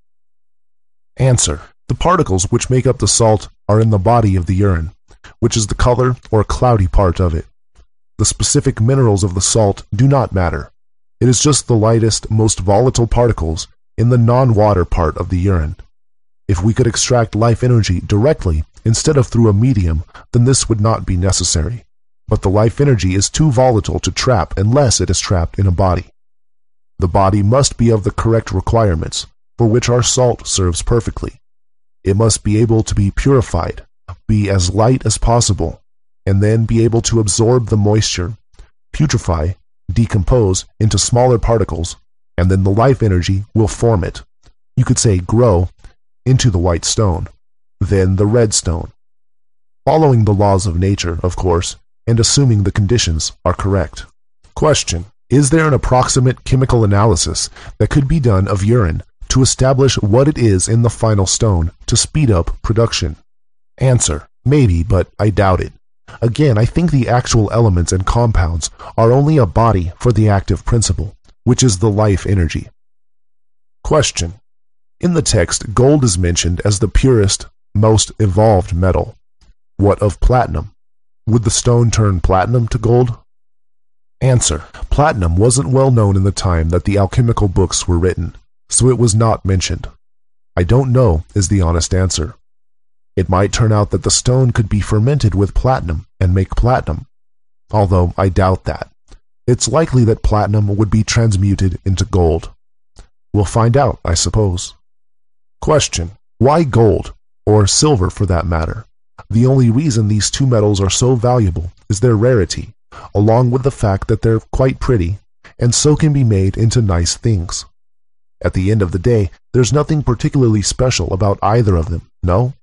Answer: the particles which make up the salt are in the body of the urine, which is the color or cloudy part of it. The specific minerals of the salt do not matter. It is just the lightest, most volatile particles in the non-water part of the urine. If we could extract life energy directly instead of through a medium, then this would not be necessary. But the life energy is too volatile to trap unless it is trapped in a body. The body must be of the correct requirements, for which our salt serves perfectly. It must be able to be purified, be as light as possible, and then be able to absorb the moisture, putrefy, decompose into smaller particles, and then the life energy will form it. You could say grow into the white stone, then the red stone. Following the laws of nature, of course, and assuming the conditions are correct. Question: is there an approximate chemical analysis that could be done of urine to establish what it is in the final stone to speed up production? Answer: maybe, but I doubt it. Again, I think the actual elements and compounds are only a body for the active principle, which is the life energy. Question: in the text, gold is mentioned as the purest, most evolved metal. What of platinum? Would the stone turn platinum to gold? Answer: platinum wasn't well known in the time that the alchemical books were written, so it was not mentioned. I don't know is the honest answer. It might turn out that the stone could be fermented with platinum and make platinum, although I doubt that. It's likely that platinum would be transmuted into gold. We'll find out, I suppose. Question: why gold, or silver for that matter? The only reason these two metals are so valuable is their rarity, along with the fact that they're quite pretty, and so can be made into nice things. At the end of the day, there's nothing particularly special about either of them, no?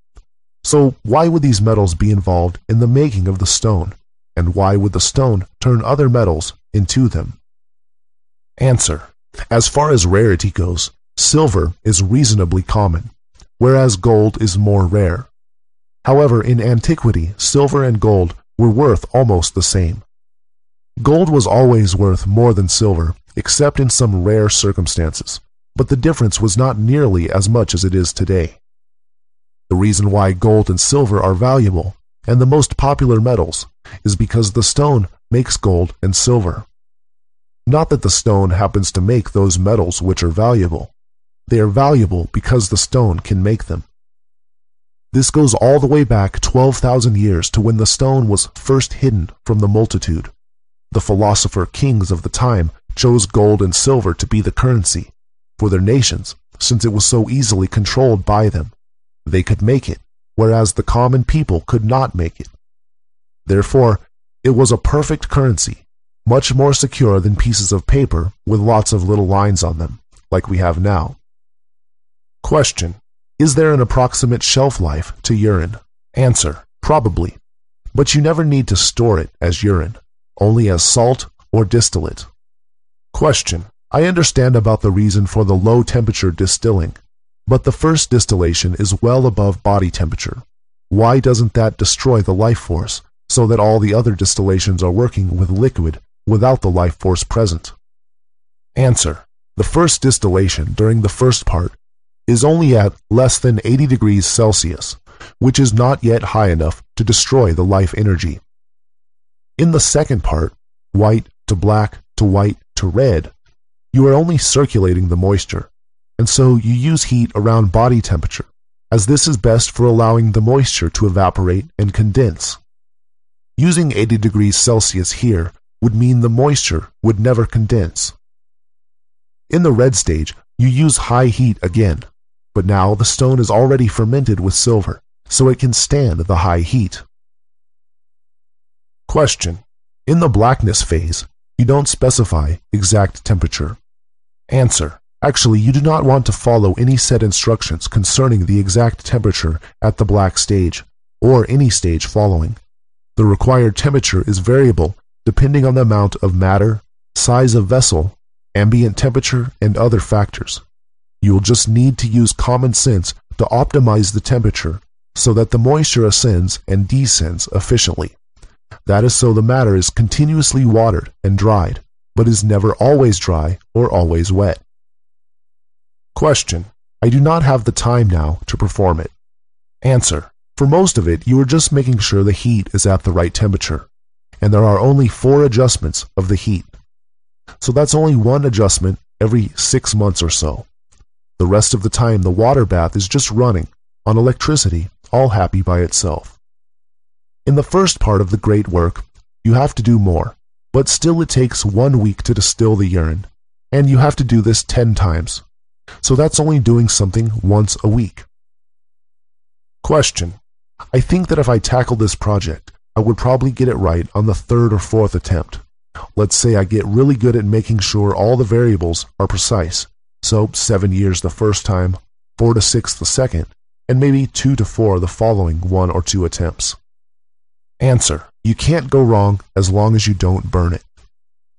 So why would these metals be involved in the making of the stone, and why would the stone turn other metals into them? Answer: as far as rarity goes, silver is reasonably common, whereas gold is more rare. However, in antiquity, silver and gold were worth almost the same. Gold was always worth more than silver, except in some rare circumstances, but the difference was not nearly as much as it is today. The reason why gold and silver are valuable, and the most popular metals, is because the stone makes gold and silver. Not that the stone happens to make those metals which are valuable. They are valuable because the stone can make them. This goes all the way back 12,000 years to when the stone was first hidden from the multitude. The philosopher kings of the time chose gold and silver to be the currency for their nations, since it was so easily controlled by them. They could make it, whereas the common people could not make it. Therefore, it was a perfect currency, much more secure than pieces of paper with lots of little lines on them, like we have now. Question: is there an approximate shelf life to urine? Answer: probably, but you never need to store it as urine, only as salt or distillate. Question: I understand about the reason for the low temperature distilling, but the first distillation is well above body temperature. Why doesn't that destroy the life force, so that all the other distillations are working with liquid without the life force present? Answer: the first distillation during the first part is only at less than 80 degrees Celsius, which is not yet high enough to destroy the life energy. In the second part, white to black to white to red, you are only circulating the moisture, and so you use heat around body temperature, as this is best for allowing the moisture to evaporate and condense. Using 80 degrees Celsius here would mean the moisture would never condense. In the red stage, you use high heat again, but now the stone is already fermented with silver, so it can stand the high heat. Question. In the blackness phase, you don't specify exact temperature. Answer. Actually, you do not want to follow any set instructions concerning the exact temperature at the black stage, or any stage following. The required temperature is variable depending on the amount of matter, size of vessel, ambient temperature, and other factors. You will just need to use common sense to optimize the temperature so that the moisture ascends and descends efficiently. That is so the matter is continuously watered and dried, but is never always dry or always wet. Question. I do not have the time now to perform it. Answer. For most of it, you are just making sure the heat is at the right temperature, and there are only 4 adjustments of the heat. So that's only one adjustment every 6 months or so. The rest of the time, the water bath is just running on electricity, all happy by itself. In the first part of the great work, you have to do more, but still it takes 1 week to distill the urine, and you have to do this 10 times. So that's only doing something once a week. Question. I think that if I tackle this project, I would probably get it right on the 3rd or 4th attempt. Let's say I get really good at making sure all the variables are precise. So 7 years the first time, 4 to 6 the second, and maybe 2 to 4 the following 1 or 2 attempts. Answer. You can't go wrong as long as you don't burn it.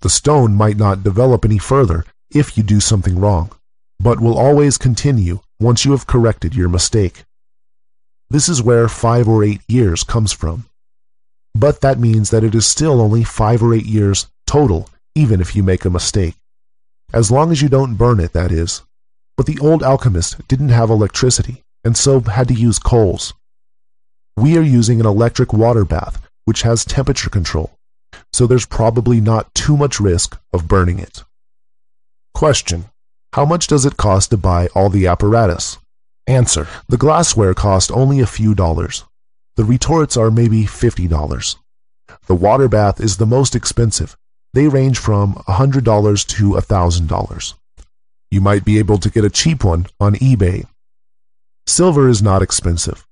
The stone might not develop any further if you do something wrong, but will always continue once you have corrected your mistake. This is where 5 or 8 years comes from. But that means that it is still only 5 or 8 years total, even if you make a mistake. As long as you don't burn it, that is. But the old alchemist didn't have electricity, and so had to use coals. We are using an electric water bath, which has temperature control, so there's probably not too much risk of burning it. Question. How much does it cost to buy all the apparatus? Answer. The glassware cost only a few dollars. The retorts are maybe $50. The water bath is the most expensive. They range from $100 to $1,000. You might be able to get a cheap one on eBay. Silver is not expensive.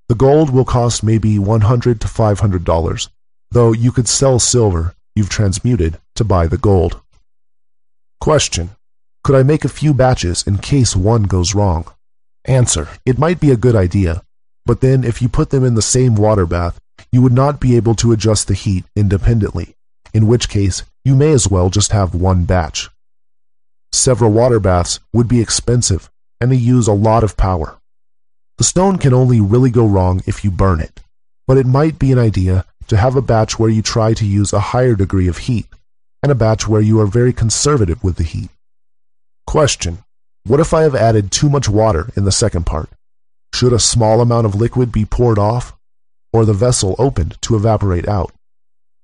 The gold will cost maybe $100 to $500, though you could sell silver you've transmuted to buy the gold. Question. Could I make a few batches in case one goes wrong? Answer. It might be a good idea, but then if you put them in the same water bath, you would not be able to adjust the heat independently, in which case you may as well just have one batch. Several water baths would be expensive, and they use a lot of power. The stone can only really go wrong if you burn it, but it might be an idea to have a batch where you try to use a higher degree of heat, and a batch where you are very conservative with the heat. Question. What if I have added too much water in the second part? Should a small amount of liquid be poured off, or the vessel opened to evaporate out?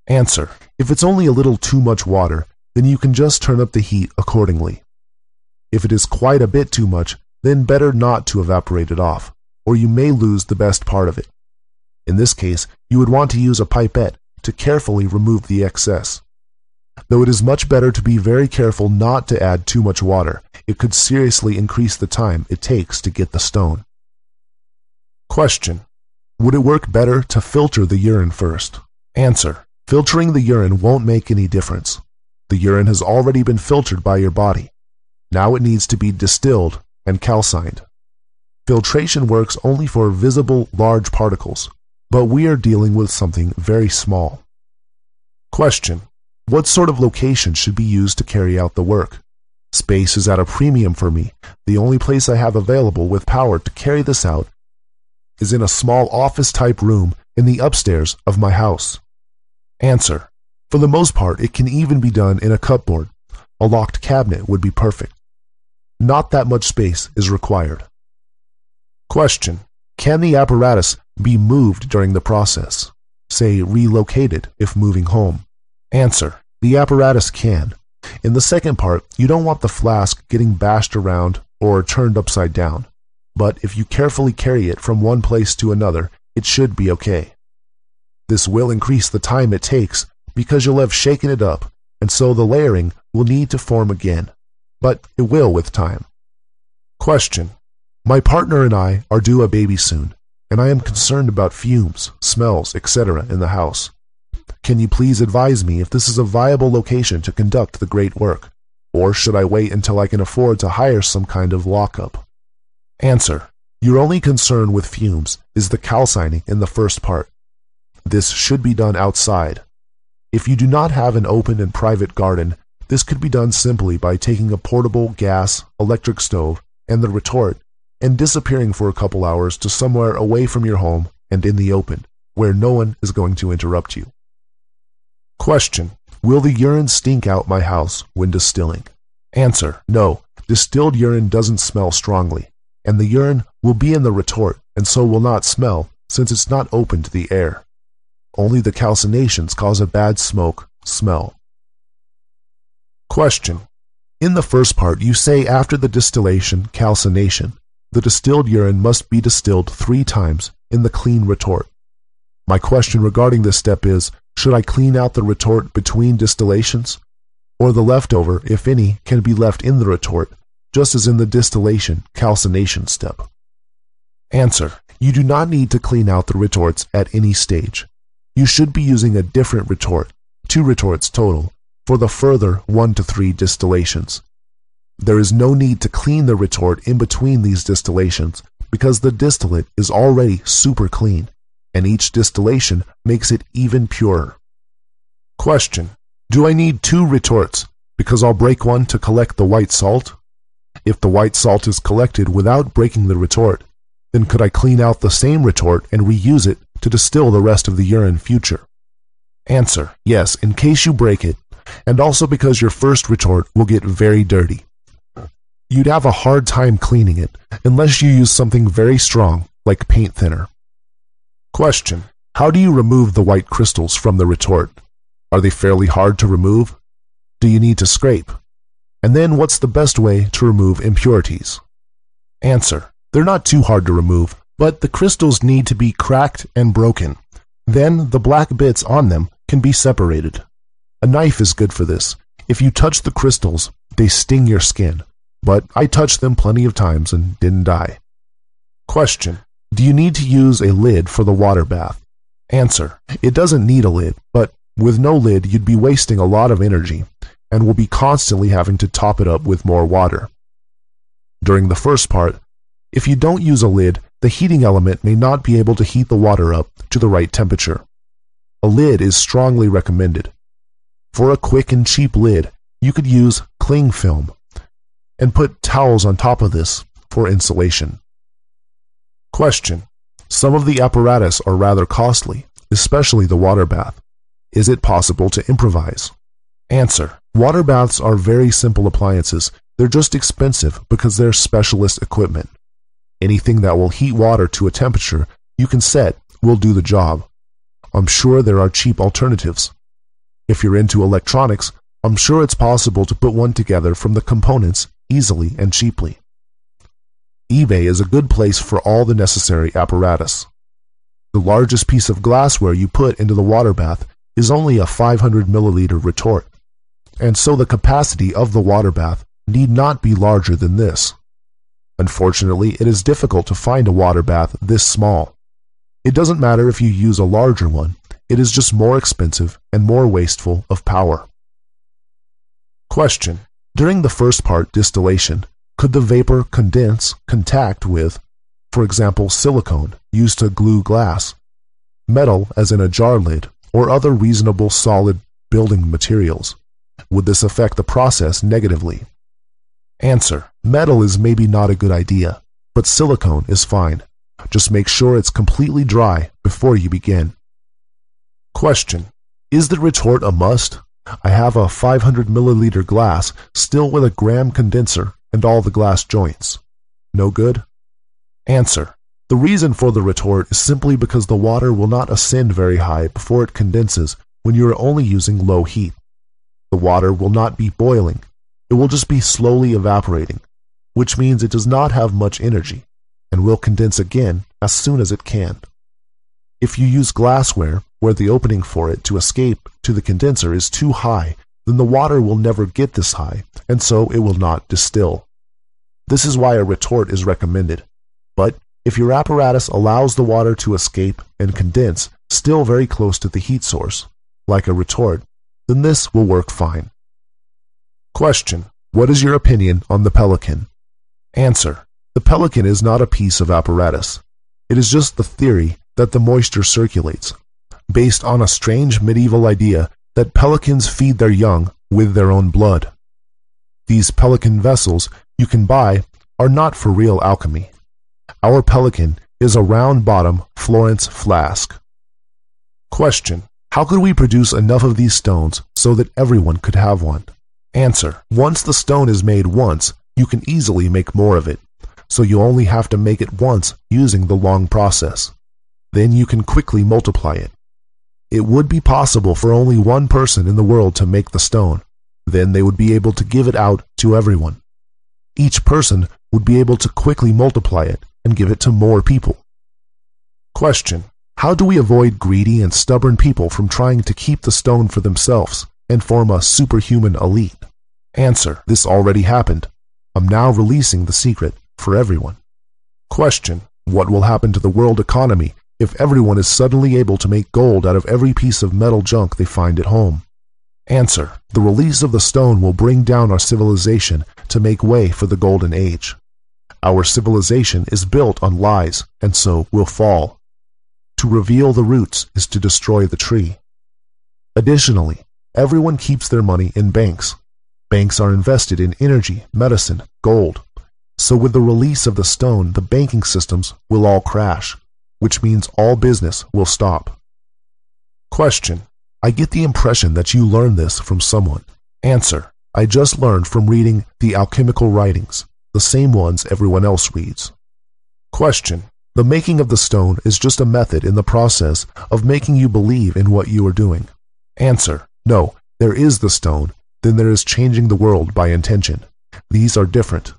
Answer. If it's only a little too much water, then you can just turn up the heat accordingly. If it is quite a bit too much, then better not to evaporate it off, or you may lose the best part of it. In this case, you would want to use a pipette to carefully remove the excess. Though it is much better to be very careful not to add too much water, it could seriously increase the time it takes to get the stone. Question. Would it work better to filter the urine first? Answer. Filtering the urine won't make any difference. The urine has already been filtered by your body. Now it needs to be distilled and calcined. Filtration works only for visible large particles, but we are dealing with something very small. Question. What sort of location should be used to carry out the work? Space is at a premium for me. The only place I have available with power to carry this out is in a small office-type room in the upstairs of my house. Answer. For the most part, it can even be done in a cupboard. A locked cabinet would be perfect. Not that much space is required. Question. Can the apparatus be moved during the process? Say, relocated if moving home? Answer. The apparatus can. In the second part, you don't want the flask getting bashed around or turned upside down. But if you carefully carry it from one place to another, it should be okay. This will increase the time it takes because you'll have shaken it up, and so the layering will need to form again. But it will with time. Question. My partner and I are due a baby soon. and I am concerned about fumes, smells, etc. in the house. Can you please advise me if this is a viable location to conduct the great work, or should I wait until I can afford to hire some kind of lockup? Answer: your only concern with fumes is the calcining in the first part. This should be done outside. If you do not have an open and private garden, this could be done simply by taking a portable gas, electric stove, and the retort, and disappearing for a couple hours to somewhere away from your home and in the open, where no one is going to interrupt you. Question: will the urine stink out my house when distilling? Answer: no, distilled urine doesn't smell strongly, and the urine will be in the retort and so will not smell since it's not open to the air. Only the calcinations cause a bad smoke smell. Question: in the first part you say after the distillation calcination, the distilled urine must be distilled 3 times in the clean retort. My question regarding this step is, should I clean out the retort between distillations? Or the leftover, if any, can be left in the retort, just as in the distillation calcination step? Answer: you do not need to clean out the retorts at any stage. You should be using a different retort, 2 retorts total, for the further 1 to 3 distillations. There is no need to clean the retort in between these distillations because the distillate is already super clean, and each distillation makes it even purer. Question: do I need 2 retorts because I'll break one to collect the white salt? If the white salt is collected without breaking the retort, then could I clean out the same retort and reuse it to distill the rest of the urine future? Answer: yes, in case you break it, and also because your first retort will get very dirty. You'd have a hard time cleaning it unless you use something very strong like paint thinner. Question: how do you remove the white crystals from the retort? Are they fairly hard to remove? Do you need to scrape? And then what's the best way to remove impurities? Answer: they're not too hard to remove, but the crystals need to be cracked and broken. Then the black bits on them can be separated. A knife is good for this. If you touch the crystals, they sting your skin, but I touched them plenty of times and didn't die. Question: do you need to use a lid for the water bath? Answer: it doesn't need a lid, but with no lid you'd be wasting a lot of energy and will be constantly having to top it up with more water. During the first part, if you don't use a lid, the heating element may not be able to heat the water up to the right temperature. A lid is strongly recommended. For a quick and cheap lid, you could use cling film and put towels on top of this for insulation. Question: some of the apparatus are rather costly, especially the water bath. Is it possible to improvise? Answer: water baths are very simple appliances. They're just expensive because they're specialist equipment. Anything that will heat water to a temperature you can set will do the job. I'm sure there are cheap alternatives. If you're into electronics, I'm sure it's possible to put one together from the components easily and cheaply. eBay is a good place for all the necessary apparatus. The largest piece of glassware you put into the water bath is only a 500 milliliter retort, and so the capacity of the water bath need not be larger than this. Unfortunately, it is difficult to find a water bath this small. It doesn't matter if you use a larger one, it is just more expensive and more wasteful of power. Question: during the first part distillation, could the vapor contact with, for example, silicone used to glue glass, metal as in a jar lid, or other reasonable solid building materials? Would this affect the process negatively? Answer: metal is maybe not a good idea, but silicone is fine. Just make sure it's completely dry before you begin. Question: is the retort a must? I have a 500 milliliter glass still with a gram condenser and all the glass joints. No good? Answer: the reason for the retort is simply because the water will not ascend very high before it condenses when you are only using low heat. The water will not be boiling. It will just be slowly evaporating, which means it does not have much energy and will condense again as soon as it can. If you use glassware where the opening for it to escape to the condenser is too high, then the water will never get this high, and so it will not distill. This is why a retort is recommended, but If your apparatus allows the water to escape and condense still very close to the heat source, like a retort, then this will work fine. Question: what is your opinion on the pelican? Answer: the pelican is not a piece of apparatus. It is just the theory that the moisture circulates, based on a strange medieval idea that pelicans feed their young with their own blood. These pelican vessels you can buy are not for real alchemy. Our pelican is a round-bottom Florence flask. Question: how could we produce enough of these stones so that everyone could have one? Answer: once the stone is made once, you can easily make more of it, so you only have to make it once using the long process. Then you can quickly multiply it. It would be possible for only one person in the world to make the stone. Then they would be able to give it out to everyone. Each person would be able to quickly multiply it and give it to more people. Question: how do we avoid greedy and stubborn people from trying to keep the stone for themselves and form a superhuman elite? Answer: this already happened. I'm now releasing the secret for everyone. Question: what will happen to the world economy if everyone is suddenly able to make gold out of every piece of metal junk they find at home? Answer: the release of the stone will bring down our civilization to make way for the golden age. Our civilization is built on lies and so will fall. To reveal the roots is to destroy the tree. Additionally, everyone keeps their money in banks. Banks are invested in energy, medicine, gold. So with the release of the stone, the banking systems will all crash, which means all business will stop. Question: I get the impression that you learned this from someone. Answer: I just learned from reading the alchemical writings, the same ones everyone else reads. Question: the making of the stone is just a method in the process of making you believe in what you are doing. Answer: no, there is the stone, then there is changing the world by intention. These are different.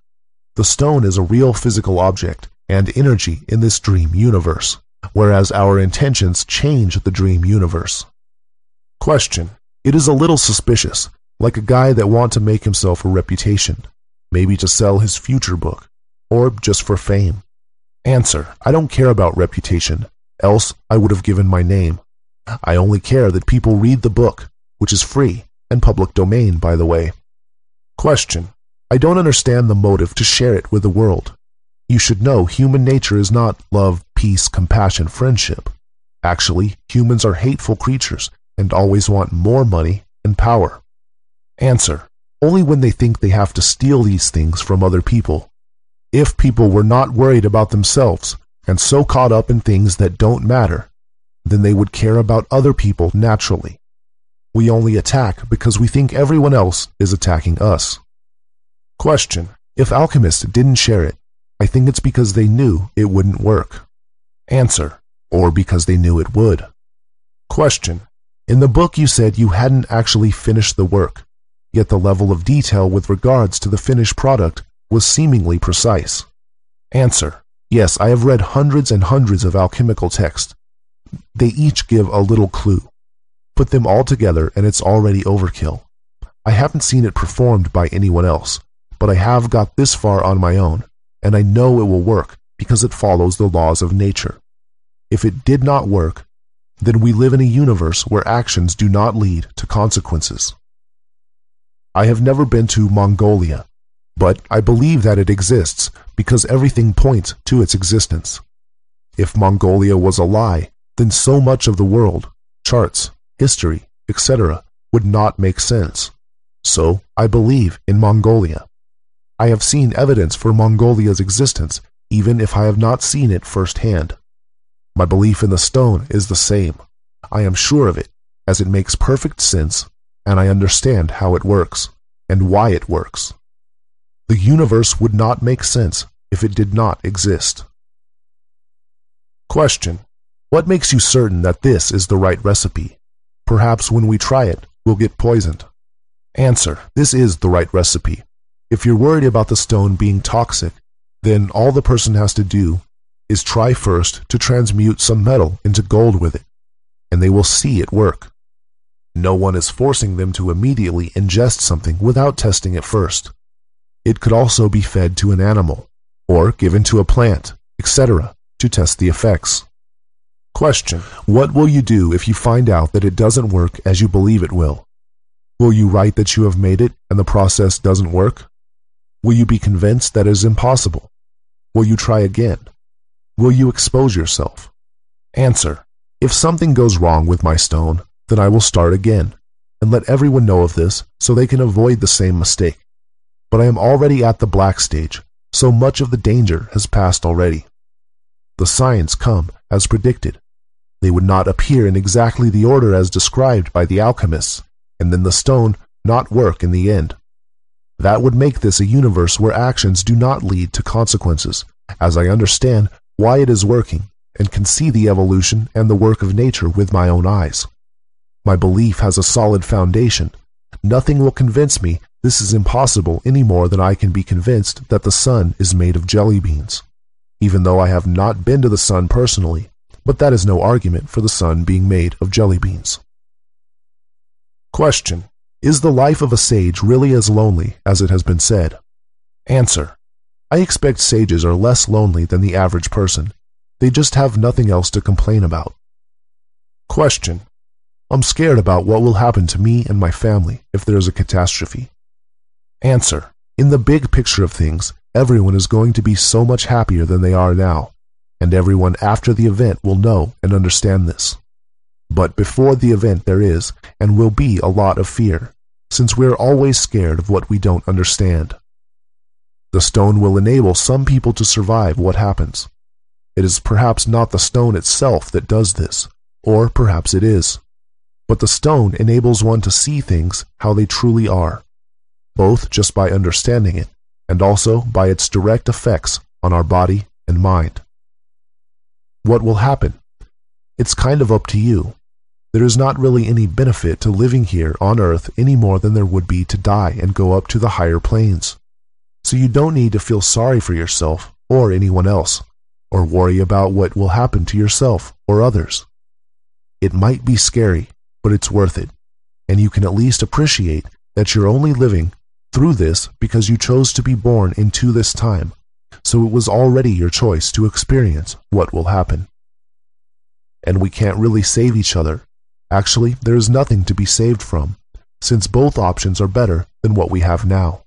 The stone is a real physical object and energy in this dream universe, whereas our intentions change the dream universe. Question: it is a little suspicious, like a guy that wants to make himself a reputation, maybe to sell his future book, or just for fame. Answer: I don't care about reputation, else I would have given my name. I only care that people read the book, which is free and public domain, by the way. Question: I don't understand the motive to share it with the world. You should know human nature is not love, peace, compassion, friendship. Actually, humans are hateful creatures and always want more money and power. Answer: only when they think they have to steal these things from other people. If people were not worried about themselves and so caught up in things that don't matter, then they would care about other people naturally. We only attack because we think everyone else is attacking us. Question: if alchemists didn't share it, I think it's because they knew it wouldn't work. Answer: or because they knew it would. Question: in the book you said you hadn't actually finished the work, yet the level of detail with regards to the finished product was seemingly precise. Answer: yes, I have read hundreds and hundreds of alchemical texts. They each give a little clue. Put them all together and it's already overkill. I haven't seen it performed by anyone else, but I have got this far on my own, and I know it will work because it follows the laws of nature. If it did not work, then we live in a universe where actions do not lead to consequences. I have never been to Mongolia, but I believe that it exists because everything points to its existence. If Mongolia was a lie, then so much of the world, charts, history, etc., would not make sense. So I believe in Mongolia. I have seen evidence for Mongolia's existence, even if I have not seen it firsthand. My belief in the stone is the same. I am sure of it, as it makes perfect sense, and I understand how it works, and why it works. The universe would not make sense if it did not exist. Question: what makes you certain that this is the right recipe? Perhaps when we try it, we'll get poisoned. Answer: this is the right recipe. If you're worried about the stone being toxic, then all the person has to do is try first to transmute some metal into gold with it, and they will see it work. No one is forcing them to immediately ingest something without testing it first. It could also be fed to an animal, or given to a plant, etc., to test the effects. Question: what will you do if you find out that it doesn't work as you believe it will? Will you write that you have made it and the process doesn't work? Will you be convinced that it is impossible? Will you try again? Will you expose yourself? Answer: if something goes wrong with my stone, then I will start again, and let everyone know of this so they can avoid the same mistake. But I am already at the black stage, so much of the danger has passed already. The signs come as predicted. They would not appear in exactly the order as described by the alchemists, and then the stone not work in the end. That would make this a universe where actions do not lead to consequences, as I understand why it is working and can see the evolution and the work of nature with my own eyes. My belief has a solid foundation. Nothing will convince me this is impossible any more than I can be convinced that the sun is made of jelly beans, even though I have not been to the sun personally, but that is no argument for the sun being made of jelly beans. Question: is the life of a sage really as lonely as it has been said? Answer: I expect sages are less lonely than the average person. They just have nothing else to complain about. Question: I'm scared about what will happen to me and my family if there is a catastrophe. Answer: in the big picture of things, everyone is going to be so much happier than they are now, and everyone after the event will know and understand this. But before the event there is and will be a lot of fear, since we are always scared of what we don't understand. The stone will enable some people to survive what happens. It is perhaps not the stone itself that does this, or perhaps it is. But the stone enables one to see things how they truly are, both just by understanding it, and also by its direct effects on our body and mind. What will happen? It's kind of up to you. There is not really any benefit to living here on Earth any more than there would be to die and go up to the higher planes. So you don't need to feel sorry for yourself or anyone else, or worry about what will happen to yourself or others. It might be scary, but it's worth it, and you can at least appreciate that you're only living through this because you chose to be born into this time, so it was already your choice to experience what will happen. And we can't really save each other. Actually, there is nothing to be saved from, since both options are better than what we have now.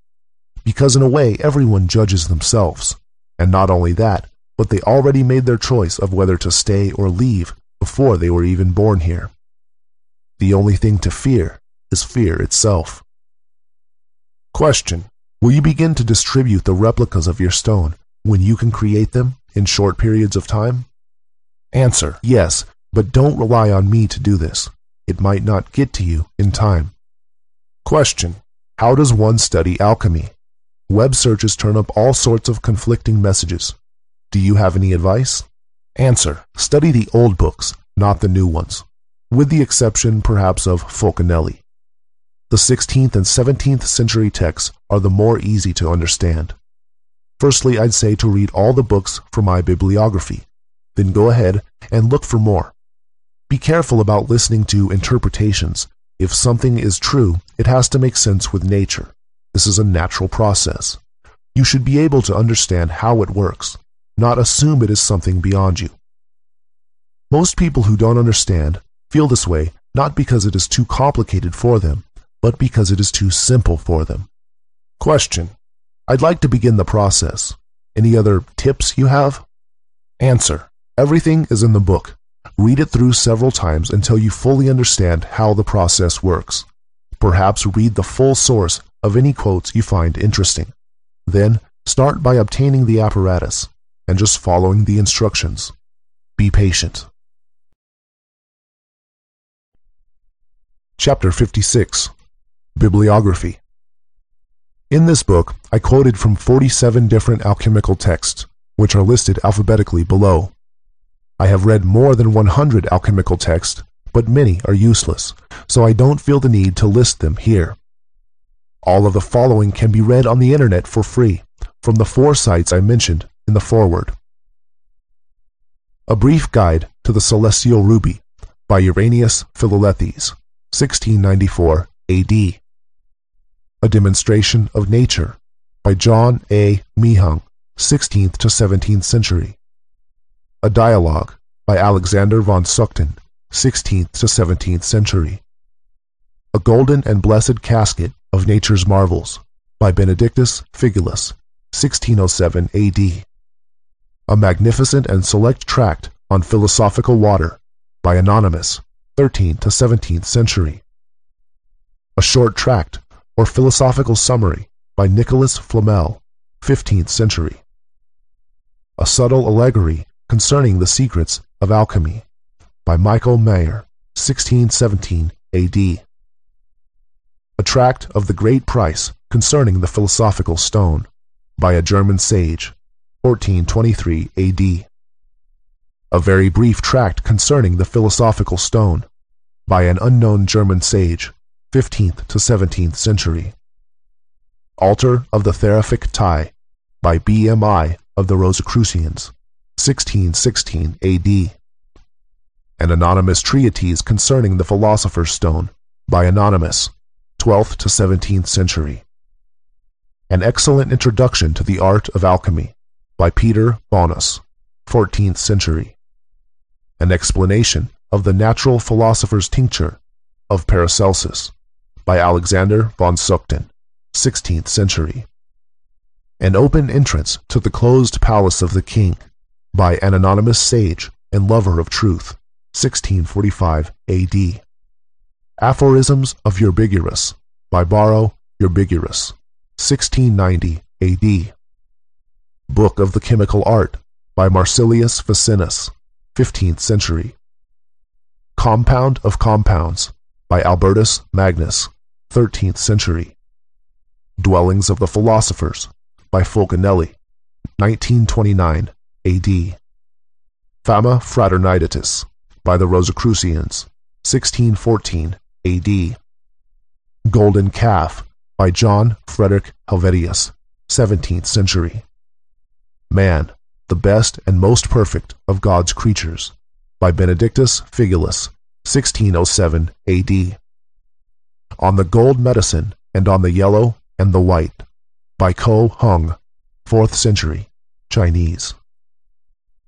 Because in a way, everyone judges themselves, and not only that, but they already made their choice of whether to stay or leave before they were even born here. The only thing to fear is fear itself. Question: will you begin to distribute the replicas of your stone when you can create them in short periods of time? Answer: yes, but don't rely on me to do this. It might not get to you in time. Question: how does one study alchemy? Web searches turn up all sorts of conflicting messages. Do you have any advice? Answer: study the old books, not the new ones, with the exception perhaps of Fulcanelli. The 16th and 17th century texts are the more easy to understand. Firstly, I'd say to read all the books from my bibliography, then go ahead and look for more. Be careful about listening to interpretations. If something is true, it has to make sense with nature. This is a natural process. You should be able to understand how it works, not assume it is something beyond you. Most people who don't understand feel this way not because it is too complicated for them, but because it is too simple for them. Question: I'd like to begin the process. Any other tips you have? Answer: everything is in the book. Read it through several times until you fully understand how the process works. Perhaps read the full source of any quotes you find interesting. Then start by obtaining the apparatus and just following the instructions. Be patient. Chapter 56. Bibliography. In this book, I quoted from 47 different alchemical texts, which are listed alphabetically below. I have read more than 100 alchemical texts, but many are useless, so I don't feel the need to list them here. All of the following can be read on the internet for free, from the 4 sites I mentioned in the foreword. A Brief Guide to the Celestial Ruby by Irenaeus Philalethes, 1694 AD. A Demonstration of Nature by John A. Mehung, 16th to 17th century. A Dialogue by Alexander von Suchten, 16th to 17th century. A Golden and Blessed Casket of Nature's Marvels by Benedictus Figulus, 1607 A.D. A Magnificent and Select Tract on Philosophical Water by Anonymous, 13th to 17th century. A Short Tract or Philosophical Summary by Nicholas Flamel, 15th century. A Subtle Allegory Concerning the Secrets of Alchemy by Michael Mayer, 1617 A.D. A Tract of the Great Price Concerning the Philosophical Stone by a German sage, 1423 A.D. A Very Brief Tract Concerning the Philosophical Stone by an unknown German sage, 15th to 17th century. Altar of the Therific Tie by B.M.I. of the Rosicrucians, 1616 A.D. An Anonymous Treatise Concerning the Philosopher's Stone by Anonymous, 12th to 17th century. An Excellent Introduction to the Art of Alchemy by Peter Bonus, 14th century. An Explanation of the Natural Philosopher's Tincture of Paracelsus by Alexander von Suchten, 16th century. An Open Entrance to the Closed Palace of the King by an anonymous sage and lover of truth, 1645 A.D. Aphorisms of Eubigerus by Barrow Eubigerus, 1690 A.D. Book of the Chemical Art by Marsilius Ficinus, 15th century. Compound of Compounds by Albertus Magnus, 13th century. Dwellings of the Philosophers by Fulcanelli, 1929 A.D. Fama Fraternitatis by the Rosicrucians, 1614 A.D. Golden Calf by John Frederick Helvetius, 17th century. Man, the Best and Most Perfect of God's Creatures by Benedictus Figulus, 1607 A.D. On the Gold Medicine and on the Yellow and the White by Ko Hung, 4th century, Chinese.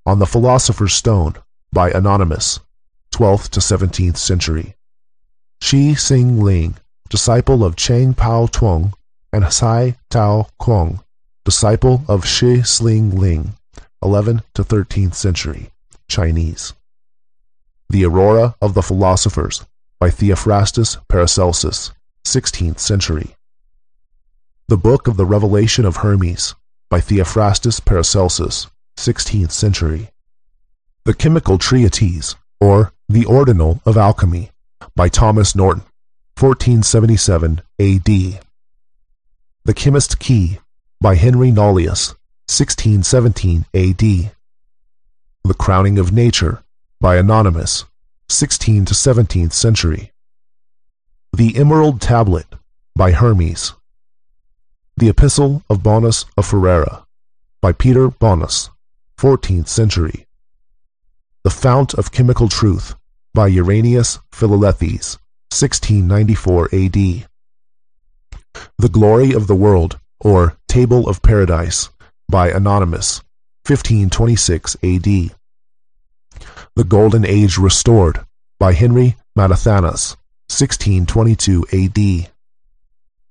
On the Philosopher's Stone by Anonymous, 12th to 17th century. Shi Sing Ling, disciple of Chang Pao Tuong, and Sai Tao Kuang, disciple of Shi Sling Ling, 11th to 13th century, Chinese. The Aurora of the Philosophers by Theophrastus Paracelsus, 16th century. The Book of the Revelation of Hermes by Theophrastus Paracelsus, 16th century. The Chemical Treatise, or The Ordinal of Alchemy, by Thomas Norton, 1477 A.D. The Chemist's Key by Henry Nollius, 1617 A.D. The Crowning of Nature by Anonymous, 16th to 17th century. The Emerald Tablet by Hermes. The Epistle of Bonus of Ferrara by Peter Bonus, 14th century. The Fount of Chemical Truth by Irenaeus Philalethes, 1694 A.D. The Glory of the World, or Table of Paradise, by Anonymous, 1526 A.D. The Golden Age Restored by Henry Mattathanas, 1622 A.D.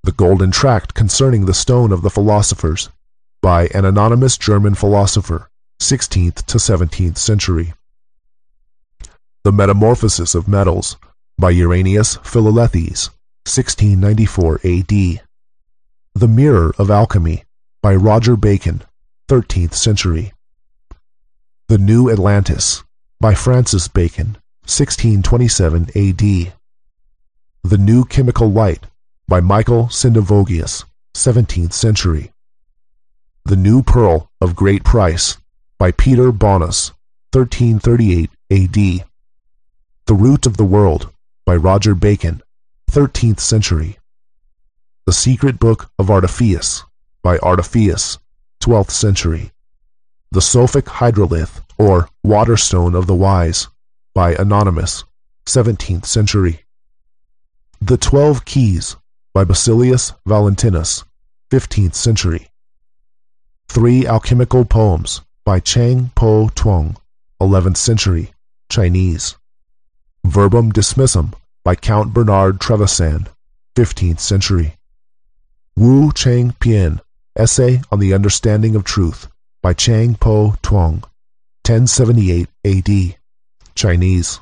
The Golden Tract Concerning the Stone of the Philosophers by an anonymous German philosopher, 16th to 17th century. The Metamorphosis of Metals by Irenaeus Philalethes, 1694 A.D. The Mirror of Alchemy by Roger Bacon, 13th century. The New Atlantis by Francis Bacon, 1627 A.D. The New Chemical Light by Michael Sindavogius, 17th century. The New Pearl of Great Price by Peter Bonus, 1338 A.D. The Root of the World by Roger Bacon, 13th century. The Secret Book of Artephius by Artephius, 12th century. The Sophic Hydrolith, or Waterstone of the Wise, by Anonymous, 17th century. The 12 Keys by Basilius Valentinus, 15th century. 3 Alchemical Poems by Chang Po Tuong, 11th century, Chinese. Verbum Dismissum by Count Bernard Trevisan, 15th century. Wu Chang Pian, Essay on the Understanding of Truth by Chang Po Tuong, 1078 AD, Chinese.